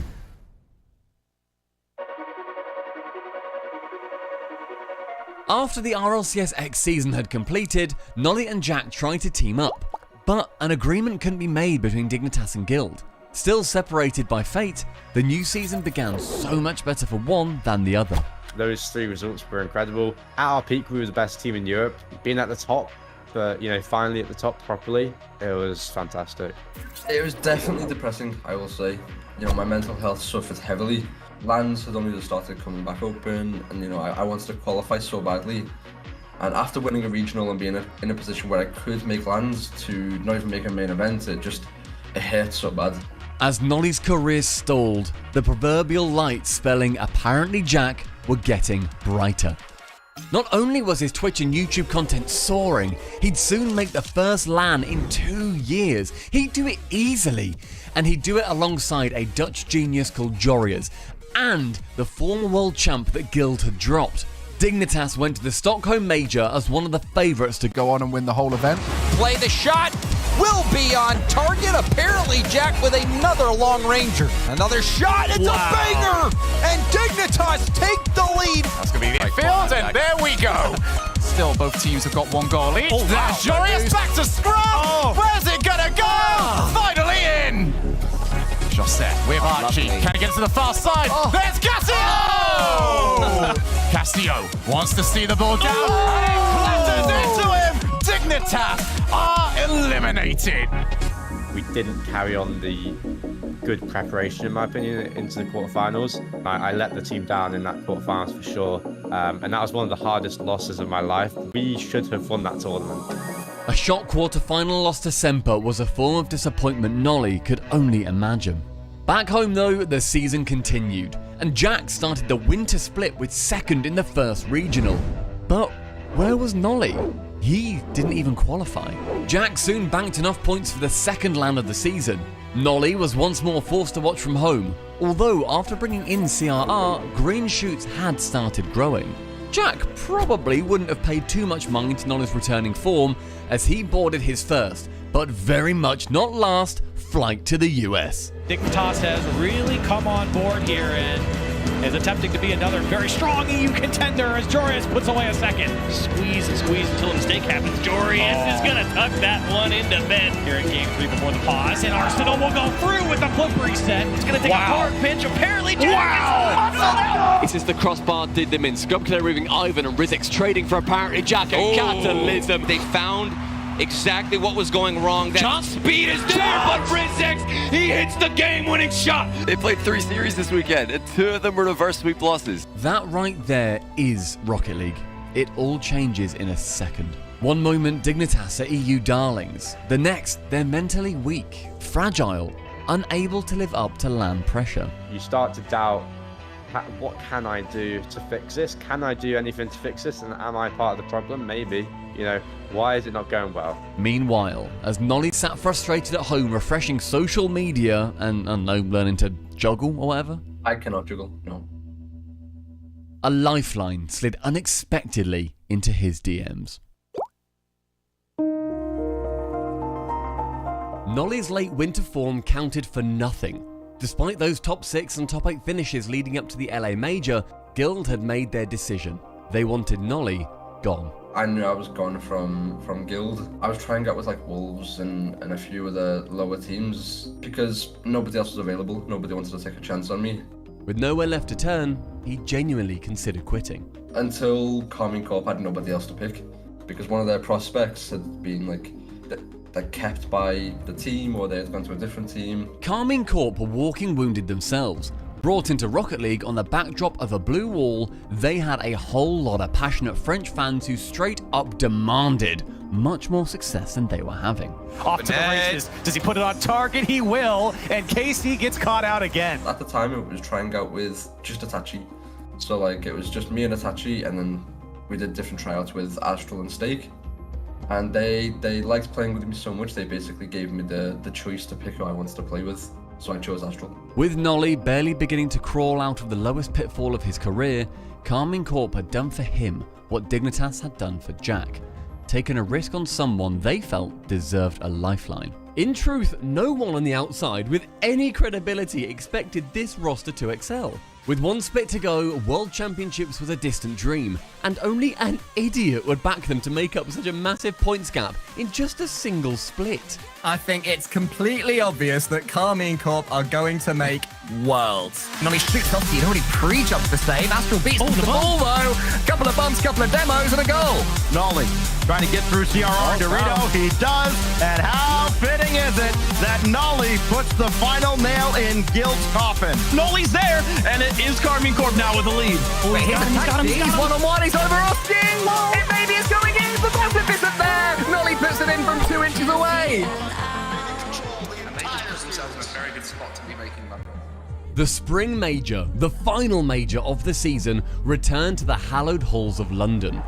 After the RLCS X season had completed, Nolly and Jack tried to team up, but an agreement couldn't be made between Dignitas and Guild. Still separated by fate, the new season began so much better for one than the other. Those 3 results were incredible. At our peak, we were the best team in Europe. Being at the top, but finally at the top properly, it was fantastic. It was definitely depressing, I will say. My mental health suffered heavily. Lands had only just started coming back open, and I wanted to qualify so badly. And after winning a regional and being in a position where I could make lands to not even make a main event, it hurt so bad. As Nolly's career stalled, the proverbial lights spelling apparently Jack were getting brighter. Not only was his Twitch and YouTube content soaring, he'd soon make the first LAN in 2 years. He'd do it easily, and he'd do it alongside a Dutch genius called Jorias and the former world champ that Guild had dropped. Dignitas went to the Stockholm Major as one of the favourites to go on and win the whole event. Play the shot, will be on target. Apparently Jack with another long ranger. Another shot, it's a banger! And Dignitas take the lead. That's going to be the infield, and there we go. Still, both teams have got 1 goal each. There's Jorius back to scrum. Where's it going to go? Finally in. Josette with Archie. Can he get to the far side? There's Castillo! Castillo wants to see the ball down. And it clatters into him. Dignitas are eliminated. We didn't carry on the good preparation, in my opinion, into the quarterfinals. I let the team down in that quarterfinals for sure. And that was one of the hardest losses of my life. We should have won that tournament. A shock quarter-final loss to Semper was a form of disappointment Nolly could only imagine. Back home though, the season continued, and Jack started the Winter Split with 2nd in the first regional. But where was Nolly? He didn't even qualify. Jack soon banked enough points for the 2nd LAN of the season. Nolly was once more forced to watch from home, although after bringing in CRR, green shoots had started growing. Jack probably wouldn't have paid too much mind to Nolly's returning form as he boarded his first, but very much not last, flight to the US. Dignitas has really come on board here and is attempting to be another very strong EU contender as Jorius puts away a second. Squeeze and squeeze until a mistake happens. Jorius is going to tuck that one into bed here in game 3 before the pause. And Arsenal will go through with the flip reset. It's going to take a hard pinch. Apparently, Jack It's as the crossbar did them in. Scrub Killer moving Ivan and Rizik's trading for apparently Jack and Catalysm. They found exactly what was going wrong. That speed is there, but Rizix, he hits the game-winning shot. They played 3 series this weekend, and 2 of them were reverse sweep losses. That right there is Rocket League. It all changes in a second. One moment, Dignitas are EU darlings. The next, they're mentally weak, fragile, unable to live up to LAN pressure. You start to doubt, what can I do to fix this? Can I do anything to fix this? And am I part of the problem? Maybe. You know, why is it not going well? Meanwhile, as Nolly sat frustrated at home refreshing social media and, I don't know, learning to juggle or whatever. I cannot juggle, no. A lifeline slid unexpectedly into his DMs. Nolly's late winter form counted for nothing. Despite those top 6 and top 8 finishes leading up to the LA Major, Guild had made their decision. They wanted Nolly gone. I knew I was gone from Guild. I was trying to get with like Wolves and a few of the lower teams because nobody else was available. Nobody wanted to take a chance on me. With nowhere left to turn, he genuinely considered quitting. Until Carmine Corp had nobody else to pick because one of their prospects had been like they're kept by the team or they had gone to a different team. Carmine Corp were walking wounded themselves. Brought into Rocket League on the backdrop of a blue wall, they had a whole lot of passionate French fans who straight up demanded much more success than they were having. Off to the races. Does he put it on target? He will, and KC gets caught out again. At the time, it was trying out with just Itachi. So like it was just me and Itachi, and then we did different tryouts with Astral and Stake. And they liked playing with me so much, they basically gave me the choice to pick who I wanted to play with. So I chose Astral. With Nolly barely beginning to crawl out of the lowest pitfall of his career, Carmine Corp had done for him what Dignitas had done for Jack. Taken a risk on someone they felt deserved a lifeline. In truth, no one on the outside with any credibility expected this roster to excel. With one split to go, World Championships was a distant dream, and only an idiot would back them to make up such a massive points gap in just a single split. I think it's completely obvious that Carmine Corp are going to make Worlds. Nolly shoots off, he'd already pre-jumped the save. Astral beats the ball though. Couple of bumps, couple of demos, and a goal. Nolly trying to get through CRR Dorito. He does, and how fitting is it that Nolly puts the final nail in Guild's coffin? Nolly's there, and it is Carmine Corp now with the lead. Wait, he's got him. He's one-on-one, he's over Austin. It maybe is going in, the bump isn't there. Nolly puts it in from 2 inches away. And they just put themselves in a very good spot to be making that goal. The Spring Major, the final major of the season, returned to the hallowed halls of London.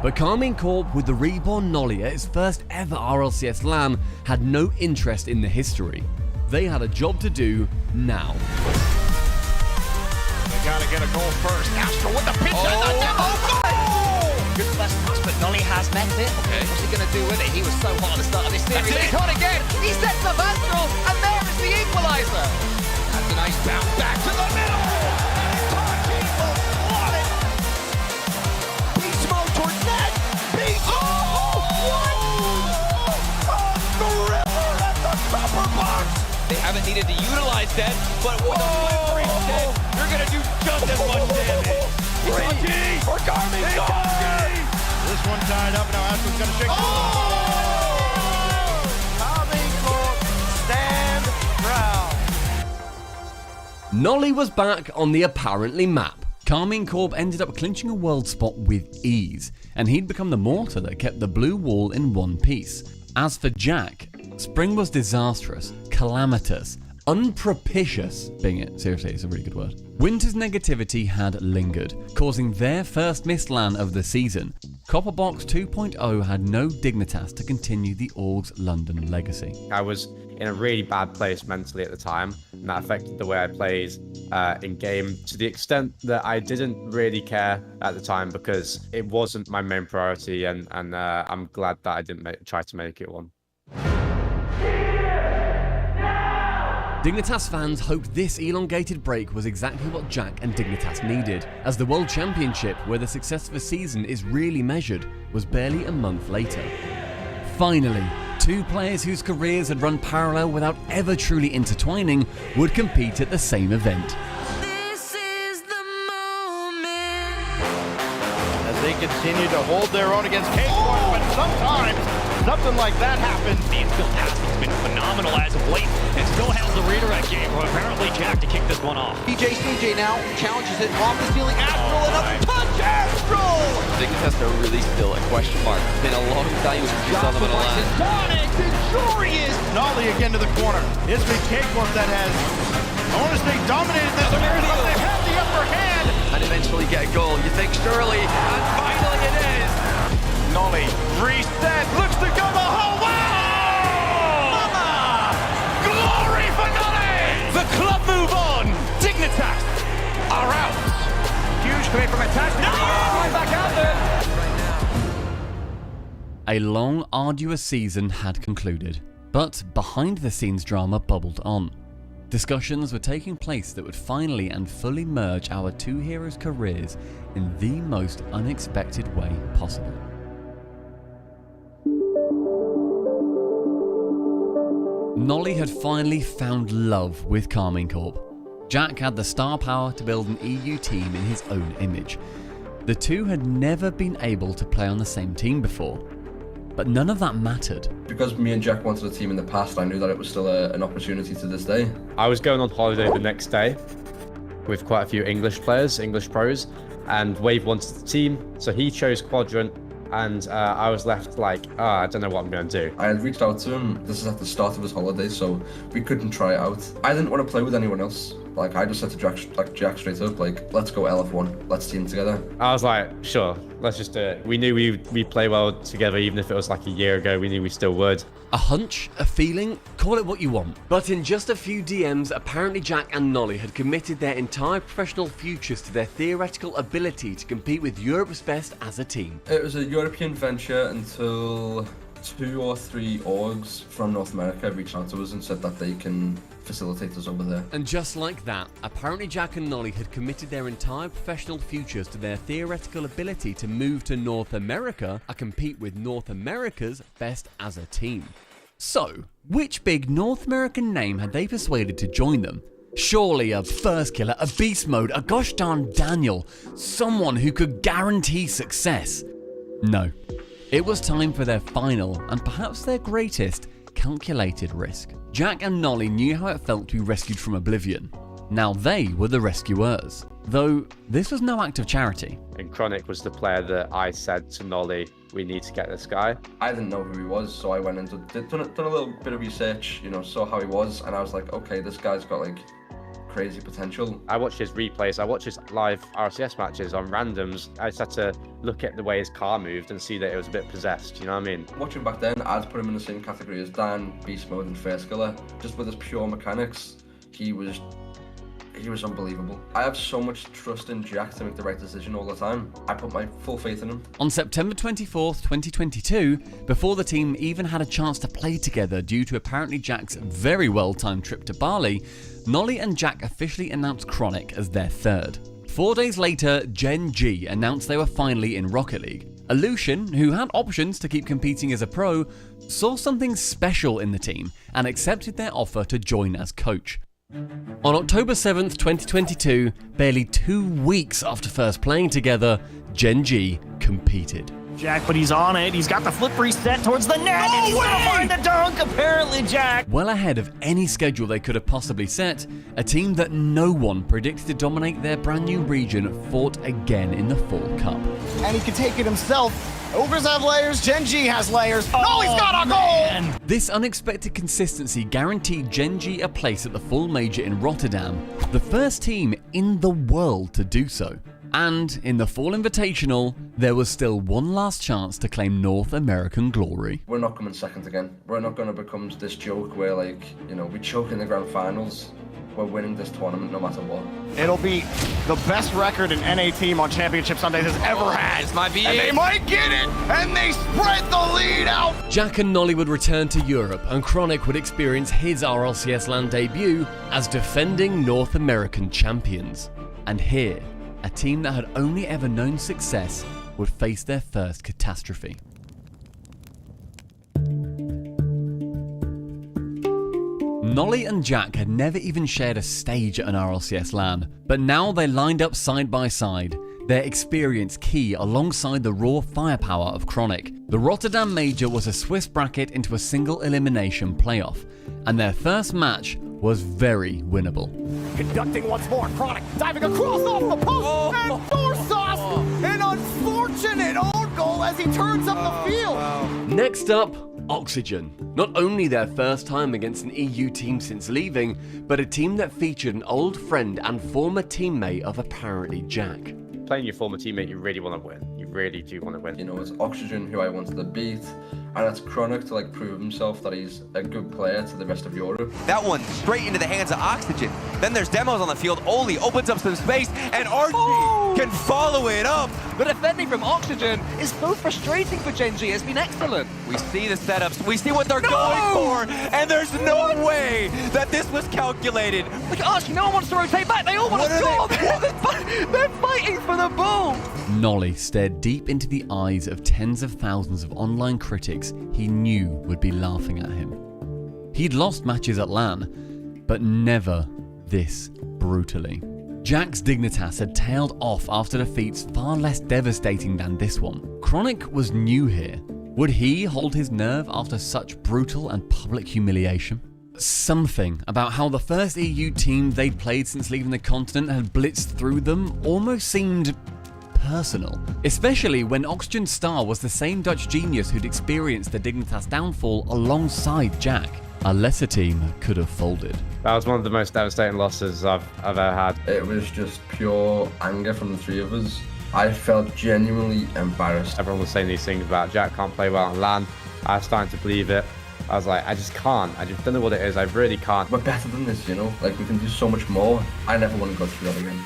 But Carmine Corp, with the reborn Nolly at its first ever RLCS LAN, had no interest in the history. They had a job to do now. They gotta get a goal first. Astral with the pitch and the demo goal! Good flash pass, but Nolly has met it. Okay. What's he going to do with it? He was so hot at the start of this series. He's hot again. He sets up Astral, and there is the equaliser. That's a nice bounce back to the middle. Beast mode towards net. Beast. What? The river at the copper box. They haven't needed to utilize that, but with a flip instead, you're going to do just as much damage. Reggie for Carmine Corp. This one tied up. Now Astral's going to shake. Carmine Corp stand proud. Nolly was back on the apparently map. Carmine Corp ended up clinching a world spot with ease, and he'd become the mortar that kept the blue wall in one piece. As for Jack, spring was disastrous, calamitous, unpropitious, being it, seriously, it's a really good word. Winter's negativity had lingered, causing their first missed LAN of the season. Copperbox 2.0 had no Dignitas to continue the Org's London legacy. I was in a really bad place mentally at the time, and that affected the way I played in game to the extent that I didn't really care at the time because it wasn't my main priority, and I'm glad that I didn't try to make it one. Dignitas fans hoped this elongated break was exactly what Jack and Dignitas needed, as the World Championship, where the success of a season is really measured, was barely a month later. Finally, two players whose careers had run parallel without ever truly intertwining would compete at the same event. As they continue to hold their own against Cakewalk, but sometimes something like that happen. The infield passing's been phenomenal as of late, and so has the redirect game, where apparently Jack to kick this one off. CJ now challenges it off the ceiling. Astral, another touch, Astral! Big Contessa really still a question mark. It's been a long time since we saw them on the line. Sonic, Injurious! Nolly again to the corner. It's been Cakewalk that has, I want to say, dominated this match, but they have the upper hand. And eventually get a goal. You think surely, and finally it is. Nolly, reset, looks to go the whole way! Mama! Glory for Nolly! The club move on. Dignitas are out. Huge commit from attack. No! Right back out there. A long, arduous season had concluded, but behind-the-scenes drama bubbled on. Discussions were taking place that would finally and fully merge our two heroes' careers in the most unexpected way possible. Nolly had finally found love with Karmine Corp. Jack had the star power to build an EU team in his own image. The two had never been able to play on the same team before, but none of that mattered. Because me and Jack wanted a team in the past, I knew that it was still an opportunity to this day. I was going on holiday the next day with quite a few English players, English pros, and Wave wanted the team, so he chose Quadrant, and I was left like, I don't know what I'm going to do. I had reached out to him. This is at the start of his holiday, so we couldn't try it out. I didn't want to play with anyone else. Like, I just said to Jack straight up, like, let's go LF1, let's team together. I was like, sure, let's just do it. We knew we'd play well together, even if it was like a year ago, we knew we still would. A hunch, a feeling, call it what you want. But in just a few DMs, apparently Jack and Nolly had committed their entire professional futures to their theoretical ability to compete with Europe's best as a team. It was a European venture until 2 or 3 orgs from North America reached out to us and said that they can facilitate us over there. And just like that, apparently Jack and Nolly had committed their entire professional futures to their theoretical ability to move to North America and compete with North America's best as a team. So, which big North American name had they persuaded to join them? Surely a First Killer, a Beast Mode, a gosh darn Daniel, someone who could guarantee success. No. It was time for their final, and perhaps their greatest, calculated risk. Jack and Nolly knew how it felt to be rescued from oblivion. Now they were the rescuers. Though, this was no act of charity. And Chronic was the player that I said to Nolly, we need to get this guy. I didn't know who he was, so I went and done a little bit of research, saw how he was, and I was like, okay, this guy's got like crazy potential. I watched his replays, I watched his live RLCS matches on randoms. I just had to look at the way his car moved and see that it was a bit possessed, you know what I mean? Watching back then, I'd put him in the same category as Dan, Beast Mode, and First Killer. Just with his pure mechanics, he was unbelievable. I have so much trust in Jack to make the right decision all the time. I put my full faith in him. On September 24th, 2022, before the team even had a chance to play together due to apparently Jack's very well-timed trip to Bali, Nolly and Jack officially announced Chronic as their third. 4 days later, Gen G announced they were finally in Rocket League. Illusion, who had options to keep competing as a pro, saw something special in the team and accepted their offer to join as coach. On October 7th, 2022, barely 2 weeks after first playing together, Gen G competed. Jack, but he's on it. He's got the flip reset towards the net, and he's gonna find the dunk, apparently, Jack. Well ahead of any schedule they could have possibly set, a team that no one predicted to dominate their brand new region fought again in the Fall Cup. And he can take it himself. Ogres have layers, Gen G has layers. Oh, he's got a goal! This unexpected consistency guaranteed Gen G a place at the Fall Major in Rotterdam, the first team in the world to do so. And in the Fall Invitational, there was still one last chance to claim North American glory. We're not coming second again. We're not going to become this joke where, we choke in the grand finals. We're winning this tournament no matter what. It'll be the best record an NA team on Championship Sundays has ever had. This might be and it. they might get it, and they spread the lead out. Jack and Nolly would return to Europe, and Chronic would experience his RLCS LAN debut as defending North American champions. And here, a team that had only ever known success would face their first catastrophe. Nolly and Jack had never even shared a stage at an RLCS LAN, but now they lined up side by side, their experience key alongside the raw firepower of Chronic. The Rotterdam Major was a Swiss bracket into a single elimination playoff, and their first match was very winnable. Conducting once more, Chronic diving across off the post, and Dorsauce, an unfortunate own goal as he turns up the field. Next up, Oxygen. Not only their first time against an EU team since leaving, but a team that featured an old friend and former teammate of apparently Jack. Playing your former teammate, you really want to win. You really do want to win. You know, it's Oxygen who I wanted to beat, and it's Chronic to prove himself that he's a good player to the rest of Europe. That one straight into the hands of Oxygen. Then there's demos on the field. Oli opens up some space, and Archie can follow it up. The defending from Oxygen is so frustrating for Gen.G. It's been excellent. We see the setups. We see what they're going for, and there's no way that this was calculated. Look at Archie. No one wants to rotate back. They all want to score. They're fighting for the ball. Nolly stared deep into the eyes of tens of thousands of online critics he knew would be laughing at him. He'd lost matches at LAN, but never this brutally. Jack's Dignitas had tailed off after defeats far less devastating than this one. Chronic was new here. Would he hold his nerve after such brutal and public humiliation? Something about how the first EU team they'd played since leaving the continent had blitzed through them almost seemed personal, especially when Oxygen's star was the same Dutch genius who'd experienced the Dignitas downfall alongside Jack. A lesser team could have folded. That was one of the most devastating losses I've ever had. It was just pure anger from the three of us. I felt genuinely embarrassed. Everyone was saying these things about Jack can't play well on LAN. I was starting to believe it. I was like, I just can't. I just don't know what it is. I really can't. We're better than this, you know? We can do so much more. I never want to go through that again.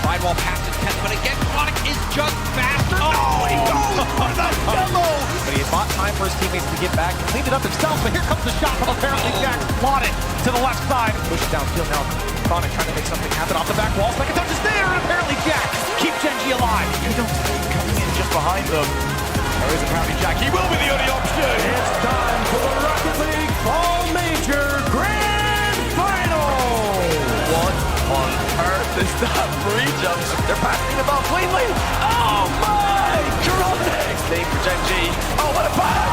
Sidewall pass intent, but again, Chronic is just faster. Oh, he goes for the demo! But he had bought time for his teammates to get back and cleaned it up himself, but here comes the shot from apparently Jack. Plotted to the left side. Push downfield now. Chronic trying to make something happen off the back wall. Second touch is there, and apparently Jack keeps Gen.G alive. You don't see him coming in just behind them. There is apparently Jack. He will be the only option. It's time for the Rocket League Fall Major Grand Final. What on earth is that free jump? They're passing the ball cleanly. Oh my! Chronic! Save for Gen.G. Oh, what a pass!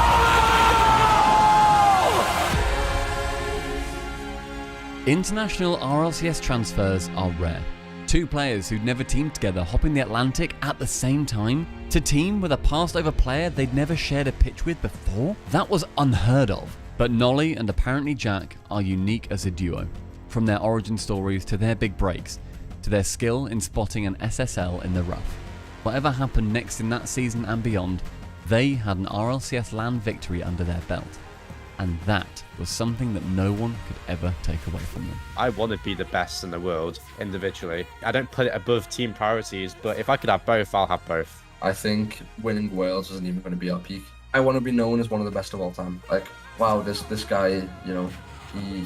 International RLCS transfers are rare. Two players who'd never teamed together hopping the Atlantic at the same time to team with a passed over player they'd never shared a pitch with before? That was unheard of. But Nolly and apparently Jack are unique as a duo. From their origin stories to their big breaks, to their skill in spotting an SSL in the rough. Whatever happened next in that season and beyond, they had an RLCS LAN victory under their belt. And that was something that no one could ever take away from them. I want to be the best in the world individually. I don't put it above team priorities, but if I could have both, I'll have both. I think winning Wales isn't even going to be our peak. I want to be known as one of the best of all time. Wow, this guy, you know,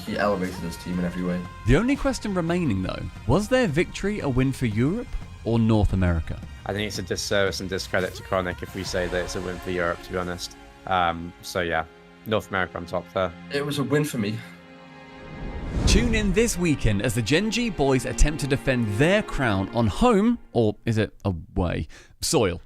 he elevated his team in every way. The only question remaining though, was their victory a win for Europe or North America? I think it's a disservice and discredit to Chronic if we say that it's a win for Europe, to be honest. So yeah, North America on top there. It was a win for me. Tune in this weekend as the Gen.G boys attempt to defend their crown on home, or is it away, soil.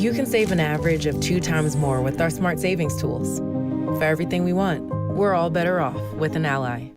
You can save an average of 2 times more with our smart savings tools. For everything we want, we're all better off with an Ally.